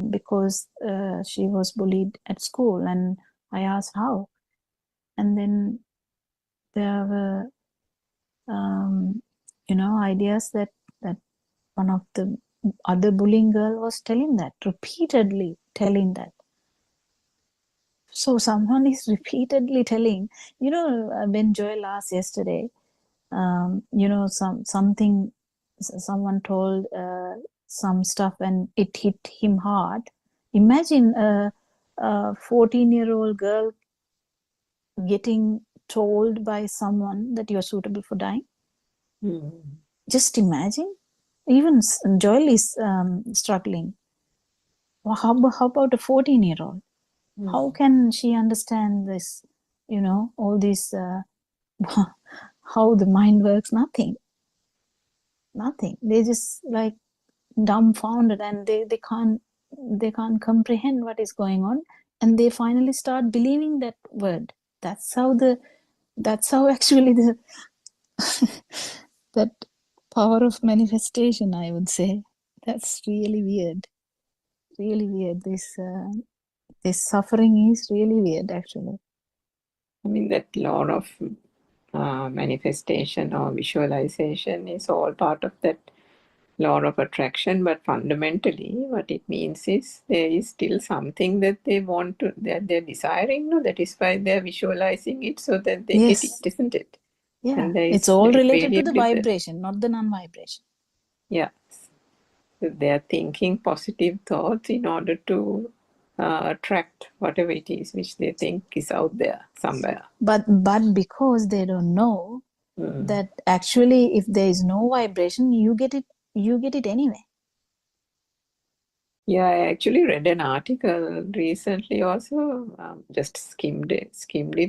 because she was bullied at school, and I asked how. And then there were, ideas that one of the other bullying girl was telling that, repeatedly telling that. So someone is repeatedly telling, when Joel asked yesterday, someone told some stuff and it hit him hard. Imagine a 14-year-old girl getting told by someone that you're suitable for dying. Just imagine. Even Joel is struggling. Well, how about a 14-year-old? How can she understand this, all this, how the mind works? Nothing. They just like dumbfounded, and they can't comprehend what is going on, and they finally start believing that word. That's how actually the that power of manifestation, I would say. That's really weird. This suffering is really weird, actually. I mean, that law of manifestation or visualization is all part of that law of attraction, but fundamentally what it means is there is still something that they want to, that they're desiring, no? That is why they're visualizing it so that they get it, isn't it? Yeah, and it's all related to the vibration, not the non-vibration. Yeah, so they're thinking positive thoughts in order to attract whatever it is which they think is out there somewhere. But because they don't know that actually if there is no vibration, you get it anyway. Yeah, I actually read an article recently also, just skimmed it,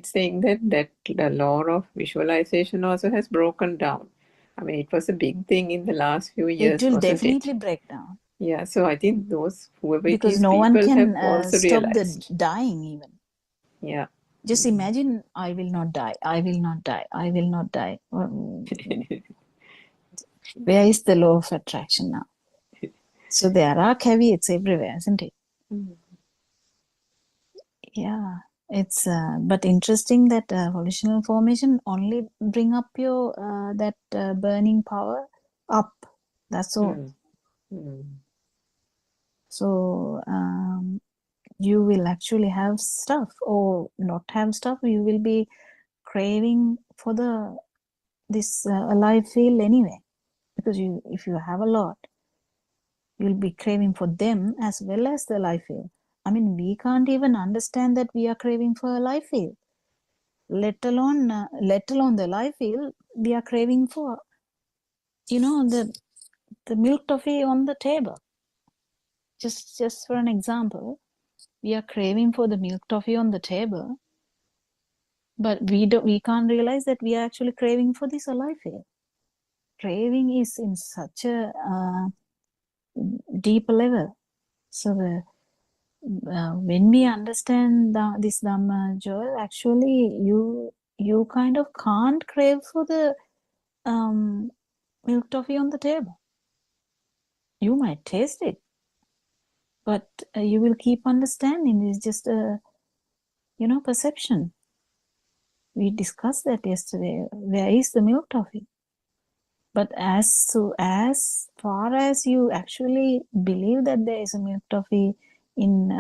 saying that the law of visualization also has broken down. I mean, it was a big thing in the last few years, It will wasn't definitely it? break down. Yeah, so I think whoever it Because is, no one people can have also stop realized. the dying even. Yeah. Just imagine, I will not die, I will not die, I will not die. Where is the law of attraction now? So there are caveats everywhere, isn't it? Yeah, it's but interesting that volitional formation only bring up your that burning power up. That's all. So you will actually have stuff or not have stuff. You will be craving for this alive feel anyway, because if you have a lot, you'll be craving for them as well as the life feel. I mean, we can't even understand that we are craving for a life feel, let alone the life feel we are craving for. The milk toffee on the table. Just for an example, we are craving for the milk toffee on the table, but we can't realize that we are actually craving for this alive feel. Craving is in such a deep level. So when we understand this Dhamma, Joel, actually you kind of can't crave for the milk toffee on the table. You might taste it, but you will keep understanding. It's just a perception. We discussed that yesterday. Where is the milk toffee? But as far as you actually believe that there is a milk toffee in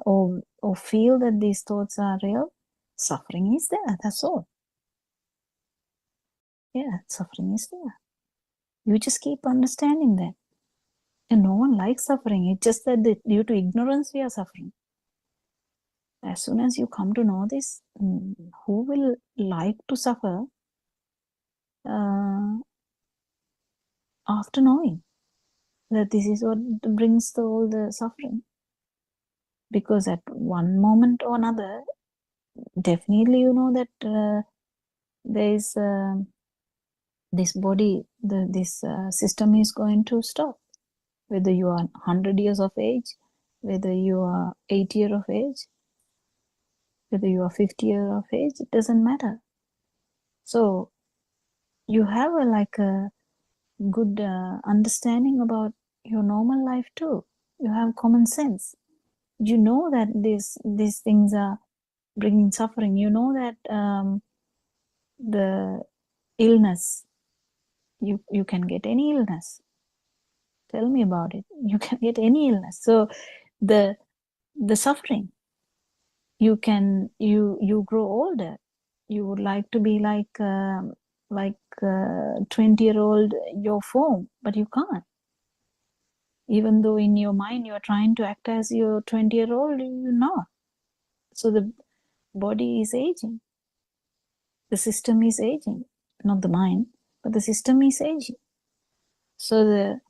or feel that these thoughts are real, suffering is there. That's all. Yeah, suffering is there. You just keep understanding that. And no one likes suffering. It's just that due to ignorance we are suffering. As soon as you come to know this, who will like to suffer after knowing that this is what brings all the suffering? Because at one moment or another, definitely you know that there is this body, this system is going to stop. Whether you are 100 years of age, whether you are 8 years of age, whether you are 50 years of age, it doesn't matter. So you have a good understanding about your normal life too. You have common sense. you know that these things are bringing suffering. You know that the illness, you can get any illness. Tell me about it. You can get any illness. So the suffering, you grow older. You would like to be like 20-year-old your form, but you can't. Even though in your mind you are trying to act as your 20-year-old, you're not. So the body is aging. The system is aging. Not the mind, but the system is aging. So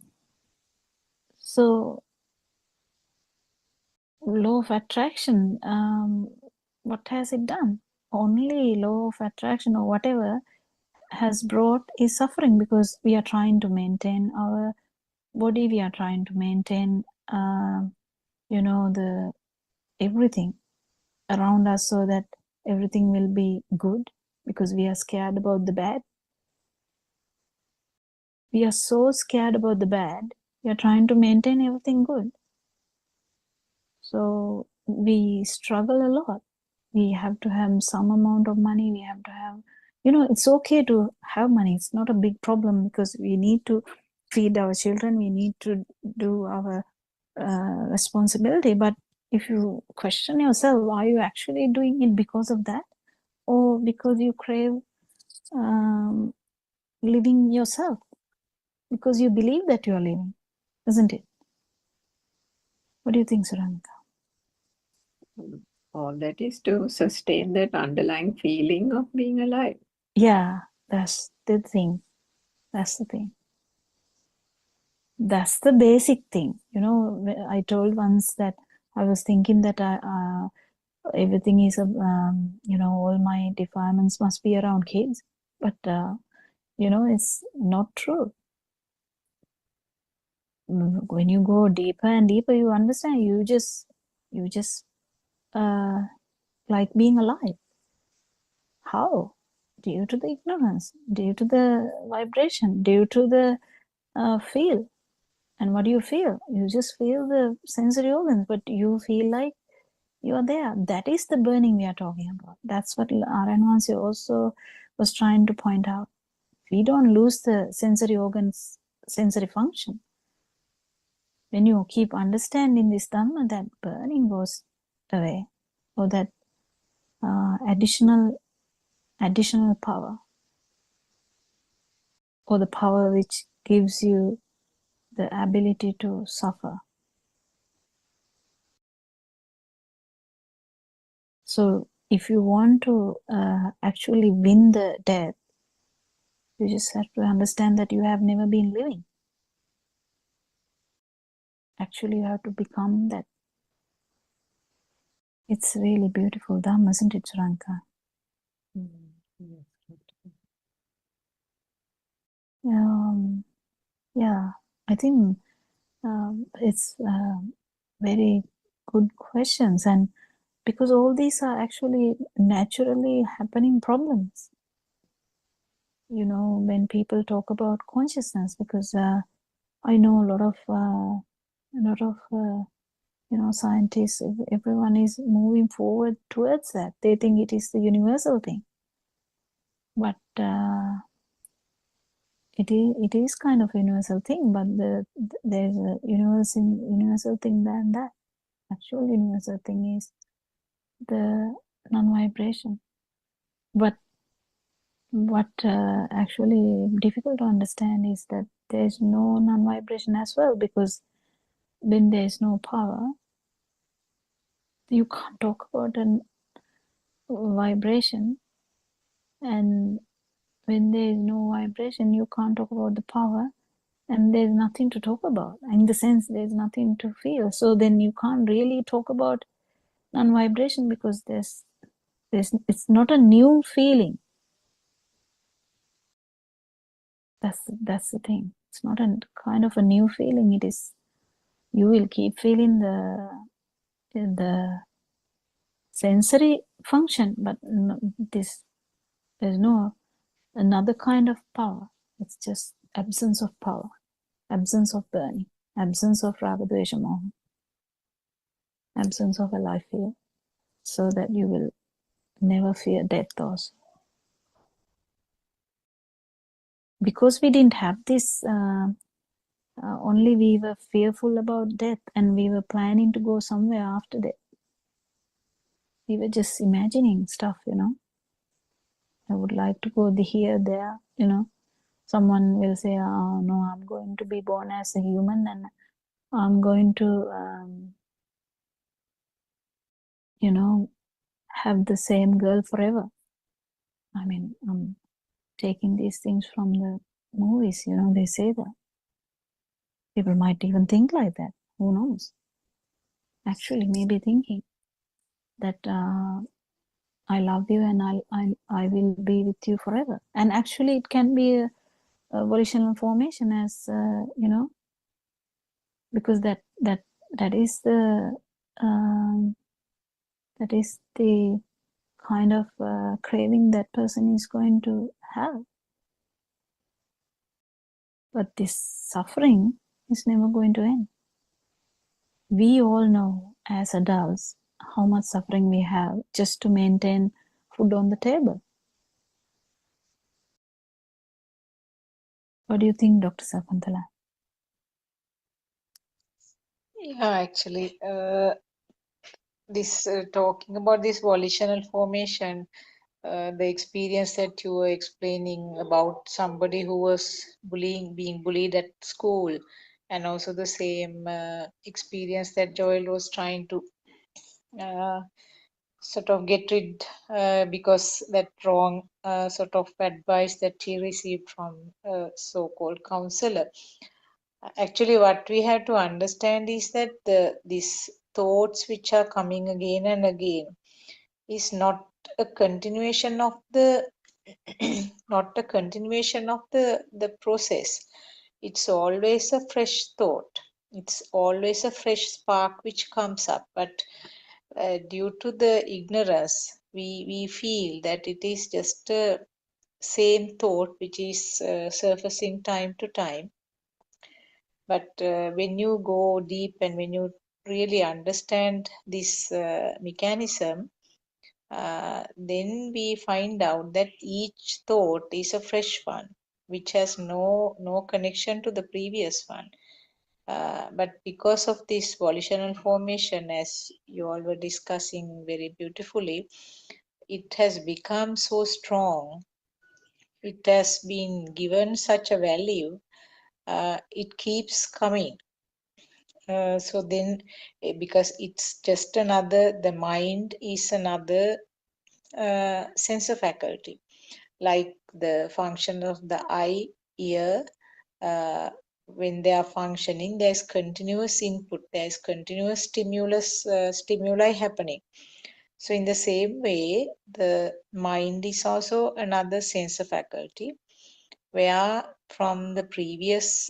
law of attraction, what has it done? Only law of attraction or whatever has brought is suffering, because we are trying to maintain our body, we are trying to maintain the everything around us, so that everything will be good, because we are scared about the bad. We are so scared about the bad, we are trying to maintain everything good. So we struggle a lot. We have to have some amount of money. We have to have, it's okay to have money. It's not a big problem, because we need to feed our children. We need to do our responsibility. But if you question yourself, are you actually doing it because of that? Or because you crave living yourself? Because you believe that you are living, isn't it? What do you think, Suranka? All that is to sustain that underlying feeling of being alive. Yeah, that's the thing. That's the thing. That's the basic thing. I told once that I was thinking that everything is, all my defilements must be around kids. But, it's not true. When you go deeper and deeper, you understand, you just like being alive. How? Due to the ignorance, due to the vibration, due to the feel. And what do you feel? You just feel the sensory organs, but you feel like you are there. That is the burning we are talking about. That's what Aranwansi also was trying to point out. We don't lose the sensory organs, sensory function. When you keep understanding this Dhamma, that burning goes away, or that additional power, or the power which gives you the ability to suffer. So if you want to actually win the death, you just have to understand that you have never been living. Actually, you have to become that. It's really beautiful Dhamma, isn't it, Suranka? Yeah, I think it's very good questions, and because all these are actually naturally happening problems. When people talk about consciousness, because I know a lot of scientists, everyone is moving forward towards that. They think it is the universal thing, but it is kind of a universal thing, but there's a universal thing than that. Actual universal thing is the non-vibration. But what actually difficult to understand is that there's no non-vibration as well, because when there's no power, you can't talk about a vibration, and when there is no vibration, you can't talk about the power, and there's nothing to talk about. In the sense, there's nothing to feel. So then you can't really talk about non-vibration, because it's not a new feeling. That's the thing. It's not a kind of a new feeling. It is, you will keep feeling the sensory function, but there's no another kind of power. It's just absence of power, absence of burning, absence of raga, dvesha, moha. absence of a life fear, so that you will never fear death also. Because we didn't have this, only we were fearful about death, and we were planning to go somewhere after death. We were just imagining stuff, I would like to go here, there, Someone will say, oh, no, I'm going to be born as a human, and I'm going to, have the same girl forever. I mean, I'm taking these things from the movies, they say that. People might even think like that. Who knows? Actually, maybe thinking that I love you and I will be with you forever. And actually, it can be a volitional formation, as because that is the um, that is the kind of craving that person is going to have. But this suffering is never going to end. We all know as adults how much suffering we have just to maintain food on the table. What do you think, Dr. Sakuntala? Yeah, actually, this talking about this volitional formation, the experience that you were explaining about somebody who was being bullied at school, and also the same experience that Joel was trying to uh, sort of get rid because that wrong sort of advice that he received from a so-called counselor. Actually, what we have to understand is that these thoughts which are coming again and again is not a continuation of the not a continuation of the process. It's always a fresh thought. It's always a fresh spark which comes up. But due to the ignorance, we feel that it is just a same thought which is surfacing time to time. But when you go deep and when you really understand this mechanism, then we find out that each thought is a fresh one, which has no connection to the previous one. But because of this volitional formation, as you all were discussing very beautifully, it has become so strong. It has been given such a value. It keeps coming. So then, because it's just another, the mind is another sensor faculty, like the function of the eye, ear. Uh, when they are functioning, there's continuous input, there's continuous stimuli happening. So in the same way, the mind is also another sensor faculty, where from the previous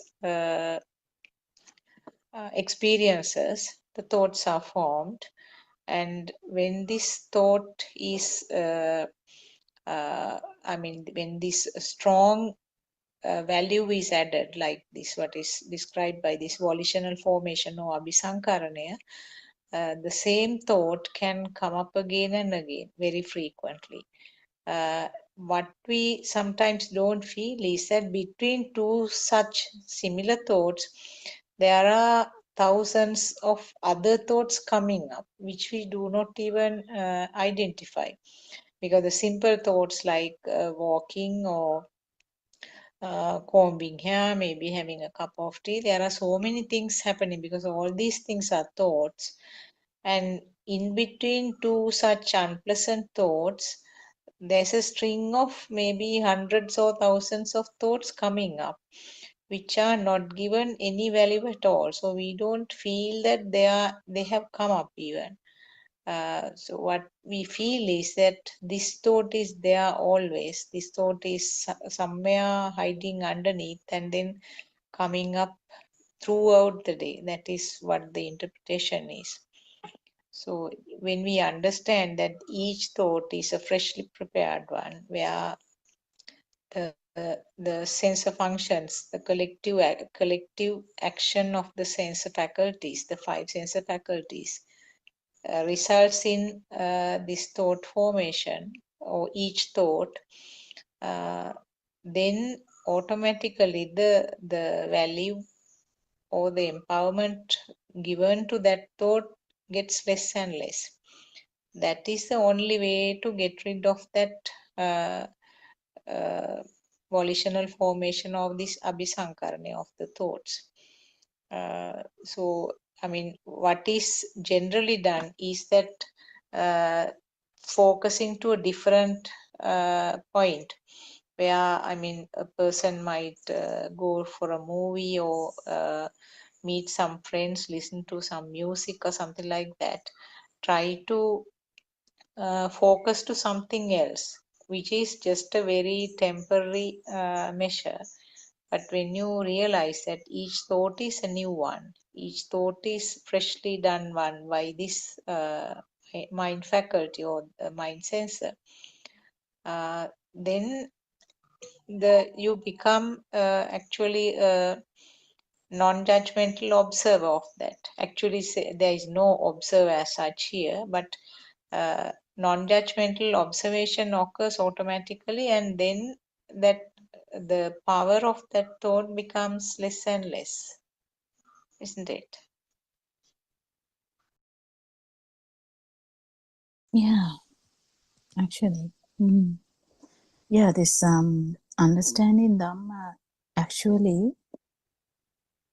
experiences, the thoughts are formed. And when this thought is, when this strong value is added, like this, what is described by this volitional formation or abhisankaranaya, the same thought can come up again and again very frequently. What we sometimes don't feel is that between two such similar thoughts, there are thousands of other thoughts coming up, which we do not even identify. Because the simple thoughts like walking or combing hair, maybe having a cup of tea, there are so many things happening because all these things are thoughts. And in between two such unpleasant thoughts, there's a string of maybe hundreds or thousands of thoughts coming up, which are not given any value at all. So we don't feel that they have come up even. So what we feel is that this thought is there always. This thought is somewhere hiding underneath and then coming up throughout the day. That is what the interpretation is. So when we understand that each thought is a freshly prepared one, where the sensor functions, the collective action of the sensor faculties, the five sensor faculties, results in this thought formation or each thought, then automatically the value or the empowerment given to that thought gets less and less. That is the only way to get rid of that volitional formation of this abhisankarane of the thoughts. So, I mean, what is generally done is that focusing to a different point where, I mean, a person might go for a movie or meet some friends, listen to some music or something like that. Try to focus to something else, which is just a very temporary measure. But when you realize that each thought is a new one, each thought is freshly done one by this mind faculty or the mind sensor, then you become actually a non-judgmental observer of that. Actually, there is no observer as such here, but non-judgmental observation occurs automatically, and then that the power of that thought becomes less and less, isn't it? Yeah, actually. Mm. Yeah, this understanding Dhamma, actually,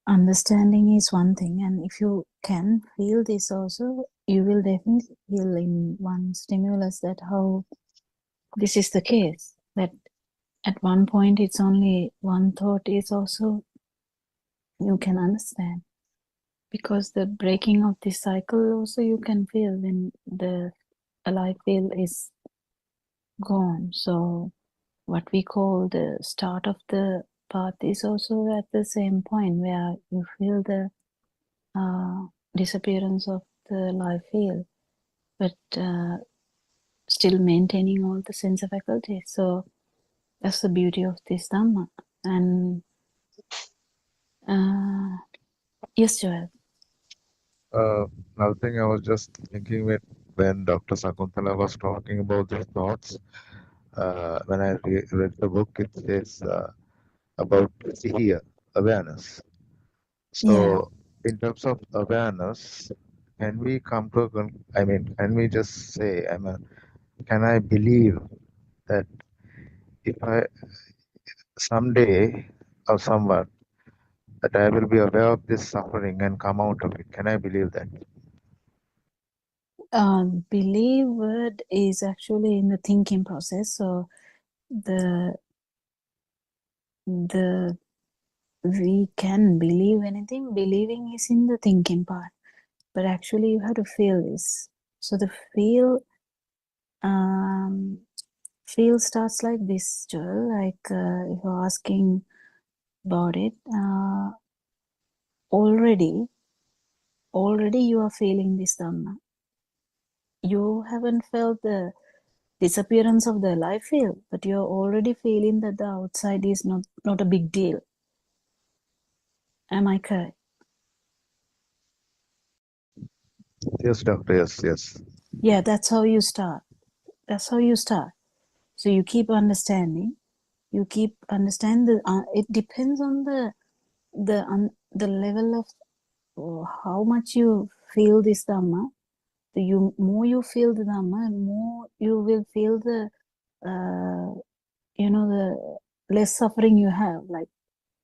understanding is one thing, and if you can feel this also, you will definitely feel in one stimulus that how this is the case, that at one point it's only one thought is also you can understand, because the breaking of this cycle also you can feel when the alive feel is gone. So what we call the start of the path is also at the same point where you feel the disappearance of the life field, but still maintaining all the sense of faculties. So that's the beauty of this Dhamma. And yes, Joel. Another thing I was just thinking when Dr. Sakuntala was talking about the thoughts, when I read the book, it says about sihiya, awareness. So, Yeah. in terms of awareness, can we come to can we just say, can I believe that if I someday or someone that I will be aware of this suffering and come out of it? Can I believe that? Believe word is actually in the thinking process. So the we can believe anything. Believing is in the thinking part, but actually you have to feel this. So the feel starts like this, Joel. Like if you're asking about it, already you are feeling this Dhamma. You haven't felt the disappearance of the life field, but you're already feeling that the outside is not a big deal. Am I correct? Yes, doctor. Yes. Yeah, that's how you start. That's how you start. So you keep understanding. You keep understand it depends on the level of how much you feel this Dhamma. The more you feel the Dhamma, more you will feel the the less suffering you have. Like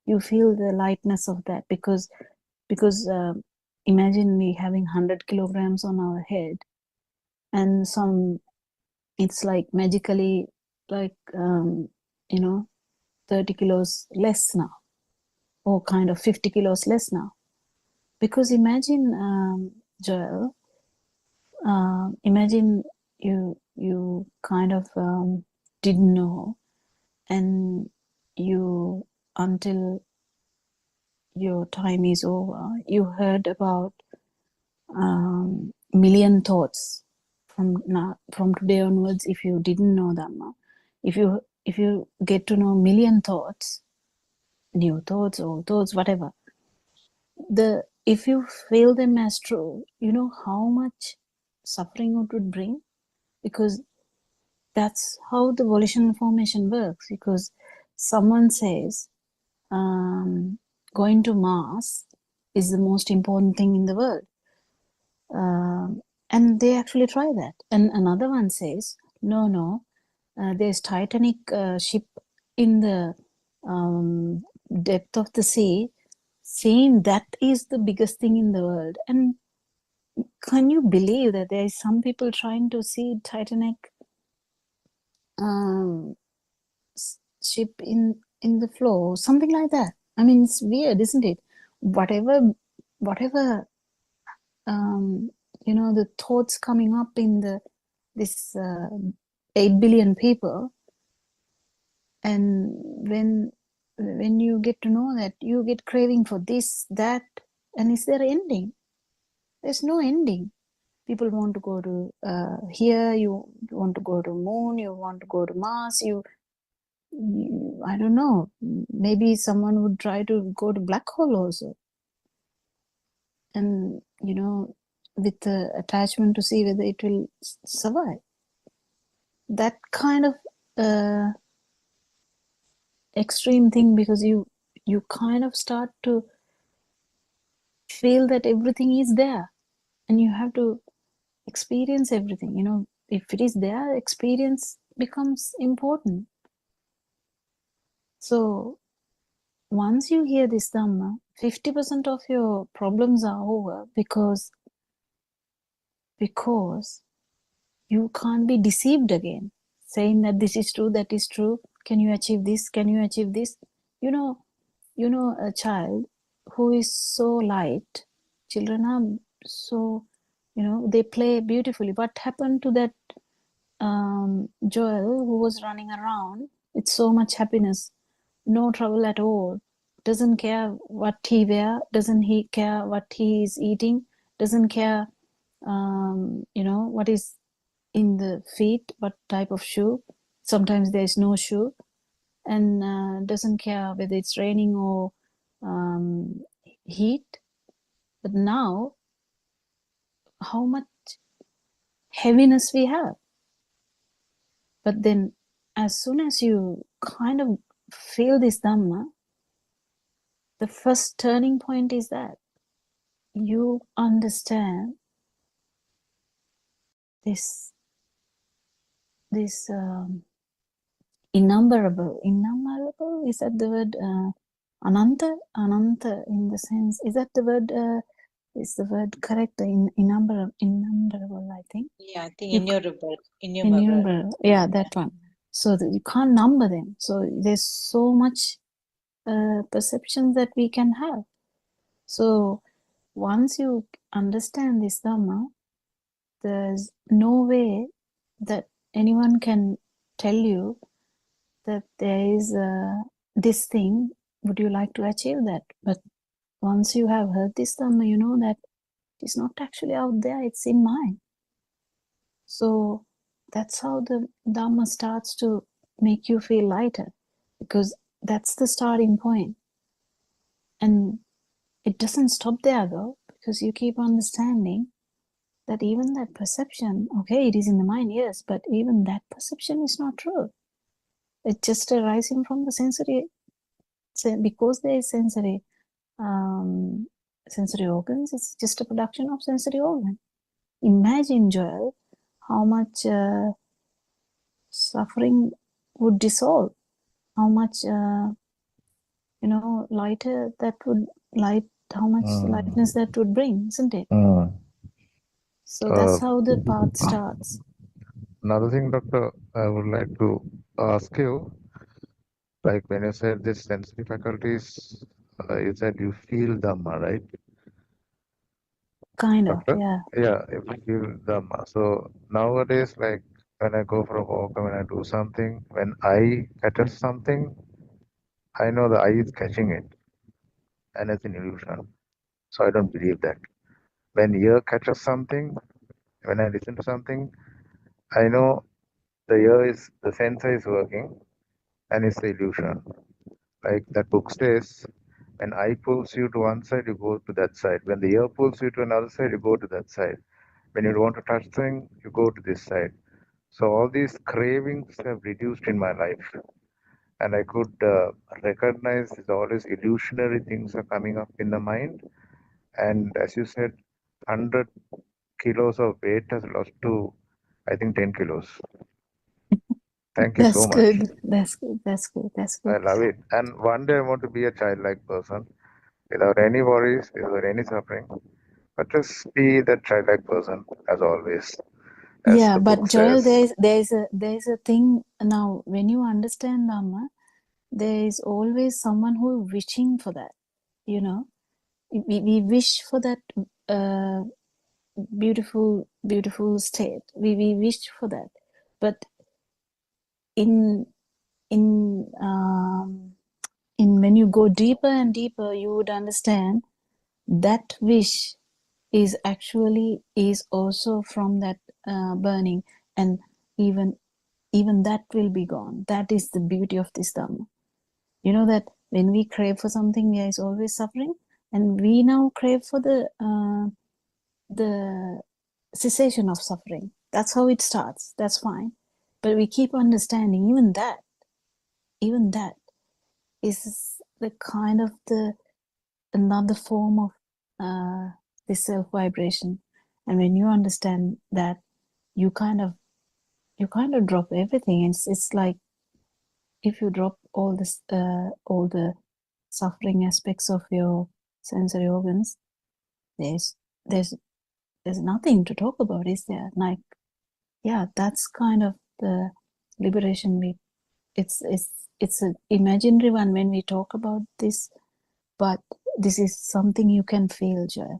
you feel the lightness of that, because imagine we having 100 kilograms on our head, and it's like magically like 30 kilos less now, or kind of 50 kilos less now. Because imagine, Joel, imagine you kind of didn't know, and you, until your time is over, you heard about million thoughts from today onwards. If you didn't know Dhamma, if you get to know million thoughts, new thoughts, old thoughts, whatever, if you feel them as true, you know how much suffering it would bring, because that's how the volitional formation works. Because someone says going to Mars is the most important thing in the world, and they actually try that. And another one says, no, there's Titanic ship in the depth of the sea, saying that is the biggest thing in the world. And can you believe that there is some people trying to see Titanic ship in the floor, something like that? I mean, it's weird, isn't it? Whatever the thoughts coming up in this 8 billion people, and when you get to know that, you get craving for this, that, and is there an ending? There's no ending. People want to go to here, you want to go to moon, you want to go to Mars, I don't know, maybe someone would try to go to black hole also, and with the attachment to see whether it will survive. That kind of extreme thing, because you kind of start to feel that everything is there, and you have to experience everything. If it is there, experience becomes important. So once you hear this Dhamma, 50% of your problems are over, because you can't be deceived again, saying that this is true, that is true. Can you achieve this? Can you achieve this? A child who is so light, children are so, they play beautifully. What happened to that Joel who was running around with so much happiness, no trouble at all, doesn't care what he wear, doesn't he care what he is eating, doesn't care what is in the feet, what type of shoe, sometimes there is no shoe, and doesn't care whether it's raining or heat. But now, how much heaviness we have. But then as soon as you kind of feel this Dhamma, the first turning point is that you understand this innumerable, is that the word? Ananta in the sense, is that the word? Is the word correct? Innumerable, I think. Yeah, I think Innumerable. innumerable. Yeah, that one. So that you can't number them. So there's so much perceptions that we can have. So once you understand this Dhamma, there's no way that anyone can tell you that there is this thing, would you like to achieve that? But once you have heard this Dhamma, you know that it's not actually out there, it's in mind. So that's how the Dhamma starts to make you feel lighter, because that's the starting point. And it doesn't stop there though, because you keep understanding that even that perception, okay, it is in the mind, yes, but even that perception is not true. It's just arising from the sensory, because there is sensory organs, it's just a production of sensory organ. Imagine, Joel, how much suffering would dissolve, how much lighter that would how much lightness that would bring, isn't it? So that's how the path starts. Another thing, Doctor, I would like to ask you, like when you said this sensory faculties, you said you feel Dhamma, right? Kind of, Doctor? yeah. Yeah, if you feel Dhamma. So nowadays, like when I go for a walk or when I do something, when I catch something, I know the eye is catching it, and it's an illusion. So I don't believe that. When ear catches something, when I listen to something, I know the sensor is working, and it's the illusion. Like that book says, when eye pulls you to one side, you go to that side. When the ear pulls you to another side, you go to that side. When you want to touch thing, you go to this side. So all these cravings have reduced in my life, and I could recognize all these illusionary things are coming up in the mind. And as you said, 100 kilos of weight has lost to, I think, 10 kilos. Thank you so That's much. good. That's good. That's good. That's I good. love it. And one day I want to be a childlike person without any worries, without any suffering, but just be that childlike person as always, as Yeah, the but book Joel, says. there's a thing now when you understand Dhamma, there is always someone who wishing for that. You know, we wish for that beautiful state. We wish for that, but in in when you go deeper and deeper, you would understand that wish is actually is also from that burning, and even that will be gone. That is the beauty of this Dhamma. You know that when we crave for something, there is always suffering, and we now crave for the cessation of suffering. That's how it starts. That's fine, but we keep understanding even that is the kind of the another form of the self vibration. And when you understand that, you kind of drop everything. It's like if you drop all the suffering aspects of your sensory organs, there's there's nothing to talk about, is there? Like, yeah, that's kind of the liberation. It's an imaginary one when we talk about this, but this is something you can feel, Joy.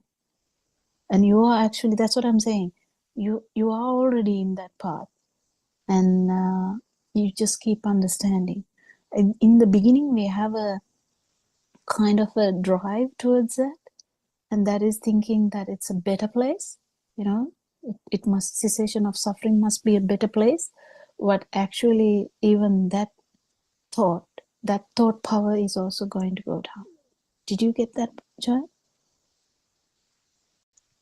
And you are actually, that's what I'm saying, you are already in that path, and you just keep understanding. In the beginning we have a kind of a drive towards that, and that is thinking that it's a better place, you know, it must, cessation of suffering must be a better place. What actually, even that thought power is also going to go down. Did you get that, Joy?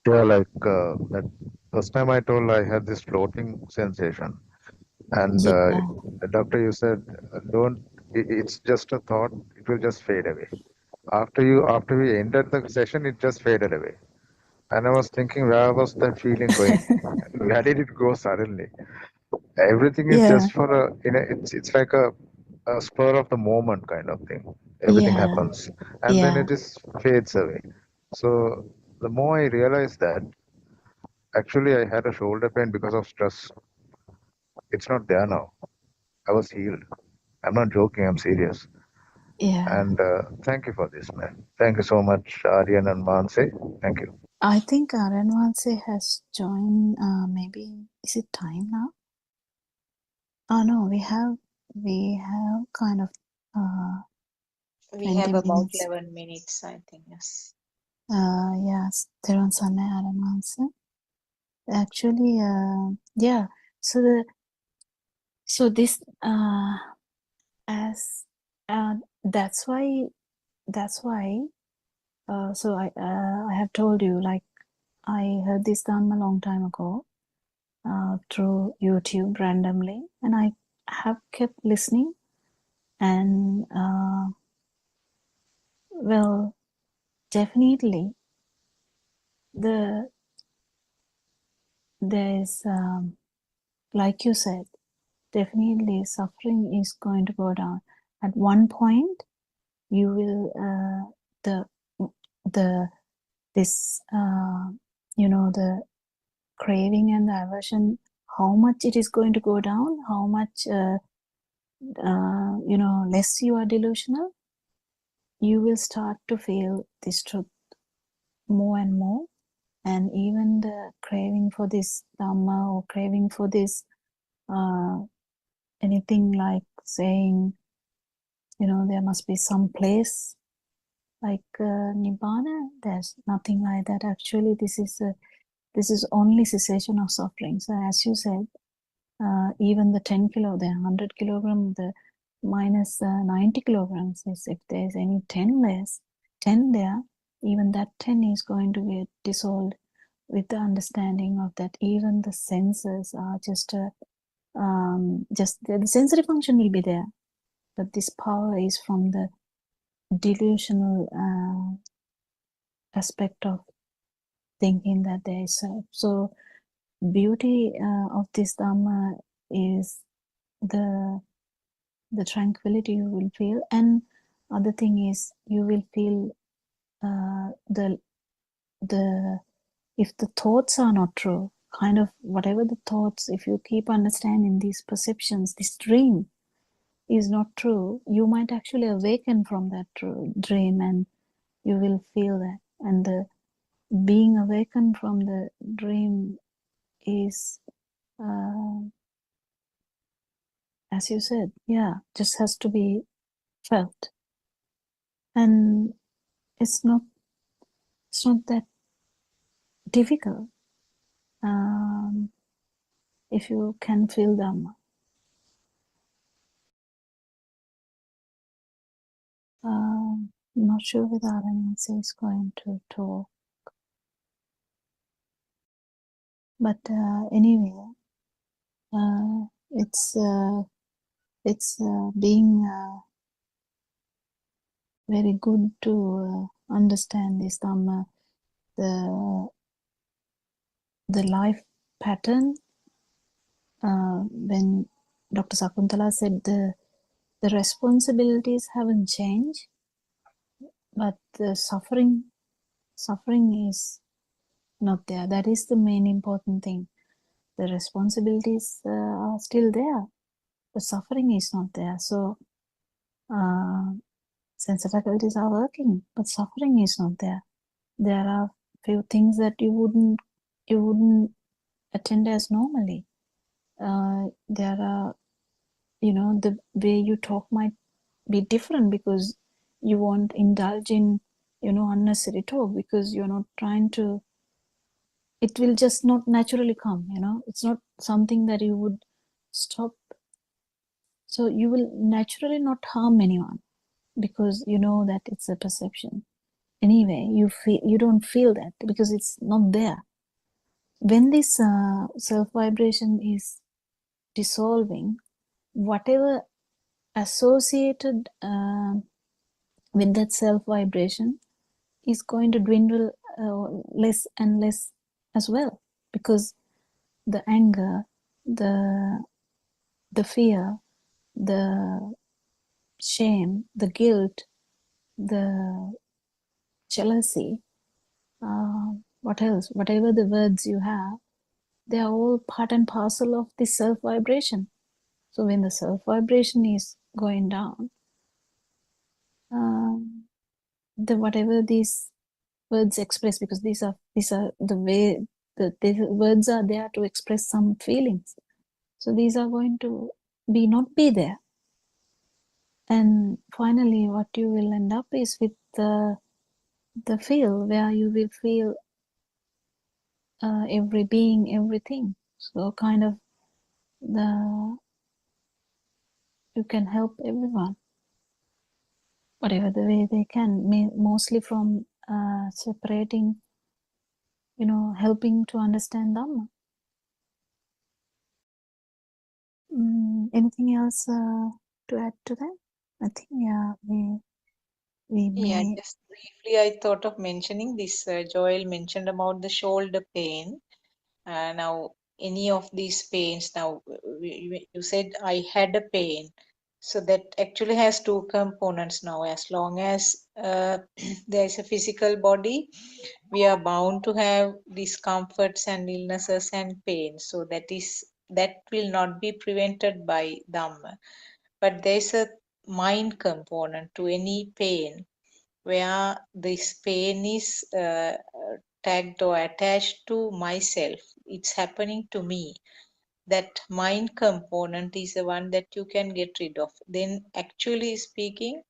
Yeah, like that first time I told I had this floating sensation, and Yeah, doctor, you said don't. It's just a thought. It will just fade away. After we ended the session, it just faded away. And I was thinking, where was that feeling going? Where did it go suddenly? Everything is yeah, just for it's like a spur of the moment kind of thing. Everything yeah, happens, and then yeah, it just fades away. So the more I realized that, actually I had a shoulder pain because of stress. It's not there now. I was healed. I'm not joking. I'm serious. yeah. And thank you for this, man. Thank you so much, Aryan and Manse. Thank you. I think Aranwanse has joined. Maybe is it time now? Oh no, we have kind of We have 20 about minutes. 11 minutes, I think, yes. Yes, Theron Sane Aranwanse. Actually, yeah. So this as that's why so I have told you, like, I heard this Dhamma a long time ago through YouTube randomly, and I have kept listening, and well, definitely there's like you said, definitely suffering is going to go down. At one point, you will the this the craving and the aversion, how much it is going to go down, how much less you are delusional, you will start to feel this truth more and more. And even the craving for this Dhamma, or craving for this anything like saying, there must be some place like Nibbana, there's nothing like that. Actually, this is only cessation of suffering. So as you said, even the 10 kilo, the 100 kilogram, the minus 90 kilograms, is if there's any 10 less, 10 there, even that 10 is going to get dissolved with the understanding of that even the senses are just the sensory function will be there, but this power is from the delusional aspect of thinking that there is so beauty of this Dhamma is the tranquility you will feel, and other thing is you will feel the if the thoughts are not true, kind of whatever the thoughts, if you keep understanding these perceptions, this dream is not true, you might actually awaken from that dream, and you will feel that, and the being awakened from the dream is as you said, just has to be felt, and it's not that difficult if you can feel them. I'm not sure whether Aranyansi is going to talk, but anyway, it's being very good to understand this Dhamma, the life pattern. When Dr. Sakuntala said the responsibilities haven't changed, but the suffering is not there. That is the main important thing. The responsibilities are still there, but suffering is not there. So sense faculties are working, but suffering is not there. There are few things that you wouldn't attend as normally. There are, the way you talk might be different because you won't indulge in, unnecessary talk, because you're not trying to, it will just not naturally come, it's not something that you would stop. So you will naturally not harm anyone because you know that it's a perception. Anyway, you don't feel that because it's not there. When this self vibration is dissolving, whatever associated with that self vibration is going to dwindle less and less as well, because the anger, the fear, the shame, the guilt, the jealousy, what else, whatever the words you have, they are all part and parcel of this self vibration. So when the self vibration is going down, the whatever these words express, because these are the way the words are there to express some feelings. So these are going to not be there. And finally, what you will end up is with the feel, where you will feel every being, everything. So kind of you can help everyone, whatever the way they can, mostly from separating, helping to understand Dhamma. Anything else to add to that? I think, we may. Just briefly, I thought of mentioning this. Joel mentioned about the shoulder pain. Now, any of these pains, now you said I had a pain. So that actually has two components now. As long as there is a physical body, we are bound to have discomforts and illnesses and pain. So that will not be prevented by Dhamma. But there is a mind component to any pain, where this pain is tagged or attached to myself. It's happening to me. That mind component is the one that you can get rid of. Then, actually speaking,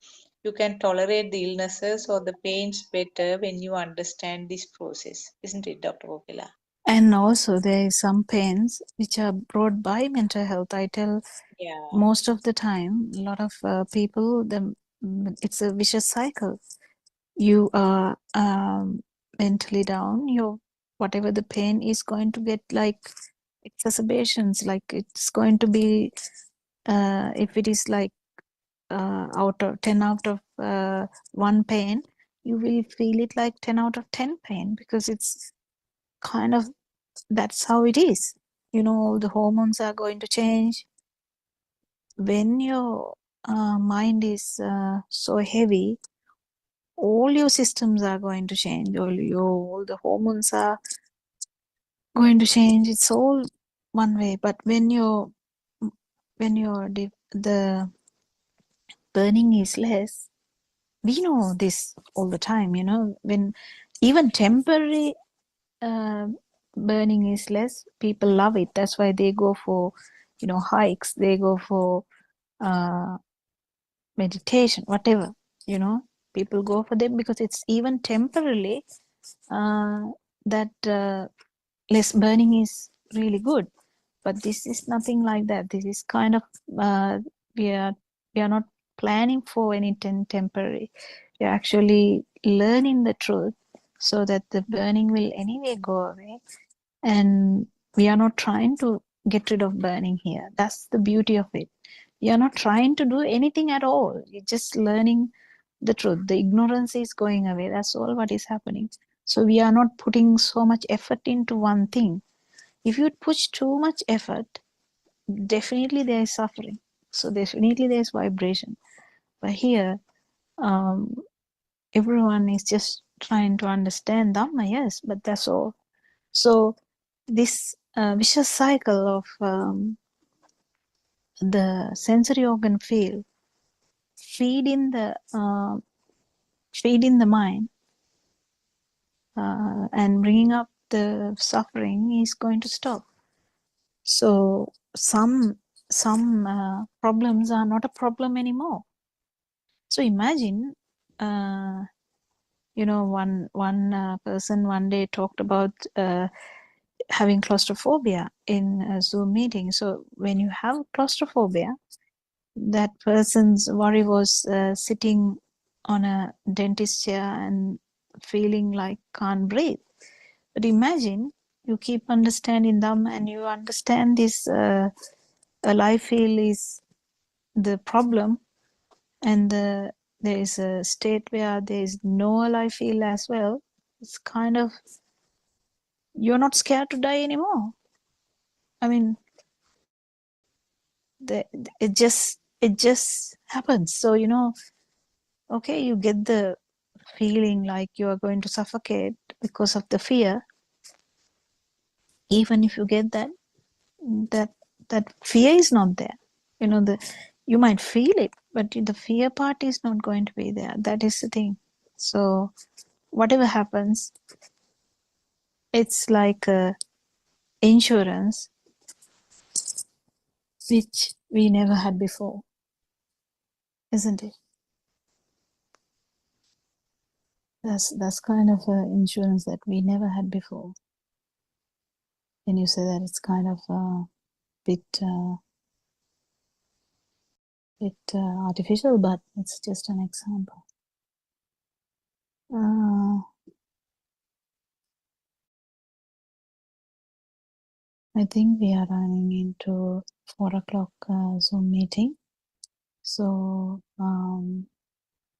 you can tolerate the illnesses or the pains better when you understand this process. Isn't it, Dr. Gopila? And also there is some pains which are brought by mental health. I tell most of the time, a lot of people, it's a vicious cycle. You are mentally down, your whatever the pain is going to get like exacerbations, like it's going to be if it is like out of 10 out of 1 pain, you will feel it like 10 out of 10 pain, because it's kind of, that's how it is. You know, all the hormones are going to change. When your mind is so heavy, all your systems are going to change. All the hormones are going to change. It's all one way. But when the burning is less, we know this all the time. You know, when even temporary burning is less, people love it. That's why they go for, you know, hikes. They go for meditation, whatever. You know, people go for them because it's even temporarily that less burning is really good. But this is nothing like that. This is kind of we are not planning for any temporary. We are actually learning the truth so that the burning will anyway go away, and we are not trying to get rid of burning here. That's the beauty of it. We are not trying to do anything at all. We're just learning the truth. The ignorance is going away. That's all what is happening. So we are not putting so much effort into one thing. If you push too much effort, definitely there is suffering. So definitely there is vibration. But here, um, everyone is just trying to understand Dhamma, yes, but that's all. So this vicious cycle of the sensory organ field feeding the mind and bringing up the suffering is going to stop. So some problems are not a problem anymore. So imagine, you know, one person one day talked about having claustrophobia in a Zoom meeting. So when you have claustrophobia, that person's worry was sitting on a dentist chair and feeling like can't breathe. But imagine you keep understanding them and you understand this a life field is the problem, and there is a state where there is no life field as well. It's kind of, you're not scared to die anymore. I mean, it just happens. So, you know, okay, you get the feeling like you are going to suffocate because of the fear. Even if you get that fear is not there. You know, you might feel it, but the fear part is not going to be there. That is the thing. So whatever happens, it's like a insurance which we never had before, isn't it? That's kind of an insurance that we never had before. When you say that, it's kind of a bit artificial, but it's just an example. I think we are running into 4 o'clock Zoom meeting. So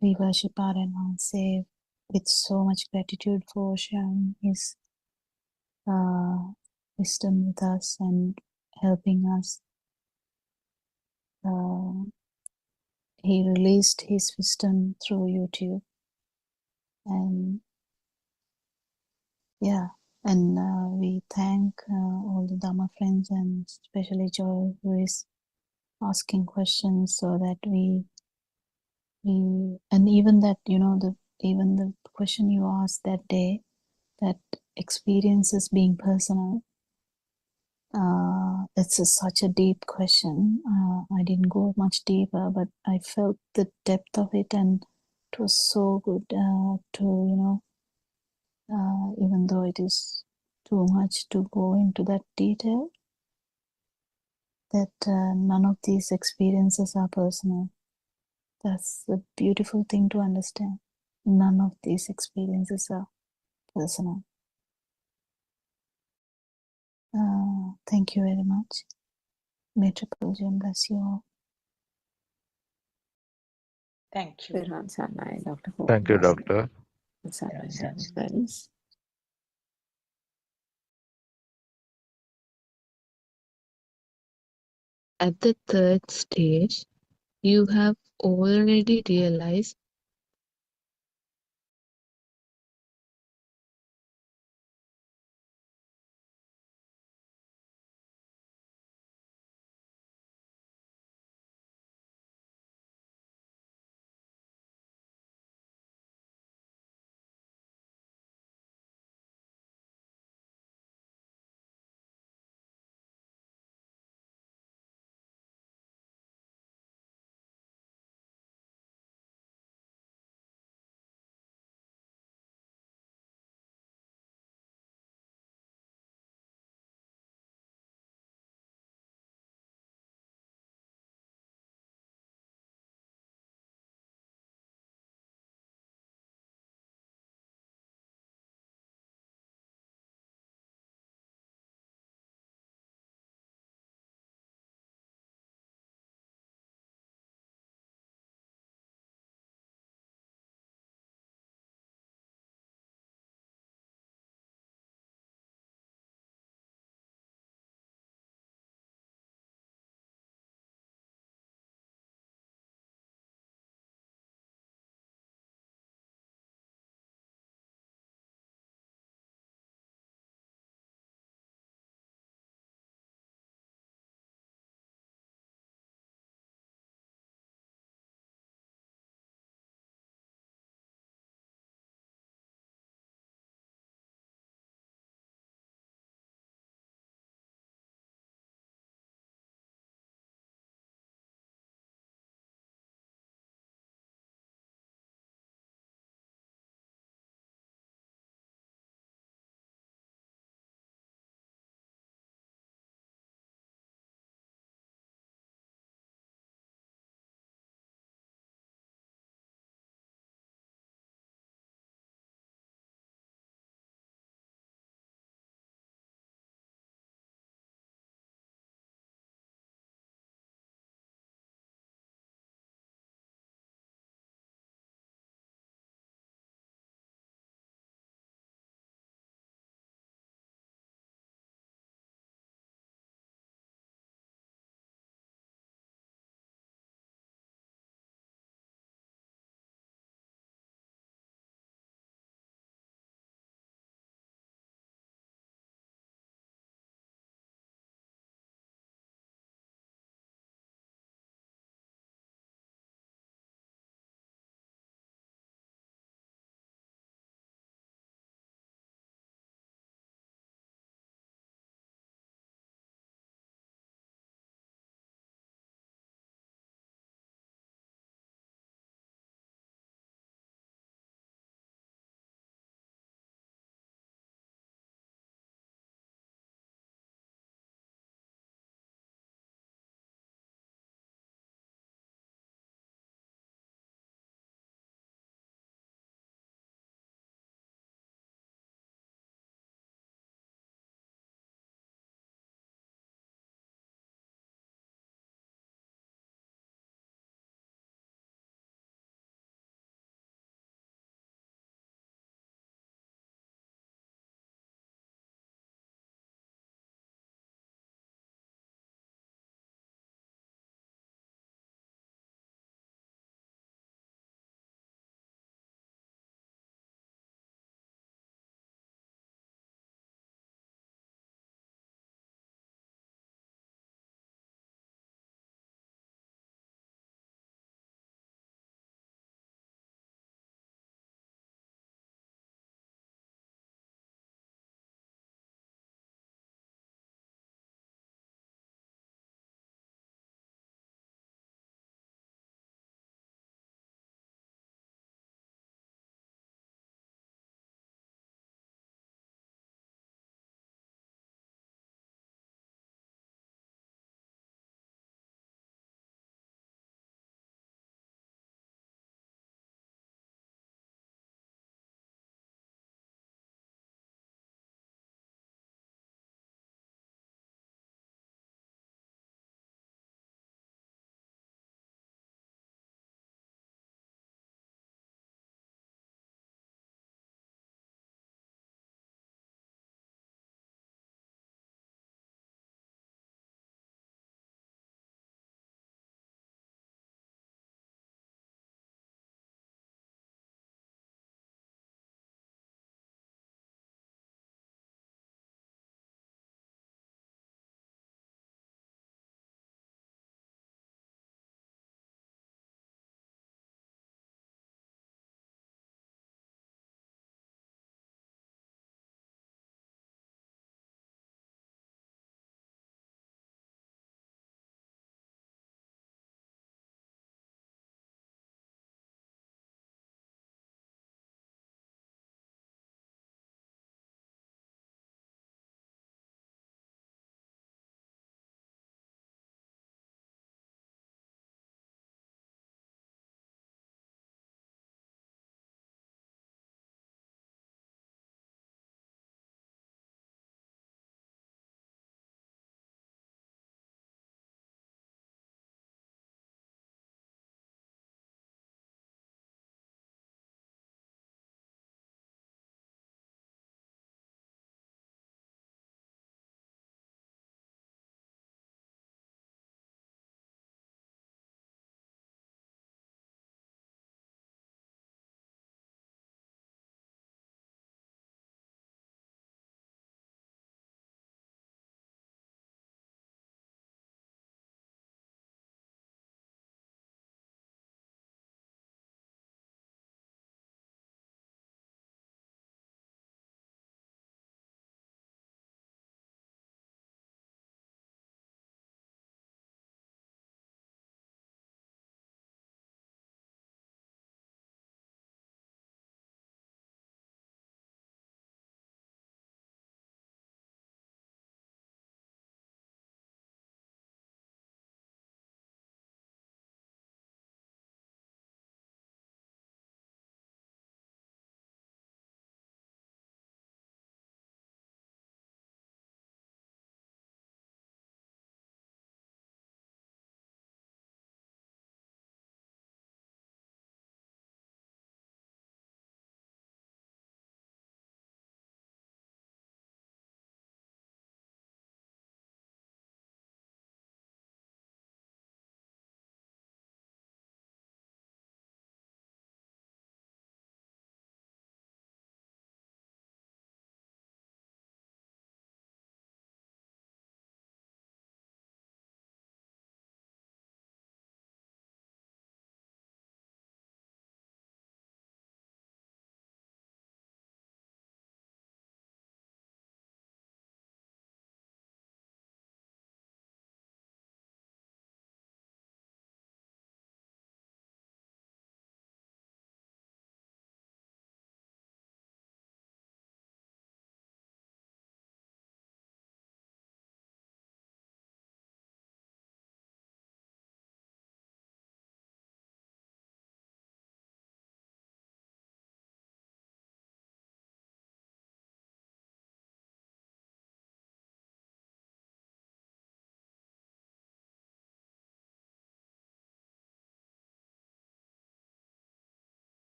we worship our Enhancer with so much gratitude for sharing his wisdom with us and helping us. He released his wisdom through YouTube. And yeah, and we thank all the Dhamma friends and especially Joy, who is asking questions so that we and even that, you know, even the question you asked that day, that experiences being personal, such a deep question. I didn't go much deeper, but I felt the depth of it, and it was so good to, you know, even though it is too much to go into that detail, that none of these experiences are personal. That's a beautiful thing to understand. None of these experiences are personal. Thank you very much. May Triple Gem bless you all. Thank you. Peran Sanai, Dr. Thank you, Hawkins. doctor. Sanai. At the third stage, you have already realized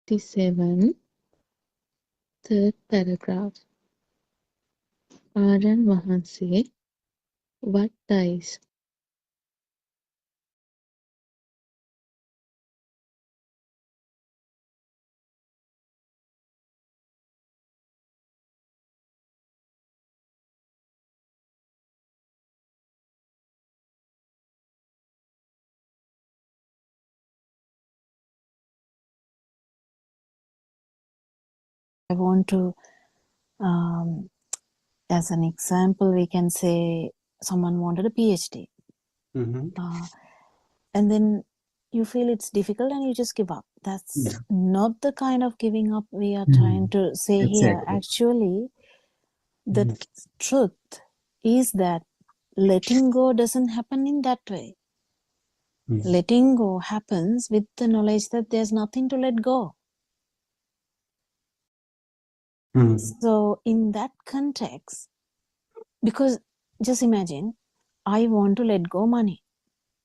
47, third paragraph. Aran Wahanse, what dies? I want to, as an example, we can say someone wanted a PhD. And then you feel it's difficult and you just give up. That's not the kind of giving up we are trying to say here. Actually, the truth is that letting go doesn't happen in that way. Letting go happens with the knowledge that there's nothing to let go. So in that context, because just imagine, I want to let go money.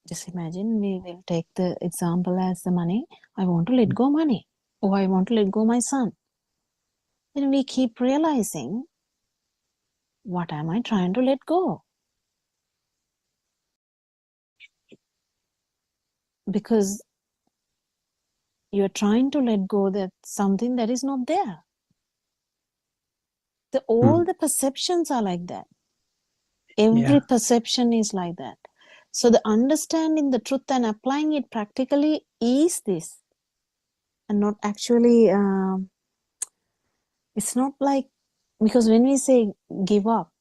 Just imagine, we will take the example as the money. I want to let go money, or I want to let go my son. Then we keep realizing, what am I trying to let go? Because you're trying to let go that something that is not there. All the perceptions are like that. Every perception is like that. So the understanding the truth and applying it practically is this. And not actually, it's not like, because when we say give up,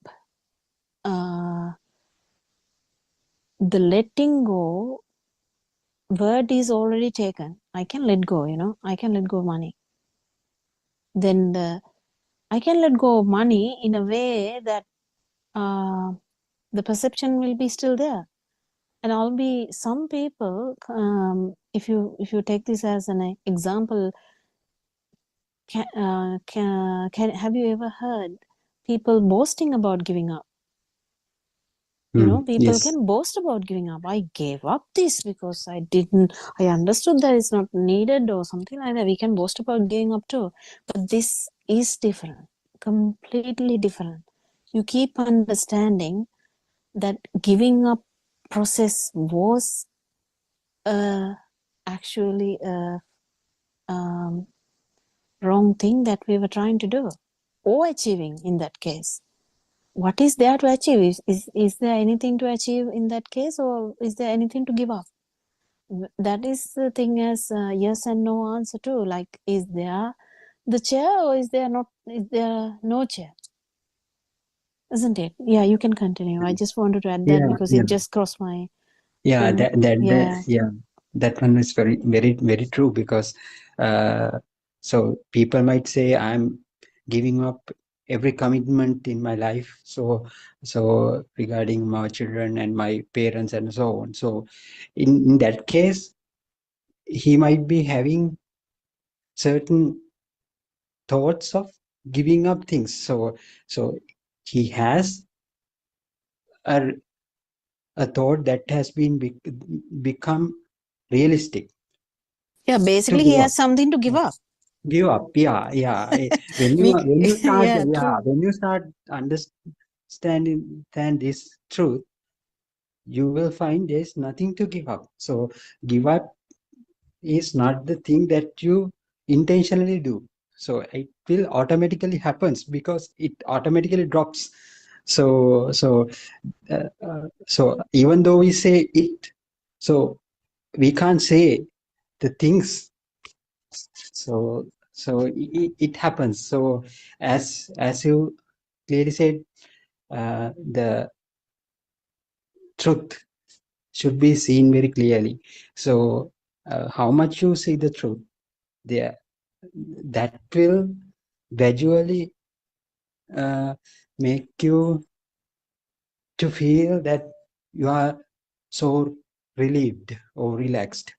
the letting go word is already taken. I can let go, I can let go of money. Then I can let go of money in a way that the perception will be still there. And I'll be some people, if you take this as an example, have you ever heard people boasting about giving up? People can boast about giving up. I gave up this because I understood that it's not needed or something like that. We can boast about giving up too. But this is different, completely different. You keep understanding that giving up process was actually a wrong thing that we were trying to do or achieving in that case. What is there to achieve? Is there anything to achieve in that case, or is there anything to give up? That is the thing as yes and no answer too. Like, is there the chair or is there no chair? Isn't it? Yeah, you can continue. I just wanted to add that because it just crossed my brain. That one is very, very, very true, because so people might say I'm giving up every commitment in my life, so regarding my children and my parents and so on. So in that case, he might be having certain thoughts of giving up things, so he has a thought that has been become realistic. Yeah, basically he has something to give up. Give up, yeah. When you start, when you start understanding this truth, you will find there's nothing to give up. So give up is not the thing that you intentionally do. So it will automatically happens because it automatically drops. So even though we say it, so we can't say the things. So it happens. So as you clearly said, the truth should be seen very clearly. So how much you see the truth there, that will gradually make you to feel that you are so relieved or relaxed.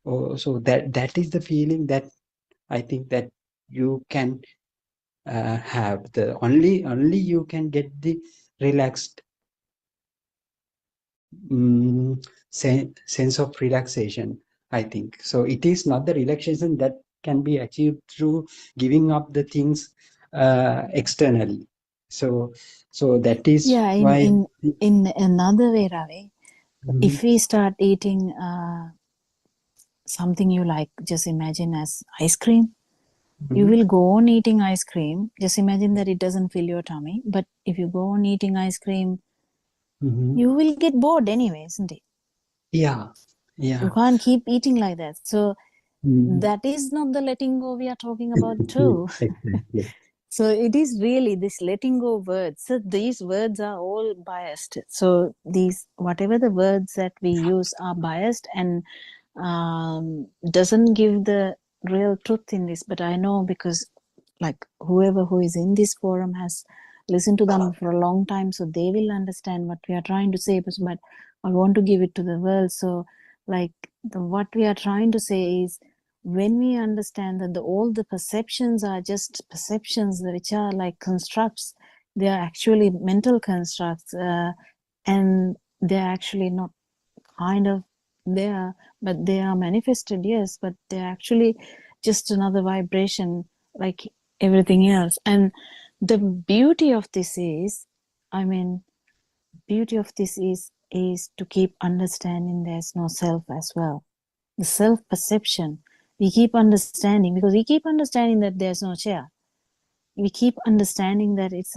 So that is the feeling that I think that you can have. The only you can get the relaxed sense of relaxation, I think. So it is not the relaxation that can be achieved through giving up the things externally. So that is Yeah, why. in another way, Ravi, if we start eating something you like, just imagine as ice cream. You will go on eating ice cream. Just imagine that it doesn't fill your tummy. But if you go on eating ice cream, you will get bored anyway, isn't it? Yeah. You can't keep eating like that. So that is not the letting go we are talking about too. Exactly. So it is really this letting go words. So these words are all biased. So these, whatever the words that we use are biased and doesn't give the real truth in this. But I know because like whoever who is in this forum has listened to them for a long time, so they will understand what we are trying to say. But I want to give it to the world. So like what we are trying to say is, when we understand that all the perceptions are just perceptions which are like constructs, they are actually mental constructs, and they're actually not kind of there, but they are manifested, yes, but they're actually just another vibration like everything else. And the beauty of this is, beauty of this is to keep understanding there's no self as well. The self-perception, we keep understanding, because we keep understanding that there's no chair. We keep understanding that it's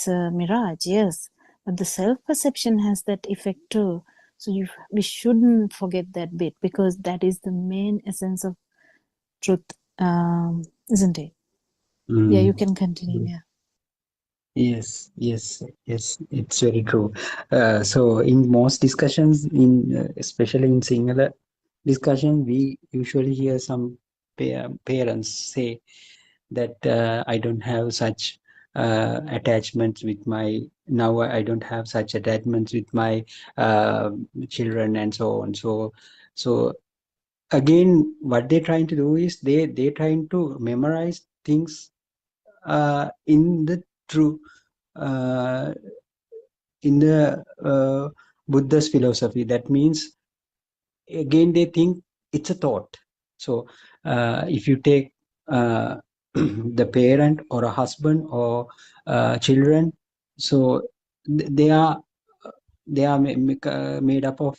a mirage, yes, but the self-perception has that effect too. So we shouldn't forget that bit, because that is the main essence of truth, isn't it? Yeah, you can continue. Yeah. Yes, it's very true. So in most discussions, especially in singular discussion, we usually hear some parents say that I don't have such attachments with my, now I don't have such attachments with my children and so on. So again, what they're trying to do is they're trying to memorize things in the true in the Buddha's philosophy. That means again they think it's a thought. So if you take the parent or a husband or children, so they are made up of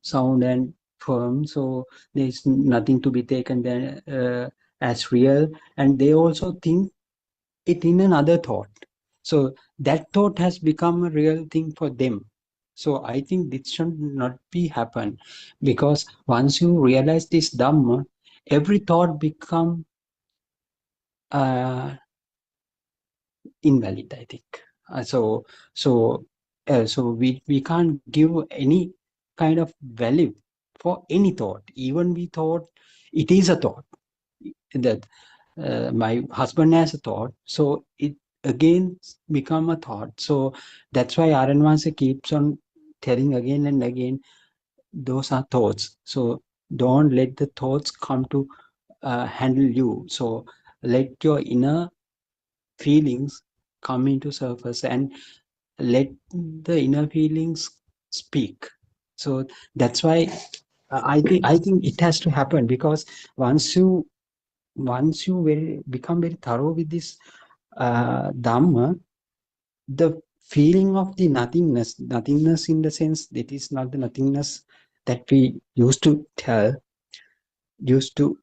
sound and form. So there's nothing to be taken then as real, and they also think it in another thought. So that thought has become a real thing for them. So I think this should not be happen, because once you realize this Dhamma, every thought become uh, invalid, I think. So we can't give any kind of value for any thought. Even we thought it is a thought that my husband has a thought, so it again become a thought. So that's why Aranvansa keeps on telling again and again, those are thoughts. So don't let the thoughts come to handle you. So let your inner feelings come into surface and let the inner feelings speak. So that's why I think it has to happen, because once you become very thorough with this Dhamma, the feeling of the nothingness in the sense that is not the nothingness that we used to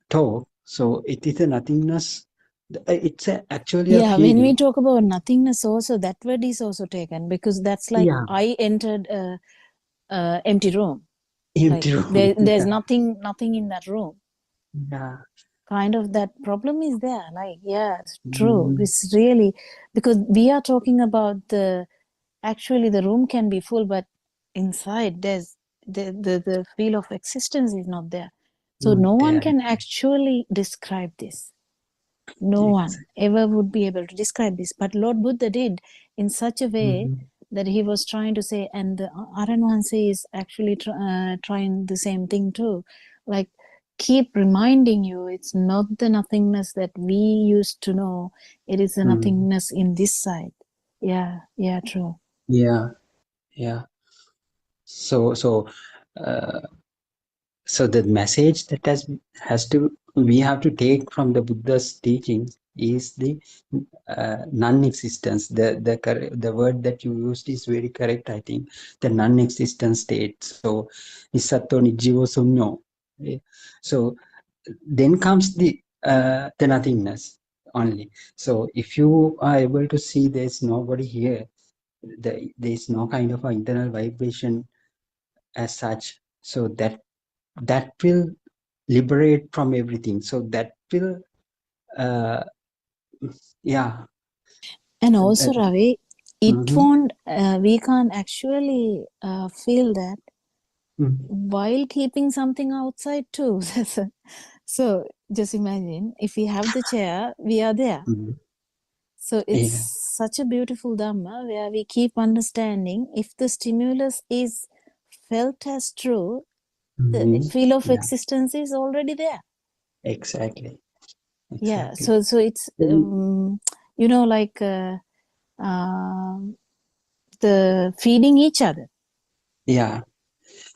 talk. So it is a nothingness. It's actually a Yeah, when we feeling. talk about nothingness also, that word is also taken, because that's like Yeah, I entered a empty room. Like empty room. there's nothing in that room. Yeah. Kind of that problem is there. Like, yeah, it's true. Mm, It's really, because we are talking about actually the room can be full, but inside there's the feel of existence is not there. So not no one there. can actually describe this. No one ever would be able to describe this, but Lord Buddha did in such a way that he was trying to say, and the Aranwansi is actually trying the same thing too, like keep reminding you it's not the nothingness that we used to know, it is the nothingness in this side. Yeah, true. Yeah. So uh, So the message that we have to take from the Buddha's teachings is the non-existence. The word that you used is very correct, I think. The non-existent state. So nisatto nijjivo sunyo. So then comes the nothingness only. So if you are able to see there's nobody here, there's no kind of internal vibration as such. So that will liberate from everything. So that will uh, yeah. And also, Ravi, it Mhm. won't, we can't actually feel that Mhm. while keeping something outside too. So just imagine if we have the chair, we are there. Mhm. So it's such a beautiful Dhamma where we keep understanding if the stimulus is felt as true, the Mhm. feel of Yeah, existence is already there. exactly. Yeah. Exactly. So it's like the feeding each other. Yeah.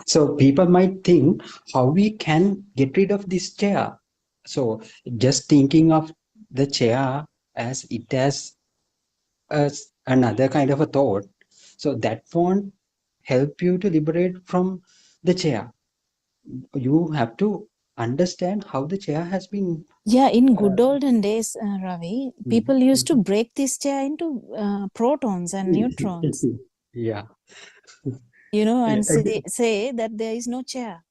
So people might think how we can get rid of this chair. So just thinking of the chair as it as another kind of a thought, so that won't help you to liberate from the chair. You have to understand how the chair has been Yeah, in good olden days, Ravi, people used to break this chair into protons and neutrons, yeah. and Again. say that there is no chair.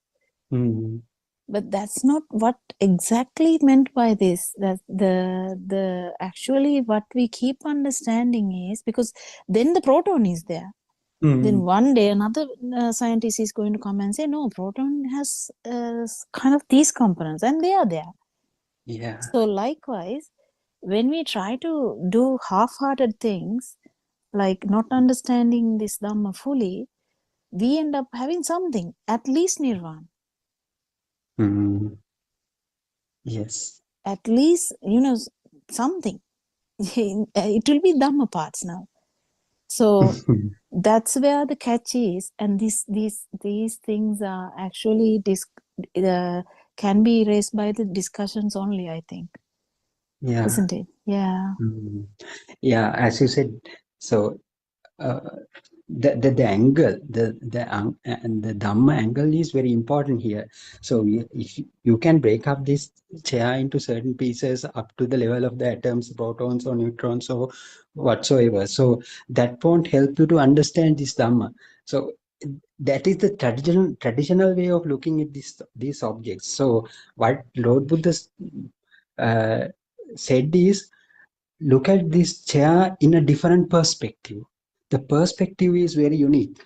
Mhm. But that's not what exactly meant by this. That the actually what we keep understanding is because then the proton is there. Then Mhm. one day another scientist is going to come and say, no, proton has kind of these components, and they are there. Yeah. So likewise, when we try to do half-hearted things, like not understanding this Dhamma fully, we end up having something, at least nirvana. Mhm. Yes. At least, something. It will be Dhamma parts now. So that's where the catch is, and these things are actually can be raised by the discussions only, I think, Yeah. isn't it? Yeah. Mhm. Yeah, as you said, so uh, the angle, and the Dhamma angle is very important here. So if you can break up this chair into certain pieces up to the level of the atoms, protons or neutrons or whatsoever, so that won't help you to understand this Dhamma. So that is the traditional way of looking at these objects. So what Lord Buddha uh, said is, look at this chair in a different perspective. The perspective is very unique,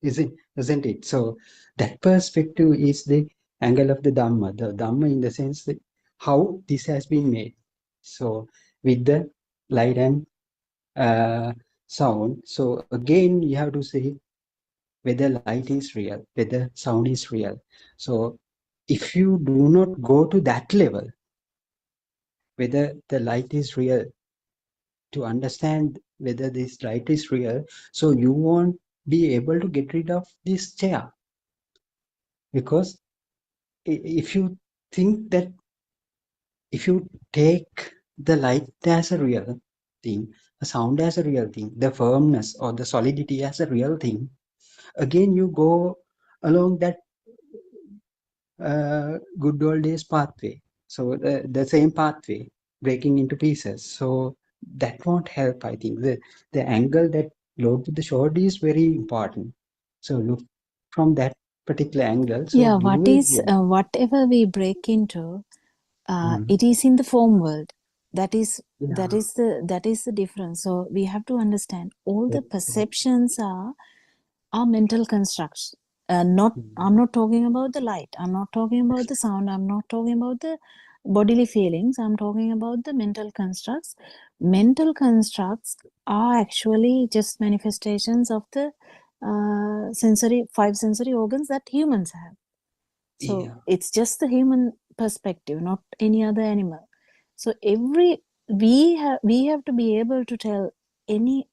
isn't it? So that perspective is the angle of the Dhamma in the sense that how this has been made. So with the light and sound. So again, you have to say whether light is real, whether sound is real. So if you do not go to that level, whether the light is real, to understand whether this light is real, so you won't be able to get rid of this chair, because if you think that, if you take the light as a real thing, the sound as a real thing, the firmness or the solidity as a real thing, again you go along that good old days pathway. So the same pathway breaking into pieces. So that won't help, I think. The angle that Lord Buddha showed is very important. So look from that particular angle. So Yeah, you will get. whatever we break into, Mm. it is in the form world. That is Yeah, that is the difference. So we have to understand all the exactly. perceptions are mental constructs. Not Mm. I'm not talking about the light. I'm not talking about the sound. I'm not talking about the bodily feelings. I'm talking about the mental constructs. Mental constructs are actually just manifestations of the five sensory organs that humans have. So Yeah. it's just the human perspective, not any other animal. So we have to be able to tell any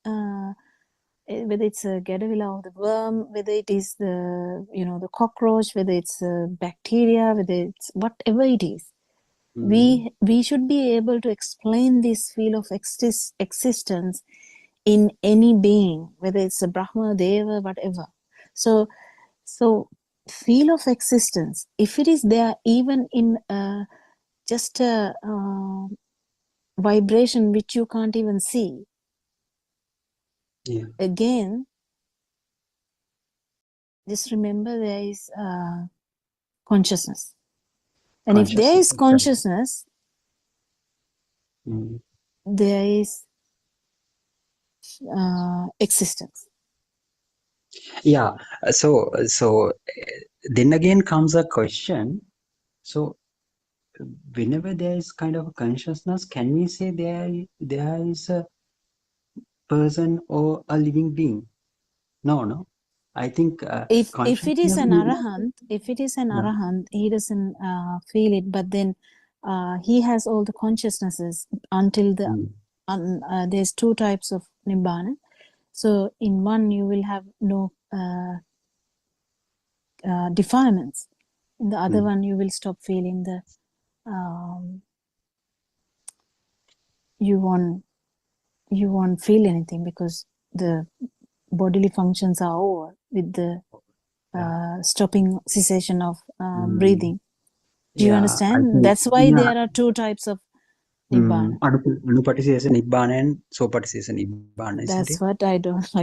whether it's a gadavilla or the worm, whether it is the, the cockroach, whether it's a bacteria, whether it's whatever it is, we should be able to explain this feel of existence in any being, whether it's a Brahma, Deva, whatever. So feel of existence, if it is there even in just a vibration which you can't even see, again, just remember there is consciousness. And if there is consciousness, there is existence. Yeah. So then again comes a question. So whenever there is kind of a consciousness, can we say there is a person or a living being? No. I think If it is an consciousness arahant, he doesn't feel it, but then he has all the consciousnesses until there's two types of nibbana. So in one you will have no defilements. In the other one you will stop feeling the you won't feel anything, because the bodily functions are over with the stopping cessation of breathing. Do you understand? That's why there are two types of nibbana. Anupatisesa nibbana and sopatisesa nibbana, isn't That's it? what I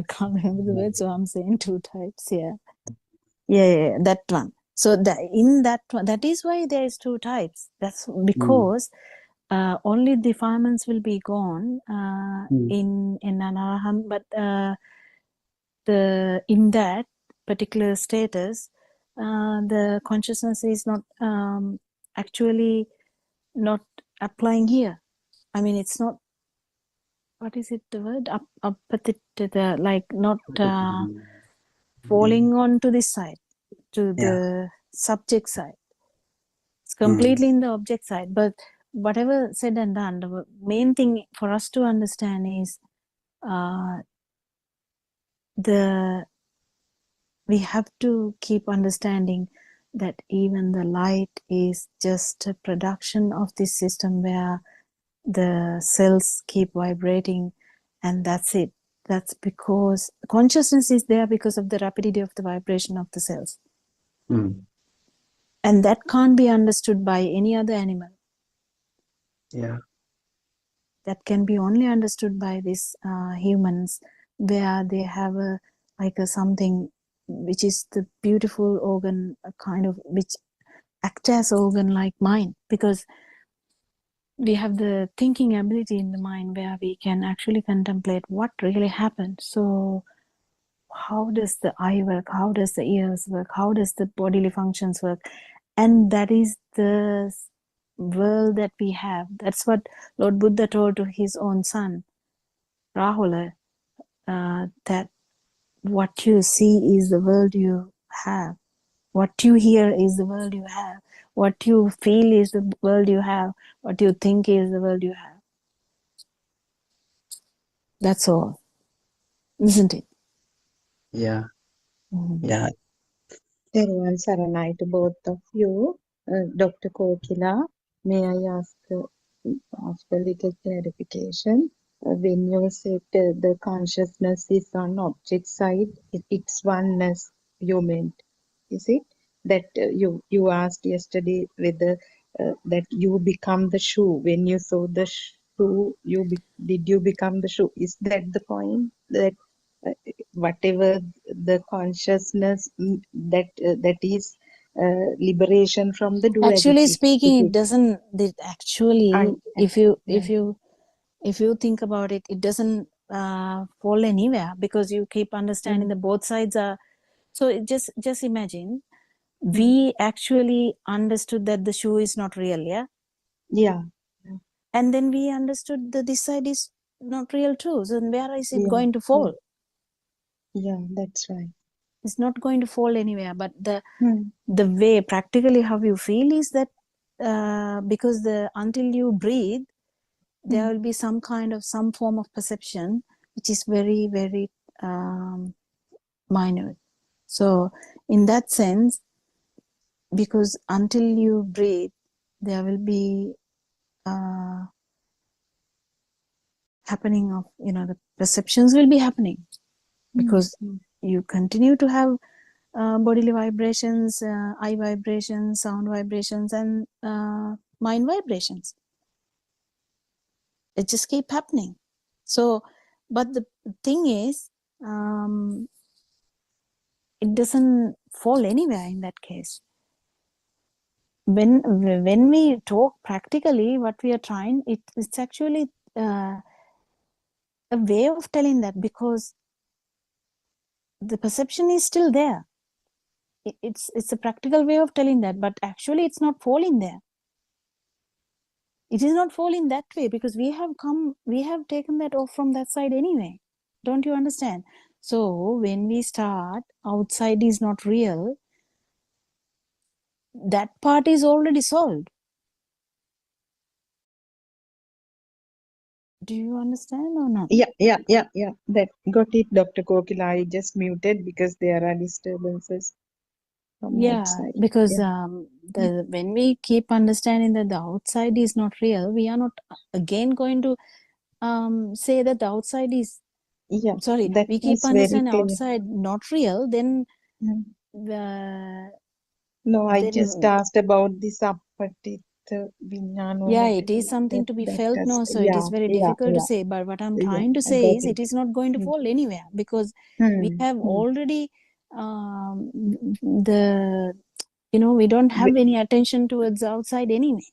can't remember the word, so I'm saying two types. Yeah, that one. So in that one, that is why there is two types. That's because only defilements will be gone in an arahant, but in that particular status, the consciousness is not actually not applying here. I mean, it's not, what is it, the word? Like not falling on to this side, to the subject side. It's completely in the object side. But whatever said and done, the main thing for us to understand is we have to keep understanding that even the light is just a production of this system where the cells keep vibrating, and that's it. That's because consciousness is there because of the rapidity of the vibration of the cells. And that can't be understood by any other animal. That can be only understood by these humans, where they have something which is the beautiful organ, which act as organ like mind, because we have the thinking ability in the mind where we can actually contemplate what really happened. So how does the eye work? How does the ears work? How does the bodily functions work? And that is the world that we have. That's what Lord Buddha told to his own son, Rahula, that what you see is the world you have. What you hear is the world you have. What you feel is the world you have. What you think is the world you have. That's all. Isn't it? Yeah. Everyone, Saranai to both of you. Dr. Kokila, may I ask a little clarification? When you said the consciousness is on object side, it's oneness you meant, is it? That you asked yesterday whether that you become the shoe. When you saw the shoe, did you become the shoe? Is that the point? That whatever the consciousness that is liberation from the duality. Actually speaking, it doesn't. If you think about it, it doesn't fall anywhere, because you keep understanding that both sides are. So just imagine, we actually understood that the shoe is not real, yeah, and then we understood that this side is not real too. So where is it going to fall? Yeah, that's right. It's not going to fall anywhere. But the way practically how you feel is that because until you breathe, there will be some form of perception which is very, very minute. So in that sense, because until you breathe, there will be happening of, the perceptions will be happening, because you continue to have bodily vibrations, eye vibrations, sound vibrations, and mind vibrations. It just keep happening. So, but the thing is, it doesn't fall anywhere in that case. When we talk practically, what we are trying, it's actually a way of telling that, because the perception is still there. It's a practical way of telling that, but actually it's not falling there. It is not falling that way, because we have taken that off from that side anyway. Don't you understand? So when we start, outside is not real, that part is already solved. Do you understand or not? Yeah. That got it, Dr. Kokila. I just muted because there are disturbances from outside. Because Yeah. when we keep understanding that the outside is not real, we are not again going to say that the outside is sorry, that we keep was very understanding clear. outside not real, then No, I then just asked about this appatita it is something to be felt. No, so it is very difficult to say, but what I'm trying to I say got is it. it is not going to fall anywhere, because we have already we don't have any attention towards the outside anyway.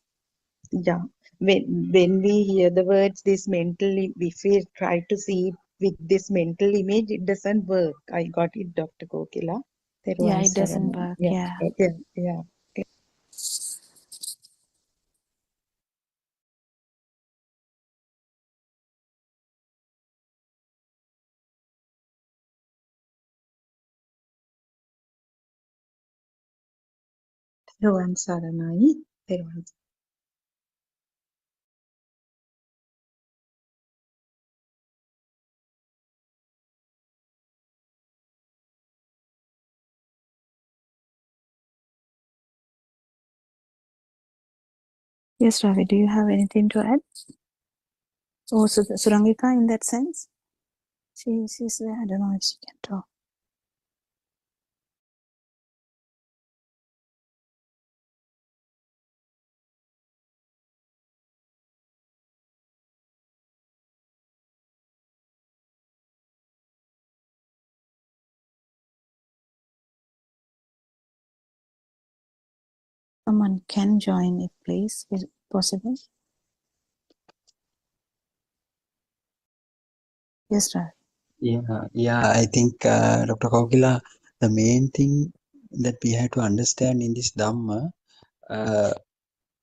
Yeah, when we hear the words this mentally, if we try to see it with this mental image, it doesn't work. I got it, Dr. Kokila. It doesn't work. Yeah. Okay. Therwan Saranai. Yes, Ravi, do you have anything to add? Or Surangika, in that sense? She's there. I don't know if she can talk. Someone can join if please, is it possible? Yes, Ravi. I think, Dr. Kokila, the main thing that we have to understand in this Dhamma,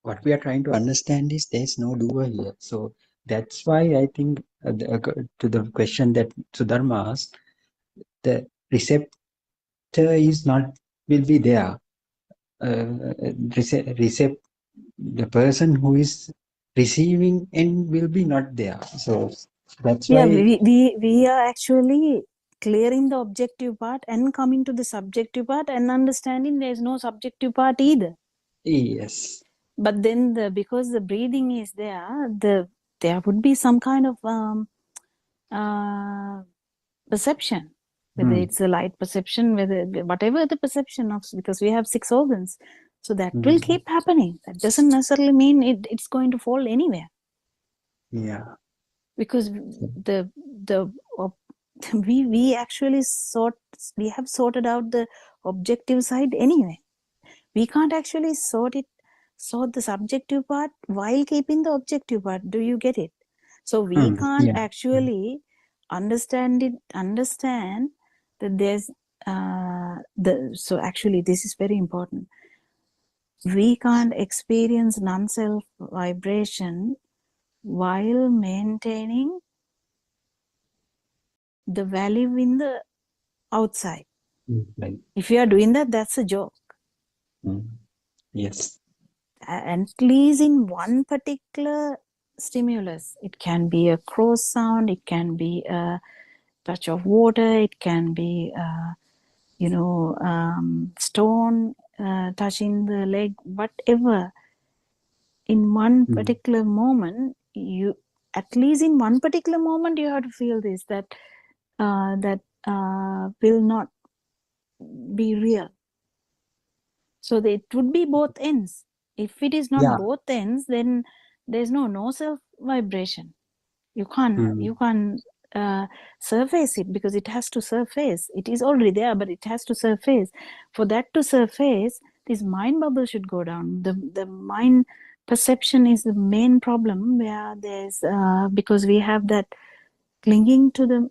what we are trying to understand is there's no doer here. So that's why I think to the question that Sudharma asked, the receptor is not, will be there. The person who is receiving end will be not there. So that's why we are actually clearing the objective part and coming to the subjective part and understanding there's no subjective part either. Yes. But then because the breathing is there, there would be some kind of perception, whether it's a light perception, whatever the perception of, because we have 6 organs, so that will keep happening. That doesn't necessarily mean it's going to fall anywhere. Because we actually have sorted out the objective side anyway. We can't actually sort the subjective part while keeping the objective part. Do you get it? So we can't actually understand that there's so actually this is very important. We can't experience non-self vibration while maintaining the value in the outside. If you are doing that, that's a joke. Yes. At least in one particular stimulus, it can be a cross sound, it can be a touch of water, it can be stone touching the leg, whatever. In one particular moment, you at least in one particular moment you have to feel this, that will not be real. So it would be both ends. If it is not Yeah. both ends, then there's no self vibration. You can't surface it, because it has to surface. It is already there, but it has to surface. For that to surface, this mind bubble should go down. The mind perception is the main problem, where there's because we have that clinging to the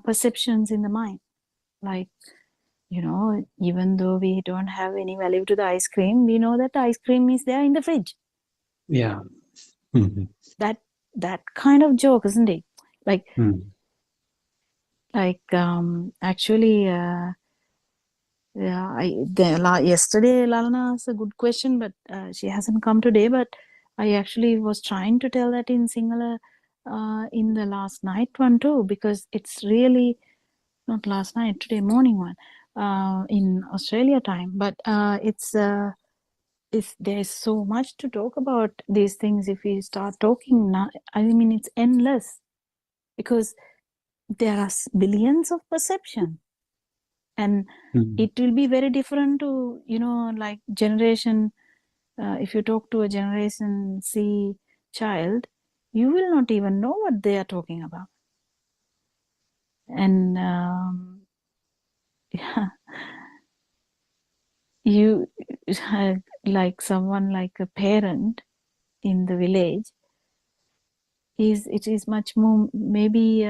perceptions in the mind. Like, even though we don't have any value to the ice cream, we know that the ice cream is there in the fridge. Yeah. That kind of joke, isn't it? Like, actually, yesterday Lalana asked a good question, but she hasn't come today. But I actually was trying to tell that in Sinhala in the last night one too, because it's really not last night, today morning one in Australia time. But there's so much to talk about these things. If we start talking now, I mean, it's endless, because there are billions of perception, and it will be very different to like generation. If you talk to a generation C child, you will not even know what they are talking about. And you like someone like a parent in the village it is much more maybe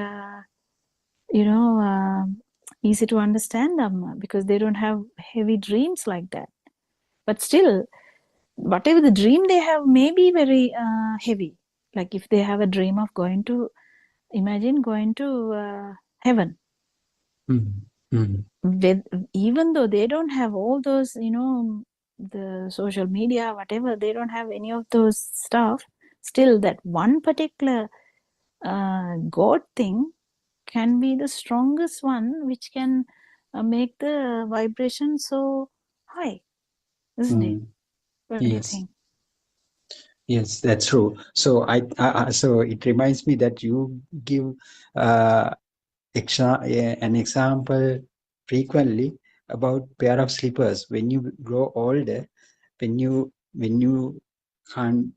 easy to understand them, because they don't have heavy dreams like that. But still, whatever the dream they have may be very heavy. Like if they have a dream of going to heaven, even though they don't have all those, the social media, whatever, they don't have any of those stuff, still that one particular God thing can be the strongest one, which can make the vibration so high, isn't it? What do you think? Yes, that's true. So so it reminds me that you give an example frequently about pair of slippers. When you grow older, when you can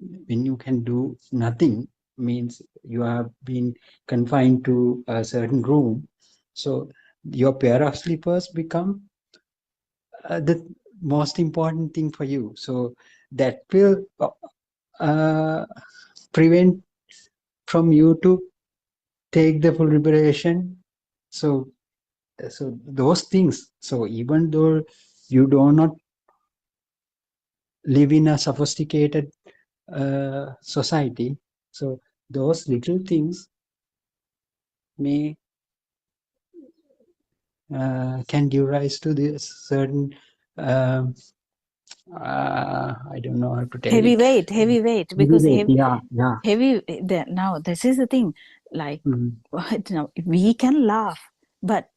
do nothing, means you have been confined to a certain room. So your pair of slippers become the most important thing for you. So that will prevent from you to take the full liberation. So those things, so even though you do not live in a sophisticated society, so those little things may can give rise to this certain I don't know how to tell Heavy it. weight, because Yeah. now this is the thing, like now we can laugh, but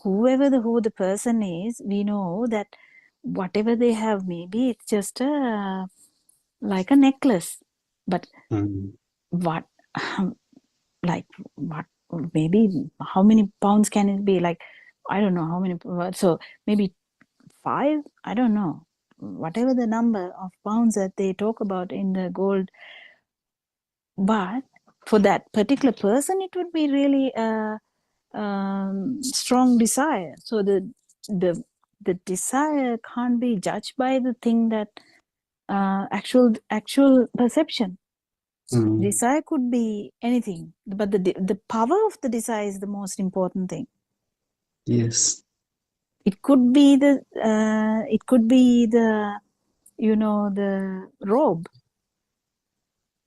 who the person is, we know that whatever they have, maybe it's just like a necklace, but what like what maybe how many pounds can it be? Like, I don't know how many, so maybe 5, I don't know, whatever the number of pounds that they talk about in the gold. But for that particular person, it would be really a strong desire. So the desire can't be judged by the thing that actual perception. Desire could be anything, but the power of the desire is the most important thing. Yes. It could be the the robe.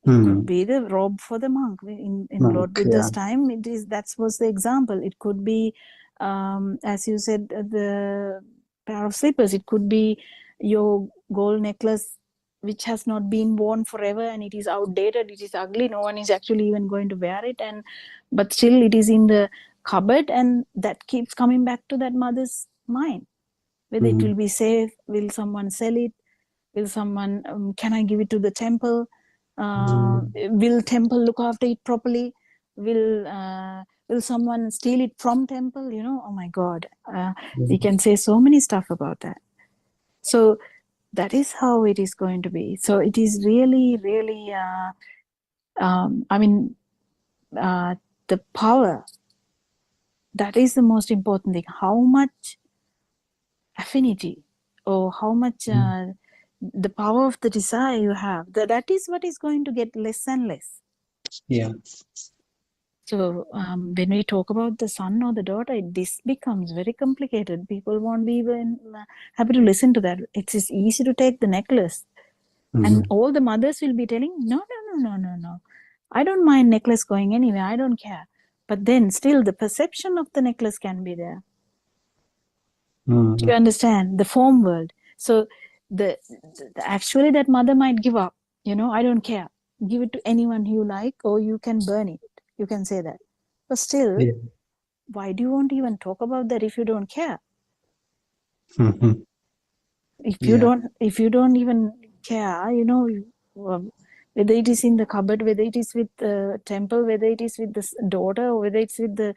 It could be the robe for the monk. In Lord Buddha's time, that was the example. It could be, as you said, the pair of slippers. It could be your gold necklace which has not been worn forever, and it is outdated, it is ugly, no one is actually even going to wear it, and but still it is in the cupboard, and that keeps coming back to that mother's mind, whether it will be safe, will someone sell it, will someone can I give it to the temple, will temple look after it properly, will someone steal it from temple, oh my god, we can say so many stuff about that. So that is how it is going to be. So it is really, really, the power, that is the most important thing. How much affinity or how much the power of the desire you have, that is what is going to get less and less. Yeah. So when we talk about the son or the daughter, this becomes very complicated. People won't be even happy to listen to that. It is easy to take the necklace. And all the mothers will be telling, no. I don't mind necklace going anywhere. I don't care. But then still the perception of the necklace can be there. Do you understand? The form world. So actually that mother might give up. I don't care. Give it to anyone you like, or you can burn it. You can say that. But still, why do you want to even talk about that if you don't care? If you don't even care, whether it is in the cupboard, whether it is with the temple, whether it is with the daughter, or whether it's with the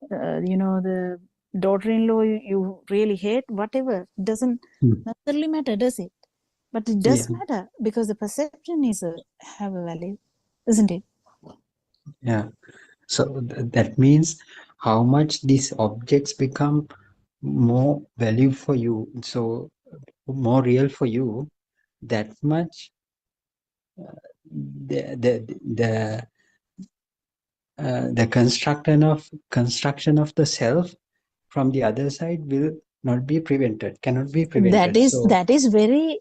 the daughter-in-law you really hate, whatever, doesn't necessarily matter, does it? But it does matter, because the perception have a value, isn't it? Yeah. So that means how much these objects become more value for you, so more real for you, that much the construction of the self from the other side will not be prevented, cannot be prevented. That is very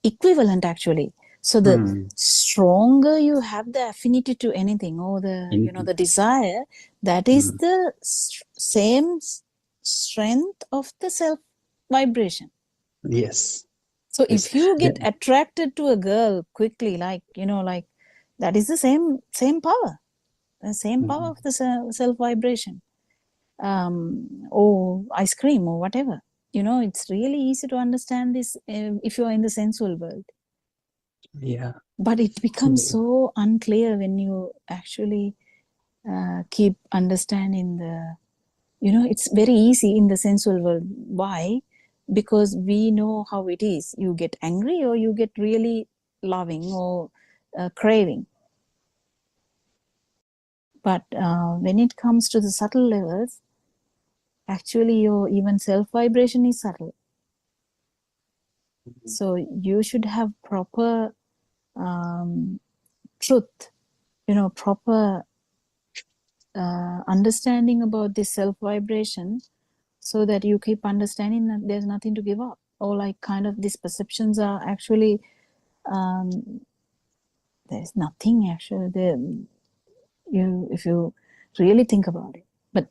equivalent, actually. So the stronger you have the affinity to anything, or the desire, that is the same strength of the self vibration. Yes. So if you get attracted to a girl quickly, like that is the same power, the same power of the self vibration, or ice cream or whatever. It's really easy to understand this if you are in the sensual world. Yeah. But it becomes so unclear when you actually keep understanding it's very easy in the sensual world. Why? Because we know how it is. You get angry, or you get really loving or craving. But when it comes to the subtle levels, actually your even self vibration is subtle. So you should have proper truth, proper understanding about this self vibration, so that you keep understanding that there's nothing to give up, or like kind of these perceptions are actually there's nothing actually there, if you really think about it. But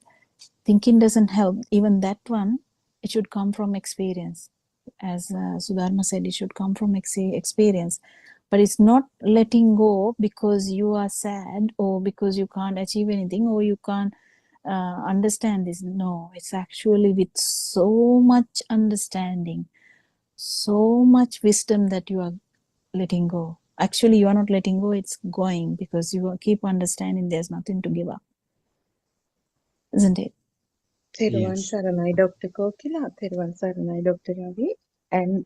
thinking doesn't help. Even that one, it should come from experience. As Sudharma said, it should come from experience. But it's not letting go because you are sad, or because you can't achieve anything, or you can't understand this. No, it's actually with so much understanding, so much wisdom, that you are letting go. Actually, you are not letting go, it's going, because you keep understanding there's nothing to give up. Isn't it? Therwan Saranai, Dr. Kokila, Therwan Saranai, Dr. Ravi. And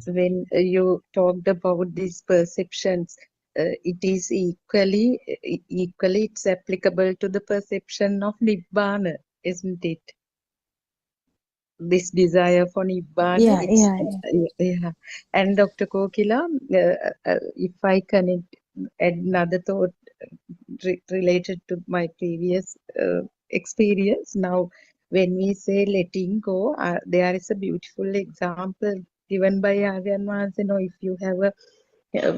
when you talked about these perceptions, it is equally it's applicable to the perception of Nibbana, isn't it? This desire for Nibbana. Yeah. And Dr. Kokila, if I connect another thought related to my previous experience. Now, when we say letting go, there is a beautiful example given by Aryan Vans. If you have a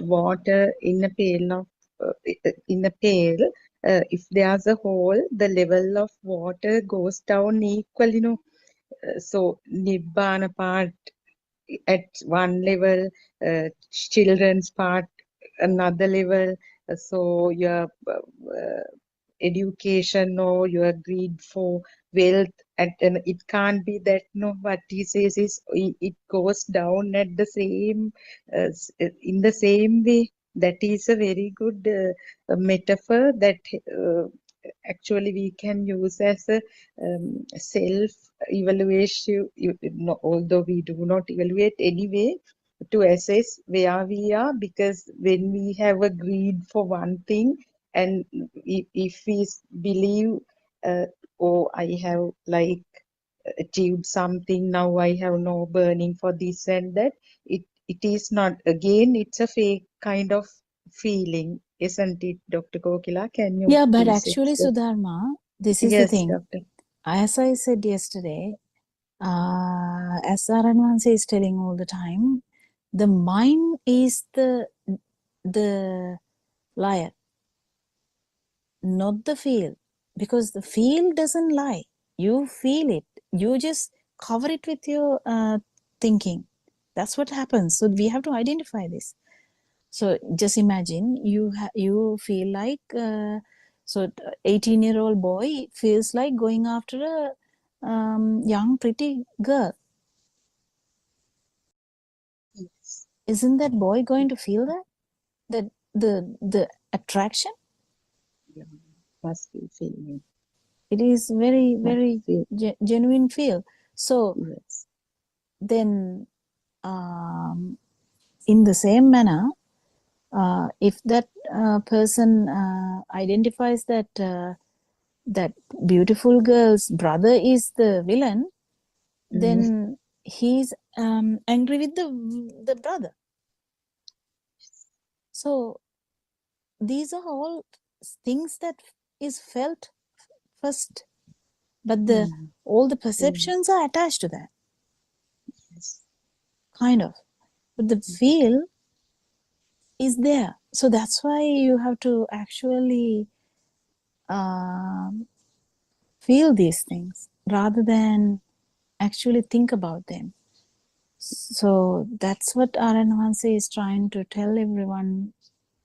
water in a pail if there's a hole, the level of water goes down equal. So Nibbana part at one level, children's part another level. So your education or your greed for wealth, and it can't be that. No, what he says is it goes down at the same in the same way. That is a very good metaphor that actually we can use as a self evaluation, although we do not evaluate anyway, to assess where we are, because when we have a greed for one thing, and if we believe, oh, I have like achieved something, now I have no burning for this and that, it is not, again, it's a fake kind of feeling, isn't it, Dr. Kokila? Can you Yeah, but please actually, explain? Sudharma, this is the Yes, thing. doctor. As I said yesterday, as Aranvansi is telling all the time, the mind is the liar, not the feel, because the feel doesn't lie. You feel it. You just cover it with your thinking. That's what happens. So we have to identify this. So just imagine you feel like 18-year-old boy feels like going after a young pretty girl. Yes. Isn't that boy going to feel that the attraction? Yeah, must be feeling. It is very Must very feel. genuine feel. So Yes. then in the same manner, if that person identifies that that beautiful girl's brother is the villain, then he's angry with the brother. So these are all things that is felt first, but all the perceptions are attached to that, Yes. kind of, but the feel is there. So that's why you have to actually feel these things rather than actually think about them. So that's what Aranvansi is trying to tell everyone.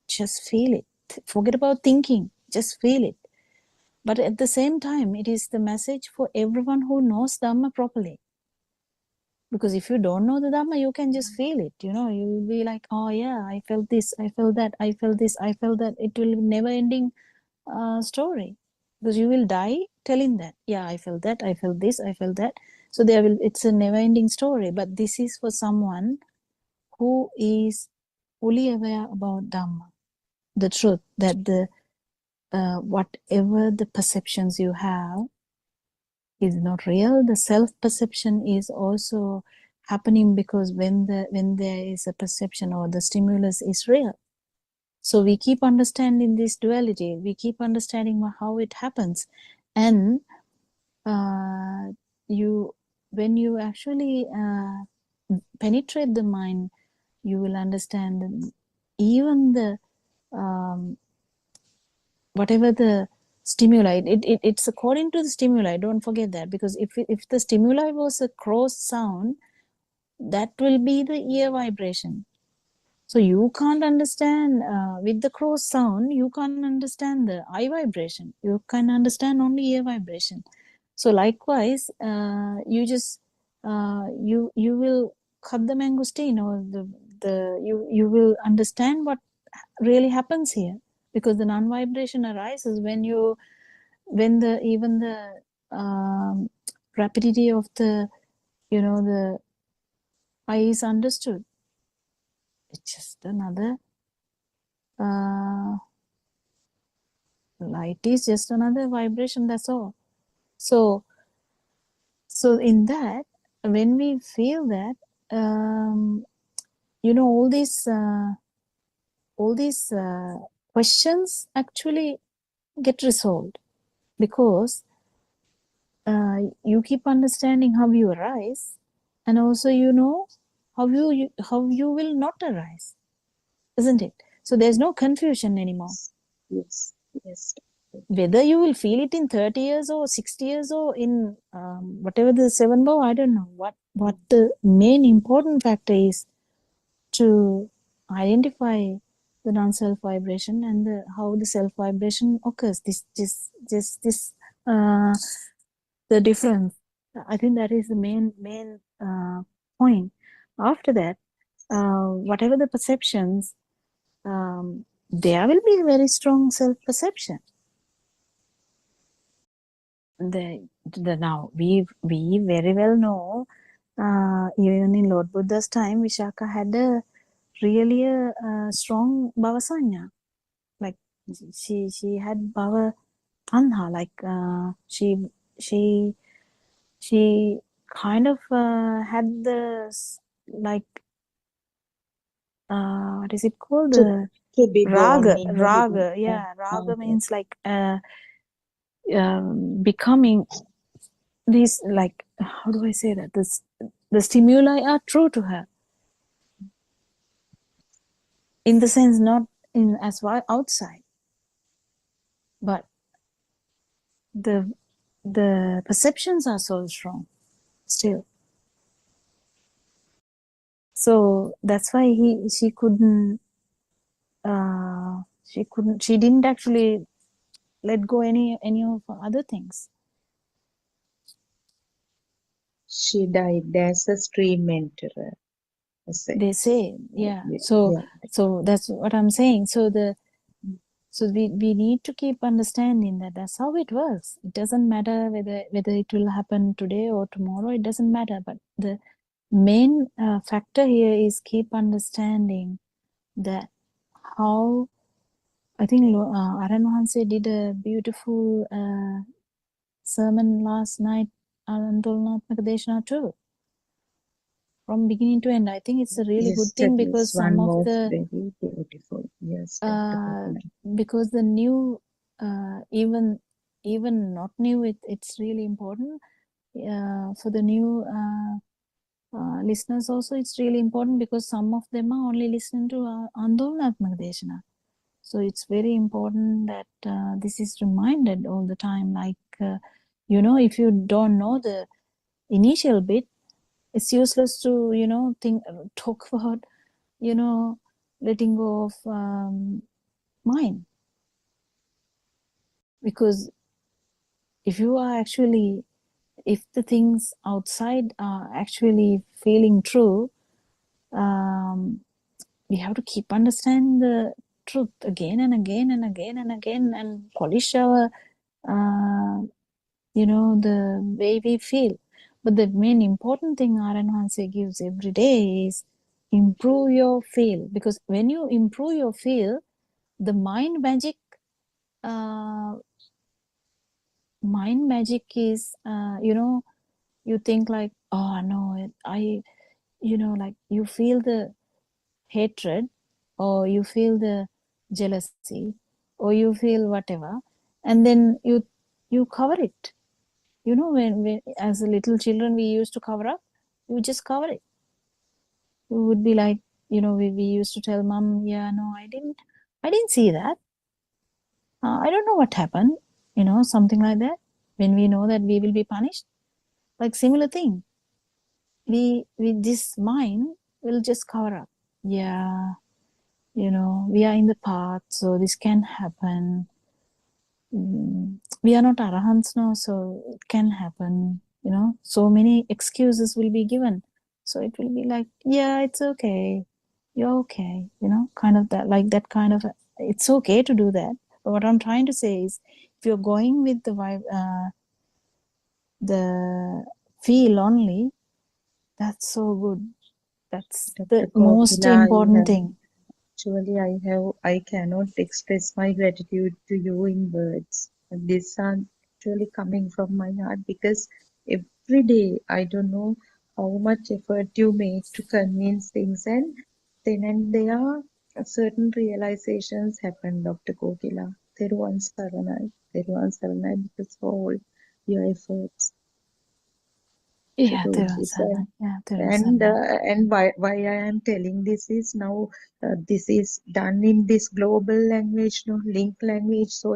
Just feel it. Forget about thinking. Just feel it. But at the same time, it is the message for everyone who knows Dhamma properly. Because if you don't know the Dhamma, you can just feel it. You know, you will be like, oh yeah, I felt this, I felt that, I felt this, I felt that. It will be never ending story. Because you will die telling that. Yeah, I felt that, I felt this, I felt that. So it's a never ending story. But this is for someone who is fully aware about Dhamma. The truth that whatever the perceptions you have is not real. The self-perception is also happening because when there is a perception or the stimulus is real. So we keep understanding this duality. We keep understanding how it happens, and when you actually penetrate the mind, you will understand that even the whatever the stimuli, it's according to the stimuli. Don't forget that, because if the stimuli was a cross sound, that will be the ear vibration. So you can't understand with the cross sound, you can't understand the eye vibration. You can understand only ear vibration. So likewise, you will cut the mangosteen, or you will understand what really happens here, because the non-vibration arises when even the rapidity of the the eye is understood. It's just another light is just another vibration, that's all. So in that, when we feel that, all these questions actually get resolved, because you keep understanding how you arise, and also how you will not arise, isn't it? So there's no confusion anymore. Yes. Yes. Whether you will feel it in 30 years or 60 years or in whatever the seven bow, I don't know. What the main important factor is to identify the non-self vibration and how the self vibration occurs. This the difference. I think that is the main point. After that, whatever the perceptions, there will be very strong self-perception. Now we very well know, even in Lord Buddha's time, Vishaka had a really strong bhavasanya. Like she had bhava tanha. Like she kind of had the like what is it called, the To be born raga. in a hidden. Yeah, raga means like becoming these, like, how do I say that, the stimuli are true to her, in the sense not in as wide outside, but the perceptions are so strong still. So that's why she didn't actually let go any of other things. She died as a stream enterer. They say, yeah. So that's what I'm saying. So we need to keep understanding that that's how it works. It doesn't matter whether it will happen today or tomorrow. It doesn't matter. But the main factor here is keep understanding that how, I think Aran Wahanse did a beautiful sermon last night, Andolnaatmaka Deshana too. From beginning to end, I think it's a really good thing, because some one of was the very beautiful. Yes, because the new, even not new, it's really important for the new listeners also. It's really important because some of them are only listening to Andolnaatmaka Deshana. So it's very important that this is reminded all the time. Like, if you don't know the initial bit, it's useless to, talk about, letting go of mind. Because if the things outside are actually feeling true, we have to keep understanding the truth again and again and again and again, and polish our the way we feel. But the main important thing Aran Wahanse gives every day is improve your feel. Because when you improve your feel, the mind magic is, you think like, oh no, like you feel the hatred, or you feel the jealousy, or you feel whatever, and then you cover it. When as a little children we used to cover up, you just cover it. You would be like, we used to tell mom, yeah, no, I didn't see that. I don't know what happened, something like that. When we know that we will be punished, like similar thing, we with this mind will just cover up. Yeah, we are in the path, so this can happen. We are not arahants now, so it can happen. So many excuses will be given. So it will be like, yeah, it's okay. You're okay. Kind of that, like that kind of, it's okay to do that. But what I'm trying to say is, if you're going with the vibe, the feel only, that's so good. That's the most important thing. Actually, I cannot express my gratitude to you in words. These are actually coming from my heart, because every day I don't know how much effort you make to convince things, and then and there certain realizations happen, Dr. Kokila. Theruvan Saranai, because for all your efforts. Yeah, to do this. And why I am telling this is now this is done in this global language, no link language. So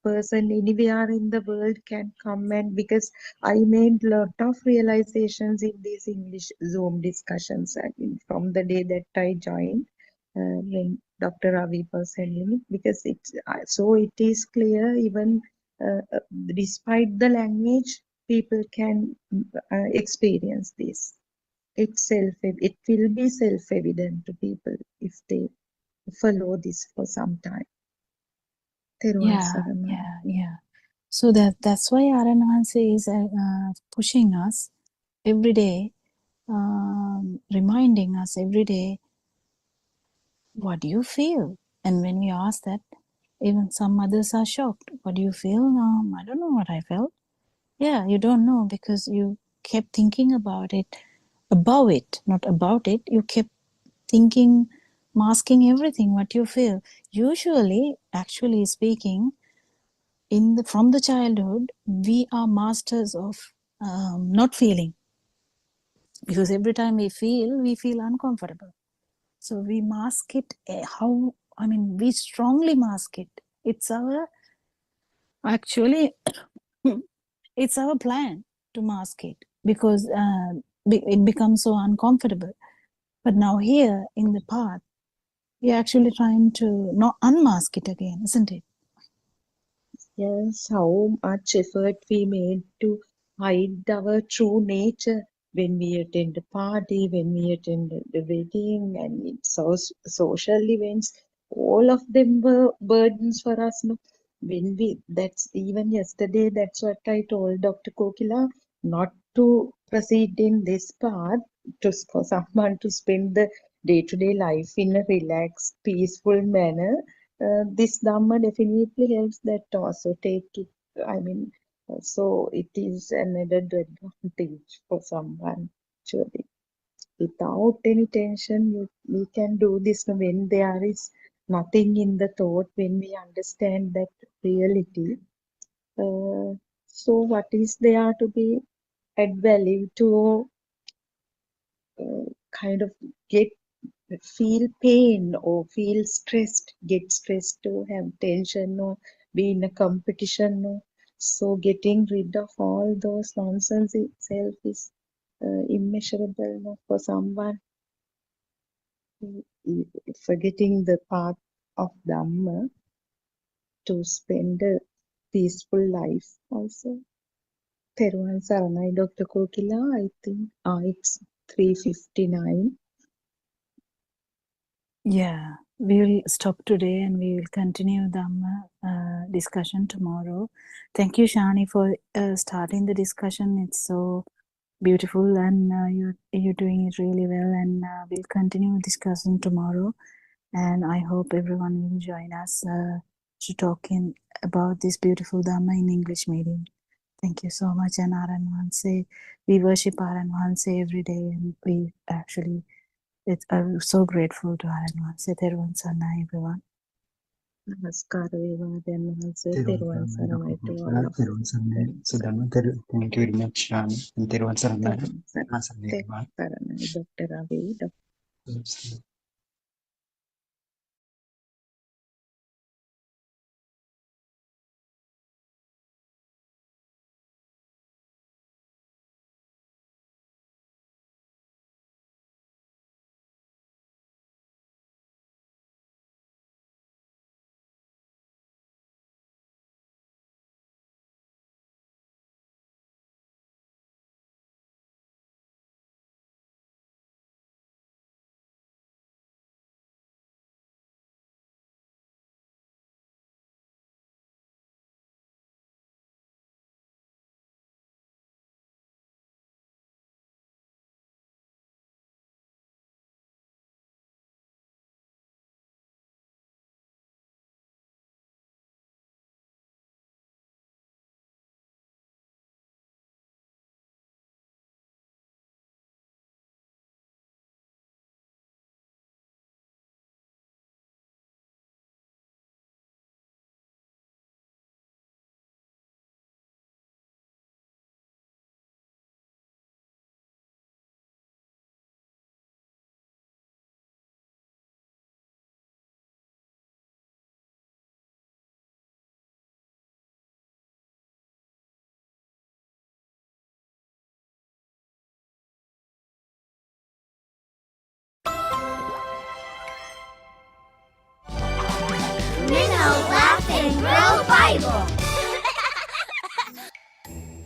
person anywhere in the world can come, and because I made lot of realizations in these English Zoom discussions, I mean, from the day that I joined, when Dr. Ravi was handling it, because so it is clear, even despite the language, people can experience this. It will be self-evident to people if they follow this for some time. Therwan Yeah, Saranai. yeah. So that's why Aranwanse is pushing us every day, reminding us every day, what do you feel? And when we ask that, even some others are shocked. What do you feel? I don't know what I felt. Yeah, you don't know because you kept thinking about it, not about it. You kept thinking, masking everything, what you feel. Usually, actually speaking, from the childhood, we are masters of not feeling, because every time we feel uncomfortable. So we mask it. We strongly mask it. It's our actually it's our plan to mask it, because it becomes so uncomfortable. But now here in the path, we're actually trying to not unmask it again, isn't it? Yes, how much effort we made to hide our true nature when we attend a party, when we attend the wedding, and social events. All of them were burdens for us. No? That's even yesterday, that's what I told Dr. Kokila, not to proceed in this path, for someone to spend the day-to-day life in a relaxed, peaceful manner. This Dhamma definitely helps that also take it. I mean, so it is an added advantage for someone, actually. Without any tension, we can do this when there is nothing in the thought, when we understand that reality. So, what is there to be add value to kind of feel pain or feel stressed, get stressed or have tension or be in a competition. Or, so getting rid of all those nonsense itself is immeasurable, no, for someone forgetting the path of Dhamma to spend a peaceful life also. Therwan Saranai, Dr. Kokila, I think it's 3:59. Yeah, we will stop today and we will continue Dhamma discussion tomorrow. Thank you, Shani, for starting the discussion. It's so beautiful, and you're doing it really well. And we'll continue discussing tomorrow. And I hope everyone will join us to talking about this beautiful Dhamma in English medium. Thank you so much. And Aranwanse, we worship Aranwanse every day, and I'm so grateful to Aranwanse. Therwan Sanna, everyone. Namaskar Vivadhan Mahalse, Therwan Therwan Saranai to all Saranai, of Therwan Saranai, Sudama, thank you very much, Shani, and Therwan Saranai, Therwan Saranai, Dr. Ravi, everyone. Laugh and Grow Bible.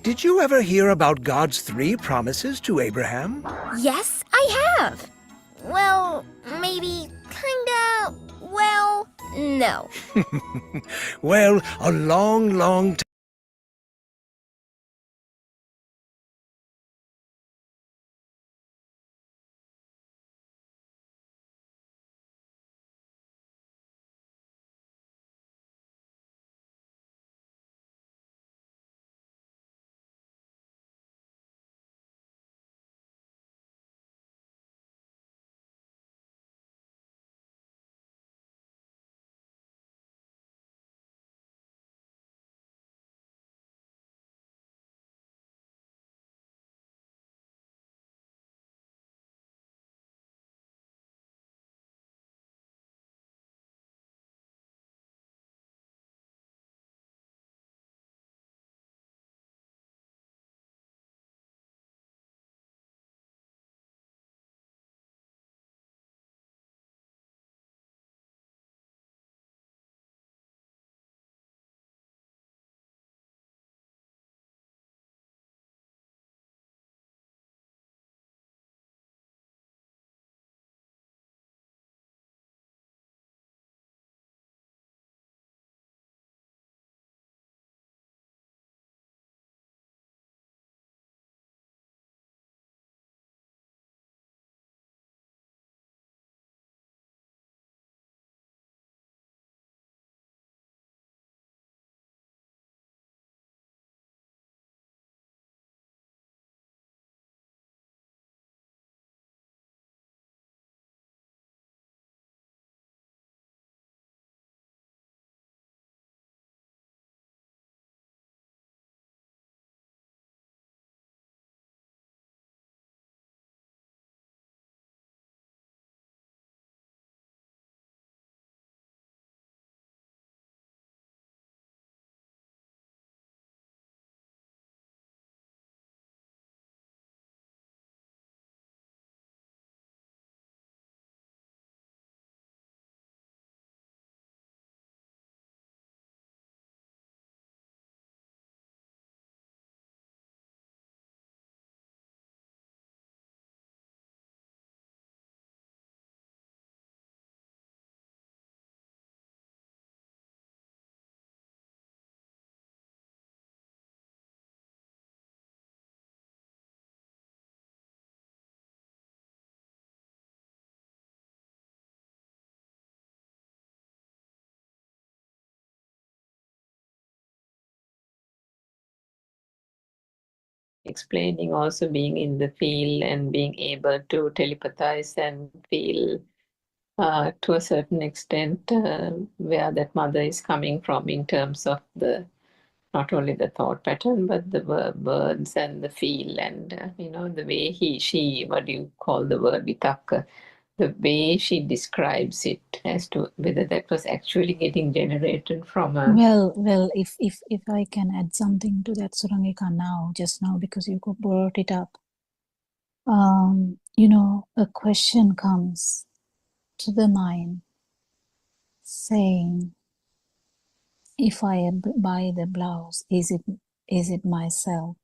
Did you ever hear about God's 3 promises to Abraham? Yes, I have. Well, maybe kinda. Well, no. Well, a long, long time. Explaining also being in the field and being able to telepathize and feel to a certain extent where that mother is coming from in terms of the not only the thought pattern but the words and the feel and the way she what do you call the word vitaka, the way she describes it as to whether that was actually getting generated from a Well, if I can add something to that, Surangika, just now, because you brought it up. A question comes to the mind saying, if I buy the blouse, is it myself?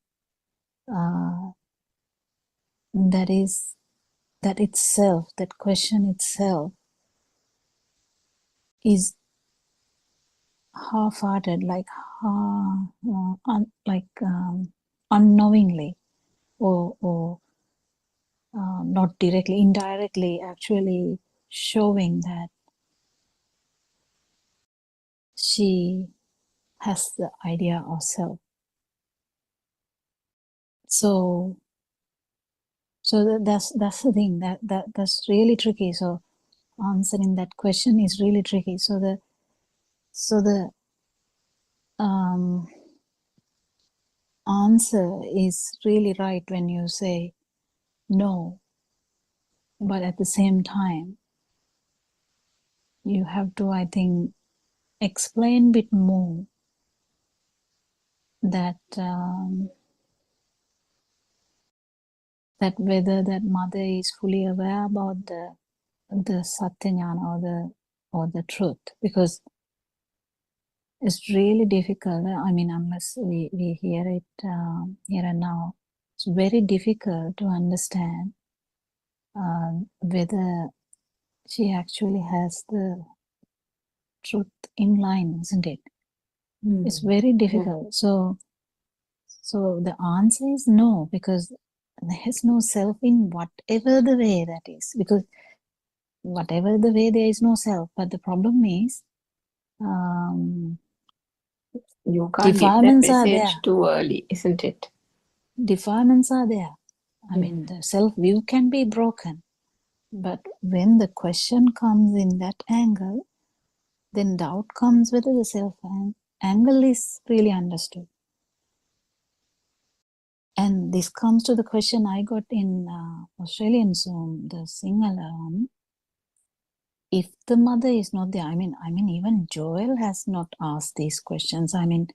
That question itself is half-hearted, like unknowingly, or not directly, indirectly, actually showing that she has the idea of self. So that's the thing that's really tricky. So answering that question is really tricky. So the answer is really right when you say no, but at the same time you have to, I think, explain a bit more that that whether that mother is fully aware about the satyajnana or the truth, because It's really difficult. I mean, unless we hear it here and now, it's very difficult to understand whether she actually has the truth in line, isn't it? It's very difficult. So the answer is no, because there is no self in whatever the way that is. Because whatever the way, there is no self. But the problem is, You can't get that defilements are message there. too early, isn't it? Defilements are there. I mean, the self-view can be broken. But when the question comes in that angle, then doubt comes whether the self-angle is really understood. And this comes to the question I got in Australian Zoom, the sing-along. If the mother is not there, I mean, even Joel has not asked these questions. I mean,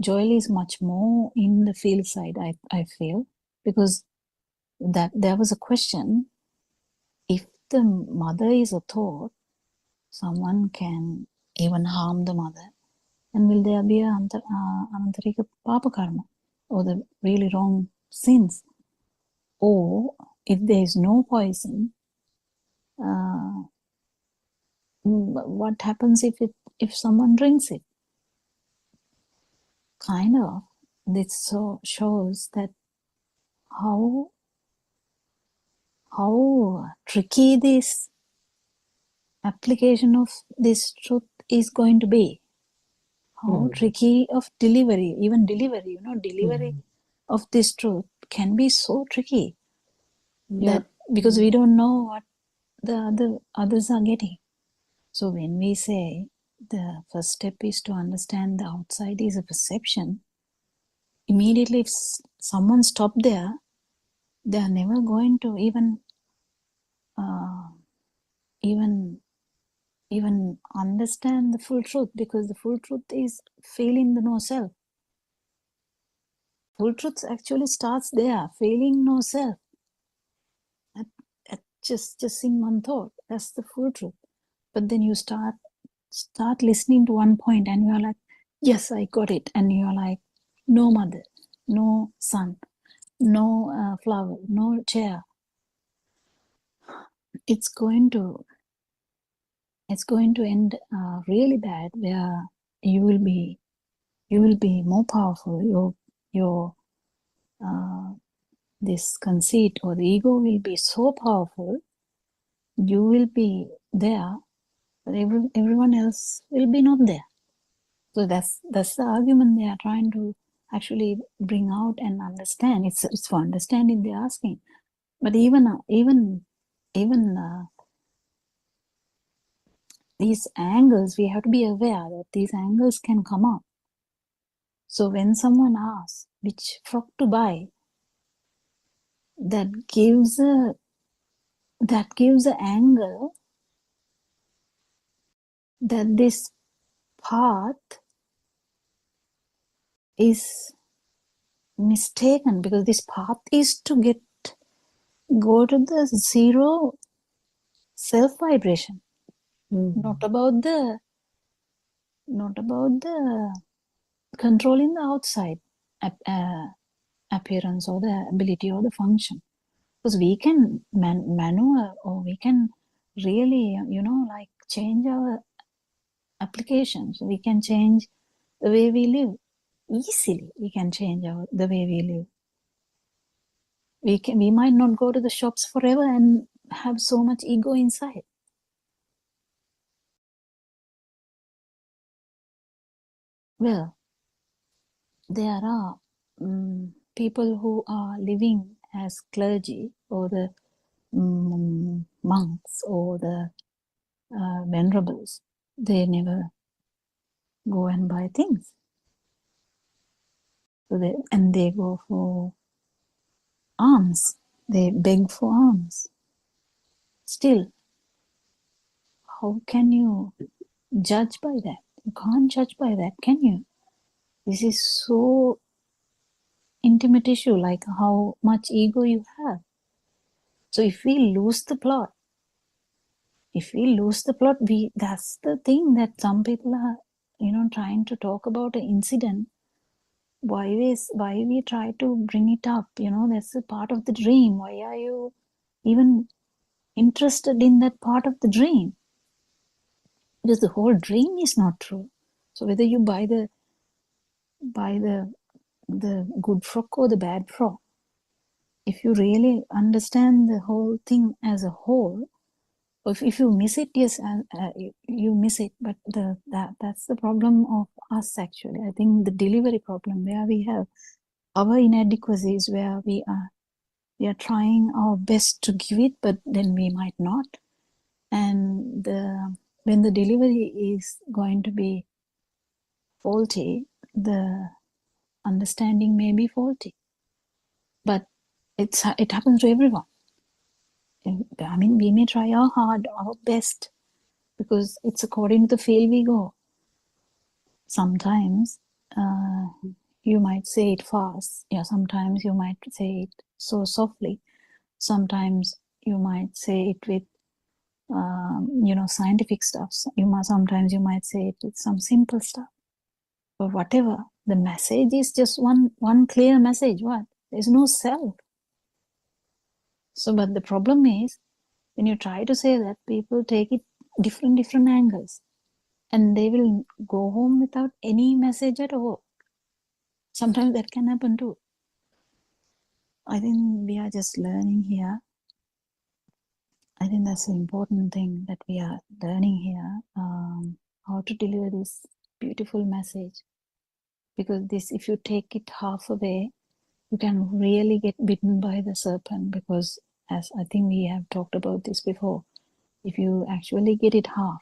Joel is much more in the field side, I feel, because that there was a question, if the mother is a thought, someone can even harm the mother. And will there be a anantarika papa karma, or the really wrong sins? Or if there is no poison, what happens if someone drinks it? Kind of, this so shows that how tricky this application of this truth is going to be. How tricky of delivery, even delivery, delivery of this truth can be so tricky. That because we don't know what the others are getting. So when we say the first step is to understand the outside is a perception, immediately if someone stopped there, they are never going to even understand the full truth, because the full truth is feeling the no self. Full truth actually starts there, feeling no self. At just in one thought, that's the full truth. But then you start listening to one point and you're like, yes, I got it. And you're like, no mother, no son, no flower, no chair. It's going to end really bad, where you will be more powerful. Your this conceit or the ego will be so powerful. You will be there, but everyone else will be not there. So that's the argument they are trying to actually bring out and understand. It's for understanding they're asking. But even these angles, we have to be aware that these angles can come up. So when someone asks which frock to buy, that gives a angle that this path is mistaken, because this path is to go to the zero self vibration, not about the controlling the outside appearance or the ability or the function. Because we can maneuver, or we can really like change our applications. We can change the way we live easily. We can change the way we live. We might not go to the shops forever and have so much ego inside. Well, there are people who are living as clergy, or the monks, or the venerables. They never go and buy things. So they go for alms. They beg for alms. Still, how can you judge by that? You can't judge by that, can you? This is so intimate issue, like how much ego you have. So if we lose the plot, that's the thing that some people are trying to talk about an incident, why we try to bring it up? That's a part of the dream. Why are you even interested in that part of the dream? Because the whole dream is not true. So whether you buy the good frock or the bad frock, if you really understand the whole thing as a whole, if you miss it, yes, you miss it. But that's the problem of us, actually. I think the delivery problem, where we have our inadequacies, where we are trying our best to give it, but then we might not. And when the delivery is going to be faulty, the understanding may be faulty. But it happens to everyone. I mean, we may try our best, because it's according to the field we go. Sometimes you might say it fast. Yeah, sometimes you might say it so softly. Sometimes you might say it with scientific stuff. Sometimes you might say it with some simple stuff. But whatever, the message is just one clear message. What? There's no self. So, but the problem is, when you try to say that, people take it different angles, and they will go home without any message at all. Sometimes that can happen too. I think we are just learning here. I think that's the important thing, that we are learning here, how to deliver this beautiful message. Because if you take it half away, you can really get bitten by the serpent. Because, as I think we have talked about this before, if you actually get it half,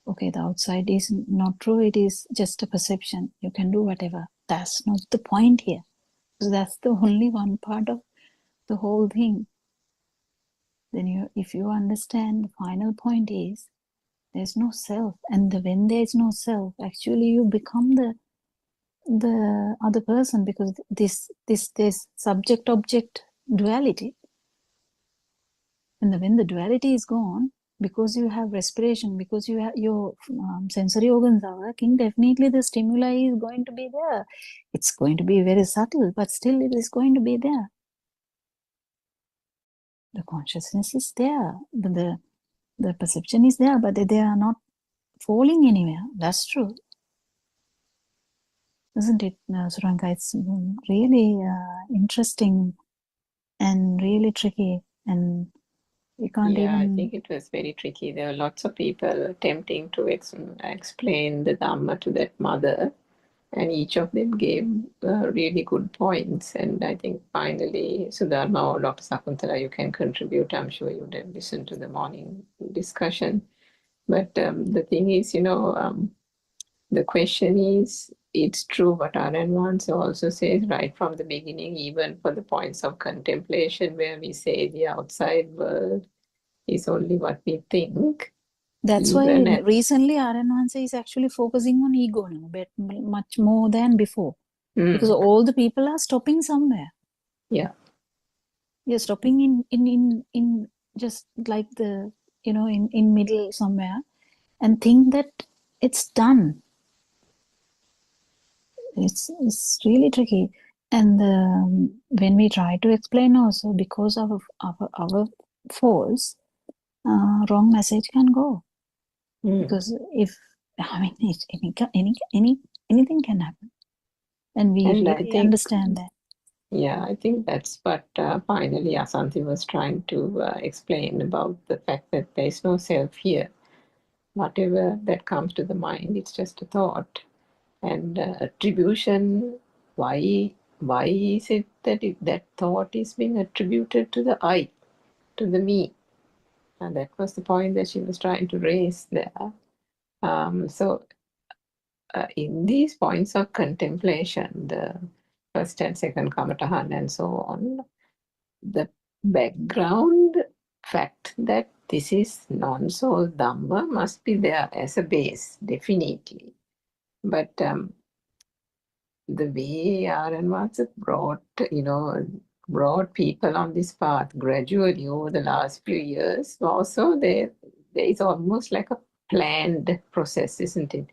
okay, the outside is not true, it is just a perception, you can do whatever. That's not the point here. So that's the only one part of the whole thing. Then if you understand, the final point is, there's no self. And when there is no self, actually you become the other person, because this subject-object duality. And when the duality is gone, because you have respiration, because you have your sensory organs are working, definitely the stimuli is going to be there. It's going to be very subtle, but still it is going to be there. The consciousness is there, the perception is there, but they are not falling anywhere. That's true. Isn't it, Suranka? It's really interesting and really tricky, and we can't even... I think it was very tricky. There were lots of people attempting to explain the Dhamma to that mother, and each of them gave really good points. And I think finally, Sudharma or Dr. Sakuntala, you can contribute. I'm sure you would have listened to the morning discussion. But the thing is, the question is, it's true what Aranwans also says right from the beginning, even for the points of contemplation, where we say the outside world is only what we think. That's why recently Aranwansa is actually focusing on ego now, but much more than before. Because all the people are stopping somewhere. Yeah. You're stopping in just like the, in middle somewhere, and think that it's done. It's really tricky. And when we try to explain also, because of our faults, wrong message can go. Because anything can happen, and we really understand that. Yeah, I think that's what finally Asanti was trying to explain about the fact that there is no self here. Whatever that comes to the mind, it's just a thought. And attribution, why is it that that thought is being attributed to the I, to the me? And that was the point that she was trying to raise there. So in these points of contemplation, the first and second Kamatahan and so on, the background fact that this is non-soul Dhamma must be there as a base, definitely. But the way Aranwatsa brought people on this path gradually over the last few years, also there is almost like a planned process, isn't it?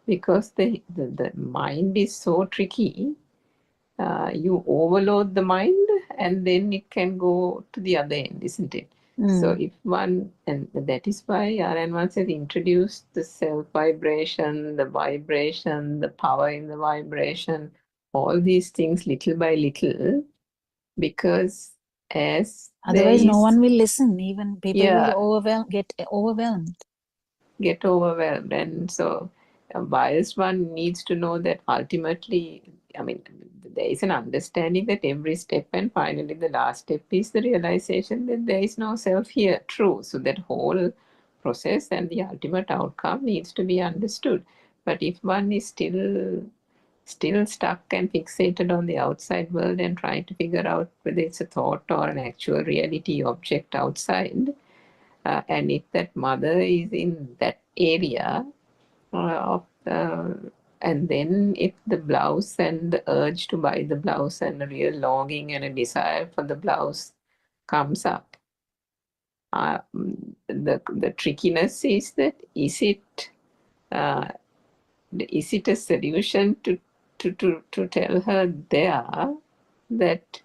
because the mind is so tricky. You overload the mind and then it can go to the other end, isn't it? So if one, and that is why Rn once has introduced the self vibration, the power in the vibration, all these things little by little, because as Otherwise, no one will listen. Even people will get overwhelmed. And so a biased one needs to know that ultimately, I mean, there is an understanding that every step, and finally the last step is the realization that there is no self here, true. So that whole process and the ultimate outcome needs to be understood. But if one is still stuck and fixated on the outside world and trying to figure out whether it's a thought or an actual reality object outside, and if that mother is in that area of and then if the blouse and the urge to buy the blouse and a real longing and a desire for the blouse comes up, the trickiness is that is it a solution to tell her there that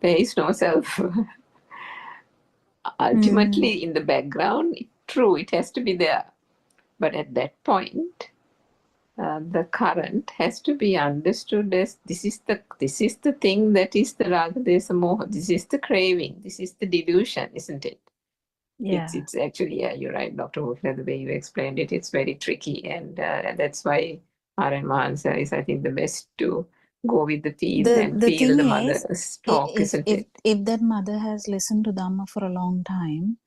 there is no self? Ultimately, in the background, true, it has to be there. But at that point, the current has to be understood as this is the thing that is the raga, desa, moha. This is the craving. This is the delusion, isn't it? Yeah. It's actually, yeah, you're right, Dr. Hooker, the way you explained it, it's very tricky. And that's why R.N. Mahansa is, I think, the best to go with the theme and The feel thing the is, mother's talk, isn't it? if that mother has listened to Dhamma for a long time,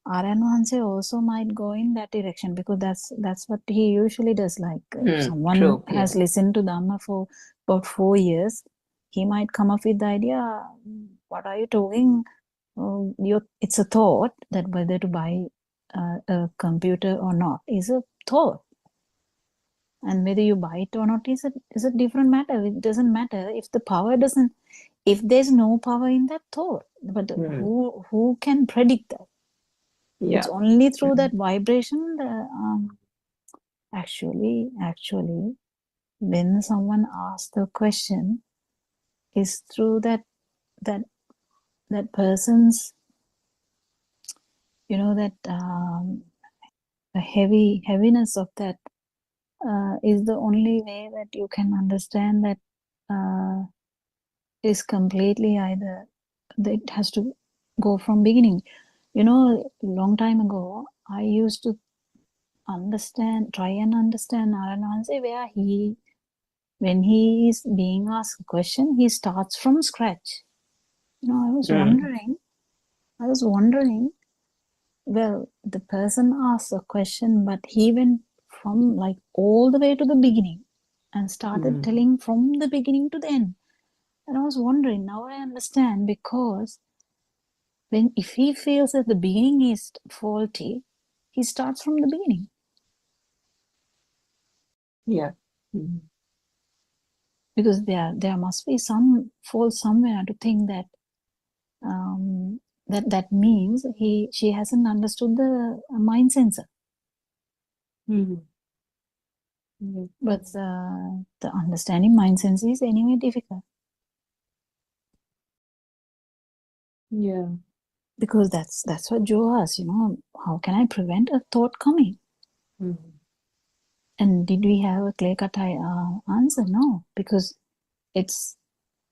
R.N. Mahansa also might go in that direction, because that's what he usually does. Like if someone True, has listened to Dhamma for about 4 years, he might come up with the idea, what are you talking? It's a thought that whether to buy a computer or not is a thought. And whether you buy it or not is a different matter. It doesn't matter if the power doesn't, if there's no power in that thought. But who can predict that? Yeah. It's only through that vibration. Actually, when someone asks the question, is through that person's, that the heaviness of that is the only way that you can understand that is completely either it has to go from beginning. Long time ago, I used to try and understand Arananse, where when he is being asked a question, he starts from scratch. I was wondering, well, the person asks a question, but he went from like all the way to the beginning and started telling from the beginning to the end. And I was wondering, now I understand, because if he feels that the beginning is faulty, he starts from the beginning. Yeah. Because there must be some fault somewhere to think that that means she hasn't understood the mind sensor. But the understanding mind sensor is anyway difficult. Yeah. Because that's what Joe asked, how can I prevent a thought coming? And did we have a clear-cut answer? No, because it's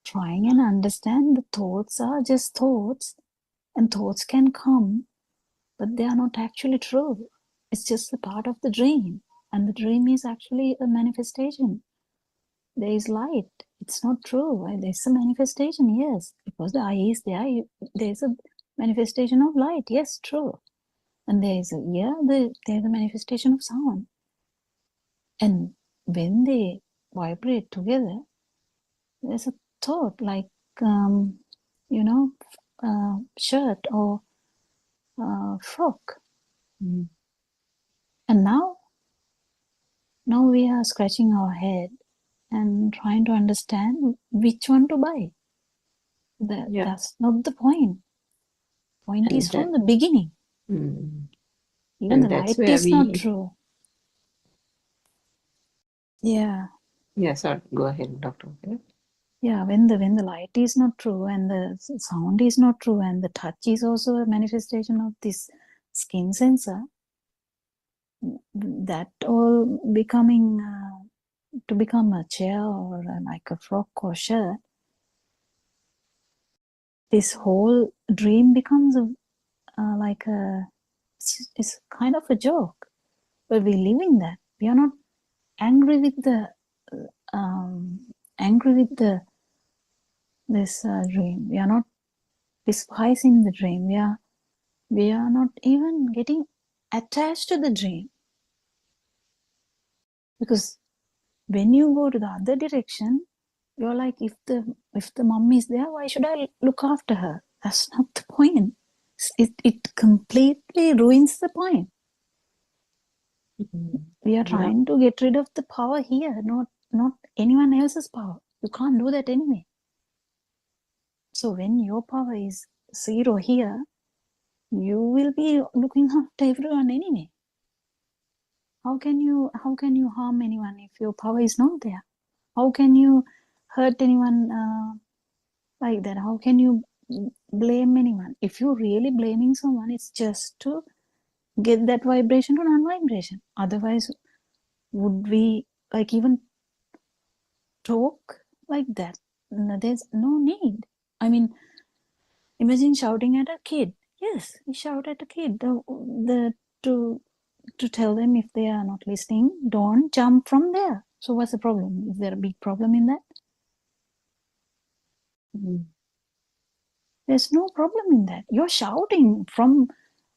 trying and understand the thoughts are just thoughts, and thoughts can come, but they are not actually true. It's just a part of the dream, and the dream is actually a manifestation. There is light. It's not true. There's a manifestation, yes, because the eye is there. There's a manifestation of light, yes, true. And there's a manifestation of sound. And when they vibrate together, there's a thought like, shirt or frock. And now we are scratching our head and trying to understand which one to buy. That's not the point. Point is from the beginning. Even the light is not true. Yeah. Yes, sir. Go ahead, Dr. Okay. Yeah, when the light is not true and the sound is not true and the touch is also a manifestation of this skin sensor, that all becoming to become a chair or like a frock or shirt, this whole dream becomes like a it's kind of a joke, but we live in that. We are not angry with the angry with the this dream. We are not despising the dream. We are not even getting attached to the dream, because when you go to the other direction, you're like, if the mom is there, why should I look after her? That's not the point. It completely ruins the point. We are trying to get rid of the power here, not anyone else's power. You can't do that anyway. So when your power is zero here, you will be looking after everyone anyway. How can you harm anyone if your power is not there? How can you hurt anyone like that? How can you blame anyone? If you're really blaming someone, it's just to get that vibration to non-vibration. Otherwise, would we like even talk like that? No, there's no need. I mean, imagine shouting at a kid. Yes, we shout at a kid to tell them if they are not listening, don't jump from there. So what's the problem? Is there a big problem in that? There's no problem in that. You're shouting from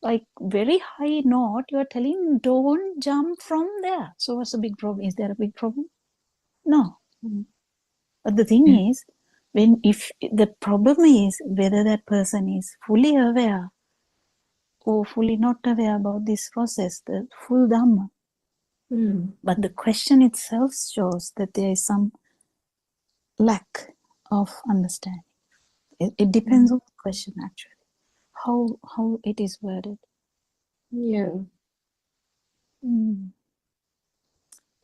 like very high note. You're telling don't jump from there. So what's the big problem? Is there a big problem? No. But the thing is, if the problem is whether that person is fully aware or fully not aware about this process, the full Dhamma. But the question itself shows that there is some lack of understanding. It depends on the question, actually, how it is worded. Yeah.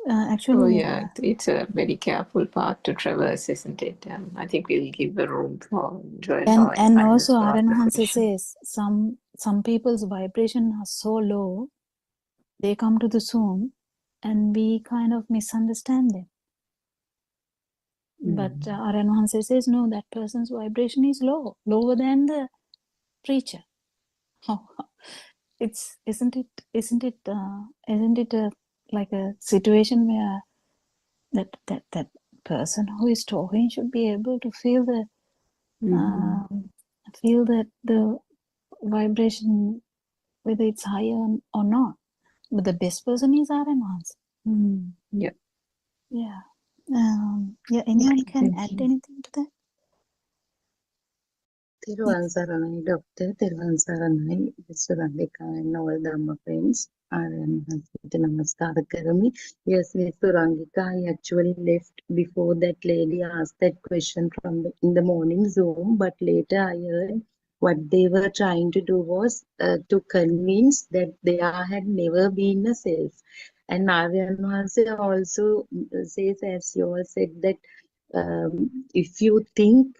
Actually, It's a very careful path to traverse, isn't it? I think we'll give the room for Joel and or also to ask Aryan the Hanse question. says some people's vibration are so low, they come to the Zoom and we kind of misunderstand them. But Aryan Hanse says no, that person's vibration is lower than the preacher. Isn't it like a situation where that person who is talking should be able to feel the the vibration, whether it's higher or not. But the best person is Aryan Hanse. Yeah. Anyone can add anything to that? Thiruvan Saranai, Doctor. Thiruvan Saranai, Surandika and all Dhamma friends. Aryan Hanse Namaskara Karami. Yes, Miss Surangika, I actually left before that lady asked that question in the morning Zoom, but later I heard what they were trying to do was to convince that there had never been a self. And Aryan Hanse also says, as you all said, that if you think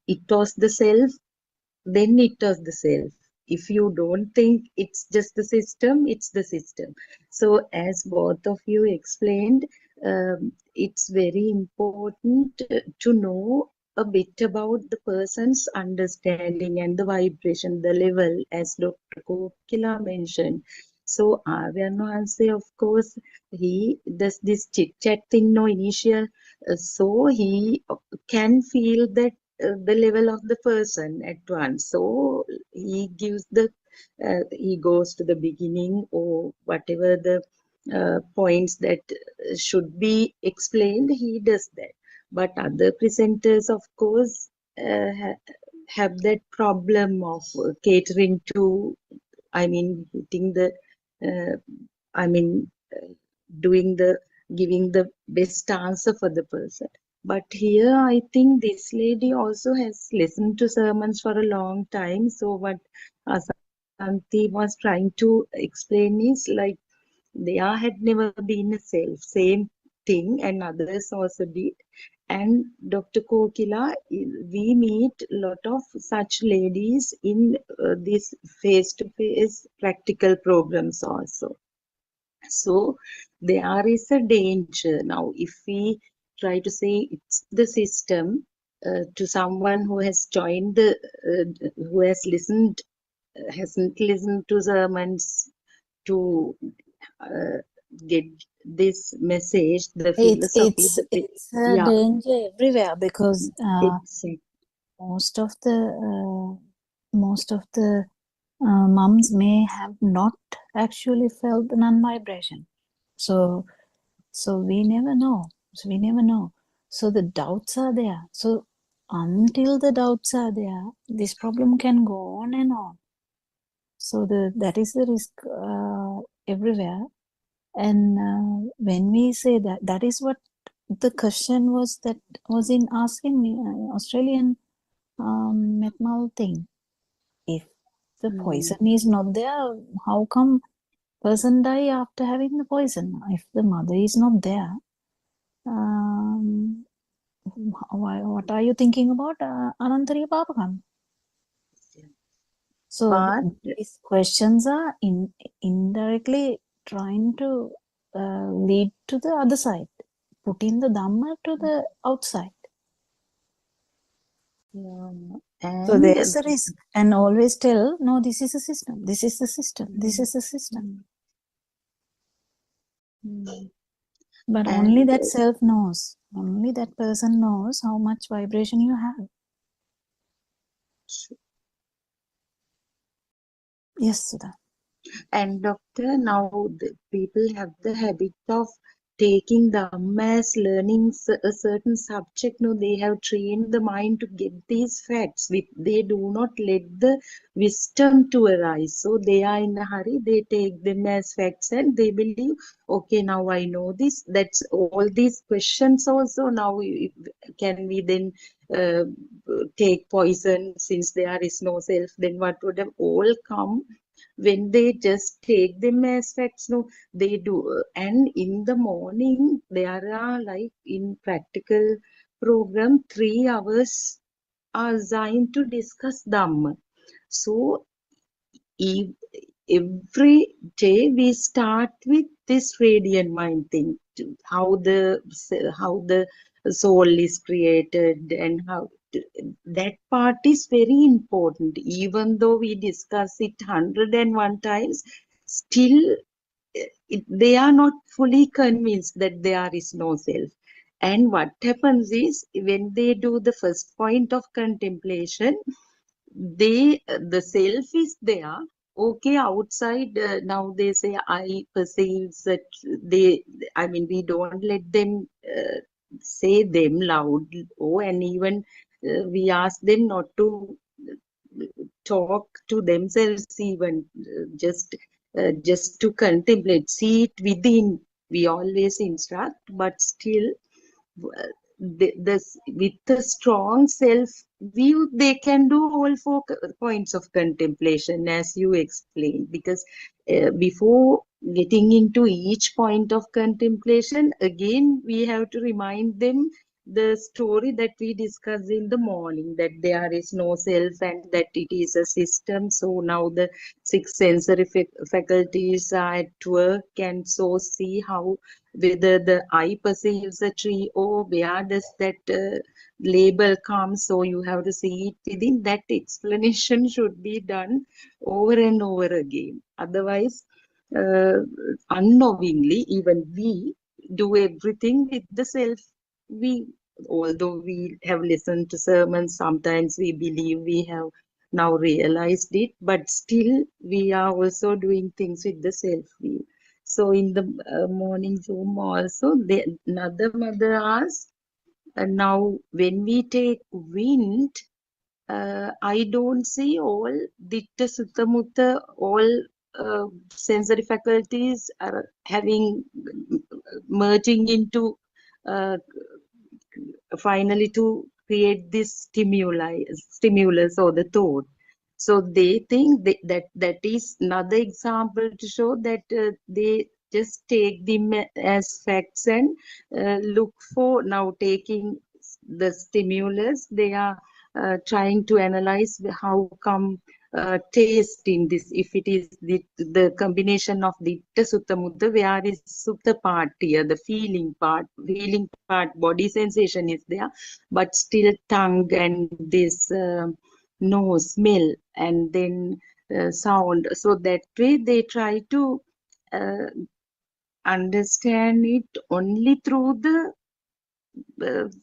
it was the self, then it was the self. If you don't think it's just the system, it's the system. So as both of you explained, it's very important to know a bit about the person's understanding and the vibration, the level, as Dr. Kokila mentioned. So Aryan Hanse, of course, he does this chit-chat thing, no initial, so he can feel that the level of the person at once. So he gives he goes to the beginning or whatever the points that should be explained, he does that. But other presenters, of course, have that problem of catering to, hitting the, I mean, giving the best answer for the person. But here, I think this lady also has listened to sermons for a long time. So what Asanti was trying to explain is like there had never been a self. Same thing, and others also did. And Dr. Kokila, we meet a lot of such ladies in these face-to-face practical programs also. So there is a danger now if we try to say it's the system to someone who has joined the who has listened hasn't listened to sermons to get this message, the philosophy, It's a yeah, danger everywhere because it's most of the mums may have not actually felt the non-vibration. So we never know. So the doubts are there. So until the doubts are there, this problem can go on and on. So that is the risk everywhere. And when we say that, that is what the question was that was in asking me, Australian Metmal thing. If the poison is not there, how come person die after having the poison? If the mother is not there, what are you thinking about? Anantariya Papakam. So but these questions are indirectly trying to lead to the other side, putting the Dhamma to the outside. yeah, So and there's a risk, and always tell, no, this is a system, this is the system, this is the system. But only that self knows, only that person knows how much vibration you have. Yes, Sudha. And doctor, now the people have the habit of taking Dhamma as learning a certain subject. No, they have trained the mind to get these facts. They do not let the wisdom to arise. So they are in a hurry. They take them as facts and they believe, okay, now I know this. That's all these questions also. Now, can we then take poison since there is no self? Then what would have all come? When they just take them as facts, no, they do. And in the morning, there are like in practical program, 3 hours are assigned to discuss Dhamma. So every day we start with this radiant mind thing, how the soul is created and how that part is very important. Even though we discuss it 101 times, still they are not fully convinced that there is no self. And what happens is when they do the first point of contemplation, the self is there. Okay, outside now they say I perceive that we don't let them say them loud. And even we ask them not to talk to themselves, even just to contemplate, see it within. We always instruct, but still with the strong self view, they can do all 4 points of contemplation as you explained, because before getting into each point of contemplation, again we have to remind them the story that we discussed in the morning, that there is no self and that it is a system. So now the 6 sensory faculties are at work, and so see how whether the eye perceives a tree or where does that label come. So you have to see it within. That explanation should be done over and over again. Otherwise, unknowingly, even we do everything with the self. Although we have listened to sermons, sometimes we believe we have now realized it, but still we are also doing things with the self view. So in the morning Zoom also, another mother asked, now when we take wind, I don't see all Ditta Sutta Mutta, all sensory faculties are having merging into finally to create this stimulus or the thought. So they think that is another example to show that just take them as facts and look for now taking the stimulus. They are trying to analyze how come taste in this, if it is the combination of ditta sutta mudda, where is sutta part here, the feeling part, body sensation is there, but still tongue and this nose smell and then sound. So that way they try to understand it only through the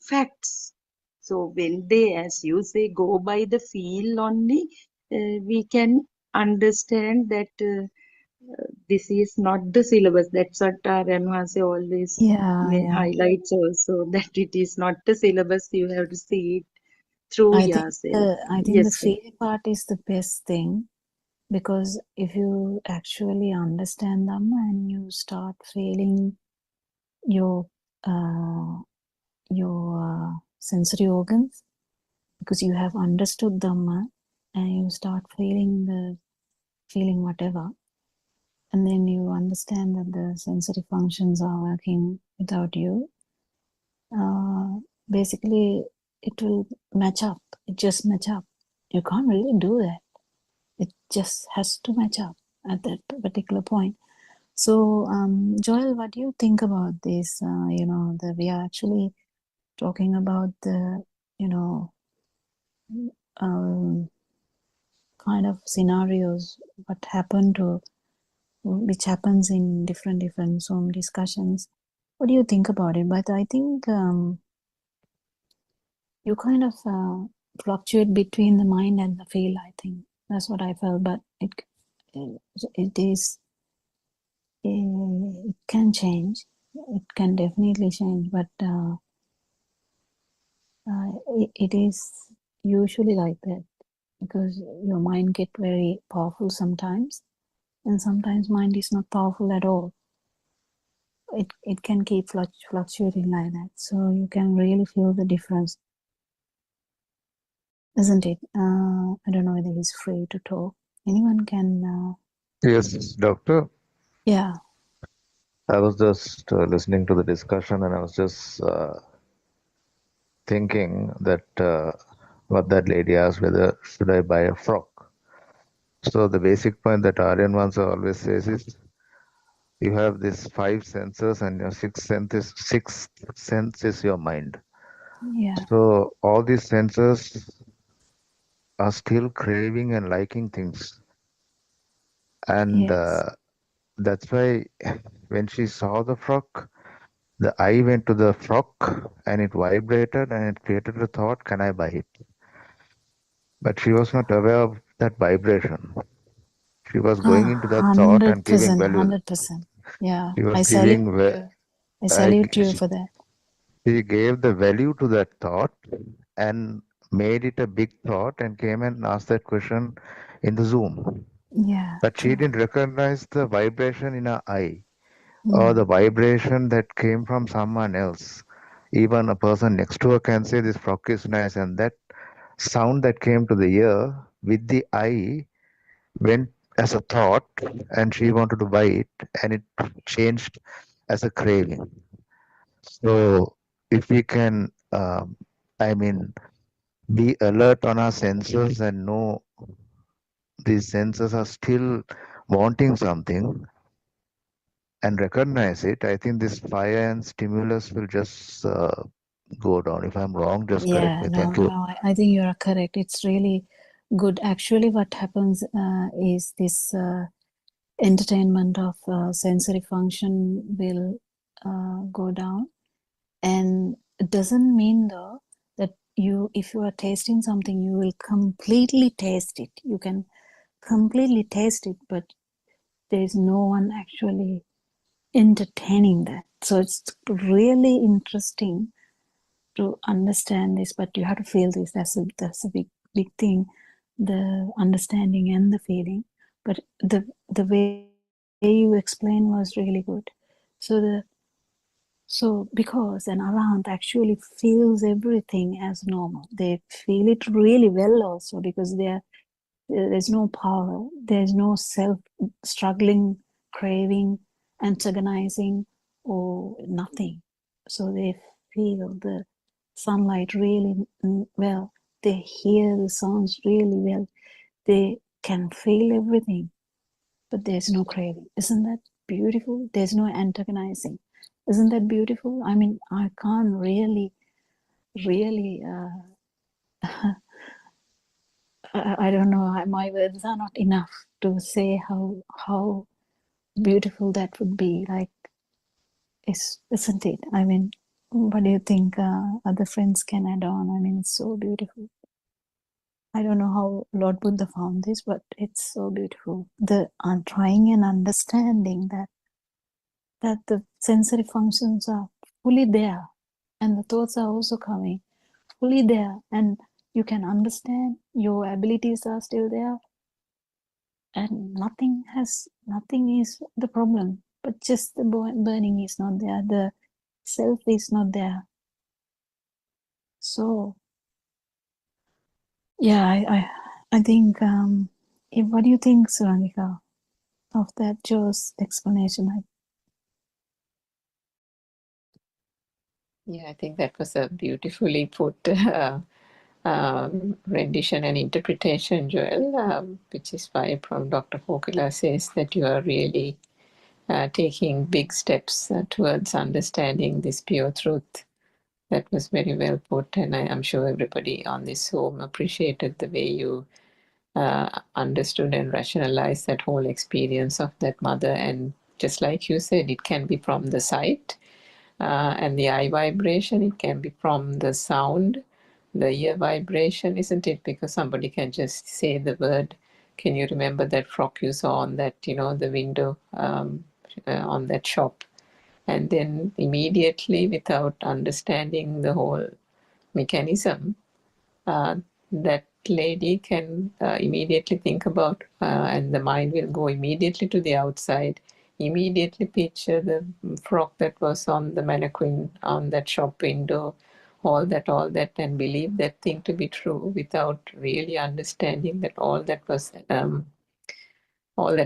facts. So when they, as you say, go by the feel only, we can understand that this is not the syllabus. That's what Ranwase always Yeah. highlights also, that it is not the syllabus. You have to see it through I think yourself. I think the Yes, sir. feel part is the best thing, because if you actually understand them and you start feeling your sensory organs, because you have understood them, and you start feeling whatever, and then you understand that the sensory functions are working without you, basically it will match up. It just match up. You can't really do that. It just has to match up at that particular point. So, Joel, what do you think about this? That we are actually talking about the, kind of scenarios, which happens in different Zoom discussions. What do you think about it? But I think you kind of fluctuate between the mind and the feel. I think that's what I felt. But it can change. It can definitely change. But it is usually like that, because your mind get very powerful sometimes, and sometimes mind is not powerful at all. It can keep fluctuating like that, so you can really feel the difference, isn't it? I don't know whether he's free to talk. Anyone can. Yes, doctor. Yeah. I was just listening to the discussion, and I was just thinking that what that lady asked, whether should I buy a frock. So the basic point that Aryan Vansa always says is, you have these 5 senses, and your sixth sense is your mind. Yeah. So all these senses are still craving and liking things, and Yes. that's why when she saw the frock, the eye went to the frock and it vibrated and it created a thought, can I buy it? But she was not aware of that vibration. She was going into that thought and giving 100%, value. 100%. Yeah. She was I salute giving you. I salute you for that. She gave the value to that thought and made it a big thought and came and asked that question in the Zoom. Yeah. But she True. didn't recognize the vibration in her eye or the vibration that came from someone else. Even a person next to her can say this frock is nice, and that sound that came to the ear with the eye went as a thought, and she wanted to buy it, and it changed as a craving. So if we can, be alert on our senses and know these senses are still wanting something and recognize it, I think this fire and stimulus will just go down. If I'm wrong, just correct me. Thank you. No, I think you are correct. It's really good. Actually, what happens is this entertainment of sensory function will go down, and it doesn't mean though that if you are tasting something, you will completely taste it. You can completely taste it, but there is no one actually entertaining that. So it's really interesting to understand this, but you have to feel this. That's a big thing, the understanding and the feeling. But the way you explained was really good. So because an Arahant actually feels everything as normal. They feel it really well also, because there's no power, there's no self struggling, craving, antagonizing or nothing. So they feel the sunlight really well. They hear the sounds really well. They can feel everything, but there's no craving. Isn't that beautiful? There's no antagonizing. Isn't that beautiful? I mean, I can't really I don't know, my words are not enough to say how beautiful that would be. Like, isn't it? I mean, what do you think other friends can add on? I mean, it's so beautiful. I don't know how Lord Buddha found this, but it's so beautiful. The trying and understanding that the sensory functions are fully there, and the thoughts are also coming fully there, and you can understand, your abilities are still there, and nothing is the problem, but just the burning is not there, the self is not there. So yeah, I think what do you think, Surangika, of that Joe's explanation? Yeah, I think that was a beautifully put rendition and interpretation, Joel, which is why from Dr. Kokila says that you are really taking big steps towards understanding this pure truth. That was very well put, and I am sure everybody on this Zoom appreciated the way you understood and rationalized that whole experience of that mother. And just like you said, it can be from the sight and the eye vibration, it can be from the sound, the ear vibration, isn't it? Because somebody can just say the word, can you remember that frock you saw on that, the window on that shop? And then immediately, without understanding the whole mechanism, that lady can immediately think about, and the mind will go immediately to the outside, immediately picture the frock that was on the mannequin on that shop window, all that, and believe that thing to be true without really understanding that all that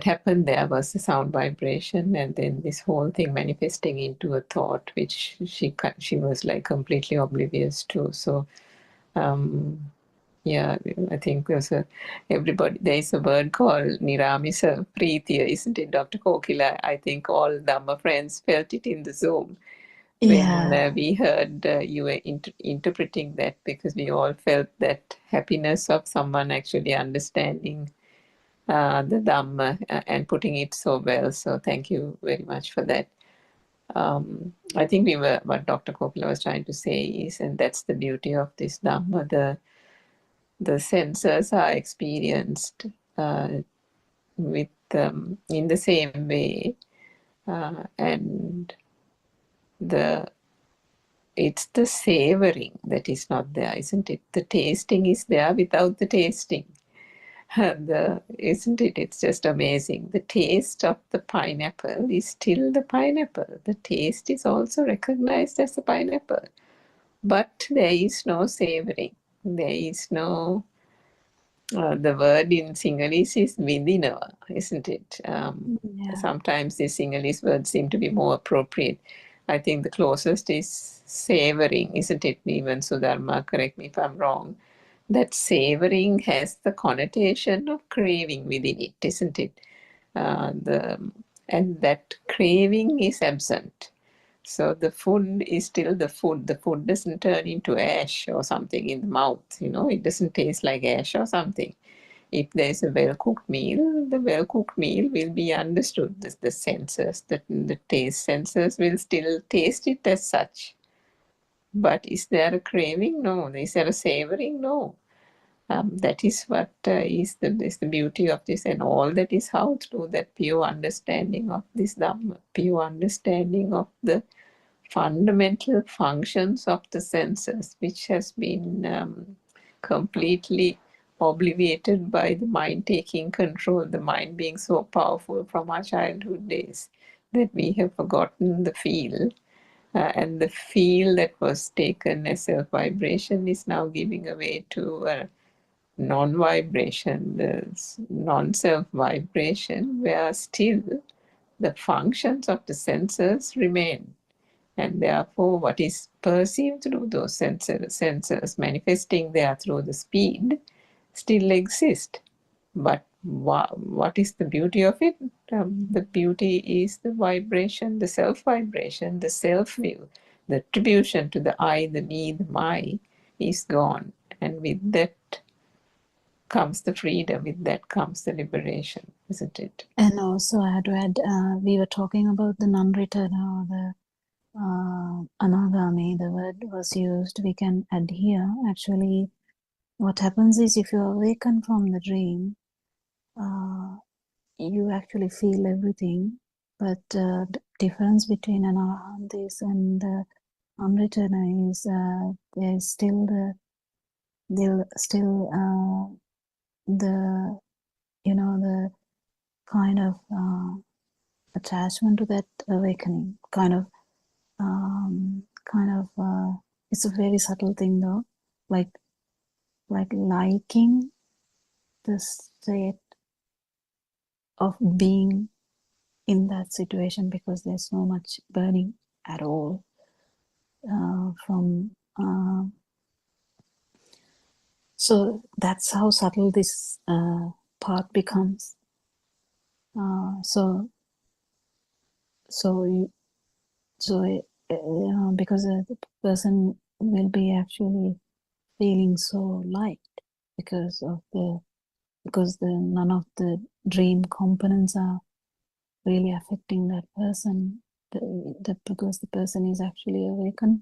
happened there was a sound vibration, and then this whole thing manifesting into a thought which she was like completely oblivious to. So yeah, I think there is a word called Niramisa Preetiya, isn't it, Dr. Kokila? I think all Dhamma friends felt it in the Zoom when we heard you were interpreting that, because we all felt that happiness of someone actually understanding the Dhamma and putting it so well. So thank you very much for that. I think what Dr. Kokila was trying to say is, and that's the beauty of this Dhamma, the senses are experienced with in the same way, and it's the savoring that is not there, isn't it? The tasting is there without the tasting. Isn't it? It's just amazing. The taste of the pineapple is still the pineapple. The taste is also recognized as the pineapple, but there is no savoring. There is no. The word in Sinhalese is vidinava, isn't it? Sometimes the Sinhalese words seem to be more appropriate. I think the closest is savoring, isn't it? Even Sudharma, correct me if I'm wrong. That savoring has the connotation of craving within it, isn't it? And that craving is absent. So the food is still the food. The food doesn't turn into ash or something in the mouth, it doesn't taste like ash or something. If there's a well-cooked meal, the well-cooked meal will be understood. The senses, the taste senses will still taste it as such. But is there a craving? No. Is there a savoring? No. That is what is the beauty of this, and all that is how through that pure understanding of this Dhamma, pure understanding of the fundamental functions of the senses, which has been completely obliviated by the mind taking control, the mind being so powerful from our childhood days that we have forgotten the feel. And the feel that was taken as self-vibration is now giving away to non-vibration, the non-self vibration, where still the functions of the senses remain. And therefore, what is perceived through those sensors manifesting there through the speed still exist. But what is the beauty of it? The beauty is the vibration, the self-vibration, the self-view, the attribution to the I, the me, the my is gone. And with that comes the freedom, with that comes the liberation, isn't it? And also I had to add, we were talking about the non-returner or the anagami, the word was used. We can add here, actually, what happens is if you awaken from the dream, you actually feel everything, but the difference between an arahant is and the non-returner is there's still the the kind of attachment to that awakening, it's a very subtle thing though, like liking the state of being in that situation because there's so much burning at all so that's how subtle this part becomes. Because the person will be actually feeling so light because none of the dream components are really affecting that person, because the person is actually awakened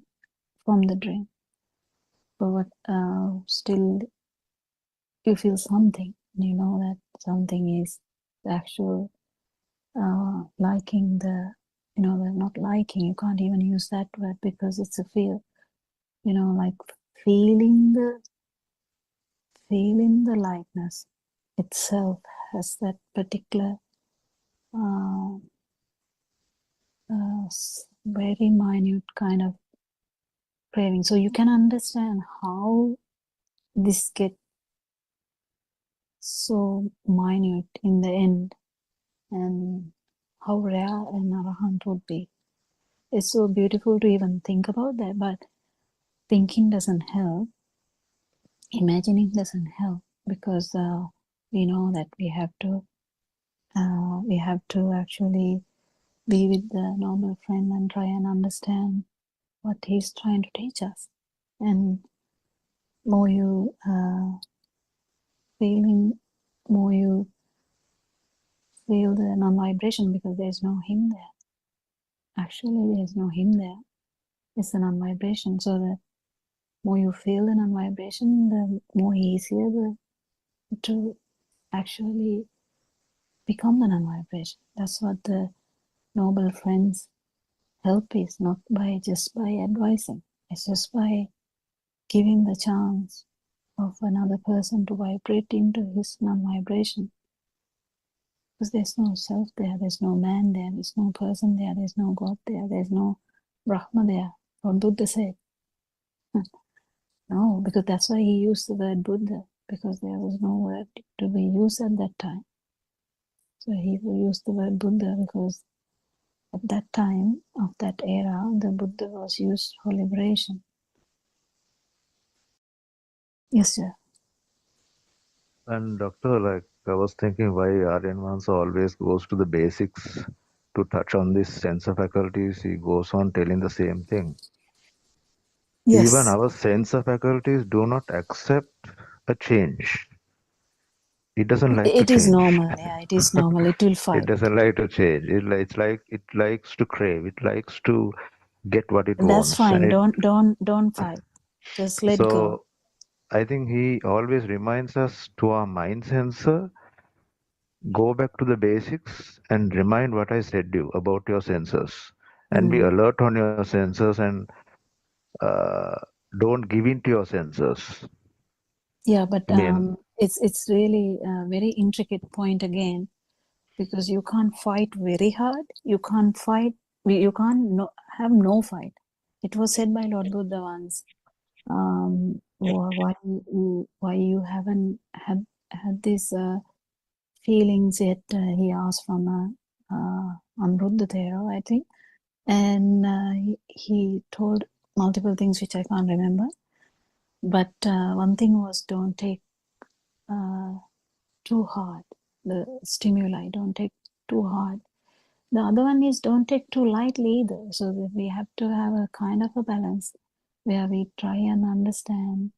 from the dream. But still you feel something, you know that something is the actual liking, the not liking, you can't even use that word because it's a feel, like feeling the lightness itself has that particular very minute kind of craving. So you can understand how this gets so minute in the end and how rare an arahant would be. It's so beautiful to even think about that, but thinking doesn't help. Imagining doesn't help because we know that we have to actually be with the normal friend and try and understand what he's trying to teach us. And more you feel the non-vibration because there's no him there. Actually, there's no him there. It's the non-vibration. So the more you feel the non-vibration, the more easier to actually become the non-vibration. That's what the noble friends help is, not just by advising. It's just by giving the chance of another person to vibrate into his non-vibration. Because there's no self there, there's no man there, there's no person there, there's no God there, there's no Brahma there. What Buddha said. No, because that's why he used the word Buddha, because there was no word to be used at that time. So he used the word Buddha because at that time of that era, the Buddha was used for liberation. Yes, sir. And doctor, like I was thinking why Aryan Mansa always goes to the basics to touch on this sense of faculties. He goes on telling the same thing. Yes. Even our sense of faculties do not accept a change. It doesn't like to It is change. normal. Yeah, it is normal. It will fight. It doesn't like to change. It's like it likes to crave. It likes to get what it wants. That's fine. And Don't fight. Just let so go. I think he always reminds us to our mind sensor, go back to the basics and remind what I said you about your sensors, and be alert on your sensors, and don't give in to your sensors. Yeah, but it's really a very intricate point again, because you can't fight very hard. You can't fight. You can't have no fight. It was said by Lord Buddha once. Why you haven't had these feelings yet? He asked from on Buddothpado, I think. And he told multiple things which I can't remember. But one thing was, don't take too hard the stimuli, don't take too hard. The other one is, don't take too lightly either. So that we have to have a kind of a balance where we try and understand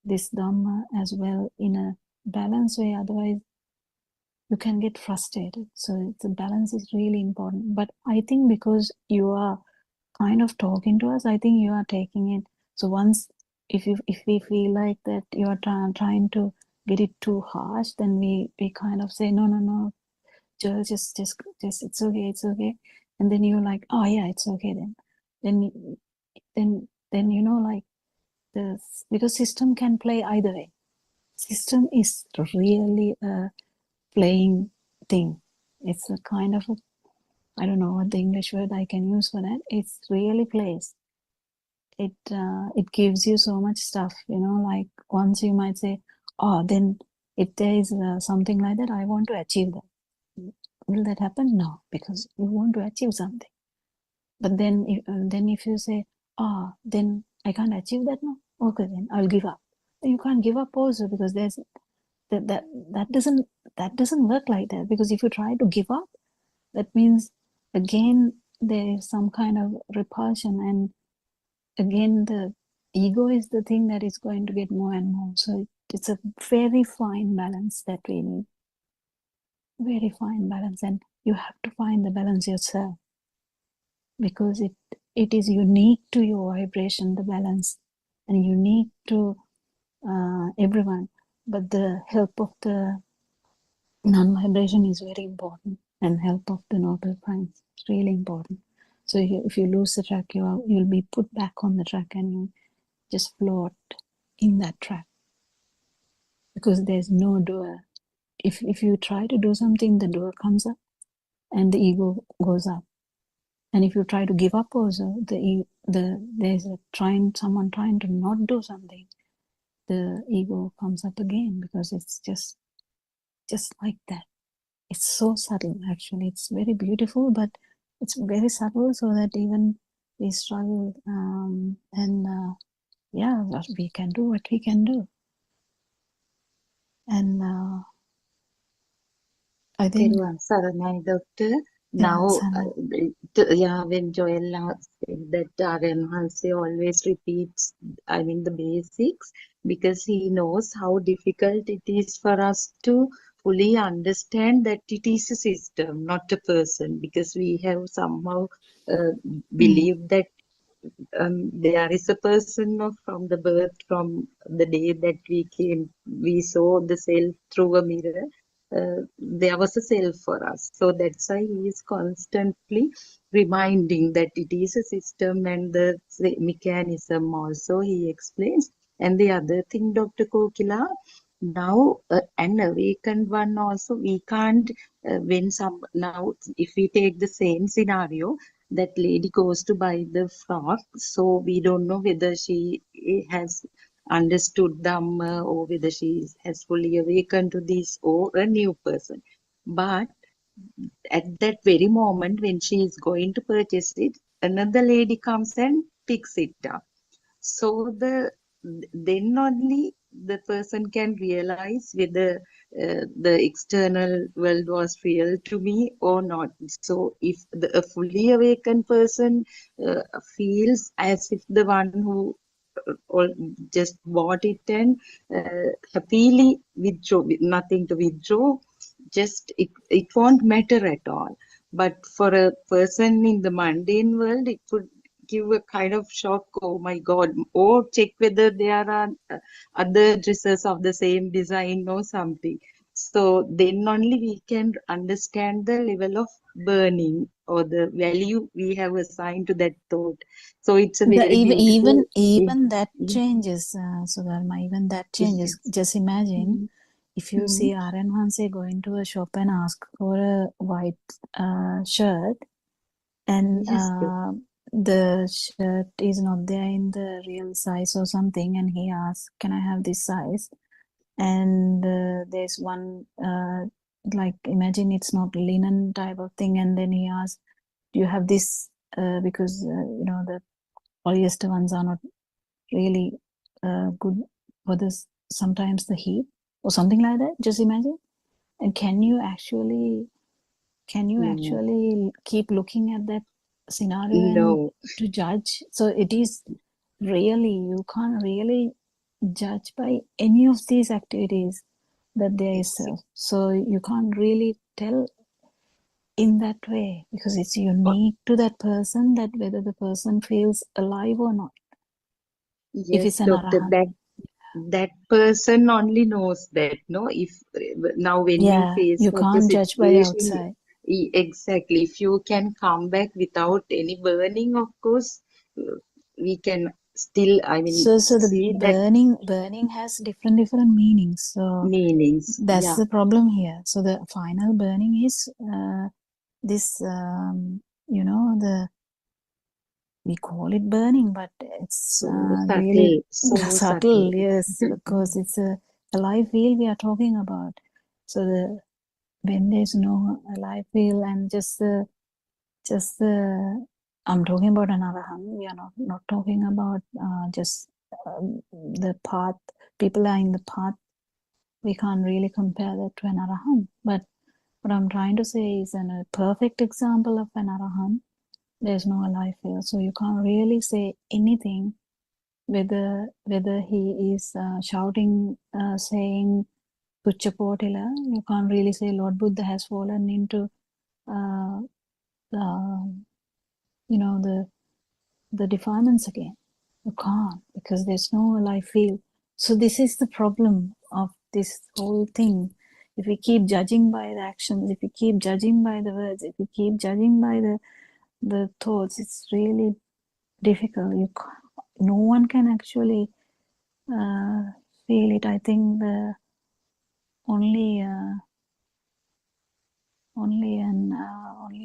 this Dhamma as well in a balanced way. Otherwise, you can get frustrated. So the balance is really important. But I think because you are kind of talking to us, I think you are taking it. So once, if we feel like that you are trying to get it too harsh, then we kind of say, no, just it's okay. And then you're like, oh yeah, it's okay then you know, like because system can play either way. System is really a playing thing. It's a kind of I don't know what the English word I can use for that. It's really plays. It gives you so much stuff, you know, like once you might say, oh, then if there is something like that, I want to achieve that. Will that happen? No, because you want to achieve something. But then if you say, oh, then I can't achieve that now. Okay, then I'll give up. You can't give up also, because there's that doesn't work like that. Because if you try to give up, that means again there is some kind of repulsion, and again the ego is the thing that is going to get more and more. So it's a very fine balance that we need. Very fine balance, and you have to find the balance yourself, because it is unique to your vibration, the balance, and unique to everyone. But the help of the non-vibration is very important, and help of the noble primes is really important. So if you lose the track, you'll be put back on the track, and you just float in that track, because there's no doer. If you try to do something, the doer comes up and the ego goes up. And if you try to give up also, there's someone trying to not do something, the ego comes up again, because it's just like that. It's so subtle, actually. It's very beautiful, but it's very subtle, so that even we struggle, yeah, we can do what we can do. And I think Saranai, Doctor. Yeah, Now, Sana. when Joel said that Aryan Hanse always repeats, the basics, because he knows how difficult it is for us to fully understand that it is a system, not a person, because we have somehow believed that there is a person from the birth, from the day that we saw the self through a mirror. There was a self for us. So that's why he is constantly reminding that it is a system, and the mechanism also he explains. And the other thing, Dr. Kokila, now an awakened one also, we can't, now if we take the same scenario, that lady goes to buy the frock, so we don't know whether she has understood Dhamma, or whether she has fully awakened to this, or a new person. But at that very moment when she is going to purchase it, another lady comes and picks it up. So then only the person can realize whether the external world was real to me or not. So if a fully awakened person feels as if the one who just bought it and happily withdraw, with nothing to withdraw, just it won't matter at all. But for a person in the mundane world, it could give a kind of shock. Oh my God! Or check whether there are other dresses of the same design or something. So then only we can understand the level of burning, or the value we have assigned to that thought. So it's a very beautiful. Even that changes, Sudharma. Even that changes. Just imagine if you see Aryan Hanse going to a shop and ask for a white shirt, and the shirt is not there in the real size or something, and he asks, "Can I have this size?" And there's one like imagine it's not linen type of thing, and then he asks, do you have this, because the polyester ones are not really good for this, sometimes the heat or something like that. Just imagine. And can you actually keep looking at that scenario and No. to judge? So it is really, you can't really judge by any of these activities that there is self. So you can't really tell in that way, because it's unique to that person, that whether the person feels alive or not. If Yes, it's an doctor, arahant. that person only knows that, no? If now when you Yeah, face you such a can't judge by situation, outside. exactly. If you can come back without any burning, of course, we can still, I mean, So the see that burning has different meanings. So meanings. that's Yeah. the problem here. So the final burning is this, we call it burning, but it's So really subtle, so subtle. subtle. Yes, because it's a alive wheel we are talking about. So when there's no alive wheel and just the I'm talking about an arahant. We are not talking about just the path. People are in the path. We can't really compare that to an arahant. But what I'm trying to say is a perfect example of an arahant. There's no alive wheel, so you can't really say anything whether he is shouting, saying Puchapotila. You can't really say Lord Buddha has fallen into the defilements again. You can't, because there's no alive feel. So this is the problem of this whole thing. If we keep judging by the actions, if we keep judging by the words, if we keep judging by the thoughts, it's really difficult. No one can actually feel it. I think the only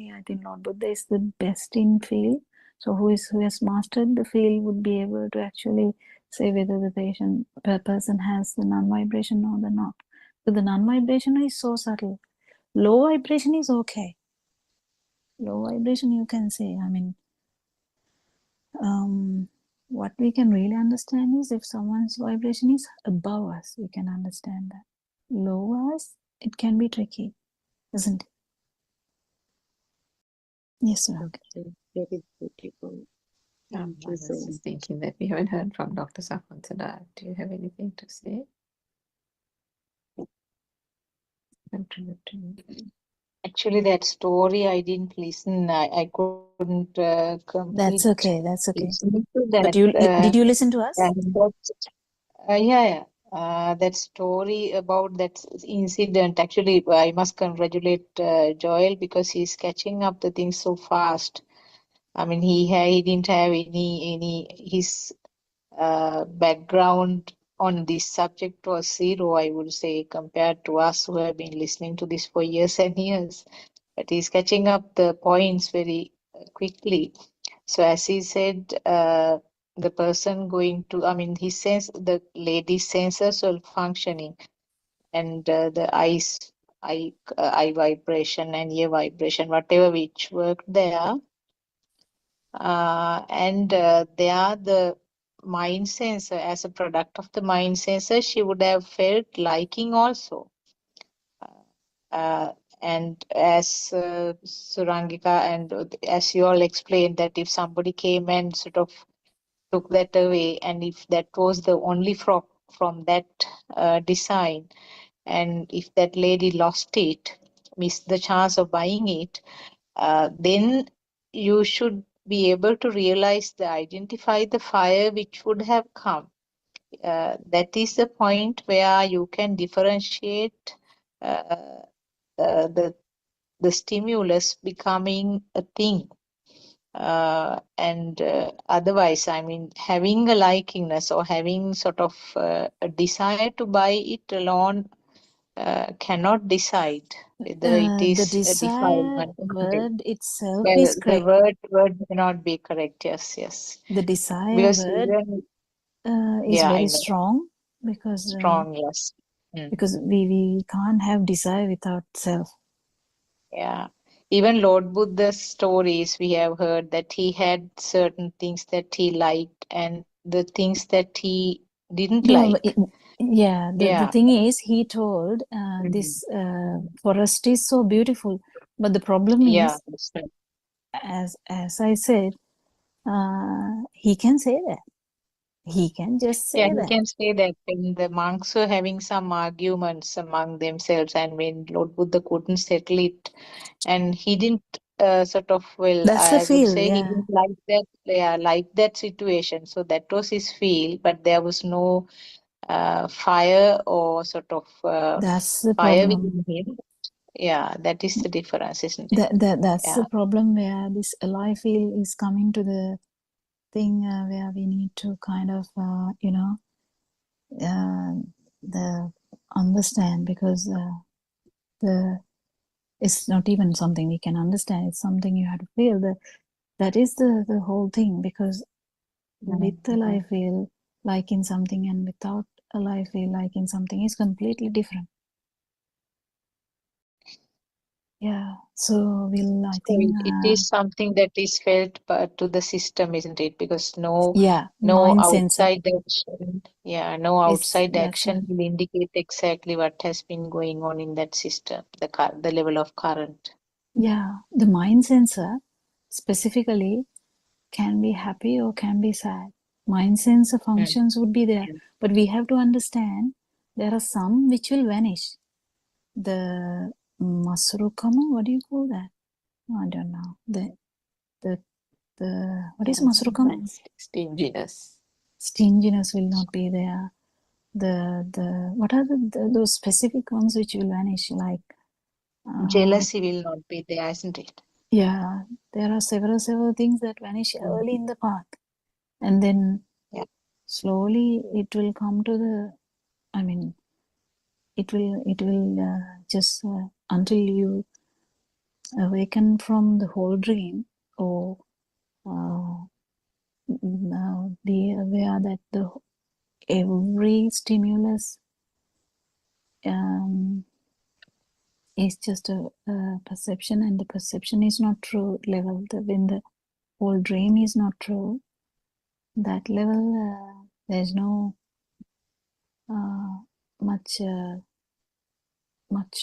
I think Lord Buddha is the best in feel. So who has mastered the feel would be able to actually say whether the person has the non-vibration or the not. So the non-vibration is so subtle. Low vibration is okay. Low vibration you can say. I mean, what we can really understand is if someone's vibration is above us, we can understand that. Low us, it can be tricky, isn't it? Yes, sir. Okay, very beautiful. I Thank you was so just much. thinking that we haven't heard from Dr. Sakuntala. Do you have anything to say? Actually, that story I didn't listen. I couldn't complete That's okay. That's okay. listening to But that. did you listen to us? And yeah. That story about that incident. Actually, I must congratulate Joel because he's catching up the things so fast. I mean, he didn't have any his background on this subject was zero, I would say, compared to us who have been listening to this for years and years. But he's catching up the points very quickly. So as he said, the person going to, I mean, the lady's sensors were functioning, and the eye vibration and ear vibration, whatever which worked there, and they are the mind sensor. As a product of the mind sensor, she would have felt liking also. And as Surangika and as you all explained, that if somebody came and sort of took that away, and if that was the only frock from that design, and if that lady lost it, missed the chance of buying it, then you should be able to identify the fire which would have come. That is the point where you can differentiate uh, the stimulus becoming a thing. And otherwise, I mean, having a likingness or having sort of a desire to buy it alone cannot decide whether it The is a desire defilement. word itself Well, is the correct. word may not be correct. Yes. The desire Because word even, is yeah, I very know, strong, because strong, yes. because we can't have desire without self. Yeah. Even Lord Buddha's stories, we have heard that he had certain things that he liked and the things that he didn't No, like. the thing is, he told Mhm. this forest is so beautiful, but the problem Yeah, is, that's right. as I said, he can say that. He can just Yeah, say he that. can say that when the monks were having some arguments among themselves, and when Lord Buddha couldn't settle it, and he didn't sort of, well, That's the I would feel, say he yeah. didn't like that, like that situation. So that was his feel, but there was no fire or sort of That's the fire problem. within him. Yeah, that is the difference, isn't it? That's Yeah. the problem where this alive feel is coming to the thing where we need to kind of, the understand, because the it's not even something we can understand. It's something you have to feel. That is the whole thing, because with a life feel like in something and without a life feel like in something is completely different. Yeah. So I So think it is something that is felt to the system, isn't it? Because no mind sensor outside action, no is outside that's action will indicate exactly what has been going on in that system, the level of current. the mind sensor specifically can be happy or can be sad. Mind sensor functions would be there, but we have to understand there are some which will vanish. The Masurukama, what do you call that? I don't know. The what is Masurukama? Stinginess. Stinginess will not be there. The what are those specific ones which will vanish? Like Jealousy will not be there, isn't it? yeah, there are several things that vanish early in the path, and then slowly it will come to the. I mean, it will just until you awaken from the whole dream, or be aware that every stimulus is just a perception, and the perception is not true level. When the whole dream is not true, that level there's no much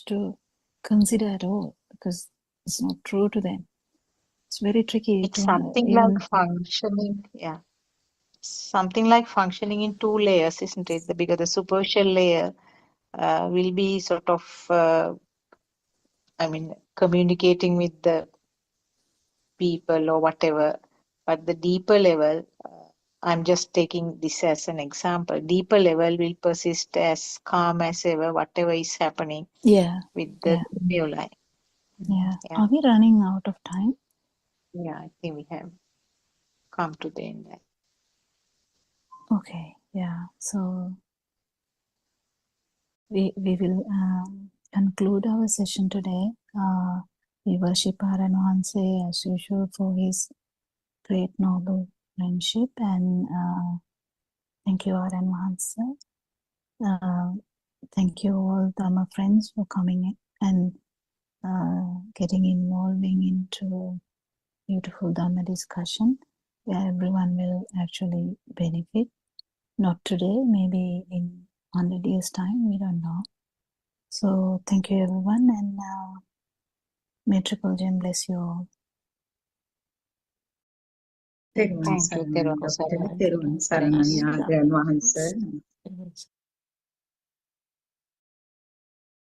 to consider at all, because it's not true to them. It's very tricky It's to something even. like functioning, something like functioning in two layers, isn't it? The bigger the superficial layer will be sort of, communicating with the people or whatever. But the deeper level, I'm just taking this as an example, deeper level will persist as calm as ever, whatever is happening with the stimuli. Yeah. Are we running out of time? Yeah, I think we have come to the end. Okay. Yeah. So we will conclude our session today. We worship Aran Wahanse as usual for his great noble friendship, and thank you, Aran Wahanse. Thank you all Dharma friends for coming in and getting involving into beautiful Dharma discussion where everyone will actually benefit. Not today, maybe in 100 years time, we don't know. So thank you everyone, and may Triple Gem bless you all. තෙරුවන් Thank you, සරණයි Theravada doctor Saranam. තෙරුවන් Thanks. සරණයි ආර්යයන් වහන්සේ.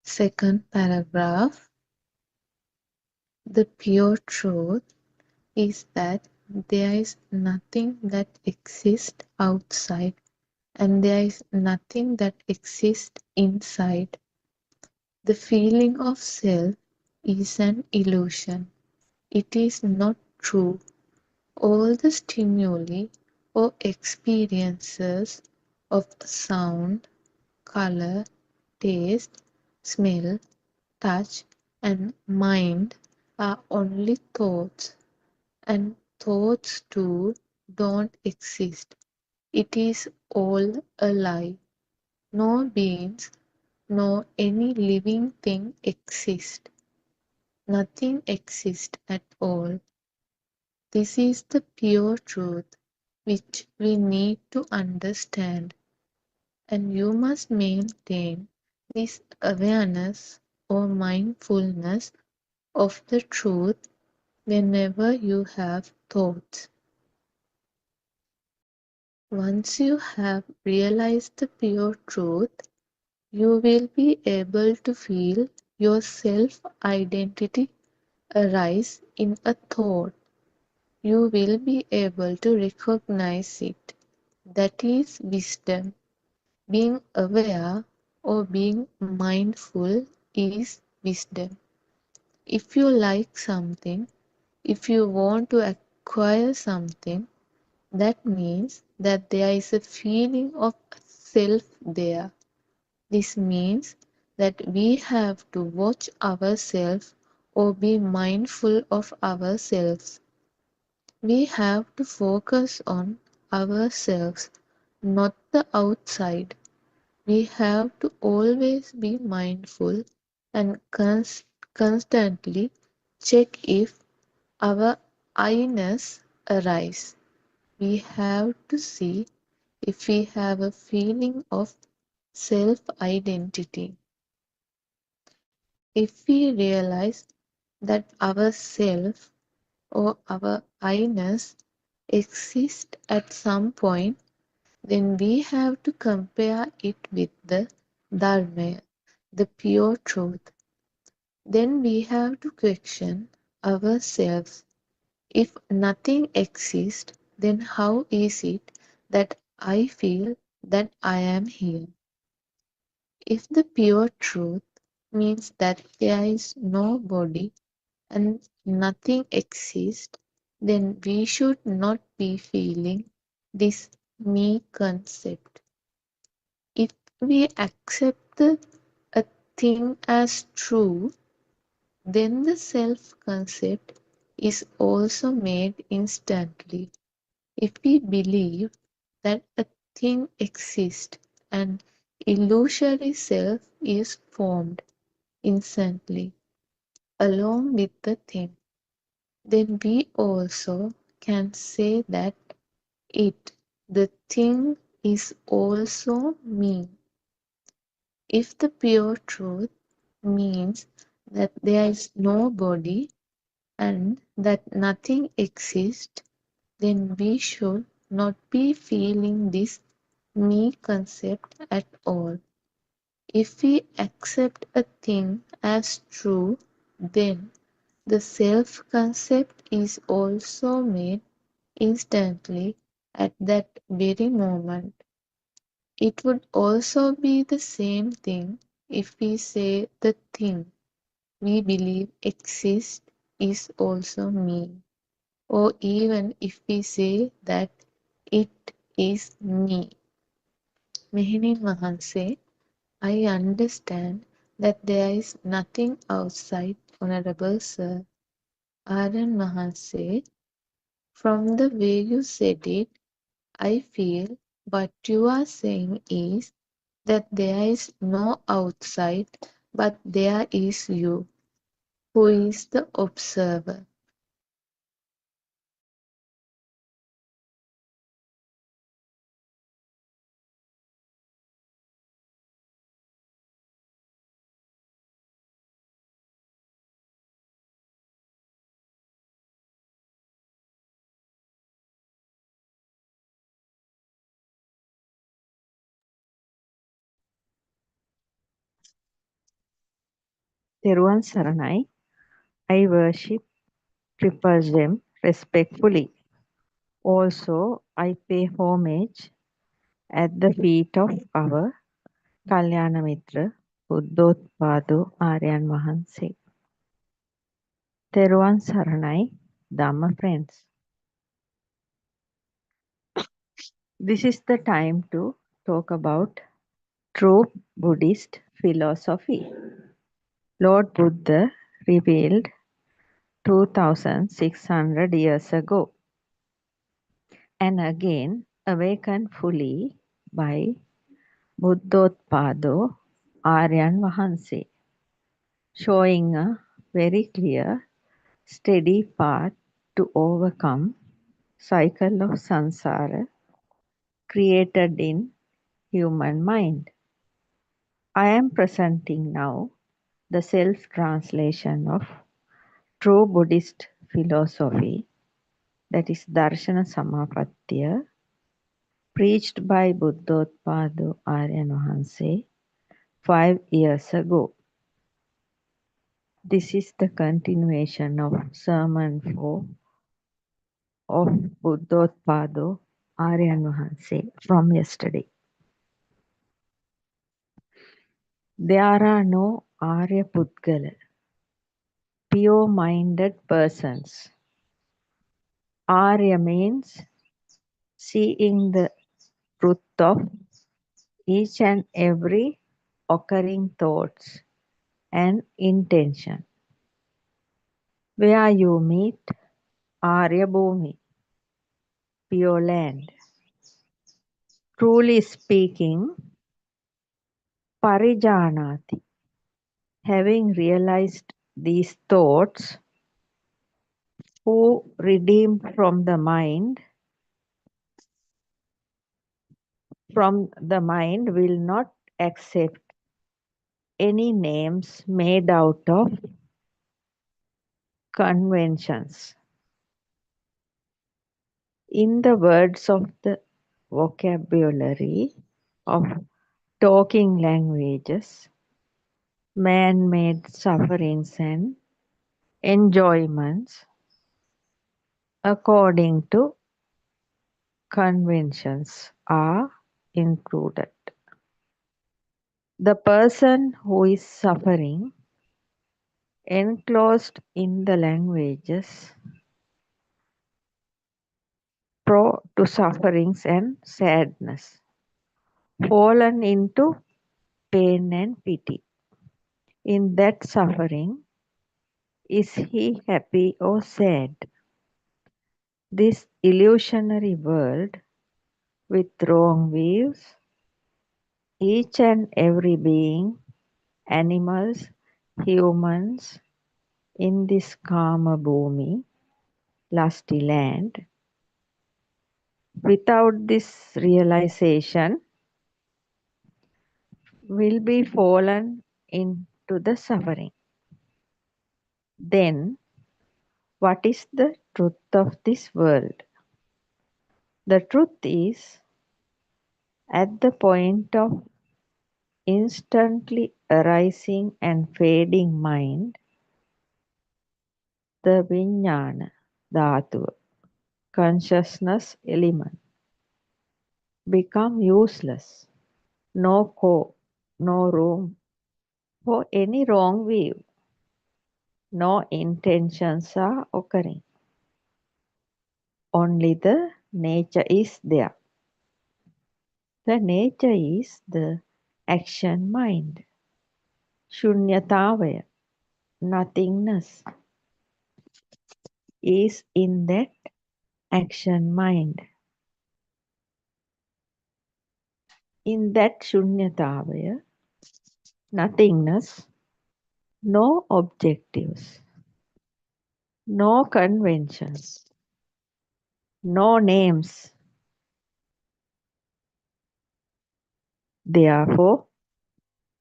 Second paragraph. The pure truth is that there is nothing that exists outside, and there is nothing that exists inside. The feeling of self is an illusion. It is not true. All the stimuli or experiences of sound, color, taste, smell, touch, and mind are only thoughts, and thoughts too don't exist. It is all a lie. No beings, nor any living thing exist. Nothing exists at all. This is the pure truth which we need to understand, and you must maintain this awareness or mindfulness of the truth whenever you have thoughts. Once you have realized the pure truth, you will be able to feel your self identity arise in a thought. You will be able to recognize it. That is wisdom. Being aware or being mindful is wisdom. If you like something, if you want to acquire something, that means that there is a feeling of self there. This means that we have to watch ourselves or be mindful of ourselves. We have to focus on ourselves, not the outside. We have to always be mindful and constantly check if our I-ness arise. We have to see if we have a feeling of self-identity. If we realize that our self or our I-ness exists at some point, then we have to compare it with the Dharma, the pure truth. Then we have to question ourselves. If nothing exists, then how is it that I feel that I am here? If the pure truth means that there is no body and nothing exists, then we should not be feeling this me concept. If we accept a thing as true, then the self concept is also made instantly. If we believe that a thing exists, an illusory self is formed instantly along with the thing, then we also can say that it, the thing, is also me. If the pure truth means that there is no body and that nothing exists, then we should not be feeling this me concept at all. If we accept a thing as true, then the self concept is also made instantly at that very moment. It would also be the same thing if we say the thing we believe exists is also me, or even if we say that it is me. Mehenin Mahanse, I understand that there is nothing outside Honorable Sir. Aran Mahanse, from the way you said it, I feel what you are saying is that there is no outside, but there is you, who is the observer. Teruvan Saranai, I worship Triple Gem respectfully. Also, I pay homage at the feet of our Kalyana Mitra, Buddothpado Aryan Mahanse. Teruvan Saranai, Dhamma friends. This is the time to talk about true Buddhist philosophy. Lord Buddha revealed 2600 years ago and again awakened fully by Buddothpado Aryan Vahanse, showing a very clear, steady path to overcome cycle of samsara created in human mind. I am presenting now the self-translation of true Buddhist philosophy, that is Darshana Samapattiya, preached by Buddothpado Aryan Vahanse 5 years ago. This is the continuation of Sermon 4 of Buddothpado Aryan Vahanse from yesterday. There are no Arya Pudgala, pure-minded persons. Arya means seeing the truth of each and every occurring thoughts and intention. Where you meet Arya Bhumi, pure land. Truly speaking, Parijanati, having realized these thoughts, who redeemed from the mind will not accept any names made out of conventions. In the words of the vocabulary of talking languages, man-made sufferings and enjoyments according to conventions are included. The person who is suffering, enclosed in the languages, prone to sufferings and sadness, fallen into pain and pity. In that suffering, is he happy or sad? This illusionary world with wrong views, each and every being, animals, humans, in this karma bhumi, lusty land, without this realization, will be fallen into the suffering. Then, what is the truth of this world? The truth is, at the point of instantly arising and fading mind, the vijnana dhatu, consciousness element, become useless. No no room for any wrong view. No intentions are occurring. Only the nature is there. The nature is the action mind. Shunyatavaya, nothingness, is in that action mind. In that shunyatavaya, nothingness, no objectives, no conventions, no names. Therefore,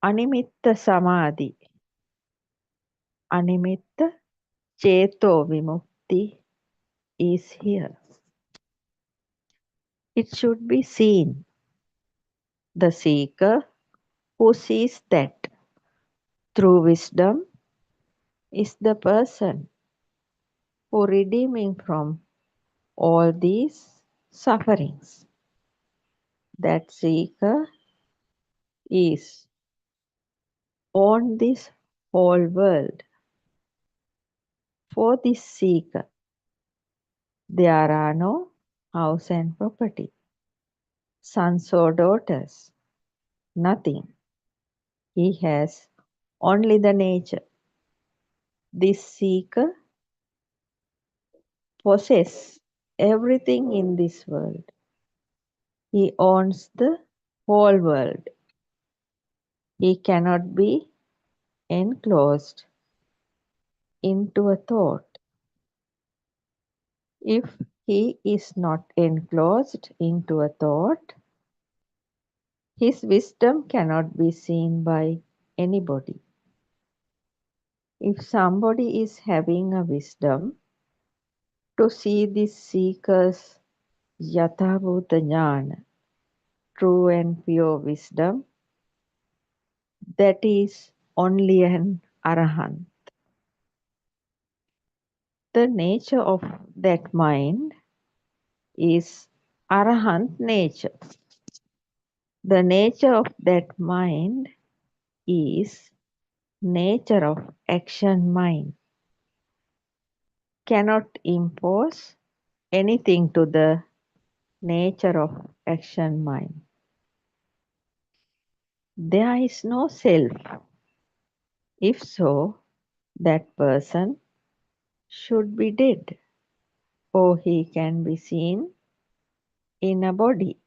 animitta samadhi, animitta ceto vimukti is here. It should be seen. The seeker who sees that through wisdom is the person who redeeming from all these sufferings. That seeker is on this whole world. For this seeker, there are no house and property, sons or daughters, nothing. He has only the nature. This seeker possesses everything in this world. He owns the whole world. He cannot be enclosed into a thought. If he is not enclosed into a thought, his wisdom cannot be seen by anybody. If somebody is having a wisdom to see this seeker's Yathabhuta Jnana, true and pure wisdom, that is only an Arahant. The nature of that mind is Arahant nature. The nature of that mind is nature of action mind. Cannot impose anything to the nature of action mind. There is no self. If so, that person should be dead, or he can be seen in a body.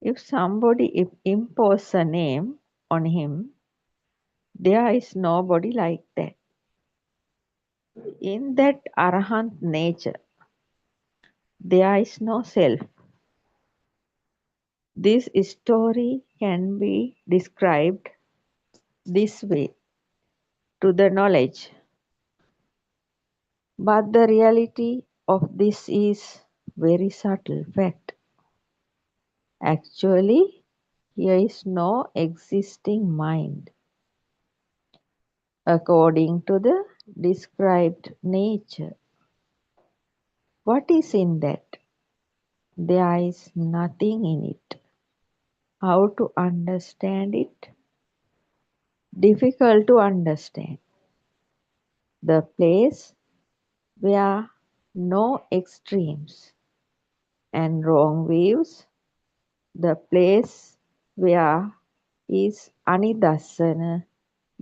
If somebody imposes a name on him, there is nobody like that. In that Arahant nature, there is no self. This story can be described this way to the knowledge, but the reality of this is very subtle fact. Actually, here is no existing mind. According to the described nature, what is in that? There is nothing in it. How to understand it? Difficult to understand. The place where no extremes and wrong views, the place where is Anidassana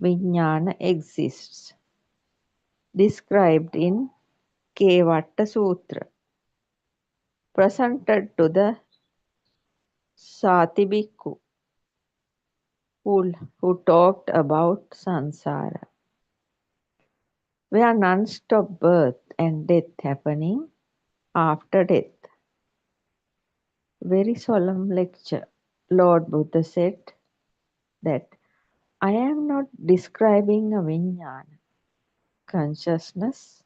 Vijnana exists, described in Kevatta Sutra, presented to the Sati Bhikkhu, who talked about samsara, where non-stop birth and death happening after death. Very solemn lecture. Lord Buddha said that I am not describing a vijnana, consciousness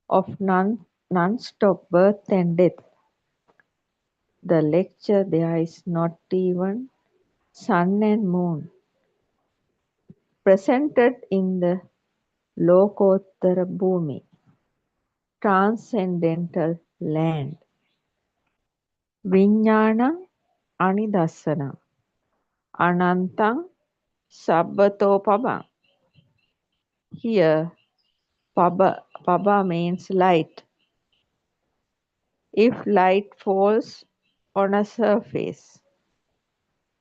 of non-stop birth and death. The lecture there is not even sun and moon presented in the Lokottara Bhumi, transcendental land. Vijnana Anidassana Anantang Sabbato Pabang. Here, Paba means light. If light falls on a surface,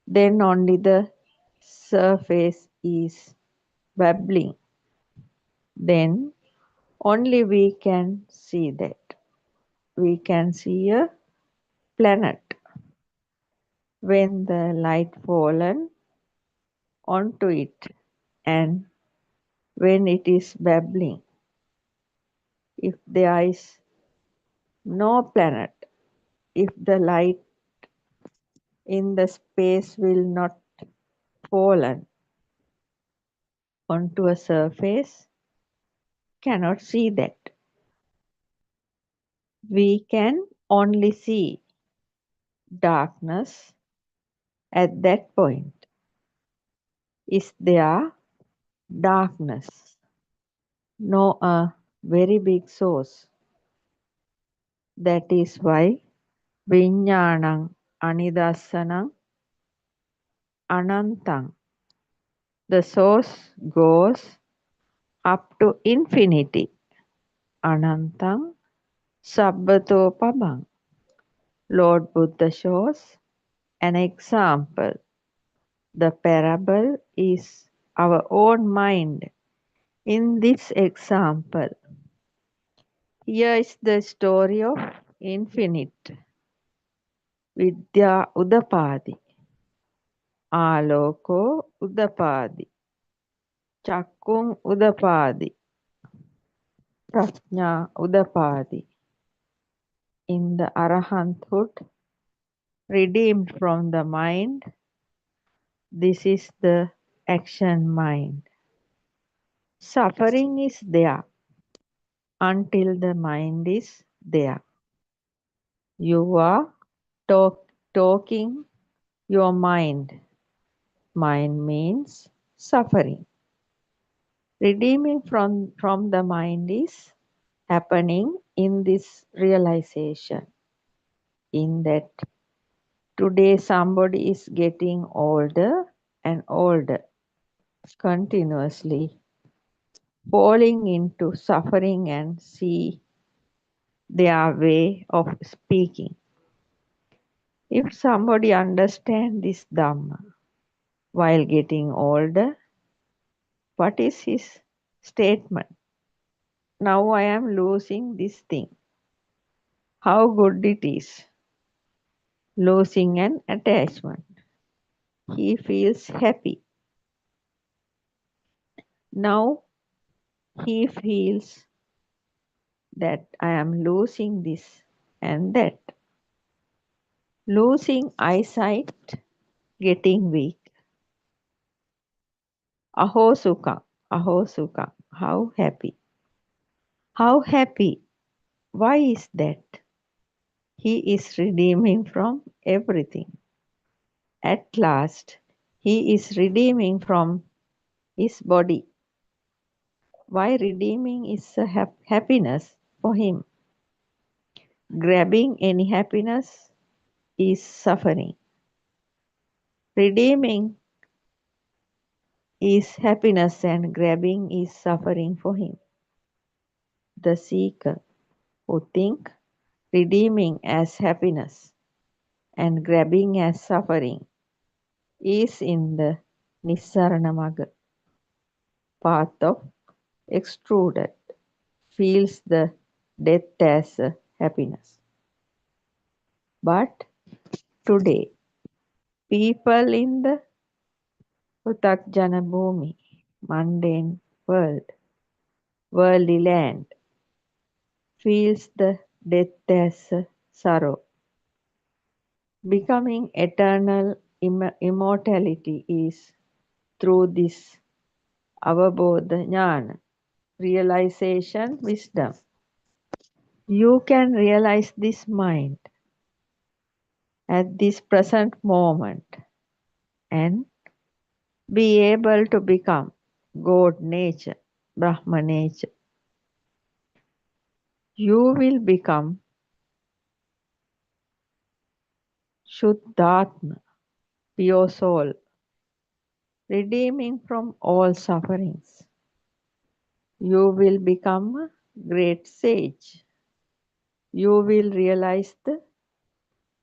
then only the surface is babbling. Then only we can see that. We can see a planet. When the light fallen onto it and when it is babbling, if there is no planet, if the light in the space will not fallen onto a surface, cannot see that. We can only see darkness at that point. Is there darkness? No, a very big source. That is why Vijnanam Anidassanam Anantang. The source goes up to infinity. Anantang Sabbato Pabang. Lord Buddha shows an example. The parable is our own mind. In this example, here is the story of infinite Vidya Udapadi. Aloko udapadi. Chakkung udapadi. Prajna udapadi. In the arahanthood, redeemed from the mind, this is the action mind. Suffering is there until the mind is there. You are talking your mind. Mind means suffering. Redeeming from the mind is happening in this realization. In that today somebody is getting older and older, continuously falling into suffering and see their way of speaking. If somebody understands this Dhamma while getting older, what is his statement? Now I am losing this thing. How good it is. Losing an attachment. He feels happy. Now he feels that I am losing this and that. Losing eyesight, getting weak. Aho Sukha, Aho Sukha, how happy. How happy. Why is that? He is redeeming from everything. At last, he is redeeming from his body. Why redeeming is a happiness for him. Grabbing any happiness is suffering. Redeeming is happiness and grabbing is suffering for him. The seeker who think redeeming as happiness and grabbing as suffering is in the Nissarana Magga, path of extruded, feels the death as a happiness. But today, people in the Pruthakjana Bhumi, mundane world, worldly land, feels the death as a sorrow. Becoming eternal immortality is through this avabodha jnana, realization, wisdom. You can realize this mind at this present moment and be able to become God nature, Brahma nature. You will become Shuddhatma, pure soul, redeeming from all sufferings. You will become a great sage. You will realize the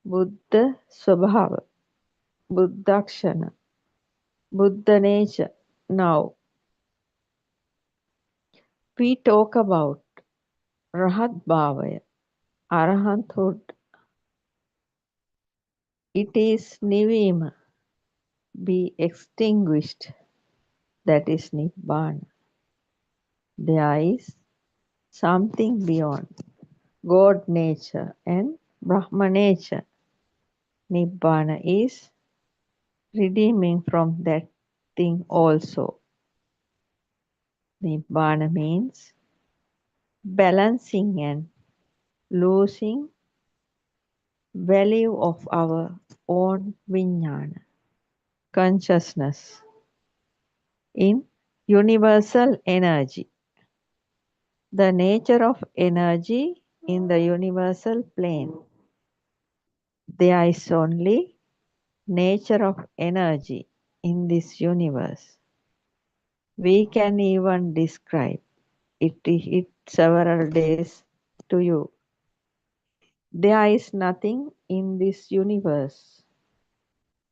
Buddha Swabhava, Buddhakshana, Buddha nature. Now, we talk about Rahat Bhavaya, Arahanthood. It is Nivima, be extinguished, that is Nibbana. There is something beyond God nature and Brahma nature. Nibbana is redeeming from that thing also. Nibbana means balancing and losing value of our own vijnana, consciousness, in universal energy. The nature of energy in the universal plane. There is only nature of energy in this universe. We can even describe it several days to you. There is nothing in this universe,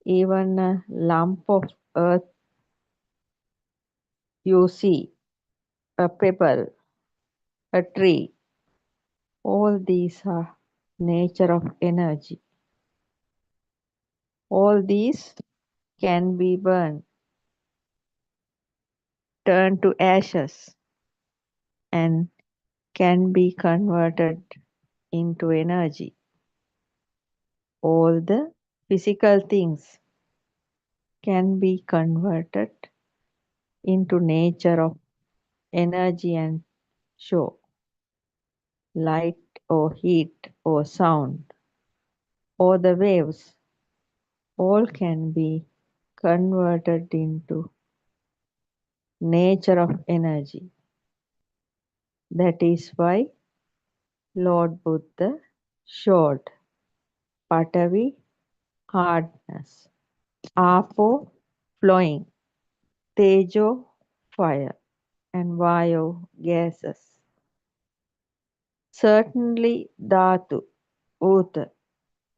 even a lump of earth you see, a pebble, a tree, all these are nature of energy. All these can be burned, turned to ashes, and can be converted into energy. All the physical things can be converted into nature of energy and show. Light or heat or sound or the waves all can be converted into nature of energy. That is why Lord Buddha showed Patavi hardness, Apo flowing, Tejo fire, and Vayo gases. Certainly Dhatu, Uta,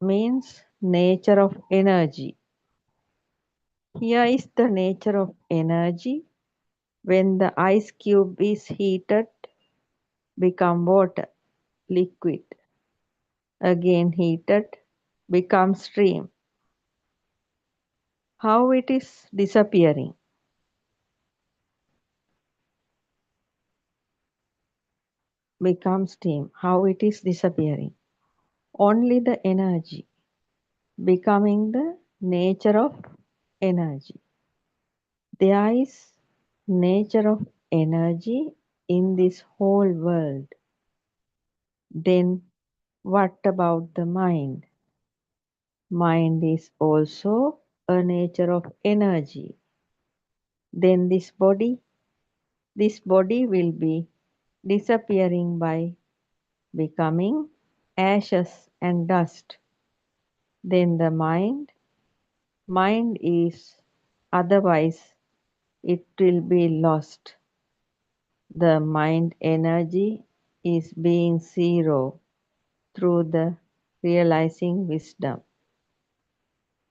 means nature of energy. Here is the nature of energy. When the ice cube is heated, become water, liquid. Again heated, become stream. How it is disappearing? Become steam. How it is disappearing? Only the energy, becoming the nature of energy. There is nature of energy in this whole world. Then what about the mind? Mind is also a nature of energy. Then this body will be disappearing by becoming ashes and dust. Then the mind is otherwise it will be lost. The mind energy is being zero through the realizing wisdom.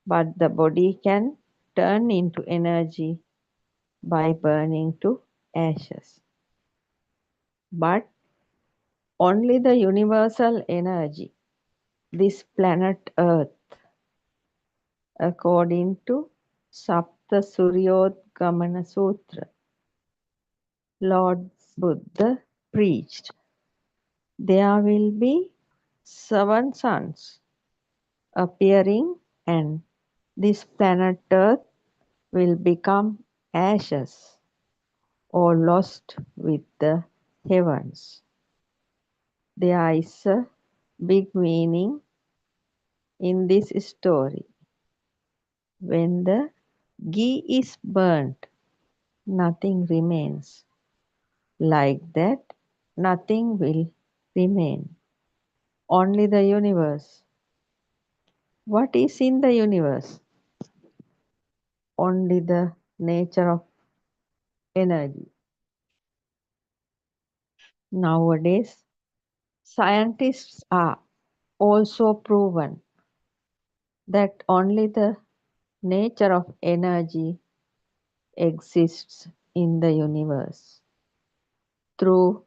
But the body can turn into energy by burning to ashes. But only the universal energy, this planet Earth, according to Sapta Suryodgamana Sutra, Lord Buddha preached, there will be 7 suns appearing and this planet Earth will become ashes or lost with the heavens. There is a big meaning in this story. When the ghee is burnt, nothing remains. Like that, nothing will remain. Only the universe. What is in the universe? Only the nature of energy. Nowadays, scientists are also proven that only the nature of energy exists in the universe. Through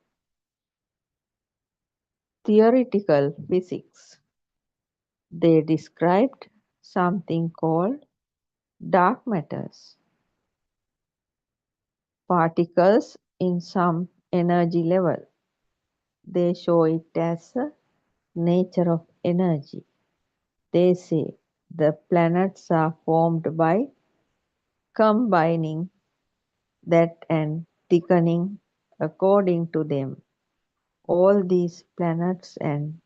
theoretical physics, they described something called dark matters, particles in some energy level. They show it as a nature of energy. They say the planets are formed by combining that and thickening according to them. All these planets and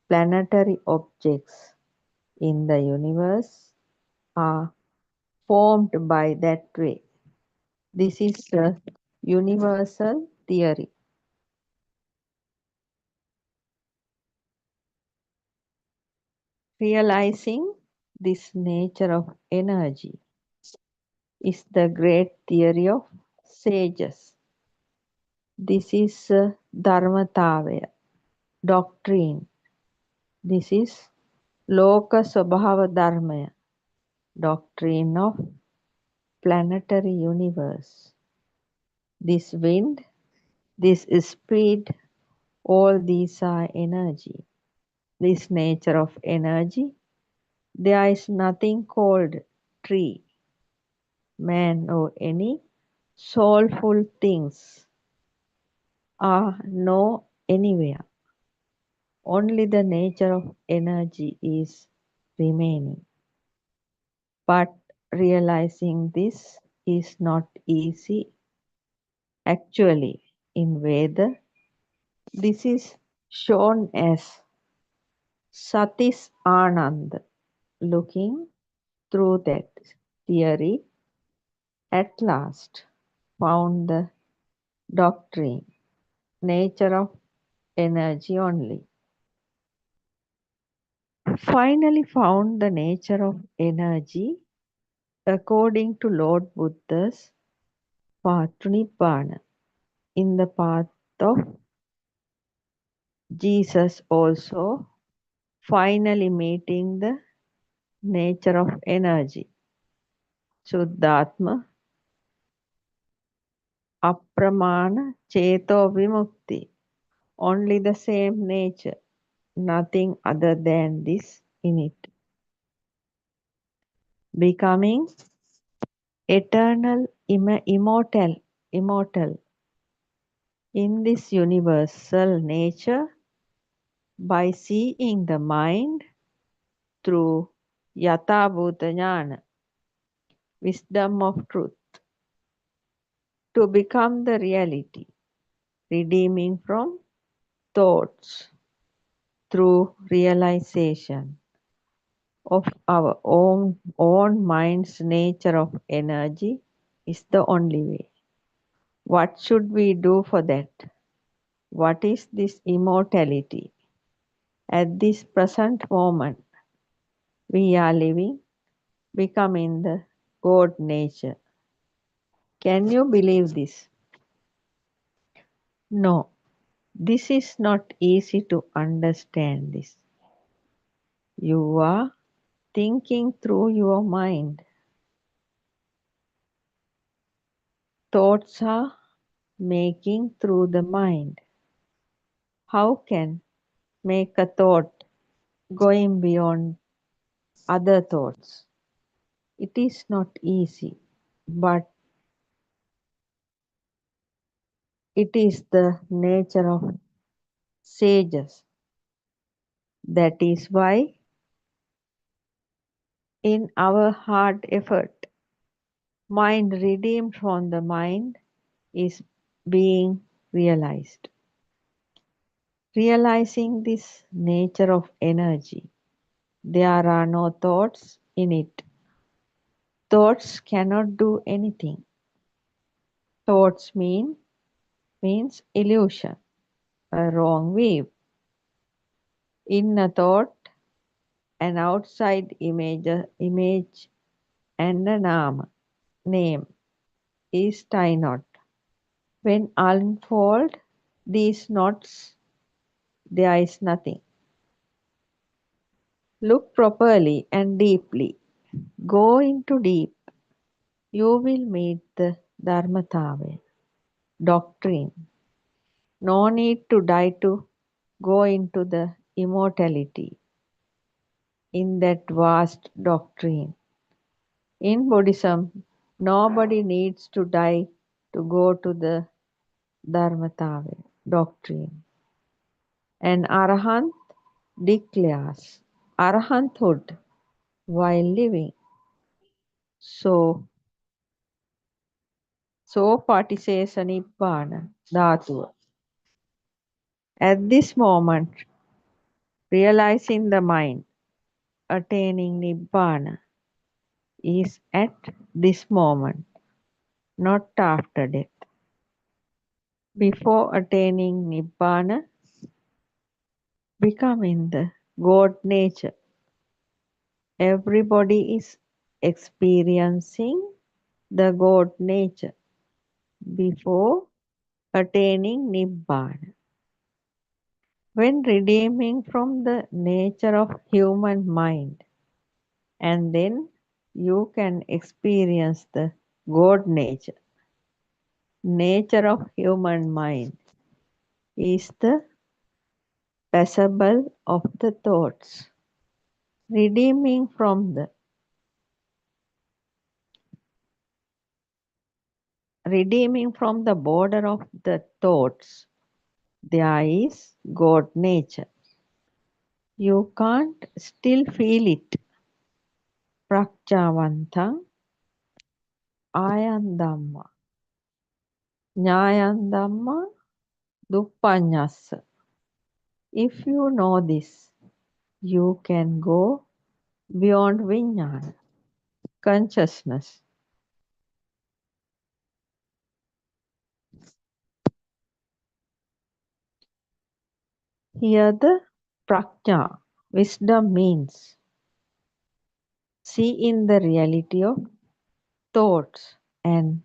planetary objects in the universe are formed by that way. This is a universal theory. Realizing this nature of energy is the great theory of sages. This is Dharmatavaya, doctrine. This is Loka Swabhava Dharmaya, doctrine of planetary universe. This wind, this speed, all these are energy. This nature of energy, there is nothing called tree. man, or any soulful things are no anywhere. Only the nature of energy is remaining. But realizing this is not easy. Actually, in Veda, this is shown as Satis Anand. Looking through that theory, at last found the doctrine, nature of energy only. Finally found the nature of energy according to Lord Buddha's path to Nibbana. In the path of Jesus also finally meeting the nature of energy. Shuddhatma, Apramana, Cheto Vimukti. Only the same nature, nothing other than this in it. Becoming eternal, immortal in this universal nature by seeing the mind through Yatha Bhuta Jnana, wisdom of truth, to become the reality, redeeming from thoughts through realization of our own mind's nature of energy is the only way. What should we do for that? What is this immortality? At this present moment, we are living, becoming the God nature. Can you believe this? No, this is not easy to understand this. You are thinking through your mind. Thoughts are making through the mind. How can make a thought going beyond other thoughts? It is not easy, but it is the nature of sages. That is why in our hard effort, mind redeemed from the mind is being realized. Realizing this nature of energy, there are no thoughts in it. Thoughts cannot do anything. Thoughts means illusion, a wrong view. In a thought, an outside image and a name is tie knot. When unfold these knots, there is nothing. Look properly and deeply. Go into deep. You will meet the Dharmatave, doctrine. No need to die to go into the immortality in that vast doctrine. In Buddhism, nobody needs to die to go to the Dharmatave doctrine. An Arahant declares Arahanthood while living. So particesa Nibbana Dhatuva. At this moment, realizing the mind, attaining Nibbana, is at this moment, not after death. Before attaining Nibbana, becoming the God nature, everybody is experiencing the God nature before attaining Nibbana. When redeeming from the nature of human mind, and then you can experience the God nature. Nature of human mind is the passible of the thoughts. Redeeming from the redeeming from the border of the thoughts, there is God nature. You can't still feel it. Prakjavantang Ayan Dhamma. Nyayan Dhamma Duppanyassa. If you know this, you can go beyond Vijnana, consciousness. Here the prajna, wisdom means see in the reality of thoughts and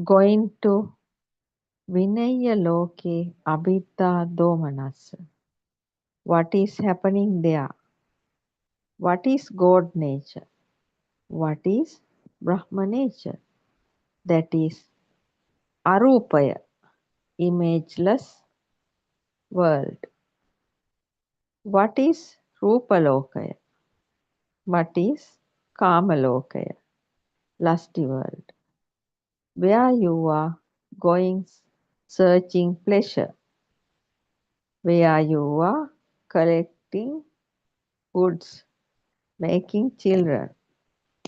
going to Vinaya Loke Abhita Domanassa. What is happening there? What is God nature? What is Brahma nature? That is Arupaya, imageless world. What is Rupalokaya? What is Kamalokaya? Lusty world. Where you are going searching pleasure. Where you are collecting goods, making children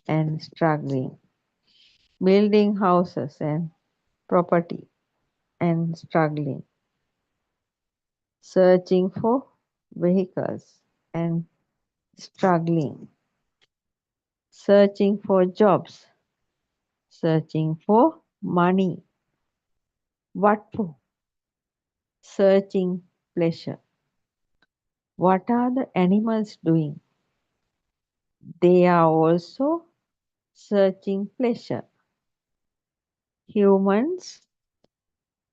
and struggling, building houses and property and struggling, searching for vehicles and struggling, searching for jobs, searching for money. What for? Searching pleasure. What are the animals doing? They are also searching pleasure. Humans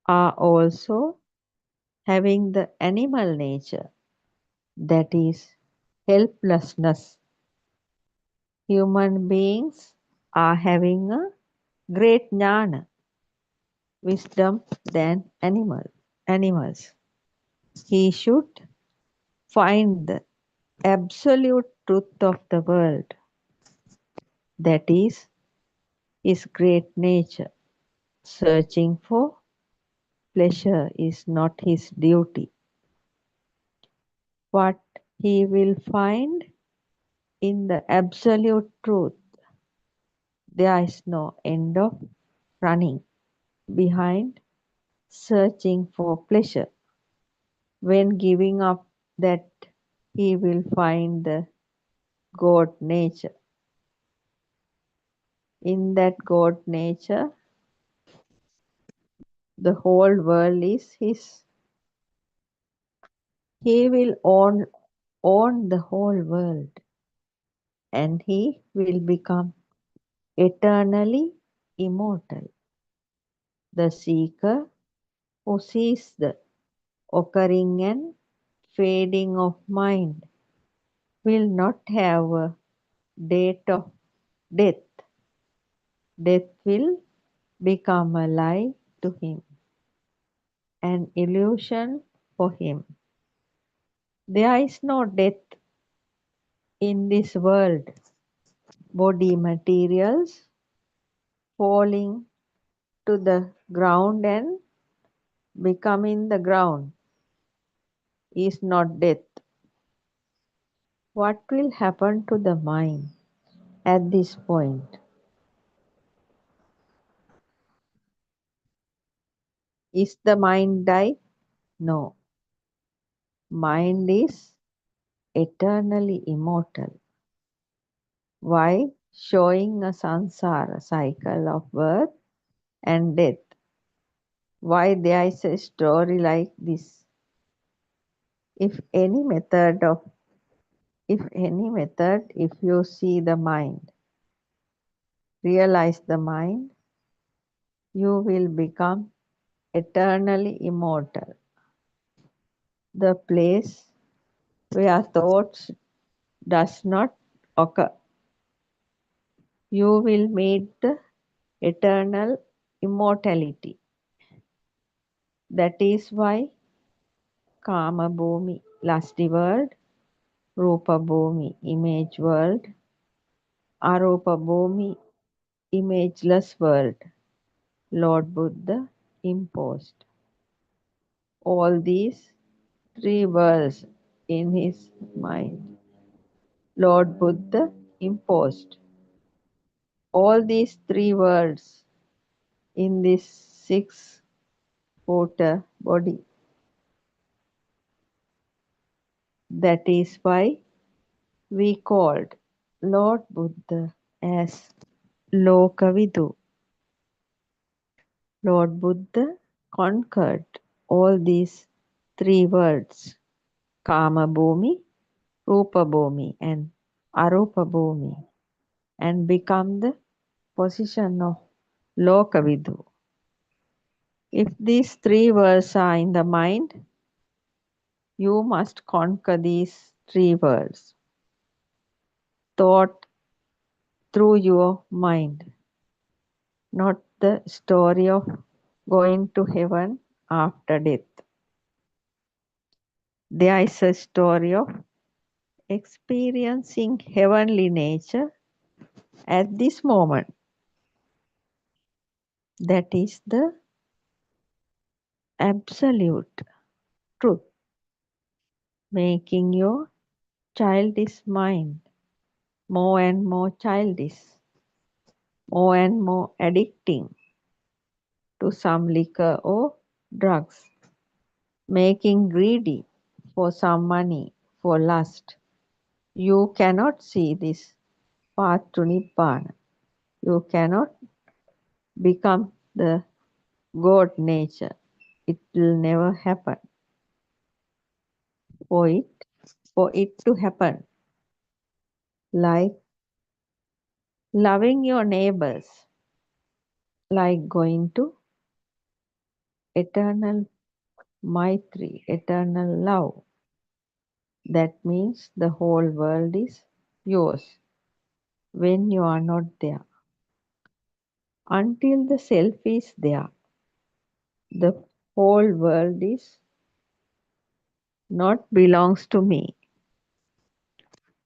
are also having the animal nature, that is helplessness. Human beings are having a great jnana, wisdom than animals. He should find the absolute truth of the world, that is his great nature. Searching for pleasure is not his duty. What he will find in the absolute truth, there is no end of running behind searching for pleasure. When giving up that, he will find the God nature. In that God nature, the whole world is his. He will own the whole world, and he will become eternally immortal. The seeker who sees the occurring and fading of mind will not have a date of death. Death will become a lie to him, an illusion for him. There is no death in this world. Body materials falling to the ground and becoming the ground is not death. What will happen to the mind at this point? Is the mind die? No. Mind is eternally immortal. Why? Showing a samsara cycle of birth and death. Why there is a story like this? If you see the mind, realize the mind, you will become eternally immortal. The place where thoughts does not occur. You will meet the eternal immortality. That is why Kama Bhumi, lusty world, Rupa Bhumi, image world, Arupa Bhumi, imageless world. Lord Buddha imposed all these three words in his mind. Lord Buddha imposed all these three words in this 6-footer body. That is why we called Lord Buddha as Lokavidu. Lord Buddha conquered all these three words, Kama Bhumi, Rupa Bhumi, and Arupa Bhumi, and become the position of Lokavidu. If these three words are in the mind, you must conquer these three words. Thought through your mind, not the story of going to heaven after death. There is a story of experiencing heavenly nature at this moment. That is the absolute truth, making your childish mind more and more childish, more and more addicting to some liquor or drugs, making greedy for some money, for lust. You cannot see this path to Nibbana. You cannot become the God nature. It will never happen. For it to happen, like loving your neighbors, like going to eternal Maitri, eternal love. That means the whole world is yours when you are not there. Until the self is there, the whole world is not belongs to me.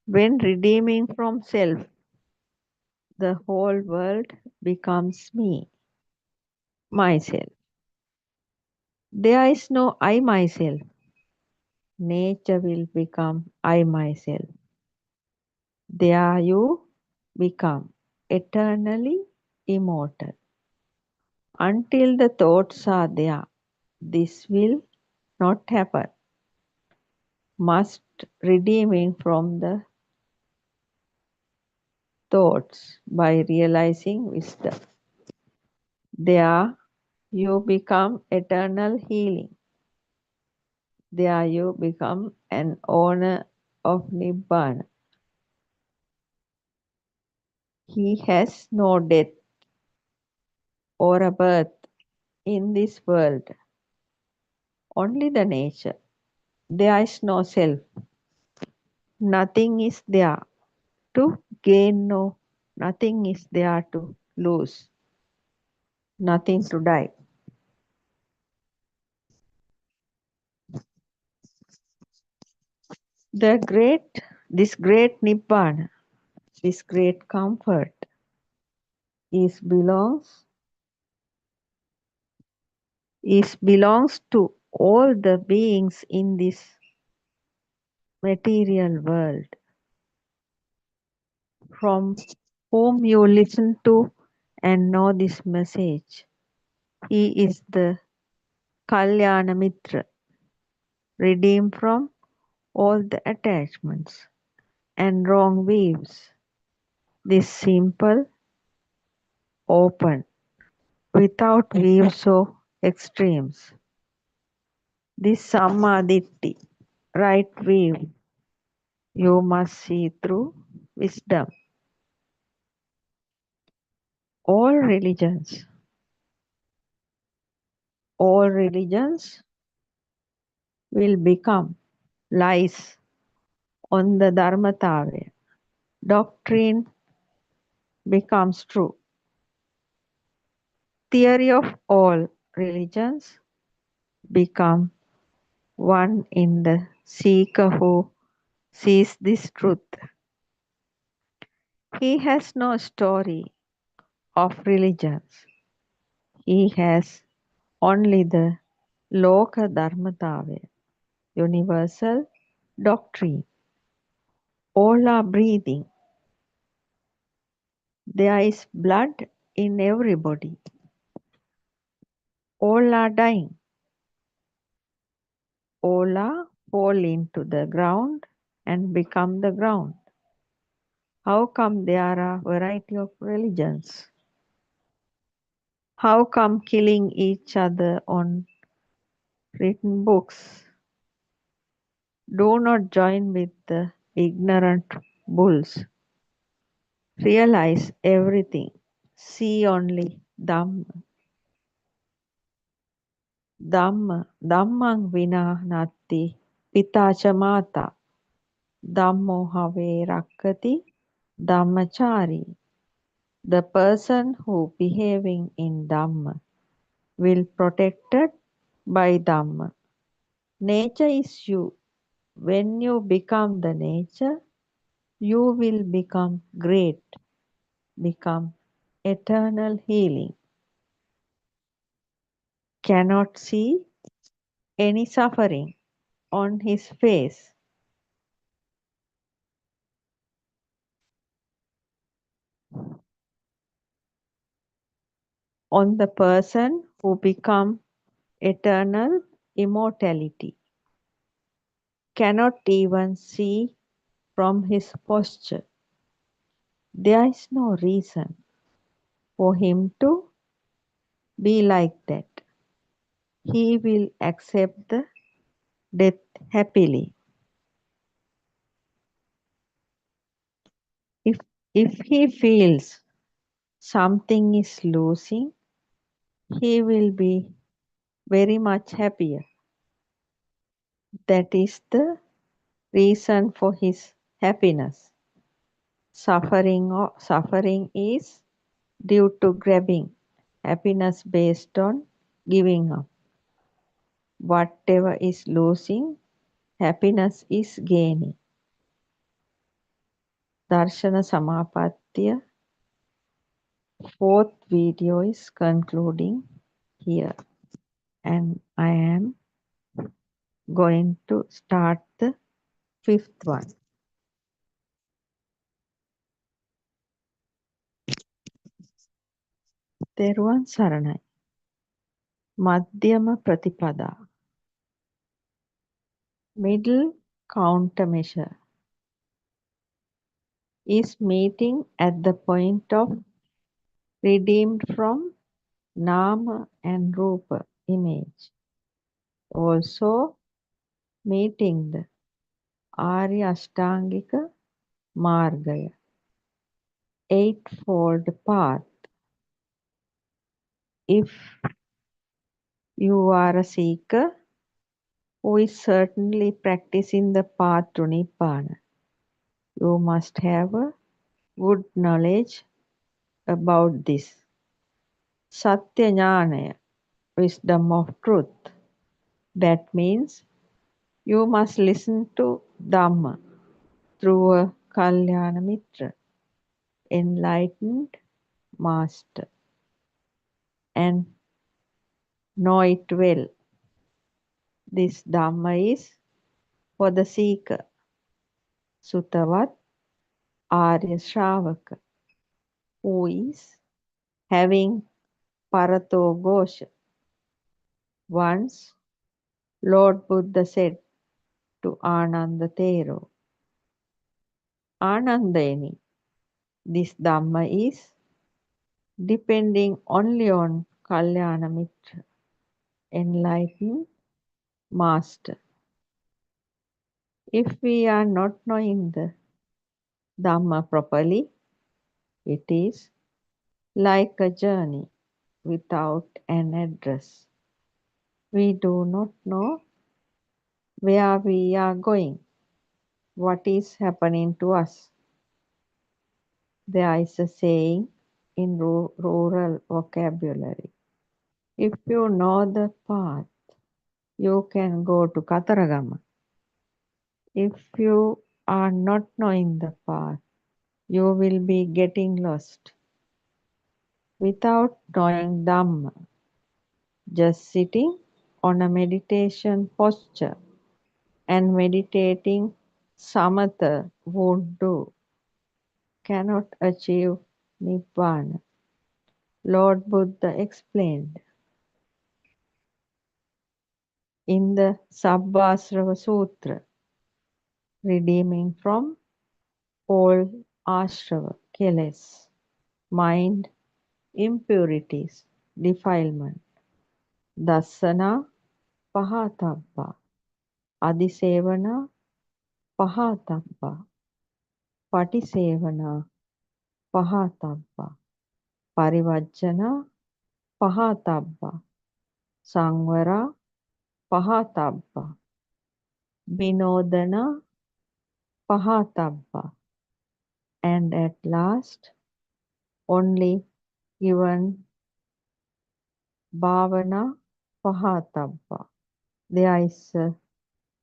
When redeeming from self, the whole world becomes me, myself. There is no I myself. Nature will become I myself. There you become eternally immortal. Until the thoughts are there, this will not happen. Must redeeming from the thoughts by realizing wisdom. There you become eternal healing. There you become an owner of Nibbana. He has no death or a birth in this world, only the nature. There is no self. Nothing is there to gain, no, nothing is there to lose, nothing to die. This great Nibbana, this great comfort belongs to all the beings in this material world, from whom you listen to and know this message. He is the Kalyana Mitra, redeemed from all the attachments and wrong views. This simple, open, without views or extremes. This Sammaditthi, right view, you must see through wisdom. All religions will become lies on the Dharmatavya. Doctrine becomes true. Theory of all religions become one in the seeker who sees this truth. He has no story of religions. He has only the Loka Dharmatavaya, universal doctrine. All are breathing. There is blood in everybody. All are dying. All are fall into the ground and become the ground. How come there are a variety of religions? How come killing each other on written books? Do not join with the ignorant bulls. Realize everything. See only Dhamma. Dhamma. Dhammang vina natti pitacha mata. Dhammo have rakkati dhammachari. The person who behaving in Dhamma will protected by Dhamma. Nature is you. When you become the nature, you will become great, become eternal healing. Cannot see any suffering on his face. On the person who become eternal immortality. Cannot even see from his posture. There is no reason for him to be like that. He will accept the death happily. If he feels something is losing, he will be very much happier. That is the reason for his happiness. Suffering is due to grabbing. Happiness based on giving up. Whatever is losing, happiness is gaining. Darshana Samapattiya, fourth video is concluding here. And I am going to start the fifth one. තෙරුවන් සරණයි. මධ්‍යම ප්‍රතිපදා. Middle countermeasure is meeting at the point of redeemed from Nama and Rupa image. Also meeting the Arya Ashtangika Margaya, eightfold path. If you are a seeker who is certainly practicing the path to Nibbana, you must have a good knowledge about this. Satya Jnanaya, wisdom of truth. That means you must listen to Dhamma through a Kalyana Mitra, enlightened master, and know it well. This Dhamma is for the seeker, Sutavat Arya Shravaka, who is having Parato Gosha. Once Lord Buddha said to Ananda Thero, Anandayani, this Dhamma is depending only on Kalyana Mitra, enlightened master. If we are not knowing the Dhamma properly, it is like a journey without an address. We do not know where we are going, what is happening to us. There is a saying in rural vocabulary. If you know the path, you can go to Kataragama. If you are not knowing the path, you will be getting lost. Without knowing Dhamma, Just sitting on a meditation posture and meditating samatha won't do, cannot achieve Nibbana. Lord Buddha explained in the Sabbasrava Sutra, redeeming from all ashrava, kilesa, mind, impurities, defilement, dassana, pahatabba, adisevana, pahatabba, patisevana, pahatabba, parivajjana, pahatabba, samvara, pahatabba, vinodana, pahatabba, and at last only given bhavana, pahatabba. There is a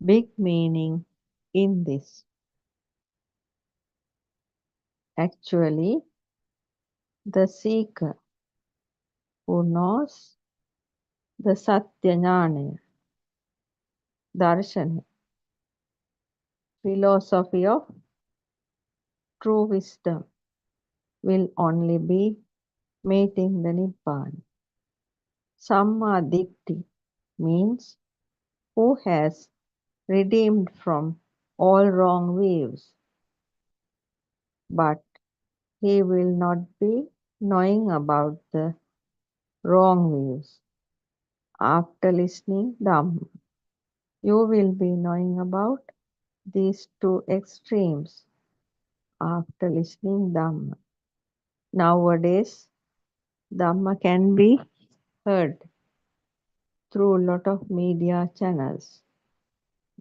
big meaning in this. Actually, the seeker who knows the Satya Jnana, Darshana, philosophy of true wisdom, will only be meeting the Nibbana. Samma Ditti means who has redeemed from all wrong views, but he will not be knowing about the wrong views. After listening Dhamma, you will be knowing about these two extremes after listening Dhamma. Nowadays, Dhamma can be heard through a lot of media channels.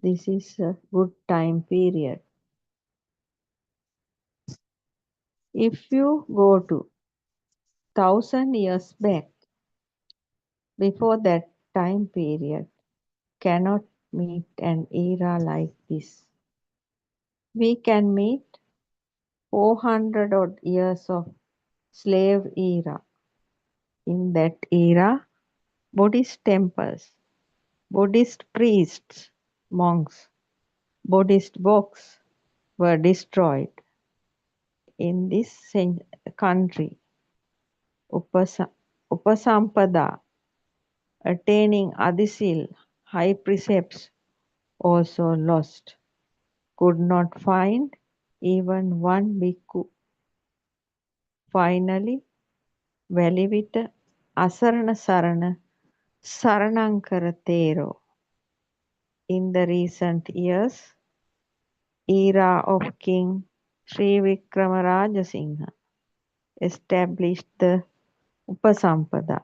This is a good time period. If you go to 1,000 years back, before that time period, cannot meet an era like this. We can meet 400 odd years of slave era. In that era, Buddhist temples, Buddhist priests, monks, Buddhist books were destroyed. In this country, Upasampada, attaining Adisil, high precepts, also lost, could not find even one bhikkhu. Finally, Velivita Asarana Sarana Saranankara Tero. In the recent years, era of King Sri Vikramarajasingha Singha established the Upasampada,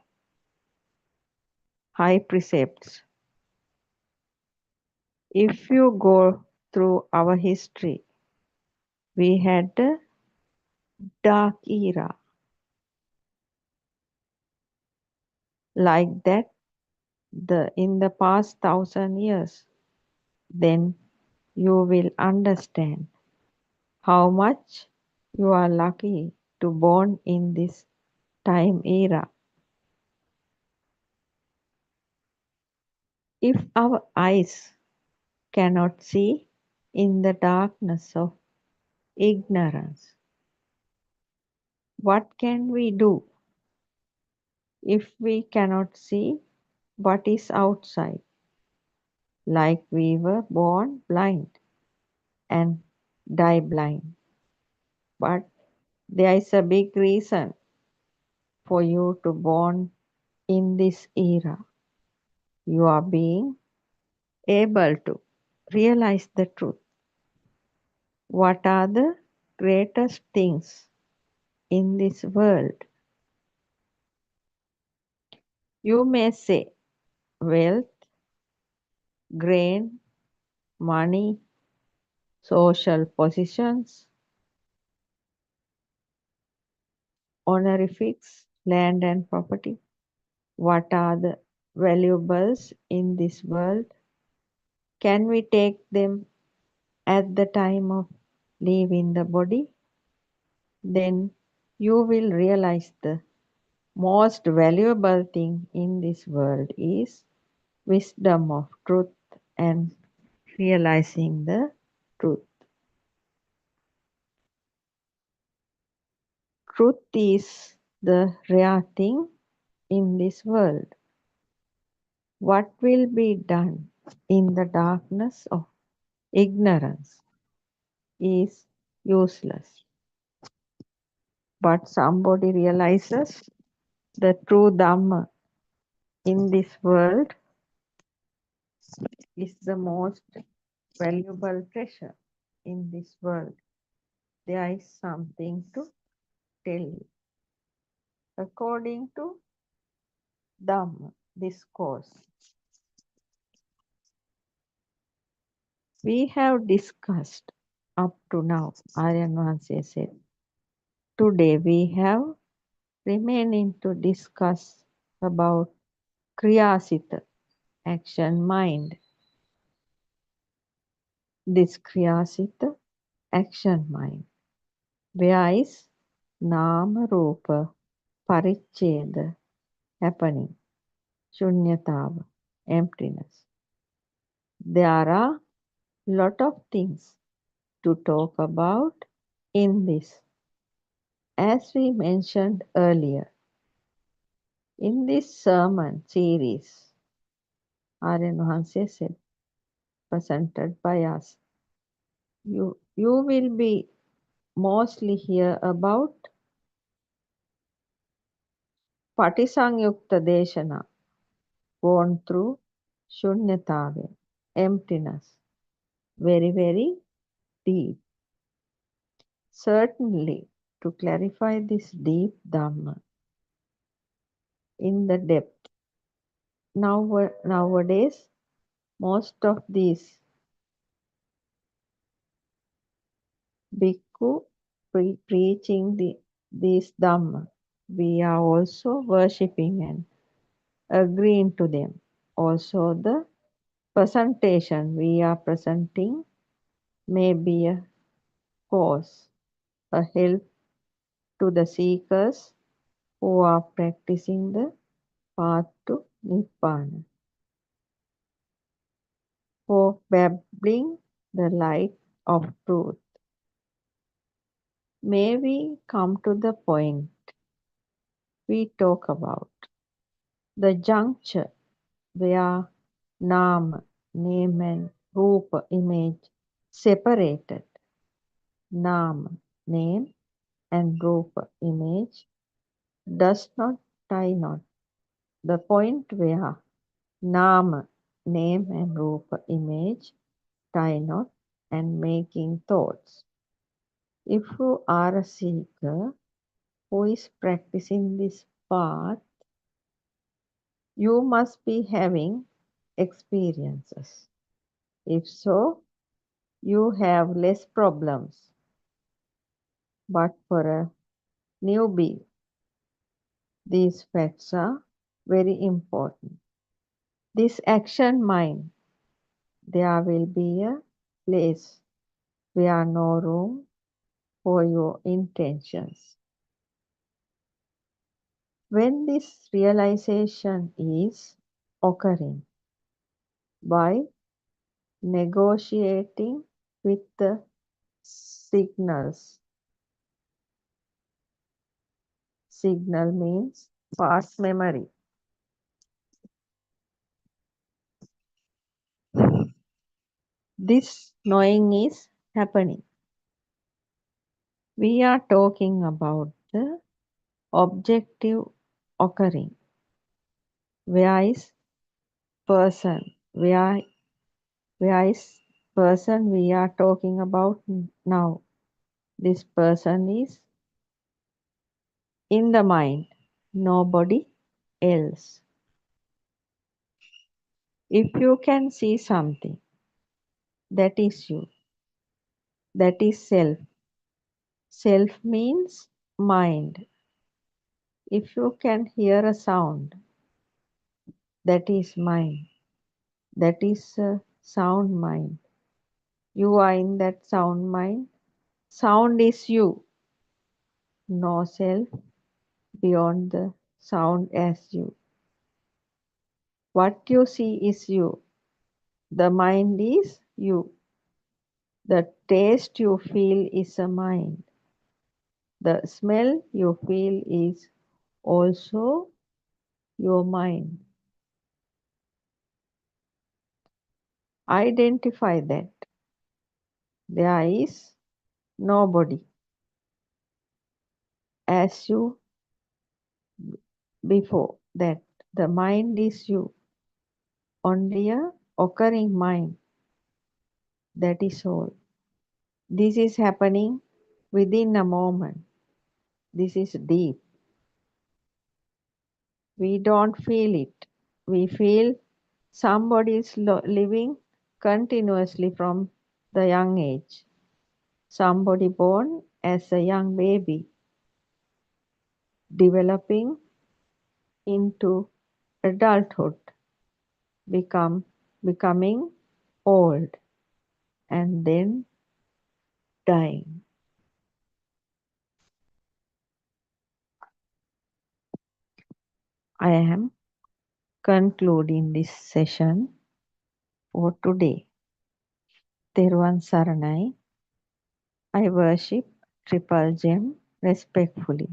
high precepts. If you go through our history, we had a dark era like that in the past 1,000 years. Then you will understand how much you are lucky to born in this time era. If our eyes cannot see in the darkness of ignorance, what can we do if we cannot see what is outside? Like we were born blind and die blind. But there is a big reason for you to born in this era. You are being able to realize the truth. What are the greatest things in this world? You may say wealth, grain, money, social positions, honorifics, land and property. What are the valuables in this world? Can we take them at the time of leaving the body? Then you will realize the most valuable thing in this world is wisdom of truth and realizing the truth. Truth is the rare thing in this world. What will be done in the darkness of ignorance is useless. But somebody realizes the true Dhamma in this world is the most valuable treasure in this world. There is something to tell you. According to Dhamma discourse, we have discussed up to now, Aryan Vansya said. Today we have remaining to discuss about Kriyasita, action mind. This Kriyasita, action mind, where is Nama Rupa Paricheda happening, Shunyatava, emptiness. There are lot of things to talk about in this. As we mentioned earlier, in this sermon series, Aryan Vansya said, presented by us, you will be mostly hear about Patisanyukta Deshana, gone through Shunyatava, emptiness, very, very deep. Certainly, to clarify this deep Dhamma in the depth, nowadays, most of these bhikkhu preaching this Dhamma, we are also worshipping and agreeing to them. Also, the presentation we are presenting may be a cause, a help to the seekers who are practicing the path to Nibbana, for babbling the light of truth. May we come to the point we talk about, the juncture where Nama, name and Rupa, image, separated. Nama, name and Rupa, image, does not tie knot. The point where Nama, name and Rupa, image, tie knot and making thoughts. If you are a seeker who is practicing this path, you must be having experiences. If so, you have less problems. But for a newbie, these facts are very important. This action mind, there will be a place where no room for your intentions. When this realization is occurring by negotiating with the signals. Signal means past memory. This knowing is happening. We are talking about the objective occurring. Where is person? Where is person we are talking about now? This person is in the mind, nobody else. If you can see something, that is you. That is self. Self means mind. If you can hear a sound, that is mind. That is a sound mind. You are in that sound mind. Sound is you. No self beyond the sound as you. What you see is you. The mind is you. The taste you feel is a mind. The smell you feel is also your mind. Identify that. There is nobody as you before that. The mind is you. Only a occurring mind. That is all. This is happening within a moment. This is deep. We don't feel it. We feel somebody is living continuously from the young age. Somebody born as a young baby, developing into adulthood, becoming old, and then dying. I am concluding this session for today. Therwan Saranai. I worship Triple Gem respectfully.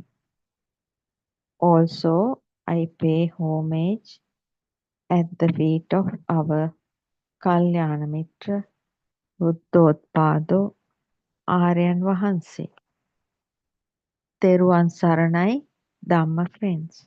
Also, I pay homage at the feet of our Kalyana Mitra, Buddothpado, Aryan Vahanse. Therwan Saranai, Dhamma friends.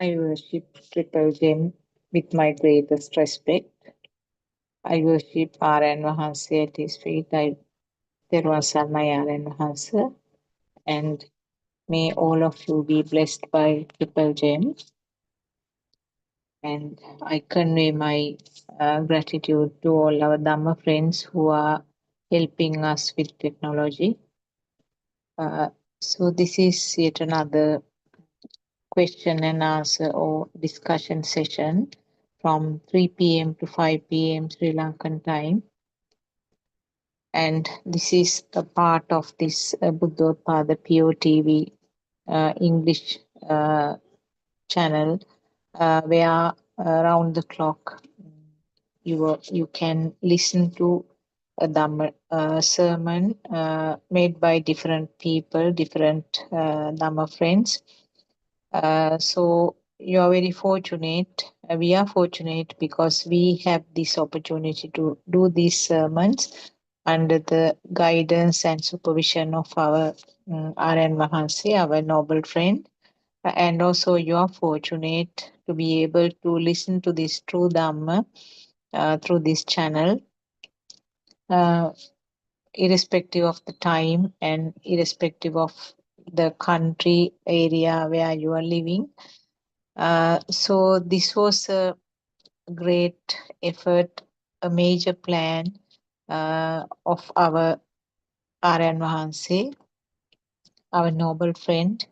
I worship Triple Gem with my greatest respect. I worship Aryan Vahanse at his feet. There was my Aryan Vahanse. And may all of you be blessed by Triple Gem. And I convey my gratitude to all our Dhamma friends who are helping us with technology. So this is yet another question and answer or discussion session from 3 p.m. to 5 p.m. Sri Lankan time. And this is a part of this Buddothpada PeoTV English channel where around the clock you can listen to a Dhamma sermon made by different people, different Dhamma friends. So you are very fortunate. We are fortunate because we have this opportunity to do these sermons under the guidance and supervision of our R.N. Mahansi, our noble friend. And also you are fortunate to be able to listen to this true Dhamma through this channel, irrespective of the time and irrespective of the country area where you are living. So this was a great effort, a major plan of our R.N. Mahansi, our noble friend,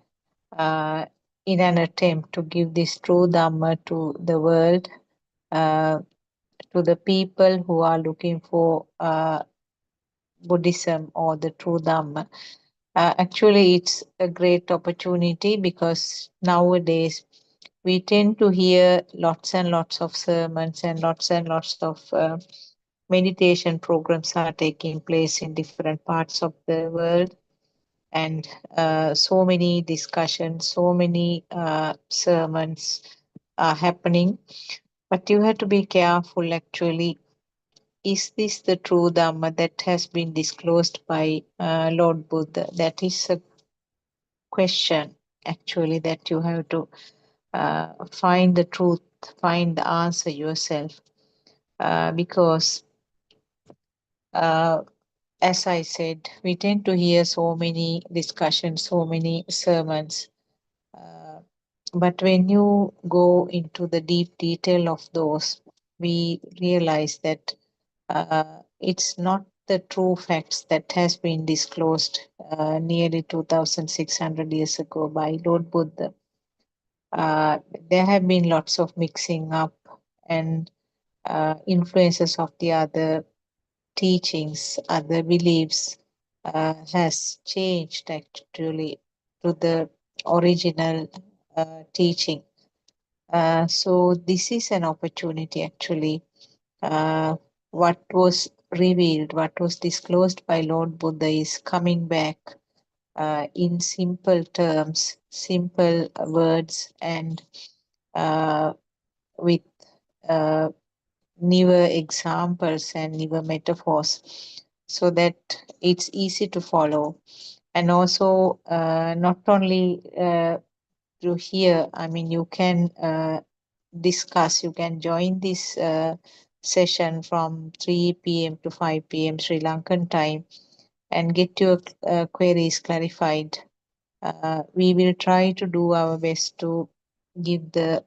in an attempt to give this true Dhamma to the world, to the people who are looking for Buddhism or the true Dhamma. Actually, it's a great opportunity because nowadays we tend to hear lots and lots of sermons and lots of meditation programs are taking place in different parts of the world. And so many discussions, so many sermons are happening. But you have to be careful actually. Is this the true Dhamma that has been disclosed by Lord Buddha? That is a question actually that you have to find the truth, find the answer yourself. Because as I said, we tend to hear so many discussions, so many sermons. But when you go into the deep detail of those, we realize that it's not the true facts that has been disclosed nearly 2,600 years ago by Lord Buddha. There have been lots of mixing up and influences of the other teachings, other beliefs has changed actually to the original teaching. So this is an opportunity actually. What was revealed, what was disclosed by Lord Buddha is coming back in simple terms, simple words, and with newer examples and newer metaphors, so that it's easy to follow. And also, not only to hear, I mean, you can discuss, you can join this session from 3 p.m. to 5 p.m. Sri Lankan time and get your queries clarified. We will try to do our best to give the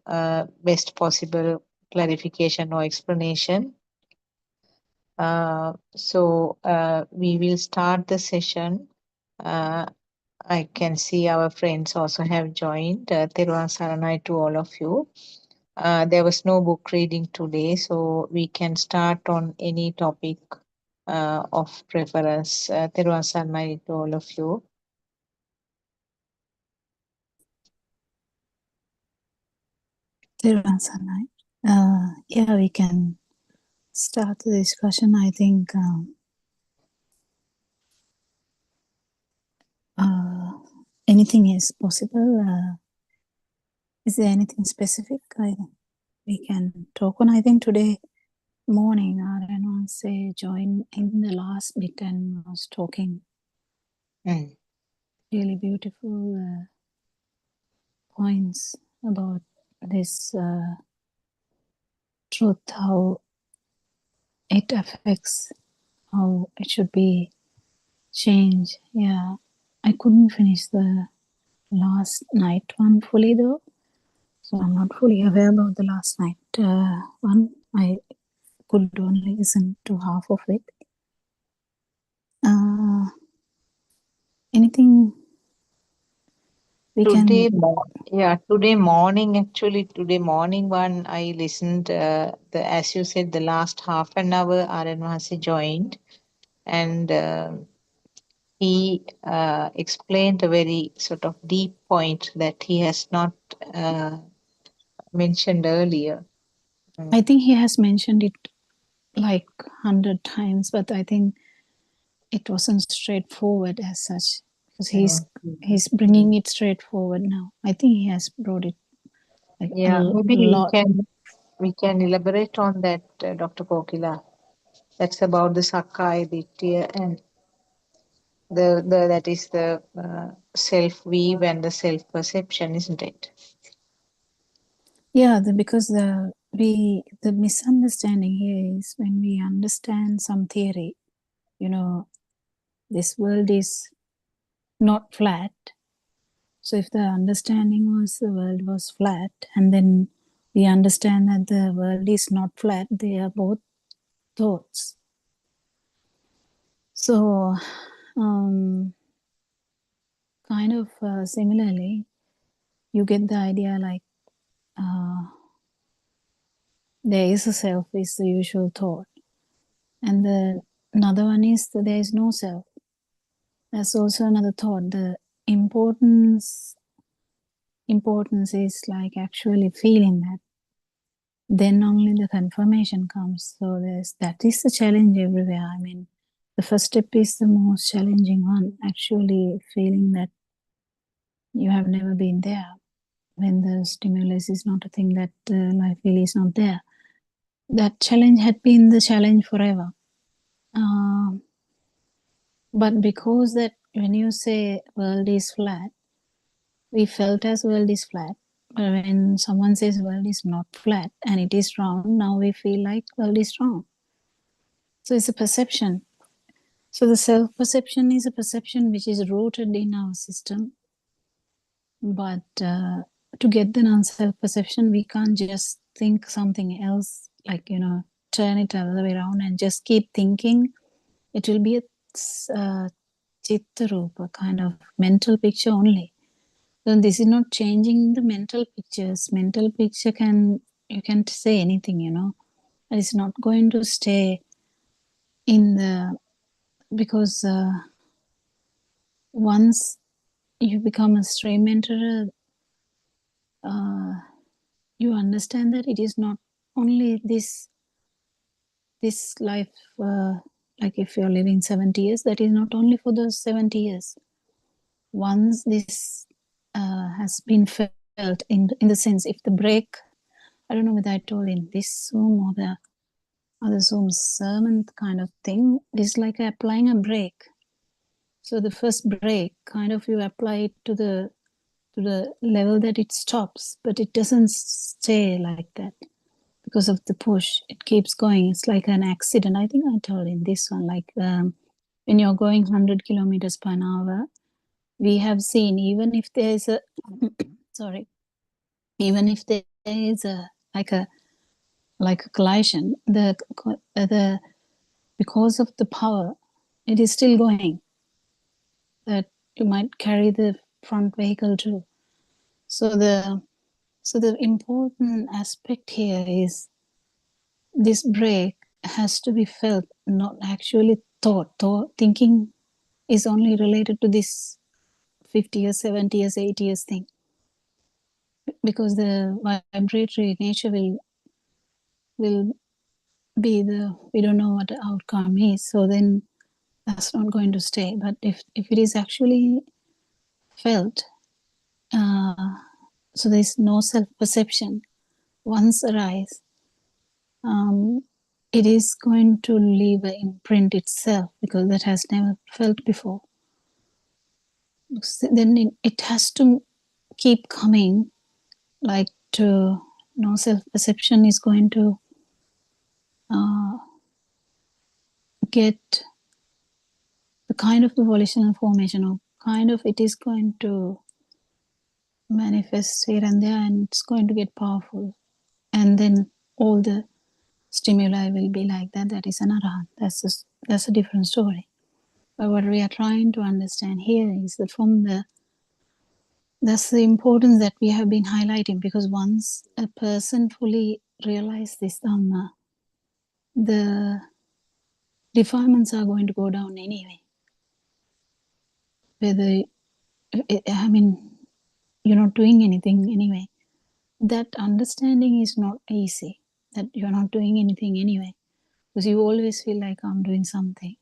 best possible clarification or explanation. So we will start the session. I can see our friends also have joined. Therwan Saranai to all of you. There was no book reading today, so we can start on any topic of preference. Therwan Saranai to all of you. Therwan Saranai. Yeah, we can start the discussion. I think anything is possible. Is there anything specific we can talk on? I think today morning Aryan say joined in the last bit and was talking really beautiful points about this truth, how it affects, how it should be changed. Yeah, I couldn't finish the last night one fully though, so I'm not fully aware about the last night one. I could only listen to half of it. Anything we Today, can... today morning one, I listened, as you said, the last half an hour, Aranvasi joined, and he explained a very sort of deep point that he has not mentioned earlier. I think he has mentioned it like 100 times, but I think it wasn't straightforward as such, because he's bringing it straightforward now. I think he has brought it like Maybe lot. we can elaborate on that, Dr. Kokila. That's about the Sakkaya Ditya and the that is the self weave and the self perception, isn't it? Yeah, because the misunderstanding here is when we understand some theory, you know, this world is not flat. So if the understanding was the world was flat, and then we understand that the world is not flat, they are both thoughts. So kind of similarly, you get the idea like there is a self is the usual thought, and another one is that there is no self. That's also another thought. The importance is like actually feeling that. Then only the confirmation comes. So that is the challenge everywhere. I mean, the first step is the most challenging one, actually feeling that you have never been there when the stimulus is not a thing, that life really is not there. That challenge had been the challenge forever. But because that when you say world is flat, we felt as world is flat. But when someone says world is not flat and it is round, now we feel like world is round. So it's a perception. So the self-perception is a perception which is rooted in our system. But to get the non-self-perception, we can't just think something else, like, you know, turn it the other way around and just keep thinking. It will be a chitta rupa, kind of mental picture only. So this is not changing the mental pictures. Mental picture you can say anything, you know. It's not going to stay in because once you become a stream enterer, you understand that it is not only this life, like if you're living 70 years, that is not only for those 70 years. Once this has been felt in the sense, if the break, I don't know whether I told in this Zoom or the other Zoom sermon kind of thing, is like applying a brake. So the first brake, kind of you apply it to the level that it stops, but it doesn't stay like that because of the push. It keeps going. It's like an accident. I think I told in this one, like when you're going 100 kilometers per hour, we have seen, even if there is a even if there is a collision, because of the power, it is still going, that you might carry the front vehicle too. So the important aspect here is this brake has to be felt, not actually thought. Thinking is only related to this 50 years, 70 years, 80 years thing, because the vibratory nature will be we don't know what the outcome is, so then that's not going to stay. But if it is actually felt, so there's no self-perception once arise, it is going to leave an imprint itself, because that has never felt before. So then it has to keep coming, like to no self-perception is going to get the kind of the volitional formation, or kind of it is going to manifest here and there, and it's going to get powerful. And then all the stimuli will be like that, that is an arhat. That's a different story. But what we are trying to understand here is that that's the importance that we have been highlighting, because once a person fully realizes this Dhamma, the defilements are going to go down anyway. Whether, I mean, you're not doing anything anyway. That understanding is not easy, that you're not doing anything anyway, because you always feel like I'm doing something.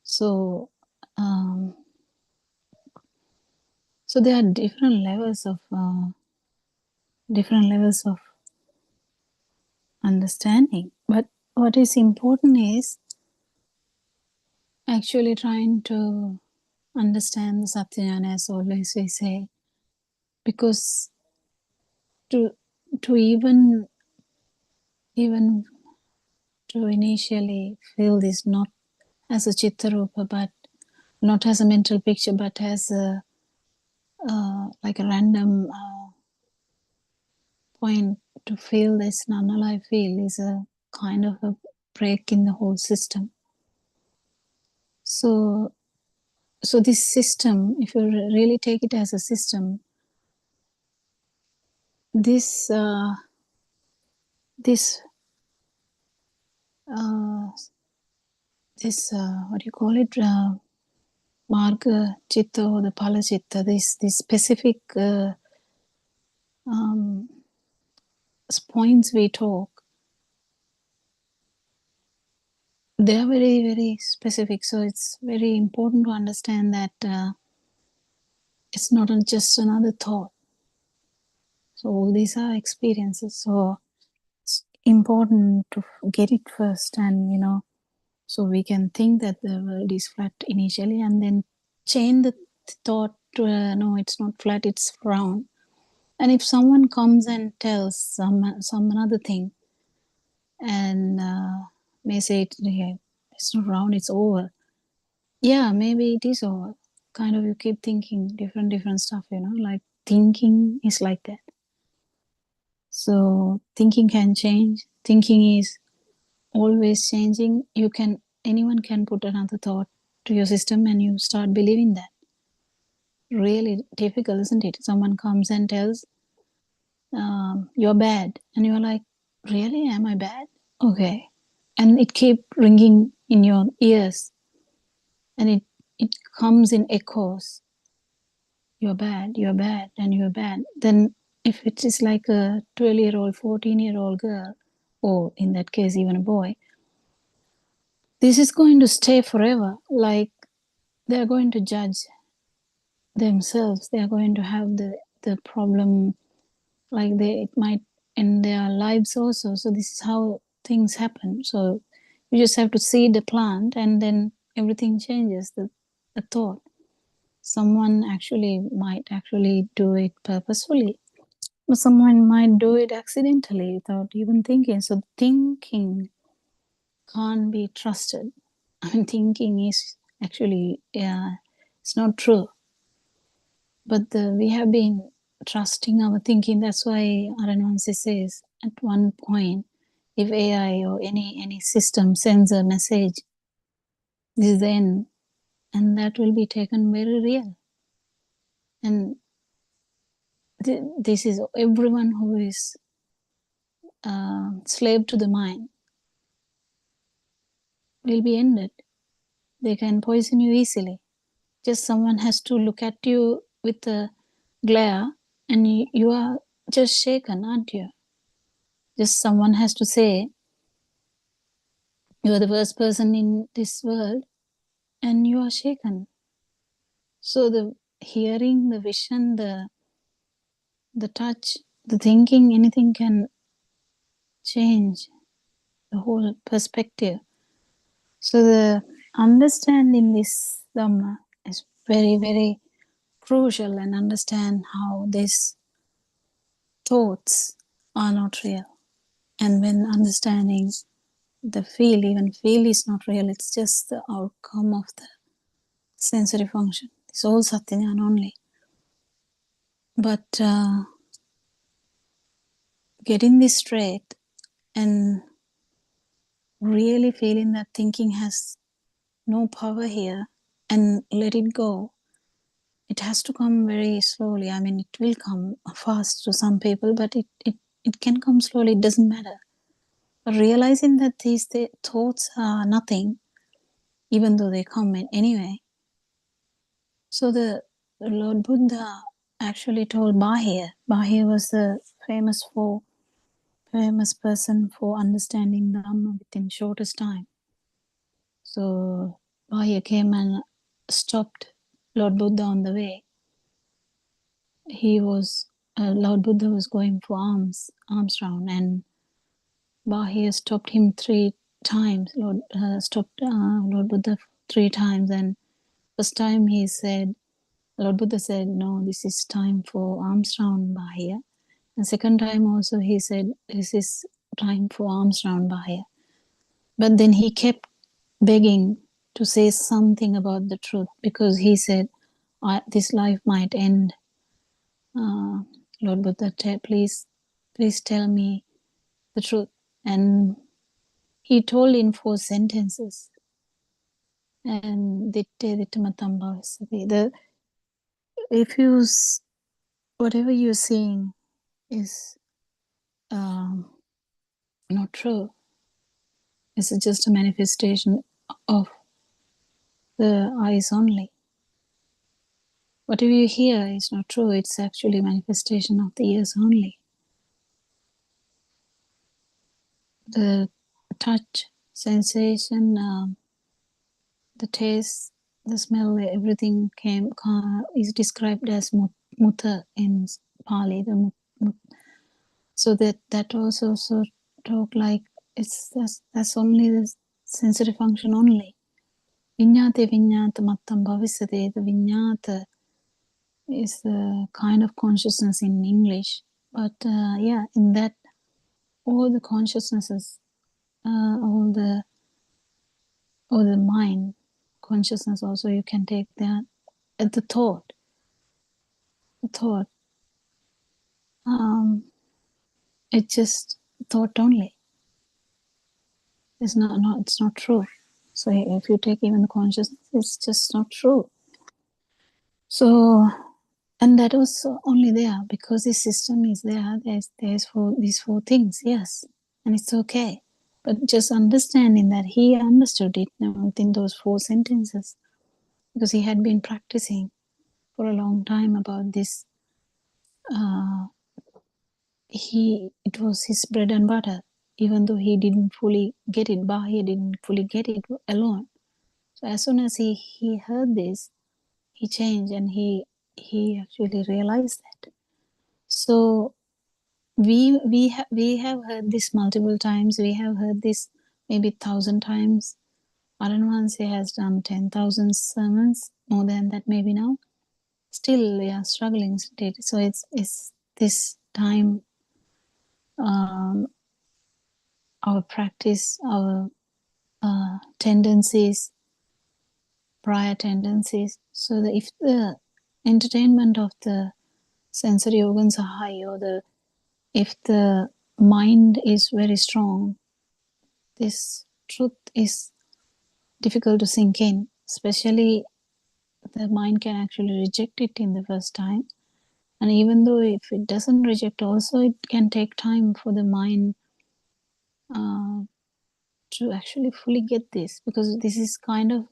So, so there are different levels of understanding. But what is important is actually trying to understand the Satyajnana, as always we say, because to even to initially feel this not as a chitta-rupa, but not as a mental picture, but as a like a random point to feel this non-alive feel is a kind of a break in the whole system. So this system, if you really take it as a system, this what do you call it, marga chitta or the phala chitta, this specific points we talk, they are very, very specific. So it's very important to understand that it's not just another thought. So all these are experiences. So it's important to get it first, and so we can think that the world is flat initially, and then change the thought to no, it's not flat, it's round. And if someone comes and tells some another thing, and may say it's not round, it's oval. Yeah, maybe it is oval. Kind of you keep thinking different stuff, like thinking is like that. So thinking can change. Thinking is always changing. Anyone can put another thought to your system and you start believing that. Really difficult, isn't it? Someone comes and tells, you're bad, and you're like, really, am I bad? Okay. And it keep ringing in your ears, and it comes in echoes. You're bad, and you're bad. Then if it is like a 12-year-old, 14-year-old girl, or in that case even a boy, this is going to stay forever. Like they're going to judge themselves. They are going to have the problem, like it might end their lives also. So this is how things happen. So you just have to seed the plant, and then everything changes. The thought. Someone might actually do it purposefully, but someone might do it accidentally without even thinking. So thinking can't be trusted. I mean, thinking is actually, it's not true. But we have been trusting our thinking. That's why Aranwansi says at one point, if AI or any system sends a message, this is the end, and that will be taken very real. And this is everyone who is slave to the mind will be ended. They can poison you easily. Just someone has to look at you with a glare, and you are just shaken, aren't you? Just someone has to say, you are the worst person in this world, and you are shaken. So the hearing, the vision, the touch, the thinking, anything can change the whole perspective. So the understanding this Dhamma is very, very crucial, and understand how these thoughts are not real. And when understanding the feel, even feel is not real, it's just the outcome of the sensory function. It's all Satyajnana only. But getting this straight and really feeling that thinking has no power here and let it go. It has to come very slowly. I mean, it will come fast to some people, but it can come slowly. It doesn't matter. But realizing that these thoughts are nothing, even though they come in anyway. So the Lord Buddha actually told Bahir. Bahir was the famous person for understanding Dhamma within shortest time. So Bahir came and stopped Lord Buddha on the way. Lord Buddha was going for alms round, and Bahir stopped him 3 times. Lord Buddha 3 times, and first time Lord Buddha said, no, this is time for alms round, Bahir. And second time also he said, this is time for alms round, Bahir. But then he kept begging to say something about the truth, because he said, this life might end. Lord Buddha, please tell me the truth. And he told in 4 sentences. And whatever you're seeing is not true. It's just a manifestation of the eyes only. Whatever you hear is not true. It's actually a manifestation of the ears only. The touch, sensation, the taste, the smell, everything is described as mutta in Pali. So that also talk like that's only the sensory function only. Viññāte viññāta mattam bhavisate. The viññāta is the kind of consciousness in English, but in that all the consciousnesses, all the mind consciousness also, you can take that at the thought. It's just thought only. It's not true. So if you take even the consciousness, it's just not true. So, and that was only there because this system is there. There's these 4 things, yes, and it's okay. But just understanding that he understood it within those 4 sentences, because he had been practicing for a long time about this. It was his bread and butter, even though he didn't fully get it. Bahir didn't fully get it alone. So as soon as he heard this, he changed, and he actually realized that. So we have heard this multiple times. We have heard this maybe 1,000 times. Aranwansi has done 10,000 sermons, more than that maybe now. Still we are struggling. So it's this time, our practice, our tendencies, prior tendencies. So that if the entertainment of the sensory organs are high, or if the mind is very strong, this truth is difficult to sink in. Especially the mind can actually reject it in the first time. And even though if it doesn't reject also, it can take time for the mind to actually fully get this, because this is kind of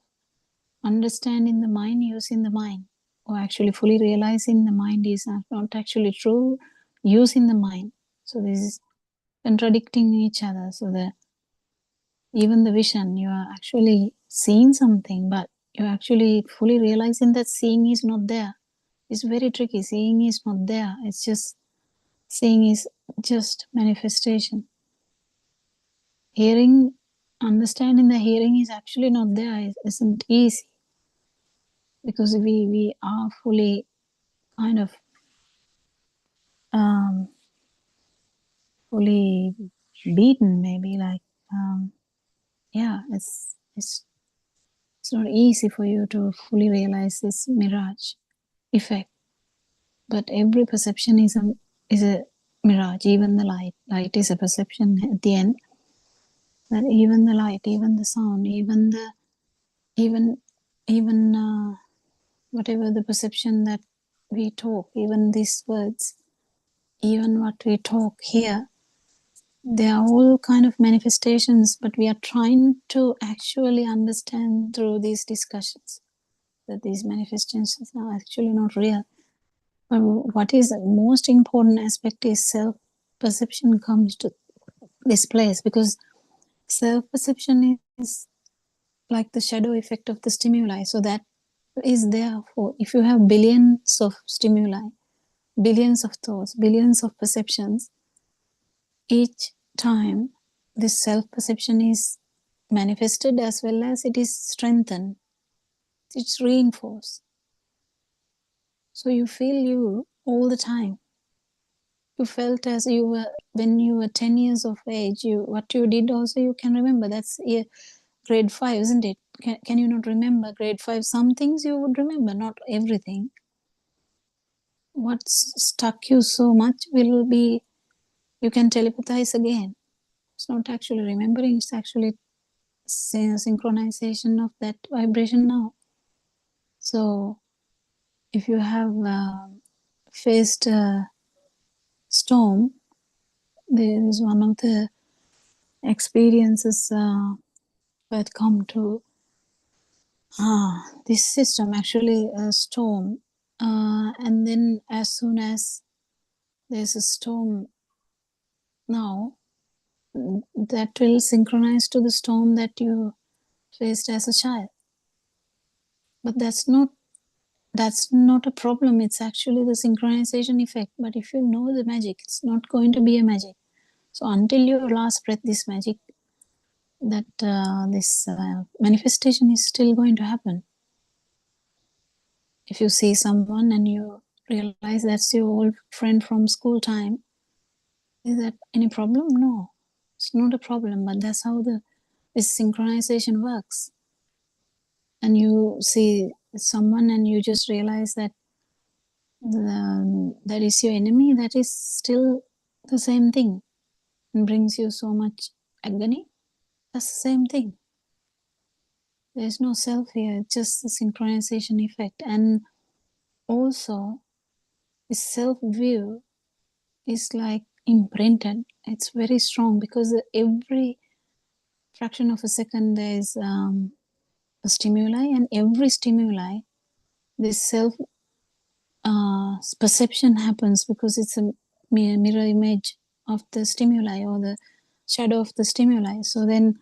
understanding the mind, using the mind, or actually fully realizing the mind is not actually true, using the mind. So this is contradicting each other. So that even the vision, you are actually seeing something, but you're actually fully realizing that seeing is not there. It's very tricky. Seeing is not there. It's just, seeing is just manifestation. Hearing, understanding the hearing is actually not there. It isn't easy, because we are fully kind of fully beaten, maybe, like it's not easy for you to fully realize this mirage effect. But every perception is a mirage. Even the light is a perception at the end. that even the light, even the sound, even whatever the perception that we talk, even these words, even what we talk here, they are all kind of manifestations, but we are trying to actually understand through these discussions that these manifestations are actually not real. But what is the most important aspect is self-perception comes to this place, because self-perception is like the shadow effect of the stimuli. So that is there for, if you have billions of stimuli, billions of thoughts, billions of perceptions, each time this self-perception is manifested as well as it is strengthened, it's reinforced. So you feel you all the time. You felt as you were, when you were 10 years of age, what you did also you can remember. That's grade 5, isn't it? Can you not remember grade 5? Some things you would remember, not everything. What's stuck you so much will be, you can telepathize again. It's not actually remembering, it's actually synchronization of that vibration now. So if you have faced a storm, there is one of the experiences that come to this system, actually a storm, and then as soon as there's a storm now, that will synchronize to the storm that you faced as a child. But that's not a problem. It's actually the synchronization effect. But if you know the magic, it's not going to be a magic. So until your last breath, this magic, that this manifestation is still going to happen. If you see someone and you realize that's your old friend from school time, is that any problem? No, it's not a problem. But that's how this synchronization works. And you see someone and you just realize that that is your enemy, that is still the same thing and brings you so much agony. That's the same thing. There's no self here, it's just the synchronization effect. And also, the self-view is like imprinted. It's very strong because every fraction of a second there is a stimuli, and every stimuli, this self perception happens because it's a mirror image of the stimuli or the shadow of the stimuli. So then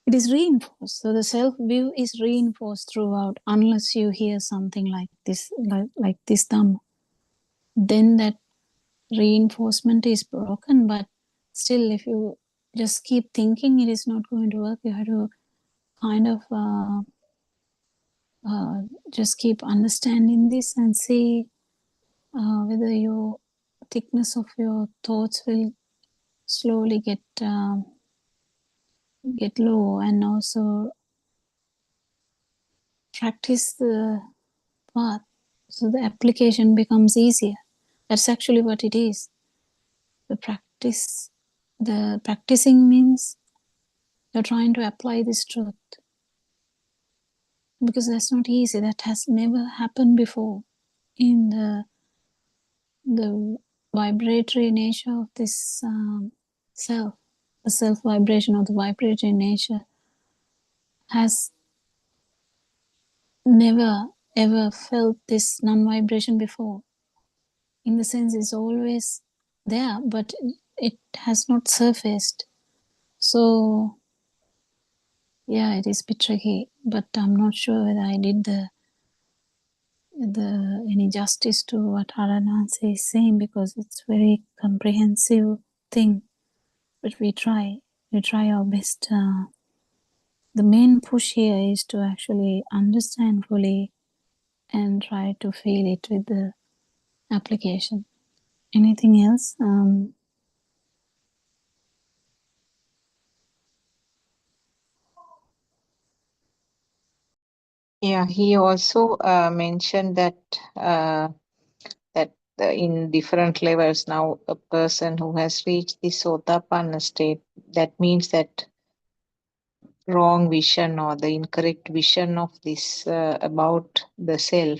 it is reinforced. So the self-view is reinforced throughout, unless you hear something like this, like this Dhamma. Then that reinforcement is broken. But still, if you just keep thinking, it is not going to work. You have to kind of just keep understanding this and see whether your thickness of your thoughts will slowly get low, and also practice the path so the application becomes easier. That's actually what it is. The practicing means you're trying to apply this truth, because that's not easy. That has never happened before in the vibratory nature of this self. The self vibration or the vibratory nature has never ever felt this non-vibration before. In the sense, it's always there, but it has not surfaced. So yeah, it is a bit tricky, but I'm not sure whether I did any justice to what Haranansi is saying, because it's very comprehensive thing. But we try our best. The main push here is to actually understand fully and try to feel it with the application. Anything else? Yeah, he also mentioned that in different levels now, a person who has reached the Sotapanna state, that means that wrong vision or the incorrect vision of this about the self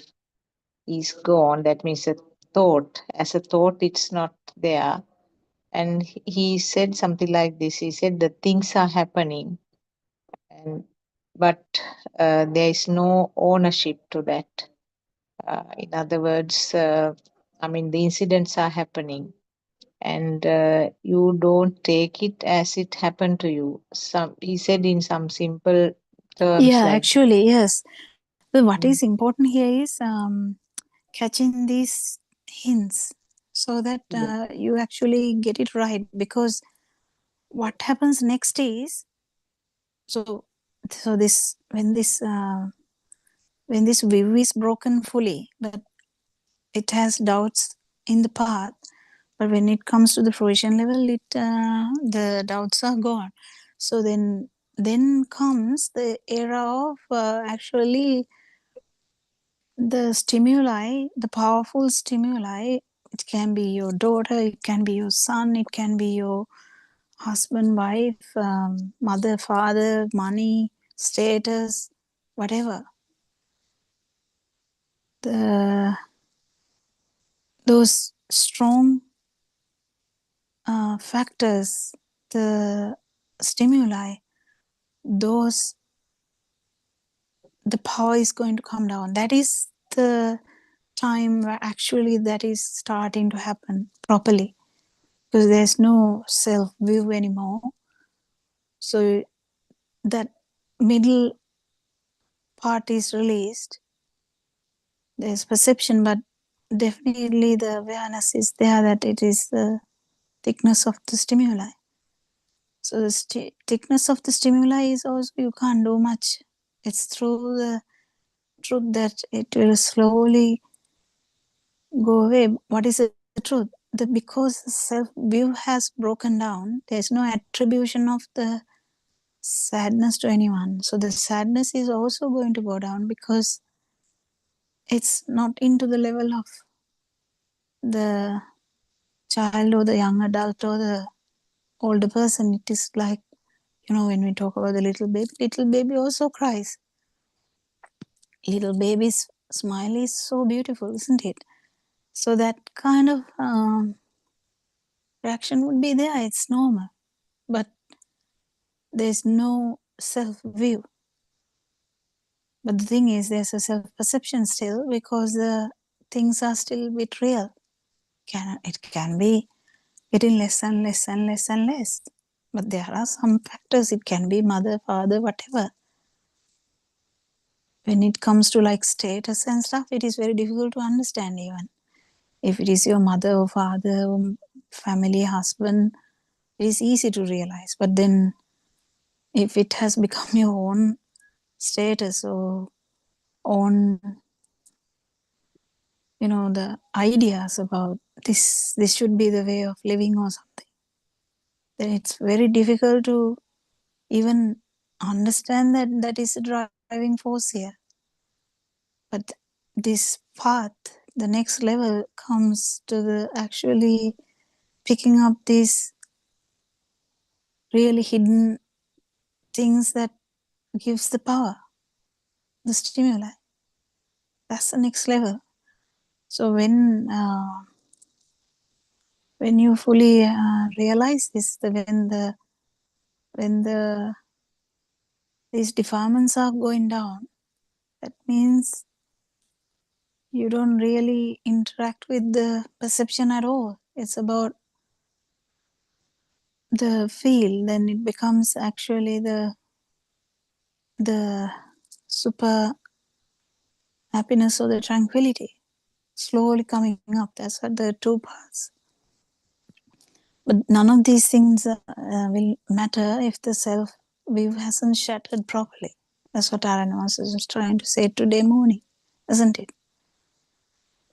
is gone. That means a thought. As a thought, it's not there. And he said something like this. He said the things are happening, and but there is no ownership to that. In other words, I mean the incidents are happening, and you don't take it as it happened to you. Some he said in some simple terms Yeah, like actually, yes. So what Mm, is important here is catching these hints so that yeah, you actually get it right. Because what happens next is, so this when this view is broken fully, that it has doubts in the path, but when it comes to the fruition level, it the doubts are gone. So then comes the era of actually the stimuli, the powerful stimuli. It can be your daughter, it can be your son, it can be your husband, wife, mother, father, money, status, whatever. Those strong factors, the stimuli, those the power is going to come down. That is the time where actually that is starting to happen properly, because there's no self view anymore. So that middle part is released. There's perception, but definitely the awareness is there that it is the thickness of the stimuli. So the thickness of the stimuli is also, you can't do much. It's through the truth that it will slowly go away. What is the truth? That because the self-view has broken down, there's no attribution of the sadness to anyone. So the sadness is also going to go down because it's not into the level of the child or the young adult or the older person. It is like, when we talk about the little baby also cries. Little baby's smile is so beautiful, isn't it? So that kind of reaction would be there. It's normal. But there's no self-view. But the thing is, there's a self-perception still, because the things are still a bit real. It can be getting less and less and less and less. But there are some factors. It can be mother, father, whatever. When it comes to like status and stuff, it is very difficult to understand even. If it is your mother or father or family, husband, it is easy to realize. But then if it has become your own status or own, the ideas about this should be the way of living or something, then it's very difficult to even understand that is a driving force here. But this path, the next level, comes to the actually picking up these really hidden things that gives the power, the stimuli. That's the next level. So when you fully realize this, when these defilements are going down, that means you don't really interact with the perception at all. It's about the feel. Then it becomes actually the super happiness or the tranquility slowly coming up. That's what the two parts. But none of these things will matter if the self view hasn't shattered properly. That's what Aaron was just trying to say today morning, isn't it?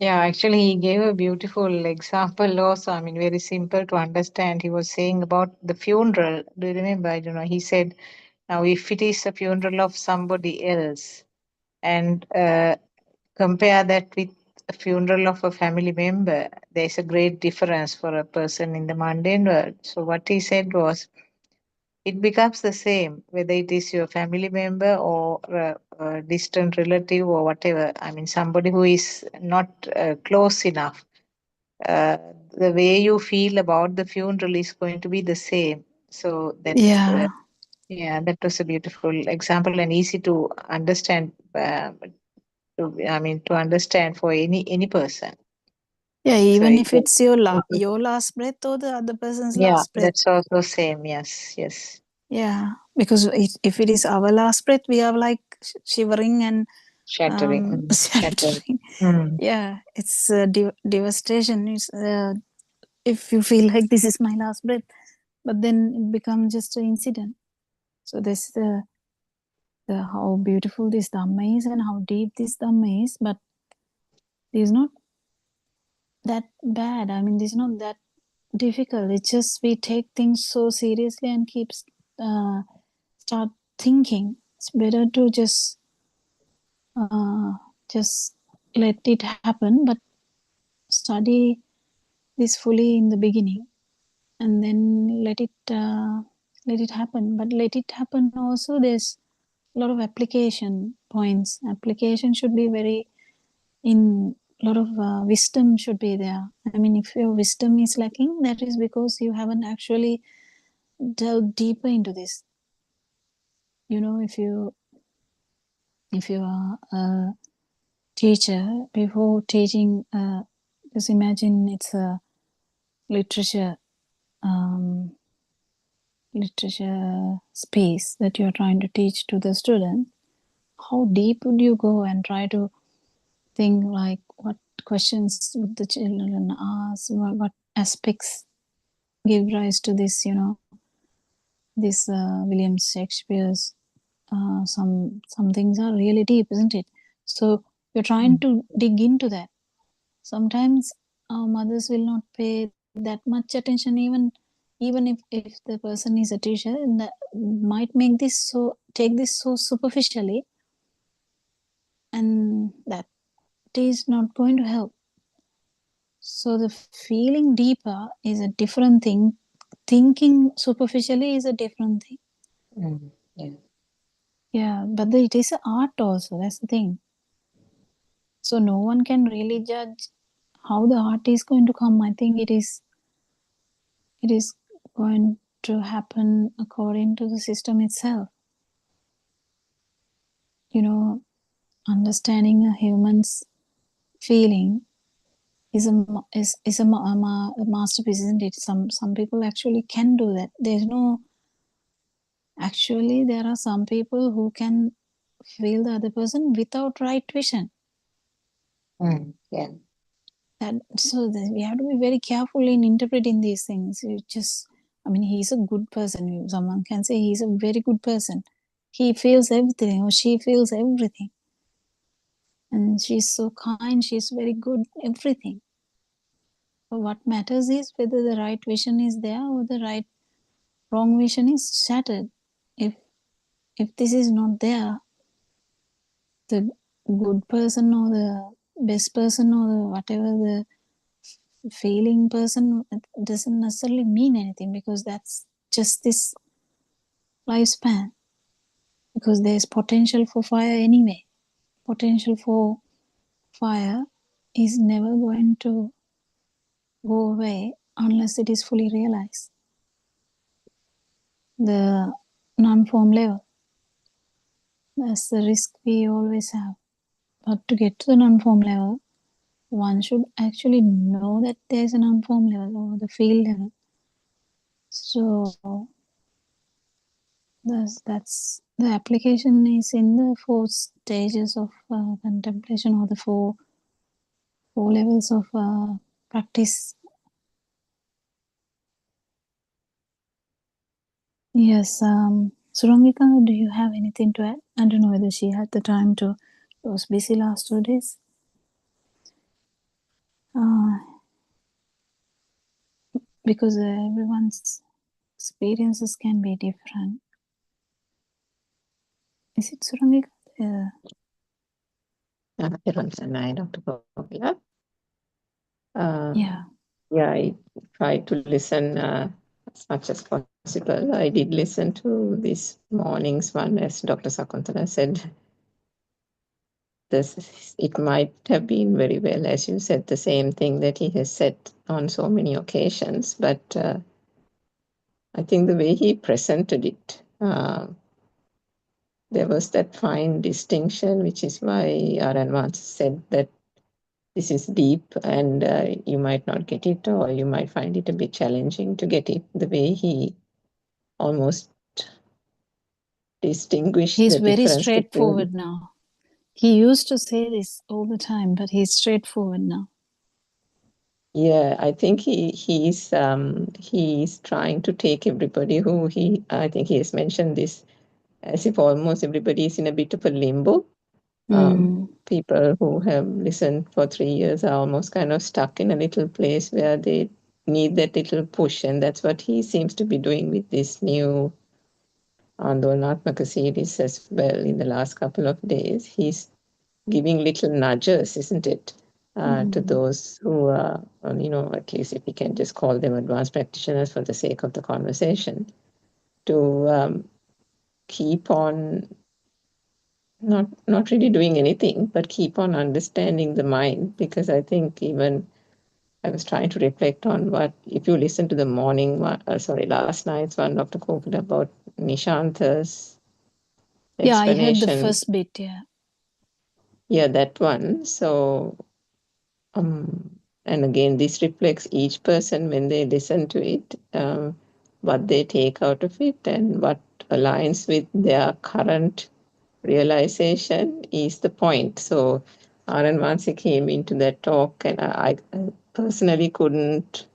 Yeah, actually, he gave a beautiful example also. I mean, very simple to understand. He was saying about the funeral. Do you remember? I don't know. He said, now, if it is a funeral of somebody else and compare that with a funeral of a family member, there's a great difference for a person in the mundane world. So, what he said was, it becomes the same, whether it is your family member or a distant relative or whatever. I mean, somebody who is not close enough. The way you feel about the funeral is going to be the same. So that, Yeah. yeah, that was a beautiful example and easy to understand. To understand for any person. Yeah, So even it if was, it's your last breath or the other person's yeah, last breath. that's also same. Yes. Yeah, because if it is our last breath, we are like shivering and Shattering. shattering. Mm. Yeah, it's devastation. It's, if you feel like this is my last breath, but then it becomes just an incident. So this the how beautiful this Dhamma is and how deep this Dhamma is, but it's not that bad. I mean, it's not that difficult. It's just we take things so seriously and start thinking. It's better to just let it happen, but study this fully in the beginning, and then let it happen. But let it happen also. There's a lot of application points. Application should be very in a lot of wisdom should be there. I mean, if your wisdom is lacking, that is because you haven't actually delved deeper into this. You know, if you are a teacher, before teaching, just imagine it's a literature space that you're trying to teach to the student. How deep would you go and try to think like what questions would the children ask, what aspects give rise to this, this William Shakespeare's some things are really deep, isn't it? So you're trying to dig into that. Sometimes our mothers will not pay that much attention, even if the person is a teacher, and that might take this so superficially, and that is not going to help. So the feeling deeper is a different thing. Thinking superficially is a different thing. Yeah. Yeah, but it is an art also. That's the thing. So no one can really judge how the art is going to come. I think it is going to happen according to the system itself. Understanding a human's feeling is a masterpiece, isn't it? Some people actually can do that. There are some people who can feel the other person without right vision. Yeah. So we have to be very careful in interpreting these things. He's a good person. Someone can say he's a very good person. He feels everything, or she feels everything. And she's so kind, she's very good, everything. But what matters is whether the right vision is there or the wrong vision is shattered. If this is not there, the good person or the best person or whatever the feeling person, it doesn't necessarily mean anything, because that's just this lifespan. Because there's potential for fire anyway. Potential for fire is never going to go away unless it is fully realized. The non-form level, that's the risk we always have. But to get to the non-form level, one should actually know that there's a non-form level or the field level. So that's the application is in the 4 stages of contemplation, or the four levels of practice. Yes, Surangika, do you have anything to add? I don't know whether she had the time to. She was busy last 2 days. Because everyone's experiences can be different. Is it Surangika? Dr. Kokila. Yeah. Yeah, I try to listen as much as possible. I did listen to this morning's one, as Dr. Sakuntala said. It might have been very well, as you said, the same thing that he has said on so many occasions, but I think the way he presented it, there was that fine distinction, which is why R.N. once said that this is deep and you might not get it, or you might find it a bit challenging to get it. The way he almost distinguished He's the very difference between. straightforward now. He used to say this all the time, but he's straightforward now. Yeah, I think he's trying to take everybody who I think he has mentioned this, as if almost everybody is in a bit of a limbo. People who have listened for 3 years are almost kind of stuck in a little place where they need that little push, and that's what he seems to be doing with this new Andolnatmaka series as well. In the last couple of days, he's giving little nudges, isn't it, to those who are, at least if we can just call them advanced practitioners for the sake of the conversation, to keep on not really doing anything, but keep on understanding the mind. Because I think even I was trying to reflect on what, if you listen to the last night's one, Dr. Kokila, about Nishanta's Yeah, I heard the explanation. first bit, yeah. Yeah, that one. So, and again, this reflects each person when they listen to it, what they take out of it and what aligns with their current realization is the point. So, R.N. Vansi came into that talk, and I personally couldn't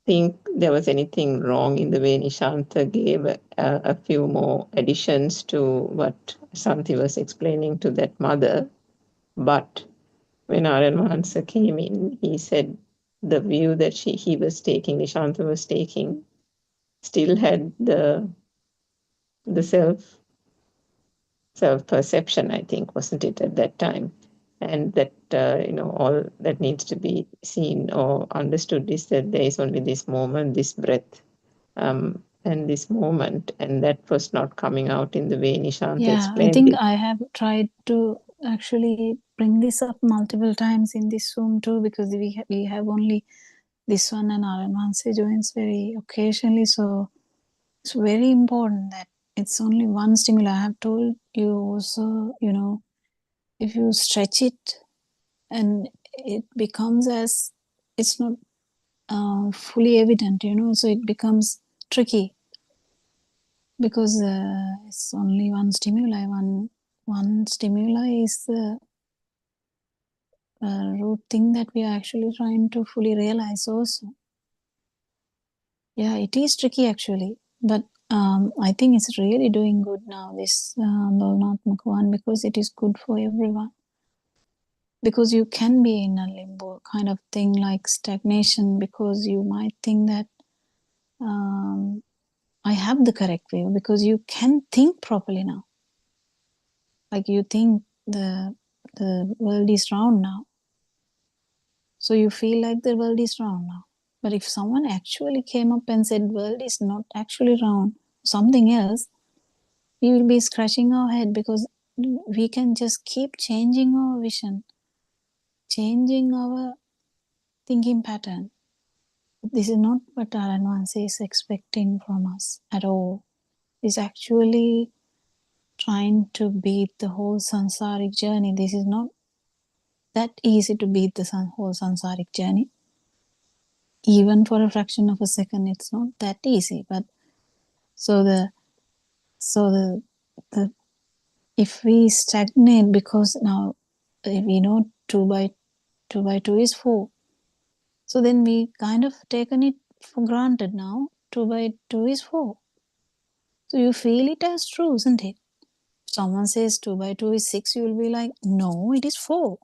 think there was anything wrong in the way Nishanta gave a few more additions to what Santi was explaining to that mother. But when R.N. Vansa came in, he said the view that he was taking, Nishanta was taking, still had the self-perception, I think, wasn't it, at that time? And that, all that needs to be seen or understood is that there is only this moment, this breath, and this moment, and that was not coming out in the way Nishanta explained I think it. I have tried to actually bring this up multiple times in this Zoom too, because we have only this one, and R.N. joins very occasionally, so it's very important that it's only one stimuli. I have told you also, if you stretch it and it becomes as, it's not fully evident, so it becomes tricky because it's only one stimuli. One stimuli is the root thing that we are actually trying to fully realize also. Yeah, it is tricky actually, but I think it's really doing good now, this Dolnatmaka one, because it is good for everyone. Because you can be in a limbo kind of thing, like stagnation, because you might think that I have the correct view, because you can think properly now. Like you think the world is round now. So you feel like the world is round now. But if someone actually came up and said world is not actually round, something else, we will be scratching our head, because we can just keep changing our vision, changing our thinking pattern. This is not what our advance is expecting from us at all. It's actually trying to beat the whole sansaric journey. This is not that easy to beat the whole sansaric journey. Even for a fraction of a second, it's not that easy. But if we stagnate, because now we know 2 by 2 is 4, so then we kind of taken it for granted now. 2 by 2 is 4, so you feel it as true, isn't it? If someone says 2 by 2 is 6, you will be like, no, it is 4.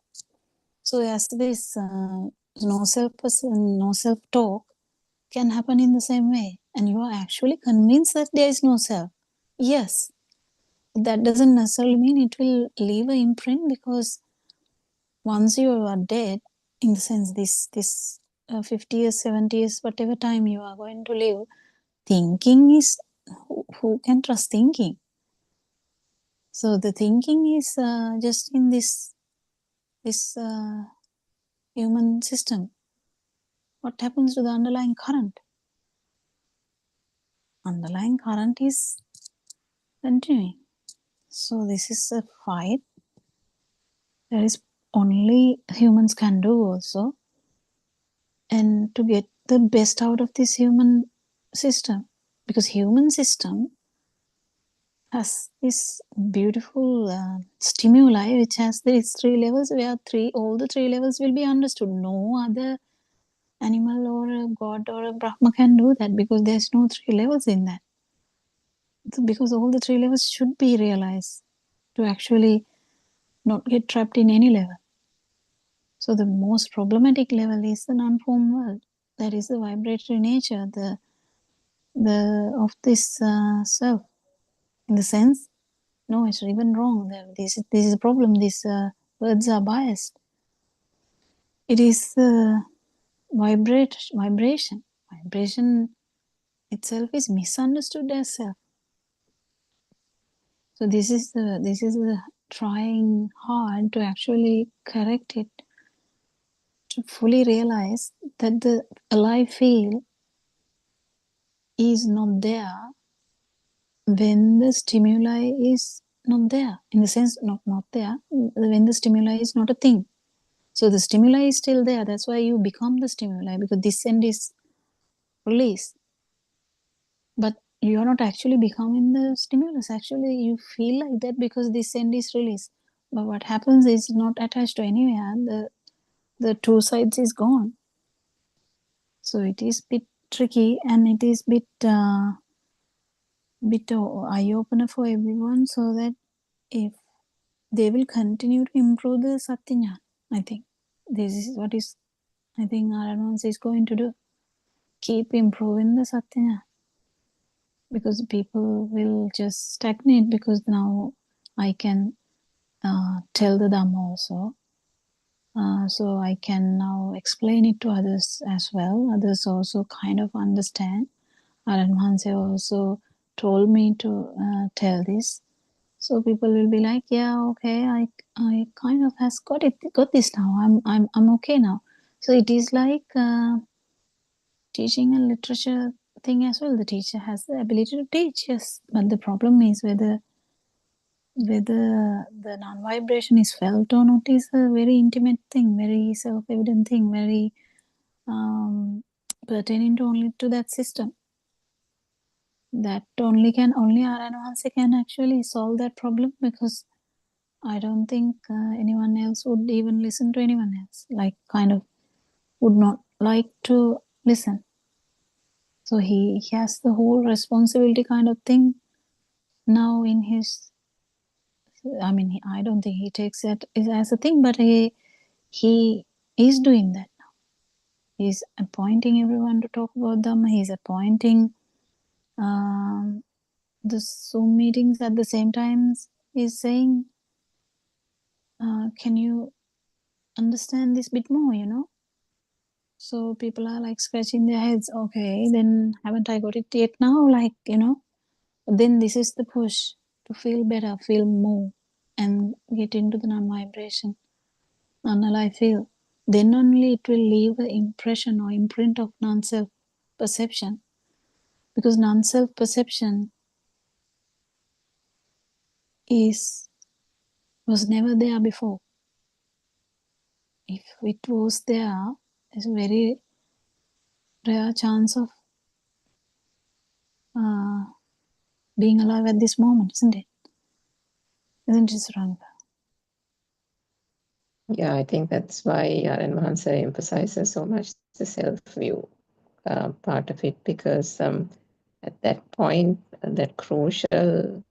So as this no self talk can happen in the same way, and you are actually convinced that there is no self. Yes, that doesn't necessarily mean it will leave an imprint, because once you are dead, in the sense this 50 years, 70 years, whatever time you are going to live, thinking is, who can trust thinking? So the thinking is just in this human system. What happens to the underlying current? Underlying current is continuing. So this is a fight that is only humans can do also. And to get the best out of this human system, because human system has this beautiful stimuli which has these 3 levels, where all the 3 levels will be understood. No other animal or a god or a Brahma can do that, because there's no 3 levels in that. Because all the 3 levels should be realized to actually not get trapped in any level. So the most problematic level is the non-form world. That is the vibratory nature, of this self. In the sense, no, it's even wrong. This is a problem. These words are biased. It is vibration. Vibration itself is misunderstood as self. So this is the trying hard to actually correct it, to fully realize that the alive feel is not there when the stimuli is not there. In the sense, not there, when the stimuli is not a thing. So the stimuli is still there. That's why you become the stimuli, because this end is release. But you're not actually becoming the stimulus. Actually, you feel like that because this end is released. But what happens is not attached to anywhere. The two sides is gone. So it is bit tricky, and it is bit eye-opener for everyone, so that if they will continue to improve the Satya, I think this is what is, I think Aranvans is going to do. Keep improving the Satya, because people will just stagnate, because now I can tell the Dhamma also. So I can now explain it to others as well. Others also kind of understand. Aranvans also told me to tell this. So people will be like, yeah, okay, I kind of got this now. I'm okay now. So it is like teaching a literature thing as well. The teacher has the ability to teach, yes, but the problem is whether the non-vibration is felt or not is a very intimate thing, very self-evident thing, very pertaining to only to that system. That only Aranvans can actually solve that problem, because I don't think anyone else would even listen to anyone else, like kind of would not like to listen. So he has the whole responsibility kind of thing now in his, I mean, I don't think he takes that as a thing, but he is doing that now. He's appointing everyone to talk about Dhamma. He's appointing the Zoom meetings at the same time. He's saying, can you understand this bit more, So people are like scratching their heads. Okay, then haven't I got it yet now? Like, then this is the push to feel better, feel more, and get into the non-vibration, non-alive feel. Then only it will leave an impression or imprint of non-self perception. Because non-self perception was never there before. If it was there, there's a very rare chance of being alive at this moment, isn't it? Isn't it, Saranga? Yeah, I think that's why Aranvans emphasizes so much the self-view part of it, because at that point, that crucial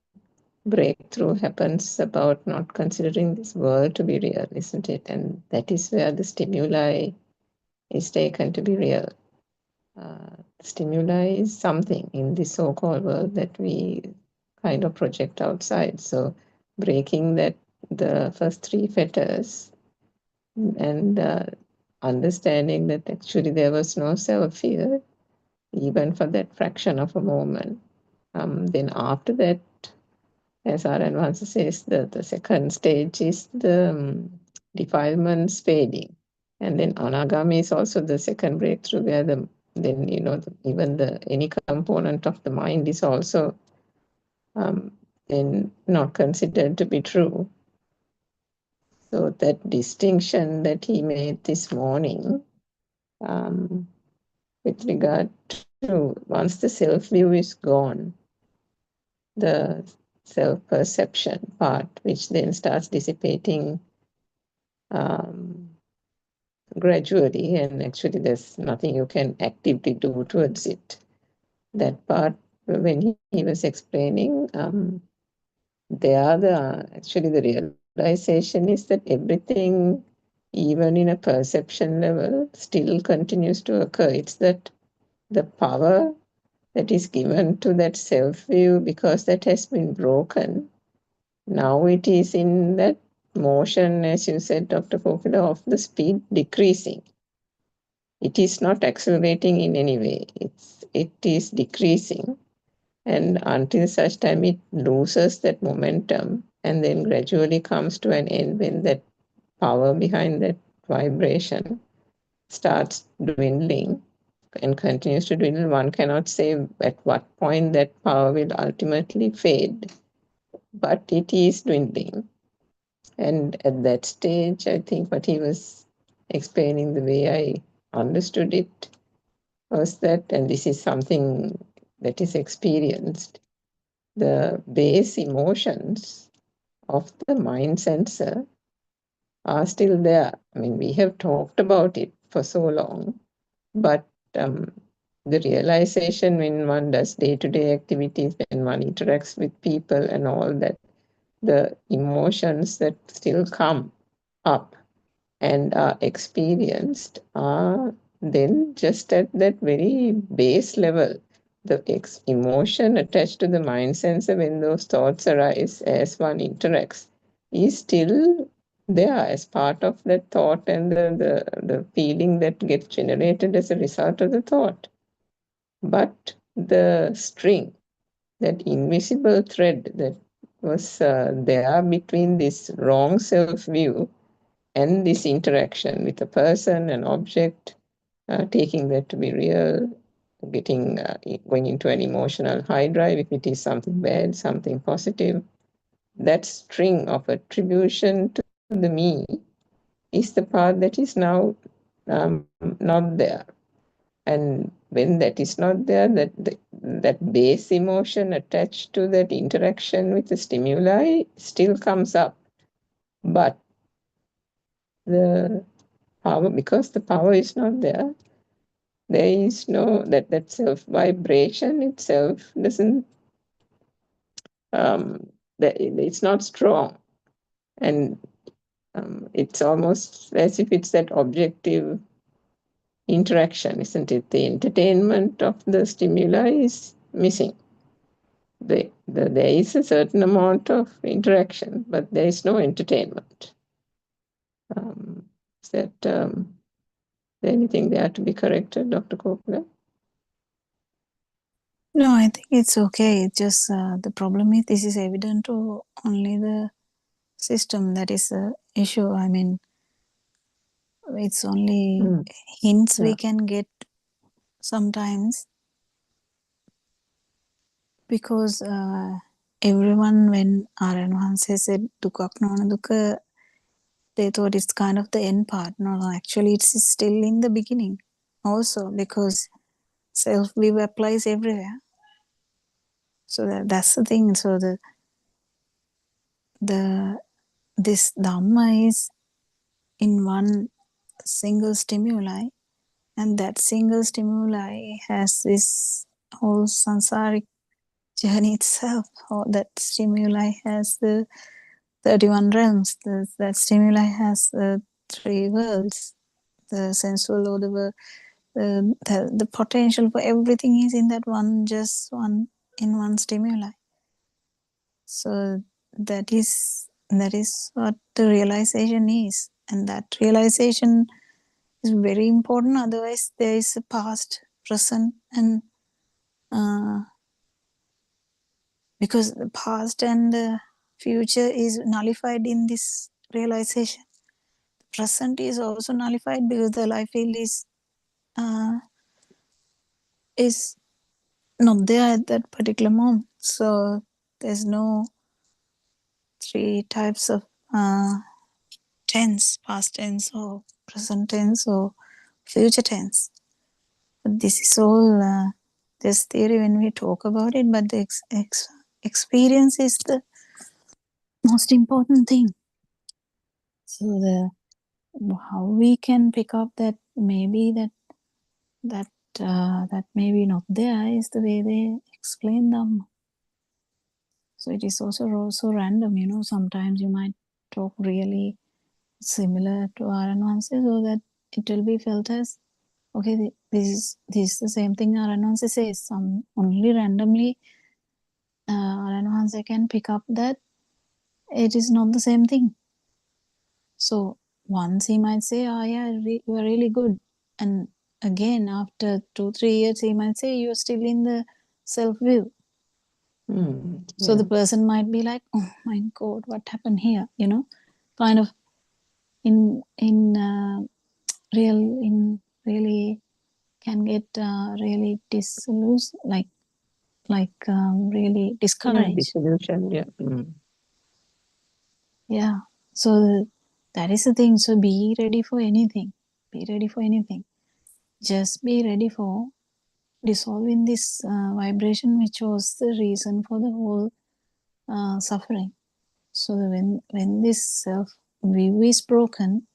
breakthrough happens about not considering this world to be real, isn't it? And that is where the stimuli is taken to be real. Stimuli is something in this so-called world that we kind of project outside. So breaking the first 3 fetters and understanding that actually there was no self here, even for that fraction of a moment. Then after that, as Aranvansa says, the second stage is the defilements fading. And then anagami is also the second breakthrough where then even any component of the mind is also then not considered to be true. So that distinction that he made this morning with regard to once the self-view is gone, the self-perception part, which then starts dissipating gradually, and actually there's nothing you can actively do towards it. That part, when he was explaining, actually the realization is that everything, even in a perception level, still continues to occur. It's that the power that is given to that self-view, because that has been broken, now it is in that motion, as you said, Dr. Kokila, of the speed decreasing. It is not accelerating in any way. It is decreasing. And until such time it loses that momentum and then gradually comes to an end when that power behind that vibration starts dwindling and continues to dwindle. One cannot say at what point that power will ultimately fade, but it is dwindling. And at that stage, I think what he was explaining, the way I understood it, was that, and this is something that is experienced, the base emotions of the mind sensor are still there. I mean, we have talked about it for so long, but the realization when one does day-to-day activities, when one interacts with people and all that, the emotions that still come up and are experienced are then just at that very base level. The emotion attached to the mind sensor when those thoughts arise as one interacts is still there as part of that thought and the feeling that gets generated as a result of the thought. But the string, that invisible thread that was there between this wrong self-view and this interaction with a person, an object, taking that to be real, going into an emotional high drive, if it is something bad, something positive, that string of attribution to the me is the part that is now not there. And when that is not there, that base emotion attached to that interaction with the stimuli still comes up. But the power, because the power is not there, there is no, that self vibration itself doesn't, it's not strong. And it's almost as if it's that objective interaction, isn't it? The entertainment of the stimuli is missing. There is a certain amount of interaction, but there is no entertainment. Is there anything there to be corrected, Dr. Kokla? No, I think it's okay. It's just the problem is this is evident to only the system. That is the issue. I mean, it's only hints we can get sometimes, because everyone, when Aranvansa said dukak nona duka, they thought it's kind of the end part. No, actually it's still in the beginning also, because self-view applies everywhere. So that's the thing. So this Dhamma is in one single stimuli, and that single stimuli has this whole samsaric journey itself. Or that stimuli has the 31 realms. That stimuli has the 3 worlds, the sensual or the potential for everything is in that one stimuli. So that is what the realization is, and that realization is very important. Otherwise, there is a past, present, and because the past and the future is nullified in this realization. The present is also nullified because the life field is not there at that particular moment. So there's no three types of tense, past tense or present tense or future tense. But this is all just theory when we talk about it, but the experience is the most important thing. So how we can pick up that maybe that may be not there is the way they explain them. So it is also random, you know. Sometimes you might talk really similar to Aranwansi, so that it will be felt as okay, this is the same thing Aranwansi says. Some only randomly Aranwansi can pick up that it is not the same thing. So once he might say, "Oh yeah, you are really good," and again after 2-3 years he might say, "You are still in the self view." So the person might be like, "Oh my God, what happened here?" You know, kind of in really can get really disillusioned, really discouraged. Disillusion, yeah. Yeah. So that is the thing. So be ready for anything. Be ready for anything. Just be ready for dissolving this vibration, which was the reason for the whole suffering. So when this self view is broken,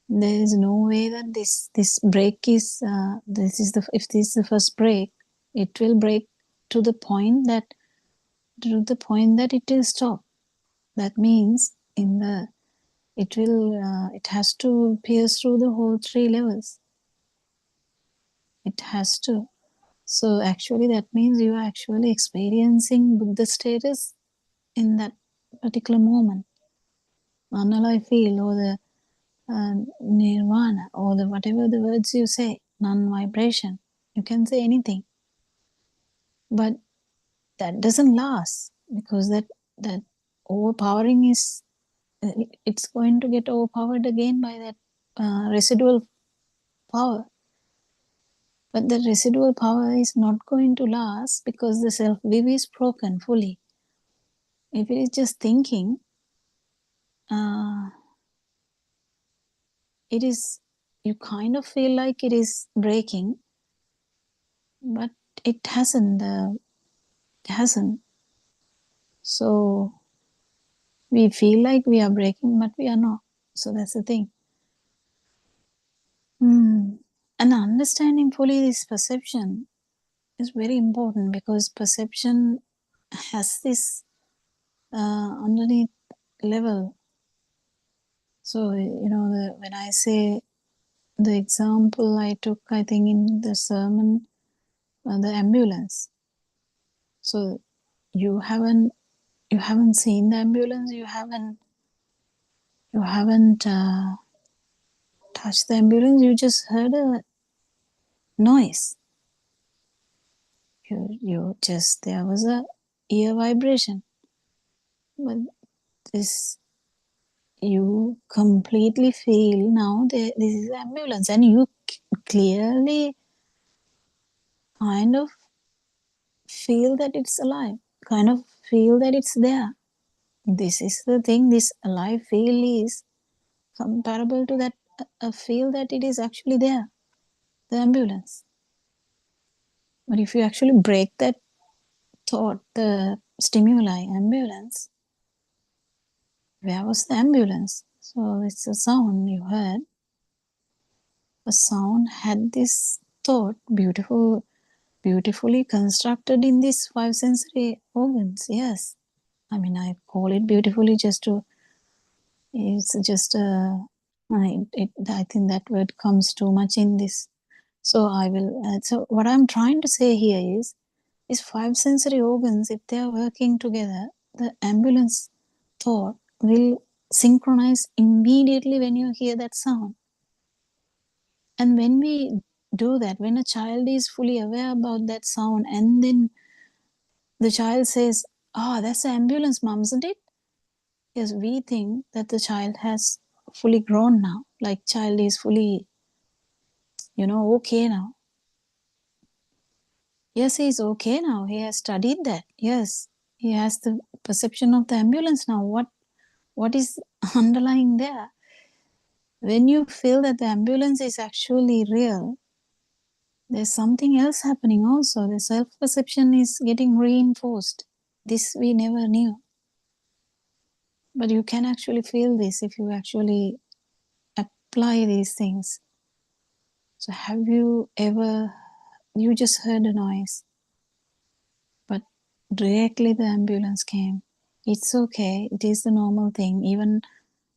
there is no way that this break is if this is the first break, it will break to the point that it will stop. That means it has to pierce through the whole 3 levels. It has to. So actually that means you are actually experiencing Buddha status in that particular moment. Manala feel or the nirvana or the whatever the words you say, non-vibration. You can say anything. But that doesn't last because that overpowering is it's going to get overpowered again by that residual power. But the residual power is not going to last because the self-view is broken fully. If it is just thinking, it is, you kind of feel like it is breaking, but it hasn't. So we feel like we are breaking, but we are not. So that's the thing. And understanding fully this perception is very important because perception has this underneath level. So, you know, when I say the example I took, I think in the sermon, the ambulance. So you haven't seen the ambulance, you haven't touched the ambulance, you just heard a noise. There was a ear vibration. But this, you completely feel now this is ambulance, and you clearly kind of feel that it's alive, kind of feel that it's there. This is the thing, this alive feel is comparable to that feel that it is actually there, the ambulance. But if you actually break that thought, the stimuli, ambulance, where was the ambulance? So it's a sound you heard. A sound had this thought, beautifully constructed in these 5 sensory organs. Yes, I mean, I call it beautifully just to, it's just I think that word comes too much in this. So I will, so what I'm trying to say here is 5 sensory organs, if they are working together, the ambulance thought will synchronize immediately when you hear that sound. And when we do that, when a child is fully aware about that sound, and then the child says, "Oh, that's the ambulance, mom, isn't it?" Yes, we think that the child has fully grown now, like child is fully, okay now. Yes, he's okay now. He has studied that. Yes, he has the perception of the ambulance now. What is underlying there? When you feel that the ambulance is actually real, there's something else happening also. The self-perception is getting reinforced. This we never knew. But you can actually feel this if you actually apply these things. So have you ever, you just heard a noise, but directly the ambulance came. It's okay. It is the normal thing. Even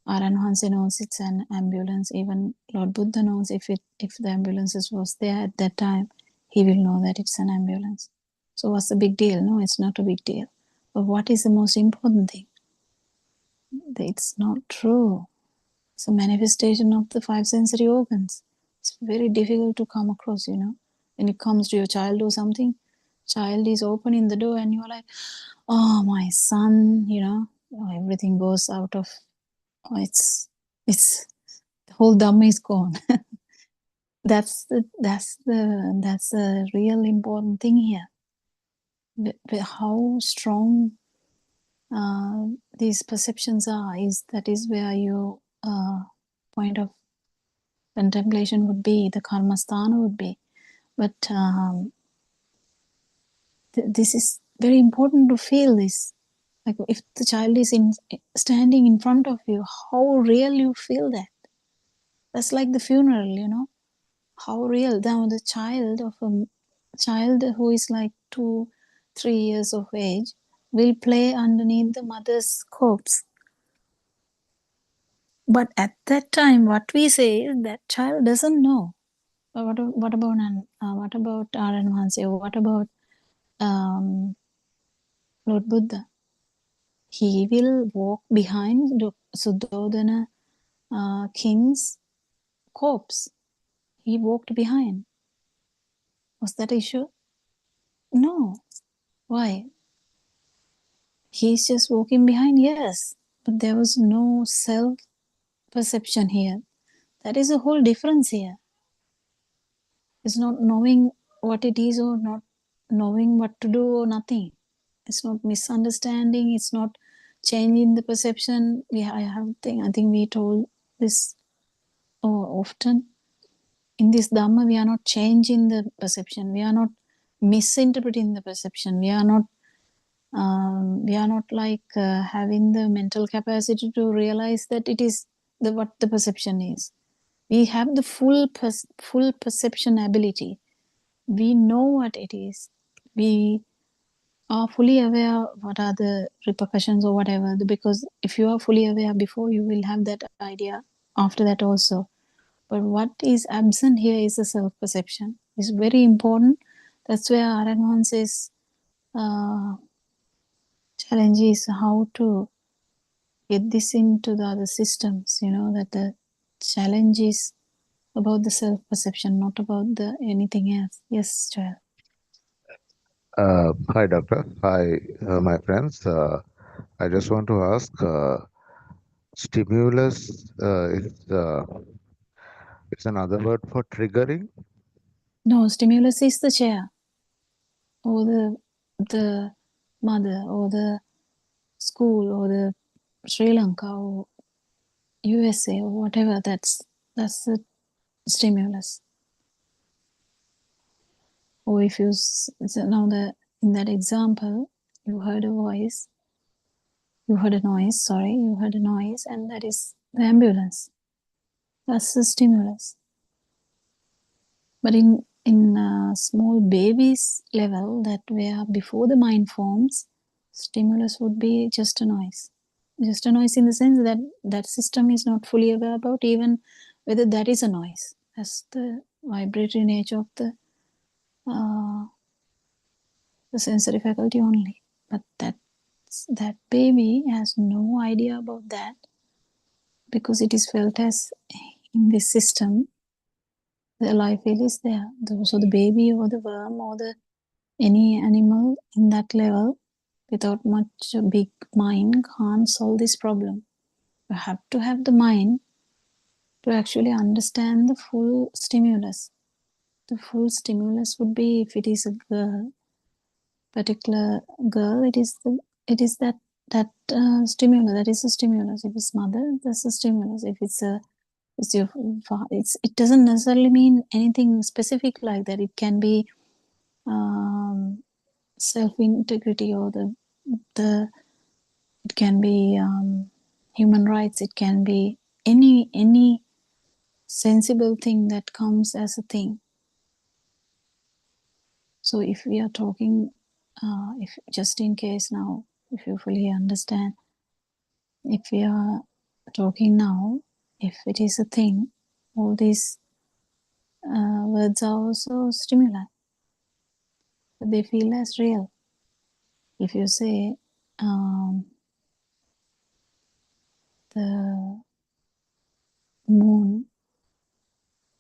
Aran Hanse knows it's an ambulance. Even Lord Buddha knows if the ambulances was there at that time, he will know that it's an ambulance. So what's the big deal? No, it's not a big deal. But what is the most important thing? It's not true. It's a manifestation of the 5 sensory organs. It's very difficult to come across, When it comes to your child or something, child is opening the door and you're like, oh, my son, everything goes out of, it's the whole Dhamma is gone. That's the real important thing here. How strong these perceptions are, that is where your point of contemplation would be, the karmasthana would be. But this is very important to feel this. Like if the child is standing in front of you, how real you feel that. That's like the funeral, How real. Now the child who is like 2-3 years of age will play underneath the mother's corpse. But at that time, what we say is that child doesn't know. What about Aran Hanse? What about Lord Buddha? He will walk behind Suddhodana king's corpse. He walked behind. Was that issue? No. Why? He's just walking behind, yes. But there was no self-perception here. That is a whole difference here. It's not knowing what it is or not knowing what to do or nothing. It's not misunderstanding. It's not changing the perception. I think we told this often. In this Dhamma, we are not changing the perception. We are not misinterpreting the perception. We are not like having the mental capacity to realize that it is what the perception is. We have the full perception ability. We know what it is. We are fully aware what are the repercussions or whatever, because if you are fully aware before, you will have that idea after that also. But what is absent here is the self-perception. It's very important. That's where Aran says challenge is how to get this into the other systems, that the challenge is about the self-perception, not about anything else. Yes, child. Hi, doctor. Hi, my friends. I just want to ask, stimulus it's another word for triggering? No, stimulus is the chair, or the mother, or the school, or the Sri Lanka, or USA, or whatever. That's the stimulus. Or if you now in that example, you heard a voice, you heard a noise, and that is the ambulance. That's the stimulus. But in small babies level, that where before the mind forms, stimulus would be just a noise. Just a noise in the sense that that system is not fully aware about even whether that is a noise. That's the vibratory nature of the sensory faculty only. But that baby has no idea about that, because it is felt as in this system the life field is there. So the baby or the worm or the any animal in that level without much big mind can't solve this problem. You have to have the mind to actually understand the full stimulus. The full stimulus would be, if it is a girl, particular girl, it is that stimulus. That is a stimulus. If it's mother, that's a stimulus. If it's your father, it doesn't necessarily mean anything specific like that. It can be self integrity, or it can be human rights. It can be any sensible thing that comes as a thing. So if we are talking, if just in case now, if you fully understand, if we are talking now, if it is a thing, all these words are also stimuli. They feel as real. If you say the moon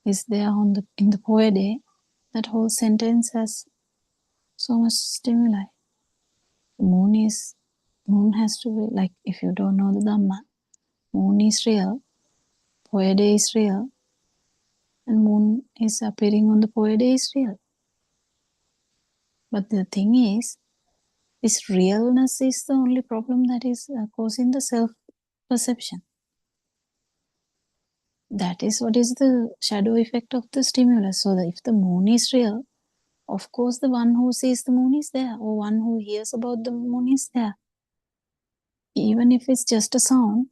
is there in the poede, that whole sentence has so much stimuli. The moon has to be, like, if you don't know the Dhamma, moon is real, poede is real, and moon is appearing on the poede is real. But the thing is, this realness is the only problem that is causing the self-perception. That is what is the shadow effect of the stimulus. So that if the moon is real, of course the one who sees the moon is there, or one who hears about the moon is there. Even if it's just a sound,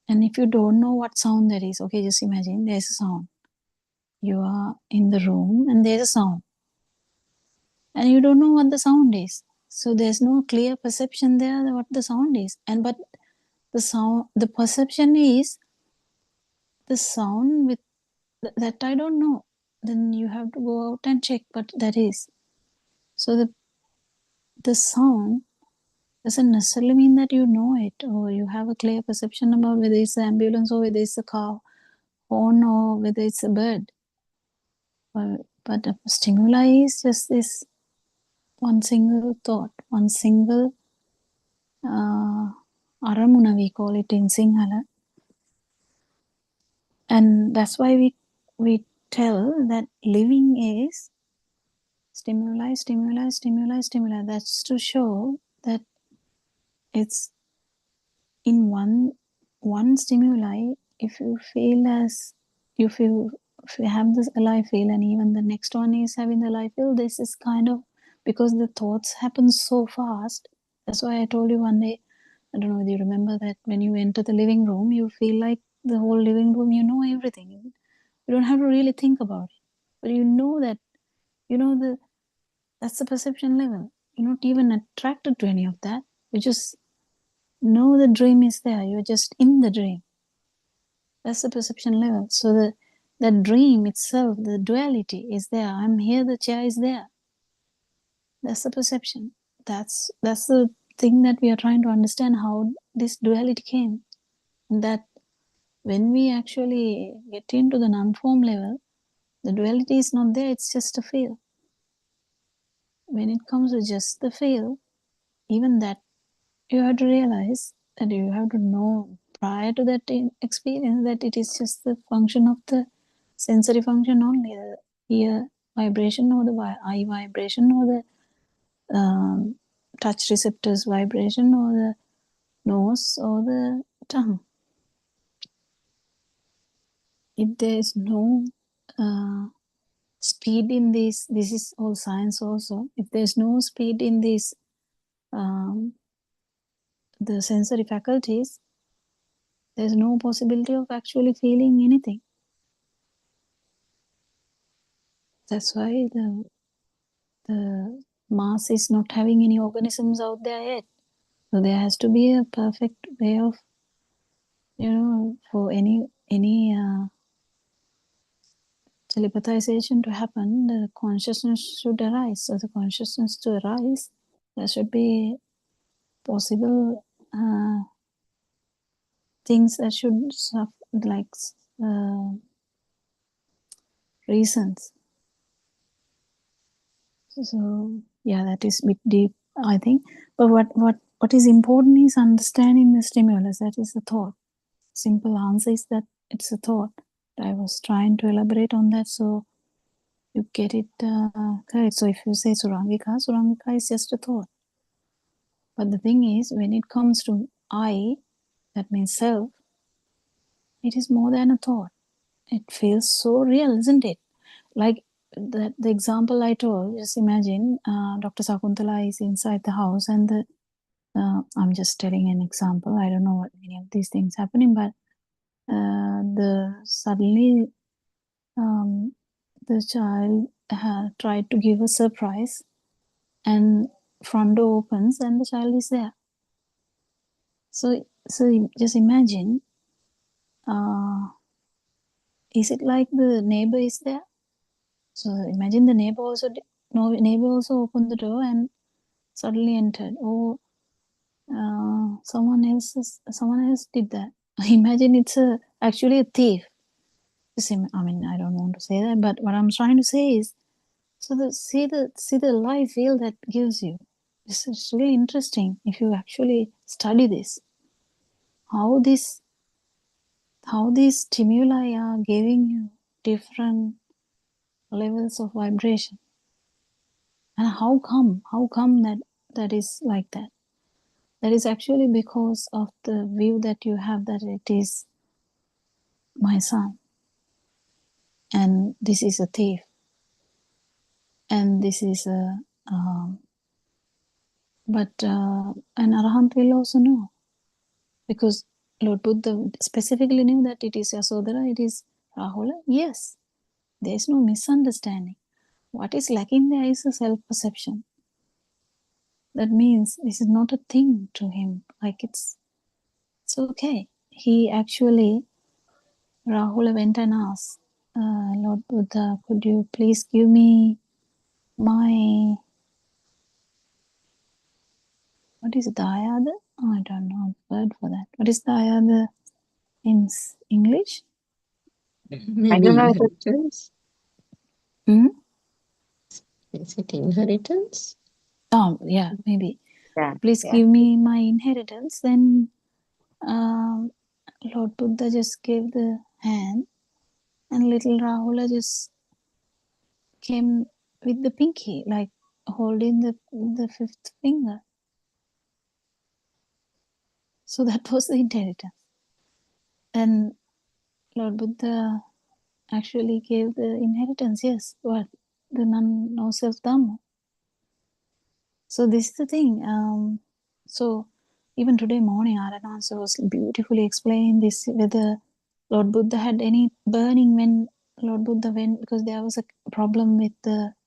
and if you don't know what sound that is, okay, just imagine there's a sound. You are in the room and there's a sound. And you don't know what the sound is. So there's no clear perception there what the sound is. But the perception is the sound with that I don't know. Then you have to go out and check what that is. So the sound doesn't necessarily mean that you know it, or you have a clear perception about whether it's an ambulance or whether it's a car horn or whether it's a bird. But a stimuli is just this one single thought, one single aramuna, we call it in Sinhala. And that's why we tell that living is stimuli, stimuli, stimuli, stimuli. That's to show that it's in one stimuli. If you have this alive feel, and even the next one is having the alive feel, this is kind of, because the thoughts happen so fast. That's why I told you one day, I don't know whether you remember, that when you enter the living room, you feel like the whole living room, you know everything. You don't have to really think about it, but you know that, that's the perception level. You're not even attracted to any of that. You just know the dream is there. You're just in the dream. That's the perception level. So the dream itself, the duality is there. I'm here, the chair is there. That's the perception. That's the thing that we are trying to understand, how this duality came. And that when we actually get into the non-form level, the duality is not there, it's just a feel. When it comes to just the feel, even that you have to realize, that you have to know prior to that experience, that it is just the function of the sensory function only, the ear vibration or the eye vibration or the touch receptors vibration or the nose or the tongue. If there is no speed in this is all science also. If there's no speed in this, the sensory faculties, there's no possibility of actually feeling anything. That's why the Mars is not having any organisms out there yet. So there has to be a perfect way of, for any telepathization to happen, the consciousness should arise. So the consciousness to arise, there should be possible things that should like reasons. So yeah, that is a bit deep, I think. But what is important is understanding the stimulus. That is the thought. Simple answer is that it's a thought. I was trying to elaborate on that so you get it correct. So if you say Surangika, Surangika is just a thought. But the thing is, when it comes to I, that means self, it is more than a thought. It feels so real, isn't it? Like the example I told, just imagine Dr. Sakuntala is inside the house and I'm just telling an example. I don't know what many of these things happening, but suddenly the child tried to give a surprise and front door opens and the child is there. So just imagine, is it like the neighbor is there? So imagine the neighbor also opened the door and suddenly entered. Or someone else did that. Imagine it's actually a thief. I mean, I don't want to say that, but what I'm trying to say is, so see the life feel that gives you. This is really interesting if you actually study this. How these stimuli are giving you different levels of vibration, and how come that is like that. That is actually because of the view that you have that it is my son and this is a thief and this is a but an arahant will also know, because Lord Buddha specifically knew that it is Yasodhara, it is Rahula. Yes, there is no misunderstanding. What is lacking there is a self-perception. That means this is not a thing to him. Like it's okay. He actually, Rahula went and asked, Lord Buddha, could you please give me my, what is Dayada? I don't know the word for that. What is Dayada in English? Maybe inheritance. Hmm? Is it inheritance? Oh, yeah, maybe. Yeah, Please yeah. give me my inheritance. Then Lord Buddha just gave the hand and little Rahula just came with the pinky, like holding the fifth finger. So that was the inheritance. And Lord Buddha actually gave the inheritance, yes, what? The no self Dhamma. So this is the thing. So even today morning, Aranansa was beautifully explaining this, whether Lord Buddha had any burning when Lord Buddha went, because there was a problem with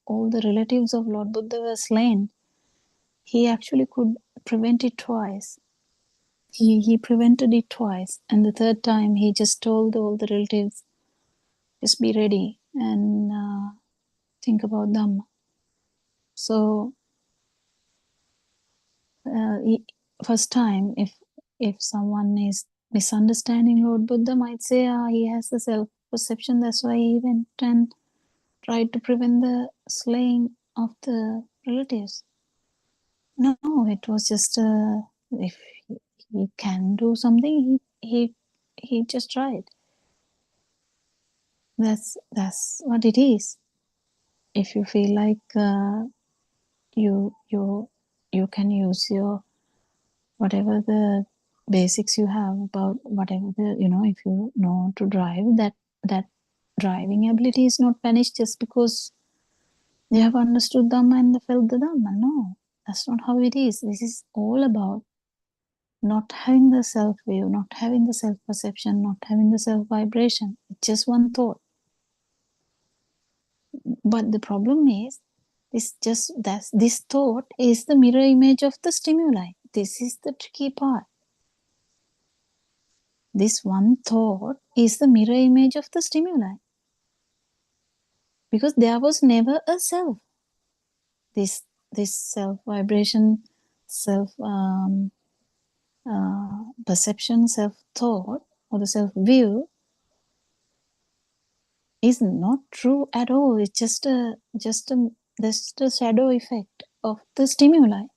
all the relatives of Lord Buddha were slain. He actually could prevent it twice. He prevented it twice, and the third time he just told all the relatives, just be ready and think about Dhamma. So first time, if someone is misunderstanding Lord Buddha, might say he has the self-perception, that's why he went and tried to prevent the slaying of the relatives. No, it was just if he can do something, he just tried. That's what it is. If you feel like you can use your whatever the basics you have about whatever if you know to drive, that driving ability is not vanished just because you have understood Dhamma and felt the Dhamma. No, that's not how it is. This is all about not having the self view, not having the self perception, not having the self vibration. It's just one thought. But the problem is, this thought is the mirror image of the stimuli. This is the tricky part. This one thought is the mirror image of the stimuli, because there was never a self. This self vibration, self perception, self thought, or the self view is not true at all. It's just a shadow effect of the stimuli.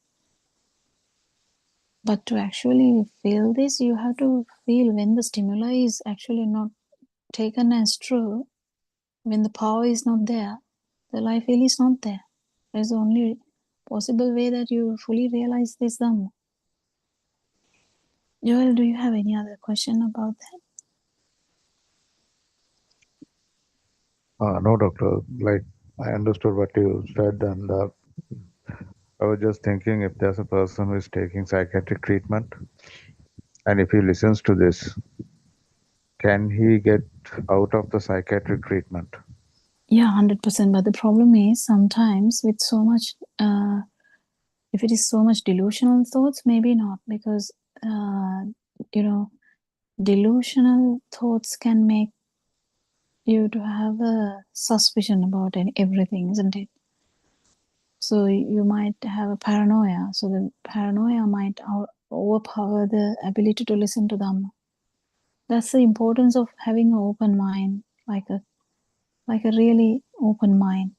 But to actually feel this, you have to feel when the stimuli is actually not taken as true, when the power is not there, the life feel is not there. There's the only possible way that you fully realize this Dhamma. Joel, do you have any other question about that? No, doctor. Like, I understood what you said, and I was just thinking if there's a person who is taking psychiatric treatment, and if he listens to this, can he get out of the psychiatric treatment? Yeah, 100%. But the problem is sometimes with so much, if it is so much delusional thoughts, maybe not, because, delusional thoughts can make you to have a suspicion about everything, isn't it? So you might have a paranoia. So the paranoia might overpower the ability to listen to Dhamma. That's the importance of having an open mind, like a really open mind.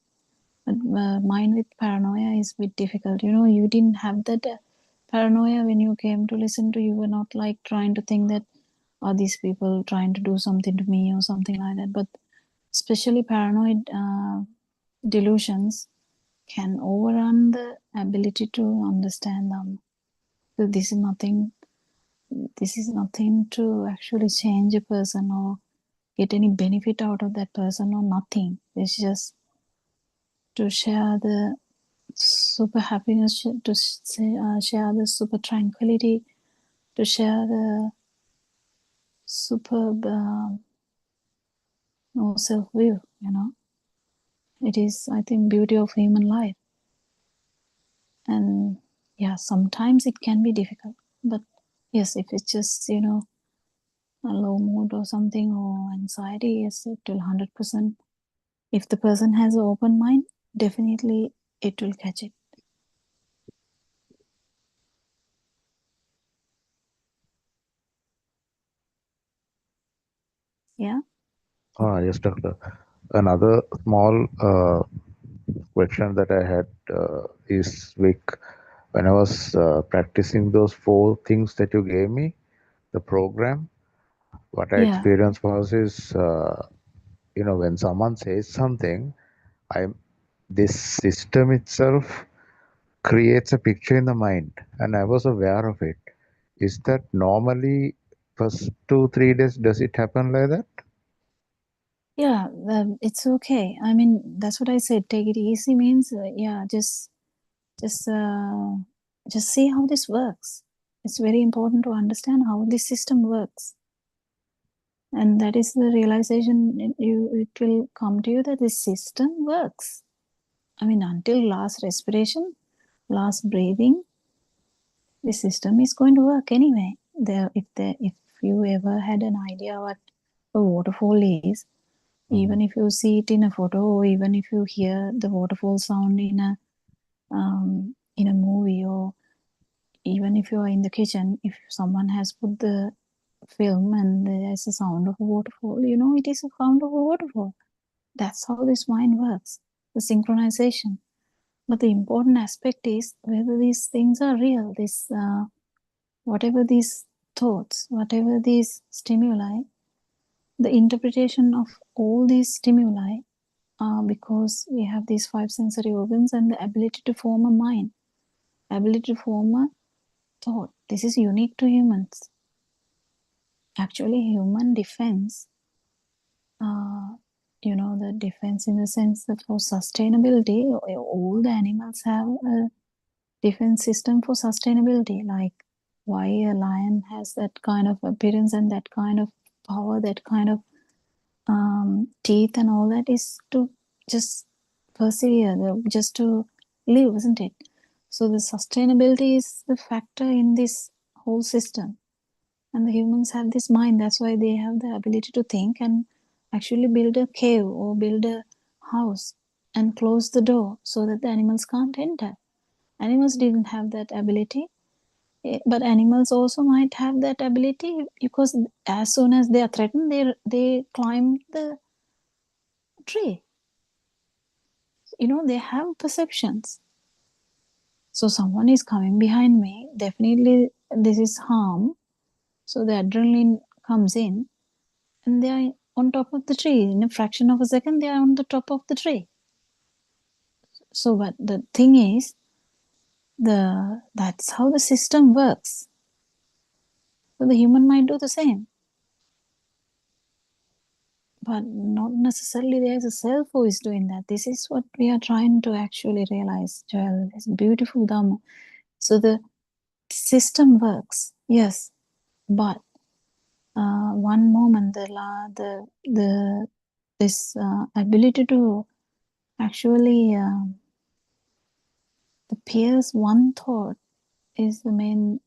But mind with paranoia is a bit difficult. You didn't have that paranoia when you came to listen to. You were not like trying to think that, are these people trying to do something to me or something like that. But especially paranoid delusions can overrun the ability to understand them. So this is nothing to actually change a person or get any benefit out of that person or nothing. It's just to share the super happiness, to share the super tranquility, to share the superb self-view, It is, I think, beauty of human life. And yeah, sometimes it can be difficult. But yes, if it's just, a low mood or something or anxiety, yes, it will 100%. If the person has an open mind, definitely it will catch it. Yeah. Yes, doctor. Another small question that I had is, Vic, when I was practicing those 4 things that you gave me, the program, what I Yeah. experienced was when someone says something, this system itself creates a picture in the mind, and I was aware of it. Is that normally first 2-3 days? Does it happen like that? Yeah, it's okay. I mean, that's what I said. Take it easy means, just see how this works. It's very important to understand how this system works. And that is the realization it will come to you that this system works. I mean, until last respiration, last breathing, the system is going to work anyway. If you ever had an idea what a waterfall is, even if you see it in a photo, or even if you hear the waterfall sound in a movie, or even if you are in the kitchen, if someone has put the film and there's a sound of a waterfall, it is a sound of a waterfall. That's how this mind works, the synchronization. But the important aspect is whether these things are real. Whatever these thoughts, whatever these stimuli, the interpretation of all these stimuli are because we have these 5 sensory organs and the ability to form a mind, ability to form a thought. This is unique to humans. Actually, human defense, the defense in the sense that for sustainability, all the animals have a defense system for sustainability. Like why a lion has that kind of appearance and that kind of power, that kind of teeth and all that is to just persevere, just to live, isn't it? So the sustainability is the factor in this whole system. And the humans have this mind. That's why they have the ability to think and actually build a cave or build a house and close the door so that the animals can't enter. Animals didn't have that ability. But animals also might have that ability because as soon as they are threatened, they climb the tree. You know, they have perceptions. So someone is coming behind me, definitely this is harm. So the adrenaline comes in and they are on top of the tree. In a fraction of a second, they are on the top of the tree. So but the thing is, that's how the system works. So the human might do the same. But not necessarily there is a self who is doing that. This is what we are trying to actually realize, Joel. It's beautiful Dhamma. So the system works, yes, but one moment this ability to actually pierce one thought is the main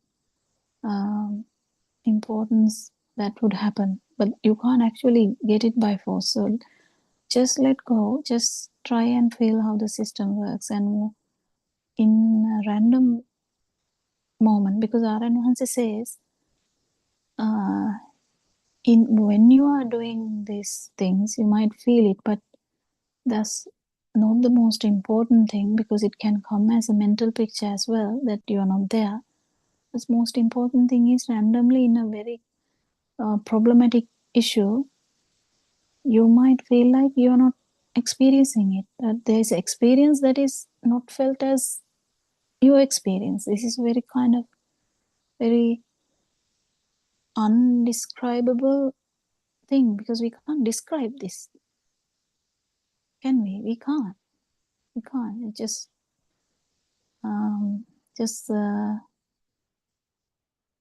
importance that would happen. But you can't actually get it by force. So just let go, just try and feel how the system works, and in a random moment, because Aryan Hansi says when you are doing these things you might feel it, but that's not the most important thing, because it can come as a mental picture as well that you are not there. The most important thing is randomly in a very problematic issue you might feel like you're not experiencing it. There's experience that is not felt as your experience. This is very kind of very undescribable thing, because we can't describe this, can we? We can't. It just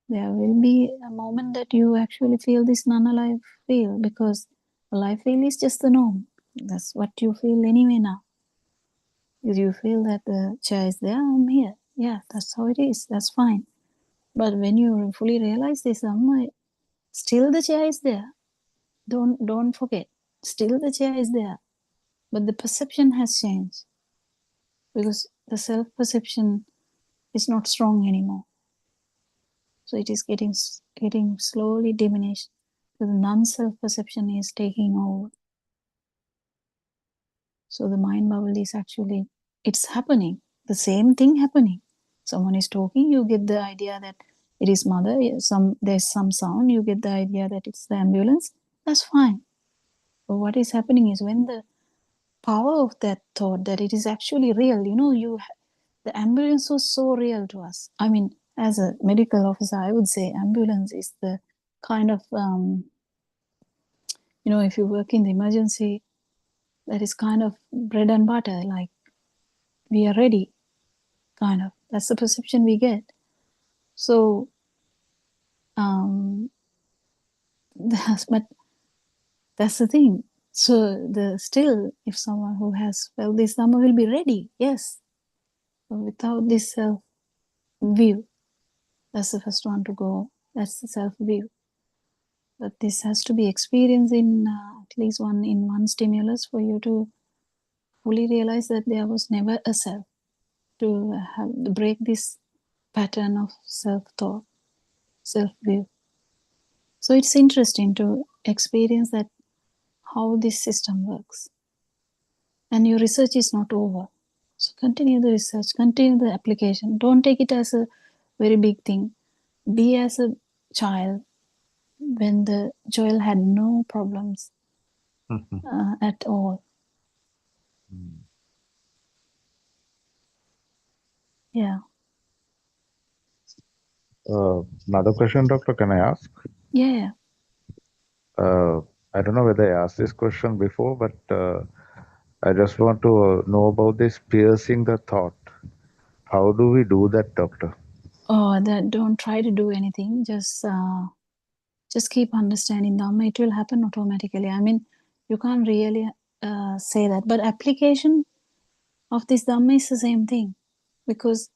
there will be a moment that you actually feel this non-alive feel, because alive feel is just the norm. That's what you feel anyway now. You feel that the chair is there, I'm here. Yeah, that's how it is. That's fine. But when you fully realize this, still the chair is there. Don't forget. Still the chair is there. But the perception has changed, because the self-perception is not strong anymore. So it is getting slowly diminished. The non-self perception is taking over. So the mind bubble is actually, it's happening. The same thing happening. Someone is talking, you get the idea that it is mother. There's some sound, you get the idea that it's the ambulance. That's fine. But what is happening is when the power of that thought that it is actually real, the ambulance was so real to us. I mean, as a medical officer, I would say ambulance is the kind of, if you work in the emergency, that is kind of bread and butter, like we are ready, kind of. That's the perception we get. So, but that's the thing. So still, if someone who has felt this Dhamma will be ready, yes. But without this self-view, that's the first one to go. That's the self-view. But this has to be experienced in at least one stimulus for you to fully realize that there was never a self, to break this pattern of self-thought, self-view. So it's interesting to experience that how this system works. And your research is not over. So continue the research, continue the application. Don't take it as a very big thing. Be as a child when the Joel had no problems at all. Yeah. Another question, Doctor, can I ask? Yeah. I don't know whether I asked this question before, but I just want to know about this piercing the thought. How do we do that, Doctor? Don't try to do anything. Just keep understanding Dhamma. It will happen automatically. I mean, you can't really say that. But application of this Dhamma is the same thing. Because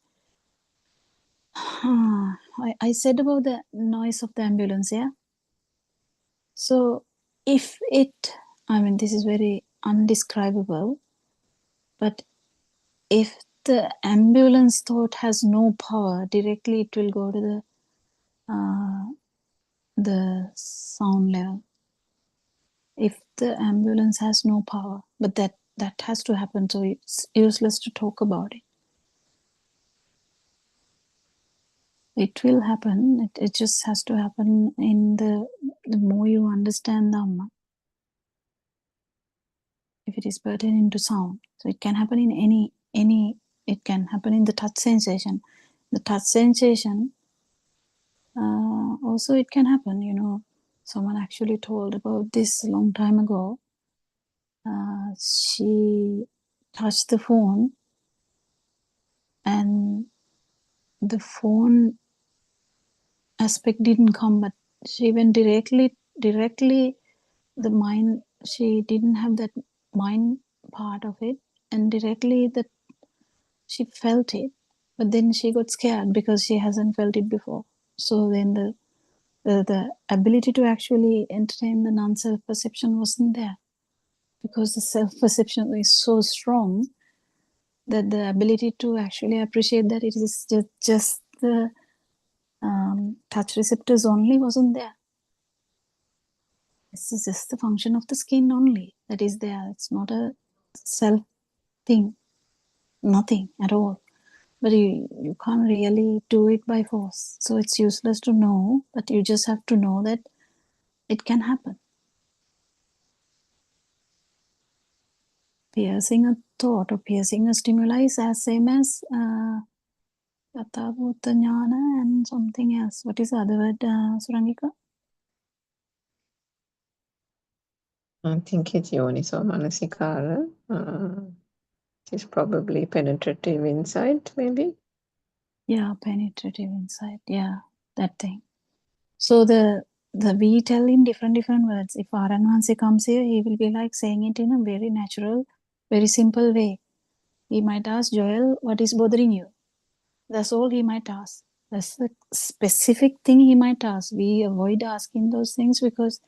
I said about the noise of the ambulance, yeah? So if this is very undescribable, but if the ambulance thought has no power, directly it will go to the sound level. if the ambulance has no power, but that has to happen, so it's useless to talk about it. It will happen. It just has to happen in the more you understand Dhamma. If it is pertaining to sound, so it can happen in any. It can happen in the touch sensation. The touch sensation also it can happen. You know, someone actually told about this a long time ago. She touched the phone, and the phone aspect didn't come, but she went directly the mind. She didn't have that mind part of it, and directly that she felt it, but then she got scared because she hasn't felt it before. So then the ability to actually entertain the non-self perception wasn't there, because the self perception is so strong that the ability to actually appreciate that it is just the touch receptors only wasn't there. This is just the function of the skin only that is there. It's not a self thing, nothing at all. But you can't really do it by force. So it's useless to know, but you just have to know that it can happen. Piercing a thought or piercing a stimuli is as same as Yathabhuta Jnana and something else. What is the other word, Surangika? I think it's Yoniso Manasikara. It's probably penetrative insight, maybe. Yeah, penetrative insight. Yeah, that thing. So the we tell in different words. If Aranwansi comes here, he will be like saying it in a very natural, very simple way. He might ask, Joel, what is bothering you? That's all he might ask. That's the specific thing he might ask. We avoid asking those things because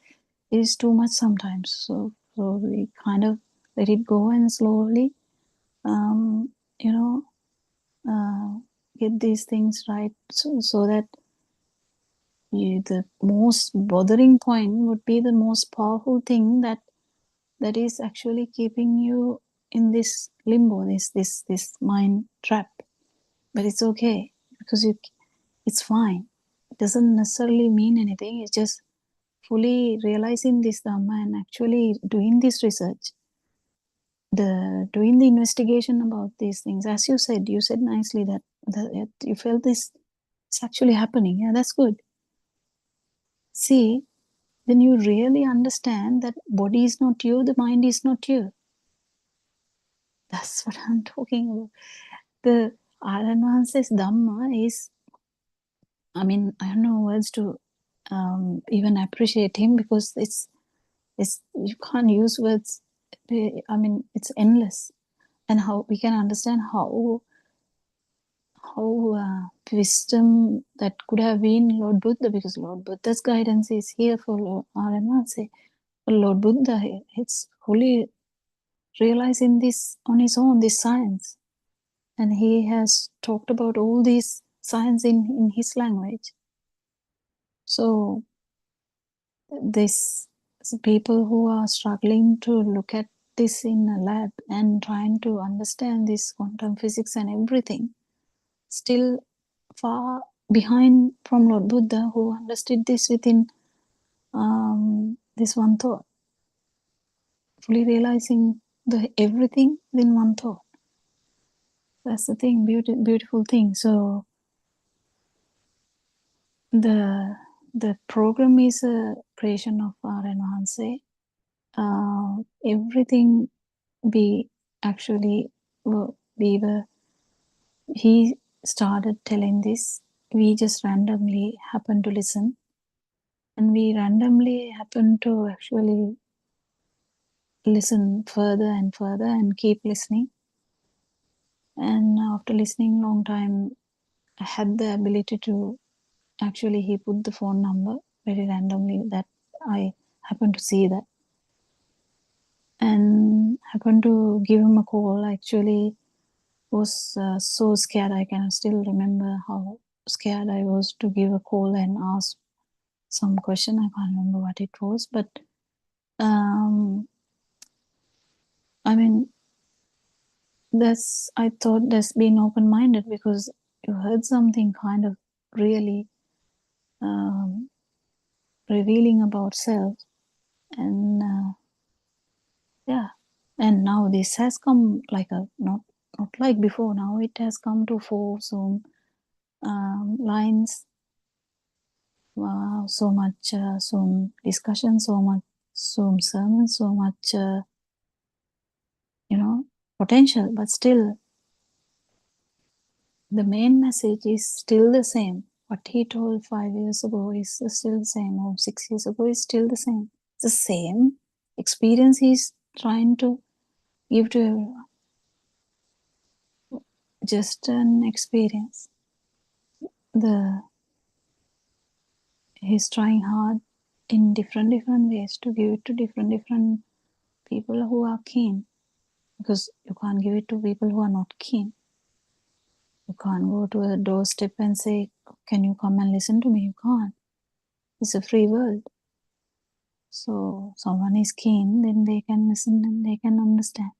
it is too much sometimes. So we kind of let it go and slowly, get these things right, so that the most bothering point would be the most powerful thing that is actually keeping you in this limbo, this mind trap. But it's okay, because it's fine. It doesn't necessarily mean anything. It's just fully realizing this Dhamma and actually doing this research, doing the investigation about these things. As you said nicely that you felt this is actually happening. Yeah, that's good. See, then you really understand that body is not you, the mind is not you. That's what I'm talking about. The Aranwan says Dhamma is, I mean, I have no words to even appreciate him, because it's you can't use words. I mean, it's endless. And how we can understand how wisdom that could have been Lord Buddha, because Lord Buddha's guidance is here for Aranwanse. But Lord Buddha, it's fully realizing this on his own, this science. And he has talked about all these science in his language. So this people who are struggling to look at this in a lab and trying to understand this quantum physics and everything, still far behind from Lord Buddha, who understood this within this one thought, fully realizing everything within one thought. That's the thing, beautiful thing. So the program is a creation of Aranwanse. Everything we actually he started telling this. We just randomly happened to listen, and we randomly happened to actually listen further and further and keep listening. And after listening long time, I had the ability to actually, he put the phone number very randomly, that I happened to see that, and happened to give him a call. Actually was so scared. I can still remember how scared I was to give a call and ask some question. I can't remember what it was, but I mean, I thought that's being open-minded, because you heard something kind of really revealing about self, and yeah, and now this has come like a not like before. Now it has come to 4 Zoom lines, so much Zoom discussion, so much Zoom sermon, so much potential, but still the main message is still the same. What he told 5 years ago is still the same, or 6 years ago is still the same. It's the same experience he's trying to give to everyone. Just an experience. He's trying hard in different ways to give it to different people who are keen, because you can't give it to people who are not keen. You can't go to a doorstep and say, can you come and listen to me? You can't. It's a free world. So someone is keen, then they can listen and they can understand.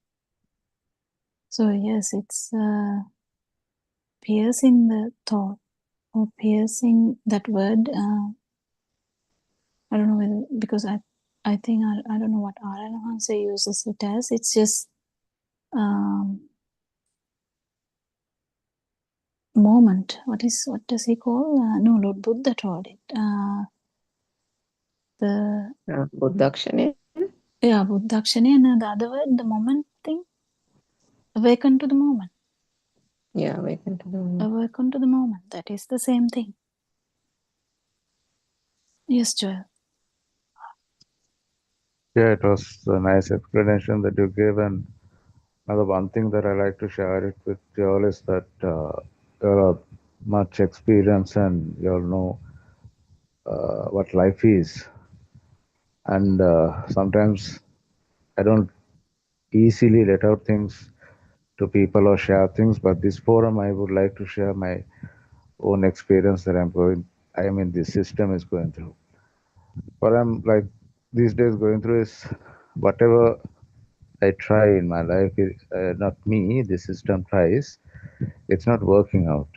So yes, it's piercing the thought, or piercing that word. I don't know whether, because I think I don't know what R.L. Hanse uses it as. It's just moment. What does he call? No, Lord Buddha told it. The Buddhakshane. Yeah, Buddothpado, and the other word, the moment thing. Awaken to the moment. Yeah, awaken to the moment. Awaken to the moment. That is the same thing. Yes, Joel. Yeah, it was a nice explanation that you gave, and another one thing that I like to share it with you all is that you all have much experience and you all know what life is. And sometimes I don't easily let out things to people or share things, but this forum I would like to share my own experience that I am in this system is going through. What I'm like these days going through is whatever I try in my life, not me, the system tries, it's not working out.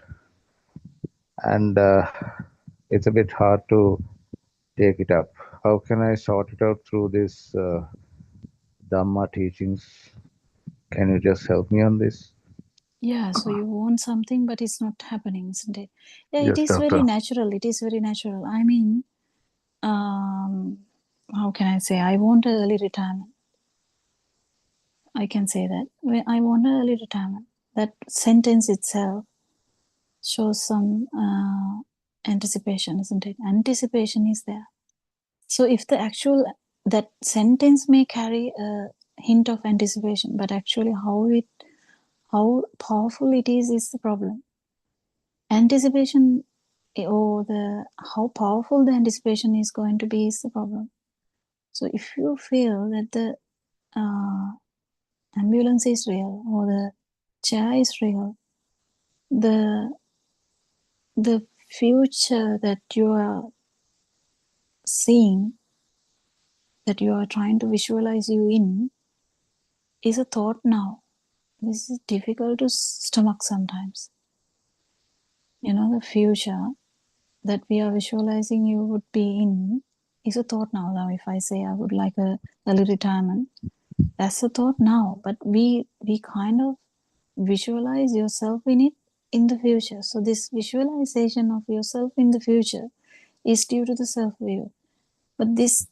And it's a bit hard to take it up. How can I sort it out through this Dhamma teachings? Can you just help me on this? Yeah, so you want something, but it's not happening, isn't it? Yeah, it Yes, is very doctor. natural. It is very natural. I mean, how can I say? I want early retirement. I can say that. I want early retirement. That sentence itself shows some anticipation, isn't it? Anticipation is there. So if that sentence may carry a hint of anticipation, but actually how powerful it is the problem. Anticipation, or how powerful the anticipation is going to be, is the problem. So if you feel that the ambulance is real, or the chair is real, the future that you are seeing, that you are trying to visualize you in, is a thought now. This is difficult to stomach sometimes. The future that we are visualizing you would be in is a thought now. Now, if I say I would like a early retirement, that's a thought now. But we kind of visualize yourself in it in the future. So this visualization of yourself in the future is due to the self-view. But this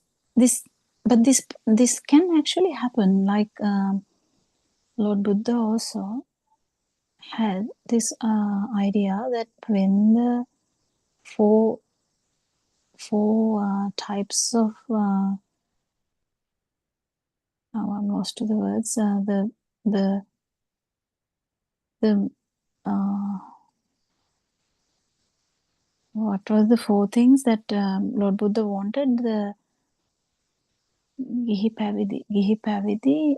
can actually happen. Like Lord Buddha also had this idea that when the four types of I'm lost to the words. What was the 4 things that Lord Buddha wanted? The Gihi Pavidi,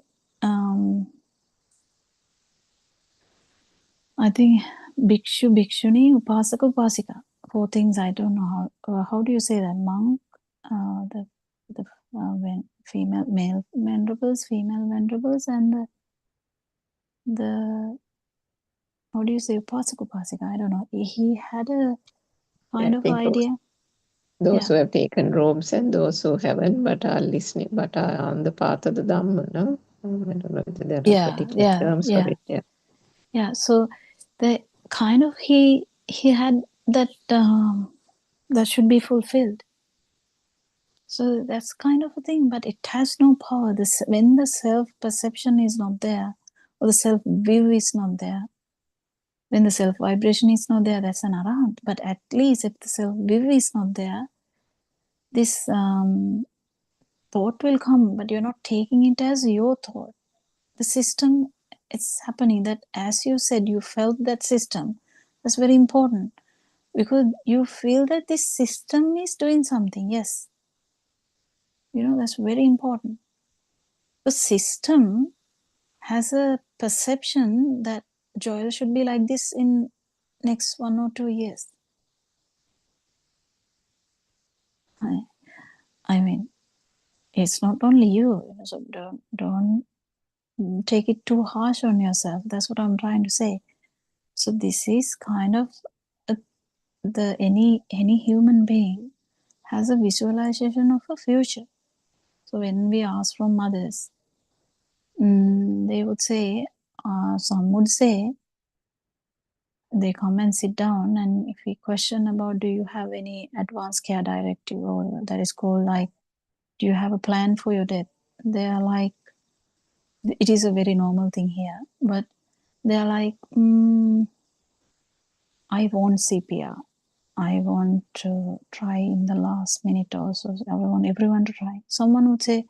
I think Bhikshu, Bhikshuni, Upasaka, Upasika. 4 things. I don't know how do you say that? Monk, the when male venerables, female venerables, and the how do you say Upasika? I don't know. He had a kind I of think idea. those Yeah. who have taken robes and those who haven't but are listening, but are on the path of the Dhamma, no? I don't know if there are particular terms for it. Yeah. Yeah. So the kind of he had that that should be fulfilled. So that's kind of a thing, but it has no power. When the self-perception is not there, or the self-view is not there, when the self-vibration is not there, that's an arahant. But at least if the self-view is not there, this thought will come, but you're not taking it as your thought. The system, it's happening that, as you said, you felt that system. That's very important, because you feel that this system is doing something. Yes. That's very important. The system has a perception that Joel should be like this in next 1 or 2 years. I mean, it's not only you, so don't take it too harsh on yourself. That's what I'm trying to say. So this is kind of any human being has a visualization of a future. So when we ask from mothers, they would say, some would say, they come and sit down, and if we question about, do you have any advanced care directive, or that is called like, do you have a plan for your death? They are like, it is a very normal thing here, but they are like, I want CPR. I want to try in the last minute or so. I want everyone to try. Someone would say,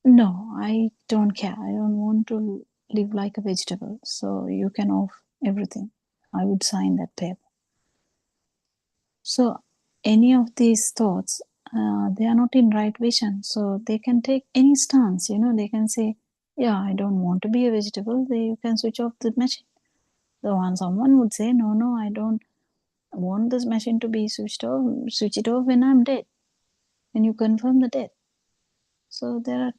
no, I don't care. I don't want to live like a vegetable. So you can off everything. I would sign that paper. So any of these thoughts, they are not in right vision. So they can take any stance. They can say, yeah, I don't want to be a vegetable. You can switch off the machine. Someone would say, no, I don't want this machine to be switched off. Switch it off when I'm dead. And you confirm the death. So there are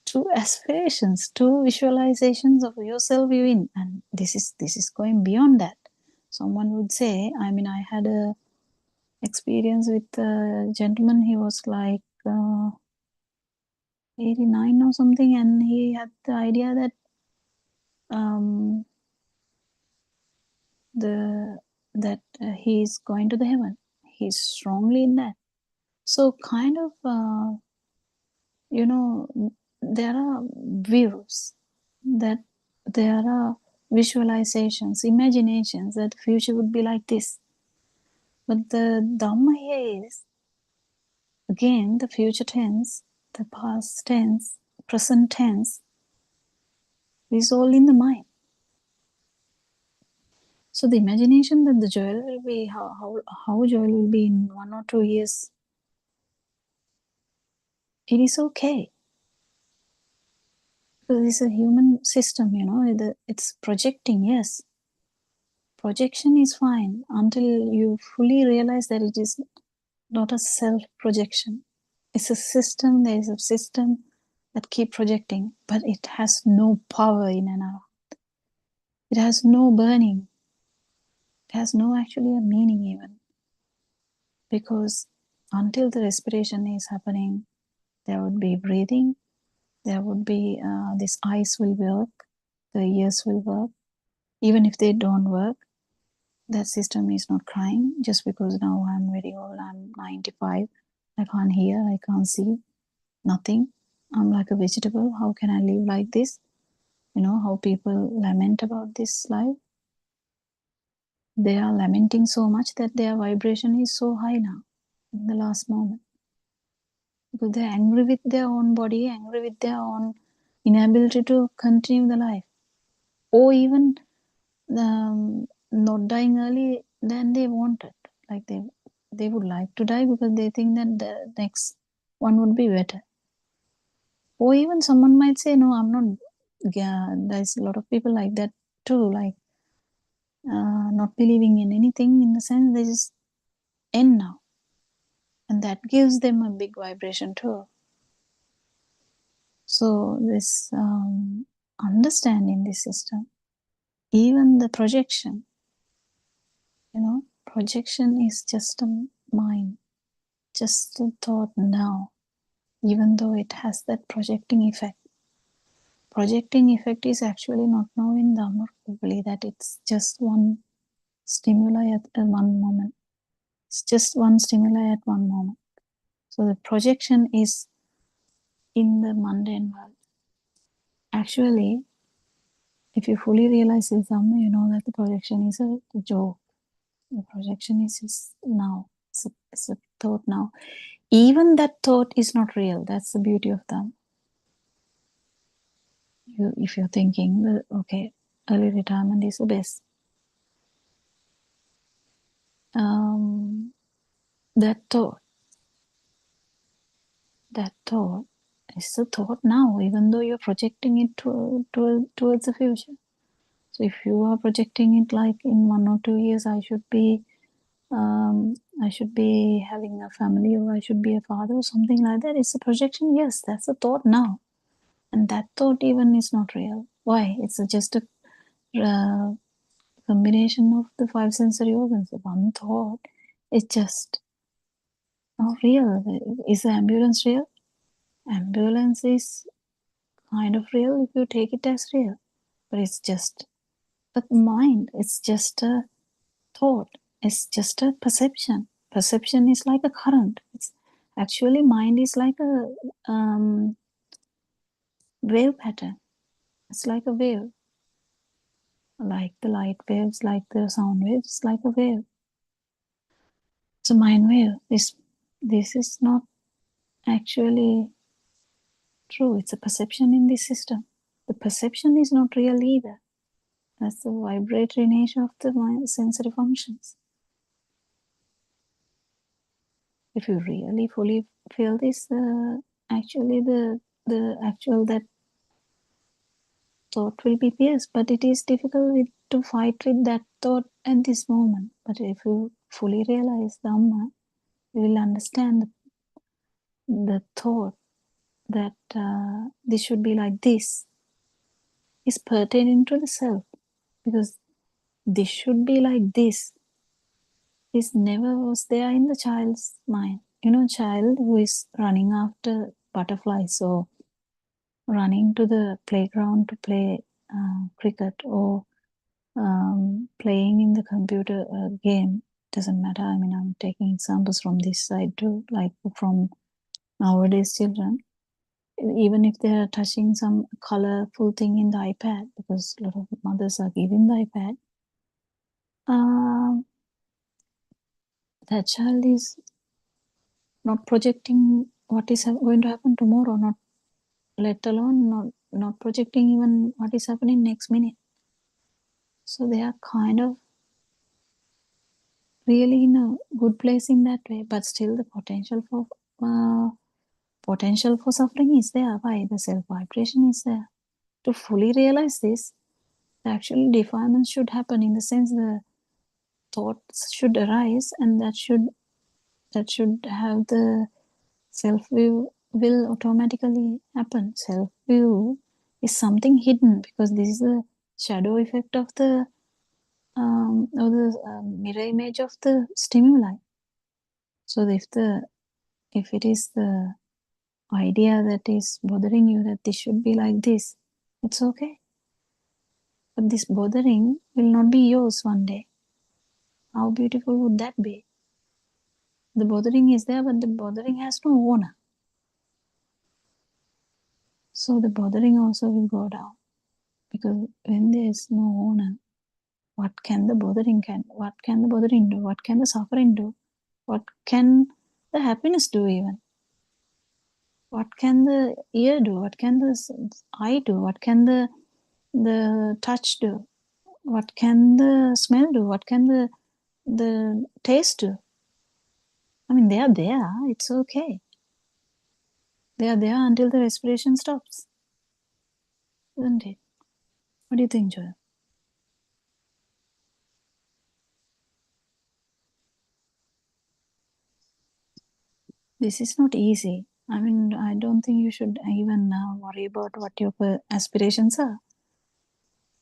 two aspirations, two visualizations of yourself you in, and this is going beyond that. Someone would say, I had a experience with a gentleman. He was like 89 or something, and he had the idea that he is going to the heaven. He's strongly in that. So kind of there are views, that there are visualizations, imaginations that the future would be like this. But the Dhamma here is, again, the future tense, the past tense, present tense, is all in the mind. So the imagination that the Joel will be, how Joel will be in 1 or 2 years, it is okay. Because it's a human system, it's projecting, yes. Projection is fine until you fully realize that it is not a self-projection. It's a system. There is a system that keeps projecting, but it has no power in and out. It has no burning. It has no actually a meaning even. Because until the respiration is happening, there would be breathing, there would be, this eyes will work, the ears will work. Even if they don't work, that system is not crying just because now I'm very old, I'm 95, I can't hear, I can't see, nothing. I'm like a vegetable. How can I live like this? How people lament about this life. They are lamenting so much that their vibration is so high now in the last moment. Because they're angry with their own body, angry with their own inability to continue the life. Or even not dying early than they wanted. Like they would like to die because they think that the next one would be better. Or even someone might say, no, I'm not. Yeah, there's a lot of people like that too, like not believing in anything, in the sense they just end now. And that gives them a big vibration too. So this understanding this system, even the projection, projection is just a mind, just a thought now, even though it has that projecting effect. Projecting effect is actually not known in Dhamma, probably, that it's just one stimuli at one moment. It's just one stimuli at one moment. So the projection is in the mundane world. Actually, if you fully realize this Dhamma, you know that the projection is a joke. The projection is just now. It's a thought now. Even that thought is not real. That's the beauty of Dhamma. If you're thinking, okay, early retirement is the best. That thought is a thought now, even though you're projecting it towards the future. So if you are projecting it like in 1 or 2 years, I should be having a family, or I should be a father, or something like that. It's a projection. Yes, that's a thought now, and that thought even is not real. Why? It's just a combination of the 5 sensory organs. One thought is just not real. Is the ambulance real? Ambulance is kind of real if you take it as real, but it's just a mind. It's just a thought. It's just a perception. Perception is like a current. It's actually, mind is like a wave pattern. It's like a wave, like the light waves, like the sound waves. It's like a wave. It's a mind wave. This is not actually true. It's a perception in this system. The perception is not real either. That's the vibratory nature of the sensory functions. If you really fully feel this, actually the actual that thought will be pierced, but it is difficult to fight with that thought at this moment. But if you fully realize Dhamma, you will understand the thought that this should be like this is pertaining to the self, because this should be like this never was there in the child's mind. Child who is running after butterflies, or running to the playground to play cricket, or playing in the computer game, doesn't matter. I mean, I'm taking examples from this side too, like from nowadays children. Even if they are touching some colorful thing in the iPad, because a lot of mothers are giving the iPad, that child is not projecting what is going to happen tomorrow, not let alone not projecting even what is happening next minute. So they are kind of really in a good place in that way, but still the potential for suffering is there. Why? The self vibration is there. To fully realize this, the actual defilement should happen, in the sense the thoughts should arise, and that should have the self view will automatically happen. Self view is something hidden, because this is the shadow effect of the mirror image of the stimuli. So if it is the idea that is bothering you, that this should be like this, it's okay. But this bothering will not be yours one day. How beautiful would that be? The bothering is there, but the bothering has no owner. So the bothering also will go down, because when there is no owner, what can the bothering do? What can the suffering do? What can the happiness do even? What can the ear do? What can the eye do? What can the touch do? What can the smell do? What can the taste do? I mean, they are there. It's okay. They are there until the respiration stops, isn't it? What do you think, Joel? This is not easy. I mean, I don't think you should even worry about what your aspirations are.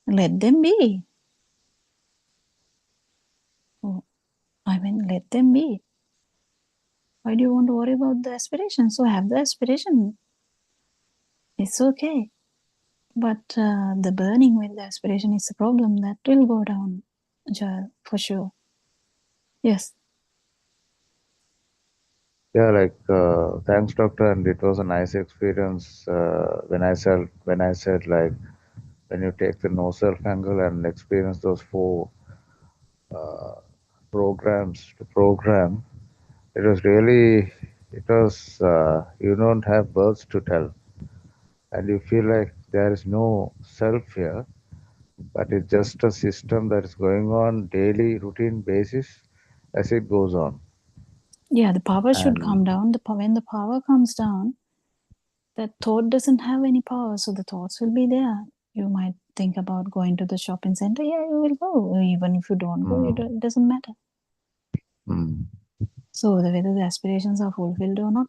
Let them be. Oh, I mean, let them be. Why do you want to worry about the aspiration? So have the aspiration. It's okay. But the burning with the aspiration is the problem. That will go down, Joel, for sure. Yes. Yeah, like thanks, doctor, and it was a nice experience when I said like when you take the no self angle and experience those four programs to program. It was you don't have words to tell, and you feel like there is no self here, but it's just a system that is going on daily routine basis as it goes on. Yeah, the power should come And down. When the power comes down, that thought doesn't have any power, so the thoughts will be there. You might think about going to the shopping center. Yeah, you will go. Even if you don't go, it doesn't matter. So whether the aspirations are fulfilled or not,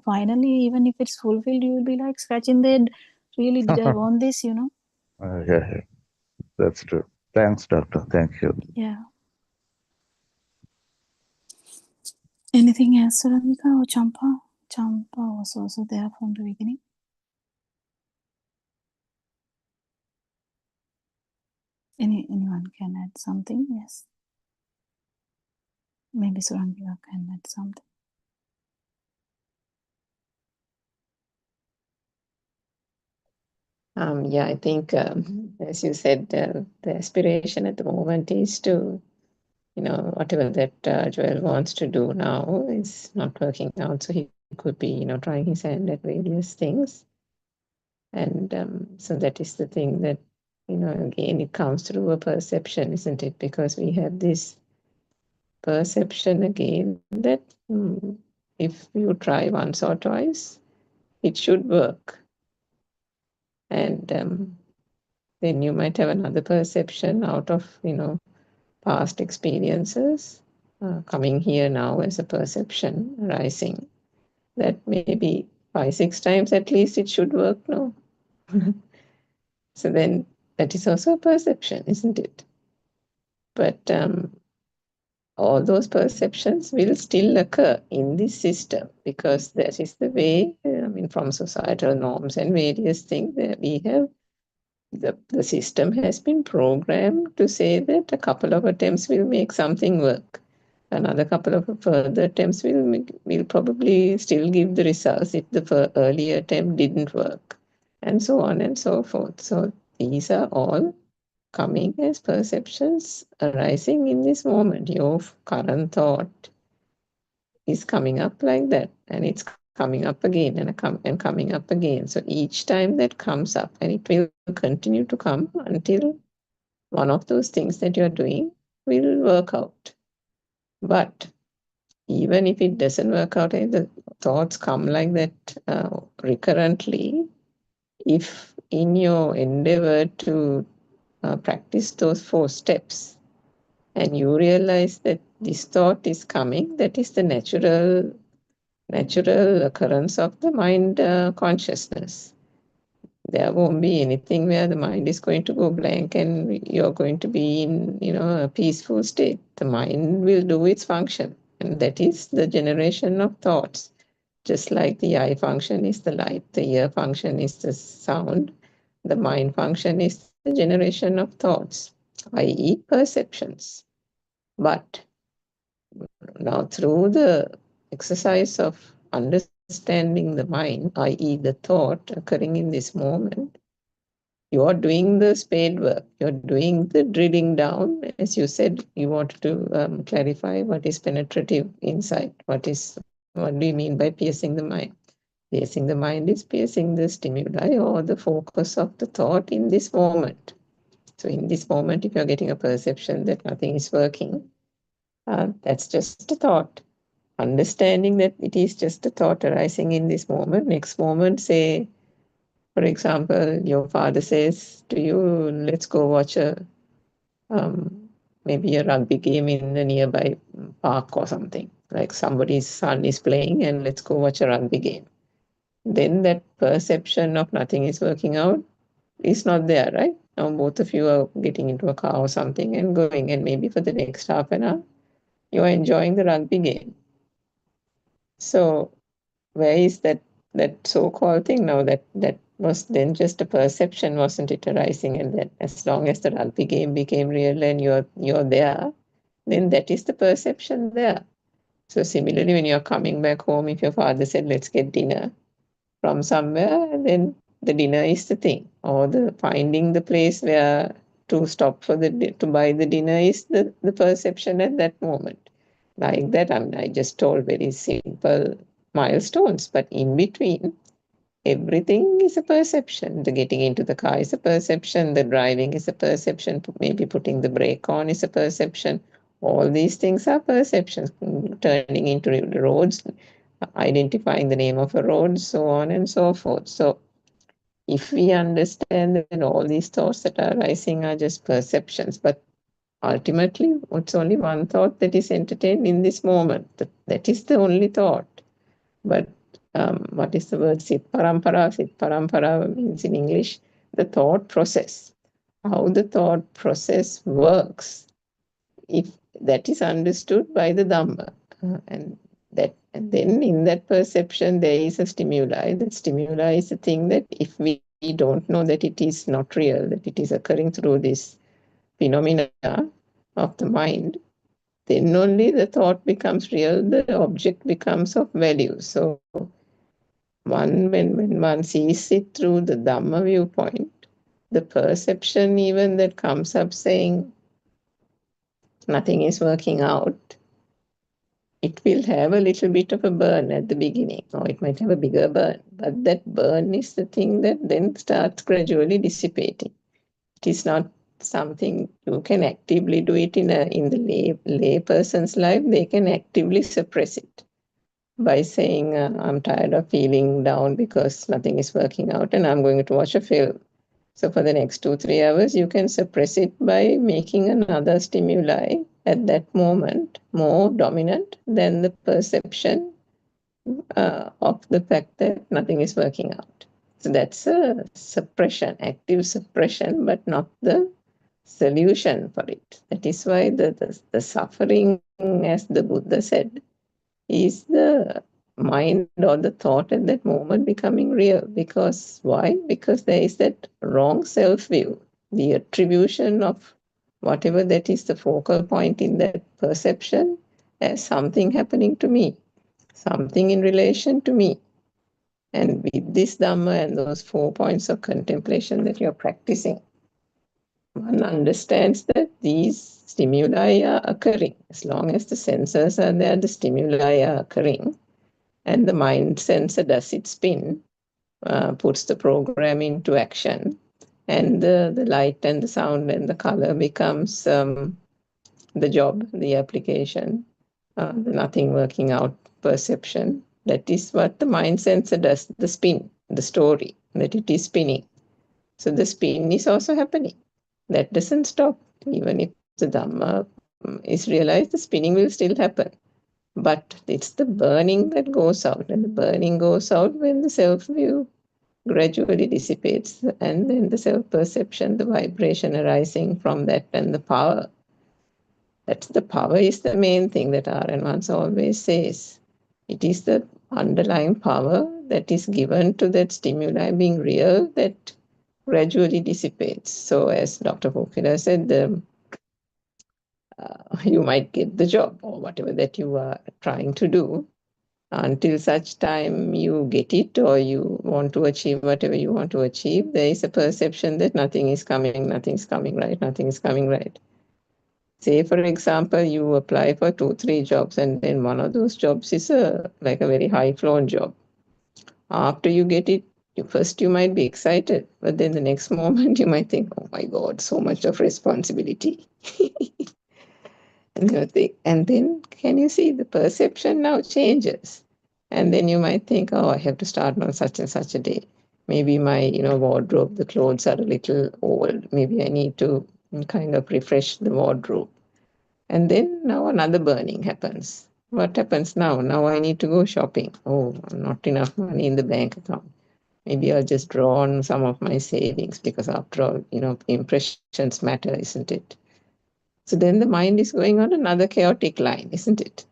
finally, even if it's fulfilled, you will be like scratching the head. Really, did I want this? yeah, that's true. Thanks, doctor. Thank you. Yeah. Anything else, Suramika or Champa? Champa was also there from the beginning. Anyone can add something? Yes. Maybe Suramika can add something. Yeah, I think, as you said, the aspiration at the moment is to, whatever that Joel wants to do now is not working out. So he could be, trying his hand at various things. And so that is the thing that, again, it comes through a perception, isn't it? Because we have this perception again that if you try once or twice, it should work. And then you might have another perception out of, past experiences coming here now as a perception arising that maybe 5-6 times at least it should work now. So then that is also a perception, isn't it? But all those perceptions will still occur in this system because that is the way, from societal norms and various things that we have. The system has been programmed to say that a couple of attempts will make something work. Another couple of further attempts will probably still give the results if the earlier attempt didn't work, and so on and so forth. So these are all coming as perceptions arising in this moment. Your current thought is coming up like that, and it's coming up again and coming up again. So each time that comes up, and it will continue to come until one of those things that you're doing will work out. But even if it doesn't work out, and the thoughts come like that recurrently, if in your endeavor to practice those 4 steps, and you realize that this thought is coming, that is the natural occurrence of the mind consciousness. There won't be anything where the mind is going to go blank and you're going to be in, a peaceful state. The mind will do its function, and that is the generation of thoughts. Just like the eye function is the light, the ear function is the sound, the mind function is the generation of thoughts, i.e. perceptions. But now through the exercise of understanding the mind, i.e. the thought occurring in this moment, you are doing the spade work. You're doing the drilling down. As you said, you wanted to clarify what is penetrative insight. What do you mean by piercing the mind? Piercing the mind is piercing the stimuli or the focus of the thought in this moment. So in this moment, if you're getting a perception that nothing is working, that's just a thought. Understanding that it is just a thought arising in this moment. Next moment, say, for example, your father says to you, let's go watch maybe a rugby game in the nearby park or something. like somebody's son is playing and let's go watch a rugby game. Then that perception of nothing is working out is not there, right? Now both of you are getting into a car or something and going, and maybe for the next half an hour, you are enjoying the rugby game. So where is that so-called thing now? That was then just a perception, wasn't it, arising? And that as long as the rugby game became real and you're there, then that is the perception there. So similarly, when you're coming back home, if your father said, let's get dinner from somewhere, then the dinner is the thing. Or the finding the place where to stop for to buy the dinner is the perception at that moment. Like that, I mean, I just told very simple milestones, but in between, everything is a perception. The getting into the car is a perception. The driving is a perception. Maybe putting the brake on is a perception. All these things are perceptions. Turning into the roads, identifying the name of a road, so on and so forth. So if we understand that all these thoughts that are arising are just perceptions, but ultimately it's only one thought that is entertained in this moment. That is the only thought. But what is the word? Sit parampara. Sit parampara means in English the thought process. How the thought process works, if that is understood by the Dhamma, and then in that perception there is a stimuli. That stimuli is a thing that if we don't know that it is not real, that it is occurring through this phenomena of the mind, then only the thought becomes real, the object becomes of value. So when one sees it through the Dhamma viewpoint, the perception even that comes up saying nothing is working out, it will have a little bit of a burn at the beginning, or it might have a bigger burn, but that burn is the thing that then starts gradually dissipating. It is not something you can actively do it in the lay person's life. They can actively suppress it by saying, I'm tired of feeling down because nothing is working out and I'm going to watch a film. So for the next 2-3 hours, you can suppress it by making another stimuli at that moment more dominant than the perception of the fact that nothing is working out. So that's a suppression, active suppression, but not the solution for it. That is why the suffering, as the Buddha said, is the mind or the thought at that moment becoming real. Because why? Because there is that wrong self-view, the attribution of whatever that is the focal point in that perception as something happening to me, something in relation to me. And with this Dhamma and those 4 points of contemplation that you're practicing, one understands that these stimuli are occurring. As long as the sensors are there, the stimuli are occurring. And the mind sensor does its spin, puts the program into action. And the light and the sound and the color becomes the job, the application, the nothing working out perception. That is what the mind sensor does, the spin, the story, that it is spinning. So the spin is also happening. That doesn't stop. Even if the Dhamma is realized, the spinning will still happen. But it's the burning that goes out. And the burning goes out when the self-view gradually dissipates. And then the self-perception, the vibration arising from that, and the power. That's the power is the main thing that Aryan always says. It is the underlying power that is given to that stimuli being real that gradually dissipates. So as Dr. Kokila said, you might get the job or whatever that you are trying to do. Until such time you get it or you want to achieve whatever you want to achieve, there is a perception that nothing's coming right, nothing is coming right. Say, for example, you apply for 2-3 jobs and then one of those jobs is like a very high-flown job. After you get it, first you might be excited, but then the next moment you might think, oh my God, so much of responsibility. And then can you see the perception now changes? And then you might think, oh, I have to start on such and such a day. Maybe my wardrobe, the clothes are a little old. Maybe I need to kind of refresh the wardrobe. And then now another burning happens. What happens now? Now I need to go shopping. Oh, not enough money in the bank account. Maybe I'll just draw on some of my savings because after all, impressions matter, isn't it? So then the mind is going on another chaotic line, isn't it?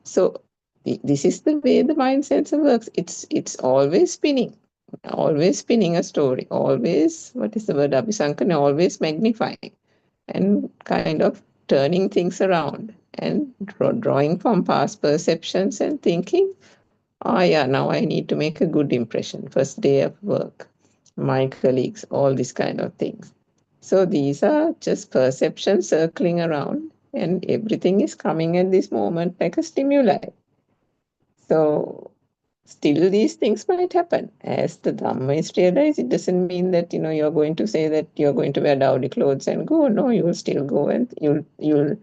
So this is the way the mind sensor works. It's always spinning a story, always, what is the word, Abhisankana, always magnifying and kind of turning things around and drawing from past perceptions and thinking, oh yeah, now I need to make a good impression. First day of work, my colleagues, all these kind of things. So these are just perceptions circling around, and everything is coming at this moment like a stimuli. So still these things might happen. As the Dhamma is realized, it doesn't mean that you're going to say that you're going to wear dowdy clothes and go. No, you will still go and you'll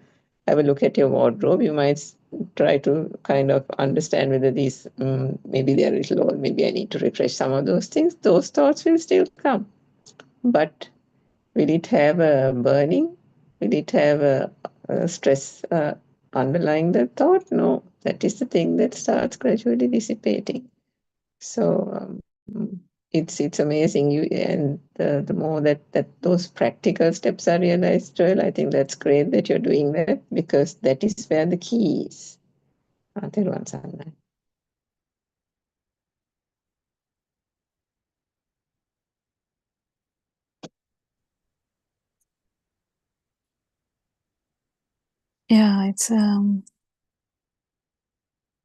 have a look at your wardrobe. You might try to kind of understand whether these maybe they're a little old, maybe I need to refresh some of those things. Those thoughts will still come. But will it have a burning? Will it have a stress underlying that thought? No, that is the thing that starts gradually dissipating. So it's amazing. And the more that those practical steps are realized, Joel, I think that's great that you're doing that, because that is where the key is. Yeah,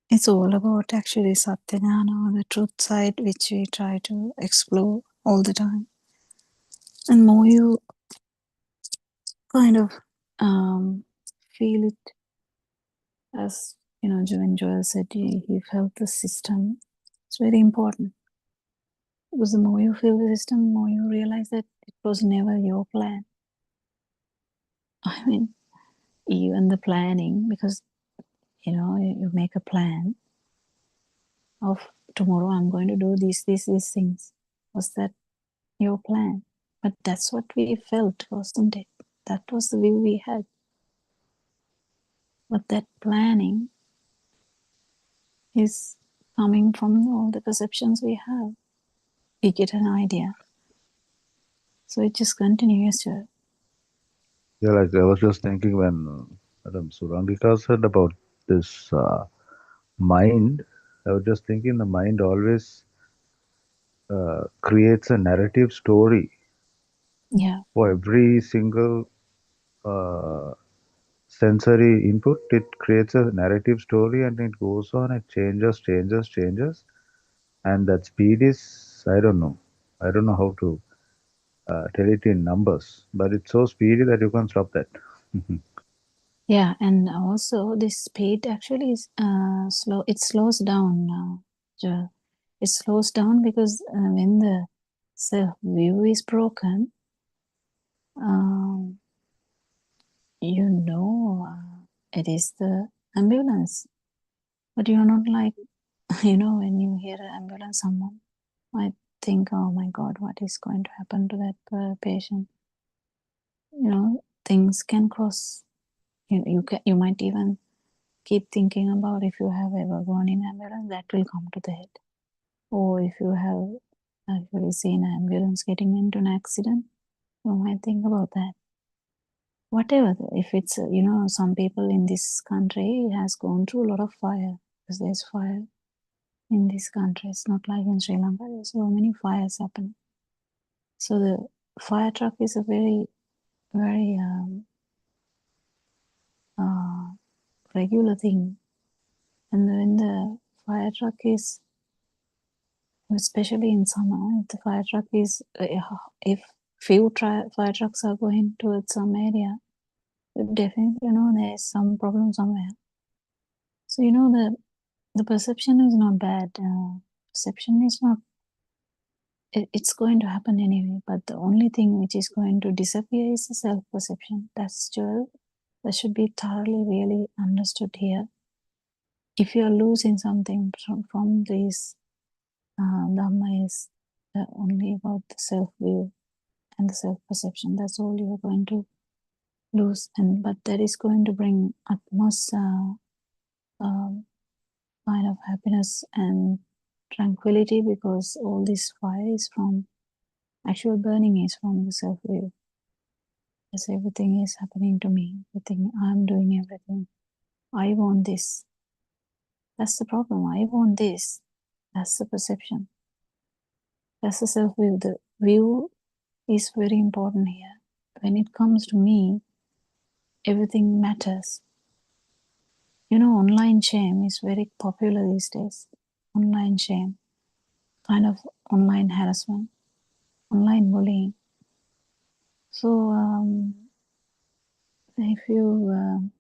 it's all about actually Satyajnana, or the truth side, which we try to explore all the time. And more you kind of feel it, as when Joel said he felt the system. It's very important, because the more you feel the system, the more you realize that it was never your plan. I mean, even the planning, because you make a plan of tomorrow I'm going to do these things. Was that your plan? But that's what we felt, wasn't it? That was the view we had. But that planning is coming from all the perceptions we have. We get an idea. So it just continues. Yeah, like I was just thinking when Madam Surangika said about this mind, I was just thinking the mind always creates a narrative story. Yeah. For every single sensory input, it creates a narrative story, and it goes on, it changes. And that speed is, I don't know how to tell it in numbers, but it's so speedy that you can't stop that. Yeah, and also this speed actually is slow. It slows down now. It slows down because when the self-view is broken, it is the ambulance. But you're not like, when you hear an ambulance, someone might think, oh my God, what is going to happen to that patient? Things can cross. You might even keep thinking about, if you have ever gone in ambulance, that will come to the head. Or if you have actually seen an ambulance getting into an accident, you might think about that. Whatever, if it's, some people in this country has gone through a lot of fire, because there's fire in this country. It's not like in Sri Lanka, there's so many fires happening. So the fire truck is a very, very regular thing. And when the fire truck is, especially in summer, if the fire truck is, if few fire trucks are going towards some area, you definitely know there is some problem somewhere. So the perception is not bad. Perception is not. It's going to happen anyway. But the only thing which is going to disappear is the self-perception. That's Joel. That should be thoroughly, really understood here. If you are losing something from this, Dhamma is only about the self-view and the self-perception. That's all you are going to lose. But that is going to bring utmost kind of happiness and tranquility, because all this fire is from, actual burning is from the self-will. As everything is happening to me, everything, I'm doing everything. I want this. That's the problem. I want this. That's the perception. That's the self-view. The view is very important here. When it comes to me, everything matters. You know, online shame is very popular these days. Online shame, kind of online harassment, online bullying. So if you,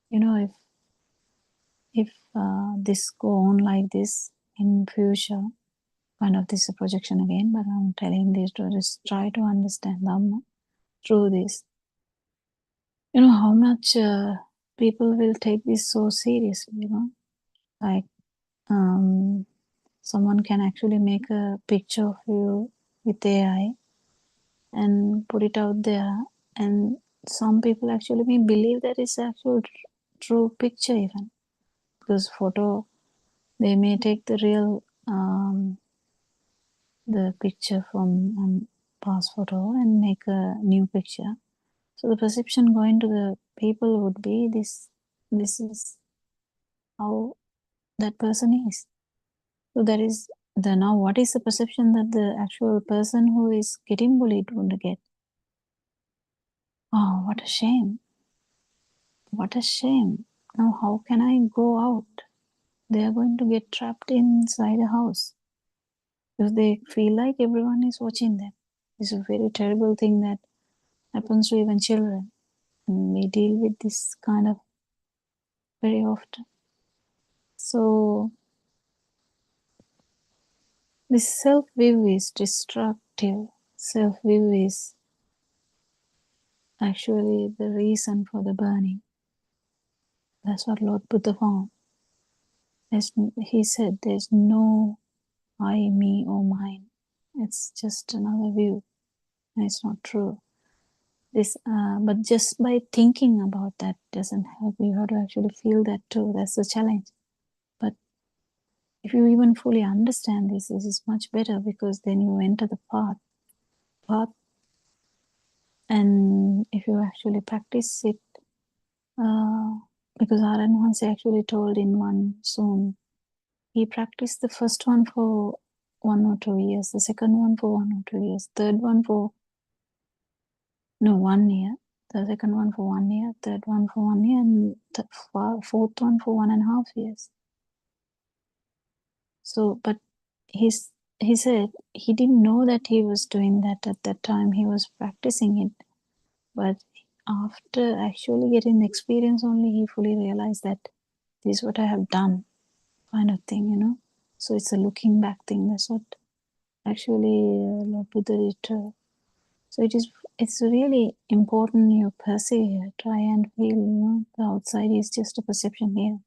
you know, if this go on like this in future, kind of this is a projection again, but I'm telling this to just try to understand them through this. You know how much people will take this so seriously, you know, like someone can actually make a picture of you with AI and put it out there, and some people actually may believe that it's actual true picture even, because photo, they may take the real the picture from past photo and make a new picture. So the perception going to the people would be this is how that person is. So that is the, now what is the perception that the actual person who is getting bullied would get? Oh, what a shame. What a shame. Now how can I go out? They are going to get trapped inside a house because they feel like everyone is watching them. It's a very terrible thing that happens to even children. And we deal with this kind of very often. So this self-view is destructive. Self-view is actually the reason for the burning. That's what Lord Buddha found. He said there's no I, me, or mine. It's just another view. And it's not true. This, but just by thinking about that doesn't help. You have to actually feel that too. That's the challenge. But if you even fully understand this is much better, because then you enter the path. And if you actually practice it, because Aran once actually told in one Zoom, he practiced the first one for 1 or 2 years, the second one for 1 or 2 years, third one for 1 year, the second one for 1 year, third one for 1 year, and the fourth one for 1.5 years. So, but he said he didn't know that he was doing that at that time. He was practicing it, but after actually getting the experience only, he fully realized that this is what I have done, kind of thing, you know. So it's a looking back thing. That's what actually Lord Buddha did too. So it's really important you persevere, try and feel, you know, the outside is just a perception here.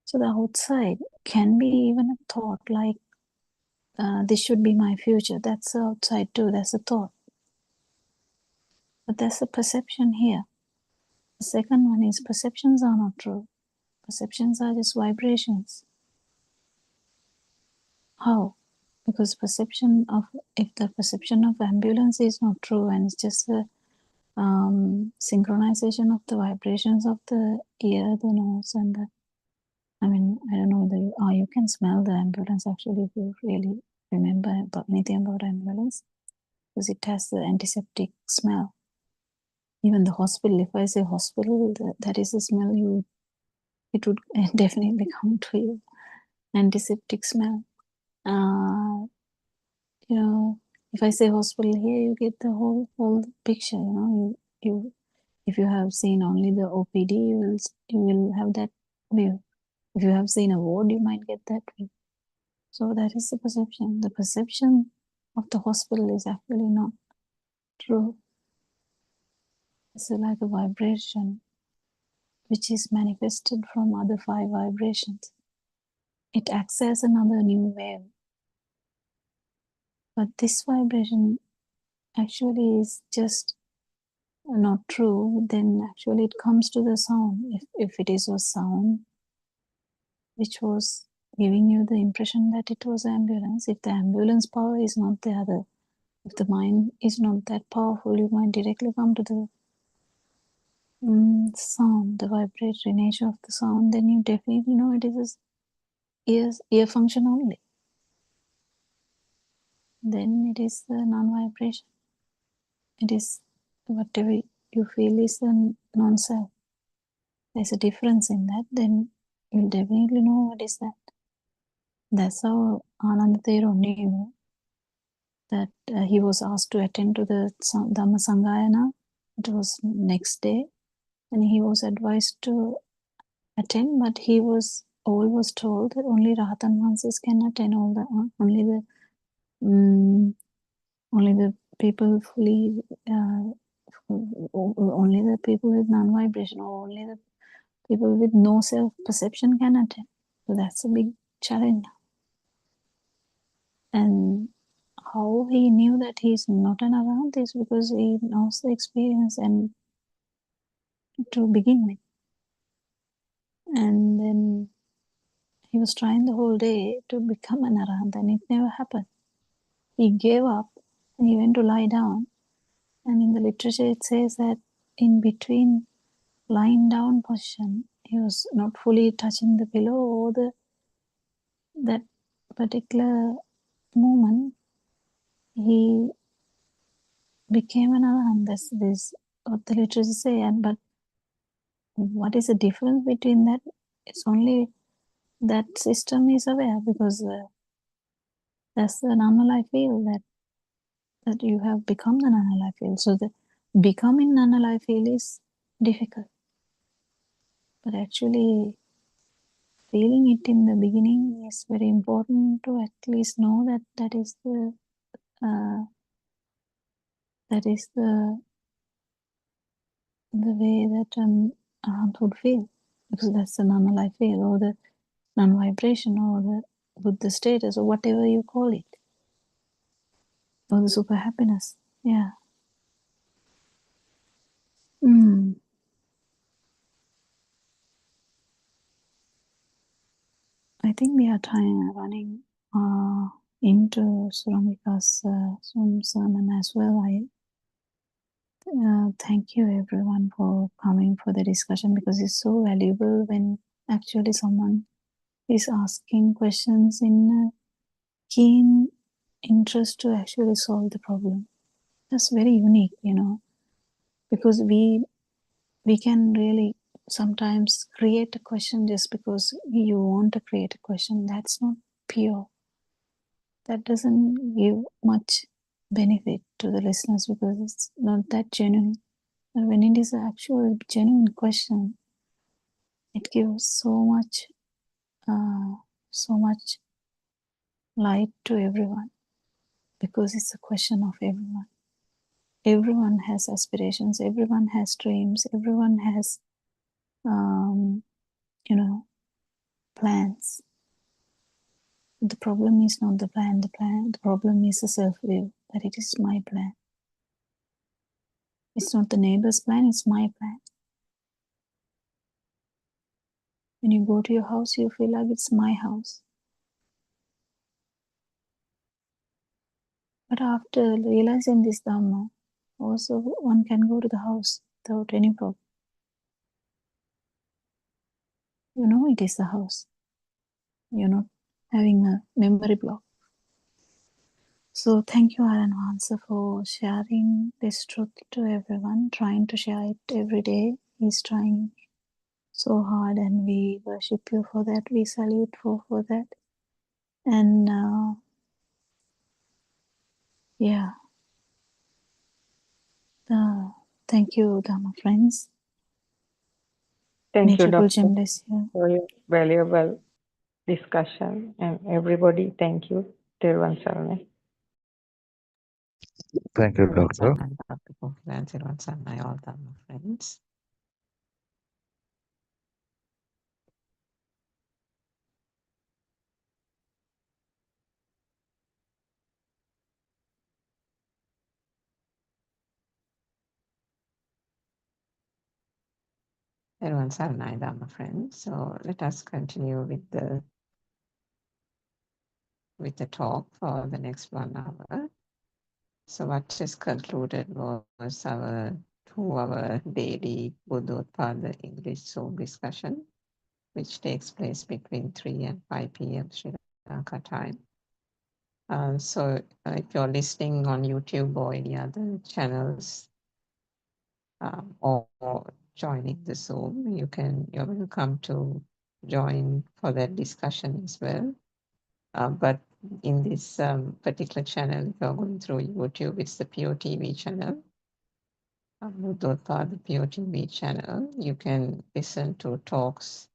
So the outside can be even a thought like, this should be my future. That's the outside too, that's a thought. But that's a perception here. The second one is perceptions are not true. Perceptions are just vibrations. How? Because if the perception of ambulance is not true and it's just a synchronization of the vibrations of the ear, the nose, and the, I mean, I don't know, you can smell the ambulance actually if you really remember anything about ambulance, because it has the antiseptic smell. Even the hospital, if I say hospital, that is the smell it would definitely come to you. Antiseptic smell. You know, if I say hospital here, you get the whole picture. You know, you if you have seen only the OPD, you will have that view. If you have seen a ward, you might get that view. So that is the perception. The perception of the hospital is actually not true. It's like a vibration which is manifested from other 5 vibrations. It acts as another new wave. But this vibration actually is just not true. Then actually it comes to the sound. If it is a sound, which was giving you the impression that it was ambulance. If the ambulance power is not there, if the mind is not that powerful, you might directly come to the sound, the vibratory nature of the sound. Then you definitely know it is ear function only. Then it is the non-vibration. It is whatever you feel is the non-self. There's a difference in that. Then you'll definitely know what is that. That's how Anandathero knew that he was asked to attend to the Dhamma Sanghayana. It was next day, and he was advised to attend, but all was told that only Rahatan Vansis can attend. Only the people fully, only the people with non-vibration, or only the people with no self-perception can attend. So that's a big challenge. And how he knew that he's not an Arahant is because he knows the experience and to begin with. And then he was trying the whole day to become an Arahant, and it never happened. He gave up and he went to lie down. And in the literature it says that in between lying down position, he was not fully touching the pillow or that particular moment, he became an Arahant. That's this what the literature say. But what is the difference between that? It's only that system is aware, because that's the Nanalai field that you have become the Nanalai field. So the becoming Nanalai field is difficult. But actually feeling it in the beginning is very important to at least know that is the way that Arahant would feel, because that's the non-alive feel, or the non-vibration, or the Buddha status, or whatever you call it, or the super happiness. Yeah. I think we are running into Suramika's sermon as well. I thank you everyone for coming for the discussion, because it's so valuable when actually someone is asking questions in keen interest to actually solve the problem. That's very unique, because we can really sometimes create a question just because you want to create a question. That's not pure. That doesn't give much benefit to the listeners, because it's not that genuine. But when it is an actual genuine question, it gives so much light to everyone, because it's a question of everyone. Everyone has aspirations, everyone has dreams, everyone has plans. The problem is not the plan. The problem is the self-view, that it is my plan. It's not the neighbor's plan, it's my plan. When you go to your house, you feel like it's my house. But after realizing this Dhamma, also one can go to the house without any problem. You know it is the house. You're not having a memory block. So thank you, Aranvansa, for sharing this truth to everyone, trying to share it every day. He's trying so hard, and we worship you for that. We salute for that. And thank you, Dhamma friends. Thank you, Nature Doctor, bless you. for your valuable discussion. And everybody, thank you. Tirvan Sarane. Thank you, Doctor. Dr. Kokila and Tirvan Sarane, all Dhamma friends. Everyone's Saranai Dhamma friends. So let us continue with the talk for the next 1 hour. So what just concluded was our 2-hour daily Buddothpada English Zoom discussion, which takes place between 3 and 5 p.m. Sri Lanka time. So if you're listening on YouTube or any other channels, or joining the Zoom, you're welcome to join for that discussion as well. But in this particular channel, if you're going through YouTube, it's the PeoTV channel, Buddothpada PeoTV channel. You can listen to talks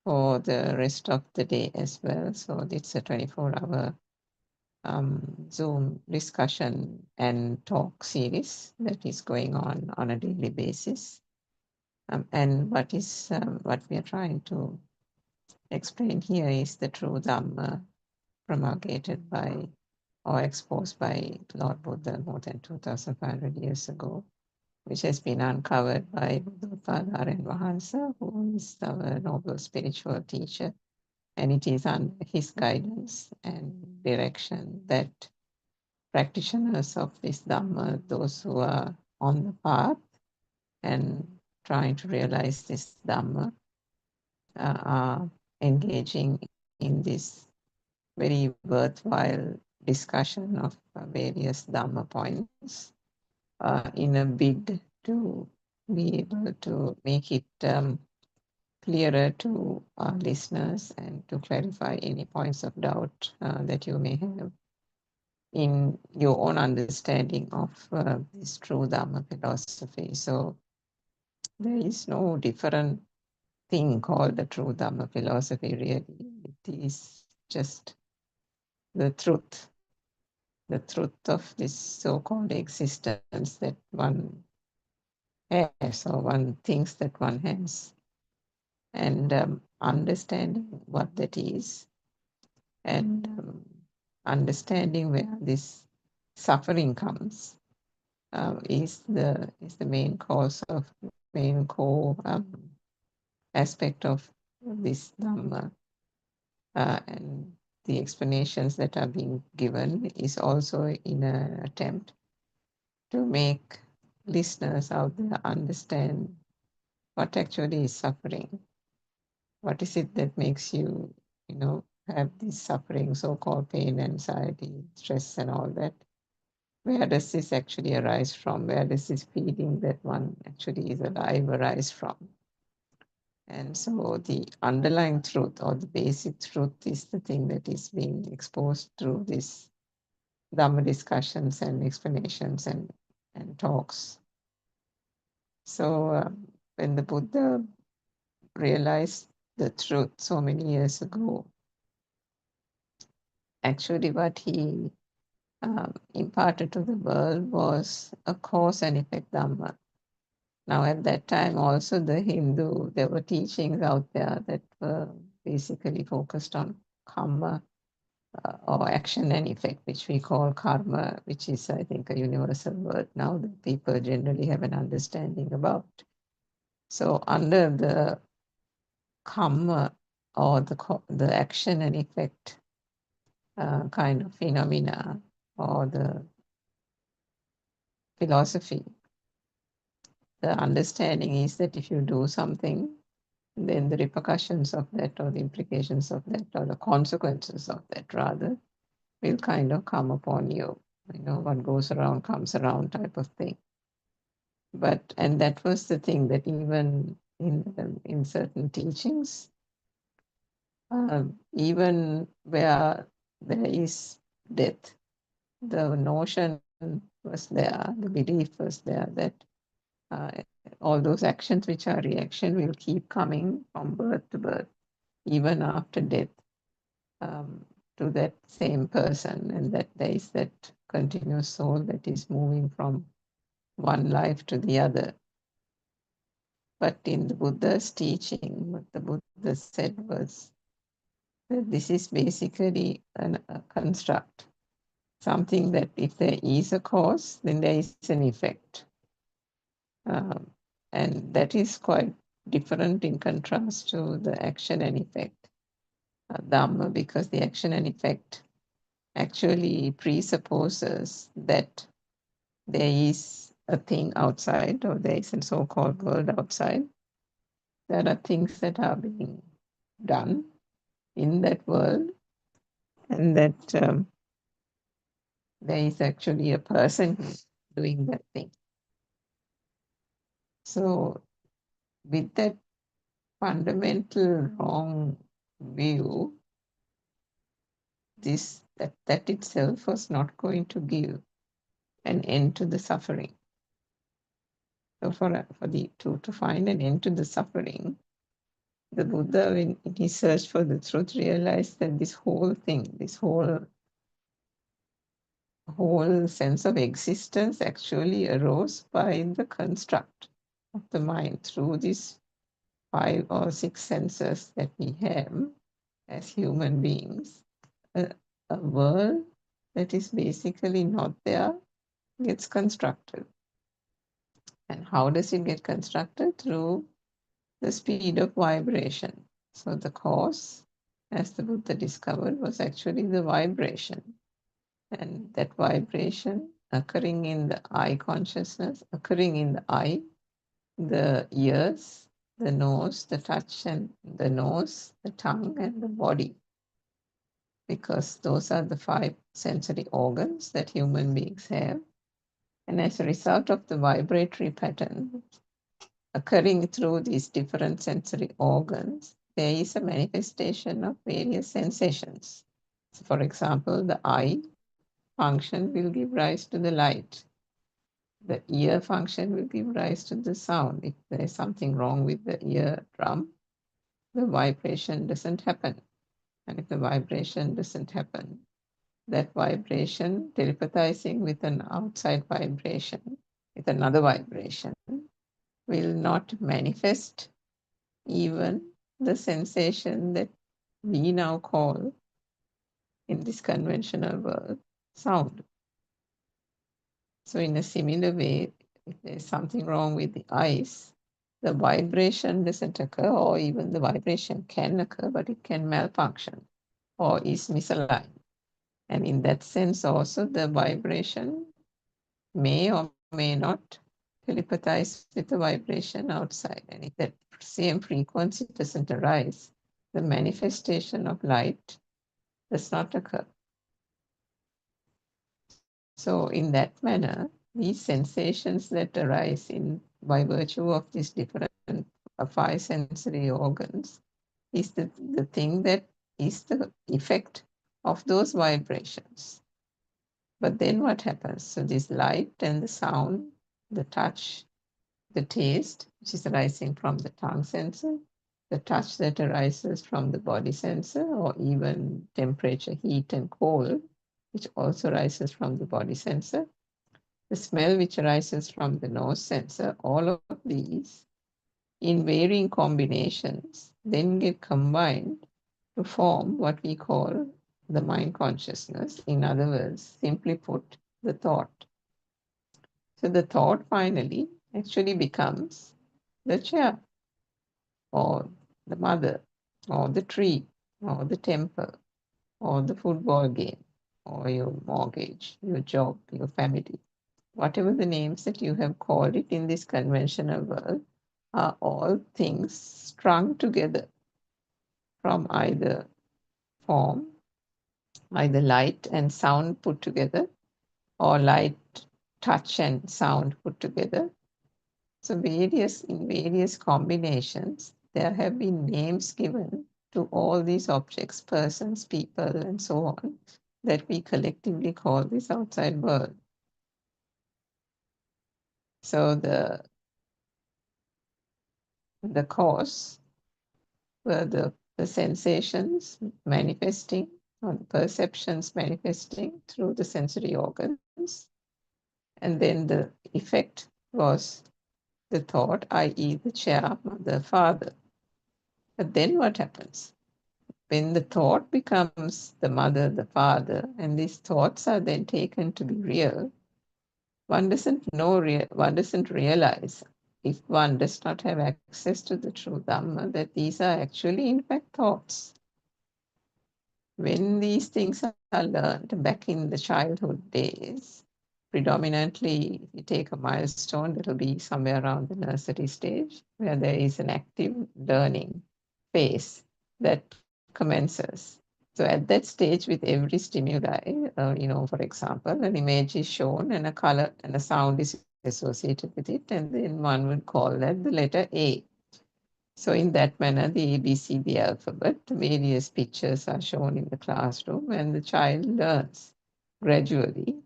for the rest of the day as well. So it's a 24-hour Zoom discussion and talk series that is going on a daily basis. And what we are trying to explain here is the true Dhamma promulgated by or exposed by Lord Buddha more than 2,500 years ago, which has been uncovered by Buddothpada Vahansa, who is our noble spiritual teacher. And it is under his guidance and direction that practitioners of this Dhamma, those who are on the path and trying to realize this Dhamma, are engaging in this very worthwhile discussion of various Dhamma points in a bid to be able to make it clearer to our listeners and to clarify any points of doubt that you may have in your own understanding of this true Dhamma philosophy. So there is no different thing called the true Dhamma philosophy, really. It is just the truth of this so-called existence that one has or one thinks that one has. And understanding what that is and understanding where this suffering comes is the main core aspect of this Dhamma. And the explanations that are being given is also in an attempt to make listeners out there understand what actually is suffering. What is it that makes you, have this suffering, so-called pain, anxiety, stress, and all that? Where does this actually arise from? Where does this feeling that one actually is alive arise from? And so the underlying truth or the basic truth is the thing that is being exposed through this Dhamma discussions and explanations and talks. So when the Buddha realized the truth so many years ago, actually what he imparted to the world was a cause and effect Dhamma. Now at that time also there were teachings out there that were basically focused on karma or action and effect, which we call karma, which is, I think, a universal word now that people generally have an understanding about. So under the karma or the action and effect kind of phenomena or the philosophy, the understanding is that if you do something, then the repercussions of that or the implications of that or the consequences of that rather will kind of come upon you. What goes around comes around type of thing. And that was the thing that even in certain teachings, even where there is death, the notion was there, the belief was there that all those actions which are reaction will keep coming from birth to birth, even after death, to that same person, and that there is that continuous soul that is moving from one life to the other. But in the Buddha's teaching, what the Buddha said was that this is basically a construct, something that if there is a cause, then there is an effect. And that is quite different in contrast to the action and effect Dhamma, because the action and effect actually presupposes that there is a thing outside, or there is a so-called world outside. There are things that are being done in that world, and that there is actually a person doing that thing. So with that fundamental wrong view, that itself was not going to give an end to the suffering. So to find an end to the suffering, the Buddha, in his search for the truth, realized that this whole thing, this whole sense of existence actually arose by the construct of the mind through these 5 or 6 senses that we have as human beings. A world that is basically not there gets constructed. And how does it get constructed? Through the speed of vibration. So the cause, as the Buddha discovered, was actually the vibration. And that vibration occurring in the eye consciousness, occurring in the eye, the ears, the nose, the touch and the nose, the tongue and the body. Because those are the 5 sensory organs that human beings have. And as a result of the vibratory pattern occurring through these different sensory organs, there is a manifestation of various sensations. So for example, the eye function will give rise to the light. The ear function will give rise to the sound. If there is something wrong with the eardrum, the vibration doesn't happen. And if the vibration doesn't happen, that vibration telepathizing with an outside vibration, with another vibration, will not manifest even the sensation that we now call, in this conventional world, sound. So in a similar way, if there's something wrong with the eyes, the vibration doesn't occur, or even the vibration can occur, but it can malfunction or is misaligned. And in that sense also, the vibration may or may not telepathize with the vibration outside. And if that same frequency doesn't arise, the manifestation of light does not occur. So in that manner, these sensations that arise by virtue of these different 5 sensory organs is the thing that is the effect of those vibrations. But then what happens? So this light and the sound, the touch, the taste, which is arising from the tongue sensor, the touch that arises from the body sensor, or even temperature, heat and cold, which also arises from the body sensor, the smell which arises from the nose sensor, all of these in varying combinations then get combined to form what we call the mind consciousness. In other words, simply put, the thought. So the thought finally actually becomes the chair, or the mother, or the tree, or the temple, or the football game, or your mortgage, your job, your family. Whatever the names that you have called it in this conventional world are all things strung together from either form, either light and sound put together, or light, touch and sound put together. So in various combinations, there have been names given to all these objects, persons, people, and so on, that we collectively call this outside world. So the cause were the sensations manifesting, or the perceptions manifesting through the sensory organs. And then the effect was the thought, i.e. the chair, mother, father. But then what happens? When the thought becomes the mother, the father, and these thoughts are then taken to be real, one doesn't realize if one does not have access to the true Dhamma, that these are actually, in fact, thoughts. When these things are learned back in the childhood days, predominantly, if you take a milestone, that will be somewhere around the nursery stage, where there is an active learning phase that commences. So at that stage, with every stimuli, for example, an image is shown and a color and a sound is associated with it, and then one would call that the letter A. So in that manner, the ABC, the alphabet, various pictures are shown in the classroom, and the child learns gradually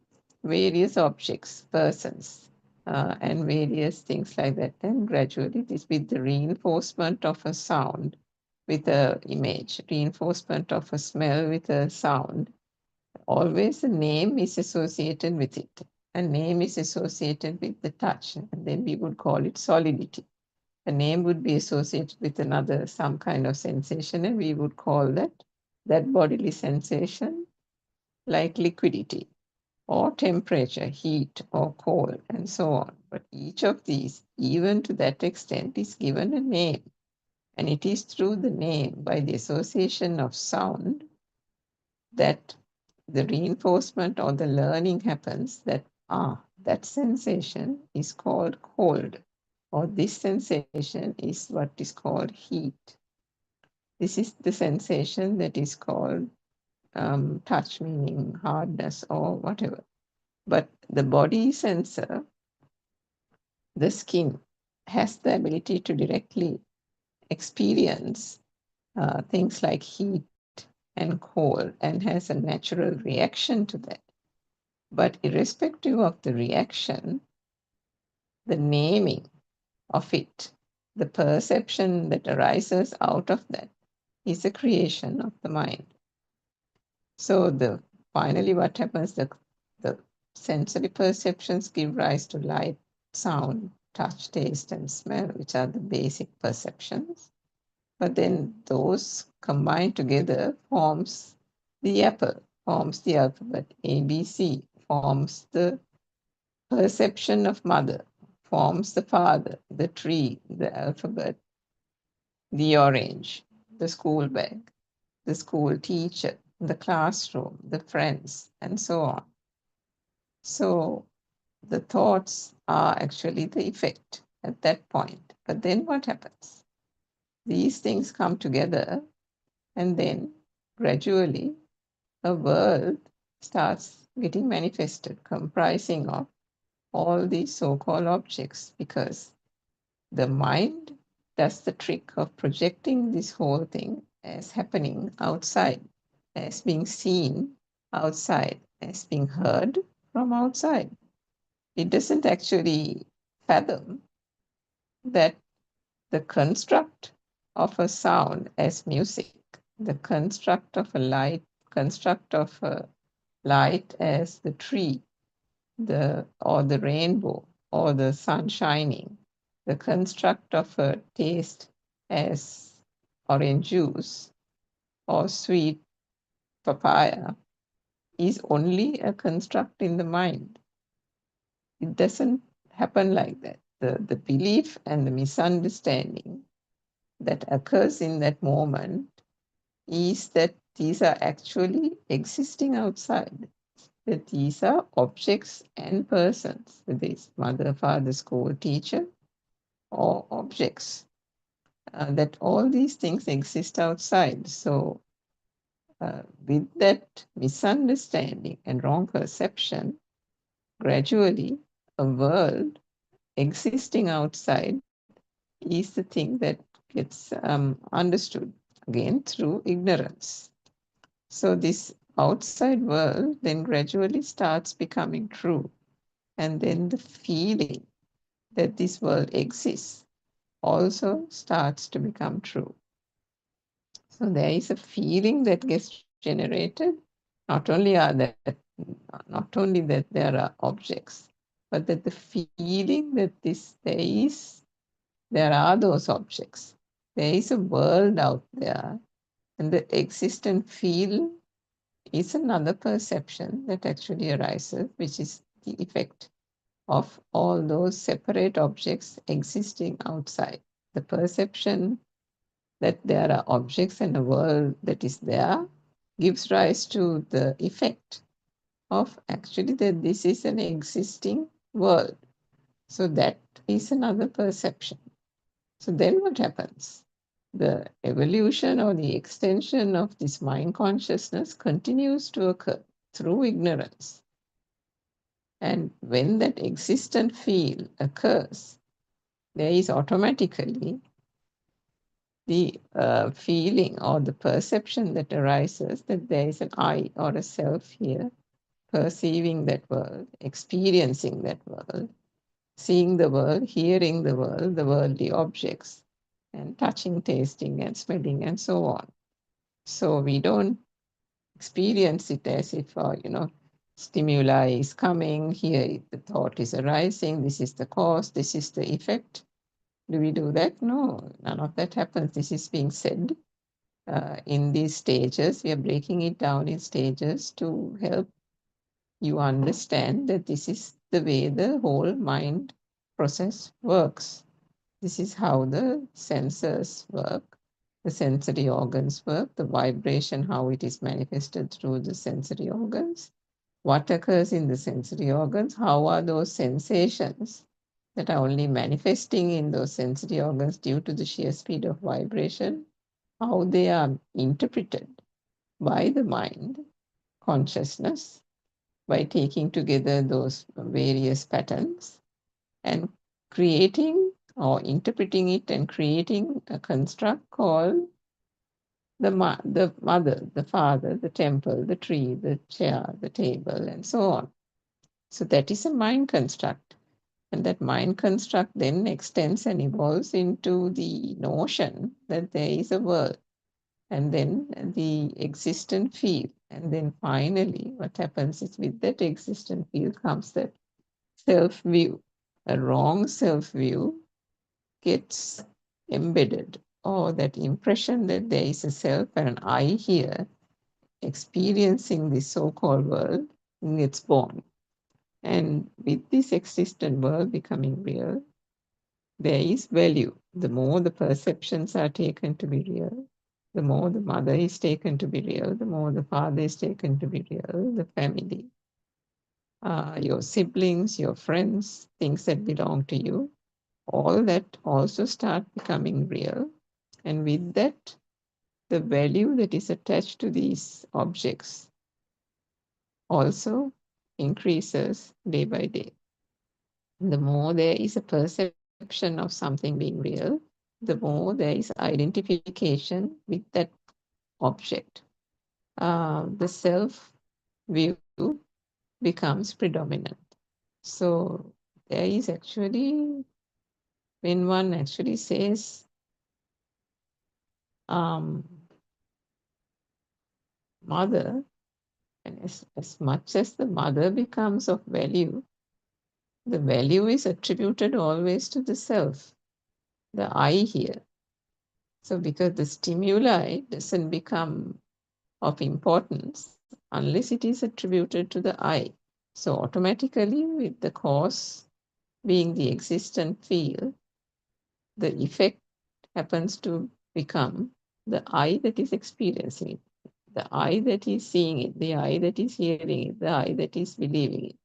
various objects, persons, and various things like that. And gradually, this with the reinforcement of a sound with a image, reinforcement of a smell with a sound, always a name is associated with it. A name is associated with the touch, and then we would call it solidity. A name would be associated with another, some kind of sensation, and we would call that bodily sensation like liquidity or temperature, heat or cold, and so on. But each of these, even to that extent, is given a name. And it is through the name, by the association of sound, that the reinforcement or the learning happens that, that sensation is called cold, or this sensation is what is called heat. This is the sensation that is called touch, meaning hardness or whatever. But the body sensor, the skin, has the ability to directly experience things like heat and cold, and has a natural reaction to that. But irrespective of the reaction, the naming of it, the perception that arises out of that, is a creation of the mind. So finally what happens, the sensory perceptions give rise to light, sound, touch, taste, and smell, which are the basic perceptions. But then those combined together forms the apple, forms the alphabet. ABC forms the perception of mother, forms the father, the tree, the alphabet, the orange, the school bag, the school teacher, the classroom, the friends, and so on. So the thoughts are actually the effect at that point. But then what happens? These things come together, and then gradually a world starts getting manifested, comprising of all these so-called objects, because the mind does the trick of projecting this whole thing as happening outside, as being seen outside, as being heard from outside. It doesn't actually fathom that the construct of a sound as music, the construct of a light, construct of a light as the tree, or the rainbow, or the sun shining, the construct of a taste as orange juice or sweet papaya, is only a construct in the mind. It doesn't happen like that. The belief and the misunderstanding that occurs in that moment is that these are actually existing outside, that these are objects and persons, whether it's mother, father, school, teacher, or objects, that all these things exist outside. So with that misunderstanding and wrong perception, gradually a world existing outside is the thing that gets understood, again through ignorance. So this outside world then gradually starts becoming true, and then the feeling that this world exists also starts to become true. So there is a feeling that gets generated. Not only that there are objects, but that the feeling that there are those objects. There is a world out there, and the existent feel is another perception that actually arises, which is the effect of all those separate objects existing outside. The perception that there are objects and a world that is there gives rise to the effect of actually that this is an existing world. So that is another perception. So then what happens? The evolution or the extension of this mind consciousness continues to occur through ignorance. And when that existent field occurs, there is automatically the feeling or the perception that arises that there is an I or a self here, perceiving that world, experiencing that world, seeing the world, hearing the worldly objects, and touching, tasting, and smelling, and so on. So we don't experience it as if, stimuli is coming, here the thought is arising, this is the cause, this is the effect. Do we do that? No, none of that happens. This is being said in these stages. We are breaking it down in stages to help you understand that this is the way the whole mind process works. This is how the senses work, the sensory organs work, the vibration, how it is manifested through the sensory organs, what occurs in the sensory organs, how are those sensations that are only manifesting in those sensory organs due to the sheer speed of vibration, how they are interpreted by the mind consciousness by taking together those various patterns and creating or interpreting it and creating a construct called the mother, the father, the temple, the tree, the chair, the table, and so on. So that is a mind construct. And that mind construct then extends and evolves into the notion that there is a world, and then the existent field. And then finally, what happens is with that existent field comes that self-view. A wrong self-view gets embedded, or that impression that there is a self and an I here experiencing this so-called world gets born. And with this existent world becoming real, there is value. The more the perceptions are taken to be real, the more the mother is taken to be real, the more the father is taken to be real, the family, your siblings, your friends, things that belong to you, all that also start becoming real. And with that, the value that is attached to these objects also increases day by day. The more there is a perception of something being real, the more there is identification with that object. The self-view becomes predominant. So there is actually, when one actually says, mother, and as much as the mother becomes of value, the value is attributed always to the self, the I here. So because the stimuli doesn't become of importance unless it is attributed to the I. So automatically, with the cause being the existent field, the effect happens to become the I that is experiencing it, the I that is seeing it, the I that is hearing it, the I that is believing it.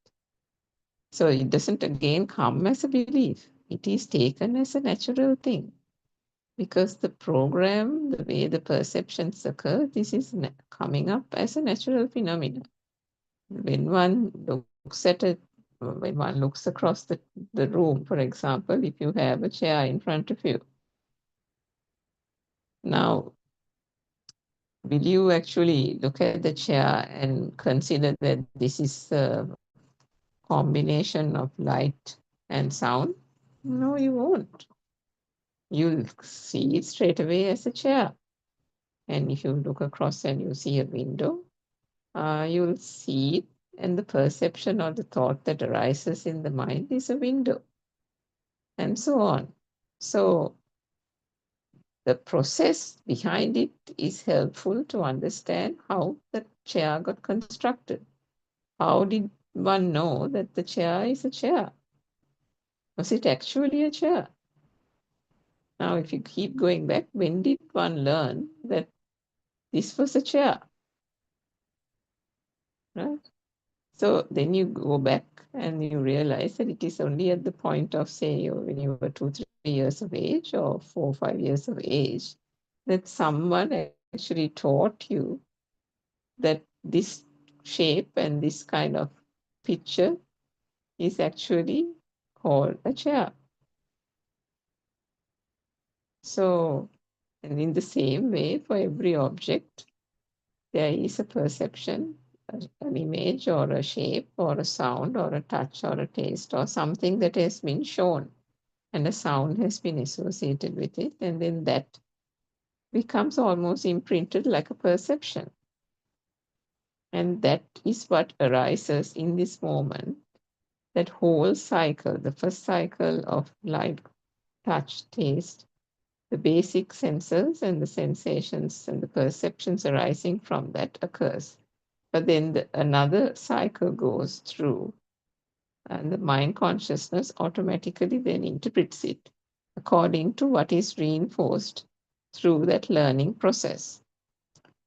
So it doesn't again come as a belief. It is taken as a natural thing. Because the program, the way the perceptions occur, this is coming up as a natural phenomenon. When one looks at it, when one looks across the room, for example, if you have a chair in front of you, now, will you actually look at the chair and consider that this is a combination of light and sound? No, you won't. You'll see it straight away as a chair. And if you look across and you see a window, you'll see it, and the perception or the thought that arises in the mind is a window, and so on. So the process behind it is helpful to understand how the chair got constructed. How did one know that the chair is a chair? Was it actually a chair? Now, if you keep going back, when did one learn that this was a chair? Right? So then you go back and you realize that it is only at the point of, say, when you were 2-3 years of age or 4-5 years of age, that someone actually taught you that this shape and this kind of picture is actually called a chair. So, and in the same way, for every object, there is a perception, an image or a shape or a sound or a touch or a taste or something that has been shown, and a sound has been associated with it, and then that becomes almost imprinted like a perception. And that is what arises in this moment, that whole cycle, the first cycle of light, touch, taste, the basic senses and the sensations and the perceptions arising from that occurs. But then another cycle goes through, and the mind consciousness automatically then interprets it according to what is reinforced through that learning process.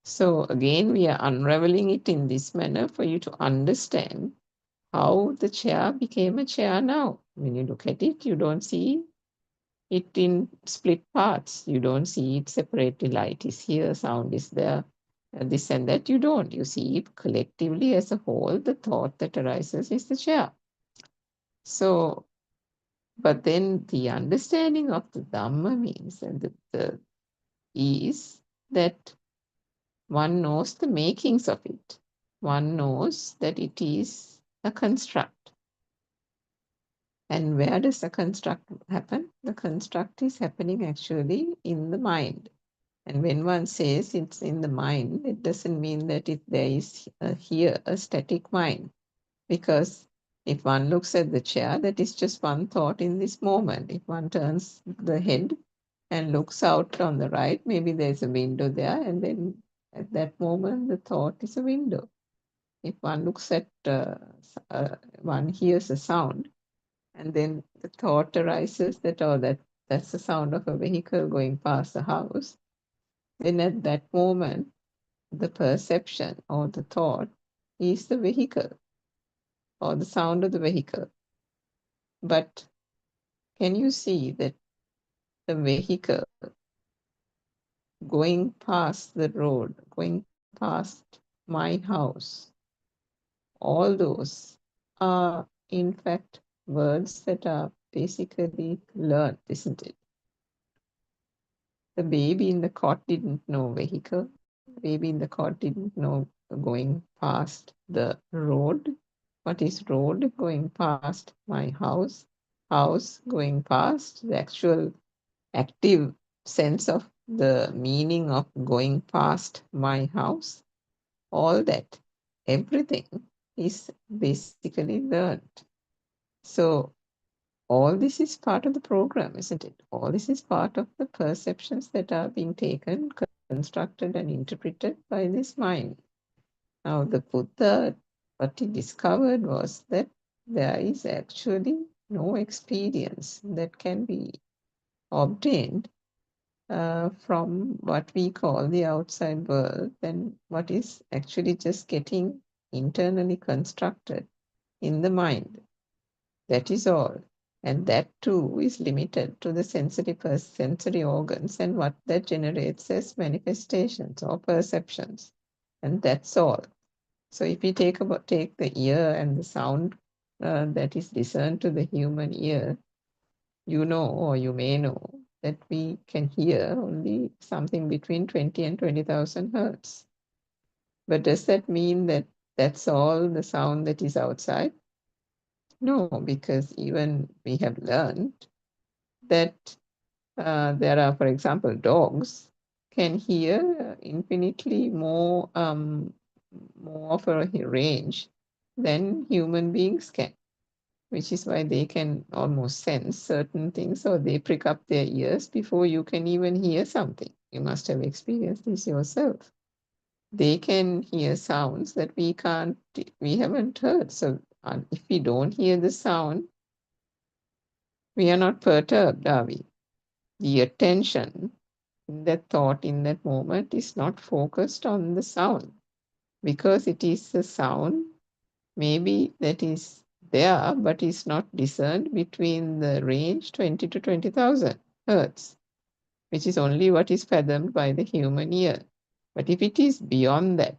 So again, we are unraveling it in this manner for you to understand how the chair became a chair now. When you look at it, you don't see it in split parts. You don't see it separately. Light is here, sound is there, this and that. You don't. You see it collectively as a whole. The thought that arises is the chair. So, but then the understanding of the Dhamma means, and is that one knows the makings of it. One knows that it is a construct. And where does the construct happen? The construct is happening actually in the mind. And when one says it's in the mind, it doesn't mean that there is here a static mind. Because if one looks at the chair, that is just one thought in this moment. If one turns the head and looks out on the right, maybe there's a window there, and then at that moment, the thought is a window. If one looks at, one hears a sound, and then the thought arises that, oh, that's the sound of a vehicle going past the house, then at that moment, the perception or the thought is the vehicle or the sound of the vehicle. But can you see that the vehicle going past the road, going past my house, all those are in fact words that are basically learned, isn't it? The baby in the cot didn't know vehicle. The baby in the cot didn't know going past the road. What is road? Going past my house. House going past the actual active sense of the meaning of going past my house. All that, everything is basically learned. So all this is part of the program, isn't it? All this is part of the perceptions that are being taken, constructed, and interpreted by this mind. Now, the Buddha, what he discovered was that there is actually no experience that can be obtained from what we call the outside world, and what is actually just getting internally constructed in the mind. That is all. And that too is limited to the sensory organs and what that generates as manifestations or perceptions. And that's all. So if we take the ear and the sound that is discerned to the human ear, you know, or you may know, that we can hear only something between 20 and 20,000 hertz. But does that mean that that's all the sound that is outside? No, because even we have learned that there are, for example, dogs can hear infinitely more of a range than human beings can, which is why they can almost sense certain things, or they prick up their ears before you can even hear something. You must have experienced this yourself. They can hear sounds that we haven't heard. So if we don't hear the sound, We are not perturbed, are we? The attention in that thought, in that moment, is not focused on the sound, because it is a sound maybe that is there, but is not discerned between the range 20 to 20,000 hertz, which is only what is fathomed by the human ear. But if it is beyond that,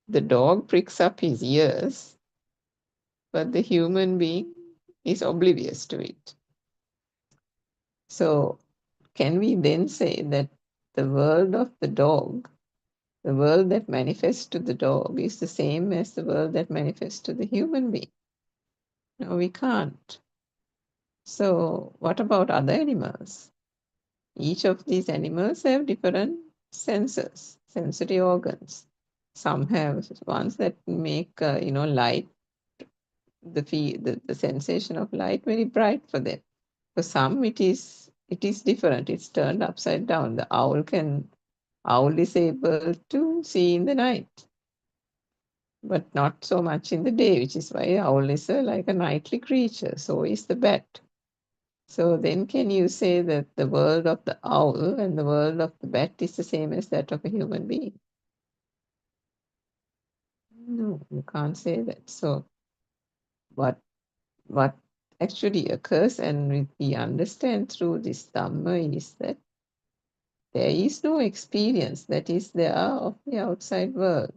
the dog pricks up his ears, but the human being is oblivious to it. So, can we then say that the world of the dog, the world that manifests to the dog, is the same as the world that manifests to the human being? No, we can't. So, what about other animals? Each of these animals have different senses, sensory organs. Some have ones that make, light, the sensation of light very bright for them. For some, it is different. It's turned upside down. The owl is able to see in the night, but not so much in the day, which is why owl is like a nightly creature. So is the bat. So then can you say that the world of the owl and the world of the bat is the same as that of a human being? No, you can't say that. So what actually occurs, and we understand through this Dhamma, is that there is no experience that is there of the outside world.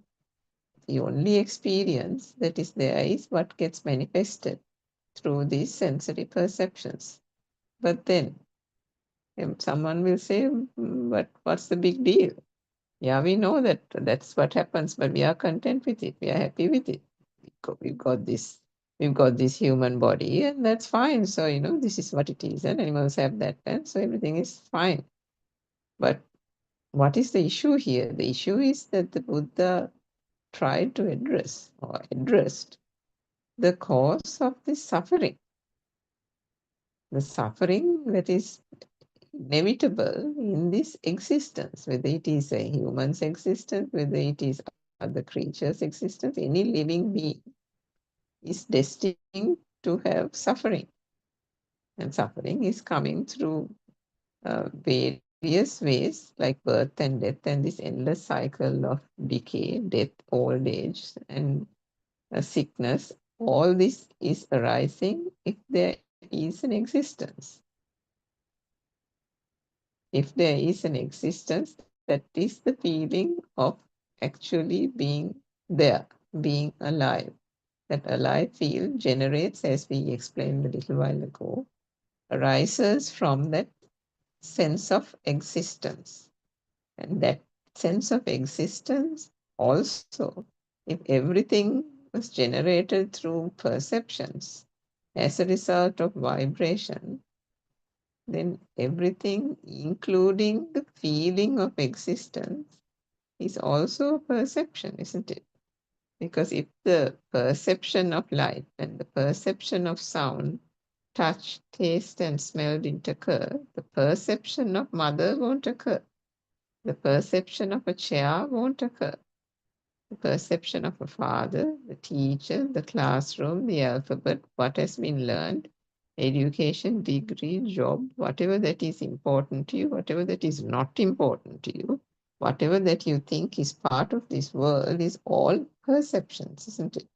The only experience that is there is what gets manifested through these sensory perceptions. But then someone will say, but what's the big deal? Yeah, we know that that's what happens, but we are content with it. We are happy with it. We've got this human body, and that's fine. So, this is what it is, and animals have that, and so everything is fine. But what is the issue here? The issue is that the Buddha tried to addressed the cause of this suffering. The suffering that is inevitable in this existence, whether it is a human's existence, whether it is other creatures' existence, any living being is destined to have suffering. And suffering is coming through various ways, like birth and death, and this endless cycle of decay, death, old age, and sickness. All this is arising if there is an existence. If there is an existence, that is the feeling of actually being there, being alive. That alive feel generates, as we explained a little while ago, arises from that sense of existence. And that sense of existence also, if everything was generated through perceptions as a result of vibration, then everything, including the feeling of existence, is also a perception, isn't it? Because if the perception of light and the perception of sound, touch, taste, and smell didn't occur, the perception of mother won't occur. The perception of a chair won't occur. The perception of a father, the teacher, the classroom, the alphabet, what has been learned, education, degree, job, whatever that is important to you, whatever that is not important to you, whatever that you think is part of this world is all perceptions, isn't it?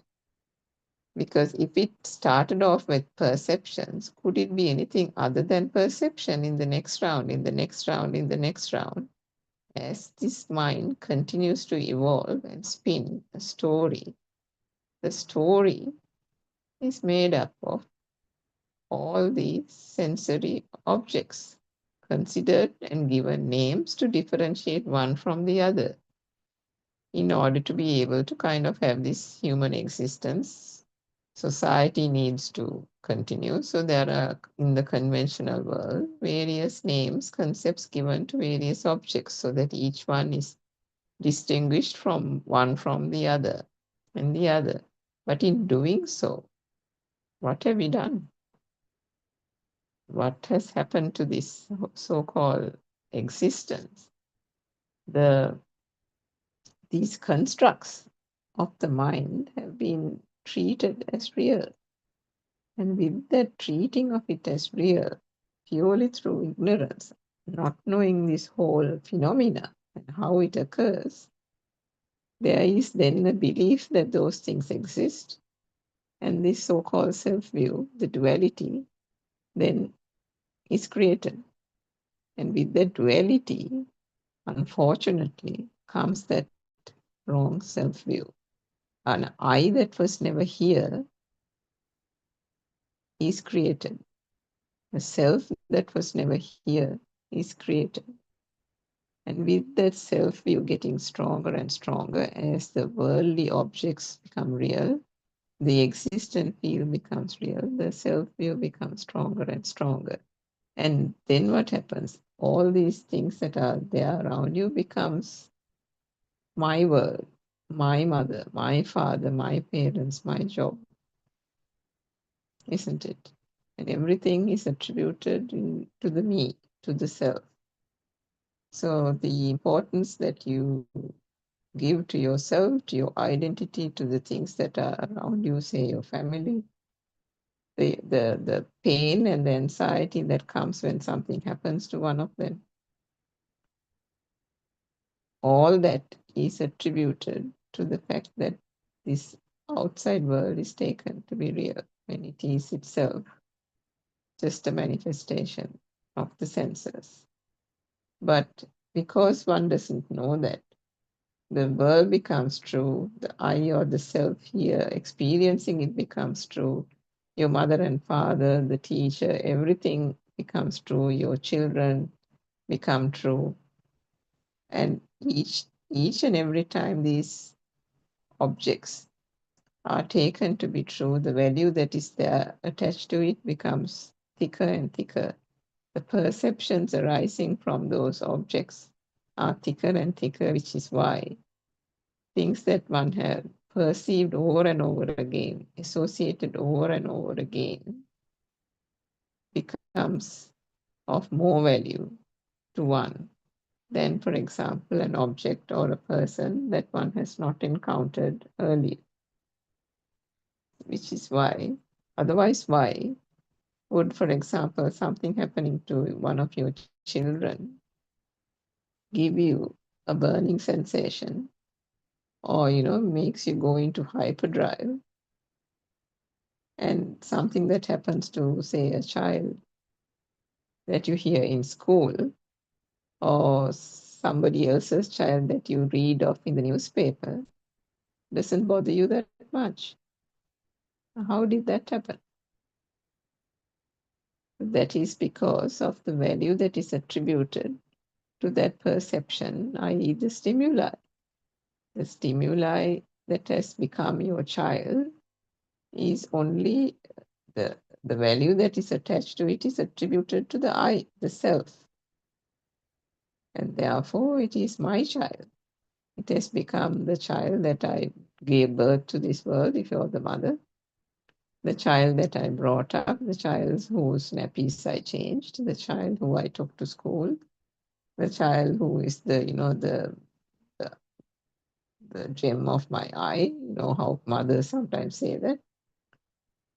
Because if it started off with perceptions, could it be anything other than perception in the next round, in the next round, in the next round? As this mind continues to evolve and spin a story, the story is made up of all these sensory objects, considered and given names to differentiate one from the other in order to be able to kind of have this human existence. Society needs to continue. So there are, in the conventional world, various names, concepts given to various objects so that each one is distinguished from one from the other and the other. But in doing so, what have we done? What has happened to this so-called existence? These constructs of the mind have been treated as real. And with that treating of it as real, purely through ignorance, not knowing this whole phenomena and how it occurs, there is then a belief that those things exist, and this so-called self-view, the duality, then is created. And with that duality, unfortunately, comes that wrong self-view. An I that was never here is created. A self that was never here is created. And with that self-view getting stronger and stronger as the worldly objects become real, the existent field becomes real, the self-view becomes stronger and stronger. And then what happens? All these things that are there around you becomes my world, my mother, my father, my parents, my job, isn't it? And everything is attributed to the me, to the self. So the importance that you give to yourself, to your identity, to the things that are around you, say your family, the pain and the anxiety that comes when something happens to one of them, all that is attributed to the fact that this outside world is taken to be real when it is itself just a manifestation of the senses. But because one doesn't know that, the world becomes true, the I or the self here experiencing it becomes true, your mother and father, the teacher, everything becomes true, your children become true. And each and every time these objects are taken to be true, the value that is there attached to it becomes thicker and thicker. The perceptions arising from those objects are thicker and thicker, which is why things that one had perceived over and over again, associated over and over again, becomes of more value to one than, for example, an object or a person that one has not encountered earlier. Which is why, otherwise, why would, for example, something happening to one of your children give you a burning sensation or, makes you go into hyperdrive? And something that happens to, say, a child that you hear in school or somebody else's child that you read of in the newspaper doesn't bother you that much. How did that happen? That is because of the value that is attributed to that perception, i.e. the stimuli. The stimuli that has become your child is only the value that is attached to it is attributed to the I, the self. And therefore it is my child. It has become the child that I gave birth to this world, if you're the mother. The child that I brought up, the child whose nappies I changed, the child who I took to school, the child who is the gem of my eye. You know how mothers sometimes say that.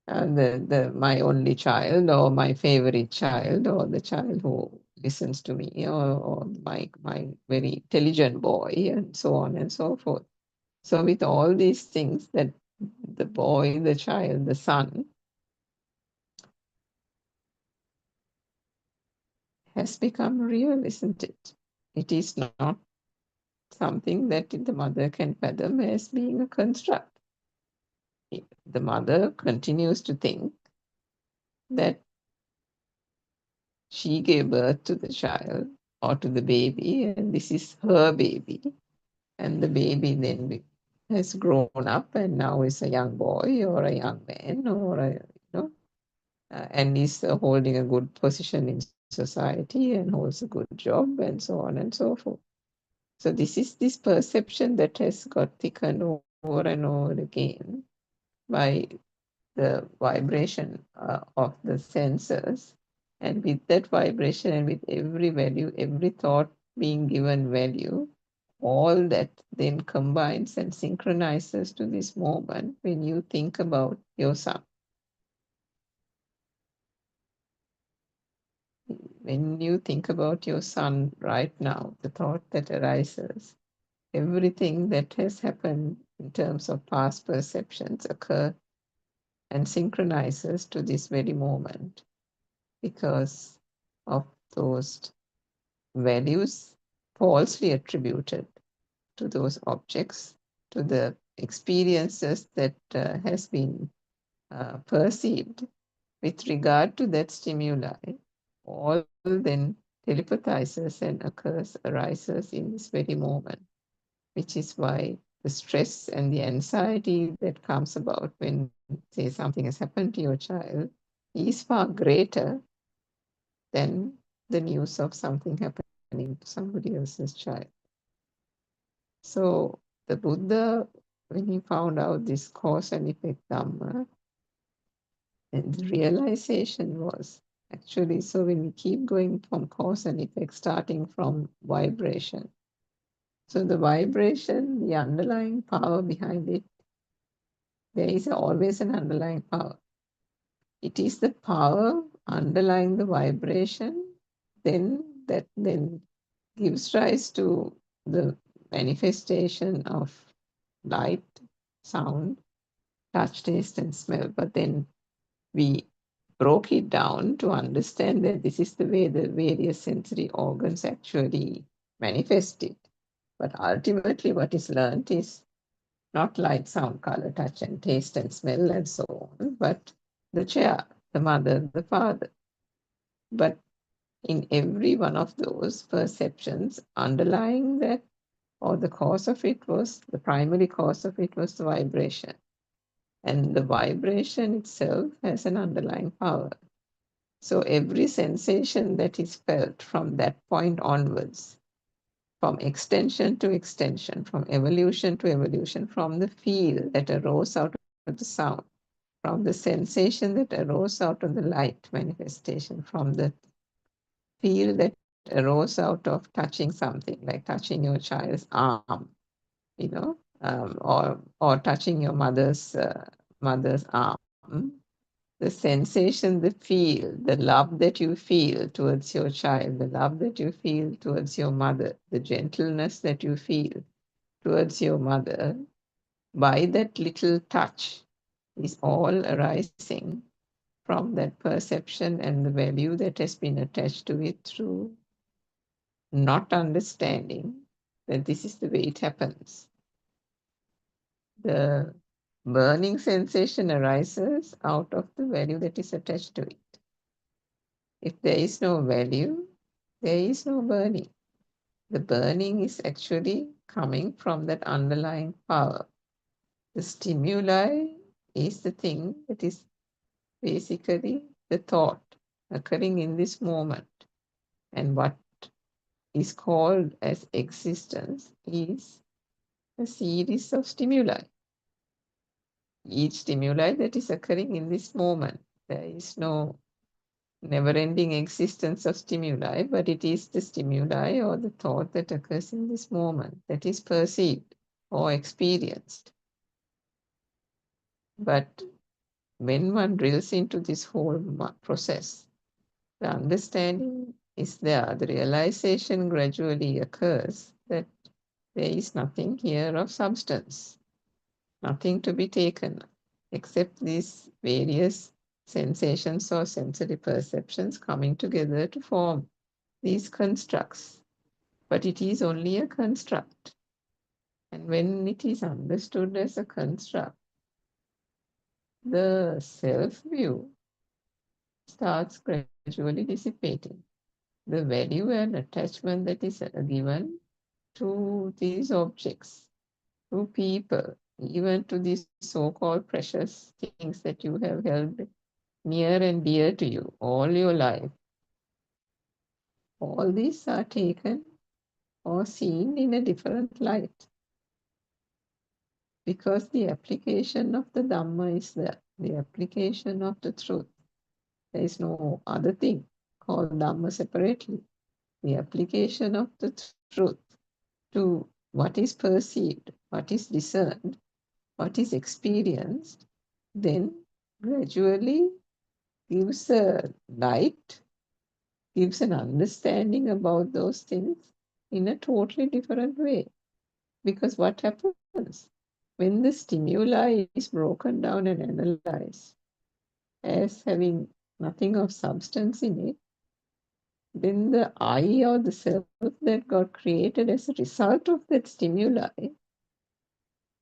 And my only child, or my favorite child, or the child who listens to me, or my very intelligent boy, and so on and so forth. So with all these things, that the boy, the child, the son has become real, isn't it? It is not something that the mother can fathom as being a construct. The mother continues to think that she gave birth to the child or to the baby, and this is her baby. And the baby then has grown up and now is a young boy or a young man, or and is holding a good position in society and holds a good job and so on and so forth. So this is this perception that has got thickened over and over again by the vibration of the senses. And with that vibration and with every value, every thought being given value, all that then combines and synchronizes to this moment when you think about your son. when you think about your son right now, the thought that arises, everything that has happened in terms of past perceptions occur and synchronizes to this very moment because of those values falsely attributed to those objects, to the experiences that has been perceived with regard to that stimuli, all then telepathizes and occurs, arises in this very moment, which is why the stress and the anxiety that comes about when, say, something has happened to your child is far greater than the news of something happening to somebody else's child. So the Buddha, when he found out this cause and effect Dhamma, and the realization was actually, so when we keep going from cause and effect, starting from vibration, so the vibration, the underlying power behind it, there is always an underlying power. It is the power underlying the vibration, that then gives rise to the manifestation of light, sound, touch, taste, and smell. But then we broke it down to understand that this is the way the various sensory organs actually manifest it. But ultimately, what is learned is not light, sound, color, touch, and taste, and smell, and so on, but the chair, the mother, the father. But in every one of those perceptions, underlying that, or the cause of it was, the primary cause of it was the vibration. And the vibration itself has an underlying power. So every sensation that is felt from that point onwards, from extension to extension, from evolution to evolution, from the feel that arose out of the sound, from the sensation that arose out of the light manifestation, from the feel that arose out of touching something, like touching your child's arm, or touching your mother's arm. The sensation, the feel, the love that you feel towards your child, the love that you feel towards your mother, the gentleness that you feel towards your mother, by that little touch, is all arising from that perception and the value that has been attached to it through not understanding that this is the way it happens. The burning sensation arises out of the value that is attached to it. If there is no value, there is no burning. The burning is actually coming from that underlying power. The stimuli is the thing that is basically the thought occurring in this moment. And what is called as existence is a series of stimuli. Each stimuli that is occurring in this moment. There is no never-ending existence of stimuli, but it is the stimuli or the thought that occurs in this moment that is perceived or experienced. But when one drills into this whole process, the understanding is there, the realization gradually occurs that there is nothing here of substance, nothing to be taken except these various sensations or sensory perceptions coming together to form these constructs. But it is only a construct. And when it is understood as a construct, the self-view starts gradually dissipating. The value and attachment that is given to these objects, to people, even to these so-called precious things that you have held near and dear to you all your life, all these are taken or seen in a different light. Because the application of the Dhamma is there, the application of the truth. There is no other thing called Dhamma separately. The application of the truth to what is perceived, what is discerned, what is experienced, then gradually gives a light gives an understanding about those things in a totally different way. Because what happens when the stimuli is broken down and analyzed as having nothing of substance in it, then the I or the self that got created as a result of that stimuli,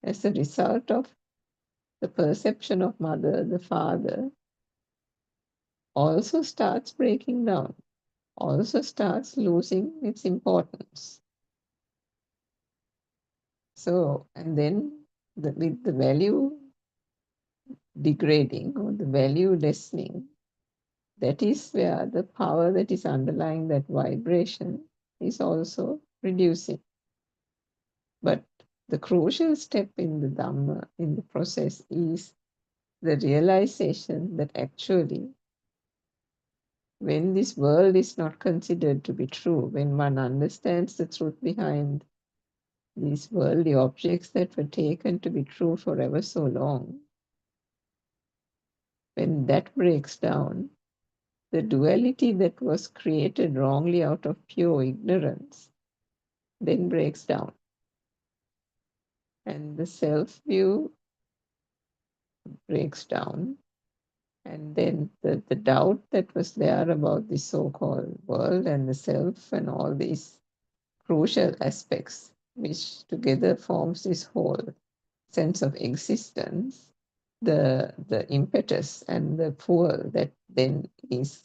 as a result of the perception of mother, the father, also starts breaking down, also starts losing its importance. So, and then with the value degrading or the value lessening, that is where the power that is underlying that vibration is also reducing. But the crucial step in the Dhamma, in the process, is the realization that actually, when this world is not considered to be true, when one understands the truth behind these worldly objects that were taken to be true forever so long, when that breaks down, the duality that was created wrongly out of pure ignorance then breaks down. And the self-view breaks down. And then the doubt that was there about the so-called world and the self and all these crucial aspects, which together forms this whole sense of existence, the impetus and the fuel that then is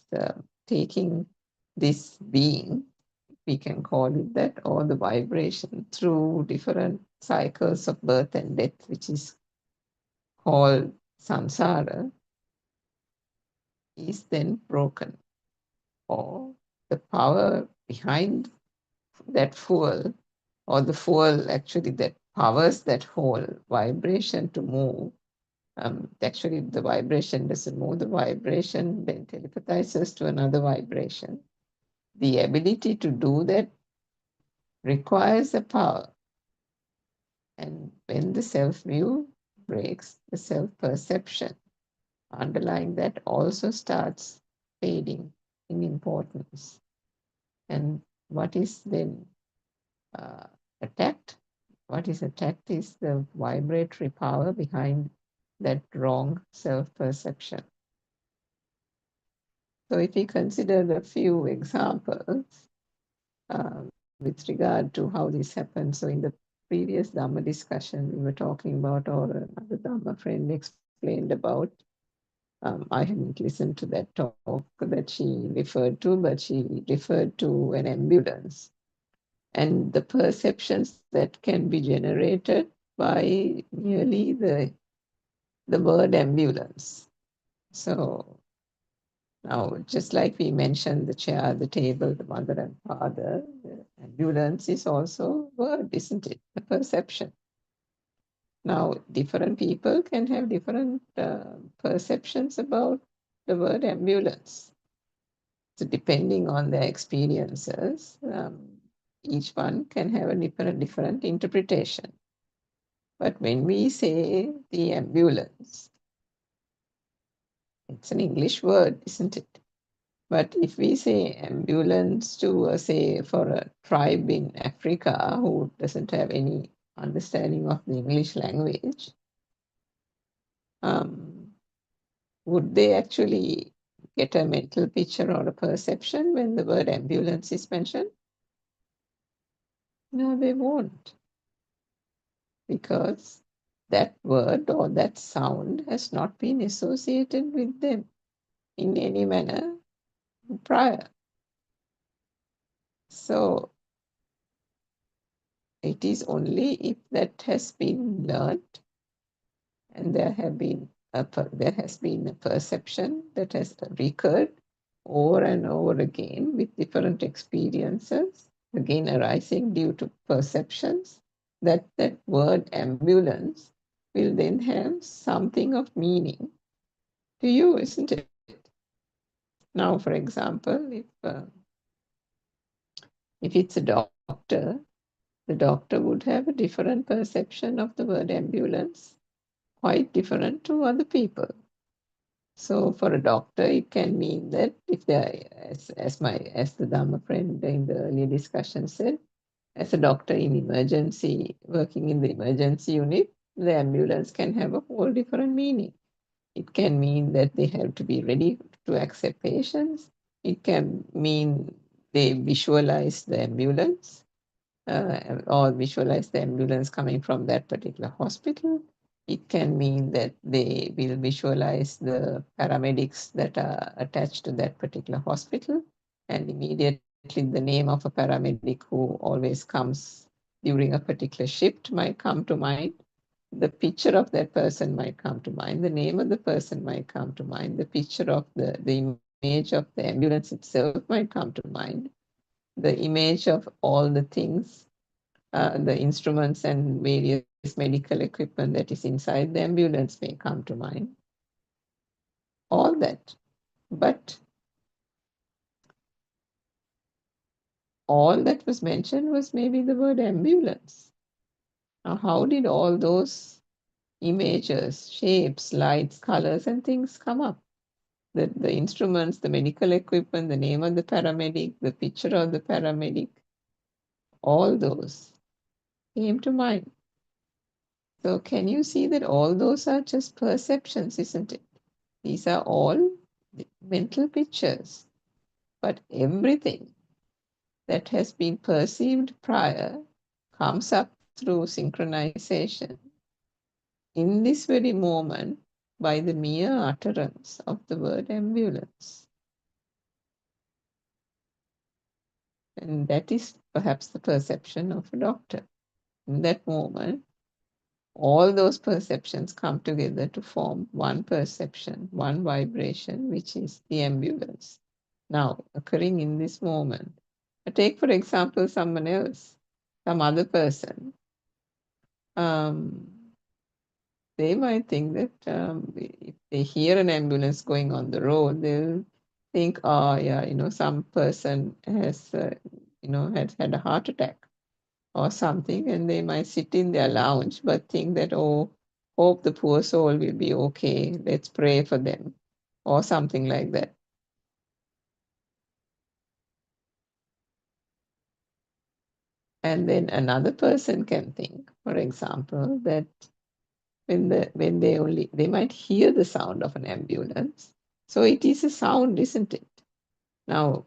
taking this being, we can call it that, or the vibration through different cycles of birth and death, which is called samsara, is then broken. Or the power behind that fuel, or the fuel actually that powers that whole vibration to move. Actually, the vibration doesn't move, the vibration then telepathizes to another vibration. The ability to do that requires a power. And when the self-view breaks, the self-perception underlying that also starts fading in importance. And what is then attacked? What is attacked is the vibratory power behind that wrong self-perception. So if we consider the few examples with regard to how this happens, so in the previous Dhamma discussion, we were talking about, or another Dhamma friend explained about, I haven't listened to that talk that she referred to, but she referred to an ambulance and the perceptions that can be generated by merely the word ambulance. So now, just like we mentioned the chair, the table, the mother and father, the ambulance is also a word, isn't it? A perception. Now, different people can have different perceptions about the word ambulance. So depending on their experiences, each one can have a different interpretation. But when we say the ambulance, it's an English word, isn't it? But if we say ambulance to, say, for a tribe in Africa who doesn't have any understanding of the English language, would they actually get a mental picture or a perception when the word ambulance is mentioned? No, they won't. Because that word or that sound has not been associated with them in any manner prior. So it is only if that has been learnt and there has been a perception that has recurred over and over again with different experiences, again arising due to perceptions, that word ambulance will then have something of meaning to you, isn't it? Now, for example, if it's a doctor, the doctor would have a different perception of the word ambulance, quite different to other people. So for a doctor, it can mean that if they are, as the Dhamma friend in the earlier discussion said, as a doctor in emergency, working in the emergency unit, the ambulance can have a whole different meaning. It can mean that they have to be ready to accept patients. It can mean they visualize the ambulance or visualize the ambulance coming from that particular hospital. It can mean that they will visualize the paramedics that are attached to that particular hospital, and immediately the name of a paramedic who always comes during a particular shift might come to mind. The picture of that person might come to mind. The name of the person might come to mind. The picture of the image of the ambulance itself might come to mind. The image of all the things, the instruments and various medical equipment that is inside the ambulance may come to mind. All that. But all that was mentioned was maybe the word ambulance. Now, how did all those images, shapes, lights, colors, and things come up? The instruments, the medical equipment, the name of the paramedic, the picture of the paramedic, all those came to mind. So can you see that all those are just perceptions, isn't it? These are all mental pictures. But everything that has been perceived prior comes up through synchronization in this very moment by the mere utterance of the word ambulance. And that is perhaps the perception of a doctor. In that moment, all those perceptions come together to form one perception, one vibration, which is the ambulance. Now, occurring in this moment. Take, for example, someone else, some other person. They might think that if they hear an ambulance going on the road, they'll think, oh, yeah, some person has, had a heart attack or something, and they might sit in their lounge but think that, oh, hope the poor soul will be okay, let's pray for them, or something like that. And then another person can think, for example, that when they might hear the sound of an ambulance, so it is a sound, isn't it? Now,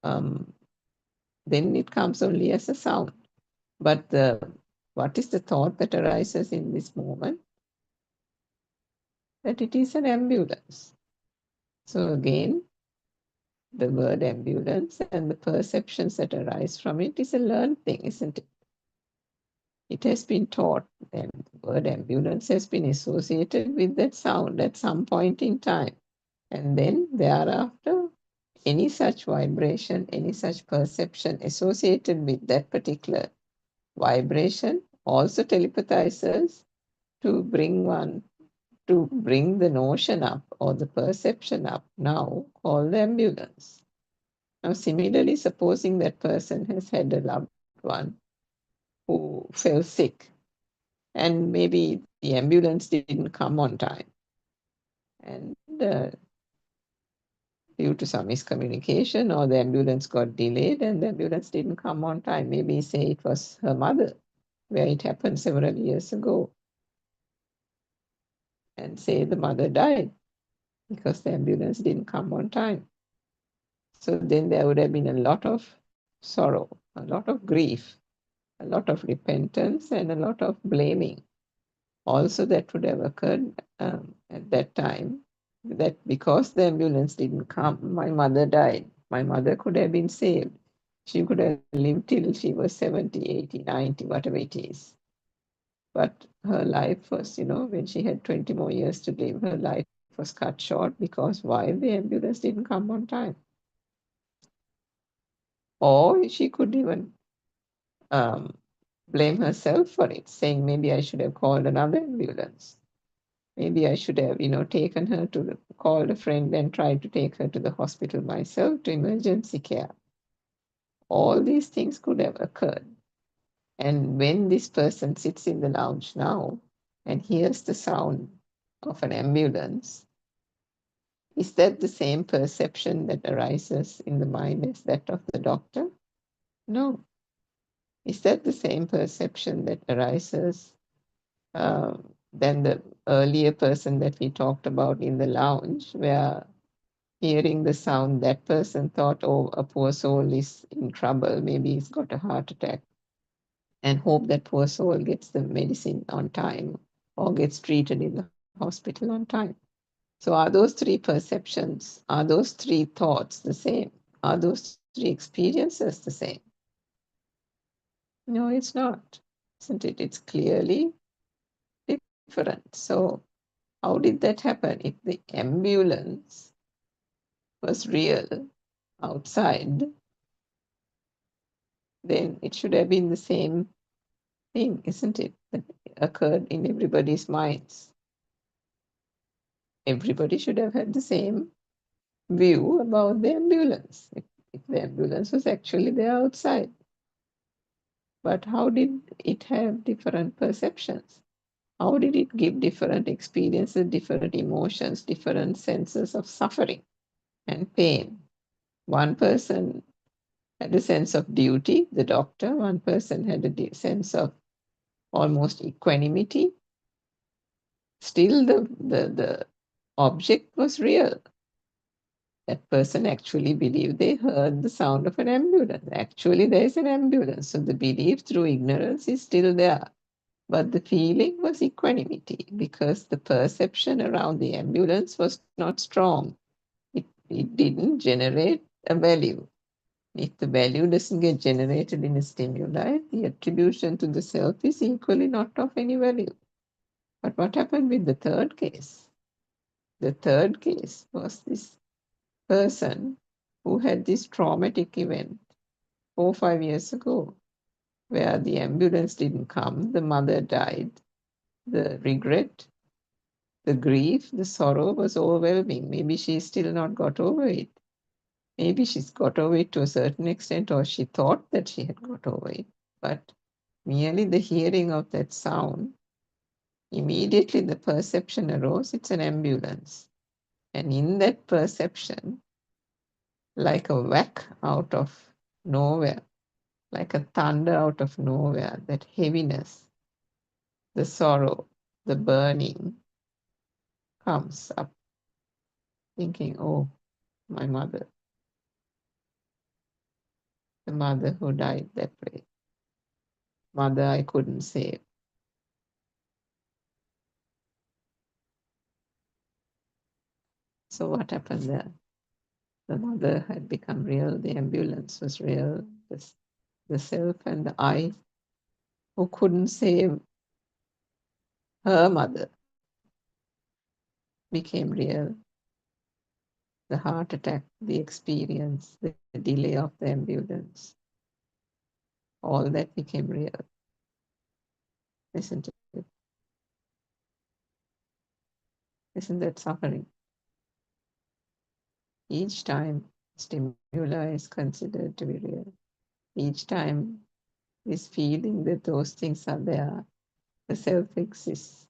then it comes only as a sound. But what is the thought that arises in this moment? That it is an ambulance. So again, the word ambulance and the perceptions that arise from it is a learned thing, isn't it? It has been taught, and the word ambulance has been associated with that sound at some point in time. And then thereafter, any such vibration, any such perception associated with that particular vibration also telepathizes to bring the notion up or the perception up, now called the ambulance. Now, similarly, supposing that person has had a loved one who fell sick, and maybe the ambulance didn't come on time, and due to some miscommunication, or the ambulance got delayed and the ambulance didn't come on time. Maybe say it was her mother, where it happened several years ago, and say the mother died because the ambulance didn't come on time. So then there would have been a lot of sorrow, a lot of grief, a lot of repentance, and a lot of blaming. Also, that would have occurred at that time, that because the ambulance didn't come, my mother died. My mother could have been saved. She could have lived till she was 70, 80, 90, whatever it is. But her life was, when she had 20 more years to live, her life was cut short because why? The ambulance didn't come on time. Or she could even blame herself for it, saying maybe I should have called another ambulance. Maybe I should have, taken her called a friend and tried to take her to the hospital myself to emergency care. All these things could have occurred. And when this person sits in the lounge now and hears the sound of an ambulance, Is that the same perception that arises in the mind as that of the doctor? No. Is that the same perception that arises than the earlier person that we talked about in the lounge, where hearing the sound, that person thought, oh, a poor soul is in trouble, maybe he's got a heart attack, and hope that poor soul gets the medicine on time or gets treated in the hospital on time. So are those three perceptions, are those three thoughts the same? Are those three experiences the same? No, it's not, isn't it? It's clearly different. So how did that happen? If the ambulance was real outside, then it should have been the same thing, isn't it? That occurred in everybody's minds. Everybody should have had the same view about the ambulance, if the ambulance was actually there outside. But how did it have different perceptions? How did it give different experiences, different emotions, different senses of suffering and pain? One person had a sense of duty, the doctor. One person had a sense of almost equanimity. Still, the object was real. That person actually believed they heard the sound of an ambulance. Actually, there is an ambulance. So the belief through ignorance is still there. But the feeling was equanimity, because the perception around the ambulance was not strong. It didn't generate a value. If the value doesn't get generated in a stimuli, the attribution to the self is equally not of any value. But what happened with the third case? The third case was this person who had this traumatic event 4 or 5 years ago, where the ambulance didn't come, the mother died, the regret, the grief, the sorrow was overwhelming. Maybe she's still not got over it. Maybe she's got over it to a certain extent, or she thought that she had got over it. But merely the hearing of that sound, immediately the perception arose, it's an ambulance. And in that perception, like a whack out of nowhere, like a thunder out of nowhere, that heaviness, the sorrow, the burning comes up, thinking, oh, my mother, the mother who died that way, mother I couldn't save. So what happened there? The mother had become real, the ambulance was real, the self and the I who couldn't save her mother became real. The heart attack, the experience, the delay of the ambulance, all that became real. Isn't it? Isn't that suffering? Each time stimuli is considered to be real. Each time this feeling that those things are there, the self exists.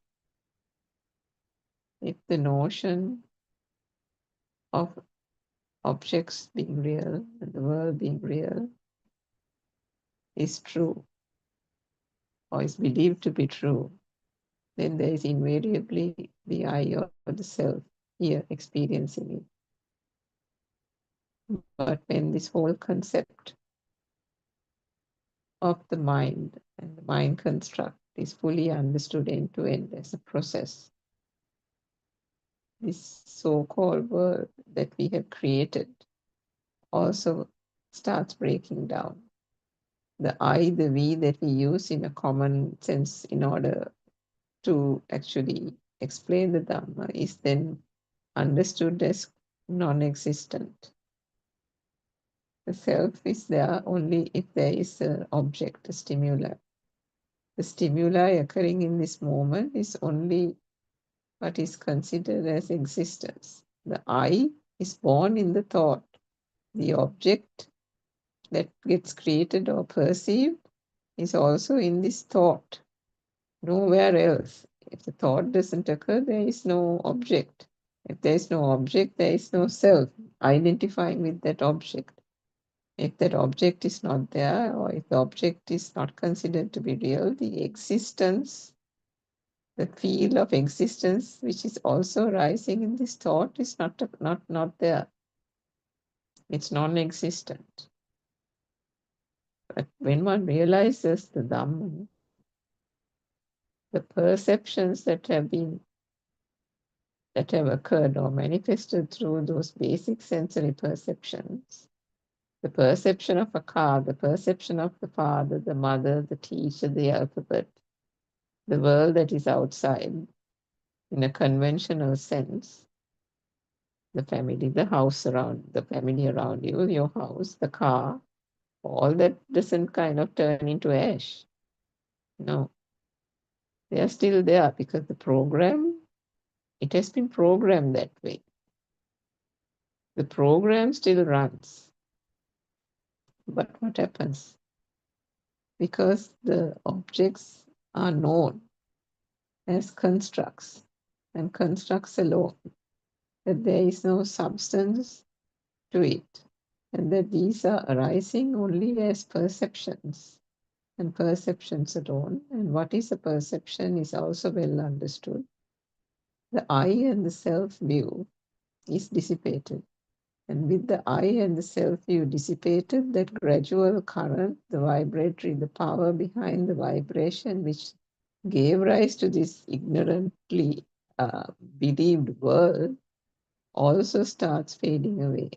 If the notion of objects being real and the world being real is true, or is believed to be true, then there is invariably the I or the self here experiencing it. But when this whole concept of the mind and the mind construct is fully understood end to end as a process, this so-called world that we have created also starts breaking down. The I, the we that we use in a common sense in order to actually explain the Dhamma is then understood as non-existent. The self is there only if there is an object, a stimuli. The stimuli occurring in this moment is only what is considered as existence. The I is born in the thought. The object that gets created or perceived is also in this thought, nowhere else. If the thought doesn't occur, there is no object. If there is no object, there is no self identifying with that object. If that object is not there, or if the object is not considered to be real, the existence, the field of existence, which is also arising in this thought, is not there. It's non-existent. But when one realizes the Dhamma, the perceptions that have occurred or manifested through those basic sensory perceptions, the perception of a car, the perception of the father, the mother, the teacher, the alphabet, the world that is outside, in a conventional sense, the family, the house around, the family around you, your house, the car, all that doesn't kind of turn into ash. No, they are still there because the program, it has been programmed that way. The program still runs. But what happens? Because the objects are known as constructs, and constructs alone, that there is no substance to it, and that these are arising only as perceptions, and perceptions alone. And what is a perception is also well understood. The I and the self view is dissipated. And with the I and the self view dissipated, that gradual current, the vibratory, the power behind the vibration, which gave rise to this ignorantly believed world, also starts fading away.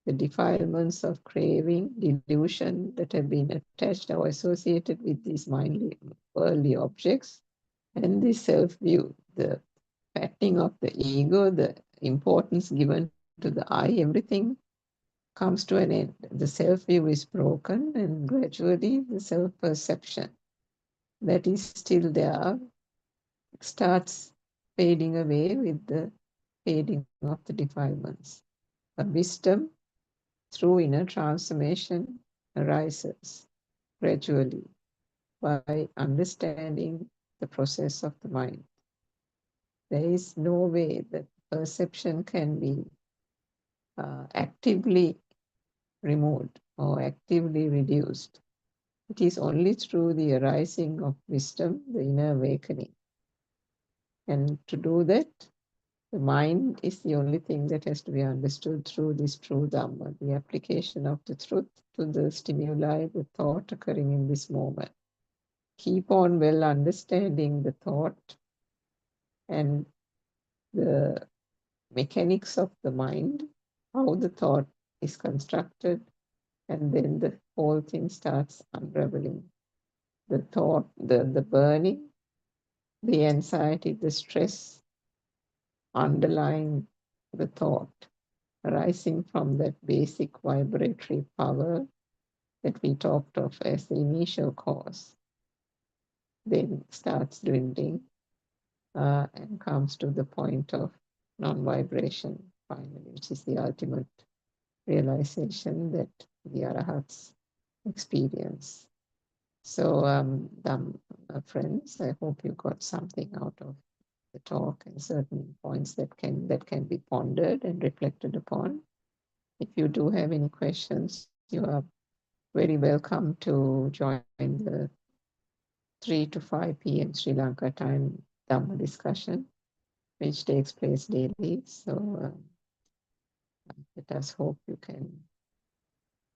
The defilements of craving, delusion that have been attached or associated with these worldly objects, and the self-view, the fattening of the ego, the importance given to the I, everything comes to an end. The self-view is broken, and gradually the self-perception that is still there starts fading away with the fading of the defilements. A wisdom through inner transformation arises gradually by understanding the process of the mind. There is no way that perception can be actively removed or actively reduced. It is only through the arising of wisdom, the inner awakening. And to do that, the mind is the only thing that has to be understood through this true Dhamma, the application of the truth to the stimuli, the thought occurring in this moment. Keep on well understanding the thought and the mechanics of the mind, how the thought is constructed, and then the whole thing starts unraveling. The thought, the burning, the anxiety, the stress underlying the thought, arising from that basic vibratory power that we talked of as the initial cause, then starts dwindling and comes to the point of non-vibration finally, which is the ultimate realization that the Arahats experience. So, friends, I hope you got something out of the talk and certain points that can be pondered and reflected upon. If you do have any questions, you are very welcome to join the 3 to 5 p.m. Sri Lanka time Dhamma discussion, which takes place daily. So let us hope you can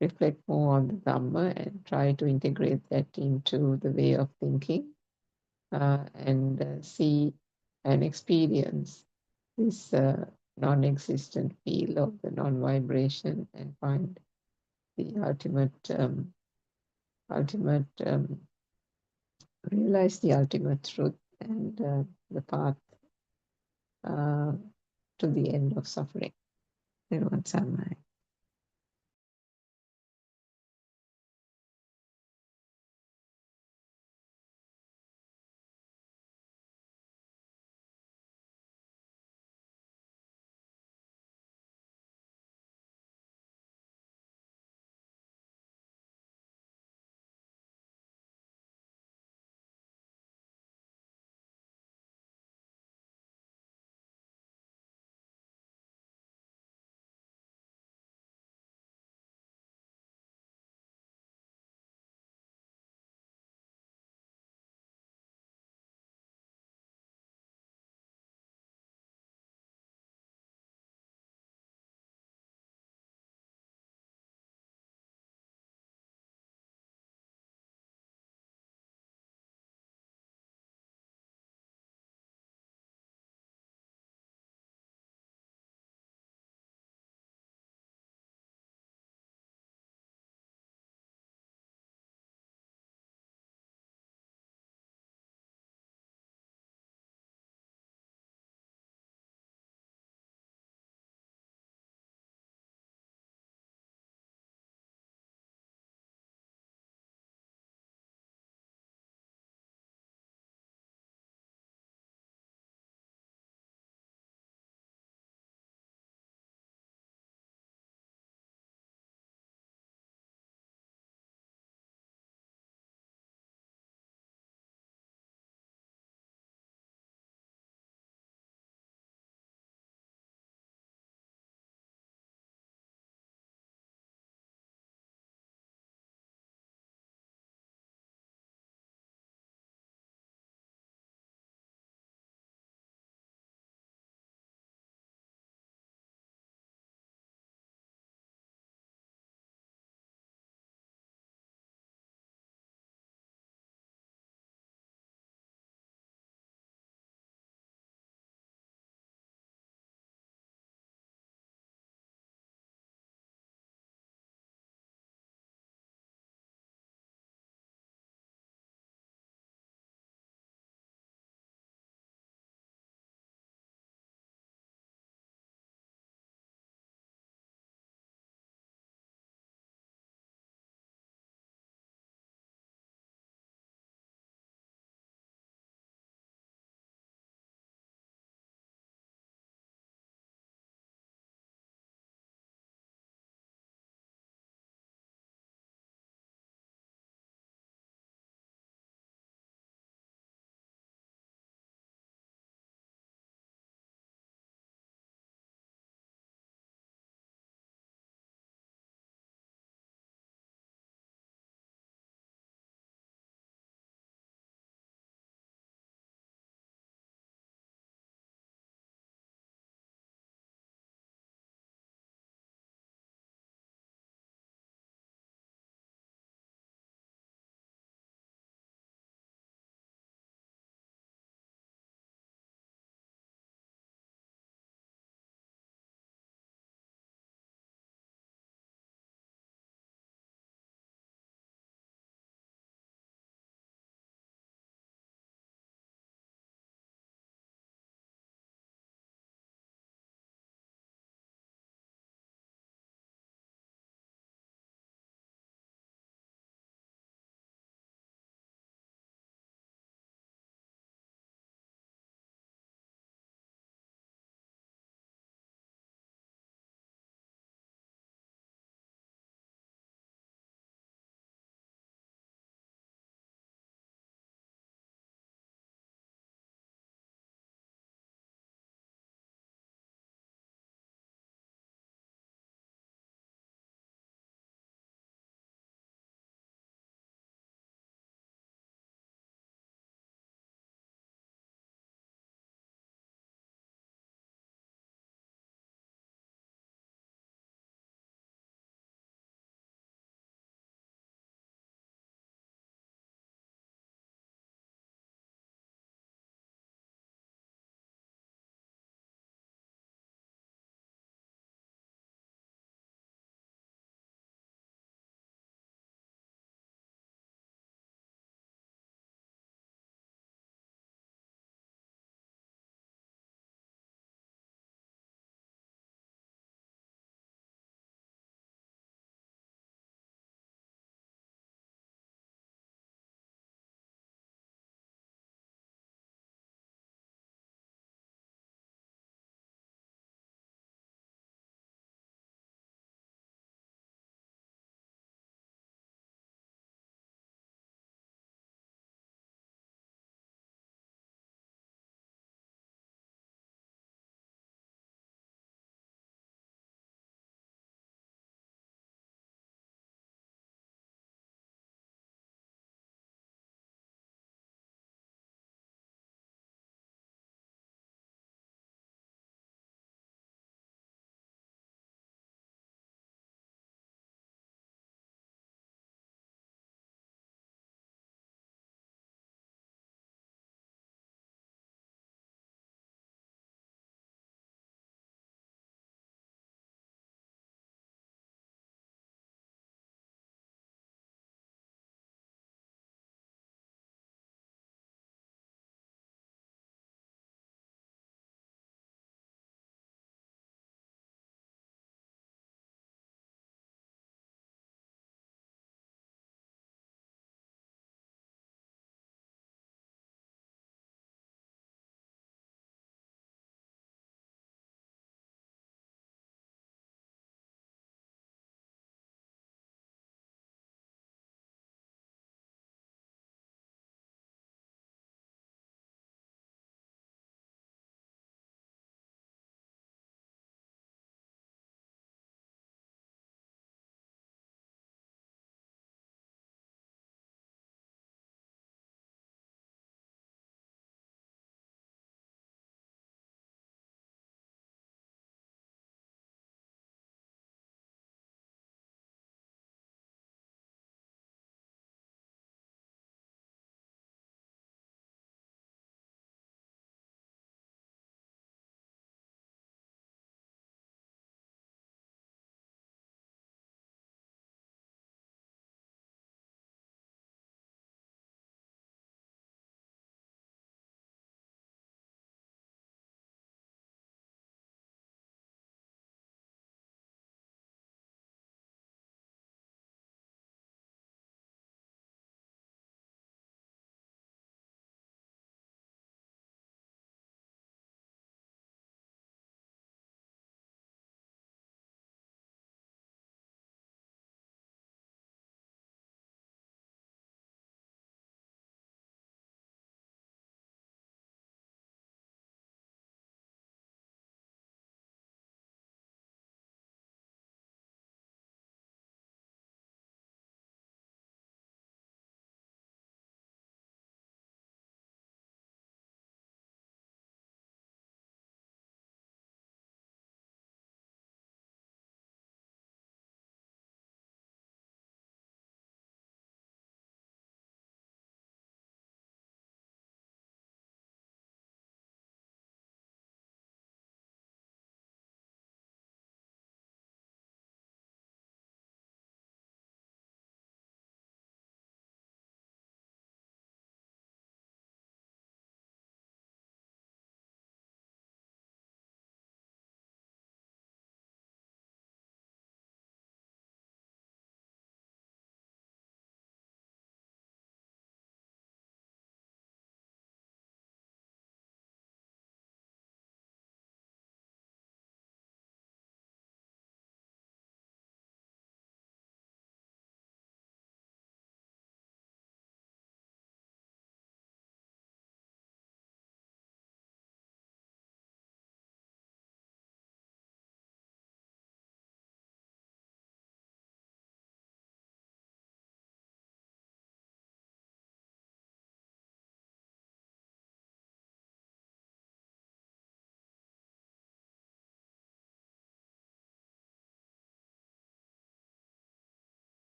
reflect more on the Dhamma and try to integrate that into the way of thinking and see and experience this non-existent field of the non-vibration and find the realize the ultimate truth and the path to the end of suffering. Everyone's on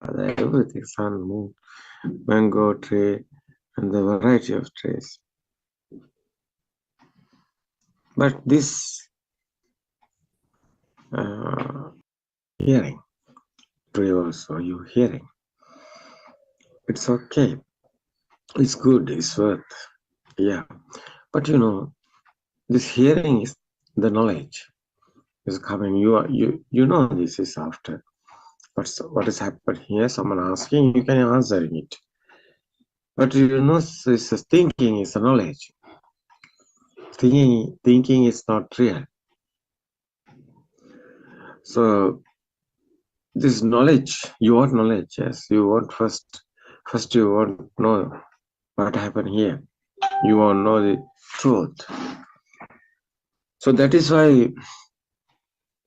everything, sun, moon, mango tree, and the variety of trees. But this hearing, tree also, you hearing, it's okay, it's good, it's worth, yeah. But you know, this hearing is the knowledge is coming. You know this is after. What is happening here? Someone asking, you can answer it. But you know, this thinking is a knowledge. Thinking is not real. So this knowledge, you want knowledge, yes. You want first you want to know what happened here. You want to know the truth. So that is why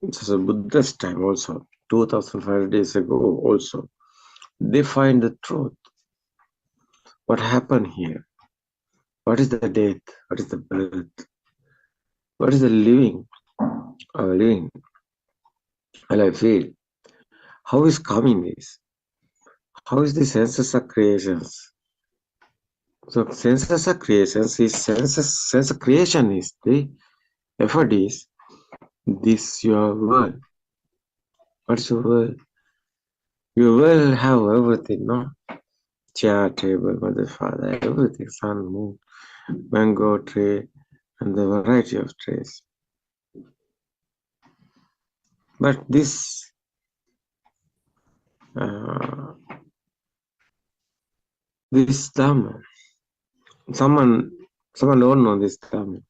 it's a Buddha's time also, 2005 days ago also. They find the truth. What happened here? What is the death? What is the birth? What is the living? Living. Well, I feel. How is coming this? How is the senses of creations? So senses of creations is sense of creation is the effort is this your world. What's your world? Your world have everything, no? Chair, table, mother, father, everything, sun, moon, mango tree, and the variety of trees. But this this Dhamma, someone don't know this Dhamma.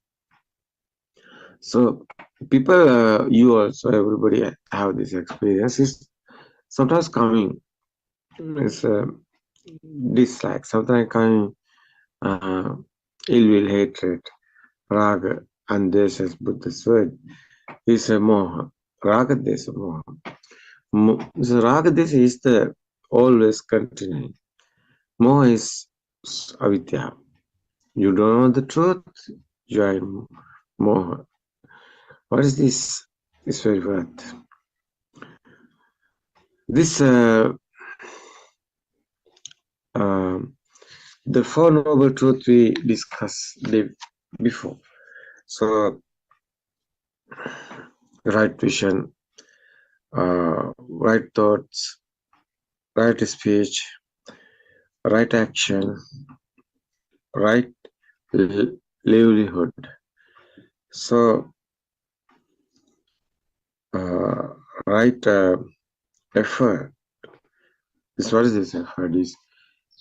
So people, you also, everybody have this experience. Is sometimes coming is dislike, sometimes coming ill will, hatred, raga, and this is Buddha's word is a moha. Raga desha moha. So raga desha is the always continuing. Moha is avidya. You don't know the truth, you are in moha. What is this? This very word. This the Four Noble Truths we discussed before. So, right vision, right thoughts, right speech, right action, right livelihood. So, right effort. What is this effort? Is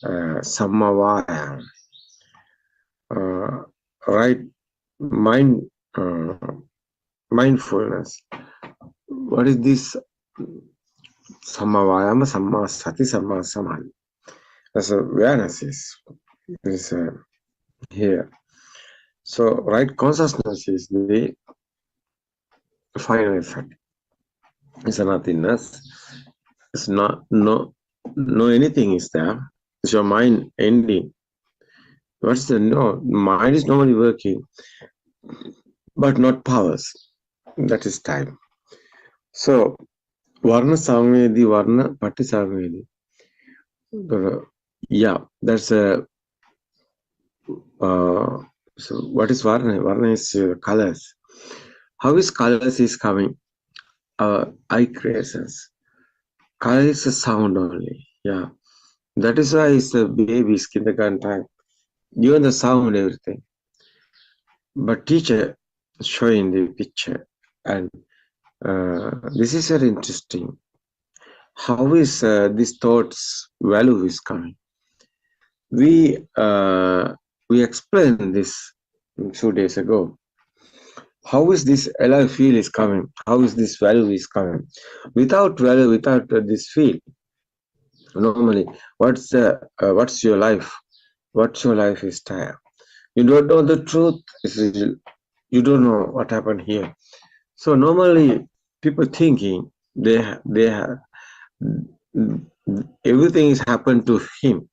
samavaya. Right mind, mindfulness. What is this? Samavayama, samma sati, samma samadhi. That's awareness is here. So right consciousness is the final effect. It's a nothingness. It's not no anything is there. It's your mind ending. What's the no? Mind is normally working, but not powers. That is time. So Varna Samvedi, Varna Patti Samvedi. Yeah, that's a. So what is Varna? Varna is colors. How is colors is coming? Eye creations. Color is a sound only. Yeah, that is why it's the baby's kindergarten time. Given the sound, everything. But teacher showing the picture, and this is very interesting. How is this thoughts value is coming? We explained this 2 days ago. How is this alive feel is coming? How is this value is coming? Without value, without this feel, normally, what's your life? What's your life is time? You don't know the truth. You don't know what happened here. So normally, people thinking they have everything is happened to him,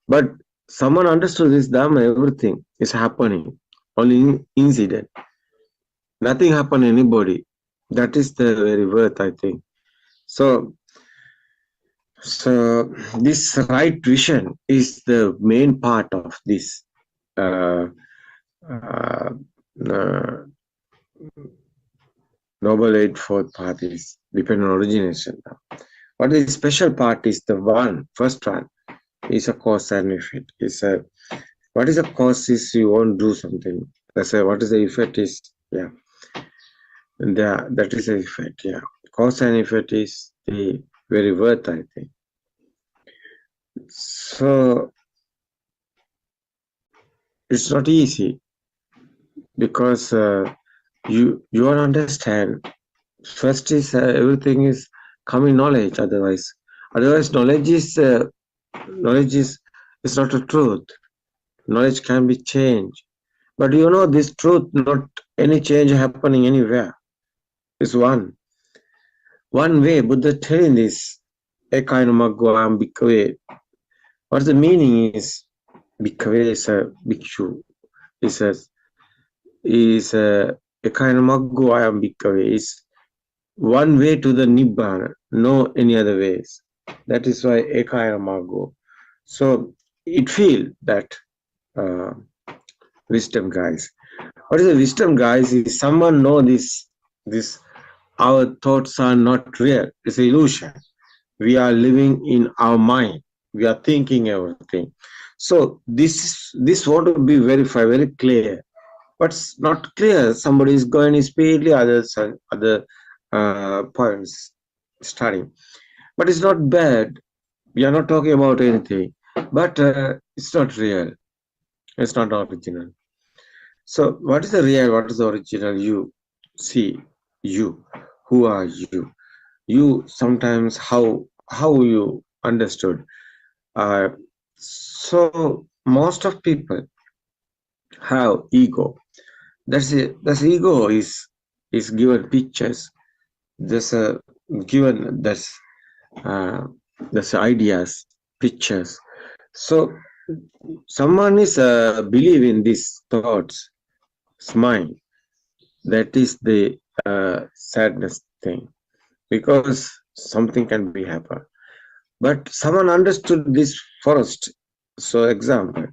but someone understood this Dhamma. Everything is happening. Only incident. Nothing happened to anybody. That is the very worth, I think. So So this right vision is the main part of this uh, uh, uh, Noble Eightfold Path is dependent origination. But the special part is the first one is a cause and effect. Is a what is the cause is you won't do something. That's a what is the effect is that is the effect. Cause and effect is the very word, I think. So it's not easy because you don't understand. First is everything is coming knowledge. Otherwise knowledge is not a truth. Knowledge can be changed, but this truth, not any change happening anywhere. Is one way. Buddha telling this ekainamaggoam bhikkhave. What the meaning is? Bhikkhave is a bhikshu. Is a ekainamaggoam bhikkhave is one way to the nibbana, no any other ways. That is why ekainamaggo. So it feel that wisdom guys. What is the wisdom guys? Is someone know this our thoughts are not real. It's an illusion. We are living in our mind. We are thinking everything. So this want to be verified, very clear. But it's not clear. Somebody is going speedily, other points starting. But it's not bad. We are not talking about anything. But it's not real. It's not original. So what is the real? What is the original? You see, you. Who are you? You sometimes how you understood. So most of people have ego. That's ego is given pictures. There's a given there's ideas, pictures. So someone is believing these thoughts, mind. That is the sadness thing, because something can be happen. But someone understood this first. So example,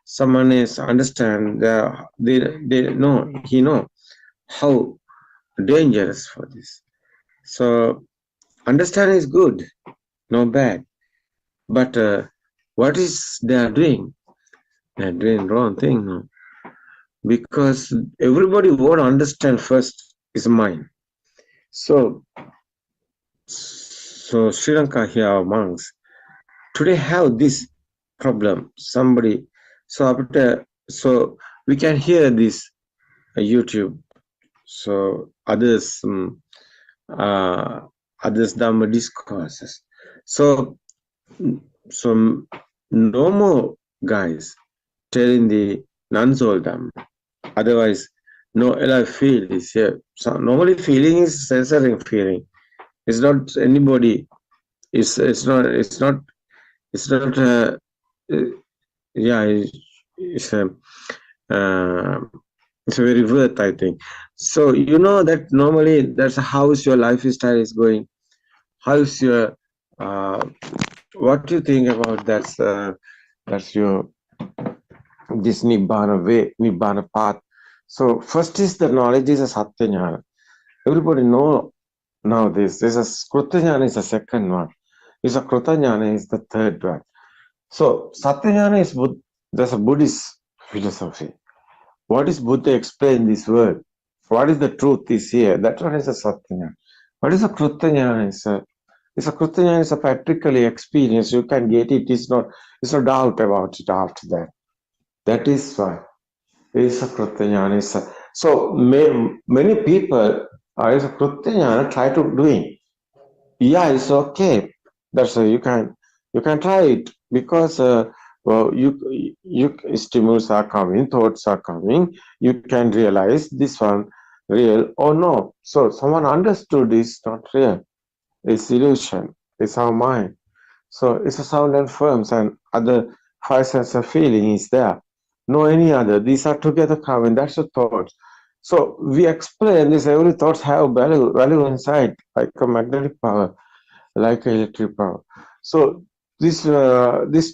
someone is understand they know how dangerous for this. So understanding is good, no bad. But what is they are doing? They are doing wrong thing. No? Because everybody won't understand first is mind. So Sri Lanka here, our monks today have this problem. Somebody, so we can hear this YouTube. So others Dhamma discourses. So no more guys telling the non-soul Dhamma. Otherwise, no alive feel is here. So normally feeling is censoring feeling. It's not anybody. It's not. It's a very worth, I think. So that normally that's how your lifestyle is going. How's your what do you think about that's your this Nibbana way, Nibbana path. So first is the knowledge is a Satya Jnana. Everybody know now this. There's a Kruta Jnana is the second one. Is a Kruta Jnana is the third one. So Satya Jnana is there's a Buddhist philosophy. What is Buddha explain this word? What is the truth is here? That one is a Satya Jnana. What is a Kruta Jnana? It's a Kruta Jnana is a practically experience. You can get it. It's no doubt about it after that. That is why it's a Kruta Jnana. So many people is a Kruta Jnana try to doing. Yeah, it's okay. That's you can try it because you stimulus are coming, thoughts are coming. You can realize this one real or no. So someone understood it's not real. It's illusion. It's our mind. So it's a sound and forms and other five senses of feeling is there. No any other. These are together coming. That's the thought. So we explain this. Every thoughts have value inside, like a magnetic power, like electric power. So this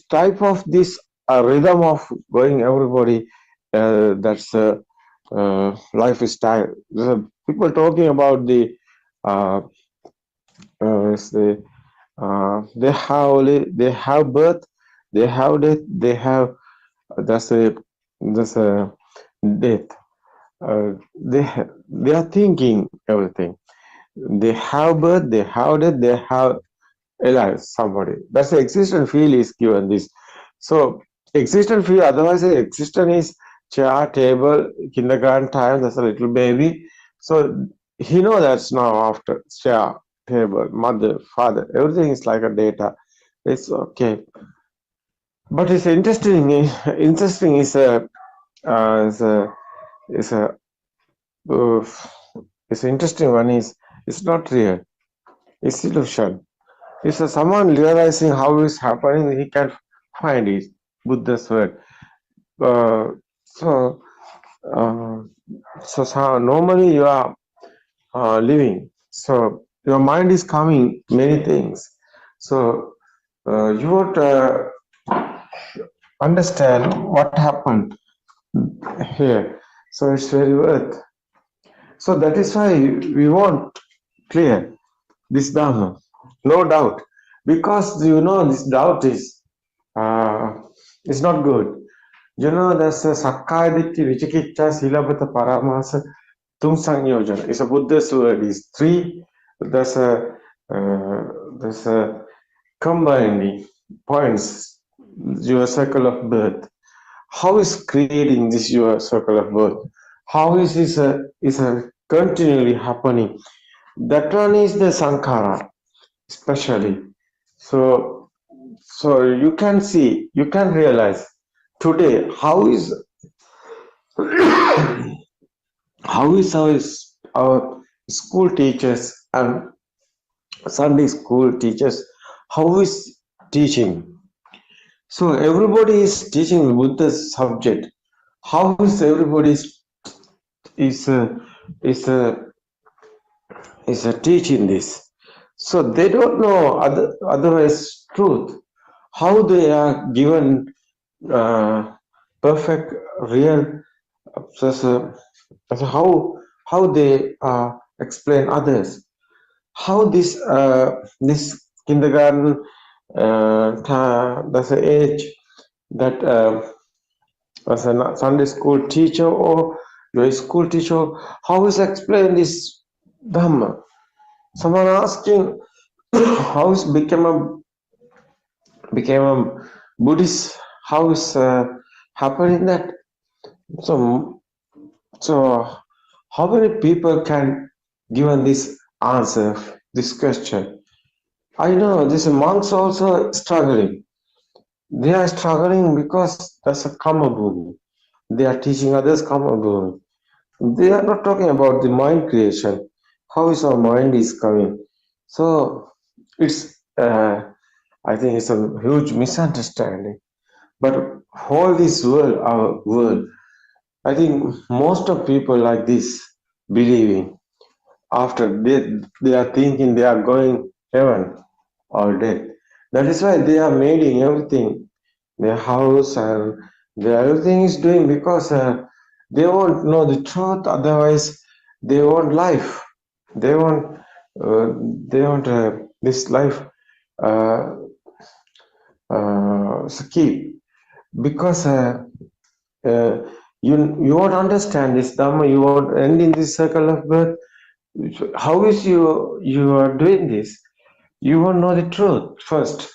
type of this rhythm of going everybody, that's lifestyle. People talking about the they have birth, they have death, they have that's a death. They are thinking everything. They have birth, they have death, they have alive somebody. That's the existence field is given this. So existence field, otherwise the existence is chair, table, kindergarten time, that's a little baby. So he know that's now after chair, table, mother, father, everything is like a data. It's okay. But it's interesting is it's interesting one is it's not real. It's illusion. It's someone realizing how it's happening, he can find it. Buddha's word. So normally you are living. So your mind is coming many things. So you would understand what happened here. So it's very worth. So that is why we want clear this Dharma, no doubt, because you know this doubt is not good. You know there's a Sakkaya Ditthi, Vicikiccha, Silabhata, Paramasa, Tum Sangyojana. It's a Buddha's word. Is three. There's a combining points. Your circle of birth. How is creating this your circle of birth? How is this continually happening? That one is the Sankara, especially. So you can see, you can realize today how is our school teachers and Sunday school teachers, how is teaching? So everybody is teaching Buddha's subject. How is everybody is teaching this? So they don't know otherwise truth. How they are given perfect real. How they explain others. How this kindergarten, that's the age that as a Sunday school teacher or your school teacher, how is explain this Dhamma? Someone asking how is became a Buddhist, how is happening that? So how many people can given this answer, this question? I know this monks also struggling. They are struggling because that's a karma bhumi. They are teaching others karma bhumi. They are not talking about the mind creation. How is our mind is coming? So it's I think it's a huge misunderstanding. But whole this world, our world, I think most of people like this believing after they are thinking they are going heaven or death. That is why they are making everything, their house and everything is doing because they won't know the truth. Otherwise, they want life. They want this life keep because you won't understand this Dhamma. You won't end in this circle of birth. How is you are doing this? You won't know the truth first.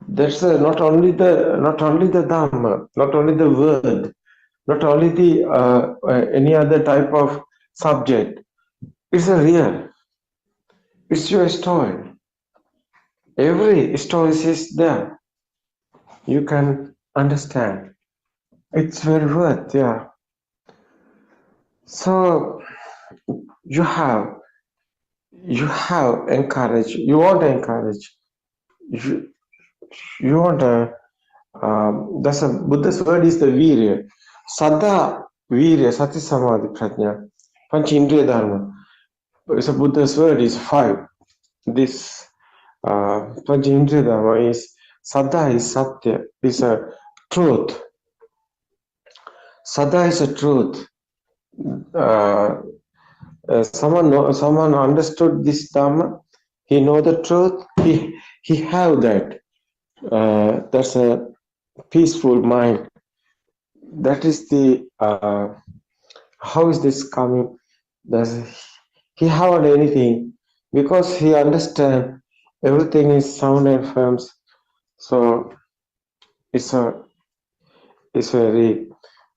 That's not only the Dhamma, not only the word, not only the any other type of subject. It's a real. It's your story. Every story is there. You can understand. It's very worth, yeah. So you have encourage. You want to encourage. You want to. That's a Buddha's word is the virya. Saddha, virya, sati, samadhi, prajna. Panch indriya dharma. It's a Buddha's word is 5. This Panchindriyadhamma is Sada is Satya, is a truth. Sada is a truth. Someone understood this Dhamma. He know the truth. He have that. That's a peaceful mind. That is the how is this coming? Does he have anything? Because he understand everything is sound and firm. So it's very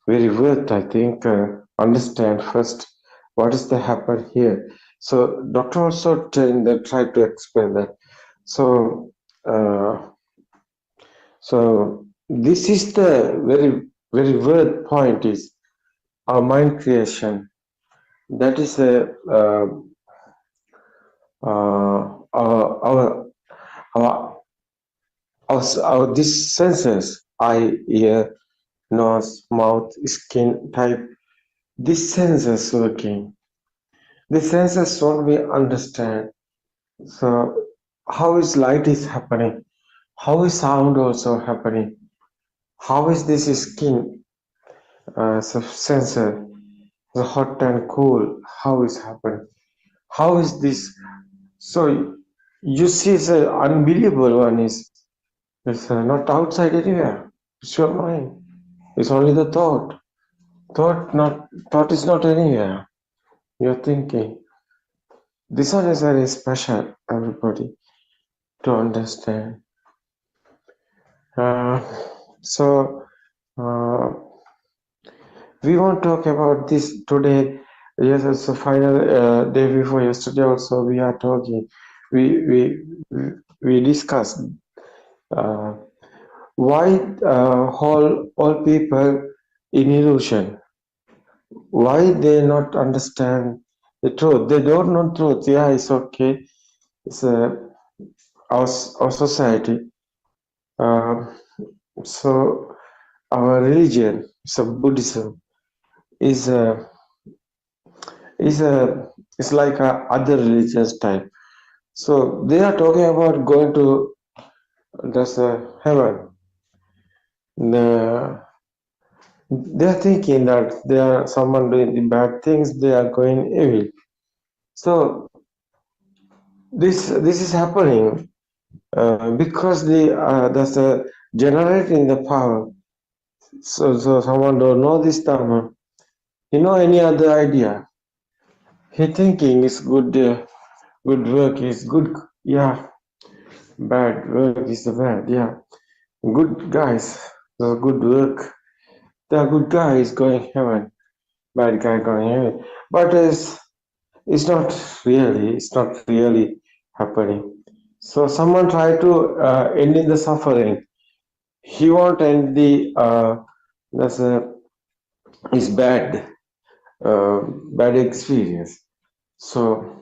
worth, I think, understand first what is the happen here. So doctor also tried to explain that. So this is the very worth point is our mind creation. That is our these senses, eye, ear, nose, mouth, skin type, these senses working. The senses only understand. So how is light is happening? How is sound also happening? How is this skin sensor, the hot and cool? How is happening? How is this? So you see, the unbelievable one is it's not outside anywhere. It's your mind. It's only the thought. Thought is not anywhere. You're thinking. This one is very special, everybody, to understand. We won't talk about this today. Yes, it's the final day before yesterday. Also, we are talking. We discussed why all people in illusion. Why they not understand the truth? They don't know truth. Yeah, it's okay. It's our society. So our religion, so Buddhism, is like a other religious type. So they are talking about going to heaven. They are thinking that they are someone doing the bad things. They are going evil. So this is happening because there's a generating the power. So someone don't know this Dhamma. You know any other idea? He thinking is good. Good work is good. Yeah. Bad work is bad. Yeah. Good guys. The good work. The good guy is going heaven. Bad guy going heaven. But it's not really happening. So someone try to end in the suffering. He won't end the is bad experience. So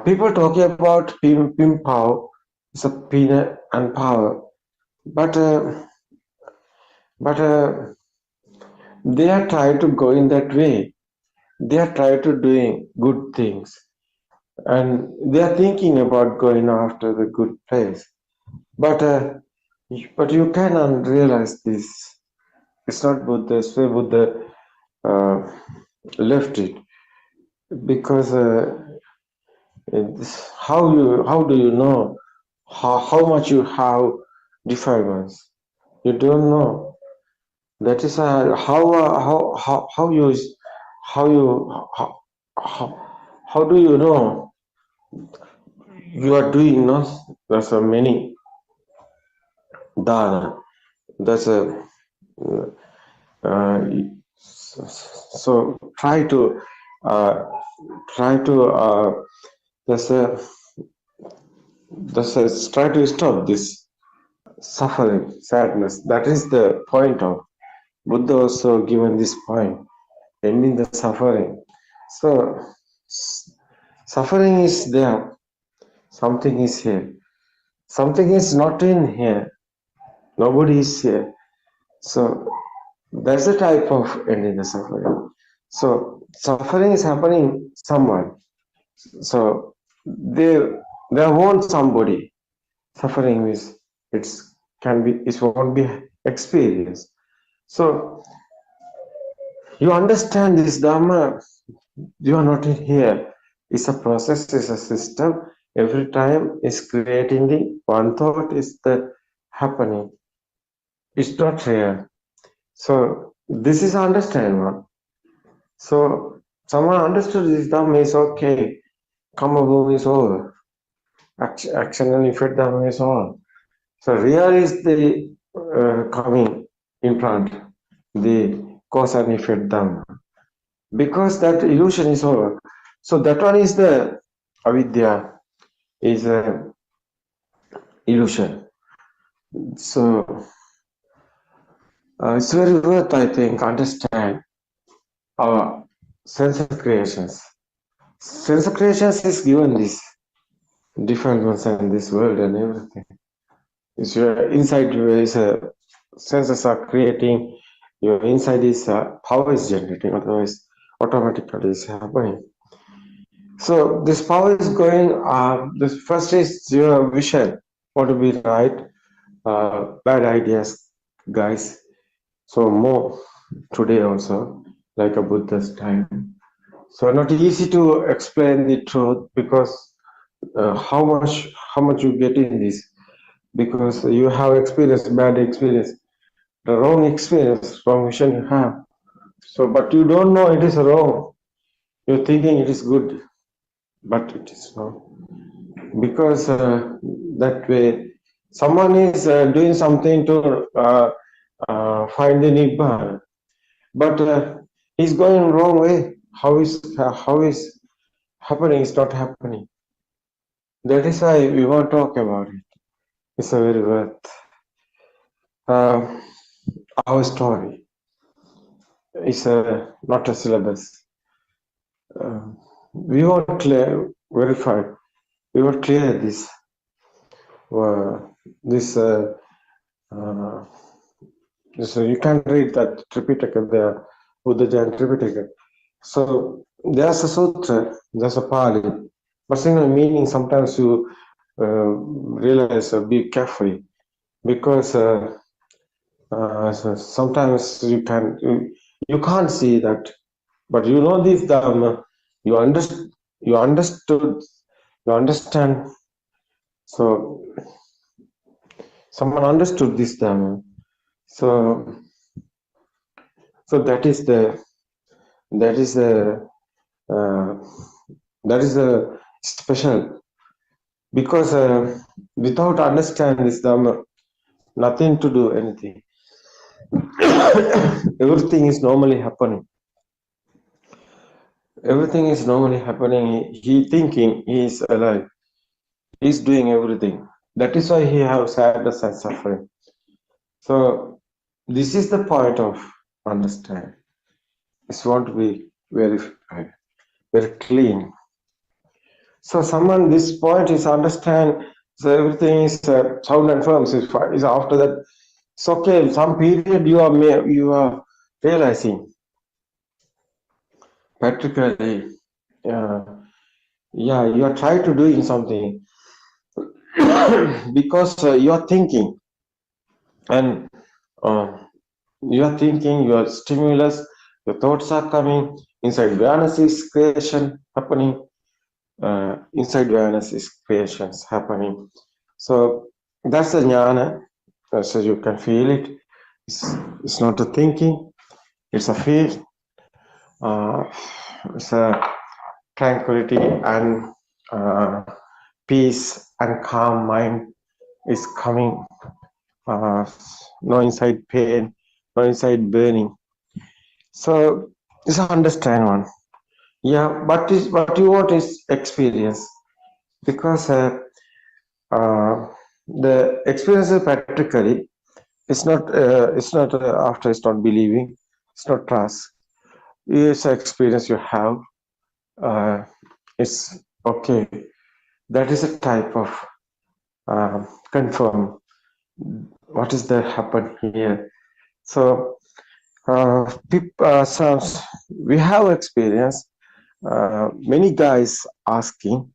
people talking about pim power, it's a peanut and power, but they are trying to go in that way. They are trying to doing good things, and they are thinking about going after the good place. But you cannot realize this. It's not Buddha's way. Buddha left it because how do you know how much you have defilements? You don't know. That is how do you know you are doing? No, there's a many dana. That's a so try to try to stop this suffering, sadness. That is the point of Buddha also given this point, ending the suffering. So suffering is there, something is here, something is not in here, nobody is here. So that's the type of ending the suffering. So suffering is happening somewhere. So there won't somebody suffering is it won't be experienced. So you understand this Dharma, you are not in here. It's a process, it's a system. Every time is creating the one thought is the happening. It's not real. So this is understandable. So someone understood this Dhamma is okay. Karma boom is over. Action and effect Dhamma is on. So real is the coming in front, the cause and effect Dhamma. Because that illusion is over. So that one is the avidya, is a illusion. So it's very worth, I think, understand our sense of creations. Sense of creations is given this different ones in this world and everything. It's your inside is senses are creating. Your inside is power is generating. Otherwise, automatically is happening. So this power is going. This first is your vision. Want to be right? Bad ideas, guys. So more today also, like a Buddha's time. So not easy to explain the truth because how much you get in this, because you have experienced bad experience, the wrong experience, wrong vision you have. So but you don't know it is wrong. You're thinking it is good, but it is not, because that way someone is doing something to find the nibbana, but he's going wrong way. How is happening is not happening. That is why we want to talk about it. It's a very worth our story. It's not a syllabus. We want to verify. We want to clear this. So you can read that Tripitaka, the Buddha Jain Tripitaka. So there's a sutra, there's a Pali, but single meaning sometimes you realize be careful, because so sometimes you can't see that, but you know this Dhamma, you understand. So someone understood this Dhamma. So that is special, because without understanding this Dhamma, nothing to do anything. Everything is normally happening. Everything is normally happening. He thinking he is alive. He is doing everything. That is why he has sadness and suffering. So this is the point of understand. It's want to be very clean. So someone, this point is understand. So everything is sound and firm. So is after that, it's okay. Some period you are realizing practically. You are trying to do something because you are thinking, and your stimulus, your thoughts are coming inside. Awareness is creation happening. Inside awareness is creations happening. So that's the jnana. So you can feel it. It's not a thinking. It's a feel. It's a tranquility and peace and calm mind is coming. No inside pain, no inside burning. So this understand one. Yeah, but what you want is experience, because the experience is practically. It's not after it's not believing. It's not trust. It's an experience you have. It's okay. That is a type of confirm what is that happen here. So we have experience. Many guys asking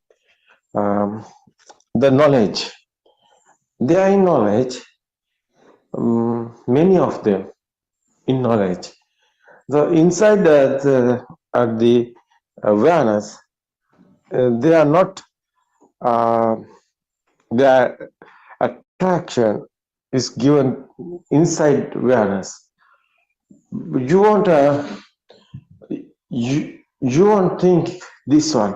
the knowledge. They are in knowledge, many of them in knowledge. The inside the awareness, they are not, their attraction is given inside awareness. You won't, you won't think this one.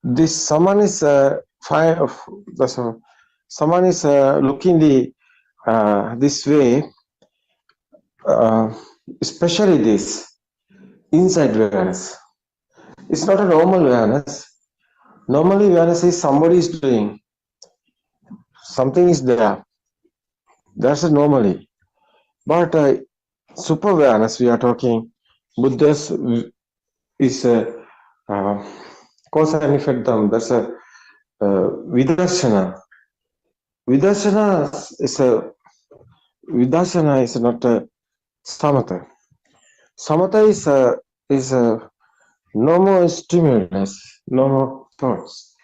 This someone is someone is looking this way, especially this inside awareness. It's not a normal awareness. Normally awareness is somebody is doing something, is there. That's a normally. But super awareness we are talking, Buddha's is a cause and effect. That's a vidarsana. Vidarsana is not a samatha. Samatha is a no more stimulus, no more thoughts.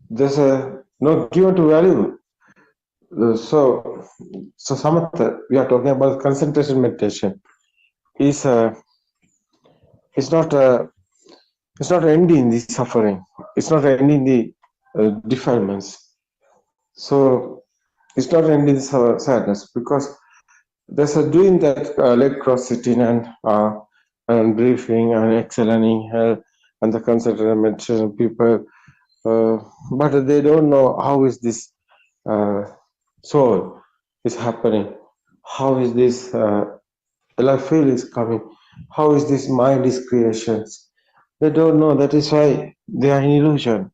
There's no given to value. So samatha, we are talking about concentration meditation. Is not ending the suffering. It's not ending the defilements. So it's not ending the sadness, because there's a doing that leg cross sitting and breathing and exhaling and the concentration meditation people, but they don't know how is this soul is happening, how is this life feel is coming, how is this mind is creations. They don't know. That is why they are in illusion.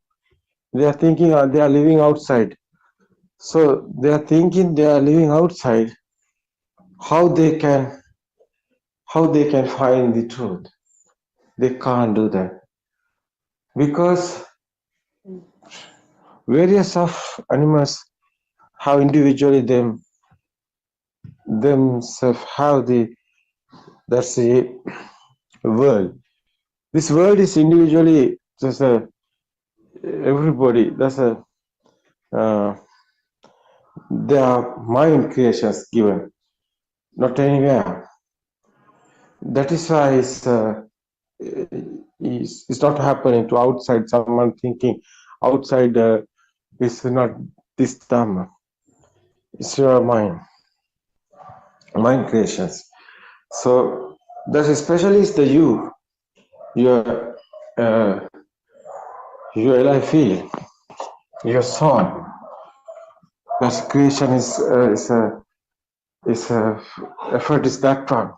They are thinking they are living outside. So they are thinking they are living outside. How they can find the truth? They can't do that, because various of animals have individually themselves have that's the world. This world is individually just everybody. That's there are mind creations given, not anywhere. That is why it's not happening to outside. Someone thinking outside is not this Dhamma. It's your mind creations. So that especially is the your life feel, your soul. That creation is effort is that one.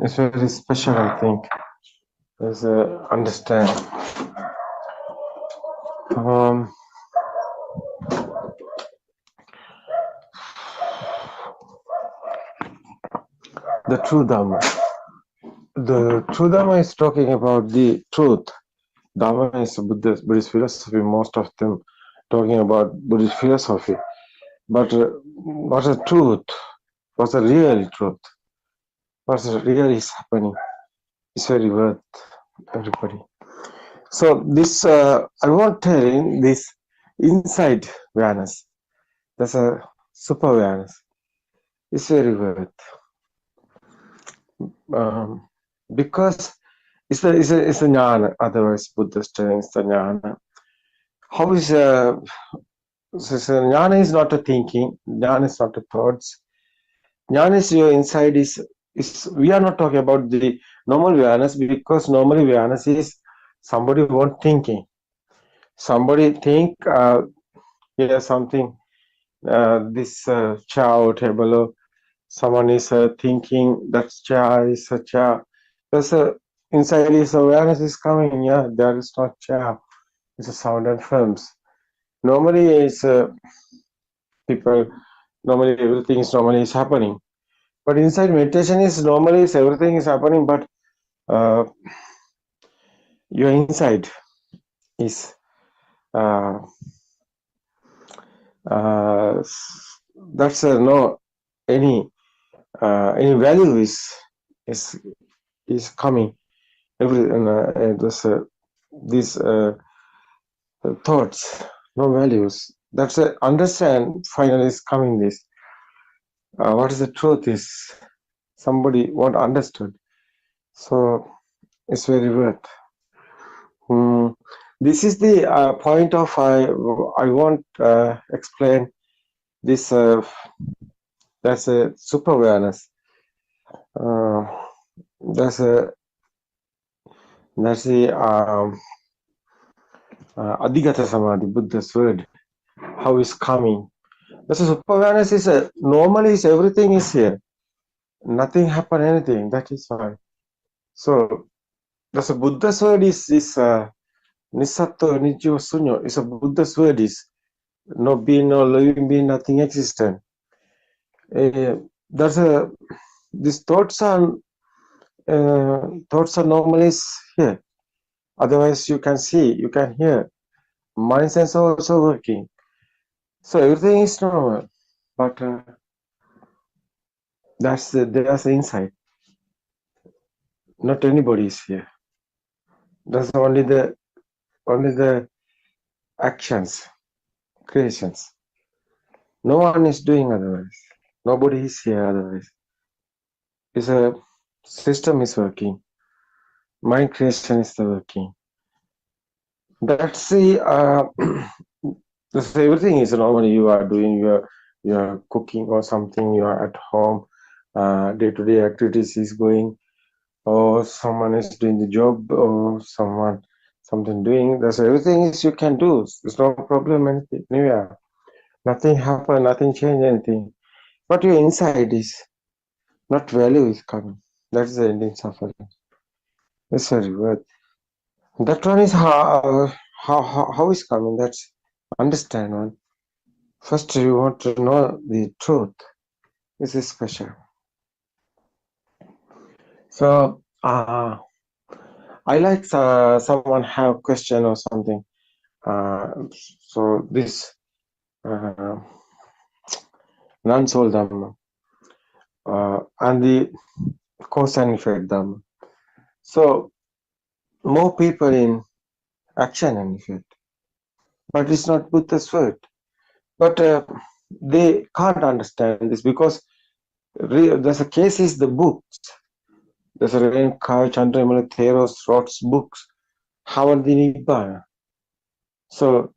It's very special, I think. As understand. The true Dhamma. The true Dhamma is talking about the truth. Dhamma is Buddhist philosophy. Most of them talking about Buddhist philosophy. But what's the truth? What's the real truth? What's really is happening? It's very worth everybody. So this I won't tell in this inside awareness. That's a super awareness. It's very worth. Because it's a jnana. Otherwise, Buddha's telling it's the jnana. How is jnana is not a thinking. Jnana is not a thoughts. Jnana is your inside is we are not talking about the normal awareness, because normal awareness is somebody won't thinking. Somebody think something this chair or table, or someone is thinking that chair is a chair. There's inside is awareness is coming. Yeah, there is not chair. It's a sound and films. Normally it's people. Normally everything is normally is happening. But inside meditation is normally is everything is happening, but your inside is that's no any value is coming. Every these thoughts no values. That's a understand. Finally, is coming this. What is the truth is somebody won't understood. So it's very worth. This is the point of I want explain this. That's a super awareness. That's the Adhigata Samadhi, Buddha's word. How is coming? That's a super awareness is a normally is everything is here. Nothing happen anything. That is why. So that's a Buddha's word is Nisato Nijo Sunyo. It's a Buddha's word is no being, no living being, nothing existent. That's a these thoughts are normally here. Otherwise, you can see, you can hear. Mind sense also working. So everything is normal, but there's the insight. Not anybody is here. That's only the actions, creations. No one is doing otherwise. Nobody is here otherwise. It's a system is working. Mind creation is the working. That's the that's everything is normally you are doing. You are cooking or something. You are at home. Day-to-day activities is going, or someone is doing the job, or something doing. That's everything is you can do. There's no problem. Anything. Yeah. Nothing happen. Nothing change anything. But your inside is not value is coming. That's the ending suffering. It's very worth. That one is how is coming. That's understand one. First, you want to know the truth. This is special. So, I like someone have question or something. So this non-soul Dhamma and the cause and effect Dhamma. So more people in action and effect, but it's not Buddha's word. But they can't understand this because there's a case is the books. There's a Renkai Chandramala Theros wrote books, Havandi Nibbana. So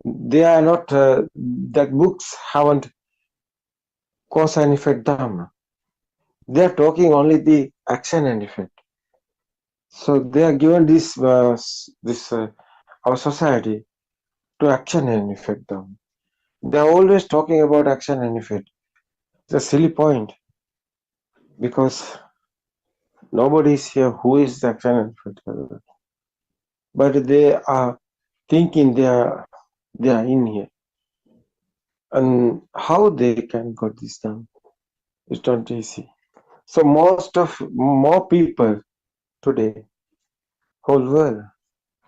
they are not that books haven't cause and effect Dhamma. They are talking only the action and effect. So they are given this our society to action and effect Dhamma. They are always talking about action and effect. It's a silly point because nobody is here who is the action and effect. But they are thinking they are in here. And how they can get this done? It's not easy. So more people today, whole world,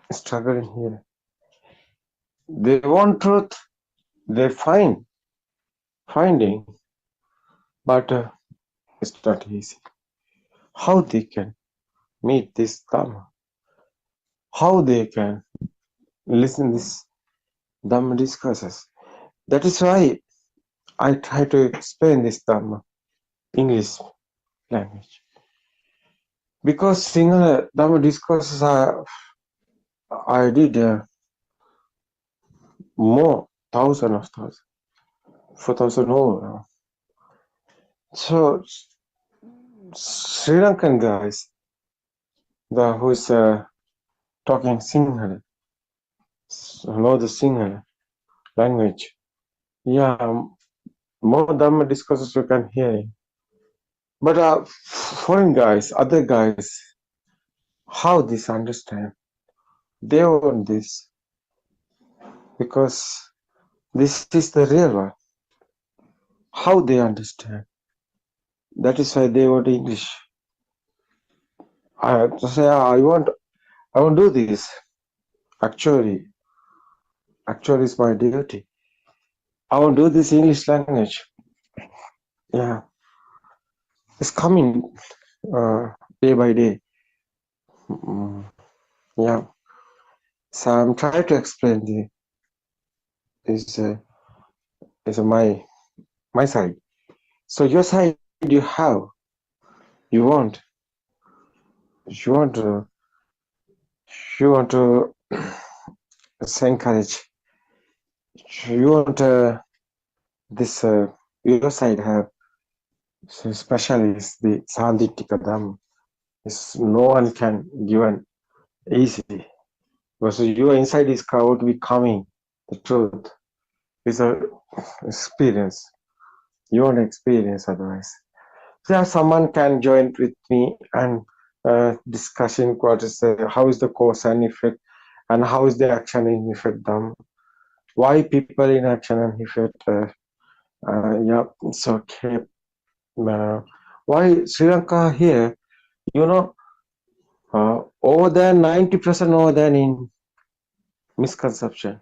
is struggling here. They want truth, they finding, but it's not easy. How they can meet this Dhamma? How they can listen this Dhamma discourses? That is why I try to explain this Dhamma English language. Because Sinhala Dhamma discourses I did more, thousands, 4,000 over. So Sri Lankan guys, who is talking Sinhala, know the Sinhala language. Yeah, more Dhamma discourses you can hear. But foreign guys, other guys, how this understand? They want this because this is the real one. How they understand? That is why they want English. I say I want to do this. Actually, it's my duty. I want to do this English language. Yeah, it's coming day by day. Yeah, so I'm trying to explain is my side. So your side you have, you want to encourage. You want this your side have. So especially is the Sandhitika Dhamma. Is no one can give an easy. Because your inside is crowd becoming the truth. It's a experience. You want experience otherwise. So someone can join with me and discussion what is how is the cause and effect and how is the action and effect done. Why people in action and effect yeah, it's okay. Why Sri Lanka here, you know, over there 90% over there in misconception.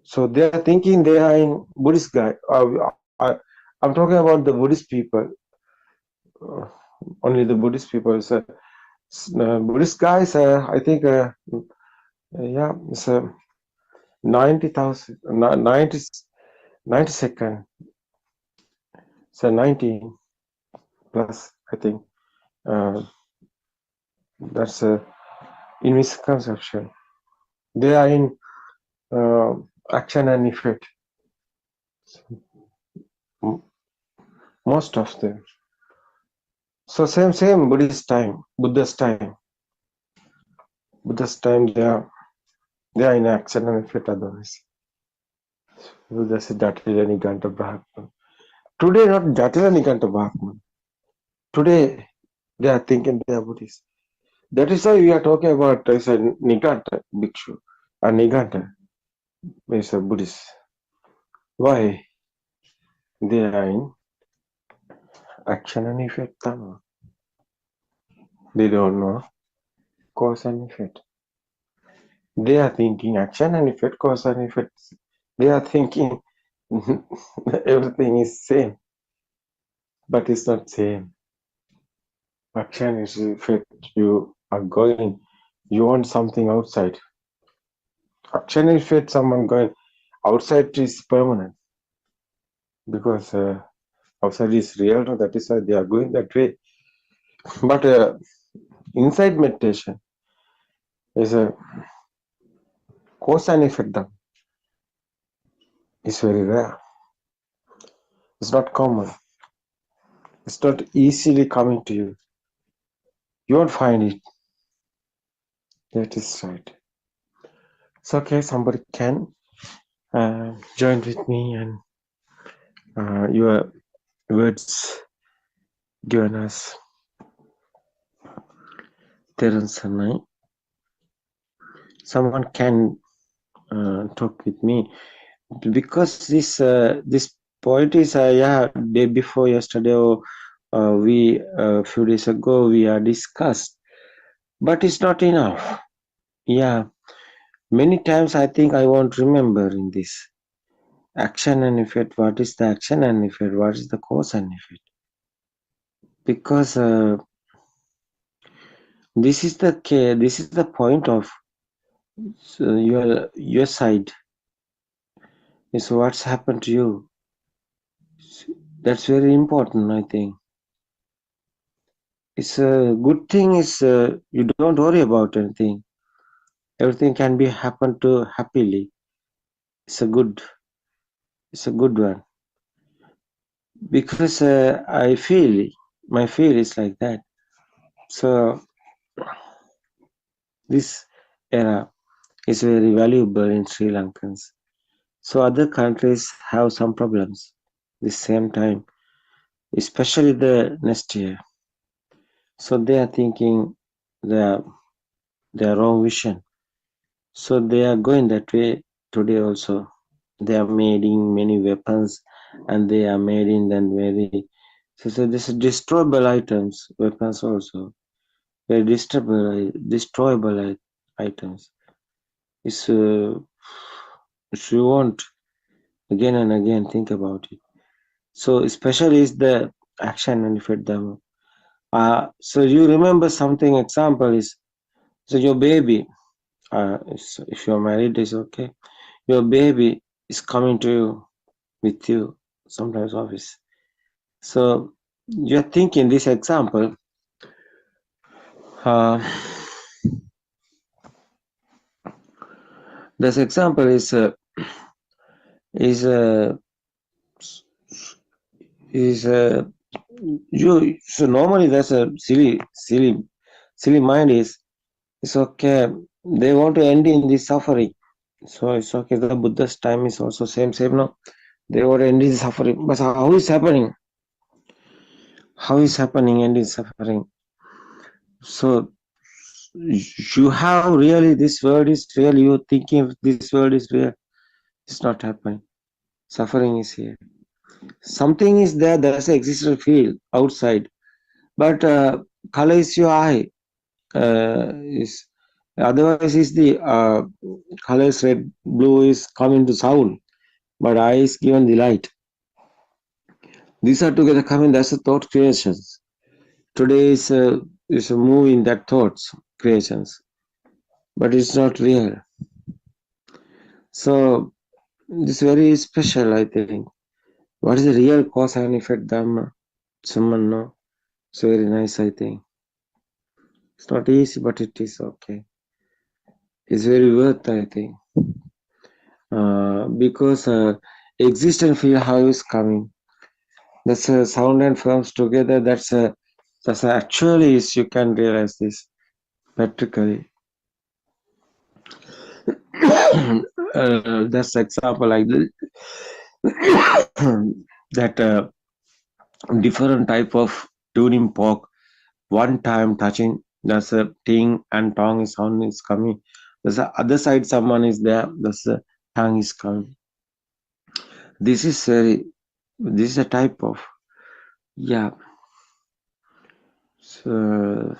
So they are thinking they are in Buddhist guy. I'm talking about the Buddhist people. Only the Buddhist people. So, Buddhist guys, I think, yeah, it's 90,000, 90 second. So 90 plus, I think. That's in misconception. They are in action and effect. Most of them. So same Buddhist time, Buddha's time. Buddha's time they are in action and effect otherwise. Buddha said Jatila Niganta Brahman. Today not Jatila Niganta Brahman. Today they are thinking they are Buddhist. That is why we are talking about as a Niganta Bhikshu. A Niganta is a Buddhist. Why? They are in action and effect. They don't know cause and effect. They are thinking action and effect, cause and effect. They are thinking everything is same, but it's not same. Action is effect. You are going, you want something outside. Action and effect, someone going outside is permanent because outside is real. No, that is why they are going that way. But inside meditation is a cause and effect. It's very rare. It's not common. It's not easily coming to you. You won't find it. That is right. It's okay. Somebody can join with me and your words given us. Teransanai. Someone can talk with me because this point is yeah, day before yesterday or we a few days ago we are discussed, but it's not enough. Yeah, many times I think I won't remember in this action and effect. What is the action and effect? What is the cause and effect? Because this is the point of your side. Is what's happened to you. That's very important, I think. It's a good thing is you don't worry about anything. Everything can be happen to happily. It's a good one. Because I feel my feel is like that. So this era is very valuable in Sri Lankans. So other countries have some problems the same time, especially the next year. So they are thinking their wrong vision. So they are going that way today also. They are making many weapons and they are making them very so this is destroyable items, weapons also. Very destroyable items. It's if you want again and again think about it. So especially is the action and effect them. So you remember something example is so your baby if you're married is okay. your baby is coming to you with you sometimes office. So you're thinking this example. This example is is you. So normally that's a silly mind is it's okay. They want to end in this suffering. So it's okay. The Buddha's time is also same no. They want to end in suffering. But how is happening? How is happening end in suffering? So you have really this world is real. You thinking this world is real. It's not happening. Suffering is here. Something is there. There's an existential field outside. But color is your eye. Is otherwise is the colors red, blue is coming to sound, but eye is given the light. These are together coming. That's the thought creations. Today is a move in that thoughts creations, but it's not real. So this is very special, I think. What is the real cause and effect? Dhamma, someone know. It's very nice, I think. It's not easy, but it is okay. It's very worth, I think. Because existence feel how is coming. That's a sound and forms together. That's actually is you can realize this practically. That's example like this. That different type of tuning pork. One time touching, there's a ting and tongue is sound is coming. There's the other side someone is there. There's a tongue is coming. This is a type of yeah. So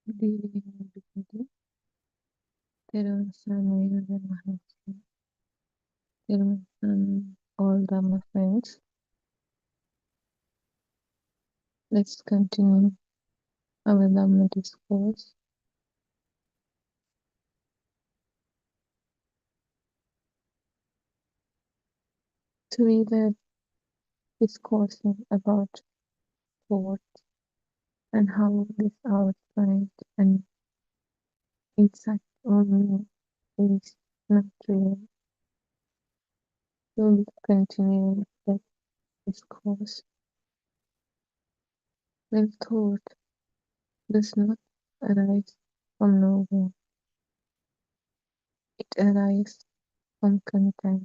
Good evening, everybody. Teravasan Mahatma. Teravasan, all Dhamma friends. Let's continue our Dhamma discourse. So we were discussing about thought and how this outside and inside only is not real. So we continue that discourse. When thought does not arise from nowhere, it arises from contact.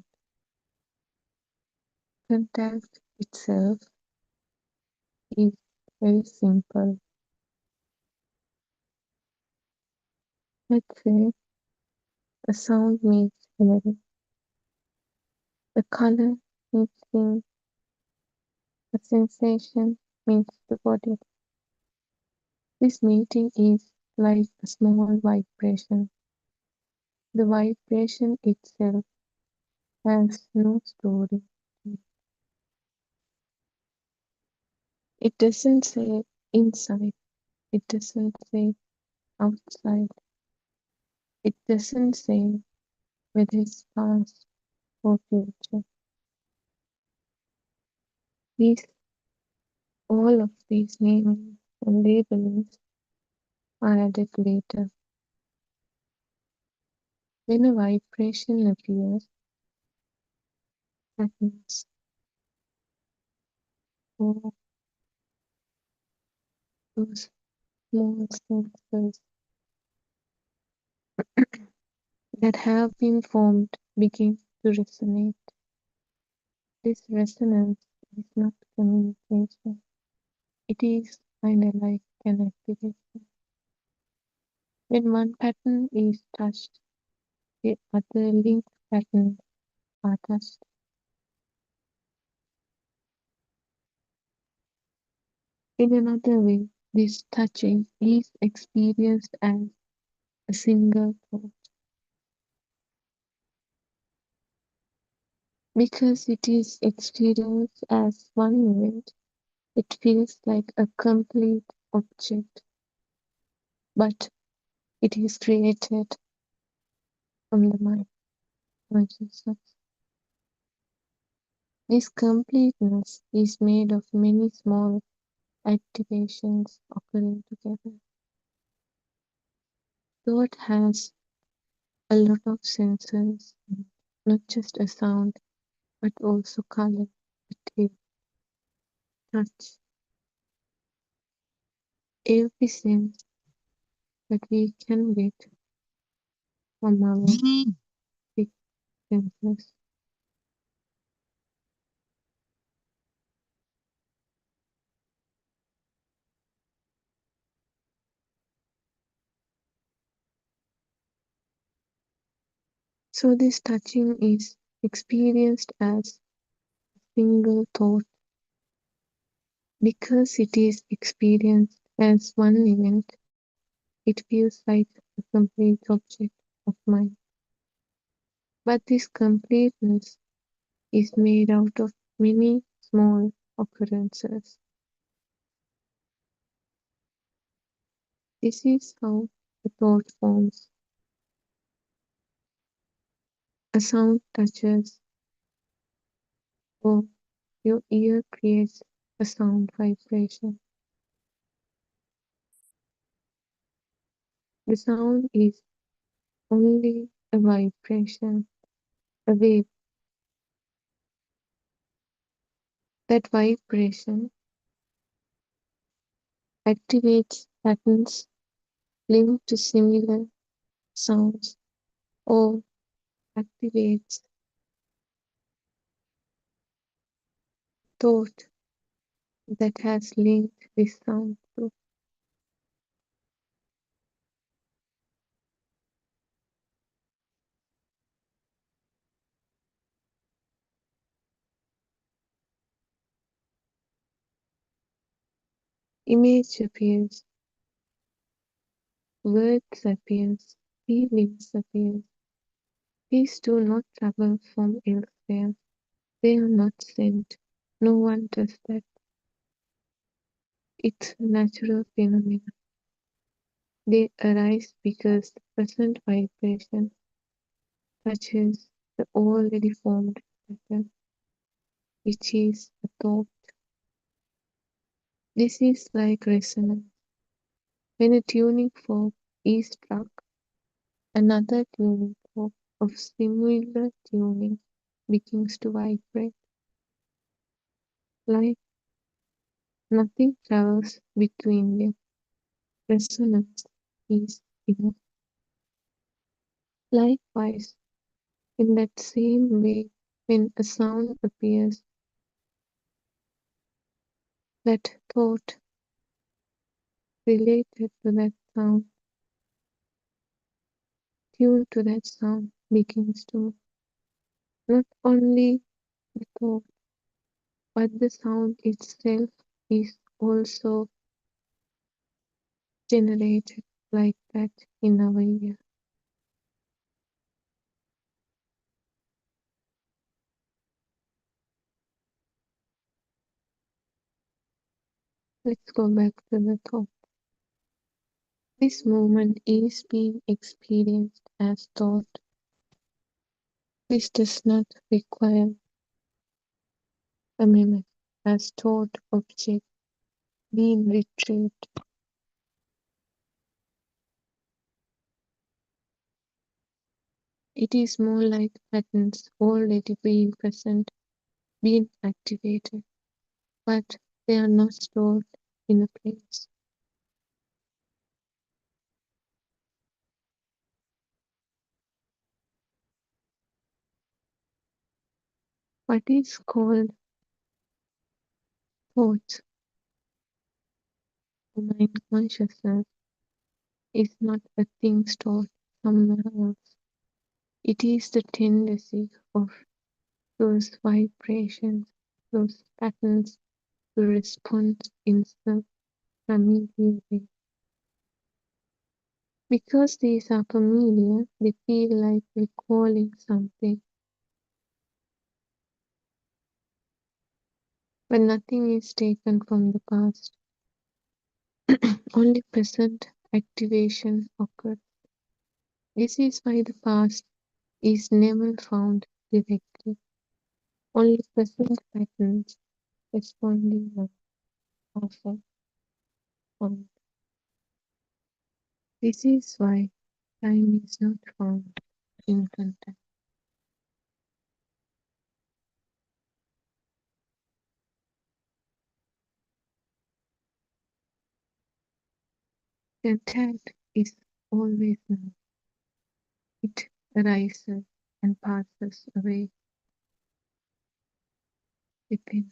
Contact itself is very simple. Let's say a sound meets hearing, a color meets seeing, a sensation meets the body. This meeting is like a small vibration. The vibration itself has no story. It doesn't say inside, it doesn't say outside, it doesn't say whether it's past or future. These, all of these naming and labelings are added later. When a vibration appears, patterns or those small sensors that have been formed begin to resonate. This resonance is not communication, it is kind of like an activation. When one pattern is touched, the other linked patterns are touched. In another way, this touching is experienced as a single thought. Because it is experienced as one event, it feels like a complete object, but it is created from the mind consciousness. This completeness is made of many small activations occurring together. Thought has a lot of sensors, not just a sound, but also color, taste, touch, every sense that we can get from our six senses. So this touching is experienced as a single thought because it is experienced as one event. It feels like a complete object of mind. But this completeness is made out of many small occurrences. This is how the thought forms. A sound touches, or your ear creates a sound vibration. The sound is only a vibration, a wave. That vibration activates patterns linked to similar sounds or activates thought that has linked this sound to. Image appears, words appears, feelings appear. These do not travel from elsewhere. They are not sent. No one does that. It's a natural phenomenon. They arise because the present vibration touches the already formed pattern, which is a thought. This is like resonance. When a tuning fork is struck, another tuning fork of similar tuning begins to vibrate. Like nothing travels between them. Resonance is enough. Likewise, in that same way, when a sound appears, that thought related to that sound, tuned to that sound, begins to move. Not only the thought, but the sound itself is also generated like that in our ear. Let's go back to the thought. This movement is being experienced as thought. This does not require a memory as thought object being retrieved. It is more like patterns already being present, being activated, but they are not stored in a place. What is called thoughts or mind consciousness is not a thing stored somewhere else. It is the tendency of those vibrations, those patterns to respond in some familiar way. Because these are familiar, they feel like recalling something. But nothing is taken from the past. Only present activation occurs. This is why the past is never found directly. Only present patterns responding now are found. This is why time is not found in contact. Contact is always now. It arises and passes away within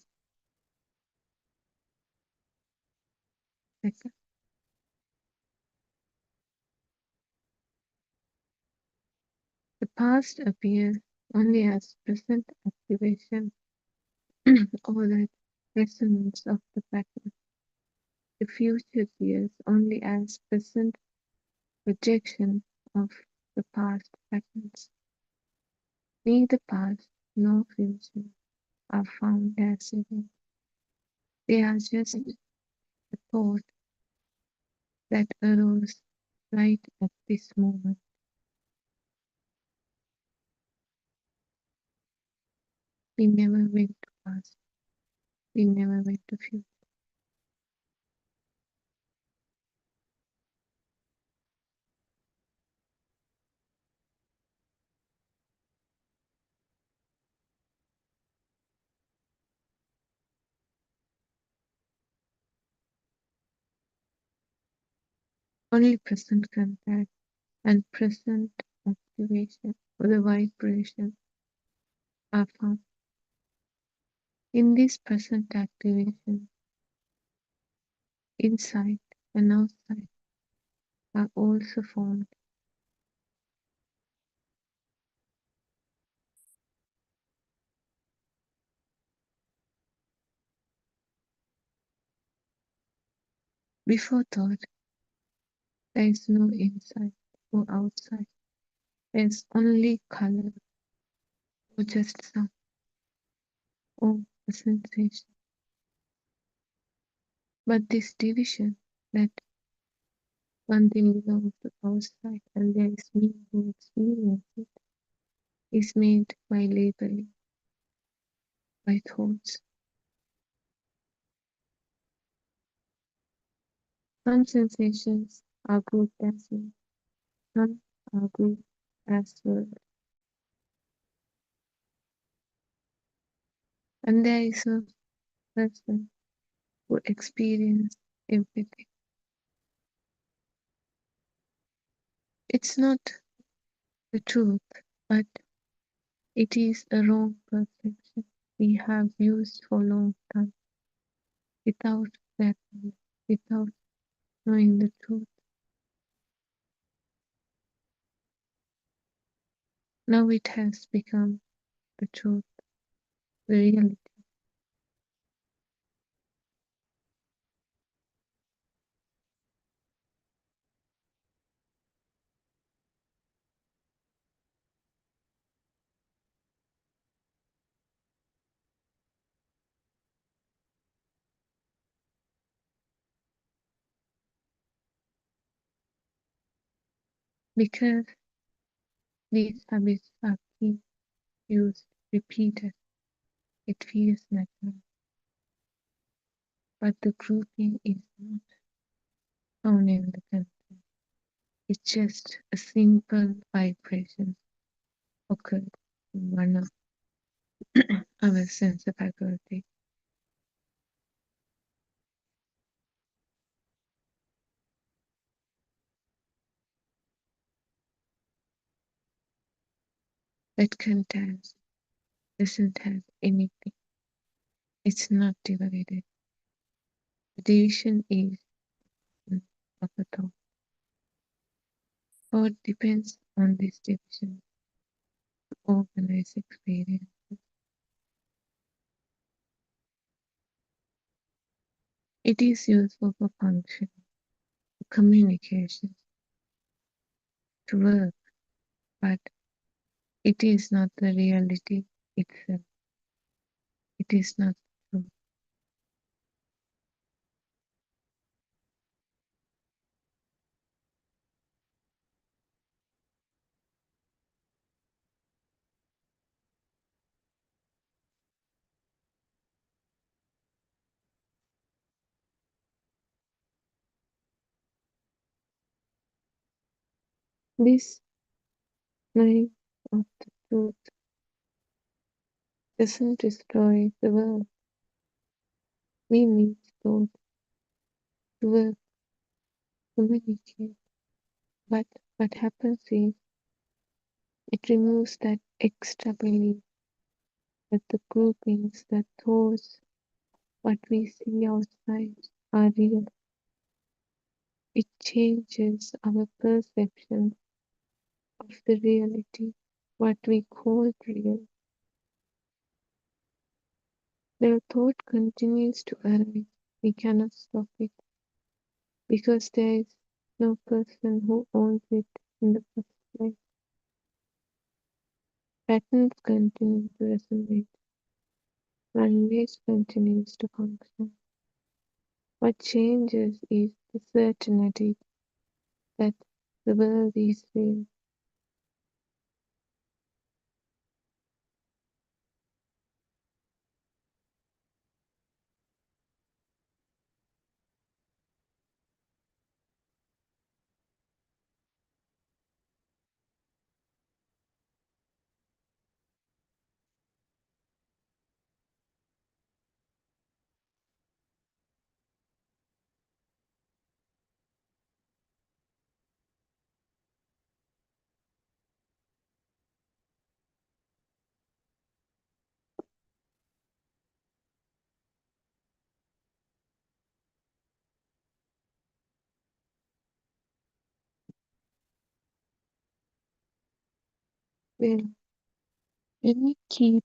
seconds. The past appears only as present activation or that resonance of the pattern. The future appears only as present projection of the past patterns. Neither past nor future are found as events. They are just a thought that arose right at this moment. We never went to past. We never went to future. Only present contact and present activation or the vibration are found. In this present activation, inside and outside are also formed. Before thought, There is no inside or outside. There's only color or just sound or a sensation. But this division that one thing belongs to outside and there is me who experience it is made by labeling, by thoughts. Some sensations are grouped as me, some are grouped as world. And there is a person who experiences everything. It's not the truth, but it is a wrong perception we have used for a long time without that, without knowing the truth. Now it has become the truth, the reality. Because these habits are key, used, repeated, it feels natural. But the grouping is not found in the content. It's just a simple vibration occurred in one of our sense faculty. That content doesn't have anything. It's not divided. The division is of a thought. Thought depends on this division to organize experience. It is useful for function, for communication, to work, but it is not the reality itself. It is not true. This knowing of the truth doesn't destroy the world. We need thought to work, communicate. But what happens is it removes that extra belief that the groupings, that thoughts, what we see outside are real. It changes our perception of the reality, what we call real. The thought continues to arise. We cannot stop it because there is no person who owns it in the first place. Patterns continue to resonate. Language continues to function. What changes is the certainty that the world is real. Well, when we keep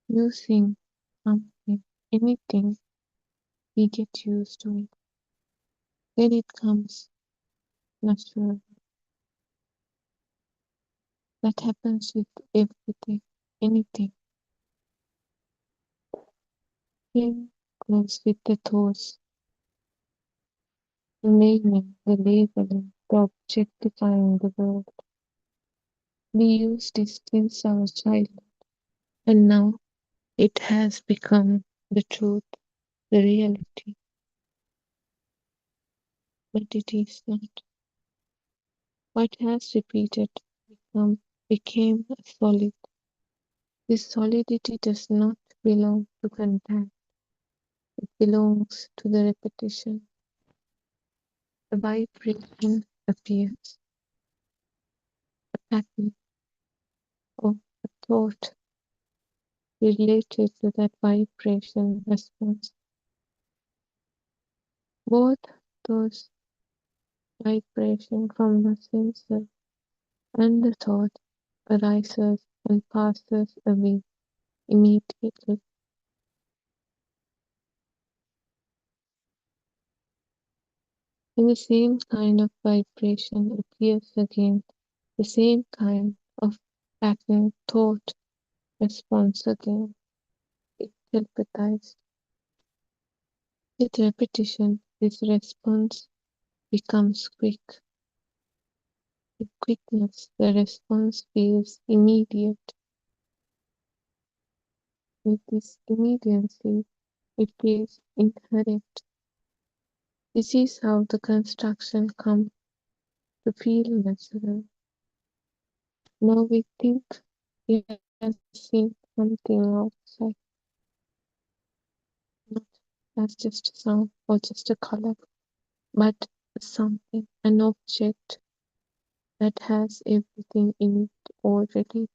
using something, anything, we get used to it. Then it comes natural. That happens with everything, anything. Same goes with the thoughts, the naming, the labeling, the objectifying the world. We used it since our childhood, and now it has become the truth, the reality. But it is not. What has repeated became a solid. This solidity does not belong to contact. It belongs to the repetition. A vibration appears, a pattern or a thought related to that vibration response. Both those vibrations from the sensor and the thought arises and passes away immediately. And the same kind of vibration appears again, the same kind of pattern thought response again. It telepathized. With repetition, this response becomes quick. With quickness, the response feels immediate. With this immediacy, it feels inherent. This is how the construction comes to feel natural. Now we think we have seen something outside, not as just a sound or just a color, but something, an object that has everything in it already.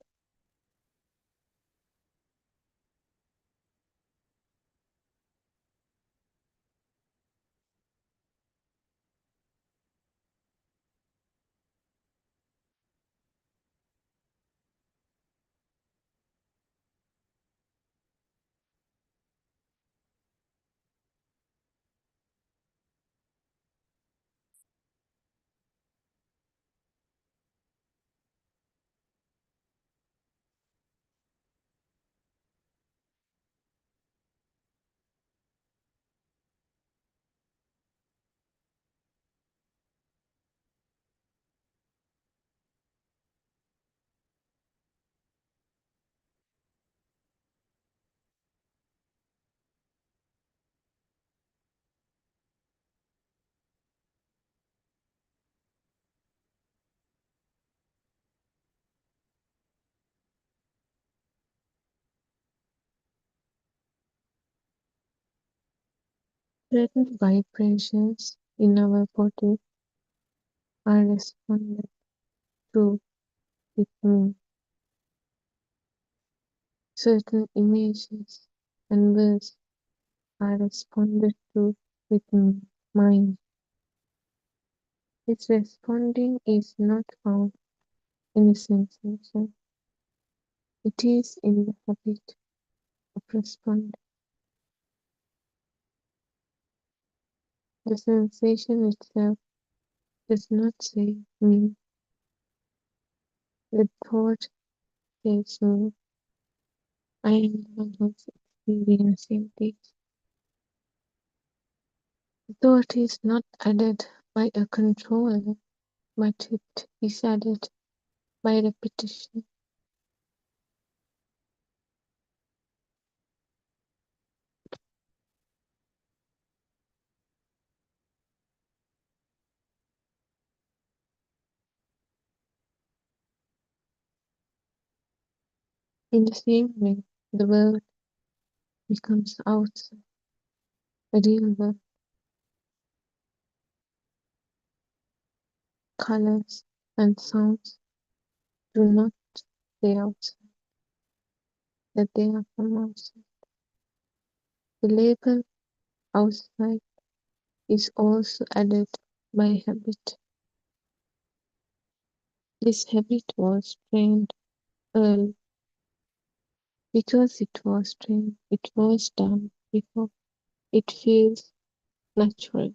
Certain vibrations in our body are responded to with mood. Certain images and words are responded to with mind. Its responding is not found in the sensation. It is in the habit of responding. The sensation itself does not say me. The thought says me. I am the one who is experiencing this. The thought is not added by a controller, but it is added by repetition. In the same way, the world becomes outside, a real world. Colors and sounds do not stay outside, that they are from outside. The label outside is also added by habit. This habit was trained early. Because it was trained, it was done before. It feels natural,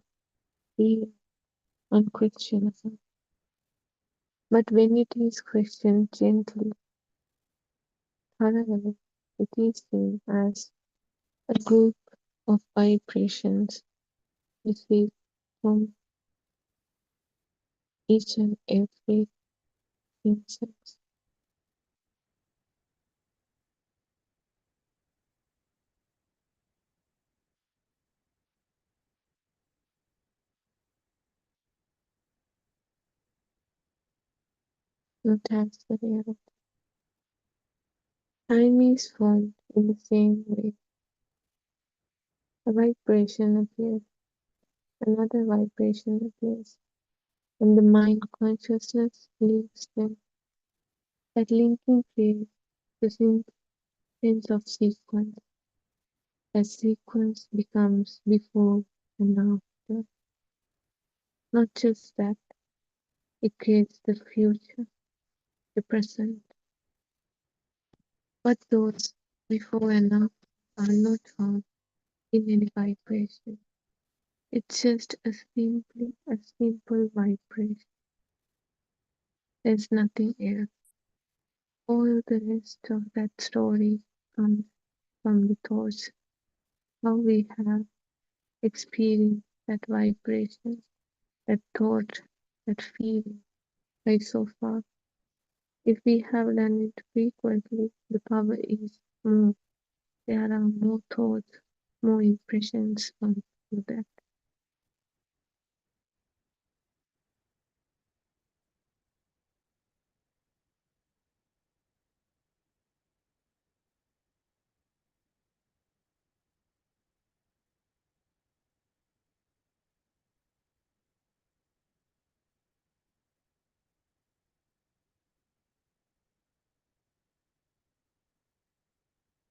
real, unquestionable. But when it is questioned gently, thoroughly, it is seen as a group of vibrations received from each and every instance. Not as the reality. Time is formed in the same way. A vibration appears, another vibration appears, and the mind consciousness links them. That linking creates the sense of sequence. That sequence becomes before and after. Not just that, it creates the future, the present. But those before and after are not found in any vibration. It's just a simple vibration. There's nothing else. All the rest of that story comes from the thoughts, how we have experienced that vibration, that thought, that feeling right so far. If we have done it frequently, the power is more. There are more thoughts, more impressions on that.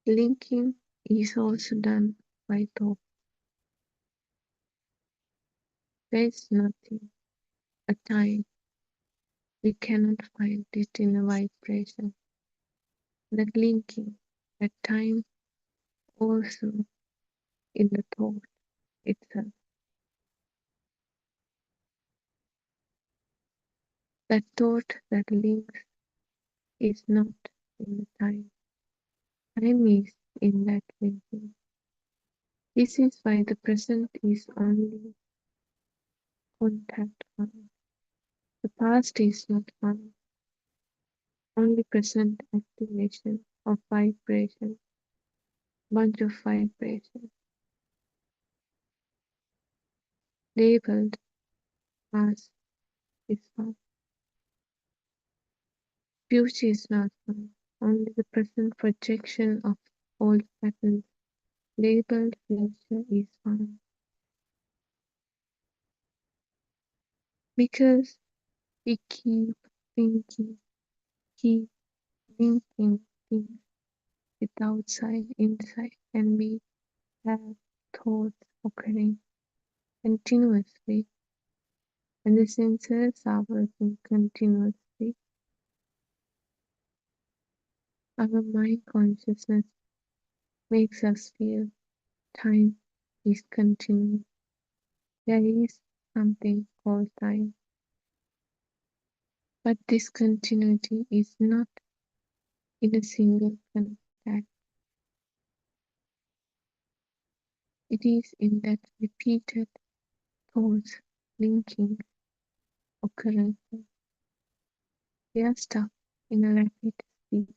Linking is also done by thought. There is nothing, a time. We cannot find it in a vibration. That linking, that time also in the thought itself. That thought that links is not in the time. Time is in that linking. This is why the present is only contact found. The past is not found. Only present activation of vibration, bunch of vibration, labeled as is found. Future is not found. Only the present projection of old patterns, labeled future, is found. Because we keep thinking, keep linking things with outside, inside, and we have thoughts occurring continuously, and the sensors are working continuously. Our mind consciousness makes us feel time is continuing. There is something called time. But this continuity is not in a single contact. It is in that repeated thoughts, linking, occurrences. They are stuck in a rapid speed.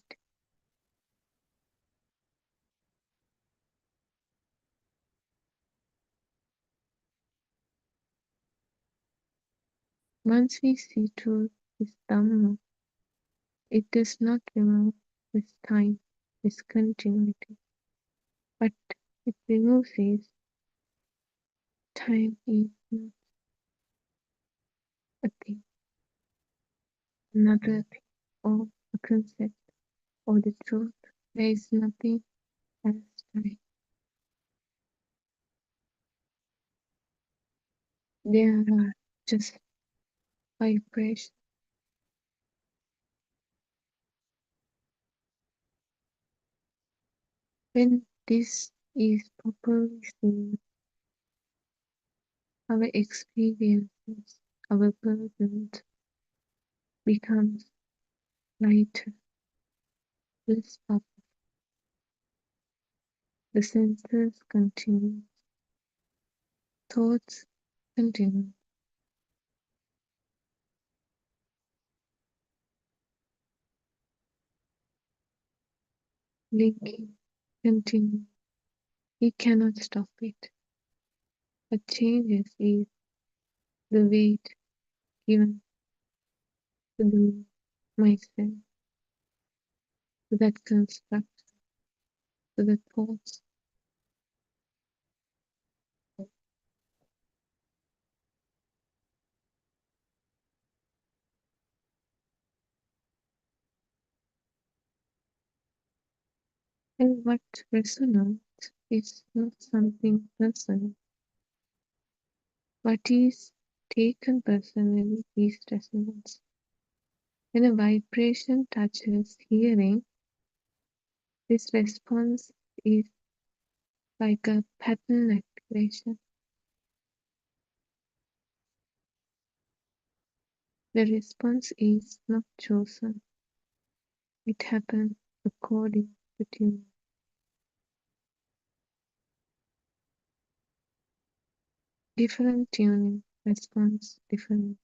Once we see through this Dhamma, it does not remove this time, this continuity, but it removes this time is not a thing, another thing, or a concept, or the truth. There is nothing as time. There are just vibrations. When this is properly seen, our experiences, our burdens, becomes lighter, less powerful. The senses continue, thoughts continue. Linking continue. He cannot stop it. What changes is the weight given to the myself, to that construct, to the thoughts. And what resonates is not something personal. What is taken personally is resonance. When a vibration touches hearing, this response is like a pattern activation. The response is not chosen. It happens according to tune. Different tuning responds different.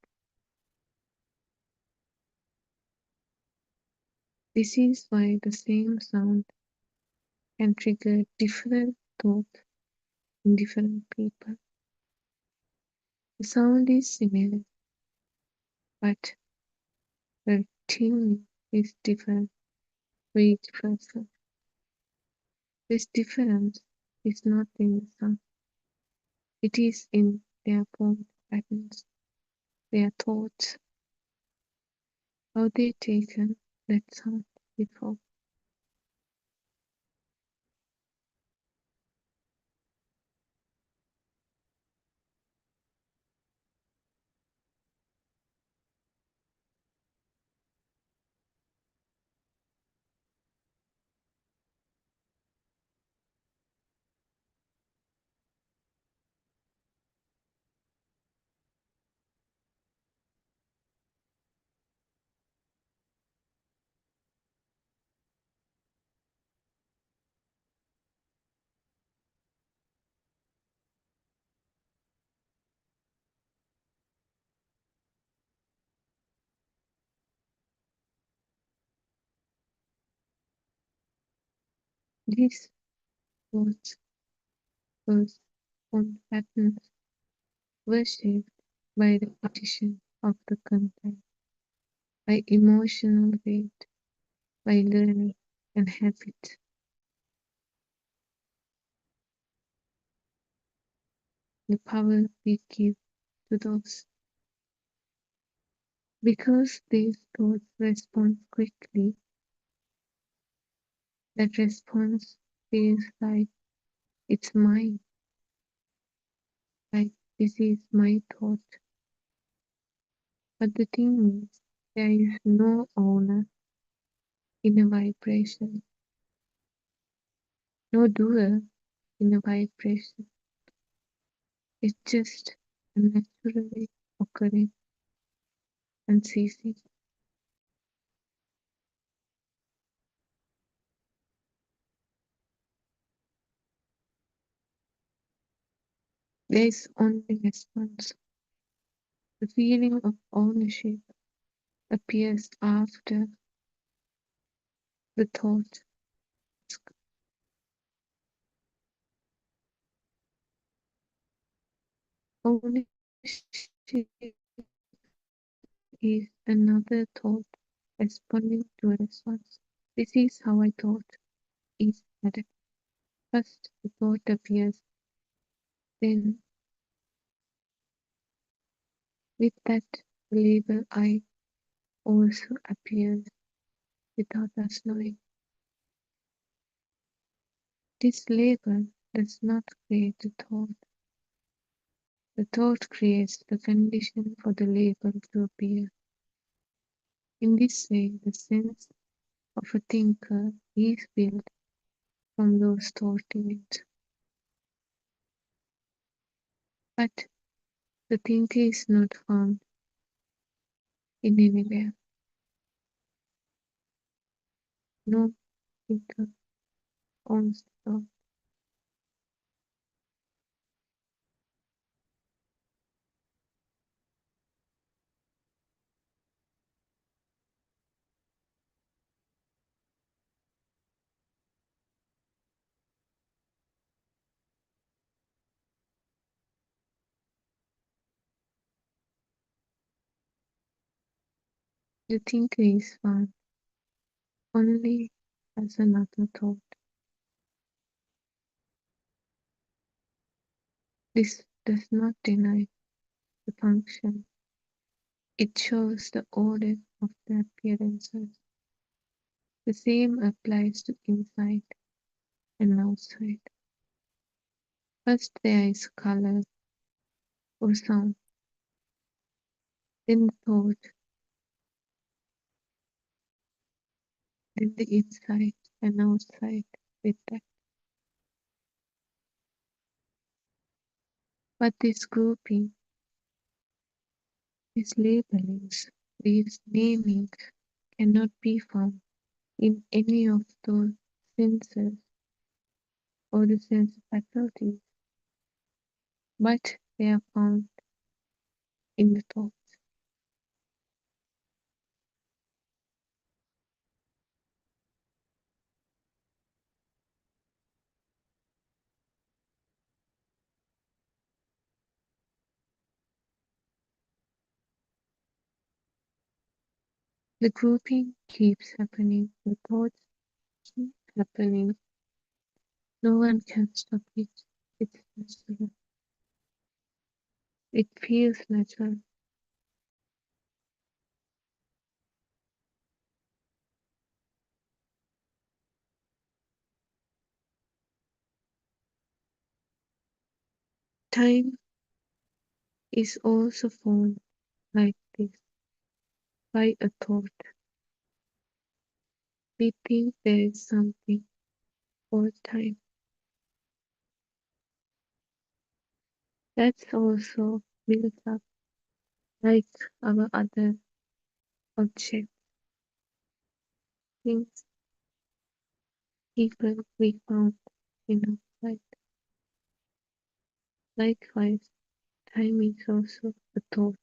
This is why the same sound can trigger different thoughts in different people. The sound is similar, but the tuning is different for each person. This difference is not in the sound. It is in their formed patterns, their thoughts, how they taken that sound before. These thoughts, those formed patterns were shaped by repetition of the content, by emotional weight, by learning and habit. The power we give to those. Because these thoughts respond quickly, that response feels like it's mine, like this is my thought. But the thing is, there is no owner in a vibration, no doer in a vibration. It's just a naturally occurring and ceasing. There is only response. The feeling of ownership appears after the thought. Ownership is another thought responding to a response. This is how I thought is better. First, the thought appears, then, with that, the label I also appears without us knowing. This label does not create the thought. The thought creates the condition for the label to appear. In this way, the sense of a thinker is built from those thought events. But the thinker is not found in anywhere. No thinker owns the thought. The thinker is found only as another thought. This does not deny the function. It shows the order of the appearances. The same applies to inside and outside. First there is color or sound, then thought, then the inside and outside with that. But this grouping, these labelings, these namings cannot be found in any of those senses or the sense faculties, but they are found in the thoughts. The grouping keeps happening, the thoughts keep happening. No one can stop it. It's natural. It feels natural. Time is also formed like this by a thought. We think there is something called time. That's also built up like our other objects, things, people we found in our life. Likewise, time is also a thought.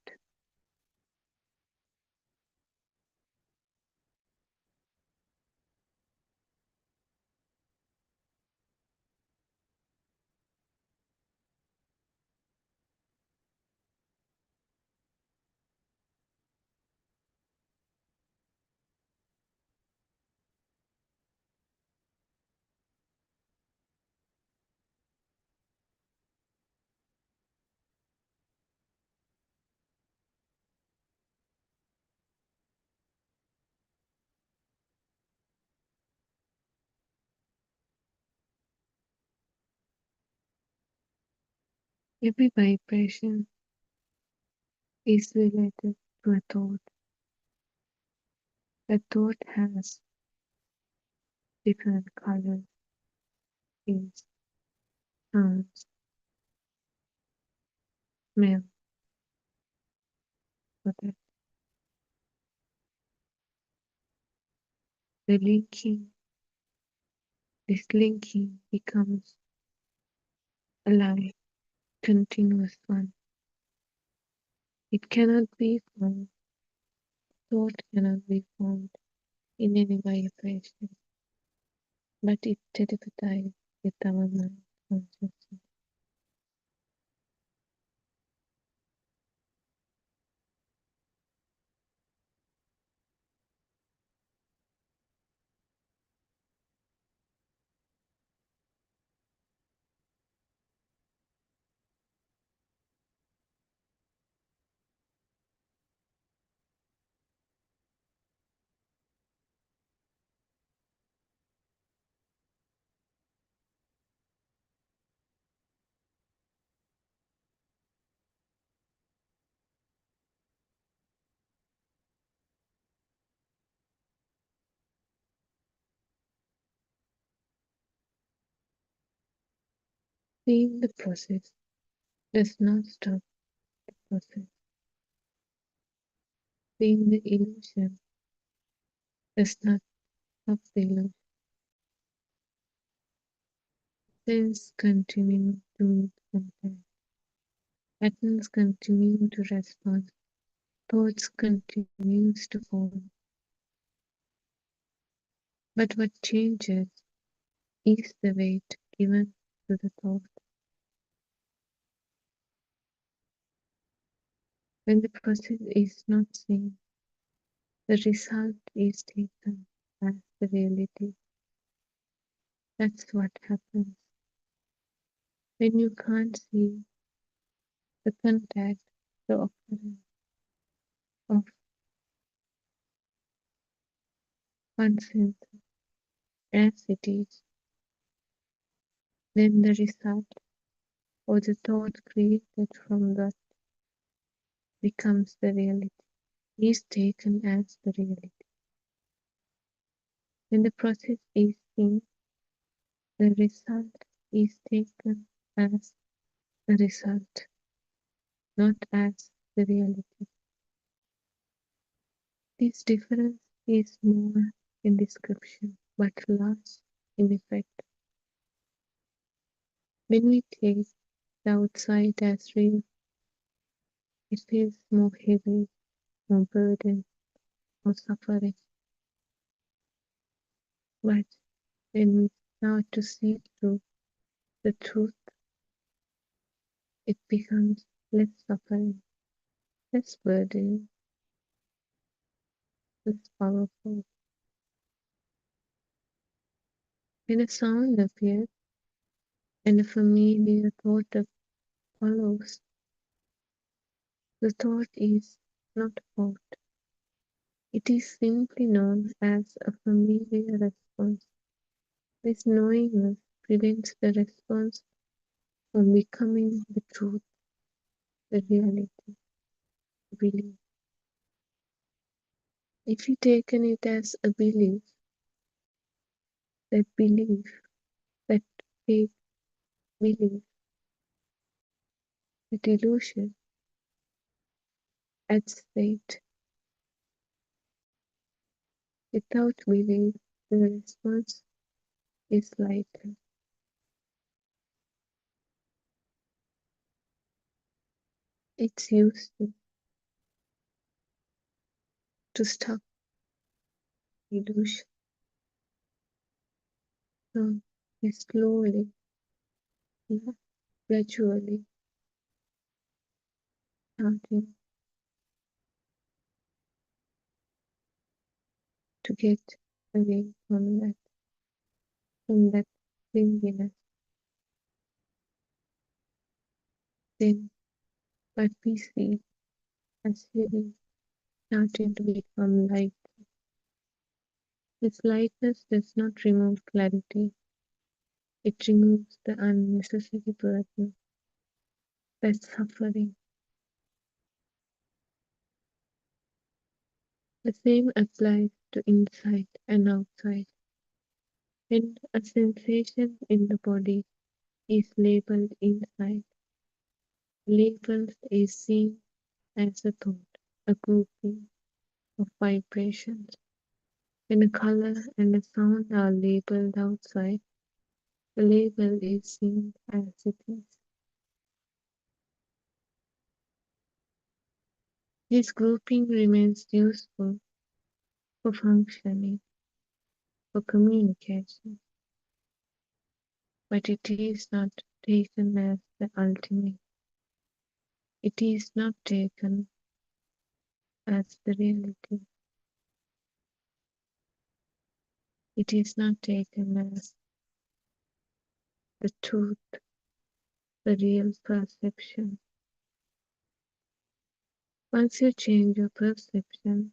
Every vibration is related to a thought. A thought has different colors, shapes, sounds, smell, so that the linking, this linking becomes a live, continuous one. It cannot be found, thought cannot be found in any vibration, but it telepathize with our mind consciousness. Seeing the process does not stop the process. Seeing the illusion does not of the illusion. Cells continue to meet contact. Atoms continue to respond. Thoughts continues to form. But what changes is the weight given to the thought. When the process is not seen, the result is taken as the reality. That's what happens. When you can't see the contact, the occurrence of one sense as it is, then the result or the thought created from that becomes the reality, is taken as the reality. When the process is seen, the result is taken as the result, not as the reality. This difference is more in description, but less in effect. When we take the outside as real, it feels more heavy, more burden, more suffering. But when we start to see through the truth, it becomes less suffering, less burden, less powerful. When a sound appears and a familiar thought follows, the thought is not fault. It is simply known as a familiar response. This knowingness prevents the response from becoming the truth, the reality, the belief. If you taken it as a belief, that fake belief, that illusion adds weight. Without belief, the response is lighter. It's used to stop illusion. So we slowly, gradually starting to get away from that clinginess. Then what we see as healing starting to become light. This lightness does not remove clarity. It removes the unnecessary burden, that suffering. The same applies to inside and outside. When a sensation in the body is labeled inside, labeled is seen as a thought, a grouping of vibrations. When a color and a sound are labeled outside, the label is seen as it is. This grouping remains useful for functioning, for communication, but it is not taken as the ultimate. It is not taken as the reality. It is not taken as the truth, the real perception. Once you change your perception,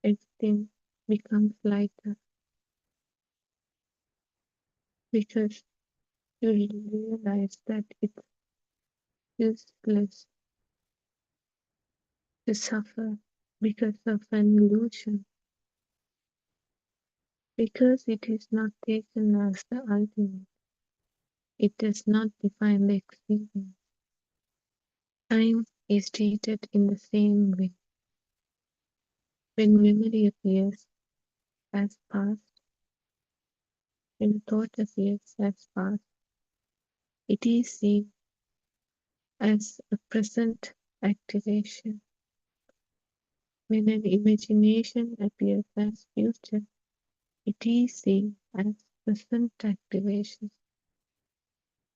everything becomes lighter because you realize that it's useless to suffer because of an illusion, because it is not taken as the ultimate. It does not define the experience. Time is treated in the same way. When memory appears, as past, when a thought appears as past, it is seen as a present activation. When an imagination appears as future, it is seen as present activation.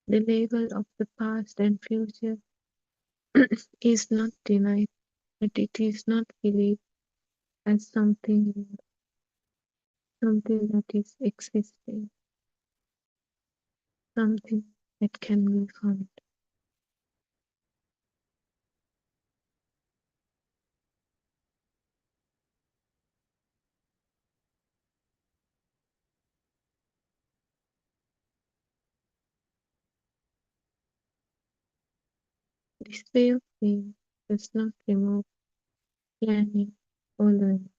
The label of the past and future is not denied, but it is not believed as something real, something that is existing, something that can be found. This way of being does not remove planning or learning.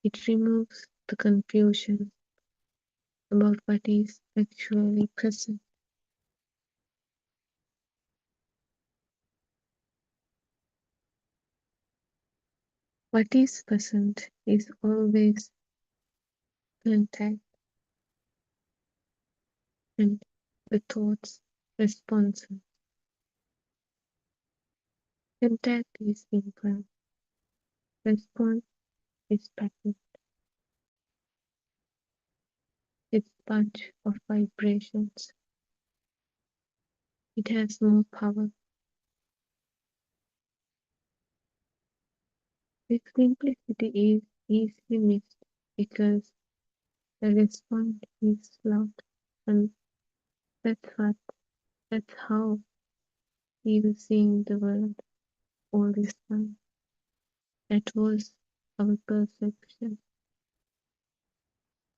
It removes the confusion about what is actually present. What is present is always contact and the thoughts responses. Contact is simple, response is pattern. It's a bunch of vibrations. It has more power. This simplicity is easily missed because the response is loud, and that's how we were seeing the world all this time. That was our perception.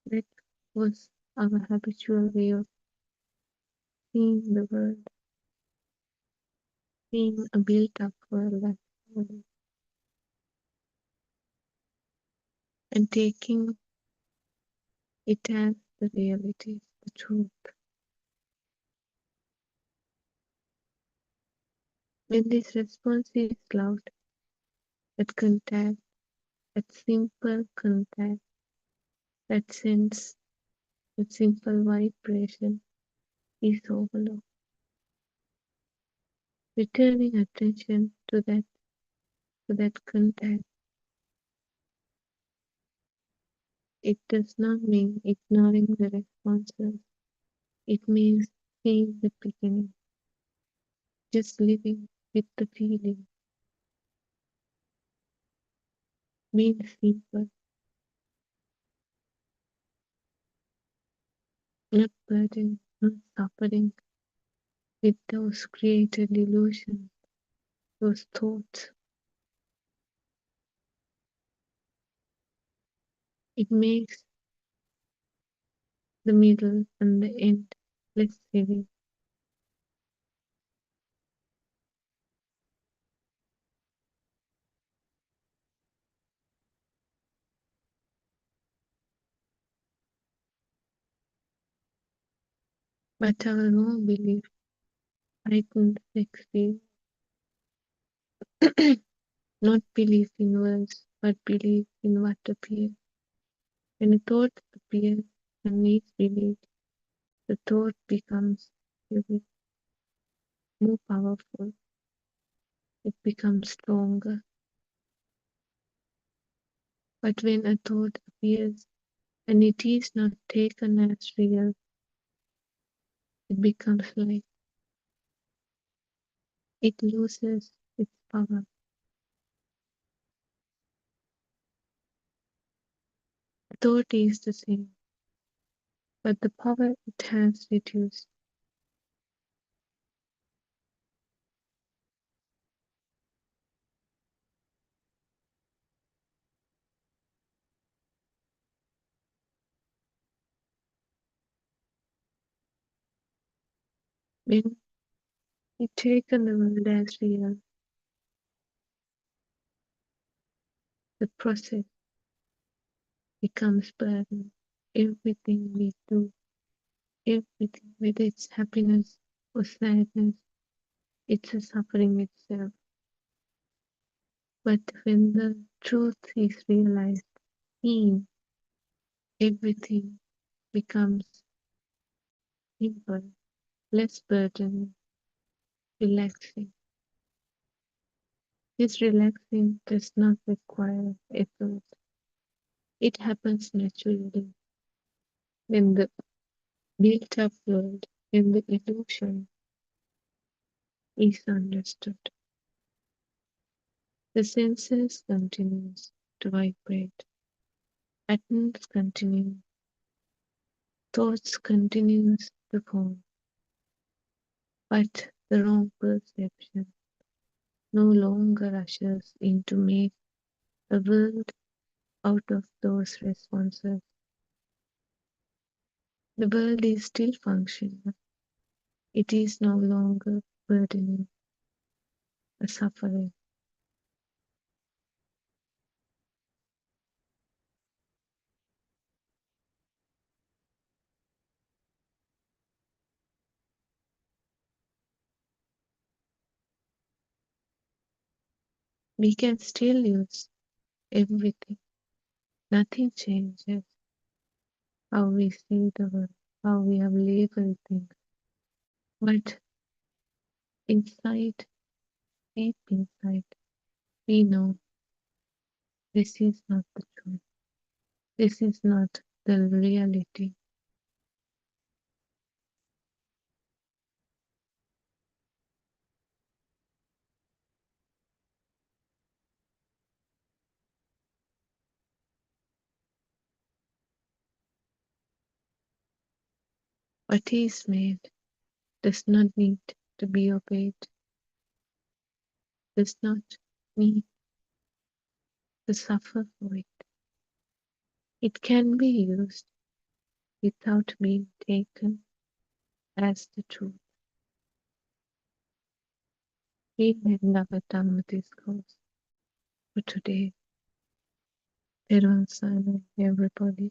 That was our habitual way of seeing the world, seeing a built-up world actually, and taking it as the reality, the truth. When this response is loud, that contact, that simple contact, that sense, that simple vibration is overlooked. Returning attention to that contact, it does not mean ignoring the responses. It means seeing the beginning, just living with the feeling, being simple, not burdened, not suffering with those created illusions, those thoughts. It makes the middle and the end less heavy. But our wrong belief heightens the experience. Not belief in words, but belief in what appears. When a thought appears and needs believed, the thought becomes heavy, more powerful. It becomes stronger. But when a thought appears and it is not taken as real, it becomes light. It loses its power. The thought is the same, but the power it has reduced. When we taken the world as real, the process becomes burden. Everything we do, everything, whether it's happiness or sadness, it's a suffering itself. But when the truth is realized, seen, everything becomes simple, less burdening, relaxing. This relaxing does not require effort. It happens naturally when the built up world, when the illusion is understood. The senses continues to vibrate, atoms continue, thoughts continues to form, but the wrong perception no longer rushes in to make a world out of those responses. The world is still functional. It is no longer burdening a suffering. We can still use everything. Nothing changes how we see the world, how we have labeled things. But inside, deep inside, we know this is not the truth. This is not the reality. What is made does not need to be obeyed, does not need to suffer for it. It can be used without being taken as the truth. We may never done discourse for today. Everyone, everybody.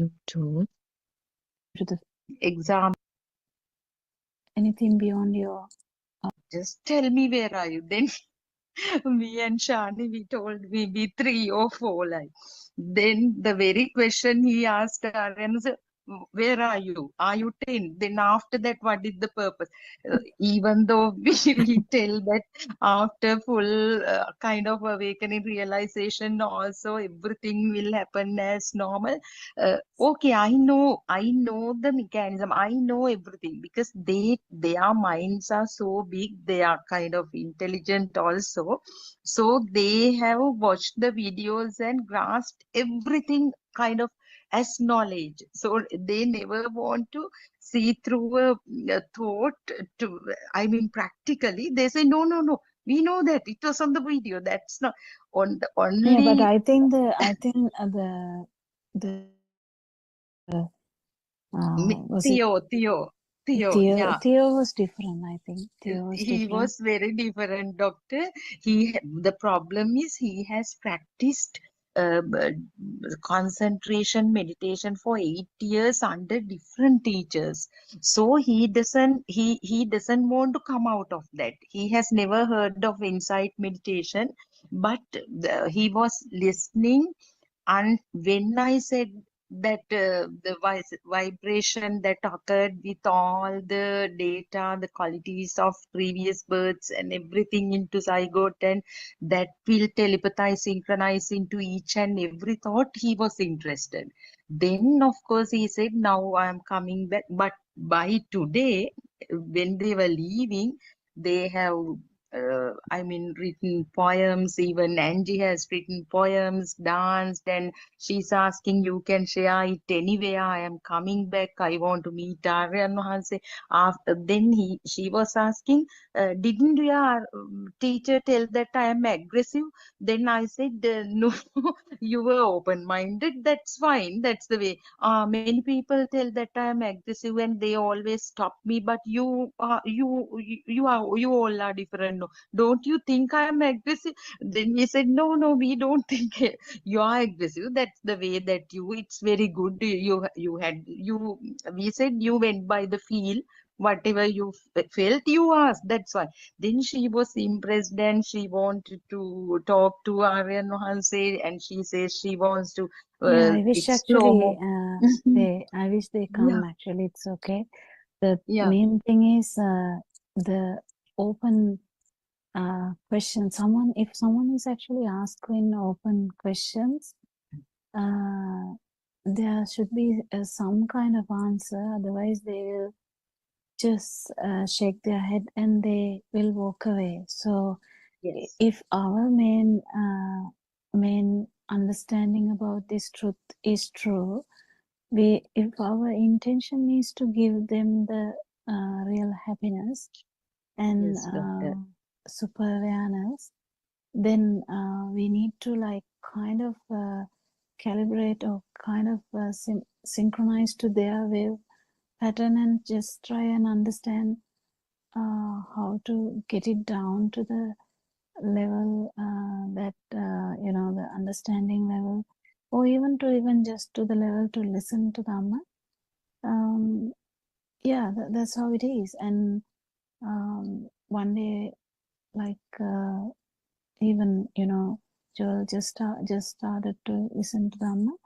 Bluetooth. To the Exam. anything beyond your Just tell me where are you. Then me and Shani, we told maybe 3 or 4 like. Then the very question he asked Aryan was, where are you? Are you 10? Then after that, what is the purpose? Even though we tell that after full kind of awakening realization, also everything will happen as normal. Okay, I know the mechanism. I know everything because their minds are so big. They are kind of intelligent also. So they have watched the videos and grasped everything kind of as knowledge. So they never want to see through a thought to, I mean, practically, they say, no, no, no. We know that it was on the video. That's not on the yeah, but only I think the was it Theo, yeah. Theo was different. I think Theo was He different. was very different, doctor. The problem is he has practiced concentration meditation for 8 years under different teachers. So he doesn't want to come out of that. He has never heard of insight meditation, but he was listening. And when I said that the vibration that occurred with all the data, the qualities of previous births and everything into zygote, and that will telepathize, synchronize into each and every thought, he was interested. Then, of course, he said, now I am coming back. But by today, when they were leaving, they have I mean, written poems. Even Angie has written poems, danced, and she's asking, you can share it anywhere. I am coming back. I want to meet Aryan Mahanse. After then, she was asking, didn't your teacher tell that I am aggressive? Then I said, no, you were open-minded. That's fine. That's the way. Many people tell that I am aggressive and they always stop me. But you all are different. No, don't you think I am aggressive? Then we said, no, no, we don't think you are aggressive. That's the way that it's very good. We said you went by the feel. Whatever you felt, you asked. That's why. Then she was impressed and she wanted to talk to Aryan Mahanse, and she says she wants to Yeah, I wish explore actually more. I wish they Yeah, come. Actually, it's okay. The yeah, main thing is the open question. If someone is actually asking open questions, there should be some kind of answer. Otherwise, they will just shake their head and they will walk away. So, yes, if our main understanding about this truth is true, if our intention is to give them the real happiness and yes, doctor. super awareness, then we need to like kind of calibrate or kind of synchronize to their wave pattern and just try and understand how to get it down to the level that the understanding level, or even just to the level to listen to Dhamma. Yeah, that's how it is. And one day, like even Joel just started to listen to Dhamma,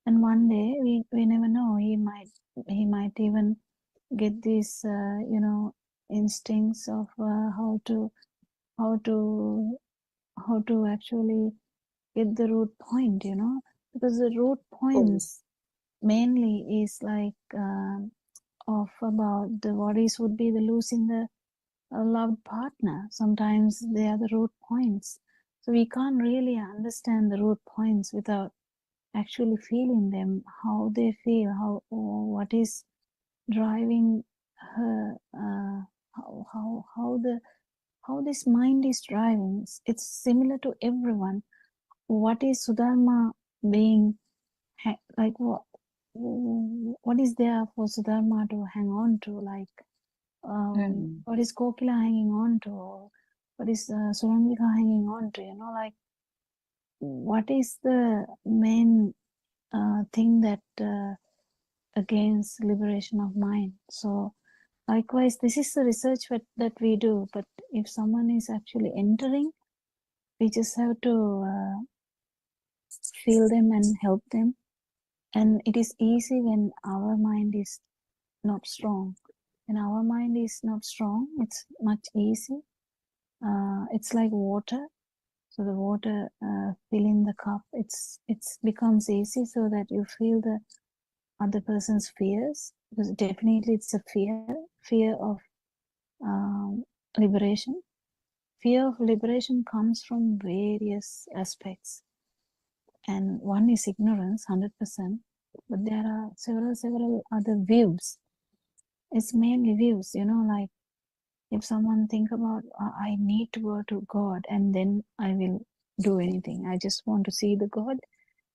and one day we never know, he might even get these instincts of how to actually get the root point, because the root Oh, points mainly is like of about the worries would be the losing the loved partner. Sometimes they are the root points. So we can't really understand the root points without actually feeling them, how they feel, what is driving her, how this mind is driving. It's similar to everyone. What is Sudharma being like? What is there for Sudharma to hang on to? Like, what is Kokila hanging on to? Or what is Surangika hanging on to? Like, what is the main thing that against liberation of mind. So likewise, this is the research that we do. But if someone is actually entering, we just have to feel them and help them. And it is easy when our mind is not strong. When our mind is not strong, it's much easy. It's like water. So the water fill in the cup. It's becomes easy so that you feel the other person's fears, because definitely it's a fear of liberation. Fear of liberation comes from various aspects, and one is ignorance, 100%, but there are several other views. It's mainly views, like if someone think about, I need to go to God and then I will do anything. I just want to see the God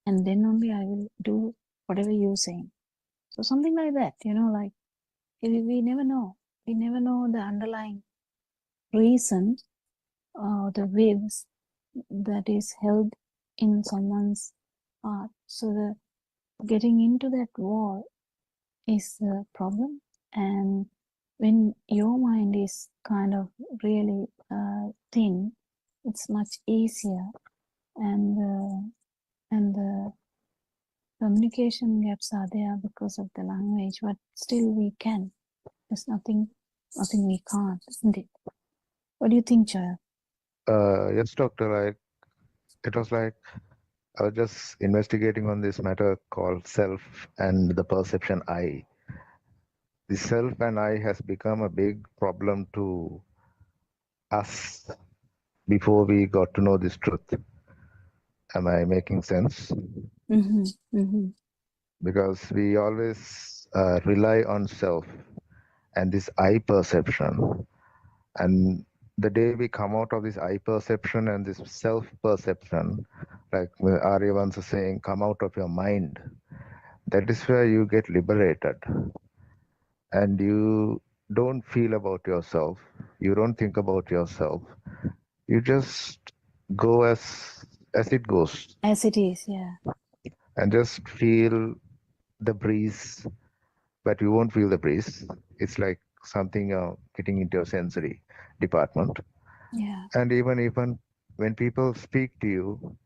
and then only I will do whatever you're saying. So something like that, like we never know. We never know the underlying reason or the waves that is held in someone's heart. So the getting into that wall is the problem. And when your mind is kind of really thin, it's much easier, and the communication gaps are there because of the language, but still we can. There's nothing we can't, isn't it? What do you think, Joel? Yes, doctor. It was like I was just investigating on this matter called self and the perception I. The self and I has become a big problem to us before we got to know this truth. Am I making sense? Mm-hmm. Mm-hmm. Because we always rely on self and this I perception. And the day we come out of this I perception and this self perception, like Arya once was saying, come out of your mind. That is where you get liberated. And you don't feel about yourself. You don't think about yourself. You just go as it goes. As it is, yeah. And just feel the breeze, but you won't feel the breeze. It's like something getting into your sensory department. Yeah. And even when people speak to you,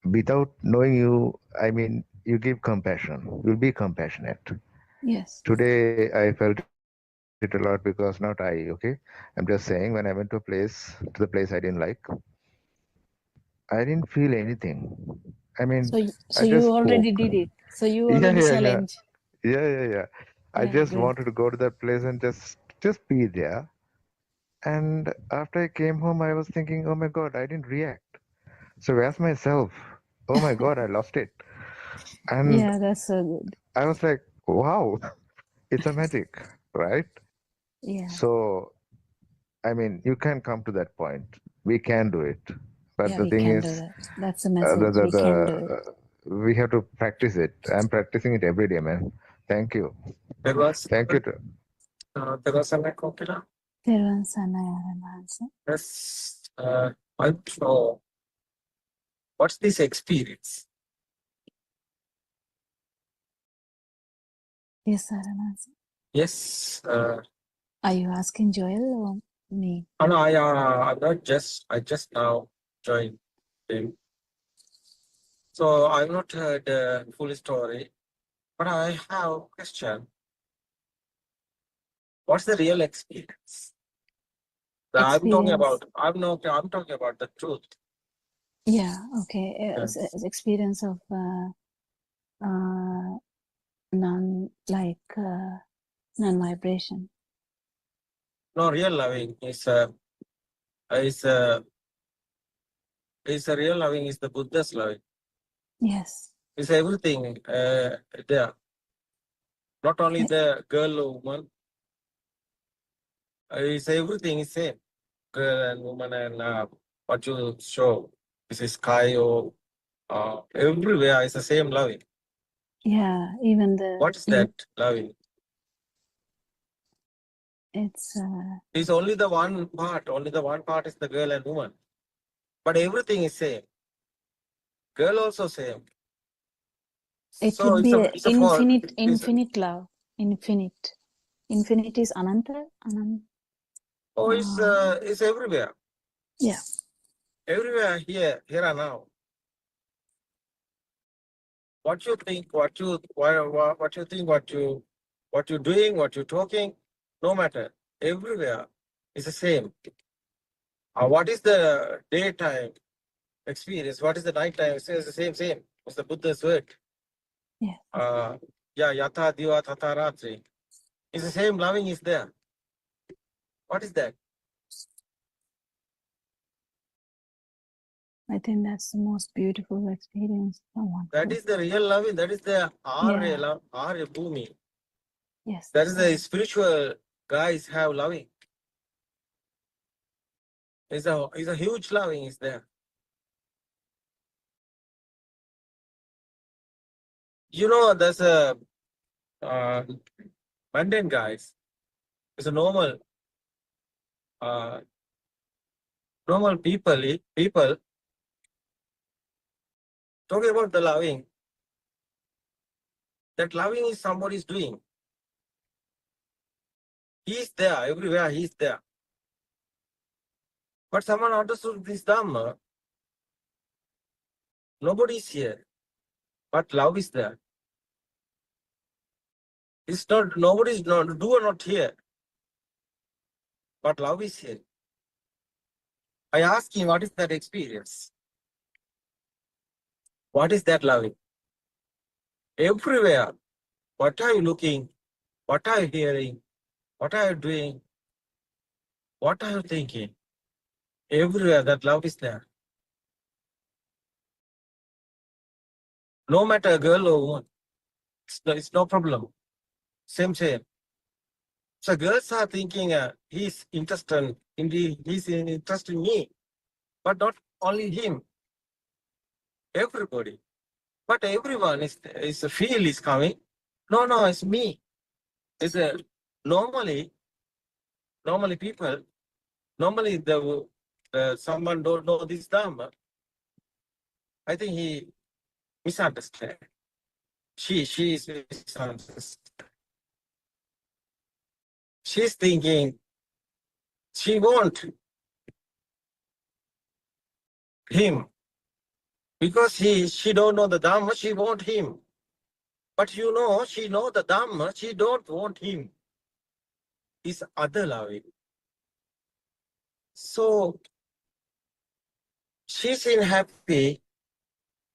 without knowing you, I mean, you give compassion. You'll be compassionate. Yes. Today, I felt it a lot because not I, okay? I'm just saying when I went to the place I didn't like, I didn't feel anything. I mean, So I just you already spoke. did it. So you Yeah, already yeah, yeah. challenge. Yeah. I Yeah, just good. wanted to go to that place and just be there. And after I came home, I was thinking, oh my God, I didn't react. So where's myself? Oh my God, I lost it. And Yeah, that's so good. I was like, wow, it's a magic, right? Yeah. So, I mean, you can come to that point. We can do it. But Yeah, the we thing can is, do that. That's the message. We can do it. we have to practice it. I'm practicing it every day, man. Thank you. Thank you. Therwan Sanaya Mahansa. Yes, I'm sure. What's this experience? Yes, Saranasa. Yes. Are you asking Joel or me? Oh, no, I'm not I just now joined him. So I've not heard the full story, but I have a question. What's the real experience? I'm talking about the truth. Yeah, okay. Yes. It's experience of non-vibration. No, real loving is real loving is the Buddha's loving. Yes. It's everything there. Not only the girl or woman. It's everything is same. Girl and woman and what you show. This is sky or everywhere is the same loving. Yeah, even the. What is that loving? It's only the one part. Only the one part is the girl and woman. But everything is same. Girl also same. It So would be a it's a fault. infinite love. Infinite. Infinite is Ananta. Oh, it's everywhere. Yeah. Everywhere here and now. What you think, what you think, what you're doing, what you're talking, no matter. Everywhere is the same. What is the daytime experience? What is the nighttime experience? It's the same. What's the Buddha's word? Yeah. Yatha diva tatha ratri. It's the same loving is there. What is that? I think that's the most beautiful experience someone That could. is the real loving. That is the Arya Yeah. love, Arya Bhumi. Yes. That is the spiritual guys have loving. It's a huge loving is there. You know, there's a mundane guys. It's a normal people talking about the loving. That loving is somebody's doing. He's there everywhere. He's there. But someone understood this Dhamma. Nobody is here, but love is there. It's not, nobody is not, do or not here, but love is here. I ask him, what is that experience? What is that loving? Everywhere. What are you looking? What are you hearing? What are you doing? What are you thinking? Everywhere that love is there. No matter girl or woman, it's no problem. Same. So girls are thinking he's interested in me, but not only him. Everybody. But everyone is a feel is coming. No, it's me. It's a normally people. Normally someone don't know this Dhamma. I think he misunderstand. She is misunderstood. She's thinking she want him because she don't know the Dhamma. She want him, but she know the Dhamma. She don't want him. It's other loving. So she's in happy.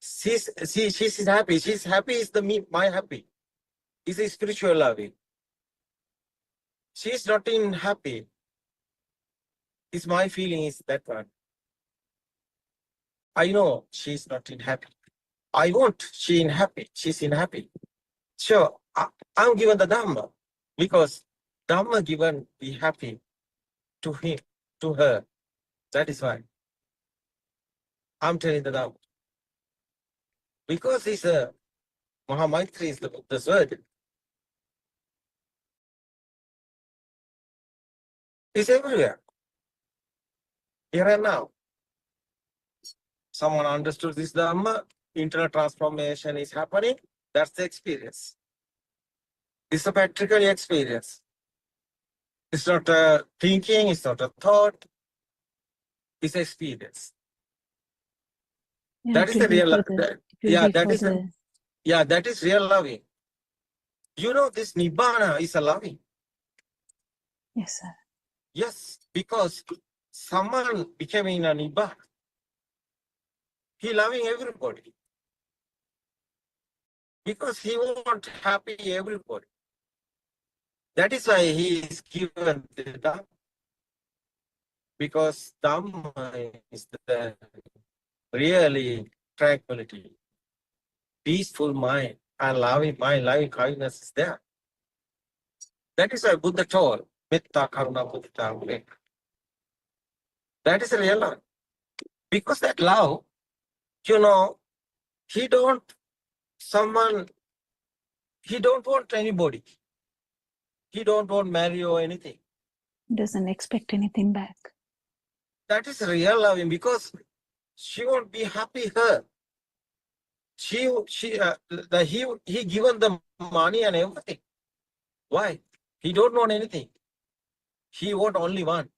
She's in happy. She's happy is my happy. Is a spiritual loving. She's not in happy. Is my feeling is that one. I know she's not in happy. I want she in happy. She's in happy. Sure, I'm given the Dhamma because Dhamma given be happy to him, to her. That is why I'm telling the Dhamma. Because it's a Mahamaitri is the word. It's everywhere. Here and now. Someone understood this Dhamma, internal transformation is happening. That's the experience. It's a practical experience. It's not a thinking, it's not a thought, it's experience. That is the real love. That is real loving. You know, this Nibbana is a loving. Yes, sir. Yes, because someone became in a Nibbana. He loving everybody. Because he wants happy everybody. That is why he is given the Dhamma. Because Dhamma is the really tranquility, peaceful mind, and loving mind, loving kindness is there. That is why Buddha told, Metta Karuna Buddha. That is a real love. Because that love, he don't want anybody. He don't want marry or anything. Doesn't expect anything back. That is real loving because she won't be happy her. he given the money and everything. Why? He don't want anything. He want only one.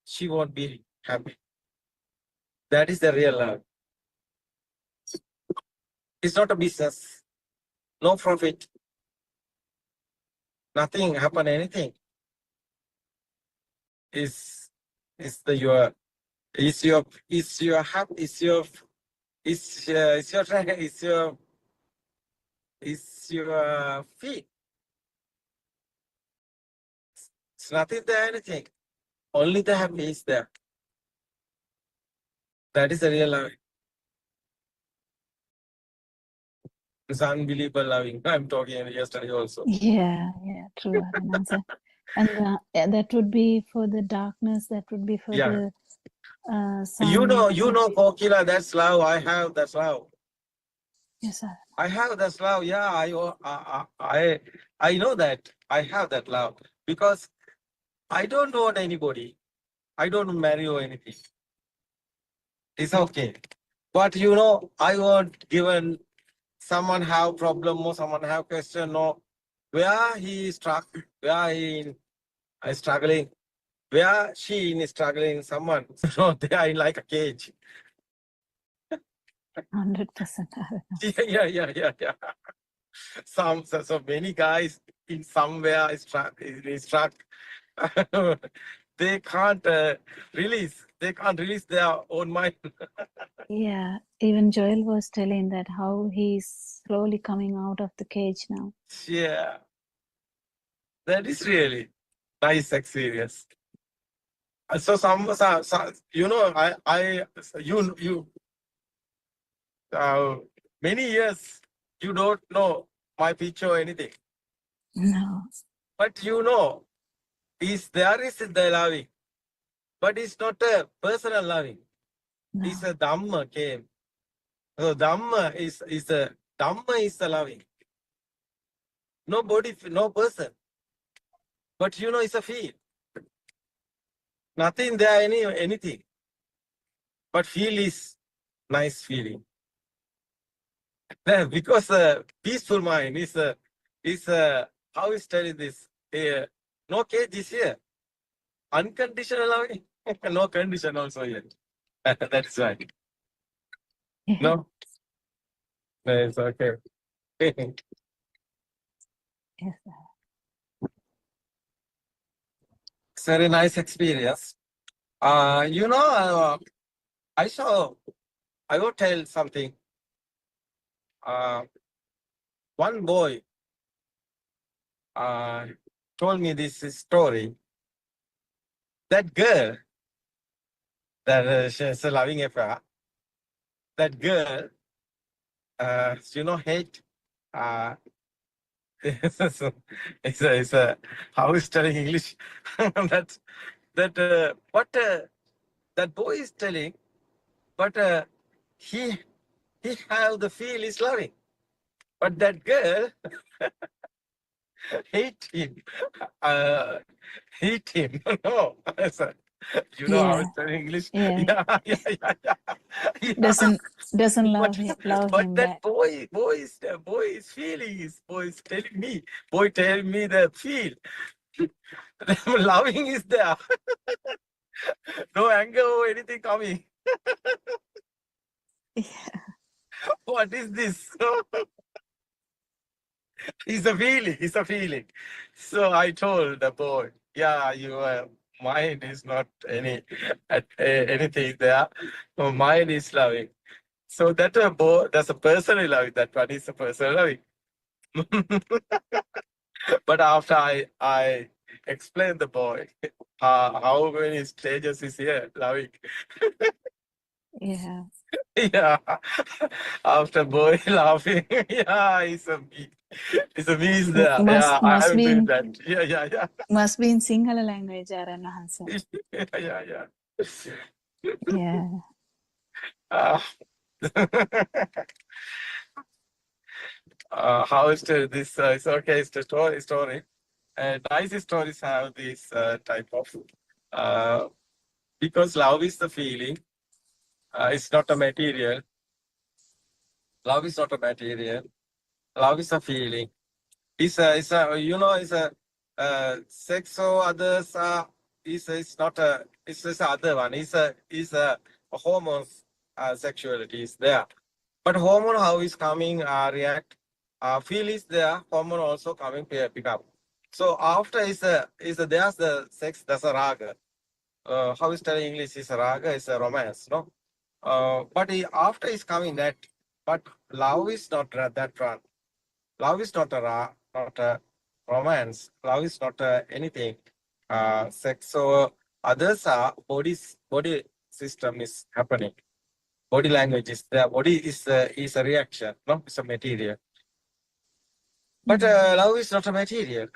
She won't be happy. That is the real love. It's not a business. No profit. Nothing happen. Anything. Is your happy? Is your feet. It's nothing there. Anything. Only the happy is there. That is the real love. It's unbelievable loving. I'm talking yesterday also. Yeah, true, Aranansa. And that would be for the darkness, that would be for the sun. You know, Kokila, that's love. I have that love. Yes, sir. I have that love. Yeah, I know that. I have that love because I don't want anybody. I don't marry or anything. It's okay. But I want given someone have problem or someone have question or where he is struck, where he is struggling, where she is struggling, someone. So they are in like a cage. 100%. Yeah. So many guys in somewhere is struck. They can't release. They can't release their own mind. Yeah, even Joel was telling that how he's slowly coming out of the cage now. Yeah, that is really nice experience. So many years you don't know my picture or anything. No. But there is the loving, but it's not a personal loving. No. It's a Dhamma came. So Dhamma is the loving. Nobody, no person. But it's a feel. Nothing there, anything. But feel is nice feeling. Because peaceful mind is how is telling this? No cage is here. Unconditional loving. No condition also yet. That's right. No? It's okay. Yes, It's very nice experience. I will tell something. One boy told me this story. That girl, that she's a loving affair. That girl, hate. It's a how is telling English? What that boy is telling, but he have the feel is loving, but that girl hate him. Hate him. No, how it's telling English. Yeah. Yeah. Doesn't love him But that back. boy is feeling. Boy is telling me. Boy telling me the feel. Loving is there. No anger or anything coming. Yeah. What is this? It's a feeling. It's a feeling. So I told the boy, yeah, your mind is not anything there. Your mind is loving. So that boy, that's a personal loving. That one is a personal loving. But after I explained the boy how many stages is here loving. Yeah. Yeah. After boy laughing, yeah, it's a me there. Yeah, I Must haven't be doing in, that. Yeah. must be in Sinhala language, Aranansa. Yeah. Yeah. How is this? It's okay. It's the story. Nice stories have this type of because love is the feeling. It's not a material. Love is not a material. Love is a feeling. It's a sex or others are is not a it's other one. It's a hormones sexuality is there. But hormone how is coming react feel is there, hormone also coming pick up. So after is there's the sex, that's a raga. How is telling English is a raga, is a romance, no? But after is coming that, but love is not that one. Love is not not a romance. Love is not anything. Sex or others are body system is happening. Body language is there. Body is a reaction, no? It's a material. But love is not a material.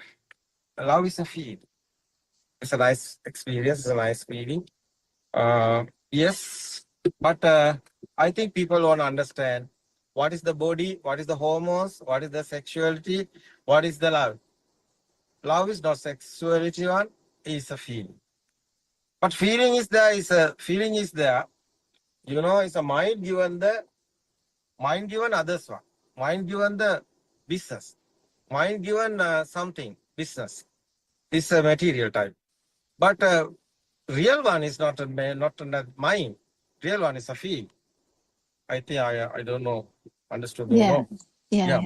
Love is a feel. It's a nice experience. It's a nice feeling. Yes, but I think people want to understand what is the body, what is the hormones, what is the sexuality, what is the love. Love is not sexuality one, it's a feeling. But feeling is there, feeling is there. You know, it's a mind given others one. Mind given the business. Mind given something, business. It's a material type. But real one is not a mind. Real one is a feel. I think I don't know. Understood? Yeah. No? Yeah.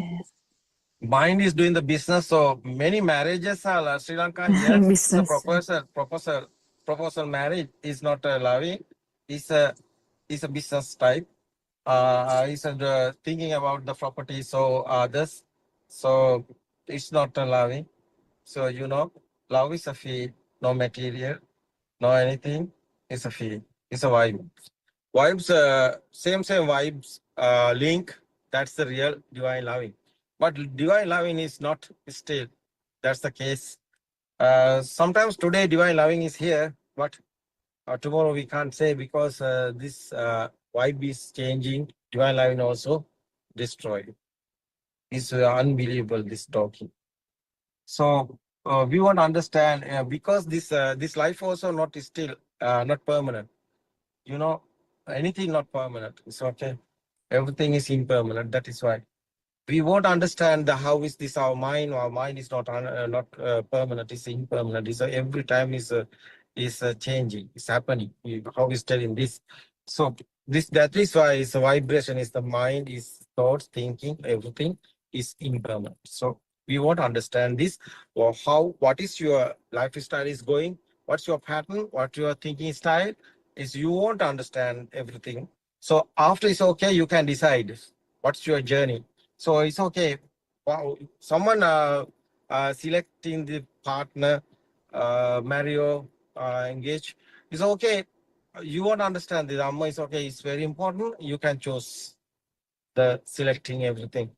Mind is doing the business. So many marriages are Sri Lankan. Yes, Business. the proposal marriage is not loving. It's a business type. It's thinking about the property. So others. So it's not loving. So love is a feel, no material, no anything. It's a feel. It's a vibe. Vibes, same vibes, link. That's the real divine loving. But divine loving is not still. That's the case. Sometimes today divine loving is here, but tomorrow we can't say because this vibe is changing. Divine loving also destroyed. It's unbelievable, this talking. So we want to understand because this life also not still not permanent. Anything not permanent. It's okay. Everything is impermanent. That is why we won't understand how is this our mind. Our mind is not permanent. It's impermanent. It's every time is changing. It's happening. How is telling this? So that is why it's a vibration. Is the mind, is thoughts, thinking, everything is impermanent. So we won't understand this or what is your lifestyle is going. What's your pattern? What your thinking style is. You won't understand everything. So after it's okay, you can decide what's your journey. So it's okay. Wow. Someone selecting the partner, marry or engage, it's okay. You won't understand the Amma is okay. It's very important. You can choose the selecting everything.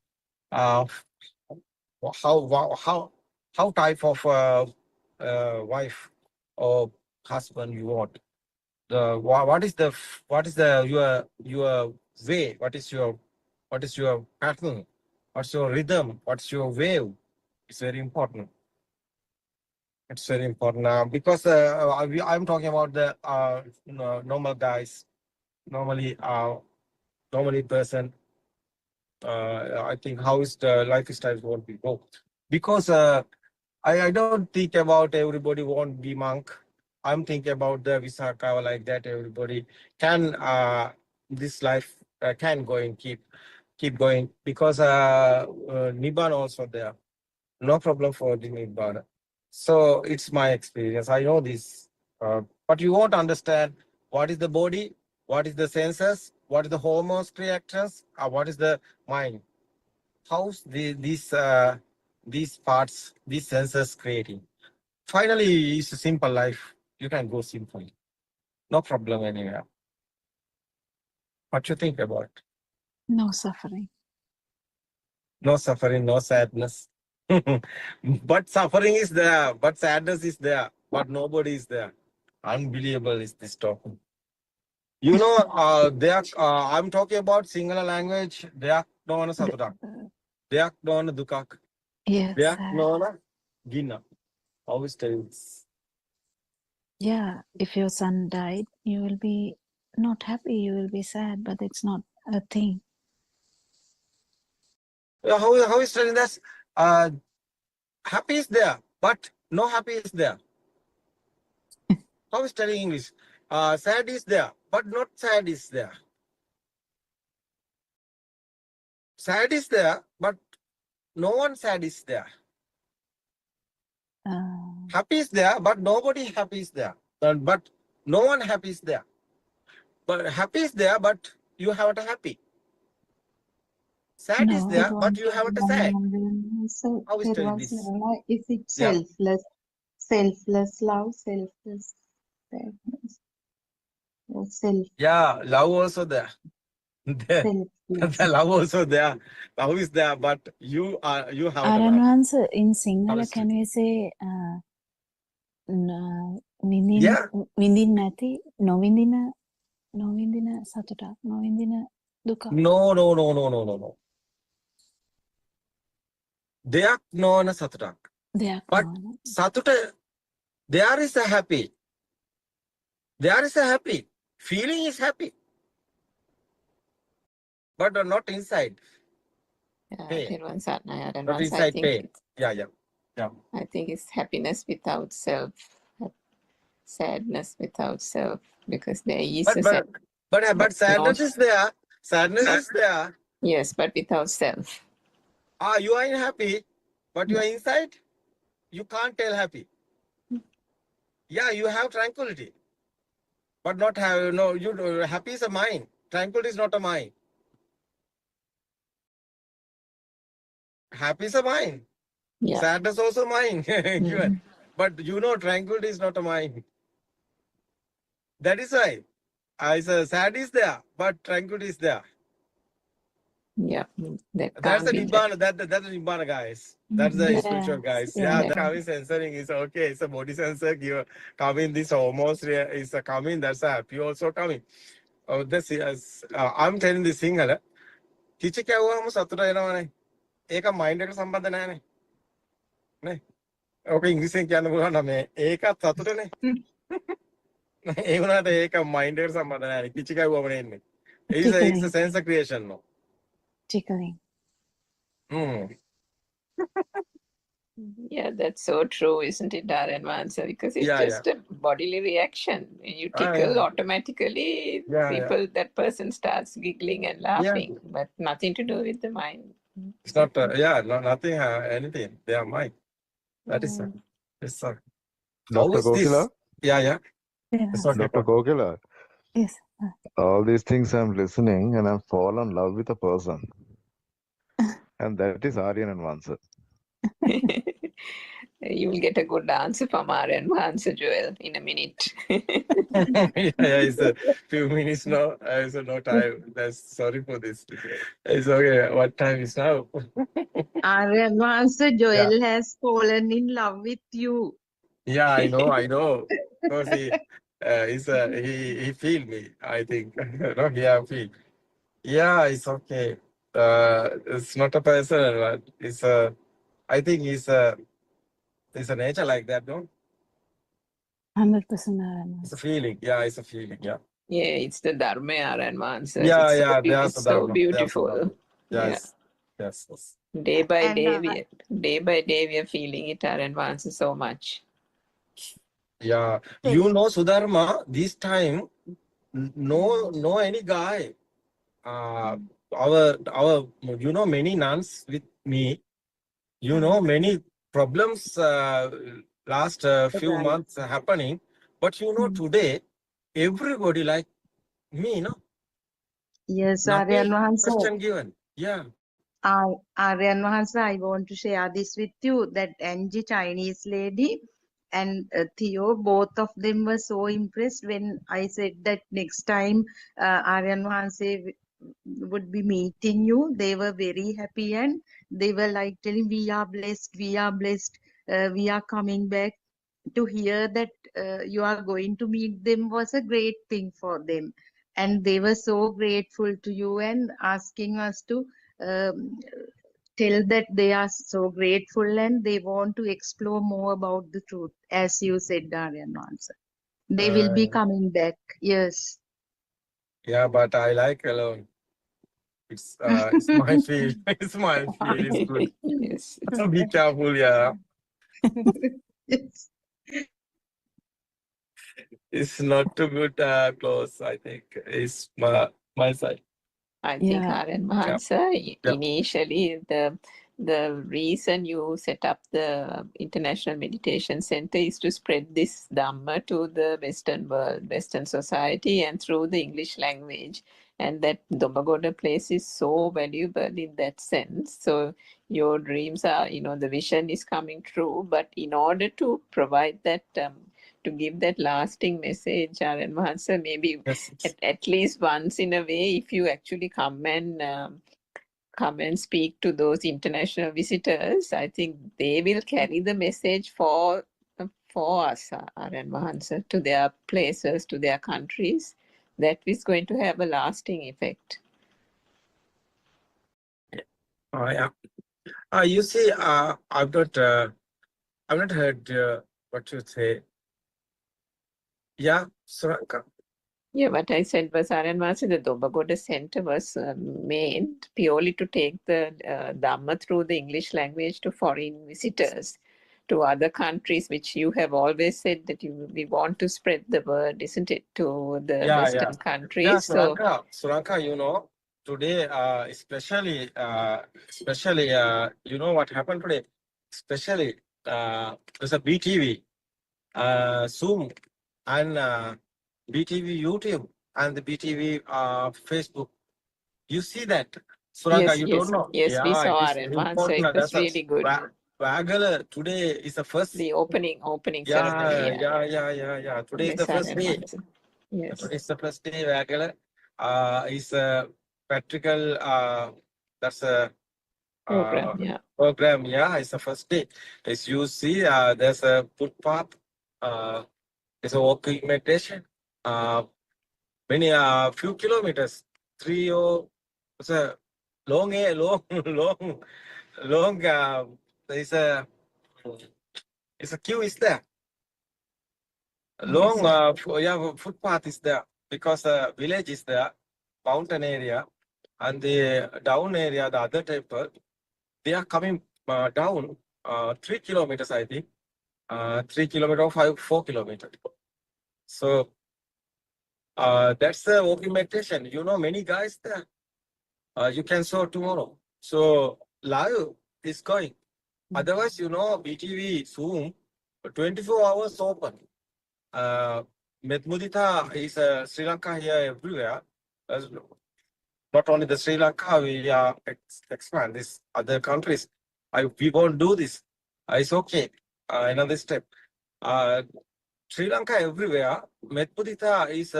How type of wife or husband you want? What is your way? What is your pattern? What's your rhythm? What's your wave? It's very important. It's very important because I'm talking about the normal guys, normally person. I think how is the lifestyle won't be go because I don't think about everybody won't be monk. I'm thinking about the Visakha like that. Everybody can this life can go and keep going because Nibbana also there. No problem for the Nibbana. So it's my experience. I know this, but you won't understand what is the body, what is the senses, what is the hormones reactions, what is the mind. How's these parts, these senses creating. Finally, it's a simple life. You can go simply. No problem anywhere. What you think about it? No suffering. No suffering, no sadness. But suffering is there, but sadness is there, but nobody is there. Unbelievable is this topic. I'm talking about Sinhala language. Deyak noana satutak. Deyak noana dukak. Yes. Deyak noana gina. Always tell this. Yeah, if your son died, you will be not happy, you will be sad, but it's not a thing. How is telling this? Happy is there, but no happy is there. How is telling English? Sad is there, but not sad is there. Sad is there, but no one sad is there. Happy is there, but nobody happy is there. But no one happy is there. But happy is there, but you haven't happy. Sad is No. there, but you haven't sad. So How is there telling was this? is it Yeah. selfless love, selfless sadness, or Yeah, love also there. There. selfless? The love also there. Love is there, but you haven't Aran love. Wansa, in How Sinhala, is can it? we say විඳින් Yeah. විඳින් නැති නොවිඳින සතුටක් නොවිඳින දුකක් No. දෙයක් නොවන සතුටක්. දෙයක් But නොවන. සතුට, there is a happy. There is a happy. Feeling is happy. But not inside. Pain. Not inside pain. Yeah. I think it's happiness without self, sadness without self, because there is But sadness is there. Sadness is there. yes, but without self. You are happy, but you are inside. You can't tell happy. Yeah, you have tranquility, but not have happy is a mind. Tranquility is not a mind. Happy is a mind. Yeah. Sadness also mind. But tranquility is not a mind. That is why sad is there, but tranquility is there. Yeah. That's the Nibbana. That's the Nibbana, guys. That's the spiritual guys. Yeah, the coming censoring is okay. It's a body sensor. Coming this almost is coming. That's a happy also coming. This is I'm telling this thing. Kichi kya hua hum satra ena eka mind එක සම්බන්ධ නැහැ නේ ඔක ඉංග්‍රීසියෙන් කියන්න පුළුවන් නම් මේ ඒකත් සතුටනේ ඒ වුණාට ඒක mind එකට සම්බන්ධ නැහැ කිචි කැවුවම නෙන්නේ it's a sense of creation no tickling. Yeah, that's so true, isn't it, Darren Mansa? Because it's just a bodily reaction. When you tickle, automatically that person starts giggling and laughing, but nothing to do with the mind. It's not nothing anything they are mind. That is it's Dr. Kokila? Yeah. Dr. Kokila? Yes. All these things I'm listening and I'm fallen in love with a person. And that is Aryan and Vansa. You will get a good answer from Aryan Vansa, Joel, in a minute. It's a few minutes now. I said no time. Sorry for this. It's okay. What time is now? Aryan Vansa, Joel has fallen in love with you. Yeah, I know. Because he feel me, I think. No, feel. Yeah, it's okay. It's not a person, but it's I think it's a nature like that, no? 100%. It's a feeling. Yeah, it's a feeling. Yeah. Yeah, it's the Dharma and Mansa. It's so beautiful. Yes. Day by day, we are feeling it, and Mansa, so much. Yeah, Sudharma, this time, no any guy. Our many nuns with me. Many problems last few months happening, but today everybody like me, no? Yes, Aryan Vansa. Question given. Yeah. Aryan Vansa, I want to share this with you, that Angie, Chinese lady, and Theo, both of them were so impressed when I said that next time Aryan Vansa would be meeting you. They were very happy and they were like telling, we are blessed, we are coming back. To hear that you are going to meet them was a great thing for them. And they were so grateful to you and asking us to tell that they are so grateful and they want to explore more about the truth, as you said, Aryan Vansa. They will be coming back. Yes. Yeah, but I like alone. It's my feel. It's my feel. It's good. Yes. Be careful, yeah. Yes. It's not too good close, I think. It's my side. I think Yeah. Aryan Yeah. Mahansa, Yeah. initially the reason you set up the International Meditation Center is to spread this Dhamma to the Western world, Western society, and through the English language. And that Dombagoda place is so valuable in that sense. So your dreams are, the vision is coming true. But in order to provide that, to give that lasting message, Aryan Mahansa, maybe Yes. at least once in a way, if you actually come and speak to those international visitors, I think they will carry the message for us, Aryan Mahansa, to their places, to their countries. That is going to have a lasting effect. Oh, yeah. You see, I've not heard what you say. Yeah, Suranka. Yeah, what I said was Aryan Mahansa, the Dombagoda Center was made purely to take the Dhamma through the English language to foreign visitors, to other countries, which you have always said that we want to spread the word, isn't it, to the Yeah, Western yeah. countries. Yeah, So Suranka, today, especially, you know what happened today? Especially, there's a BTV, Zoom, and BTV YouTube, and the BTV Facebook. You see that, Suranka? You don't know? yes, we Yeah, saw it is Aryan very Mahansa. important. It was That's a really good. Wagala today is the first. The opening ceremony. Yeah. Today is the Yes, first Aryan day. Mahansa. Yes. Today is the first day. Wagala is a practical. That's a Program, yeah. program. Yeah, it's the first day. As you see, there's a footpath. There's a walking meditation. Many few kilometers. It's a long. There's a queue is there. Long footpath is there because village is there, mountain area, and the down area, the other temple, they are coming down 3 kilometers, I think. 3 kilometers or 4 kilometers. So that's the walking meditation. You know, many guys there. You can show tomorrow. So live is going. Otherwise, BTV Zoom 24 hours open. Mudita is Sri Lanka here everywhere. Not only the Sri Lanka, we expand this other countries. We won't do this. It's okay. Another step. Sri Lanka everywhere. Mudita is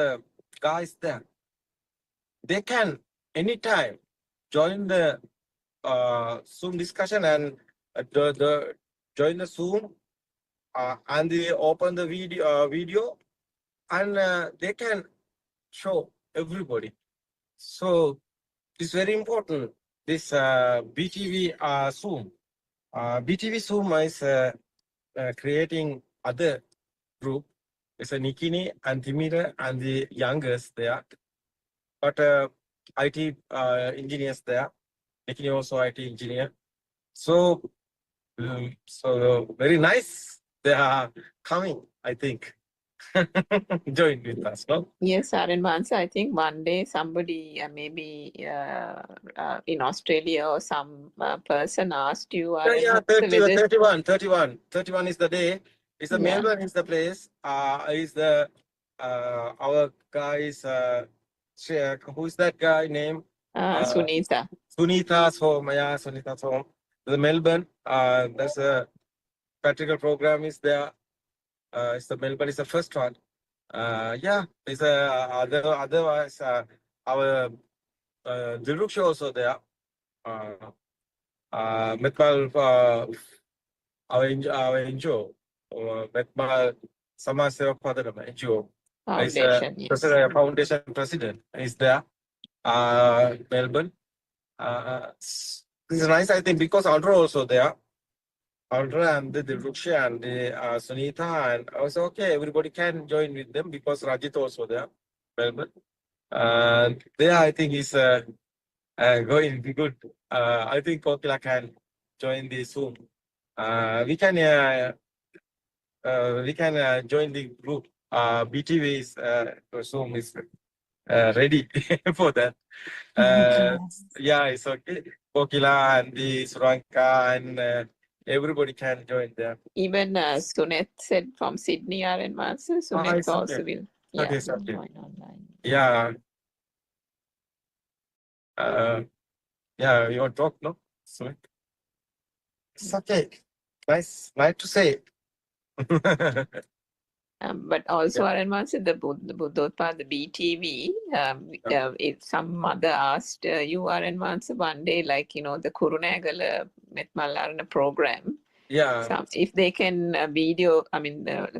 guys there. They can anytime join the Zoom discussion and join the Zoom and they open the video and they can show everybody. So it's very important. This BTV Zoom. BTV Zoom is creating other group. It's a Nikini and Timira and the youngest there. But IT engineers there. Nikini also IT engineer. So very nice. They are coming, I think. Join with us, no? Yes, Aryan Mahansa, I think one day somebody, maybe in Australia or some person asked you, Aryan Mahansa, 31 is the day. It's the Melbourne is the place. Is the our guy is who's that guy name? Sunita. Sunita's home. Yeah, Sunita's home. The Melbourne. There's a practical program is there. It's the Melbourne is the first one. It's otherwise our Diruksha also there. Metmal our NGO, Metmal Samaseva Padanama NGO. Foundation, foundation president is there. Melbourne. This is nice, I think, because Andhra also there. Andhra and the Diruksha and the Sunita, and I was okay. Everybody can join with them because Rajit also there, Melbourne. There, I think is going good. I think Kokila can join the Zoom. We can join the group. BTV is Zoom is ready for that. Yeah, it's okay. Kokila and the Suranka and everybody can join there. Even Sunet said from Sydney are advanced. Sunet it's also okay. will It's okay. join online. Yeah. Yeah, you want to talk, no? Sunet? It's okay. Nice to say. But also are advanced the Buddothpada, the BTV. If some mother asked you are advanced one day, like the Kurunagala Metmalarana program. Yeah. If they can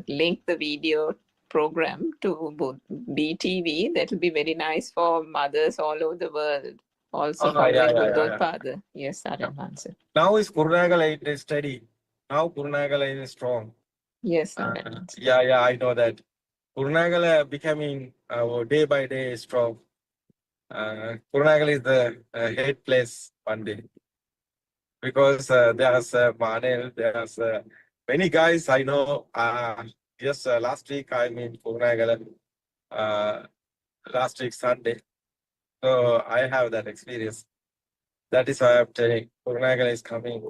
link the video program to BTV, that will be very nice for mothers all over the world. Also following Buddothpada. Yes, are advanced. Now is Kurunagala is steady. Now Kurunagala is strong. Yes, yeah, I know that. Kurunagala becoming day by day strong. Kurunagala is the head place one day. Because there's Manel, there's many guys I know. Just last week I'm in Kurunagala, last week Sunday. So I have that experience. That is why I'm telling Kurunagala is coming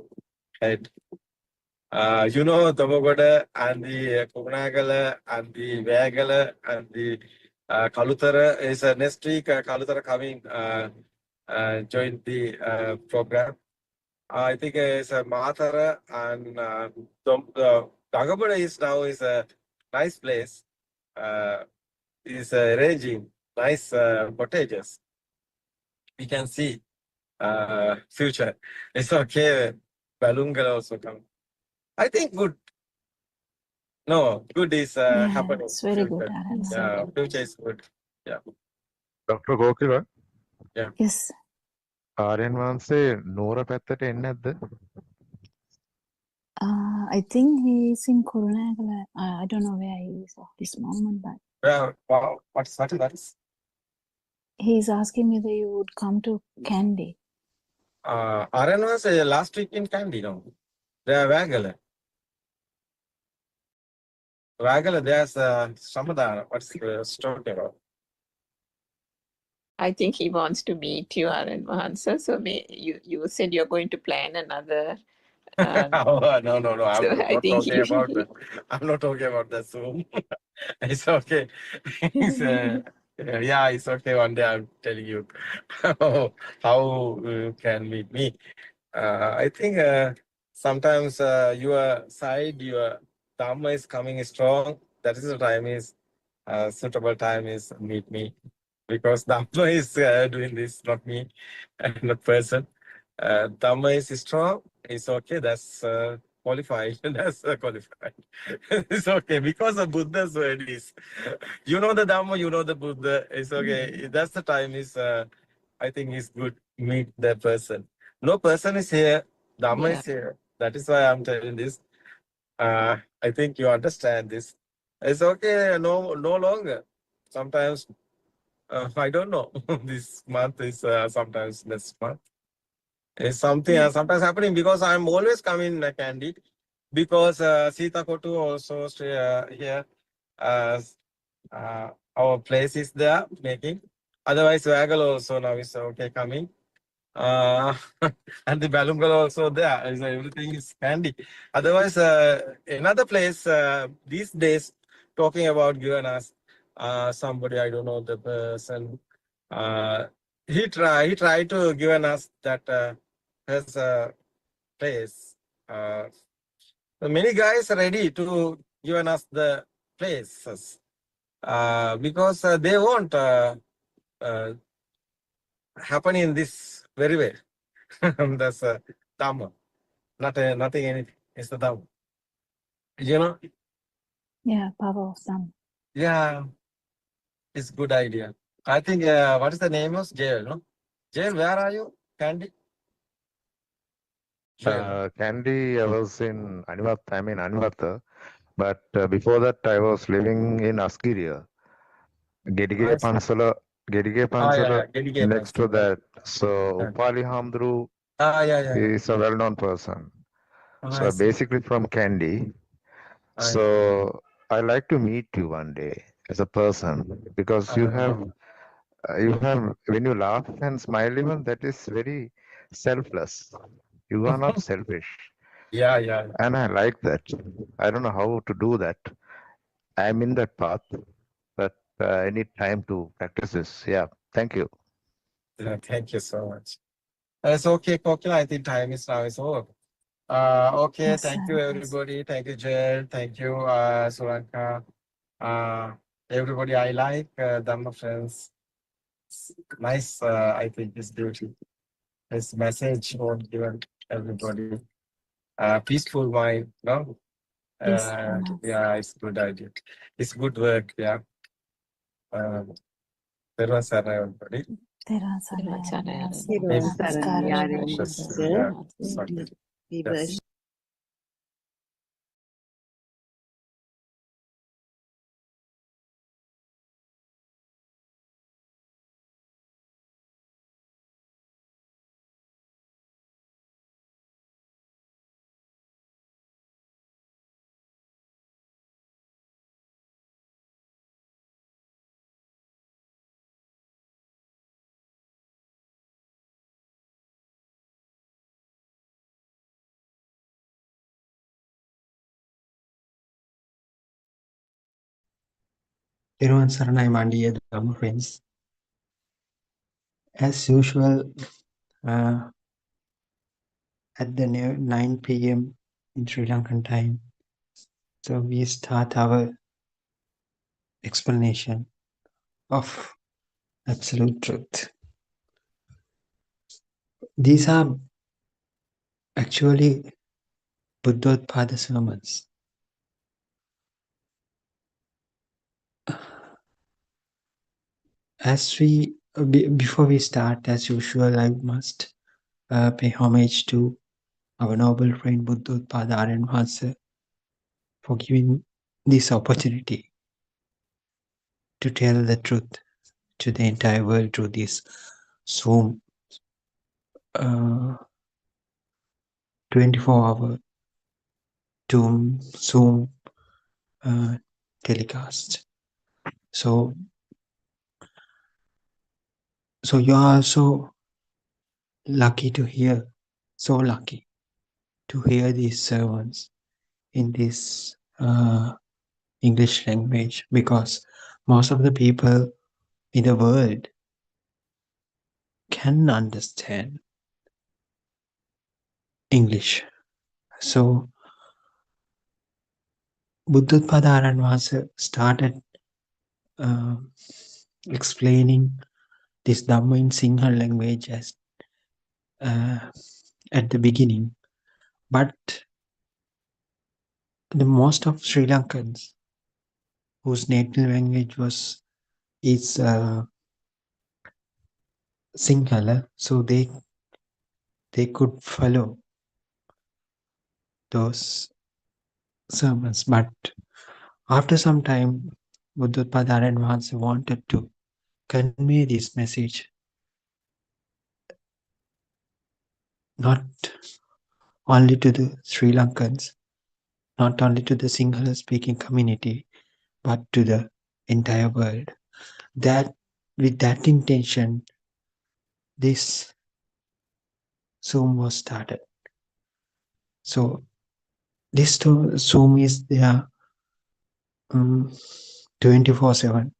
ahead. Tomogoda and the Kurunagala and the Vagala and the Kalutara is next week. Kalutara coming join the program. I think it's a Matara and Dagabada is now is a nice place. Is arranging nice cottages. We can see future. It's okay. Balungal also come. I think good. No, good is happening. It's very good. Yeah, future is good. Yeah. Dr. Kokila? Yeah. Yes. ආර්යයන් වහන්සේ නෝර පැත්තට එන්නේ නැද්ද? I think he's in Kurunagala. I don't know where he is at this moment, but Wow, what's that? he's asking whether you would come to Kandy. Aryan was last week in Kandy, no? There are Vagala. There's Samadana. What's the story about? I think he wants to meet you, Aranmahansa. So you said you're going to plan another. No. I'm not talking about that. I'm not talking about that Zoom. It's okay. It's okay. One day I'm telling you how you can meet me. I think sometimes your side, your Dhamma is coming strong. That is the time is suitable time is meet me. Because Dhamma is doing this, not me, not person. Dhamma is strong. It's okay. That's qualified. That's qualified. It's okay because of Buddha's word is. You know the Dhamma, you know the Buddha. It's okay. That's the time is. I think it's good meet that person. No person is here. Dhamma is here. That is why I'm telling this. I think you understand this. It's okay. No longer. Sometimes. I don't know. This month is sometimes next month. It's something sometimes happening because I'm always coming Kandy because Sita Kotu also stay here. Our place is there making. Otherwise, Vagal also now is okay coming. And the Balungal also there. Everything is Kandy. Otherwise, another place these days talking about given us. Somebody, I don't know the person, he tried to give us that his place. Many guys are ready to give us the places because they won't happen in this very way. That's Dhamma. Nothing anything. It's the Dhamma. You know? Yeah, power of Dhamma. Yeah. It's good idea. I think, what is the name of jail, no? Jail, where are you? Kandy? Kandy, I was in Animata, but before that I was living in Askiria. Gedigiri Pansala Gedige Yeah, Pansala Gedige next to Pansala. that. So Yeah. Upali Hamdru Yeah. is a well-known person. So I see. basically from Kandy. I So I like to meet you one day as a person because you have when you laugh and smile even that is very selfless. You are not selfish, yeah. and I like that. I don't know how to do that. I'm in that path, but I need time to practice this. Yeah, thank you. Yeah, thank you so much. It's okay, Kokila. I think time is now is over. Okay, Yes, thank sir. you Yes. everybody. Thank you, Jel. Thank you, Suranka. Everybody, I like Dhamma friends. It's nice, I think, his duty. His message was given everybody. Peaceful mind, no? Yes, Rama. Yeah, it's good idea. It's good work, yeah. There was everybody. Tera sarana Thiruvan namaskara සරණයි Rama. ආරෙන්න Yes, විවර්ෂ Thiruvan Saranai Mandiya Dhamma friends. As usual, at the 9 p.m. in Sri Lankan time, so we start our explanation of absolute truth. These are actually Buddothpada sermons. As we before we start, as usual, I must pay homage to our noble friend Buddothpada and Master for giving this opportunity to tell the truth to the entire world through this Zoom 24-hour Zoom telecast. So you are also lucky to hear, so lucky to hear these sermons in this English language, because most of the people in the world can understand English. So Buddothpada Aranvasa started explaining this Dhamma in Sinhala language as at the beginning, but the most of Sri Lankans whose native language is Sinhala, so they could follow those sermons. But after some time, Buddothpada Aranvasa wanted to convey this message not only to the Sri Lankans, not only to the Sinhala speaking community, but to the entire world. That with that intention, this Zoom was started. So this Zoom is there 24/7.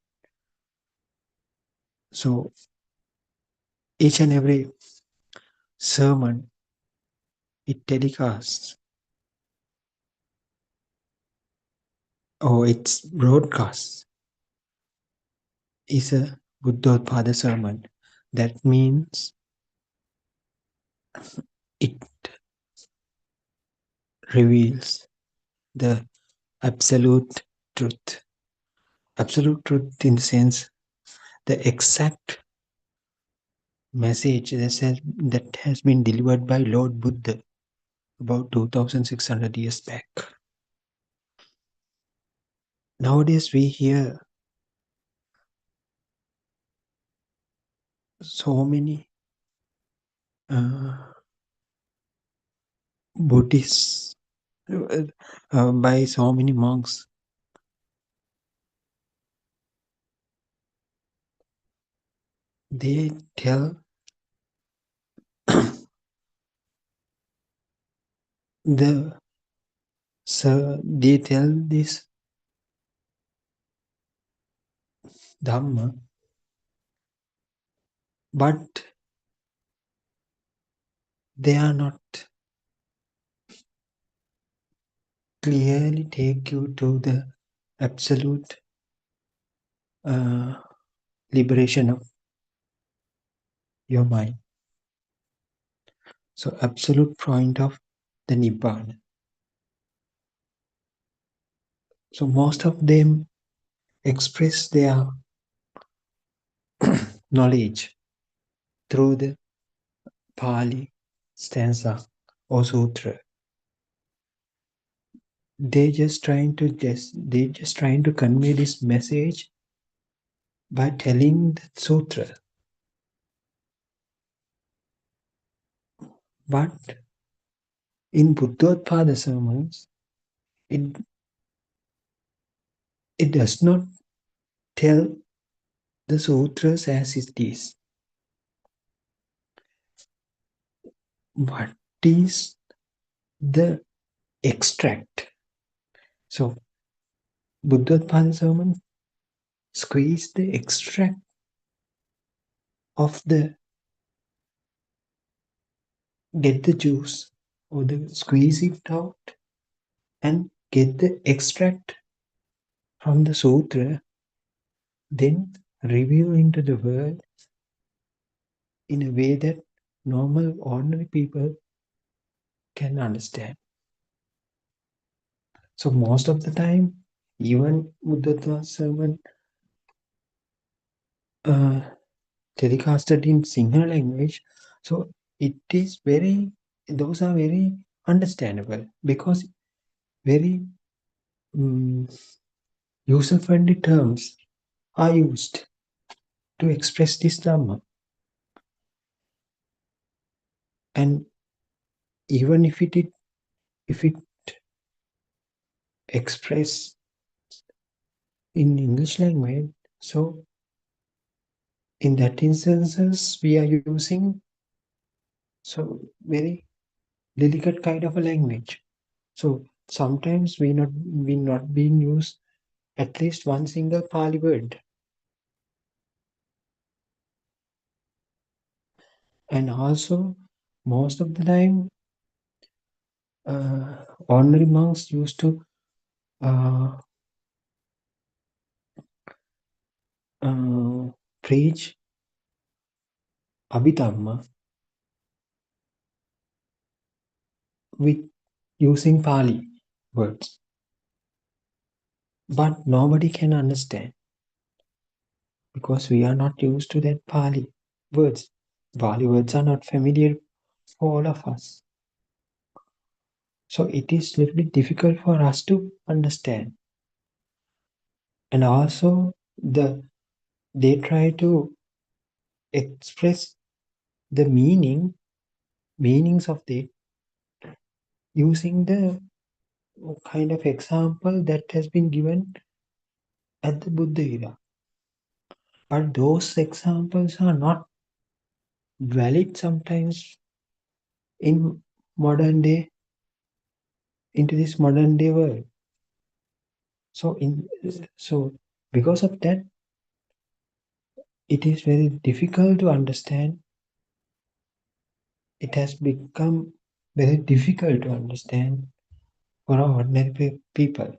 So each and every sermon it telecasts or its broadcasts is a Buddothpada sermon. That means it reveals the absolute truth. Absolute truth in the sense the exact message that has been delivered by Lord Buddha about 2600 years back. Nowadays we hear so many Buddhists, by so many monks. They tell they tell this Dhamma, but they are not clearly take you to the absolute liberation of your mind. So absolute point of the Nibbana. So most of them express their knowledge through the Pali stanza or sutra. They just trying to convey this message by telling the sutra. But in Buddothpada sermons, it does not tell the sutras as it is. What is the extract? So Buddothpada sermon squeeze the extract of the get the juice or the squeeze it out and get the extract from the sutra, then reveal into the world in a way that normal ordinary people can understand. So most of the time, even Buddothpada sermon telecasted in Sinhala language, so it is those are very understandable because very user-friendly terms are used to express this Dhamma. And even if it express in English language, so in that instances we are using so very delicate kind of a language. So sometimes we not being used at least one single Pali word. And also most of the time ordinary monks used to preach Abhidhamma with using Pali words. But nobody can understand because we are not used to that Pali words. Pali words are not familiar for all of us. So it is a little bit difficult for us to understand. And also they try to express the meanings of it using the kind of example that has been given at the Buddha era. But those examples are not valid sometimes in into this modern day world. So because of that, it is very difficult to understand. It has become very difficult to understand for our ordinary people.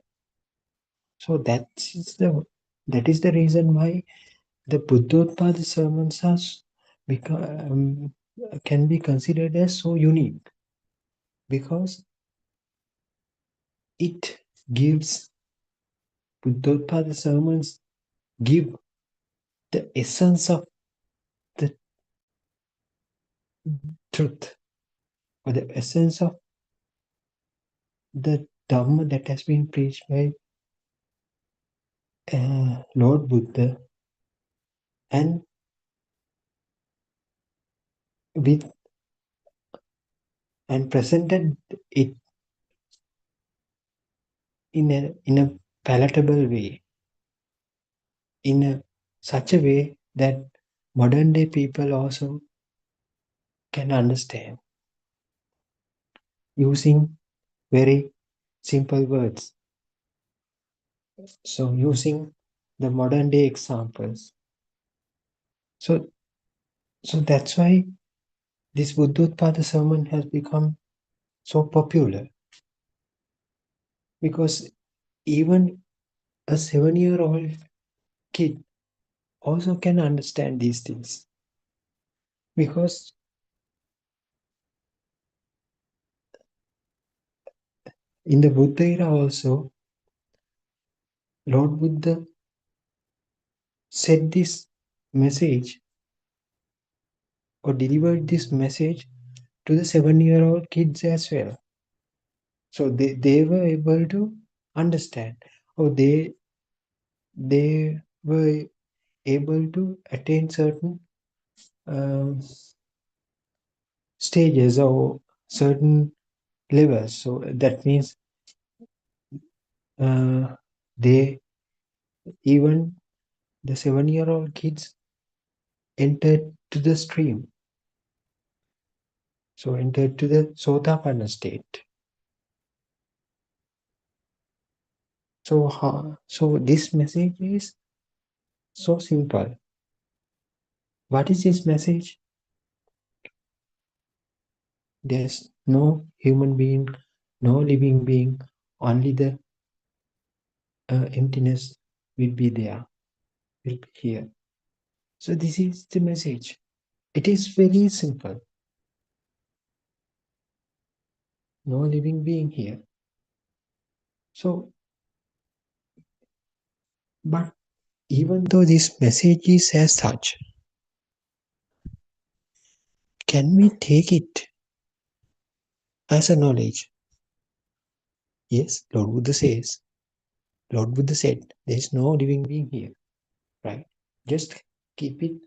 So that is the reason why the Buddothpada sermons can be considered as so unique, because it gives Buddothpada sermons give the essence of the truth or the essence of the Dhamma that has been preached by Lord Buddha, and with and presented it in a palatable way, in such a way that modern day people also can understand, using very simple words. So using the modern day examples. So that's why this Buddothpada sermon has become so popular, because even a 7-year-old kid also can understand these things, because in the Buddha era also, Lord Buddha said this message or delivered this message to the 7-year-old kids as well. So they were able to understand, or they were able to attain certain stages or certain levels. So that means they, even the 7-year-old kids, entered to the stream. So entered to the Sotapanna state. So this message is so simple. What is this message? There's no human being, no living being, only the emptiness will be there, will be here. So this is the message. It is very simple. No living being here. So, but even though this message is as such, can we take it as a knowledge? Yes, Lord Buddha said, there is no living being here, right? Just keep it in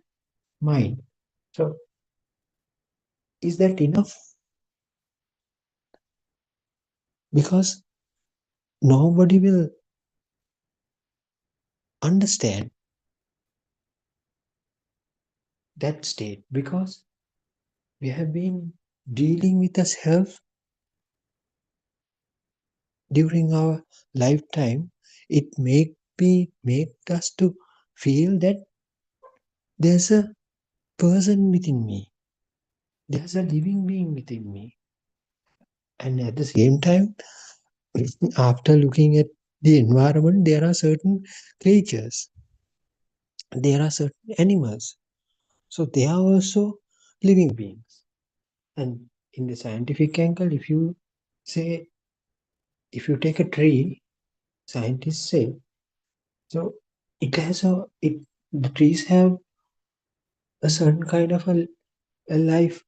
mind. So, is that enough? Because nobody will understand that state, because we have been dealing with the self during our lifetime. It make us to feel that there's a person within me, there's a living being within me, and at the same time, after looking at the environment, there are certain creatures, there are certain animals, so they are also living beings. And in the scientific angle, if you take a tree, scientists say, so the trees have a certain kind of a life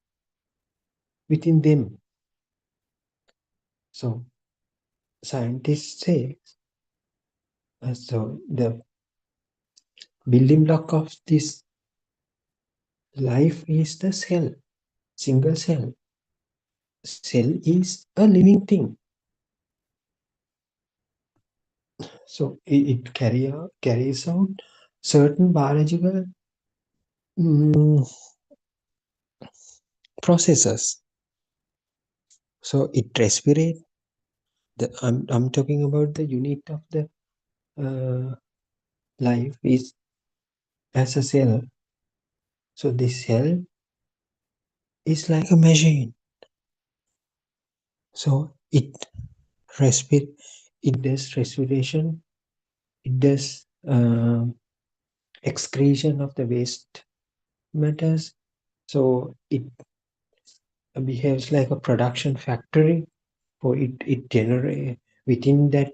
within them. So scientists say, so the building block of this life is the cell, single cell. Cell is a living thing. So it carries out certain biological processes. So it respirates. I'm talking about the unit of the life is as a cell. So this cell is like a machine. So it does respiration, it does excretion of the waste matters. So it behaves like a production factory, for it generates within that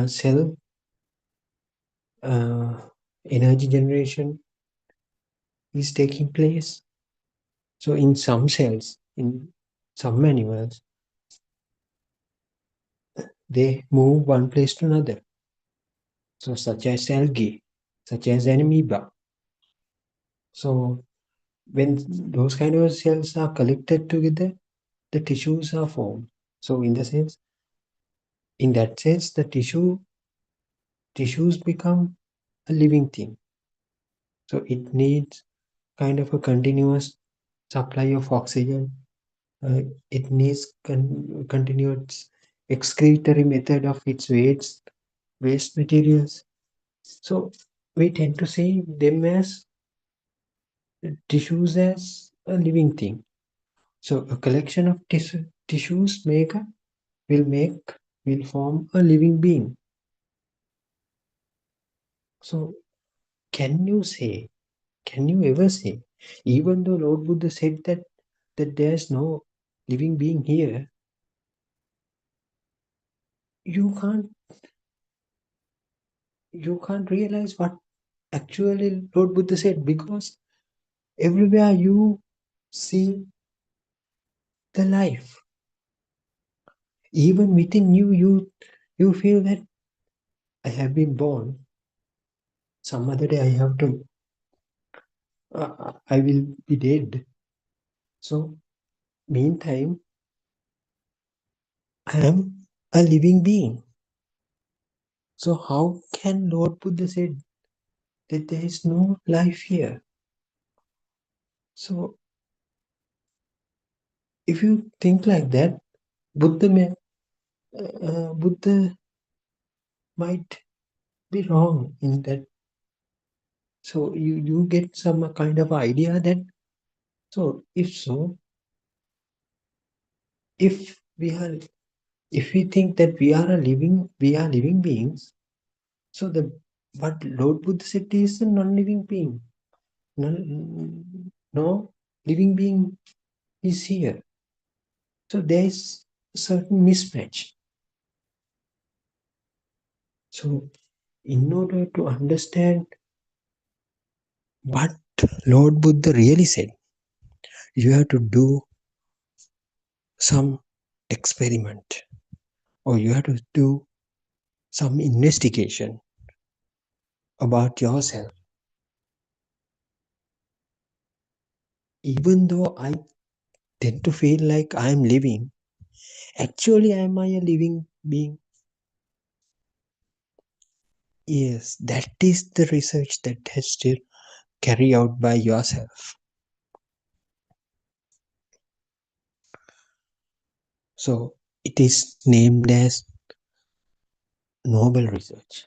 cell energy generation is taking place. So in some cells, in some animals, they move one place to another. So such as algae, such as amoeba. So when those kind of cells are collected together, the tissues are formed. So in that sense, the tissues become a living thing. So it needs kind of a continuous supply of oxygen. It needs continuous excretory method of its waste materials. So we tend to see them as tissues as a living thing. So a collection of tissues will form a living being. So can you ever say, even though Lord Buddha said that there's no living being here, you can't realize what actually Lord Buddha said, because everywhere you see the life, even within you feel that I have been born. Some other day I will be dead. So meantime, I am a living being. So how can Lord Buddha say that there is no life here? So if you think like that, Buddha might be wrong in that. So you get some kind of idea that, so if we think that we are living beings, so what Lord Buddha said is a non-living being. No living being is here. So there is a certain mismatch. So in order to understand what Lord Buddha really said, you have to do some experiment, or you have to do some investigation about yourself. Even though I tend to feel like I am living, actually am I a living being? Yes, that is the research that has to carry out by yourself. So it is named as noble research.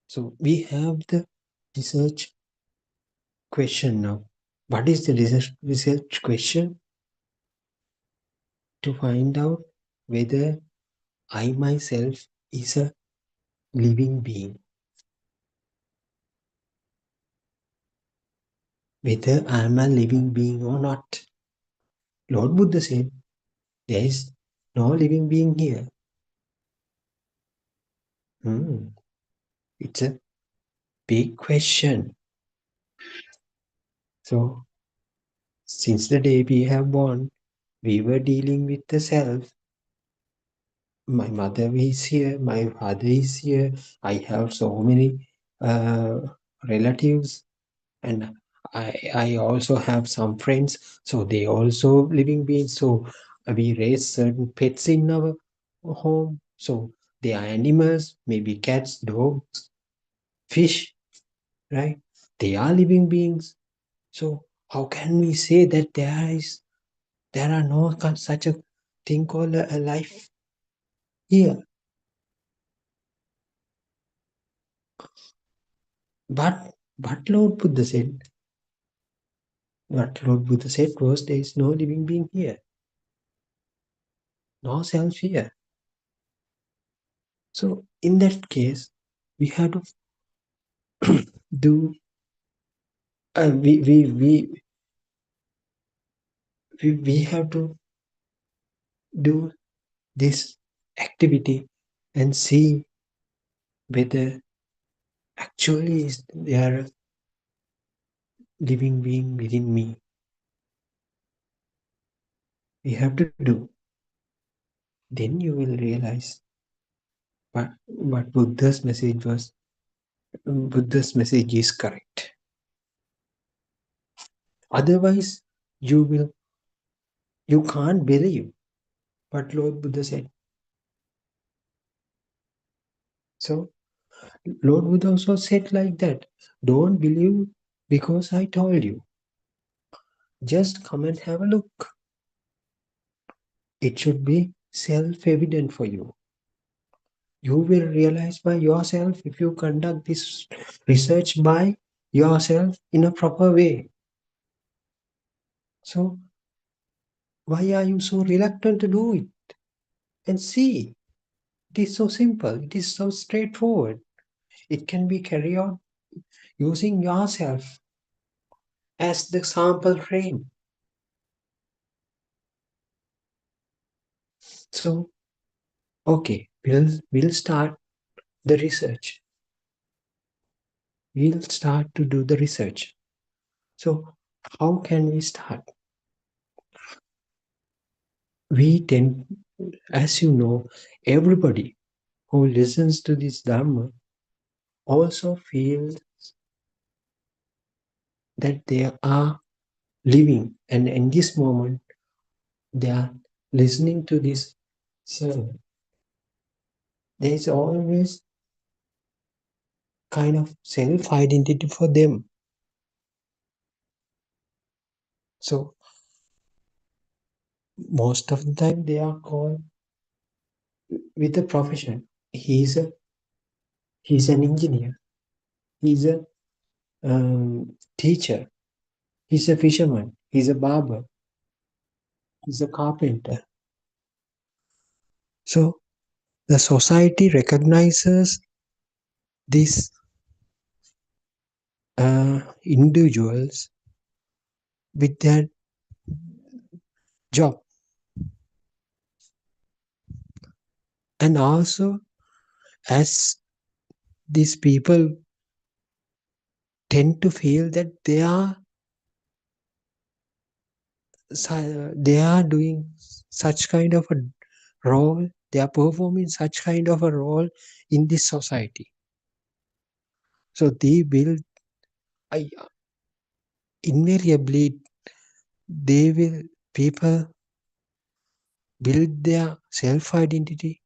So we have the research question now. What is the research question? To find out whether I myself is a living being. Whether I am a living being or not. Lord Buddha said, there is no living being here. It's a big question. So, since the day we have born, we were dealing with the self. My mother is here, my father is here, I have so many relatives, and I also have some friends, so they also living beings. So we raise certain pets in our home, so they are animals, maybe cats, dogs, fish, right? They are living beings. So how can we say that there are no such a thing called a life here? But Lord Buddha said, what Lord Buddha said was, there is no living being here, no self here. So in that case, we have to do we have to do this activity and see whether actually is there a living being within me. We have to do. Then you will realize what Buddha's message was. Buddha's message is correct. Otherwise, you can't believe what Lord Buddha said. So Lord Buddha also said like that. Don't believe because I told you. Just come and have a look. It should be self-evident for you. You will realize by yourself if you conduct this research by yourself in a proper way. So why are you so reluctant to do it? And see, it is so simple. It is so straightforward. It can be carried out using yourself as the sample frame. So, okay, we'll start the research. We'll start to do the research. So, how can we start? We tend, as you know, everybody who listens to this Dharma also feels that they are living, and in this moment they are listening to this sermon. There is always kind of self-identity for them. So most of the time they are called with a profession. He's an engineer. He's a teacher. He's a fisherman. He's a barber. He's a carpenter. So the society recognizes these individuals with their job. And also, as these people tend to feel that they are doing such kind of a role, they are performing such kind of a role in this society. So they will, invariably, people build their self-identity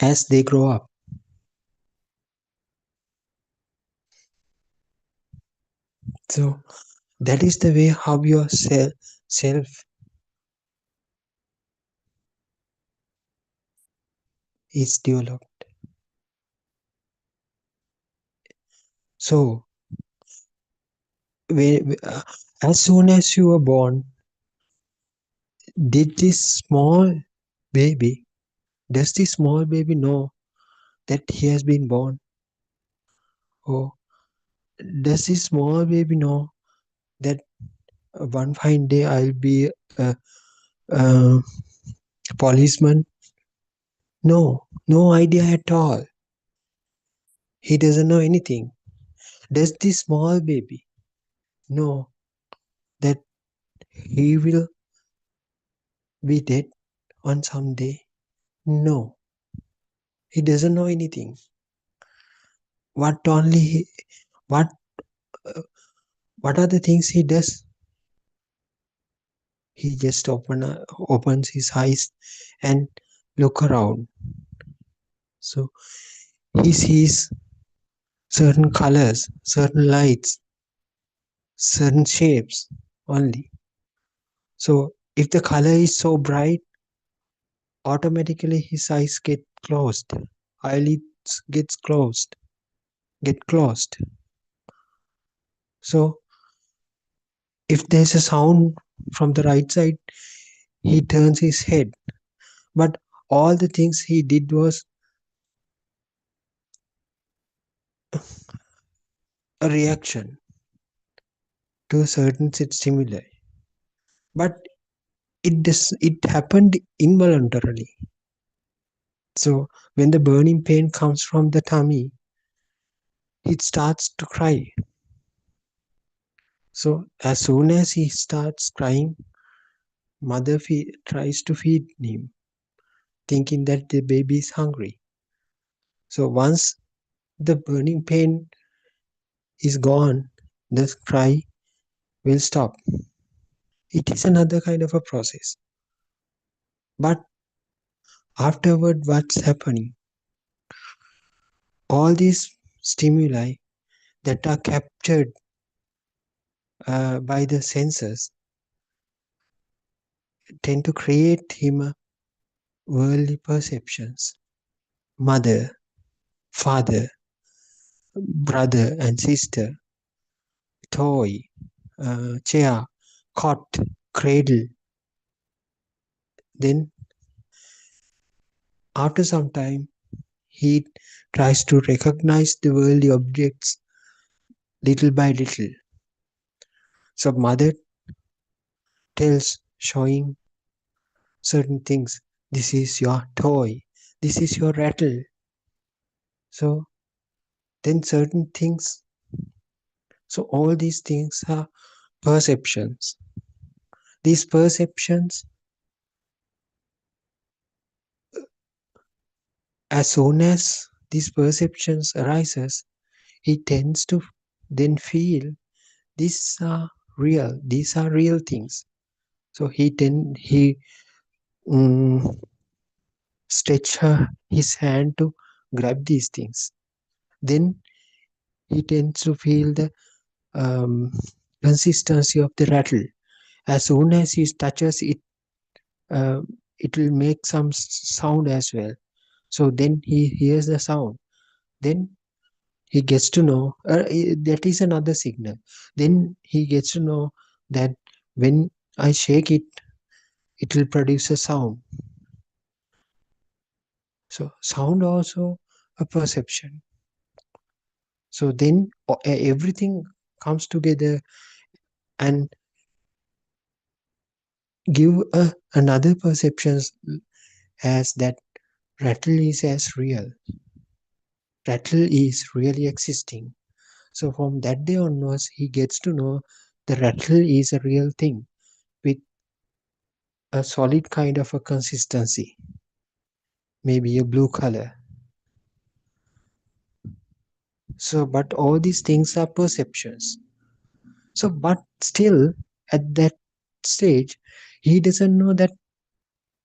as they grow up. So that is the way how your self is developed. So as soon as you were born, does this small baby know that he has been born? Or does this small baby know that one fine day I'll be a policeman? No idea at all. He doesn't know anything. Does this small baby know that he will be dead on some day? No. He doesn't know anything. What are the things he does? He just opens his eyes and look around. So he sees certain colors, certain lights, certain shapes only. So if the color is so bright, automatically his eyes get closed, eyelids get closed. So if there's a sound from the right side, he turns his head. But all the things he did was a reaction to a certain stimuli. But it happened involuntarily. So when the burning pain comes from the tummy, it starts to cry. So as soon as he starts crying, mother tries to feed him. thinking that the baby is hungry. So once the burning pain is gone, the cry will stop. It is another kind of a process. But afterward, what's happening? All these stimuli that are captured by the senses tend to create him worldly perceptions. Mother, father, brother and sister, toy, chair, cot, cradle. Then after some time, he tries to recognize the worldly objects little by little. So mother tells, showing certain things. This is your toy. This is your rattle. So then certain things. So all these things are perceptions. These perceptions, as soon as these perceptions arises, he tends to then feel these are real. These are real things. So he stretch his hand to grab these things. Then he tends to feel the consistency of the rattle. As soon as he touches it, it will make some sound as well. So then he hears the sound. Then he gets to know that is another signal. Then he gets to know that when I shake it, it will produce a sound. So sound also a perception. So then everything comes together and give another perceptions as that rattle is as real. Rattle is really existing. So from that day onwards, he gets to know the rattle is a real thing with a solid kind of a consistency, maybe a blue color. So, but all these things are perceptions. So, but still at that stage, he doesn't know that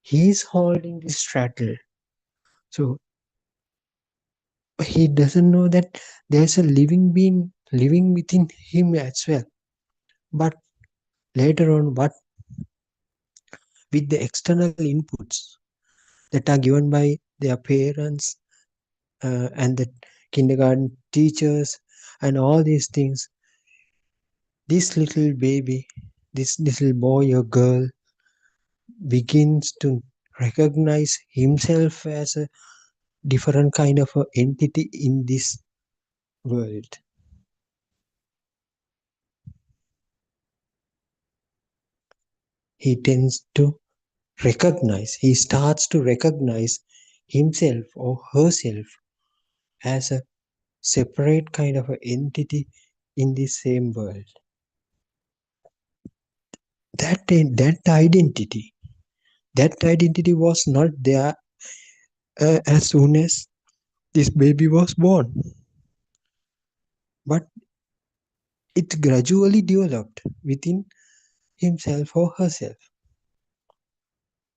he is holding this rattle. So, he doesn't know that there's a living being living within him as well. But later on, what with the external inputs that are given by their parents and the kindergarten teachers and all these things, this little baby, this little boy or girl begins to recognize himself as a different kind of a entity in this world. He tends to recognize, he starts to recognize himself or herself as a separate kind of an entity in the same world. That identity was not there as soon as this baby was born, but it gradually developed within himself or herself.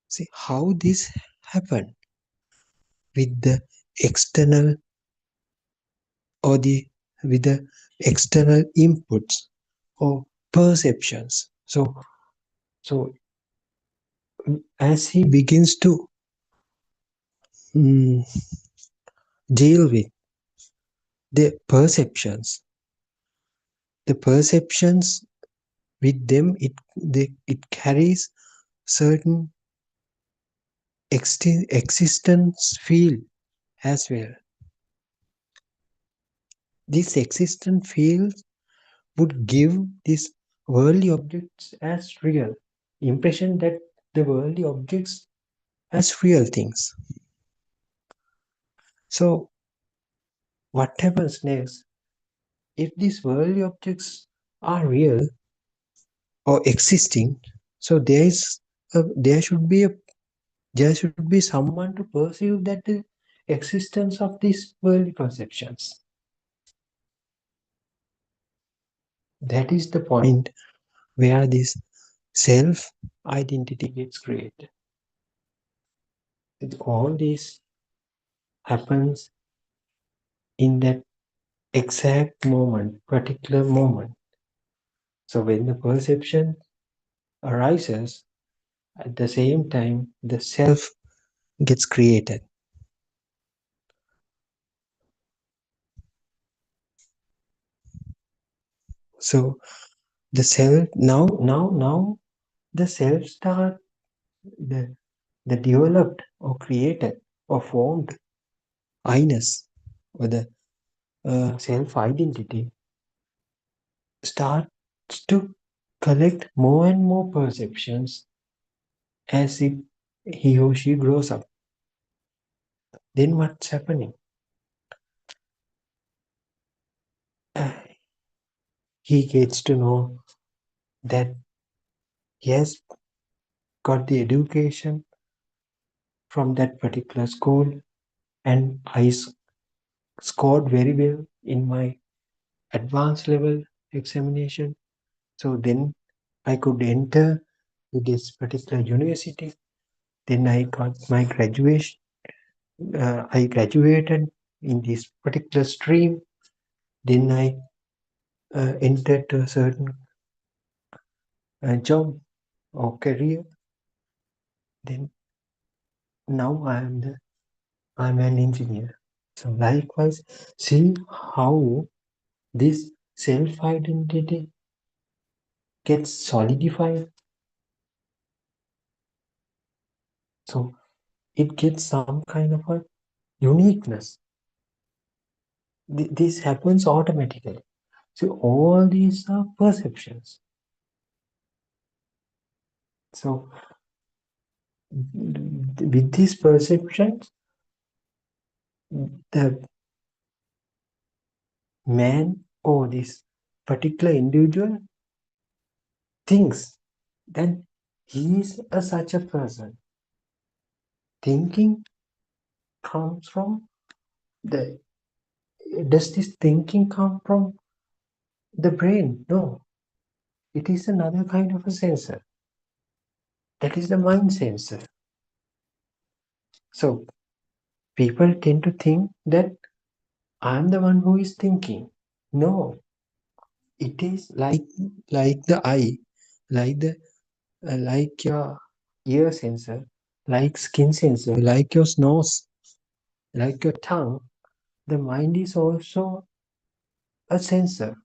See how this happened with the external or with the external inputs or perceptions. So as he begins to deal with the perceptions with them, it carries certain existence field as well. This existence field would give these worldly objects as real, impression that the worldly objects as real things. So what happens next? If these worldly objects are real or existing, so there should be there should be someone to perceive that the existence of these worldly perceptions. That is the point where this self identity gets created. All this happens in that exact moment, particular moment. So when the perception arises, at the same time, the self gets created. So the self now the self start the developed or created or formed I-ness or the self identity starts to collect more and more perceptions as if he or she grows up. Then what's happening? He gets to know that he has got the education from that particular school and I scored very well in my advanced level examination. So then I could enter this particular university. Then I got my graduation. I graduated in this particular stream. Then I entered to a certain job or career. Then now I'm an engineer. So likewise, see how this self-identity gets solidified. So it gets some kind of a uniqueness. This happens automatically. So all these are perceptions. So with these perceptions, the man or this particular individual thinks that he is such a person. Thinking comes from does this thinking come from the brain? No. It is another kind of a sensor. That is the mind sensor. So people tend to think that I'm the one who is thinking. No. It is like the eye, like like your ear sensor, like skin sensor, like your nose, like your tongue. The mind is also a sensor.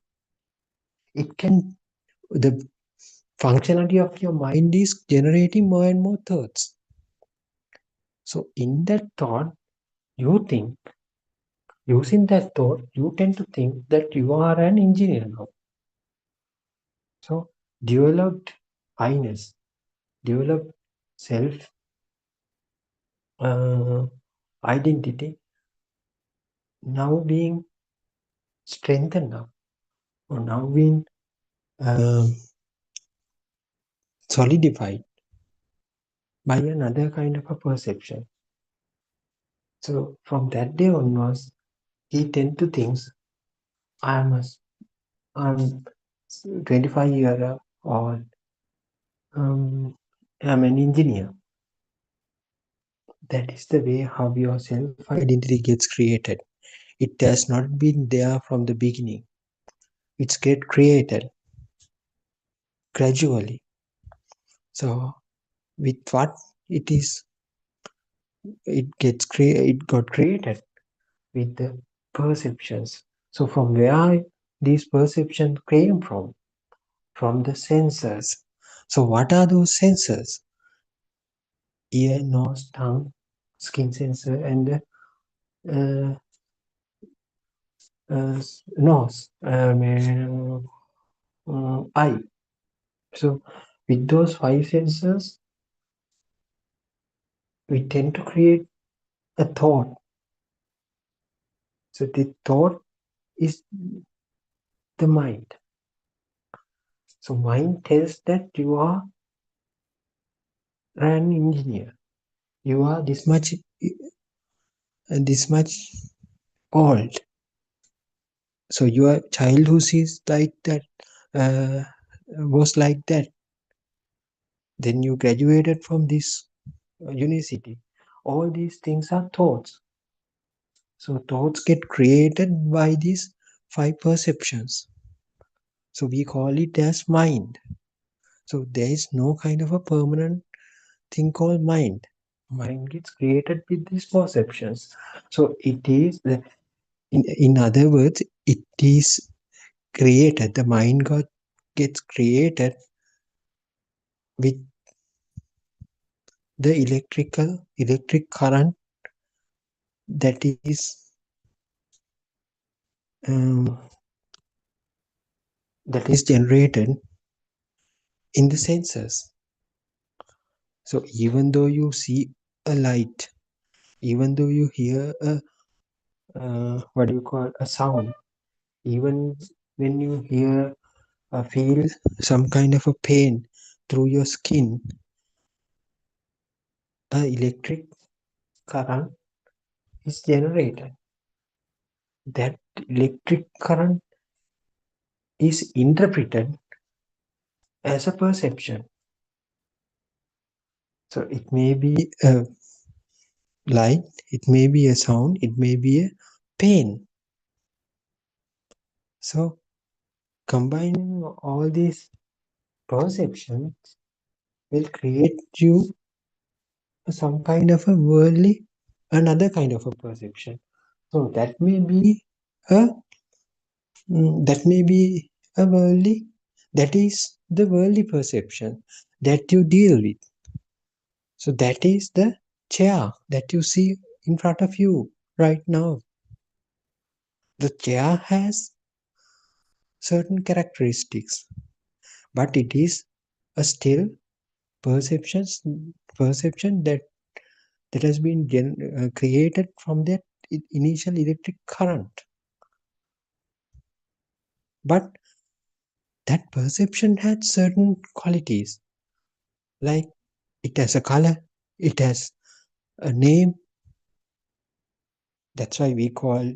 The functionality of your mind is generating more and more thoughts. So in that thought, you think, using that thought, you tend to think that you are an engineer now. So developed I-ness, developed self identity now being strengthened now, or now being solidified by another kind of a perception. So from that day onwards, he tend to think I'm 25-year old, I'm an engineer. That is the way how your self-identity gets created. It has not been there from the beginning. It's get created gradually. So with what it is, it got created with the perceptions. So from where these perceptions came from? From the sensors. So what are those sensors? Ear, nose, tongue, skin sensor, and nose, eye. So with those 5 sensors, we tend to create a thought. So the thought is the mind. So mind tells that you are an engineer. you are this much old. So your childhood is like that, was like that. Then you graduated from this university. All these things are thoughts. So thoughts get created by these 5 perceptions. So we call it as mind. So there is no kind of a permanent thing called mind. Mind gets created with these perceptions. So it is, in other words, it is created. The mind gets created with the electric current that is generated in the senses. So even though you see a light, even though you hear a a sound, even when you feel some kind of a pain through your skin, a electric current is generated. That electric current is interpreted as a perception. So it may be a light, it may be a sound, it may be a pain. So combining all these perceptions will create you some kind of a worldly, another kind of a perception. So that may be a worldly, that is the worldly perception that you deal with. So that is the chair that you see in front of you right now. The chair has certain characteristics, but it is a still perception that has been created from that initial electric current. But that perception had certain qualities, like it has a color, it has a name. That's why we call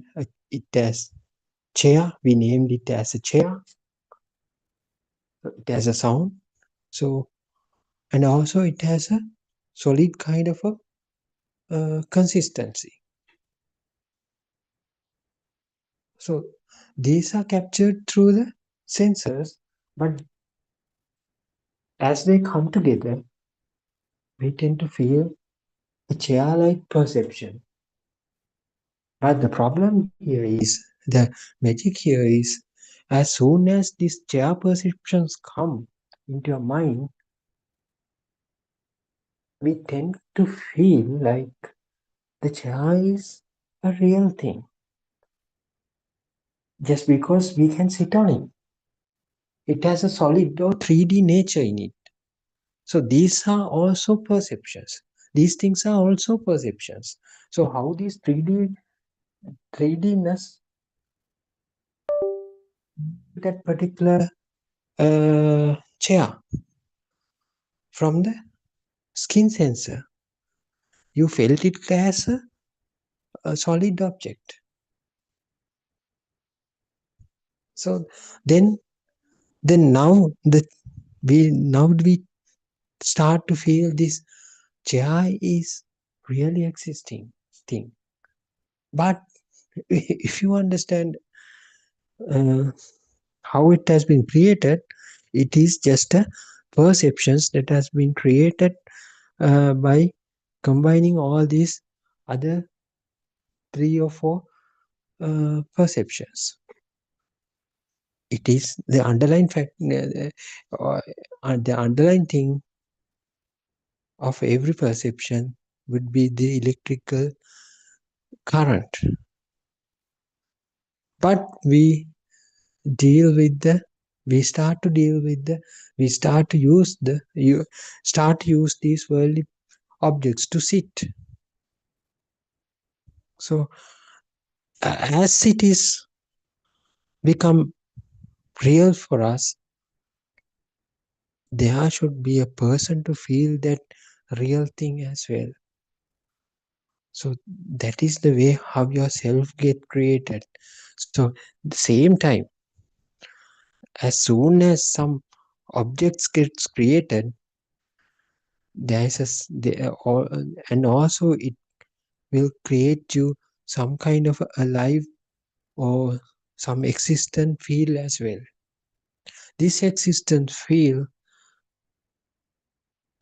it as chair. We named it as a chair. It has a sound. So, and also it has a solid kind of a consistency. So these are captured through the sensors, but as they come together, we tend to feel a chair-like perception. But the problem here is, the magic here is, as soon as these chair perceptions come into your mind, we tend to feel like the chair is a real thing, just because we can sit on it. It has a solid or 3D nature in it. So these are also perceptions. These things are also perceptions. So how these 3Dness, that particular chair from the skin sensor, you felt it as a solid object. So then now we start to feel this chair is really existing thing. But if you understand how it has been created, it is just a perceptions that has been created by combining all these other 3 or 4 perceptions. It is the underlying fact, the underlying thing of every perception would be the electrical current. But we start to use these worldly objects to sit. So as it is become real for us, there should be a person to feel that real thing as well. So that is the way how yourself get created. So the same time, as soon as some objects gets created, there is and also it will create you some kind of alive or some existent feel as well. This existent feel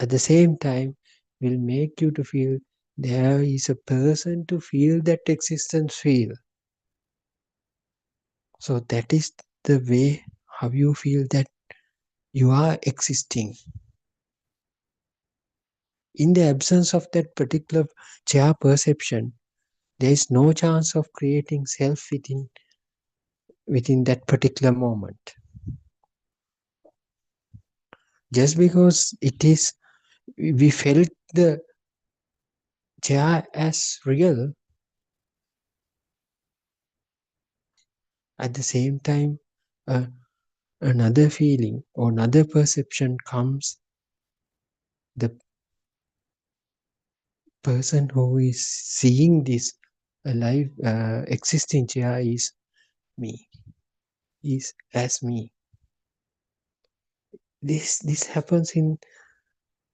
at the same time will make you to feel there is a person to feel that existence feel. So that is the way how you feel that you are existing. In the absence of that particular chair perception, there is no chance of creating self within that particular moment. Just because we felt the chair as real, at the same time, another feeling or another perception comes. The person who is seeing this alive, existing chair is me, is as me. This happens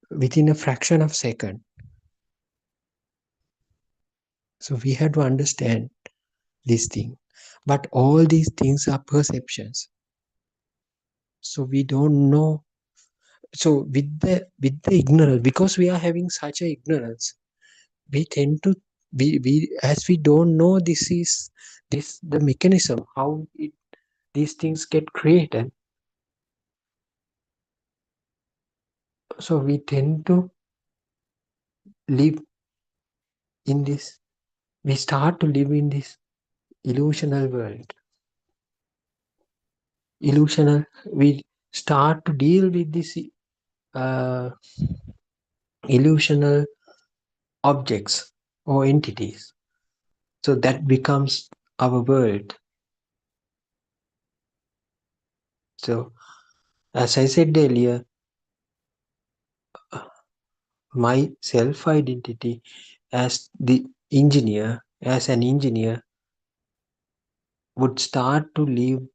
within a fraction of a second. So we have to understand this thing. But all these things are perceptions. So we don't know. So with the ignorance, because we are having such a ignorance, we tend to we as we don't know this the mechanism how these things get created. So we tend to live in this. We start to live in this illusional world. We start to deal with this illusional objects or entities. So that becomes our world. So as I said earlier, my self-identity as an engineer would start to live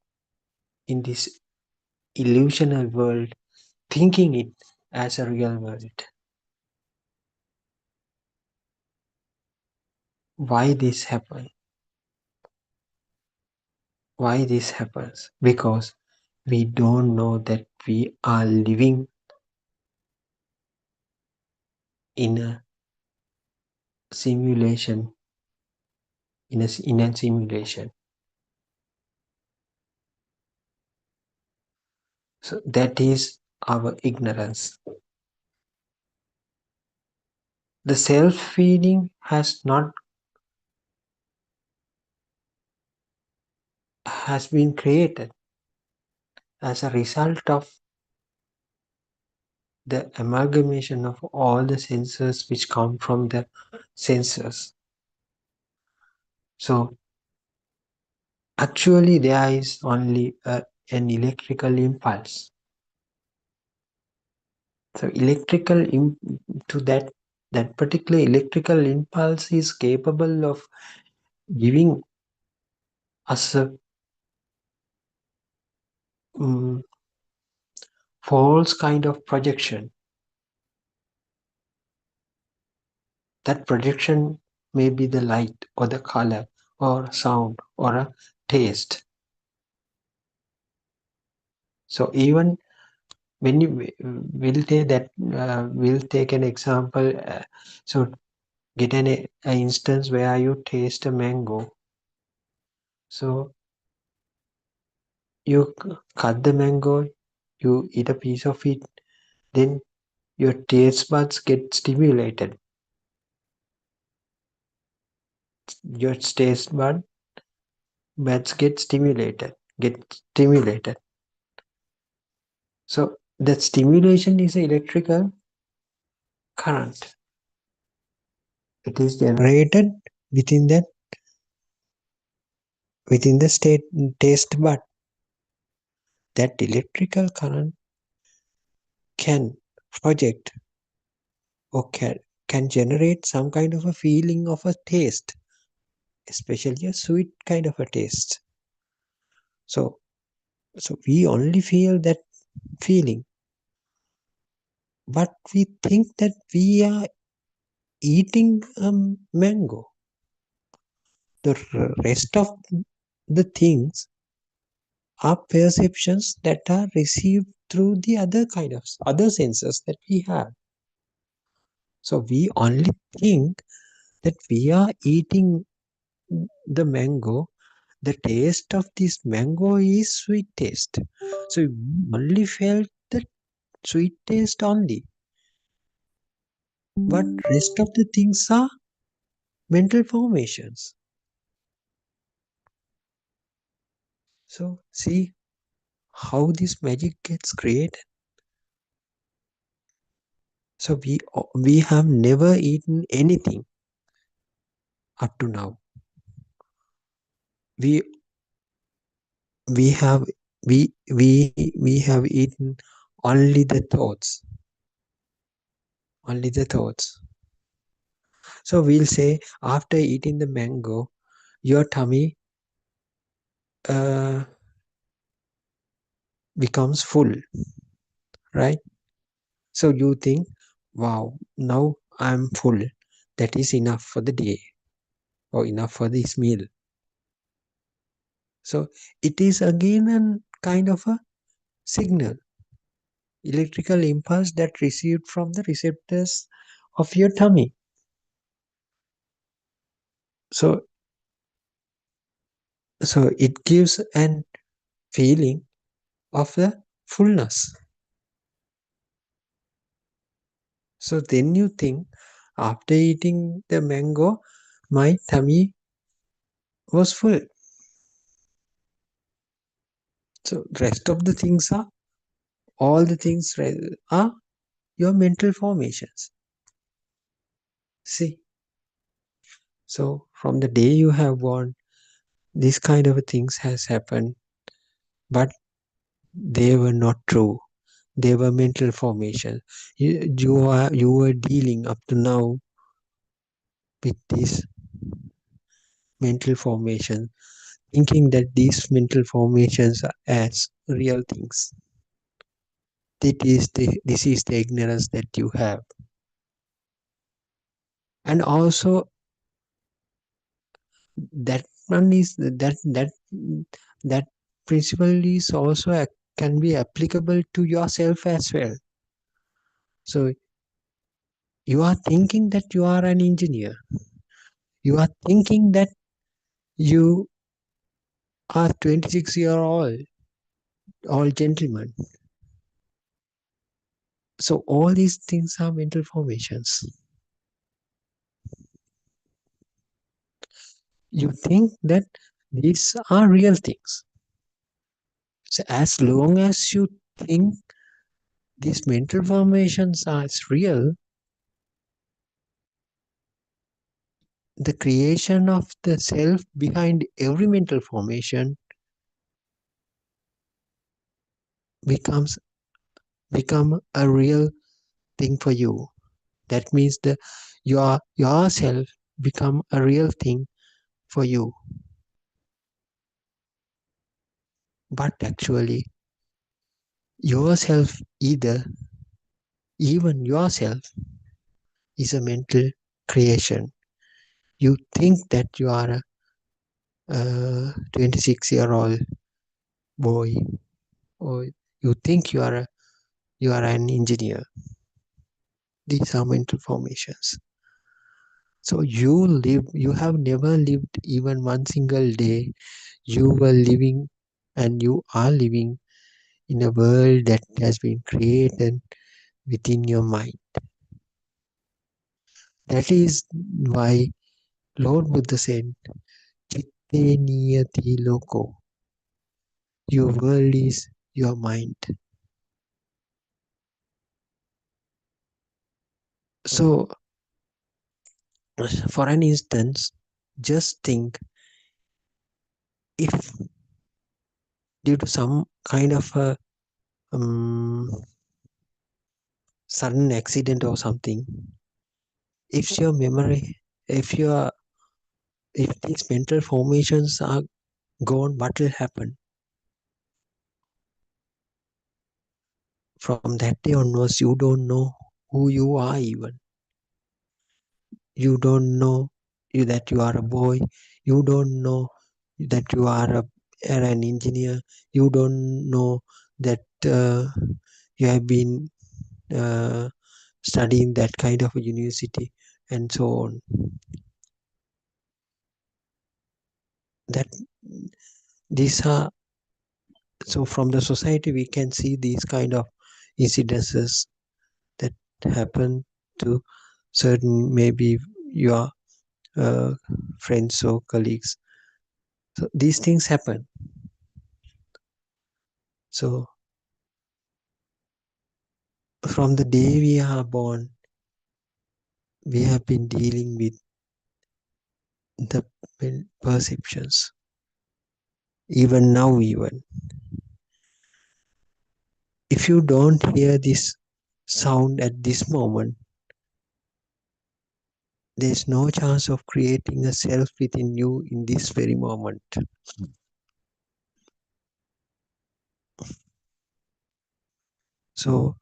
in this illusional world, thinking it as a real world. Why this happens? Why this happens? Because we don't know that we are living in a simulation. In a simulation. So that is our ignorance. The self-feeling has been created as a result of the amalgamation of all the senses which come from the senses. So actually there is only an electrical impulse. So that particular electrical impulse is capable of giving us a false kind of projection. That projection may be the light or the color or sound or a taste. So even when we'll take an example. So get an instance where you taste a mango. So you cut the mango, you eat a piece of it, then your taste buds get stimulated. Your taste buds get stimulated. So that stimulation is electrical current. It is generated within the taste bud. That electrical current can project or can generate some kind of a feeling of a taste, especially a sweet kind of a taste. So we only feel that feeling, but we think that we are eating a mango. The rest of the things are perceptions that are received through the other senses that we have. So we only think that we are eating the mango. The taste of this mango is sweet taste. So we only felt the sweet taste only. But rest of the things are mental formations. So see how this magic gets created. So we have never eaten anything up to now. We have eaten only the thoughts. Only the thoughts. So we'll say after eating the mango, your tummy becomes full, right? So you think, wow, now I'm full. That is enough for the day or enough for this meal. So it is again a kind of a signal, electrical impulse that received from the receptors of your tummy. So it gives an feeling of the fullness. So then you think, after eating the mango, my tummy was full. So rest of the things are, all the things are your mental formations. See. So from the day you have born, this kind of things has happened, but they were not true. They were mental formation. You were dealing up to now with this mental formation, thinking that these mental formations are as real things. This is the ignorance that you have. And also that one is that principle is also can be applicable to yourself as well. So you are thinking that you are an engineer. You are thinking that you are 26-year-old gentleman. So all these things are mental formations. You think that these are real things. So as long as you think these mental formations are real, the creation of the self behind every mental formation become a real thing for you. That means yourself become a real thing for you. But actually, yourself even yourself is a mental creation. You think that you are a 26-year-old boy, or you think you are an engineer. These are mental formations. So you have never lived even one single day. You were living and you are living in a world that has been created within your mind. That is why Lord Buddha said, Chitte niyati loko. Your world is your mind. So, for an instance, just think if due to some kind of a sudden accident or something, if your memory, if these mental formations are gone, what will happen? From that day onwards, you don't know who you are even. You don't know that you are a boy. You don't know that you are an engineer. You don't know that you have been studying that kind of a university and so on. That these are, so from the society we can see these kind of incidences that happen to certain, maybe your friends or colleagues. So these things happen. So from the day we are born, we have been dealing with the perceptions. Even now, even if you don't hear this sound at this moment, there's no chance of creating a self within you in this very moment. So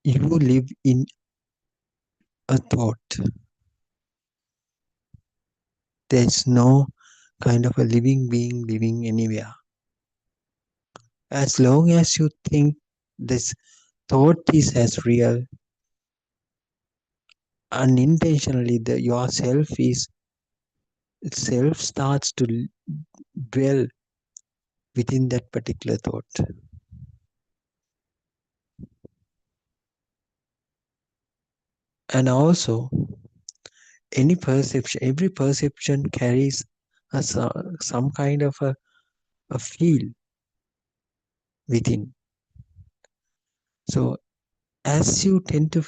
you live in a thought. There's no kind of a living being living anywhere. As long as you think this thought is as real, unintentionally yourself starts to dwell within that particular thought. And also, every perception carries some kind of a feel within. So as you tend to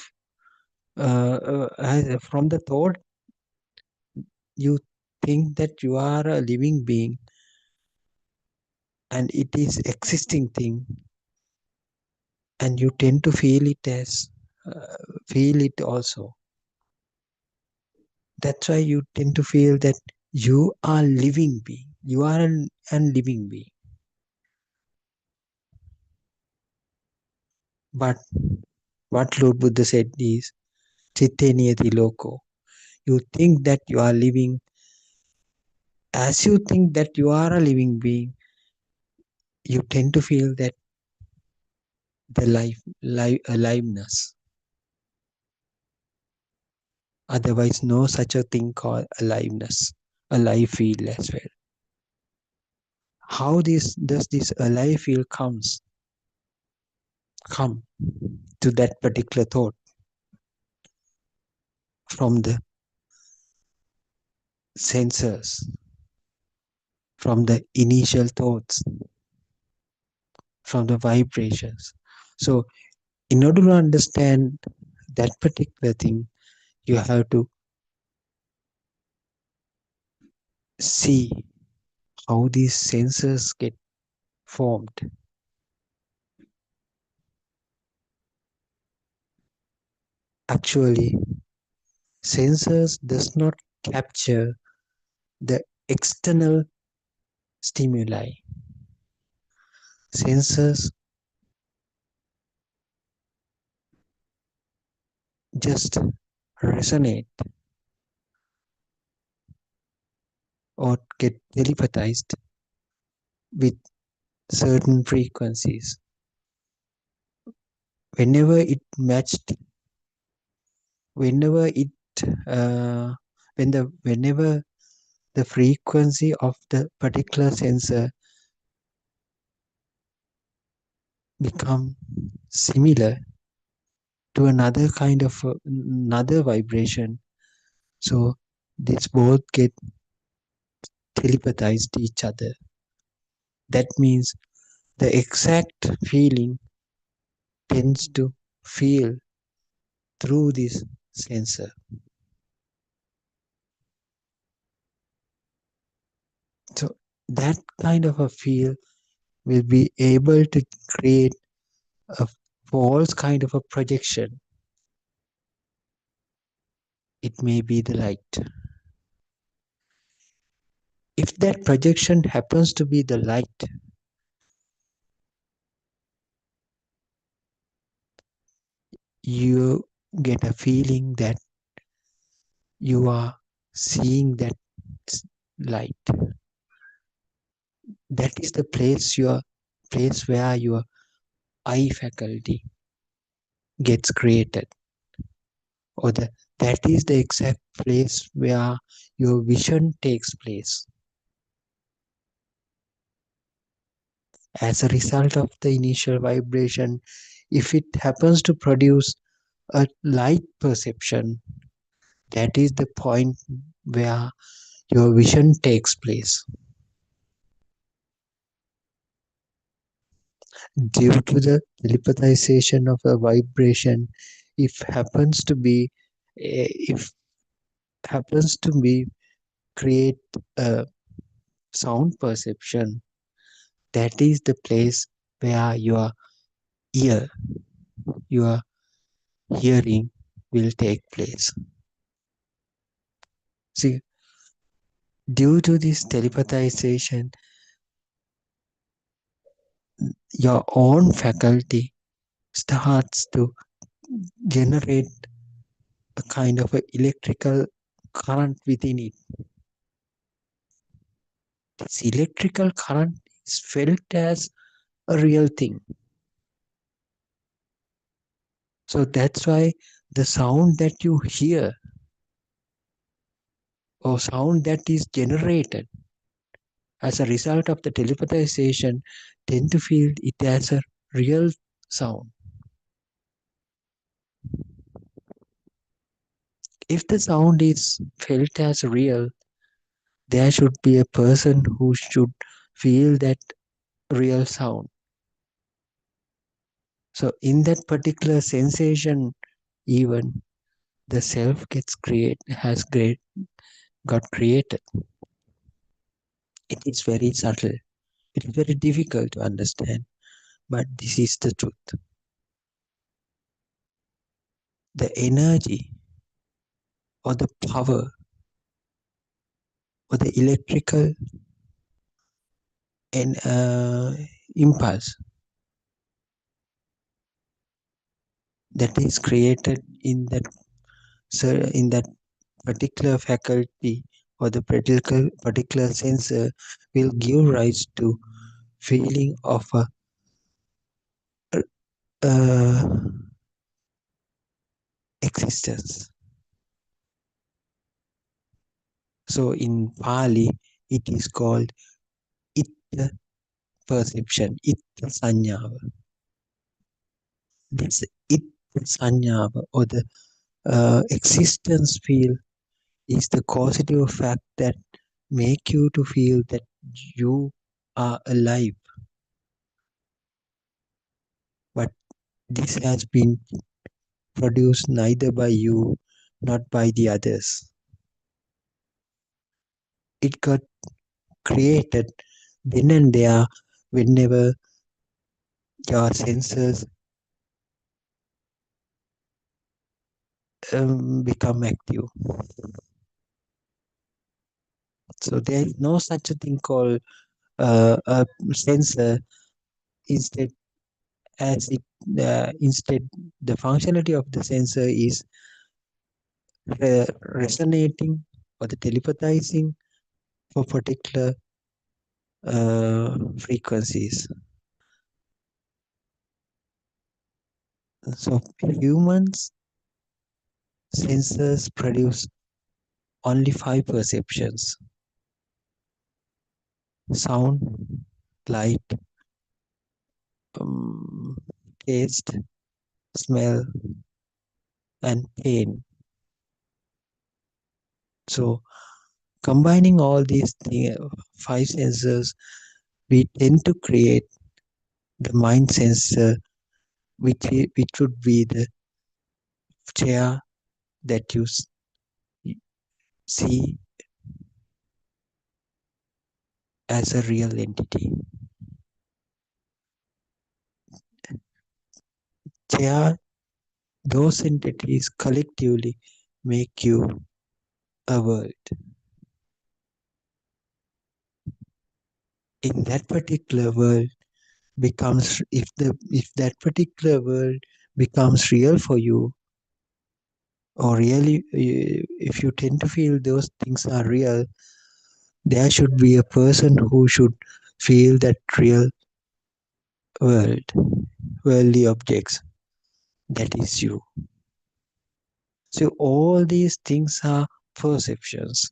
from the thought, you think that you are a living being and it is existing thing, and you tend to feel it also. That's why you tend to feel that you are living being. You are a living being. But what Lord Buddha said is, Chitte niyati loko. You think that you are living. As you think that you are a living being, you tend to feel that the aliveness. Otherwise, no such a thing called aliveness, alive feel as well. How does this alive feel come to that particular thought? From the sensors, from the initial thoughts, from the vibrations. So in order to understand that particular thing, you have to see how these sensors get formed. Actually, sensors does not capture the external stimuli. Sensors just resonate or get telepathized with certain frequencies. Whenever it matched, whenever the frequency of the particular sensor become similar to another kind of another vibration, so these both get telepathized to each other. That means the exact feeling tends to feel through this sensor. So that kind of a feel will be able to create a false kind of a projection. it may be the light. If that projection happens to be the light, you get a feeling that you are seeing that light. That is the place where your eye faculty gets created, or that is the exact place where your vision takes place. As a result of the initial vibration, if it happens to produce a light perception, that is the point where your vision takes place. Due to the telepathization of a vibration, if happens to be create a sound perception, that is the place where your hearing will take place. See, due to this telepathization, your own faculty starts to generate a kind of a electrical current within it. This electrical current is felt as a real thing. So that's why the sound that you hear or sound that is generated as a result of the telepathization tend to feel it as a real sound. If the sound is felt as real, there should be a person who should feel that real sound. So in that particular sensation, even the self got created. It is very subtle. It is very difficult to understand, but this is the truth. The energy or the power or the electrical impulse that is created in that particular faculty or the particular sensor will give rise to feeling of existence. So in Pali, it is called itta perception, itta sanyava. This itta sanyava or the existence feel is the causative fact that make you to feel that you are alive. But this has been produced neither by you nor by the others. It got created then and there whenever your senses become active. So there is no such a thing called a sensor. Instead, the functionality of the sensor is resonating or the telepathizing for particular frequencies. So humans sensors produce only 5 perceptions: sound, light, taste, smell, and pain. So combining all these 5 sensors, we tend to create the mind sensor, which would be the chair that you see as a real entity. Chair, those entities collectively make you a world. In that particular world becomes, if that particular world becomes real for you, or really if you tend to feel those things are real, there should be a person who should feel that real worldly objects. That is you. So all these things are perceptions.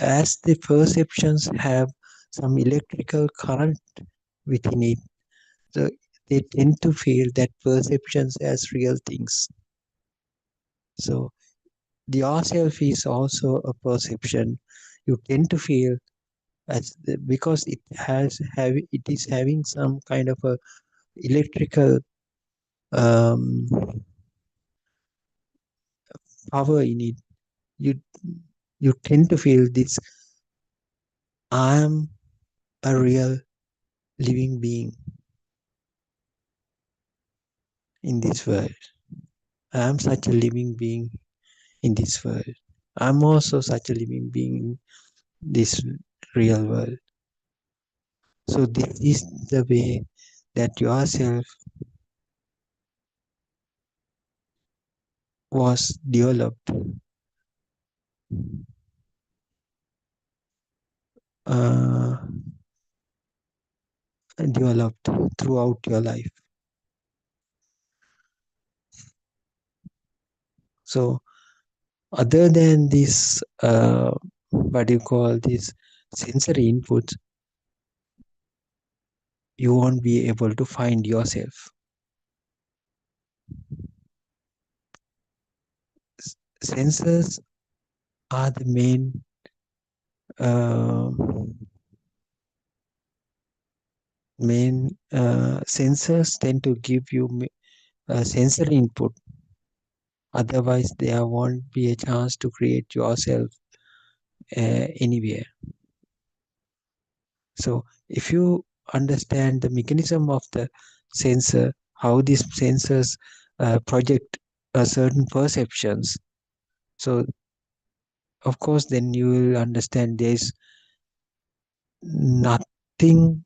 As the perceptions have some electrical current within it, so they tend to feel that perceptions as real things. So yourself is also a perception. You tend to feel because it is having some kind of a electrical power in it. You tend to feel this: I am a real living being in this world. I am such a living being in this world. I'm also such a living being in this real world. So this is the way that yourself was developed throughout your life. So other than this, what you call this sensory inputs, you won't be able to find yourself. Senses are the main sensors tend to give you sensory input. Otherwise, there won't be a chance to create yourself anywhere. So if you understand the mechanism of the sensor, how these sensors project certain perceptions, so of course then you will understand there's nothing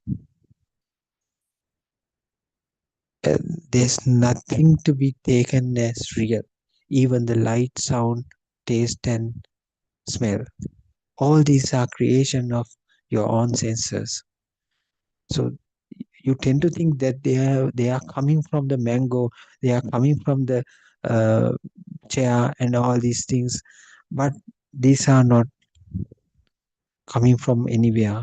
to be taken as real. Even the light, sound, taste and smell, all these are creation of your own sensors. So you tend to think that they are coming from the mango, they are coming from the chair and all these things, but these are not coming from anywhere.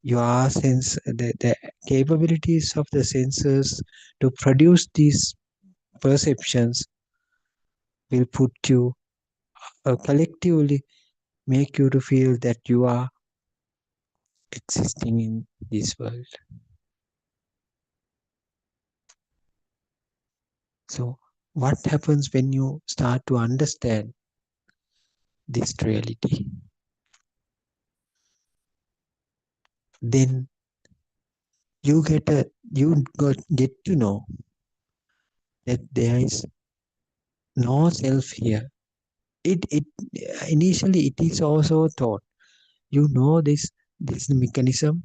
Your sense, the capabilities of the sensors to produce these perceptions will put you collectively make you to feel that you are existing in this world. So what happens when you start to understand this reality? Then you get to know that there is no self here. It initially it is also thought. You know this mechanism.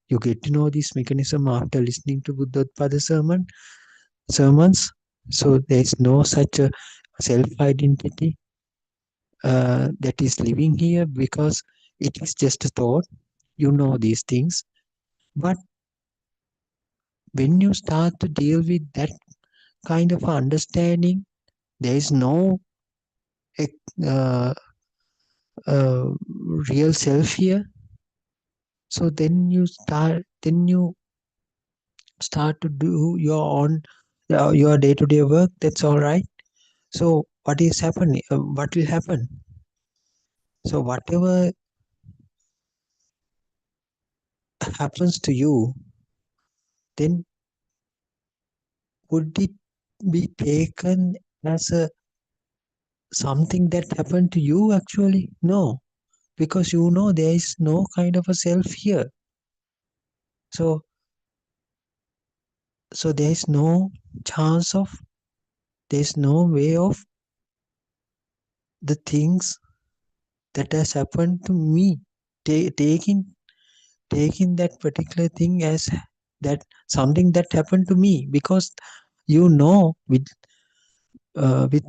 You get to know this mechanism after listening to Buddothpada sermons. So there is no such a self-identity that is living here, because it is just a thought. You know these things. But when you start to deal with that kind of understanding, there is no real self here. So then you start to do your own your day-to-day work. That's all right. So what is happening? What will happen? So whatever happens to you, then would it be taken as a something that happened to you actually? No, because you know there is no kind of a self here. So there is no chance of, there is no way of the things that has happened to me, taking that particular thing as that something that happened to me, because with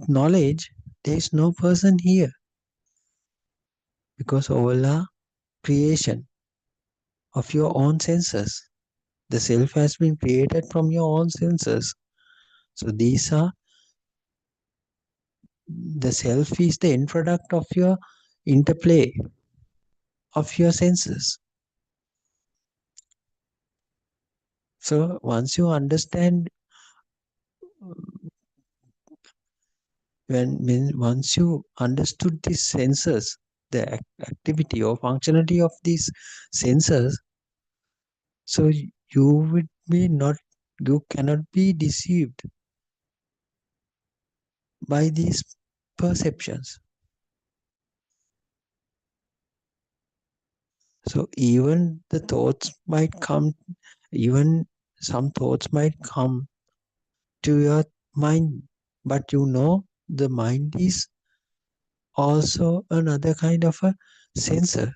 knowledge there is no person here, because all are creation of your own senses. The self has been created from your own senses. So these are, the self is the end product of your interplay of your senses. So once you understand, once you understood these senses, the activity or functionality of these senses, so you would be not, you cannot be deceived by these perceptions. So even the thoughts might come, even some thoughts might come to your mind, but you know the mind is also another kind of a sensor.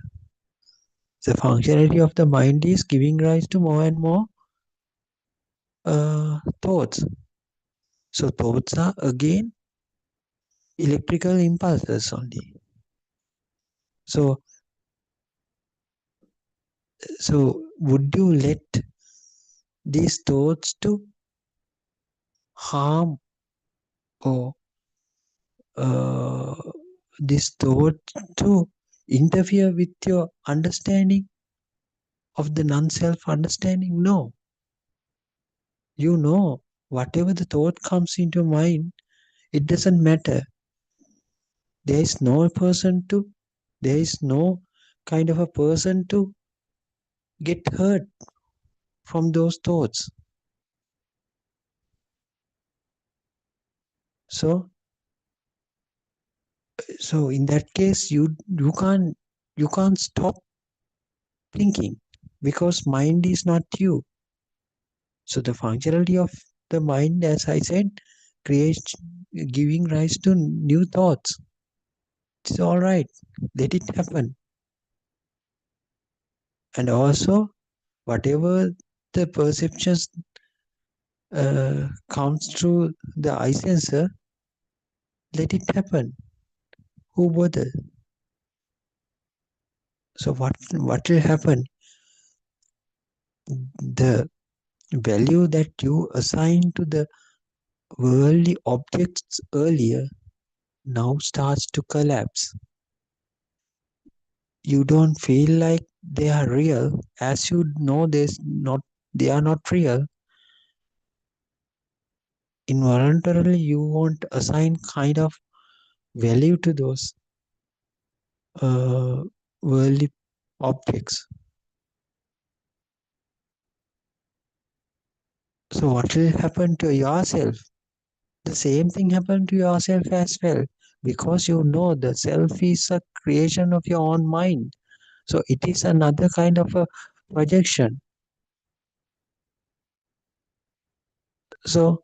The functionality of the mind is giving rise to more and more thoughts. So thoughts are again electrical impulses only. So would you let these thoughts to harm, or this thought to interfere with your understanding of the non-self understanding? No. You know, whatever the thought comes into mind, it doesn't matter. There is no kind of a person to get hurt from those thoughts. So in that case, you can't stop thinking, because mind is not you. So the functionality of the mind, as I said, creates, giving rise to new thoughts. It's all right. Let it happen. And also, whatever the perceptions comes through the eye sensor, let it happen. Who bother? So what will happen? The value that you assigned to the worldly objects earlier now starts to collapse. You don't feel like they are real, as you know they are not real. Involuntarily, you won't assign kind of value to those worldly objects. So what will happen to yourself? The same thing happened to yourself as well, because you know the self is a creation of your own mind. So it is another kind of a projection. So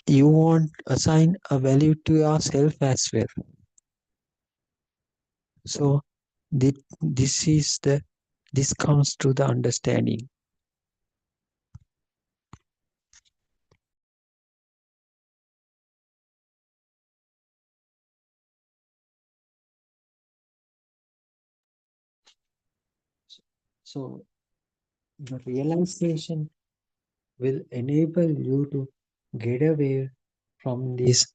you won't assign a value to yourself as well. So this comes to the understanding. So the realization will enable you to get away from this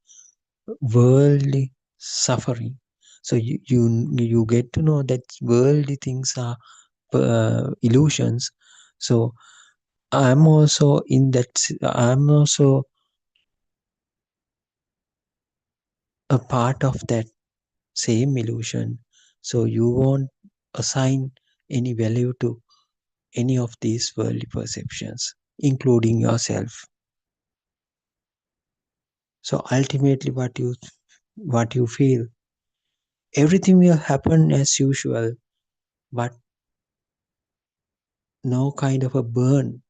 worldly suffering. So you get to know that worldly things are illusions. So I'm also a part of that same illusion. So you won't assign any value to any of these worldly perceptions, including yourself. So ultimately what you feel, everything will happen as usual, but no kind of a burn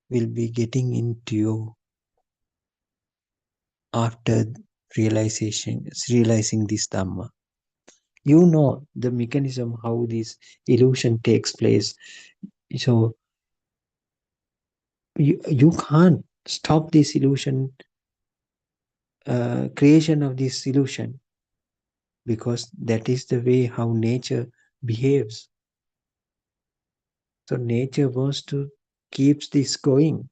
will be getting into you after realizing this Dhamma. You know the mechanism how this illusion takes place. So you can't stop this illusion, creation of this illusion, because that is the way how nature behaves. So nature wants to keep this going.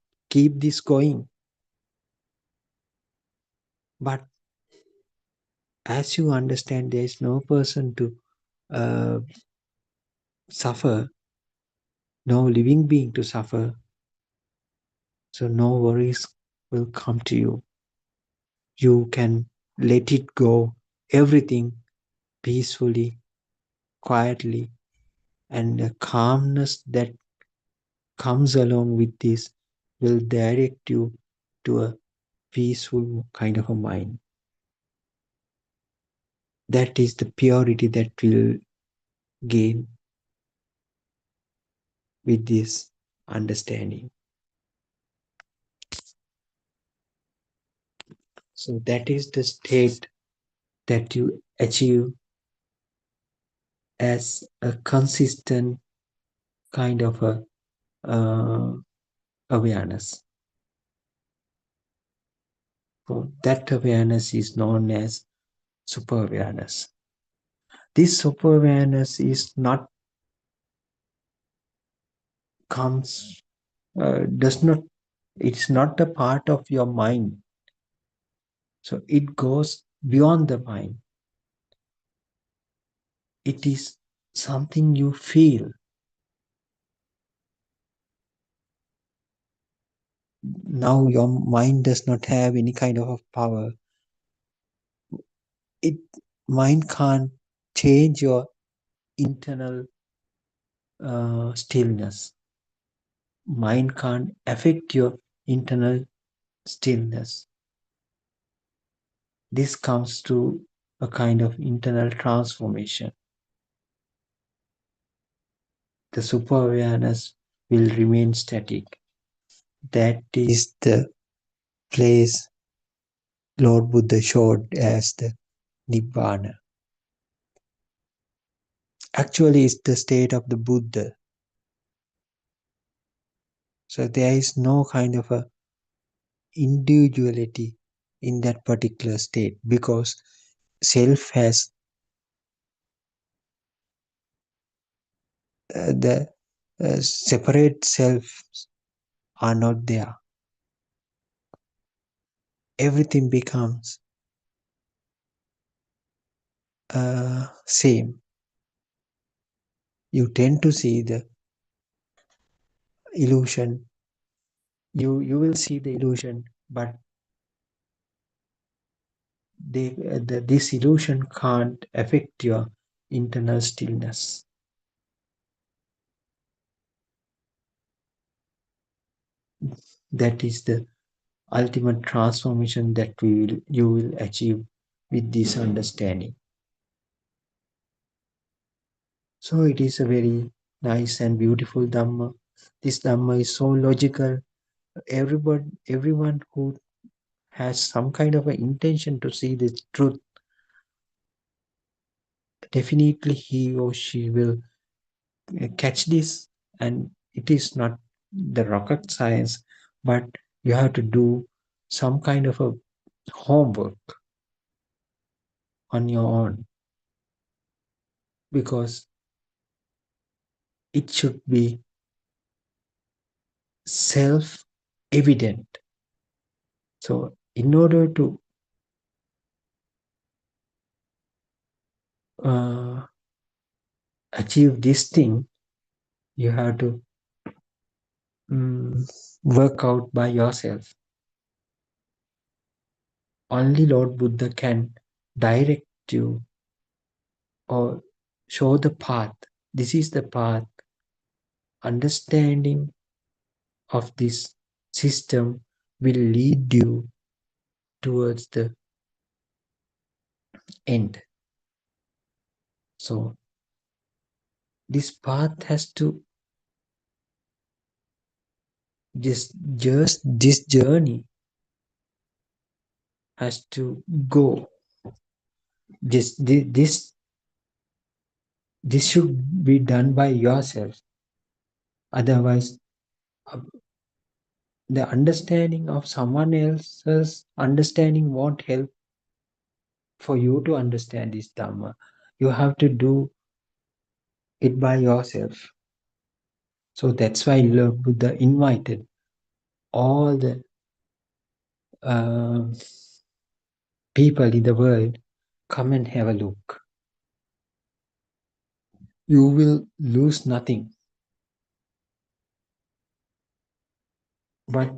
But as you understand, there is no person to suffer, no living being to suffer. So no worries will come to you. You can let it go, everything peacefully, quietly, and the calmness that comes along with this will direct you to a peaceful kind of a mind. That is the purity that will gain with this understanding. So that is the state that you achieve as a consistent kind of a awareness. So that awareness is known as super awareness. This super awareness is not comes does not, it's not a part of your mind. So it goes beyond the mind. It is something you feel. Now your mind does not have any kind of power. Mind can't change your internal stillness. Mind can't affect your internal stillness. This comes to a kind of internal transformation. The super awareness will remain static. That is the place Lord Buddha showed as the Nibbana. Actually, it's the state of the Buddha. So there is no kind of a individuality in that particular state, because self has the separate selves are not there. Everything becomes same. You tend to see the illusion. You will see the illusion, but this illusion can't affect your internal stillness. That is the ultimate transformation that you will achieve with this understanding. So it is a very nice and beautiful Dhamma. This Dhamma is so logical. Everyone who has some kind of an intention to see the truth, definitely he or she will catch this. And it is not the rocket science, but you have to do some kind of a homework on your own, because it should be self-evident. So in order to achieve this thing, you have to work out by yourself. Only Lord Buddha can direct you or show the path. This is the path. Understanding of this system will lead you towards the end. So this path has to just this journey has to go. This should be done by yourself. Otherwise, uh, the understanding of someone else's understanding won't help for you to understand this Dhamma. You have to do it by yourself. So that's why Lord Buddha invited all the people in the world, come and have a look. You will lose nothing, but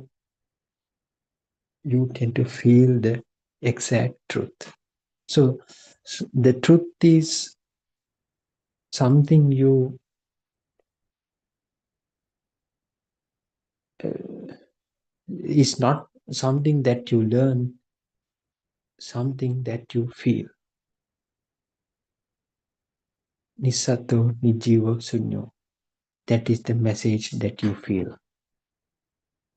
you tend to feel the exact truth. So the truth is something you is not something that you learn, something that you feel. Nisato nijiva sunyo. That is the message that you feel.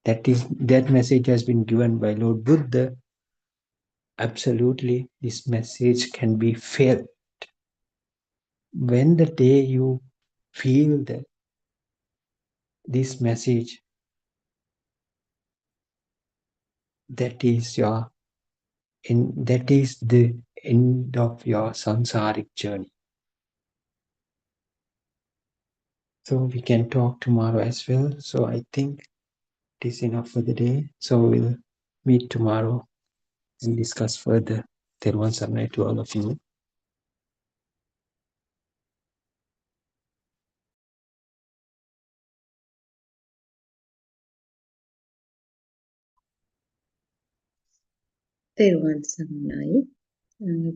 That message has been given by Lord Buddha. Absolutely, this message can be felt. When the day you feel that this message, that is the end of your samsaric journey. So we can talk tomorrow as well. So I think it is enough for the day. So we'll meet tomorrow and discuss further. Therwan Sarnai to all of you. Therwan Sarnai.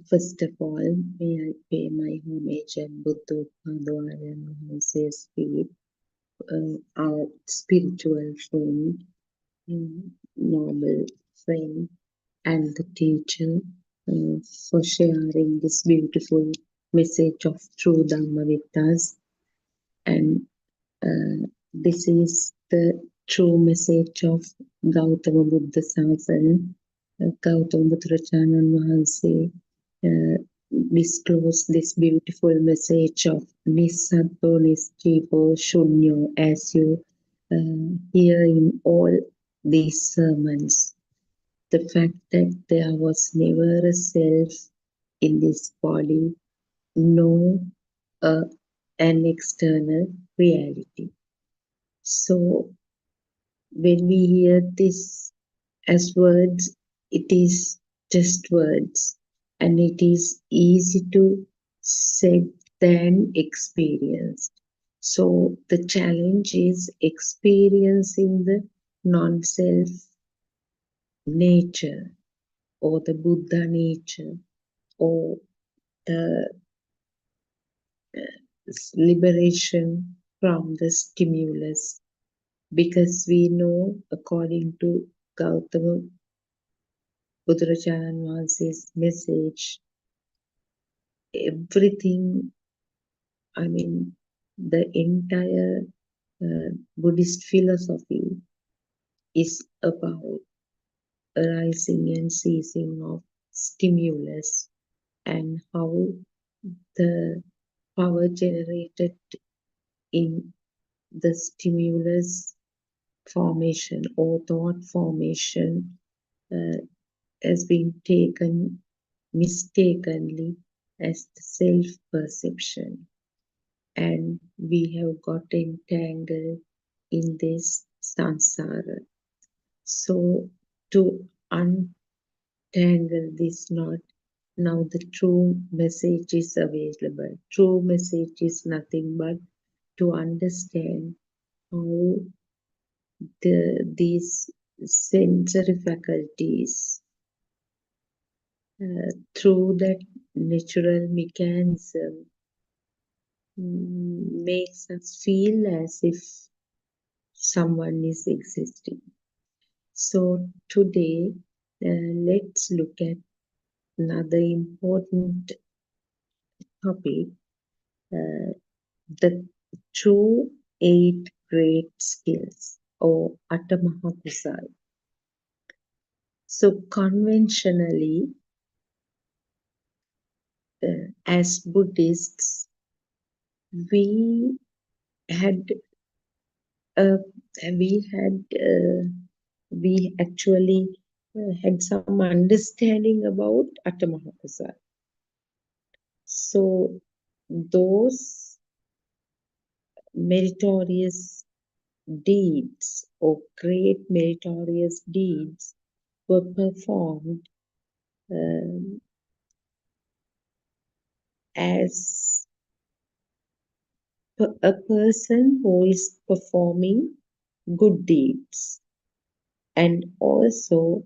First of all, may I pay my homage at Buddothpado His feet, our spiritual friend, noble friend, and the teacher for sharing this beautiful message of true Dhamma with us. And this is the true message of Gautama Buddha Sasana. Gautama Buddhacharya Vahanse disclose this beautiful message of Nisato Nisjivo Shunyo as you hear in all these sermons. The fact that there was never a self in this body, no an external reality. So when we hear this as words, it is just words, and it is easy to say than experienced. So the challenge is experiencing the non-self nature or the Buddha nature or the liberation from the stimulus, because we know according to Gautama Buddhacharya Vahanse's message, everything, I mean, the entire Buddhist philosophy is about arising and ceasing of stimulus and how the power generated in the stimulus formation or thought formation has been taken mistakenly as the self-perception, and we have got entangled in this samsara. So to untangle this knot, now the true message is available. True message is nothing but to understand how these sensory faculties through that natural mechanism makes us feel as if someone is existing. So today, let's look at another important topic, the true 8 great skills or Atamaha Kusala. So conventionally, as Buddhists, we had uh, we actually had some understanding about Atamahakusala. So those meritorious deeds or great meritorious deeds were performed as a person who is performing good deeds, and also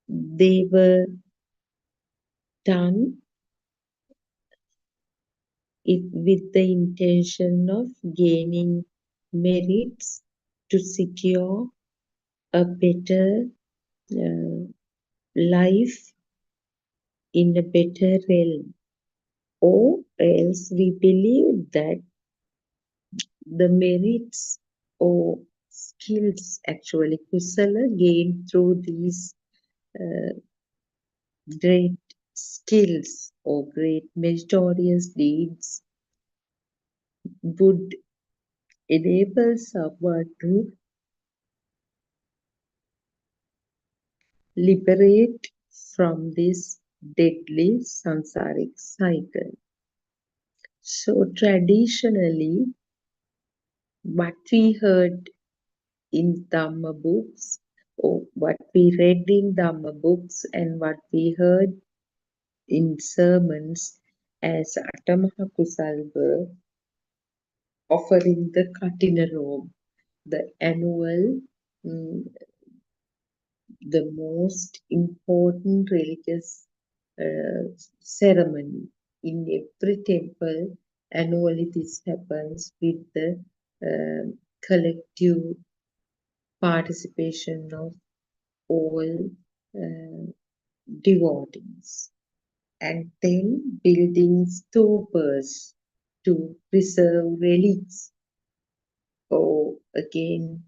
they were done it with the intention of gaining merits to secure a better life in a better realm. Or else we believe that the merits or skills, actually kusala, gained through these great skills or great meritorious deeds would enable someone to liberate from this deadly samsaric cycle. So traditionally, what we heard in Dhamma books, or what we read in Dhamma books, and what we heard in sermons as Atamaha Kusal were offering the Katina Rome, the annual, the most important religious ceremony. In every temple, annually this happens with the collective participation of all devotees. And then building stupas to preserve relics, or again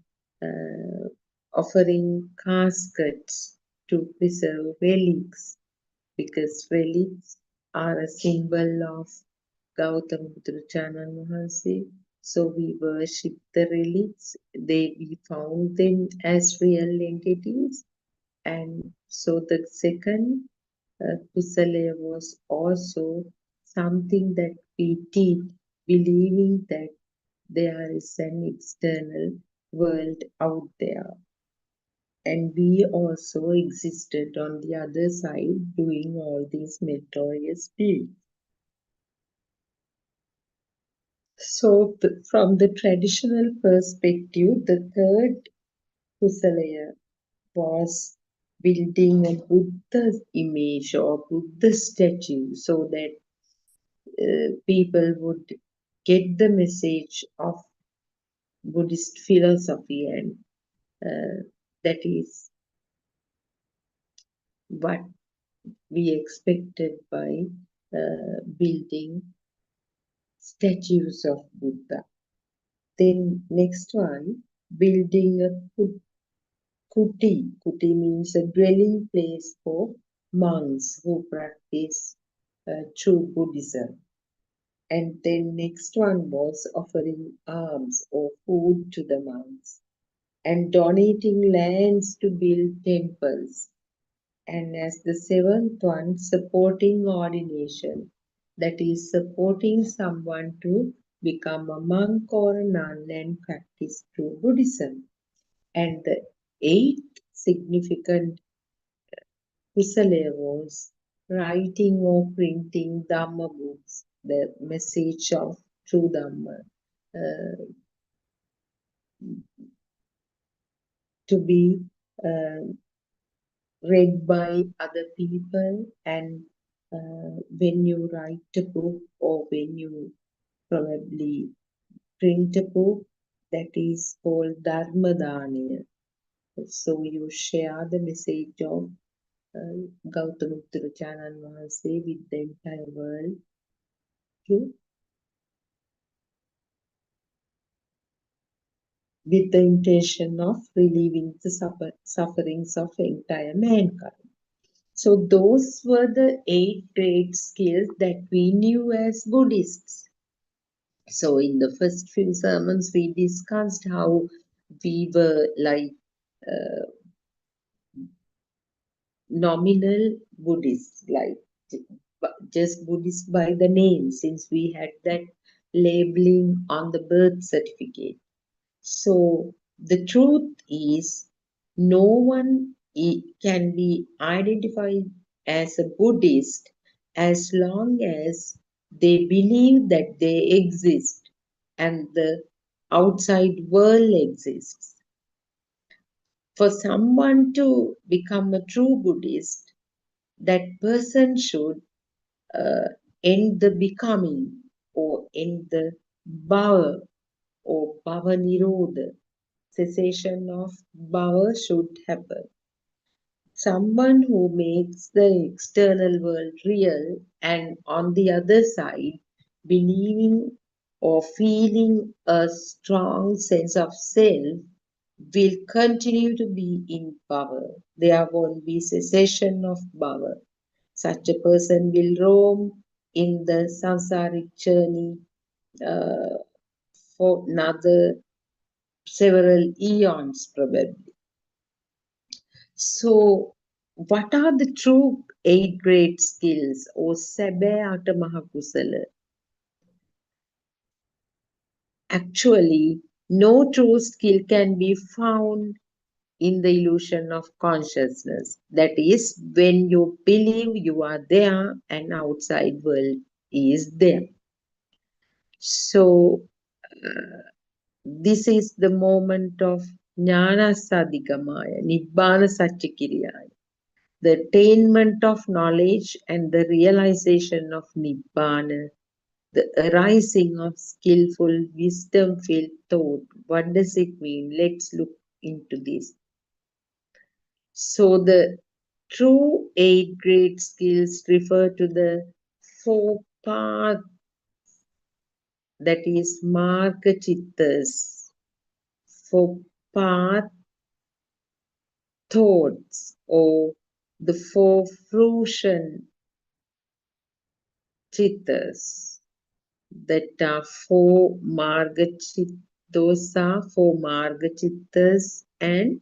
offering caskets to preserve relics, because relics are a symbol of Gautama Buddhachanan Mahansi. So we worship the relics. We found them as real entities. And so the second Kusalaya was also something that we did, believing that there is an external world out there. And we also existed on the other side doing all these meritorious deeds. So from the traditional perspective, the third Kusalaya was building a Buddha image or Buddha statue, so that people would get the message of Buddhist philosophy, and that is what we expected by building statues of Buddha. Then next one, building a kuti. Kuti means a dwelling place for monks who practice true Buddhism. And then next one was offering alms or food to the monks, and donating lands to build temples. And as the seventh one, supporting ordination, that is supporting someone to become a monk or a nun and practice true Buddhism. And the eighth significant Kusalaya was writing or printing Dhamma books, the message of true Dhamma, to be read by other people. And when you write a book, or when you probably print a book, that is called Dharma Dhanaya. So you share the message of Gautama Buddhachanan Mahanse with the entire world to with the intention of relieving the sufferings of entire mankind. So those were the 8 great skills that we knew as Buddhists. So in the first few sermons, we discussed how we were like nominal Buddhists, like just Buddhists by the name, since we had that labeling on the birth certificate. So the truth is, no one can be identified as a Buddhist as long as they believe that they exist and the outside world exists. For someone to become a true Buddhist, that person should end the becoming or end the bhava or bhava nirodha. Cessation of bhava should happen. Someone who makes the external world real and on the other side believing or feeling a strong sense of self will continue to be in bhava. There won't be cessation of bhava. Such a person will roam in the samsaric journey for another several eons probably. So, what are the true 8 great skills or Sabe Atamahakusala? Actually, no true skill can be found in the illusion of consciousness. That is, when you believe you are there and outside world is there. So, this is the moment of Jnana Sadhigamaya, Nibbana Satchikiriyaya. The attainment of knowledge and the realization of Nibbana, the arising of skillful, wisdom-filled thought. What does it mean? Let's look into this. So the true 8 great skills refer to the 4 paths, that is Marga Chittas, 4 path thoughts, or the 4 fruition Chittas, that are 4 Marga Chittas, those are 4 Marga Chittas and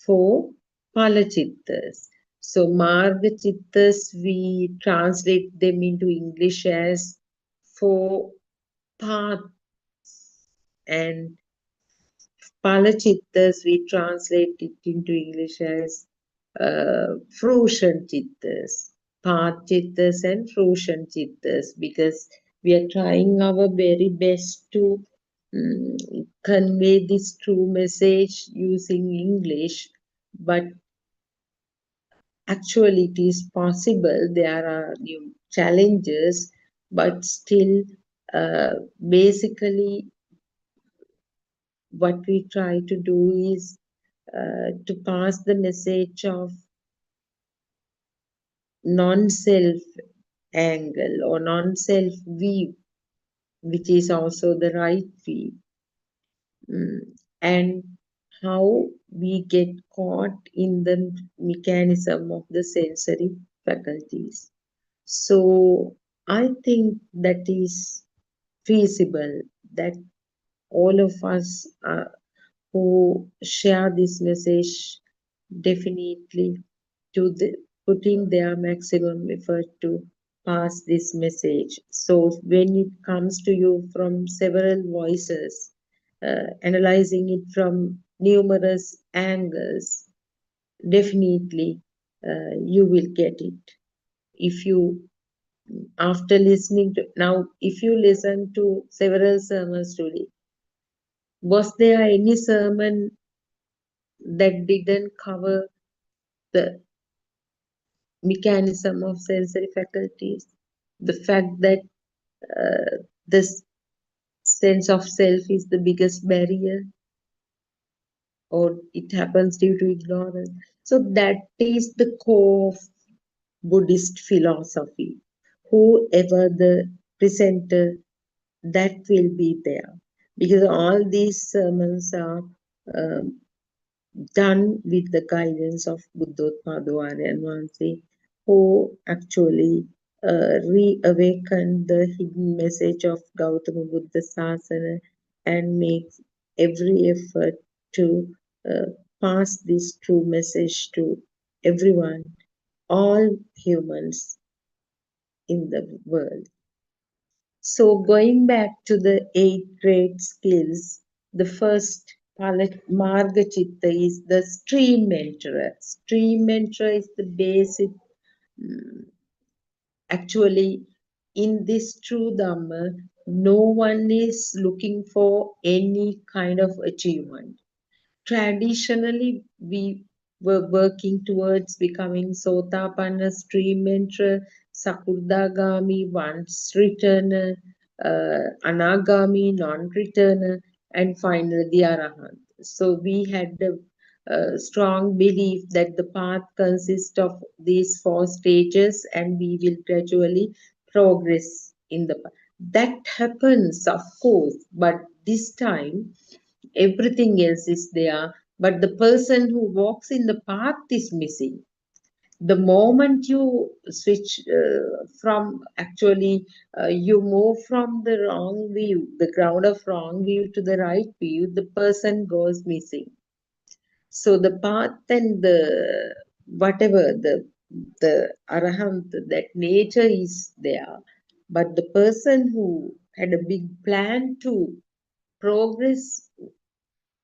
4 Phala Chittas. So Marga Chittas, we translate them into English as 4 paths, and Phala Chittas, we translate it into English as fruition Chittas. Path Chittas and fruition Chittas, because we are trying our very best to convey this true message using English, but actually it is possible. There are new challenges, but still basically what we try to do is to pass the message of non-self angle or non-self view, which is also the right view, and how we get caught in the mechanism of the sensory faculties. So I think that is feasible, that all of us who share this message definitely putting their maximum effort to pass this message. So when it comes to you from several voices, analyzing it from numerous angles, definitely you will get it. If you, after listening to, now if you listen to several sermons today, was there any sermon that didn't cover the mechanism of sensory faculties? The fact that this sense of self is the biggest barrier, or it happens due to ignorance. So that is the core of Buddhist philosophy. Whoever the presenter, that will be there. because all these sermons are um, done with the guidance of Buddothpado Aryan Vansi, who actually reawakened the hidden message of Gautama Buddha Sasana and makes every effort to uh, pass this true message to everyone, all humans in the world. So going back to the 8 great skills, the first Margachitta is the stream enterer. Stream enterer is the basic, actually, in this true Dhamma, no one is looking for any kind of achievement. Traditionally, we were working towards becoming Sotapanna, stream enterer, Sakurdagami, once returner, Anagami, non-returner, and finally the Arahant. So we had a strong belief that the path consists of these 4 stages and we will gradually progress in the path. That happens, of course, but this time everything else is there, but the person who walks in the path is missing. The moment you switch from, actually, you move from the wrong view, the ground of wrong view to the right view, the person goes missing. So the path and the whatever the arahant, that nature is there, but the person who had a big plan to progress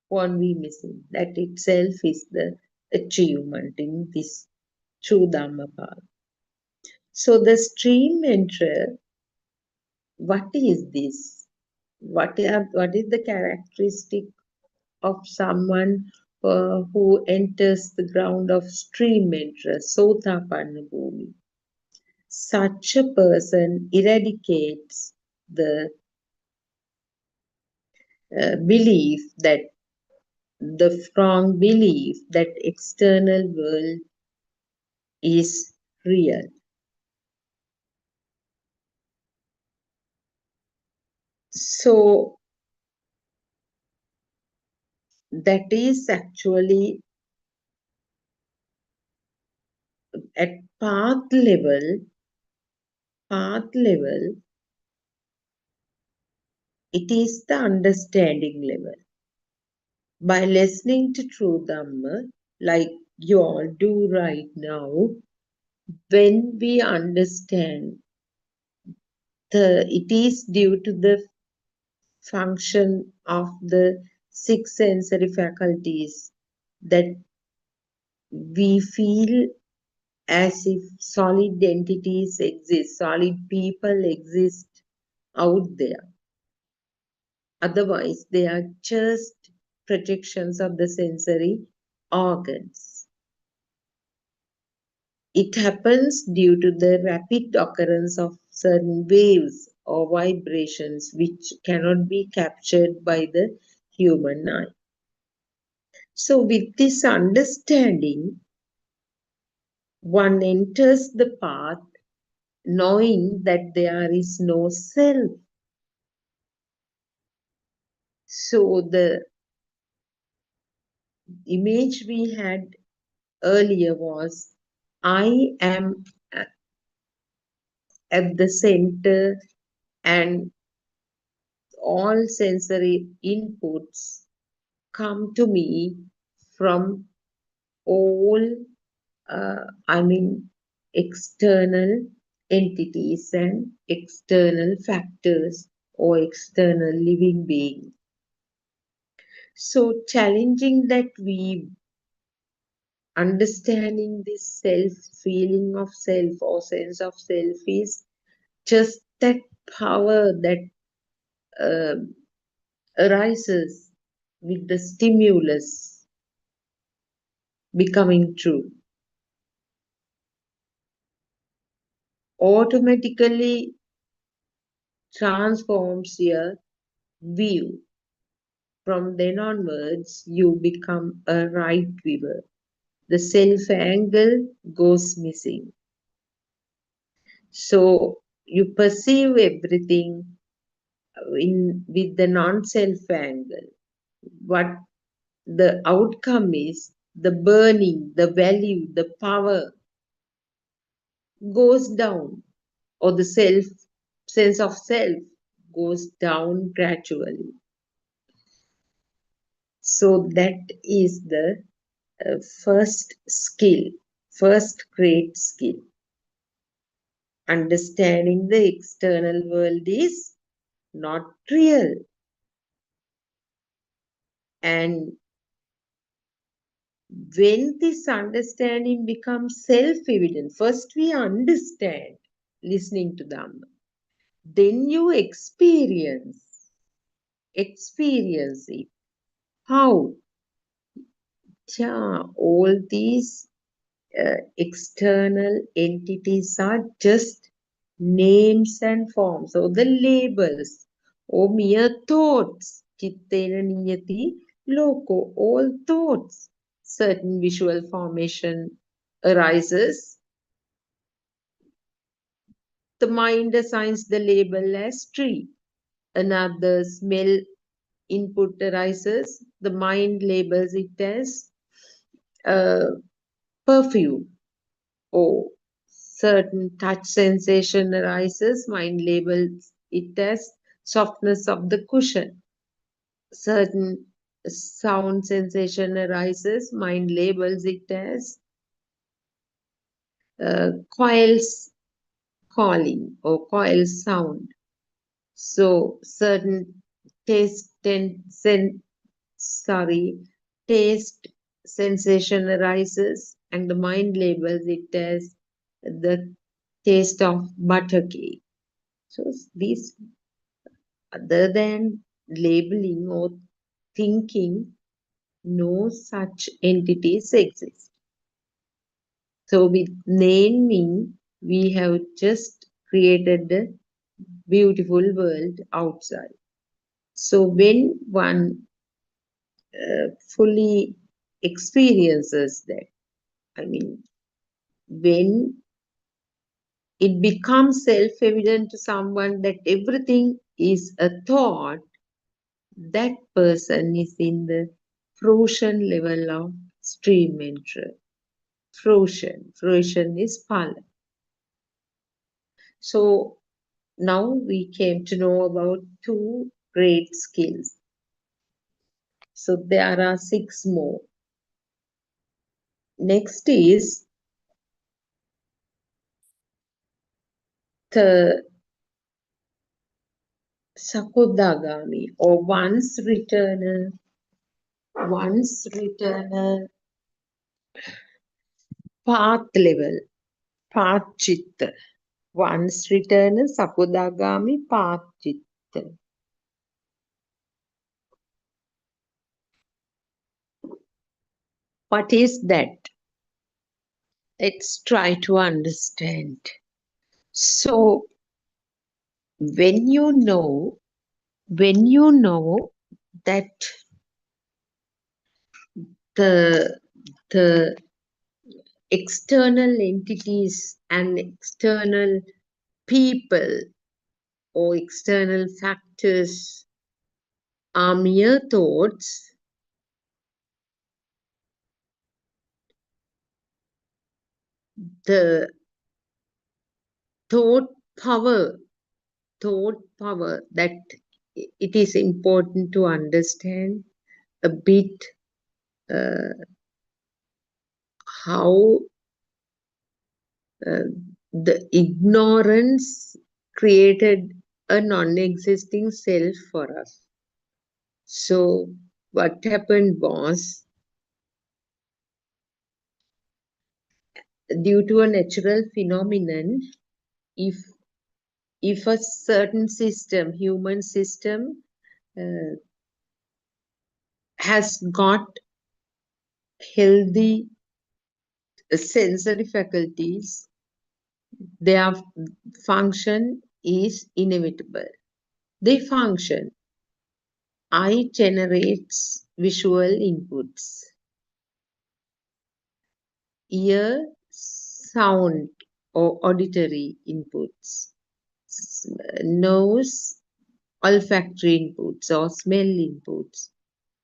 won't be missing. That itself is the achievement in this true Dhamma path. So the stream enterer, what is this? What is the characteristic of someone who enters the ground of stream enterer, Sotapanna Bhumi? Such a person eradicates the belief that the strong belief that external world is real. So that is actually at path level, it is the understanding level. By listening to true Dhamma, like you all do right now, when we understand it is due to the function of the 6 sensory faculties that we feel as if solid entities exist, solid people exist out there. Otherwise, they are just projections of the sensory organs. It happens due to the rapid occurrence of certain waves or vibrations which cannot be captured by the human eye. So, with this understanding, one enters the path knowing that there is no self. So, the image we had earlier was, I am at the center and all sensory inputs come to me from all, external entities and external factors or external living beings. So challenging that we understanding this self, feeling of self or sense of self is just that power that arises with the stimulus becoming true. Automatically transforms your view. From then onwards, you become a right viewer. The self angle goes missing. So you perceive everything with the non-self angle, what the outcome is, the burning, the value, the power goes down, or the sense of self goes down gradually. So that is the first skill, first great skill. Understanding the external world is not real. And when this understanding becomes self-evident, first we understand listening to them, then you experience it. How? Yeah, all these external entities are just names and forms, or the labels, or mere thoughts. Chittena niyati loko, all thoughts. Certain visual formation arises. The mind assigns the label as tree. Another smell input arises. The mind labels it as perfume. Or certain touch sensation arises, mind labels it as softness of the cushion. Certain sound sensation arises, mind labels it as coils calling or coil sound. So certain taste sensation arises, and the mind labels it as the taste of butter cake. So these, other than labeling or thinking, no such entities exist. So with naming, we have just created a beautiful world outside. So when one fully experiences that, I mean, when it becomes self-evident to someone that everything is a thought, that person is in the fruition level of stream entry. Fruition is phala. So now we came to know about 2 great skills. So there are 6 more. Next is the Sakudagami, or once returner path level, path chitta. Once returner Sakudagami path chitta. What is that? Let's try to understand. So when you know that the external entities and external people or external factors are mere thoughts, the thought power that it is important to understand a bit how the ignorance created a non-existing self for us. So what happened was, due to a natural phenomenon, if a certain system, human system, has got healthy sensory faculties, their function is inevitable. They function. Eye generates visual inputs. Ear, sound or auditory inputs. Nose, olfactory inputs or smell inputs,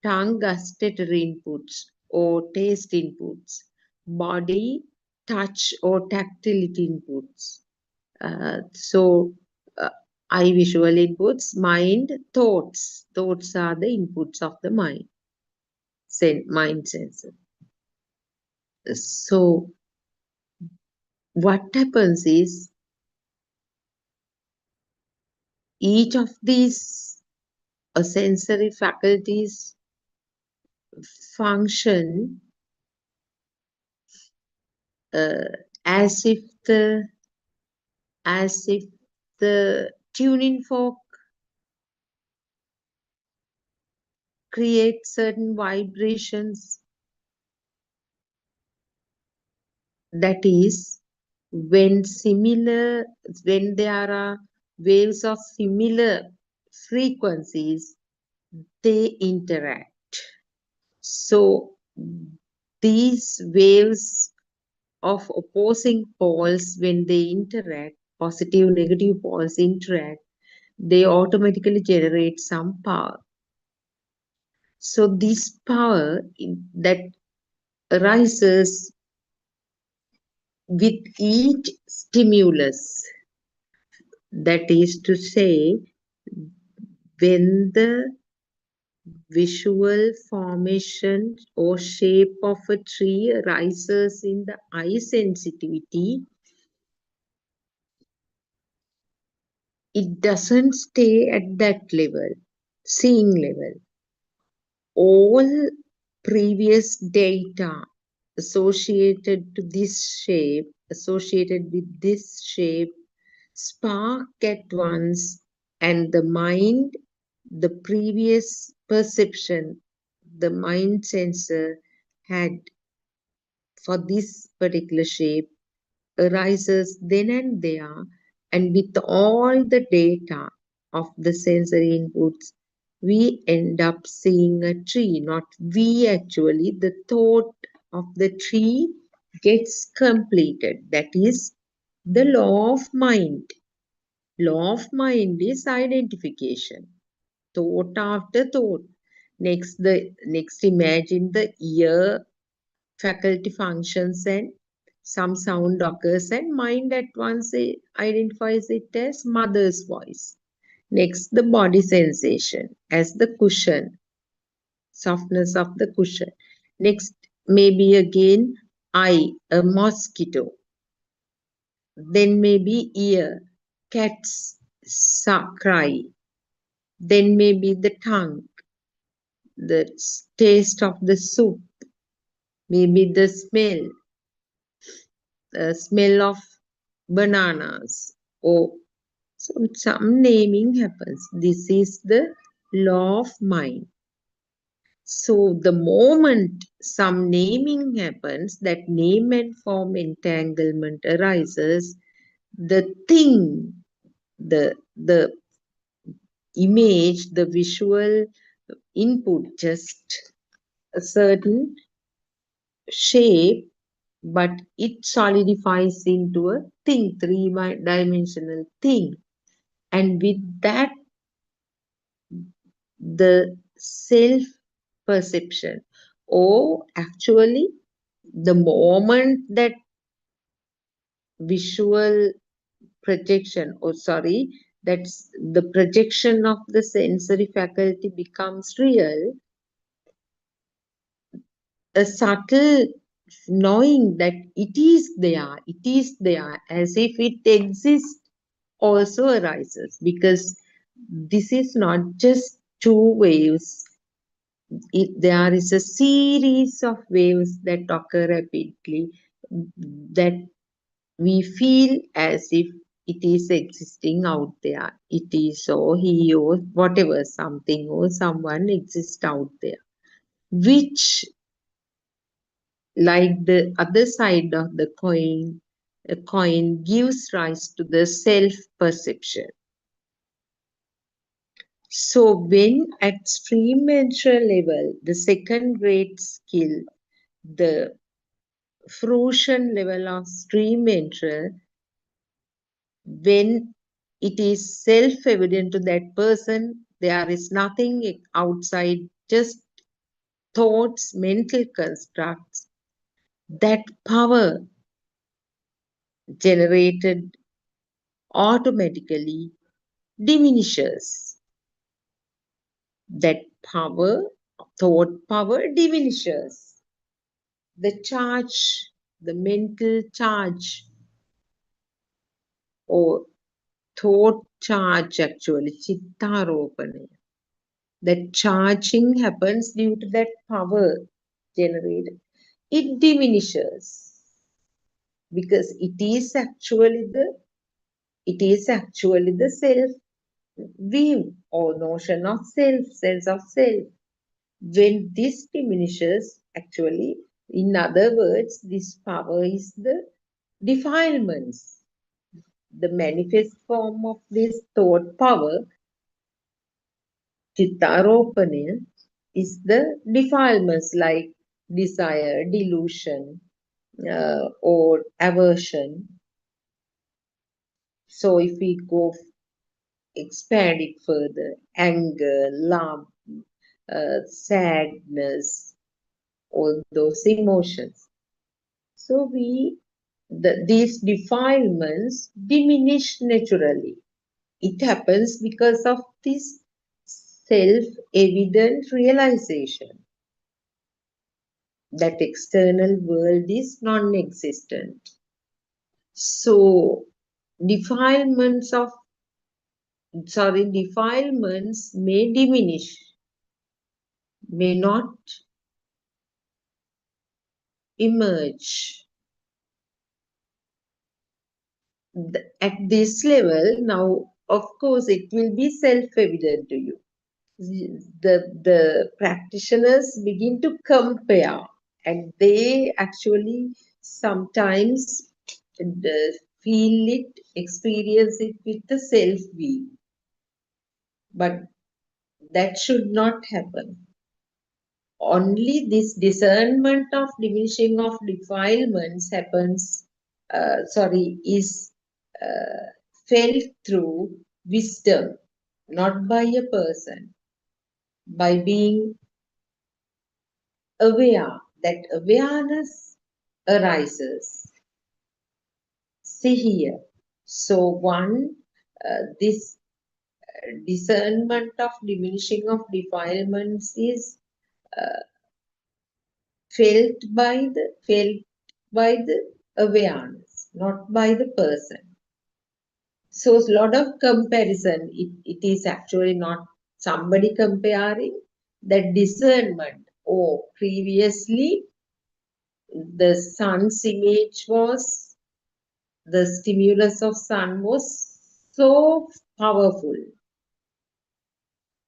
tongue gustatory inputs or taste inputs, body touch or tactility inputs. So eye visual inputs, mind thoughts. Thoughts are the inputs of the mind, mind sensor. So what happens is each of these sensory faculties function as if the tuning fork creates certain vibrations. That is, when there are waves of similar frequencies, they interact. So these waves of opposing poles, when they interact, positive, negative poles interact, they automatically generate some power. So this power that arises with each stimulus, that is to say, when the visual formation or shape of a tree arises in the eye sensitivity, it doesn't stay at that level, seeing level. All previous data associated with this shape, spark at once, and the mind, the previous perception, the mind sensor had for this particular shape arises then and there, and with all the data of the sensory inputs, we end up seeing a tree. Not we actually, the thought of the tree gets completed. That is the law of mind. Law of mind is identification. Thought after thought. Next imagine the ear faculty functions and some sound occurs and mind at once identifies it as mother's voice. Next, the body sensation as the cushion, softness of the cushion. Next, maybe again eye, a mosquito. Then maybe ear, cats cry. Then maybe the tongue, the taste of the soup. Maybe the smell of bananas, or some naming happens. This is the law of mind. So the moment some naming happens, that name and form entanglement arises, the thing, the image, the visual input, just a certain shape, but it solidifies into a thing, three-dimensional thing. And with that, the self-perception, or actually the moment that visual projection, that's the projection of the sensory faculty becomes real, a subtle knowing that it is there, as if it exists, also arises, because this is not just two waves. There is a series of waves that occur rapidly, that we feel as if it is existing out there. It is, or he, or whatever, something or someone exists out there, which, like the other side of the coin, a coin gives rise to the self-perception. So when at stream mensural level, the second grade skill, the fruition level of stream mensural, when it is self-evident to that person. There is nothing outside, just thoughts, mental constructs. That power generated automatically diminishes. That power, thought power diminishes. The charge, the mental charge or thought charge actually, chittaropane. That charging happens due to that power generated. It diminishes because it is actually the self view or notion of self, sense of self. When this diminishes, actually, in other words, this power is the defilements. The manifest form of this thought power, chittaropana, is the defilements like desire, delusion, or aversion. So if we go expand it further, anger, love, sadness, all those emotions. So these defilements diminish naturally. It happens because of this self-evident realization that external world is non-existent. So defilements may diminish, may not emerge. At this level, now, of course, it will be self-evident to you. The practitioners begin to compare, and they actually sometimes feel it, experience it with the self-view. But that should not happen. Only this discernment of diminishing of defilements is felt through wisdom, not by a person, by being aware. That awareness arises. See here. So this discernment of diminishing of defilements is felt by the awareness, not by the person. So a lot of comparison. It is actually not somebody comparing. That discernment. Oh, previously the sun's image was, the stimulus of sun was so powerful,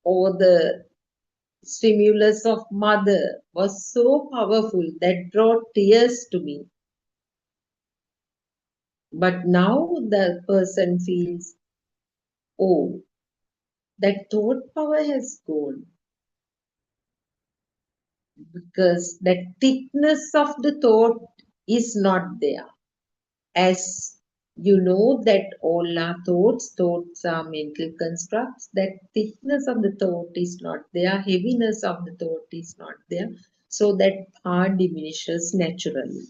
or the stimulus of mother was so powerful that brought tears to me. But now the person feels, oh, that thought power has gone, because that thickness of the thought is not there. As you know that all our thoughts are mental constructs, that thickness of the thought is not there, heaviness of the thought is not there, so that power diminishes naturally.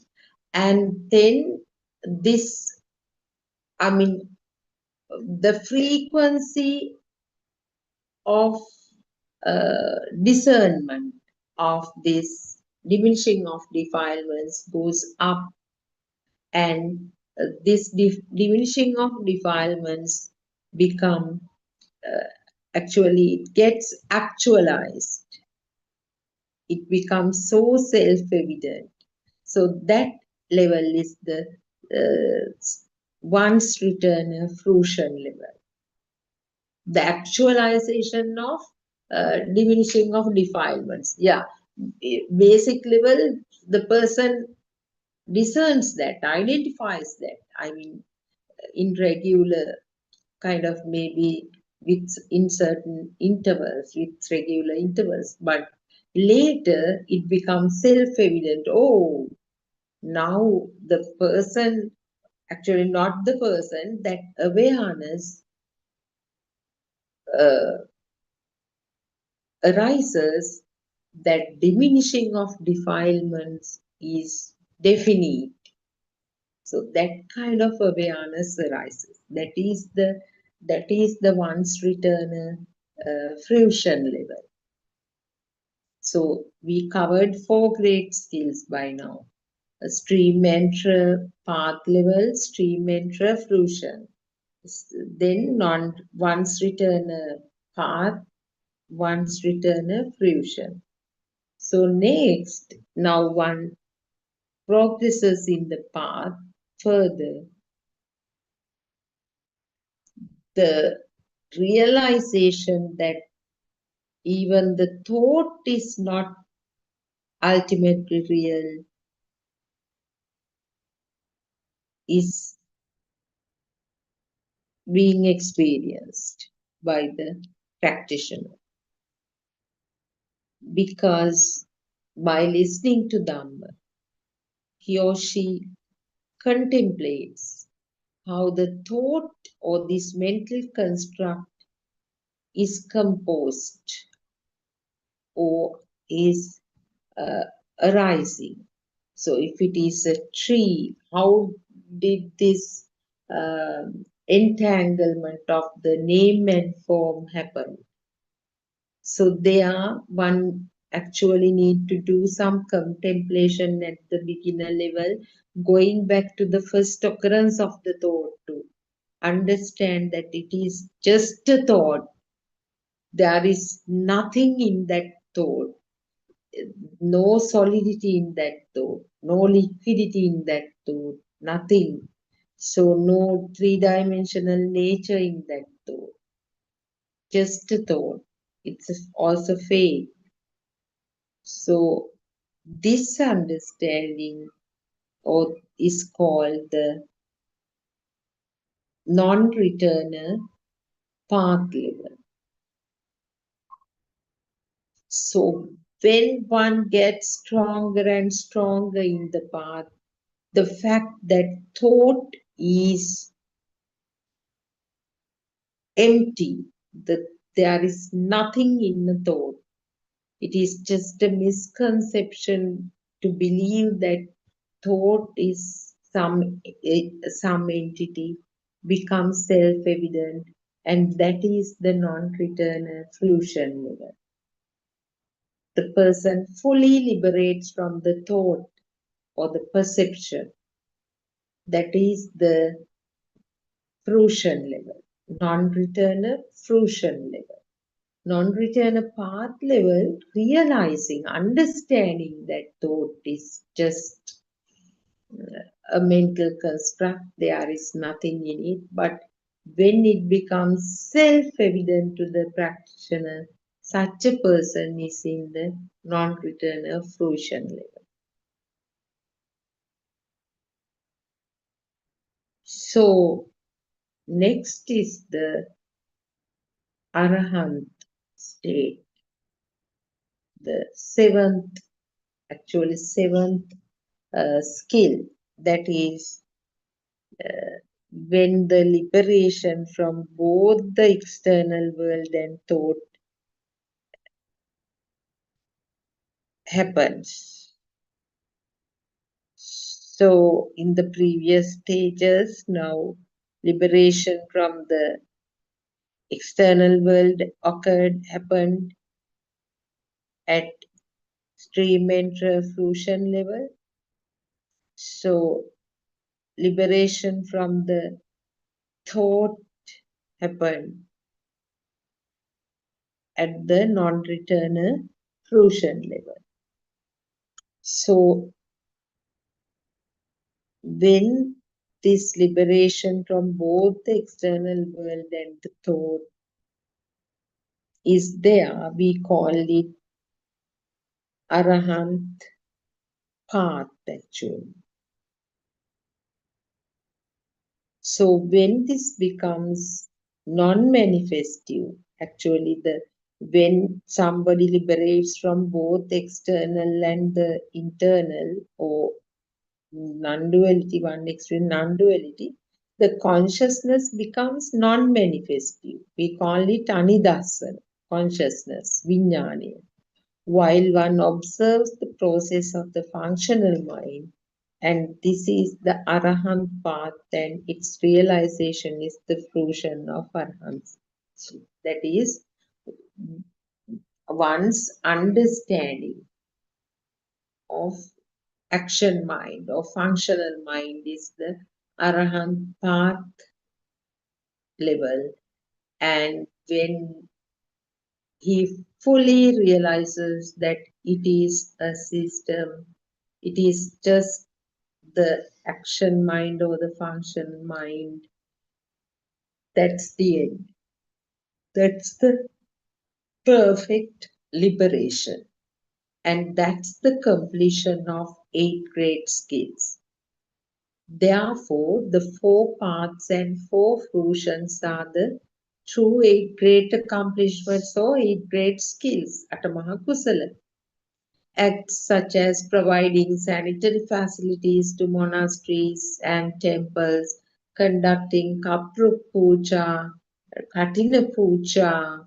And then the frequency of discernment of this diminishing of defilements goes up, and this diminishing of defilements become it gets actualized. It becomes so self-evident. So that level is the once return fruition level. The actualization of diminishing of defilements. Yeah, basic level, the person discerns that, identifies that. I mean, in regular kind of maybe in certain intervals, with regular intervals, but later it becomes self-evident. Oh, now the person, actually not the person, that awareness arises, that diminishing of defilements is definite. So that kind of awareness arises. That is the once return fruition level. So we covered 4 great skills by now. A stream enter path level, stream enter fruition. Then once return path, once return fruition. So next, now one progresses in the path further. The realization that even the thought is not ultimately real is being experienced by the practitioner. Because by listening to Dhamma, he or she contemplates how the thought or this mental construct is composed or is arising. So if it is a tree, how did this entanglement of the name and form happen? So there one actually need to do some contemplation at the beginner level, going back to the first occurrence of the thought to understand that it is just a thought. There is nothing in that thought, no solidity in that thought, no liquidity in that thought, nothing. So no three-dimensional nature in that thought, just a thought. It's also faith. So this understanding is called the non-returner path level. So when one gets stronger and stronger in the path, the fact that thought is empty, that there is nothing in the thought. It is just a misconception to believe that thought is some entity, becomes self-evident, and that is the non-returner fruition level. The person fully liberates from the thought or the perception. That is the fruition level, non-returner fruition level. Non-returner path level, realizing, understanding that thought is just a mental construct, there is nothing in it. But when it becomes self-evident to the practitioner, such a person is in the non-returner fruition level. So next is the Arahant state, the seventh skill, that is when the liberation from both the external world and thought happens. So in the previous stages, now liberation from the external world happened at stream enter fruition level. So liberation from the thought happened at the non-returner fruition level. So when this liberation from both the external world and the thought is there, we call it Arahant path actually. So when this becomes non-manifestive, actually when somebody liberates from both external and the internal, or non-duality, one extreme non-duality, the consciousness becomes non-manifestive. We call it anidasana, consciousness, vijnana. While one observes the process of the functional mind, and this is the Arahant path, and its realization is the fruition of Arahants. That is, one's understanding of action mind or functional mind is the Arahant path level. And when he fully realizes that it is a system, it is just the action mind or the function mind, that's the end. That's the perfect liberation. And that's the completion of 8 great skills. Therefore, the 4 paths and 4 fruitions are the true 8 great accomplishments or 8 great skills, Atamaha Kusala. Acts such as providing sanitary facilities to monasteries and temples, conducting Kapruk Puja, Katina Puja,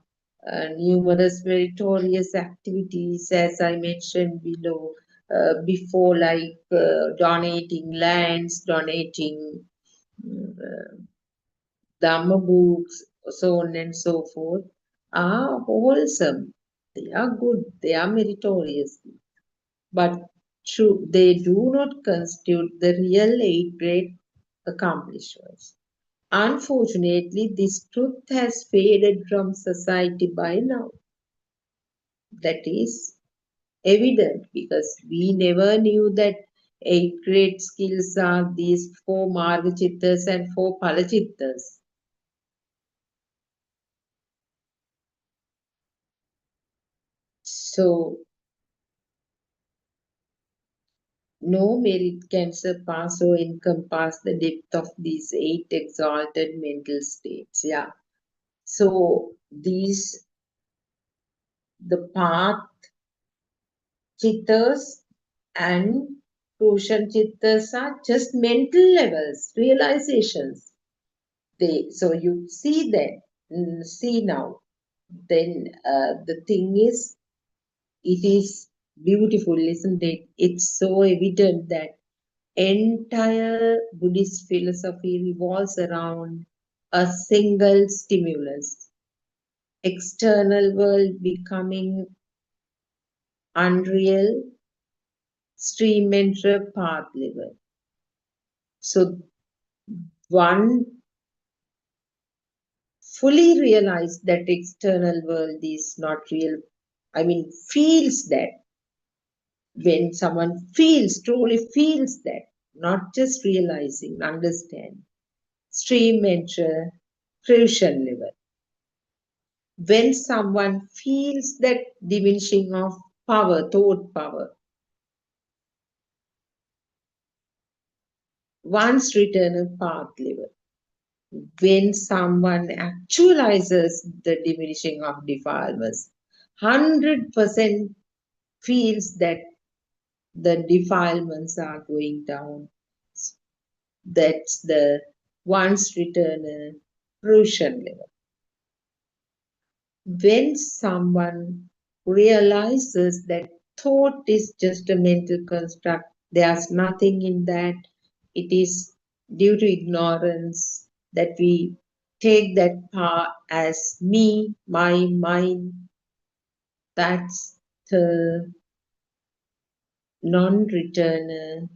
numerous meritorious activities, as I mentioned below, before, like donating lands, donating Dhamma books, so on and so forth, are wholesome. They are good, they are meritorious, but true, they do not constitute the real 8 great accomplishments. Unfortunately, this truth has faded from society by now. That is evident because we never knew that 8 great skills are these 4 Margachittas and 4 Palachittas. So, no merit can surpass or encompass the depth of these 8 exalted mental states. Yeah. So, these, the path chittas and Krushan chittas are just mental levels, realizations. So you see that, see now. Then the thing is, it is beautiful, isn't it? It's so evident that entire Buddhist philosophy revolves around a single stimulus. External world becoming unreal, stream enter path level. So one fully realized that external world is not real. I mean, feels that. When someone feels, truly feels that, not just realizing, understand. Stream enter fruition level. When someone feels that diminishing of power, thought power, once return a path level. When someone actualizes the diminishing of defilements, 100% feels that the defilements are going down. That's the once return fruition level. When someone realizes that thought is just a mental construct, there's nothing in that, it is due to ignorance that we take that part as me, my, mine, that's the non-returner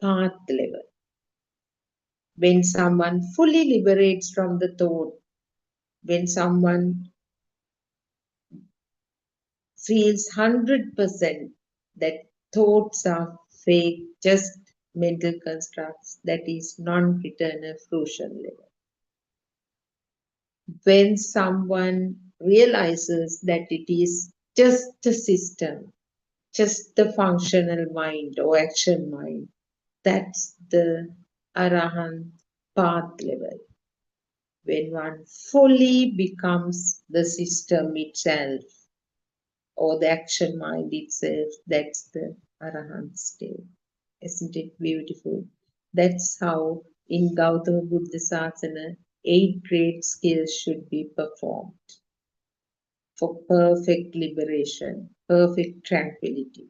path level. When someone fully liberates from the thought, when someone feels 100% that thoughts are fake, just mental constructs, that is non-returner fruition level. When someone realizes that it is just a system, just the functional mind or action mind, that's the Arahant path level. When one fully becomes the system itself or the action mind itself, that's the Arahant state. Isn't it beautiful? That's how in Gautama Buddha Sasana, 8 great skills should be performed for perfect liberation, perfect tranquility.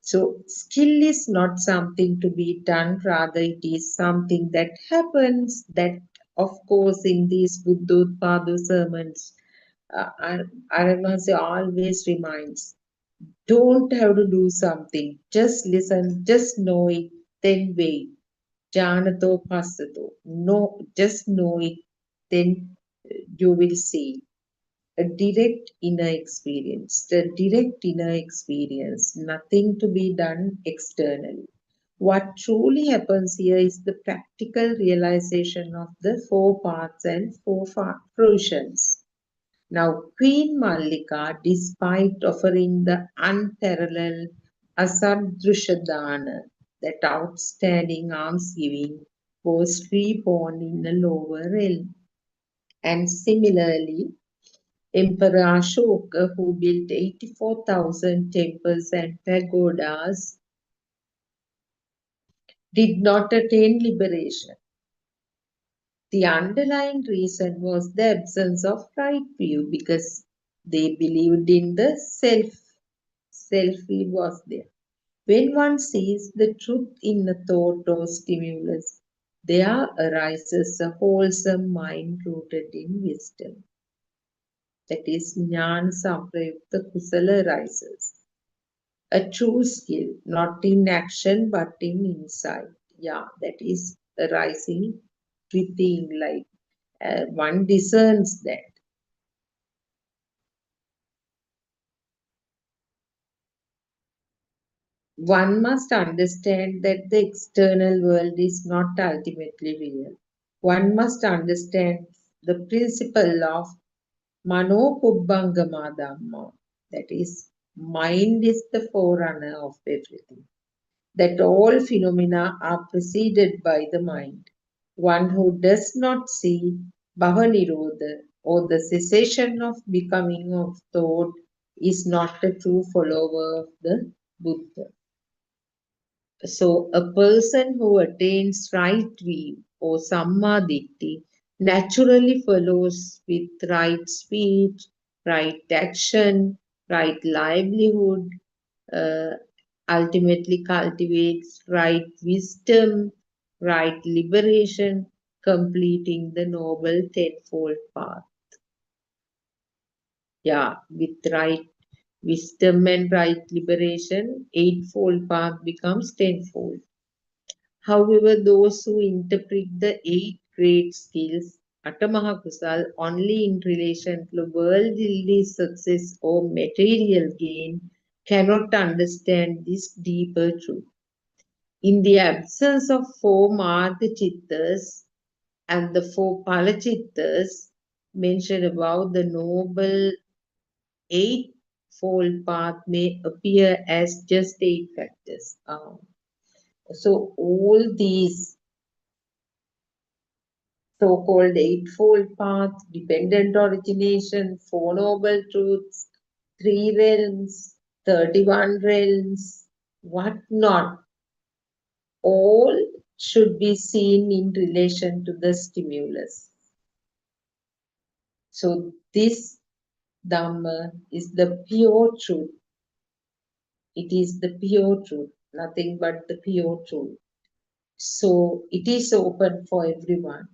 So, skill is not something to be done, rather, it is something that happens. That, of course, in these Buddothpado sermons, Aranmasi always reminds, don't have to do something, just listen, just know it, then wait. Janato passato. No, just know it, then you will see. A direct inner experience, nothing to be done externally. What truly happens here is the practical realization of the 4 paths and 4 fruitions. Now, Queen Mallika, despite offering the unparalleled Asadrushadana, that outstanding almsgiving, was reborn in a lower realm. And similarly, Emperor Ashoka, who built 84,000 temples and pagodas, did not attain liberation. The underlying reason was the absence of right view, because they believed in the self. Self-view was there. When one sees the truth in a thought or stimulus, there arises a wholesome mind rooted in wisdom. That is, Jnana Samprayukta Kusala arises. A true skill, not in action but in insight. Yeah, that is arising within, like one discerns that. One must understand that the external world is not ultimately real. One must understand the principle of Mano Pubbangama Dhamma, that is, mind is the forerunner of everything, that all phenomena are preceded by the mind. One who does not see Bhavanirodha, or the cessation of becoming of thought, is not a true follower of the Buddha. So, a person who attains right view or Sammaditthi naturally follows with right speech, right action, right livelihood, ultimately cultivates right wisdom, right liberation, completing the noble tenfold path. Yeah, with right wisdom and right liberation, eightfold path becomes tenfold. However, those who interpret the 8 great skills, Atamaha Kusal, only in relation to worldly success or material gain, cannot understand this deeper truth. In the absence of 4 Marga Chittas and the 4 Palachittas mentioned above, the noble 8-fold path may appear as just 8 factors. So all these so-called 8-fold path, dependent origination, 4 noble truths, 3 realms, 31 realms, what not, all should be seen in relation to the stimulus. So this Dhamma is the pure truth. It is the pure truth, nothing but the pure truth. So it is open for everyone.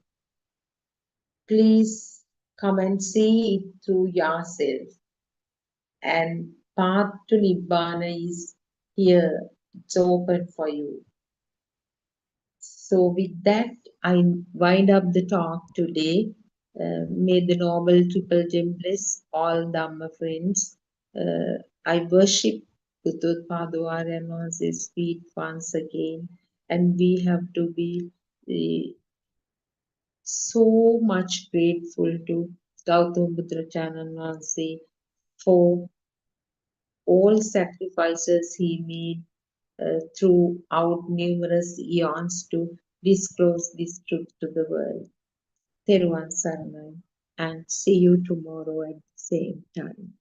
Please come and see it through yourself. And path to Nibbana is here. It's open for you. So with that, I wind up the talk today. May the Noble Triple Gem bless all Dhamma friends. I worship Buddothpado Aryan's feet once again. And we have to be so much grateful to Gautam Buddhacharya Vansi for all sacrifices he made throughout numerous eons to disclose this truth to the world. Theruvan Saranai, and see you tomorrow at the same time.